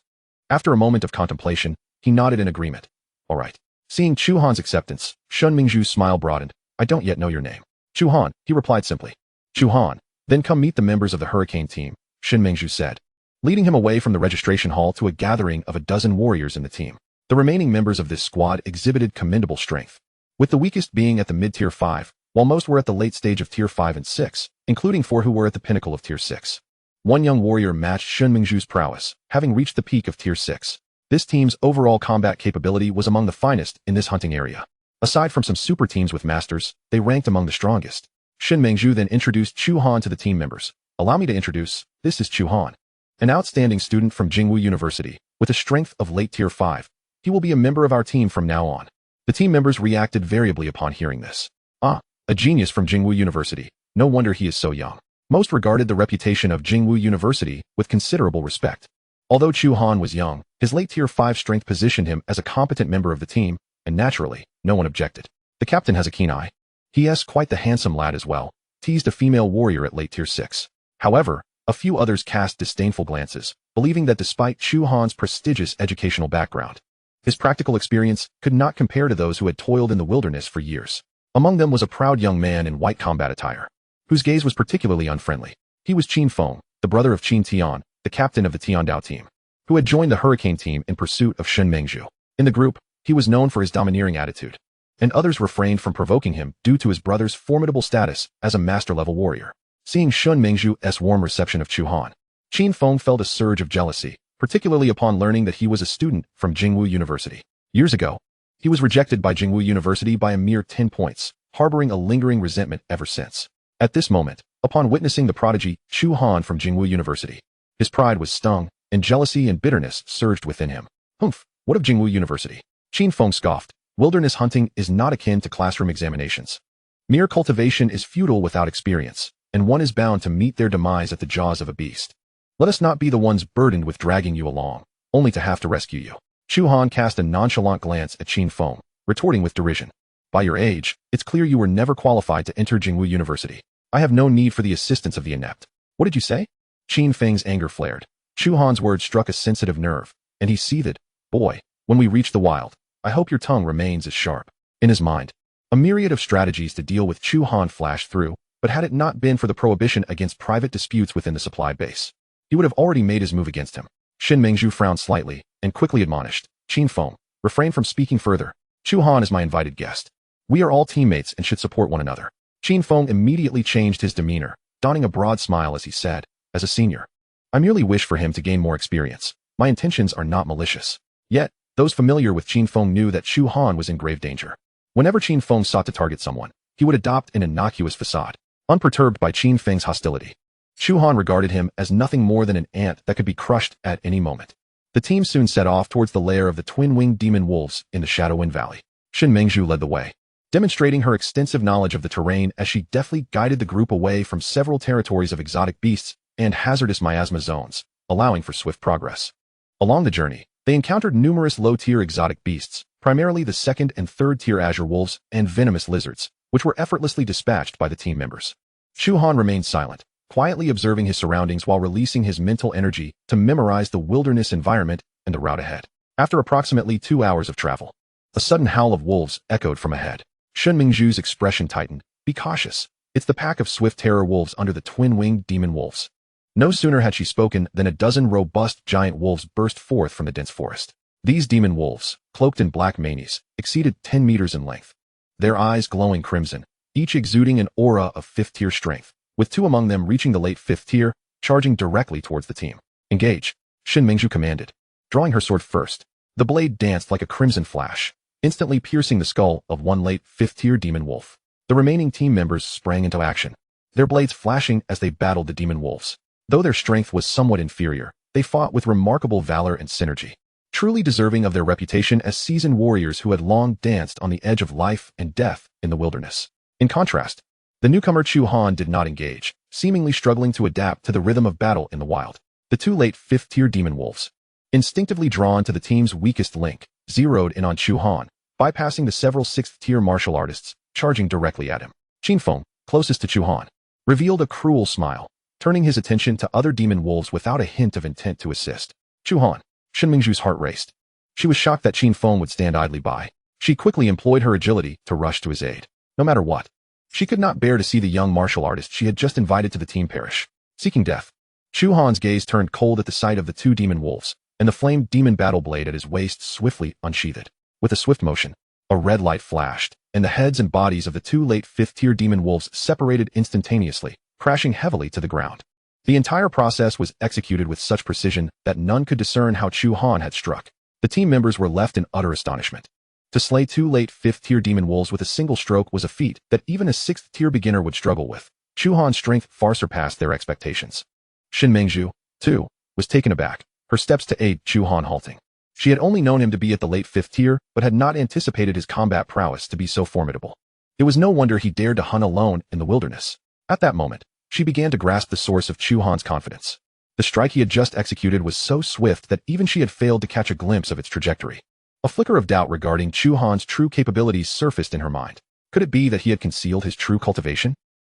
After a moment of contemplation, he nodded in agreement. All right. Seeing Chu Han's acceptance, Shin Mengju's smile broadened. I don't yet know your name. Chu Han, he replied simply. Chu Han, then come meet the members of the hurricane team, Shin Mengju said, leading him away from the registration hall to a gathering of a dozen warriors in the team. The remaining members of this squad exhibited commendable strength, with the weakest being at the mid-tier 5, while most were at the late stage of Tier 5 and 6, including 4 who were at the pinnacle of Tier 6. One young warrior matched Shin Mengju's prowess, having reached the peak of Tier 6. This team's overall combat capability was among the finest in this hunting area. Aside from some super teams with masters, they ranked among the strongest. Shin Mengju then introduced Chu Han to the team members. Allow me to introduce, this is Chu Han, an outstanding student from Jingwu University, with a strength of late Tier 5. He will be a member of our team from now on. The team members reacted variably upon hearing this. Ah, a genius from Jingwu University. No wonder he is so young. Most regarded the reputation of Jingwu University with considerable respect. Although Chu Han was young, his late Tier 5 strength positioned him as a competent member of the team, and naturally, no one objected. The captain has a keen eye. He is quite the handsome lad as well, teased a female warrior at late Tier 6. However, A few others cast disdainful glances, believing that despite Chu Han's prestigious educational background, his practical experience could not compare to those who had toiled in the wilderness for years. Among them was a proud young man in white combat attire, whose gaze was particularly unfriendly. He was Qin Feng, the brother of Qin Tian, the captain of the Tiandao team, who had joined the Hurricane team in pursuit of Shun Mengzhu. In the group, he was known for his domineering attitude, and others refrained from provoking him due to his brother's formidable status as a master-level warrior. Seeing Shun Mengzhu's warm reception of Chu Han, Qin Feng felt a surge of jealousy, particularly upon learning that he was a student from Jingwu University. Years ago, he was rejected by Jingwu University by a mere 10 points, harboring a lingering resentment ever since. At this moment, upon witnessing the prodigy Chu Han from Jingwu University, his pride was stung, and jealousy and bitterness surged within him. Humph, what of Jingwu University? Qin Feng scoffed. Wilderness hunting is not akin to classroom examinations. Mere cultivation is futile without experience, and one is bound to meet their demise at the jaws of a beast. Let us not be the ones burdened with dragging you along, only to have to rescue you. Chu Han cast a nonchalant glance at Qin Feng, retorting with derision. By your age, it's clear you were never qualified to enter Jingwu University. I have no need for the assistance of the inept. What did you say? Qin Feng's anger flared. Chu Han's words struck a sensitive nerve, and he seethed. Boy, when we reach the wild, I hope your tongue remains as sharp. In his mind, a myriad of strategies to deal with Chu Han flashed through, but had it not been for the prohibition against private disputes within the supply base, he would have already made his move against him. Shun Mengzhu frowned slightly, and quickly admonished, Qin Feng, refrain from speaking further. Chu Han is my invited guest. We are all teammates and should support one another. Qin Feng immediately changed his demeanor, donning a broad smile as he said, as a senior, I merely wish for him to gain more experience. My intentions are not malicious. Yet, those familiar with Qin Feng knew that Chu Han was in grave danger. Whenever Qin Feng sought to target someone, he would adopt an innocuous facade, unperturbed by Qin Feng's hostility. Chu Han regarded him as nothing more than an ant that could be crushed at any moment. The team soon set off towards the lair of the twin-winged demon wolves in the Shadowwind Valley. Shun Mengzhu led the way, demonstrating her extensive knowledge of the terrain as she deftly guided the group away from several territories of exotic beasts and hazardous miasma zones, allowing for swift progress. Along the journey, they encountered numerous low-tier exotic beasts, primarily the second and third-tier azure wolves and venomous lizards, which were effortlessly dispatched by the team members. Chu Han remained silent, quietly observing his surroundings while releasing his mental energy to memorize the wilderness environment and the route ahead. After approximately 2 hours of travel, a sudden howl of wolves echoed from ahead. Shun Mengzhu's expression tightened. Be cautious. It's the pack of swift terror wolves under the twin-winged demon wolves. No sooner had she spoken than a dozen robust giant wolves burst forth from the dense forest. These demon wolves, cloaked in black manes, exceeded 10 meters in length, their eyes glowing crimson, each exuding an aura of 5th-tier strength, with 2 among them reaching the late 5th tier, charging directly towards the team. Engage, Shun Mengzhu commanded. Drawing her sword first, the blade danced like a crimson flash, instantly piercing the skull of one late 5th-tier demon wolf. The remaining team members sprang into action, their blades flashing as they battled the demon wolves. Though their strength was somewhat inferior, they fought with remarkable valor and synergy, truly deserving of their reputation as seasoned warriors who had long danced on the edge of life and death in the wilderness. In contrast, the newcomer Chu Han did not engage, seemingly struggling to adapt to the rhythm of battle in the wild. The 2 late 5th-tier demon wolves, instinctively drawn to the team's weakest link, zeroed in on Chu Han, bypassing the several 6th-tier martial artists, charging directly at him. Qin Feng, closest to Chu Han, revealed a cruel smile, turning his attention to other demon wolves without a hint of intent to assist. Chu Han, Shun Mengzhu's heart raced. She was shocked that Qin Feng would stand idly by. She quickly employed her agility to rush to his aid. No matter what, she could not bear to see the young martial artist she had just invited to the team perish. Seeking death, Chu Han's gaze turned cold at the sight of the 2 demon wolves, and the flamed demon battle blade at his waist swiftly unsheathed. With a swift motion, a red light flashed, and the heads and bodies of the 2 late 5th-tier demon wolves separated instantaneously, crashing heavily to the ground. The entire process was executed with such precision that none could discern how Chu Han had struck. The team members were left in utter astonishment. To slay 2 late 5th-tier demon wolves with a single stroke was a feat that even a 6th-tier beginner would struggle with. Chu Han's strength far surpassed their expectations. Shun Mengzhu, too, was taken aback, her steps to aid Chu Han halting. She had only known him to be at the late 5th tier, but had not anticipated his combat prowess to be so formidable. It was no wonder he dared to hunt alone in the wilderness. At that moment, she began to grasp the source of Chu Han's confidence. The strike he had just executed was so swift that even she had failed to catch a glimpse of its trajectory. A flicker of doubt regarding Chu Han's true capabilities surfaced in her mind. Could it be that he had concealed his true cultivation?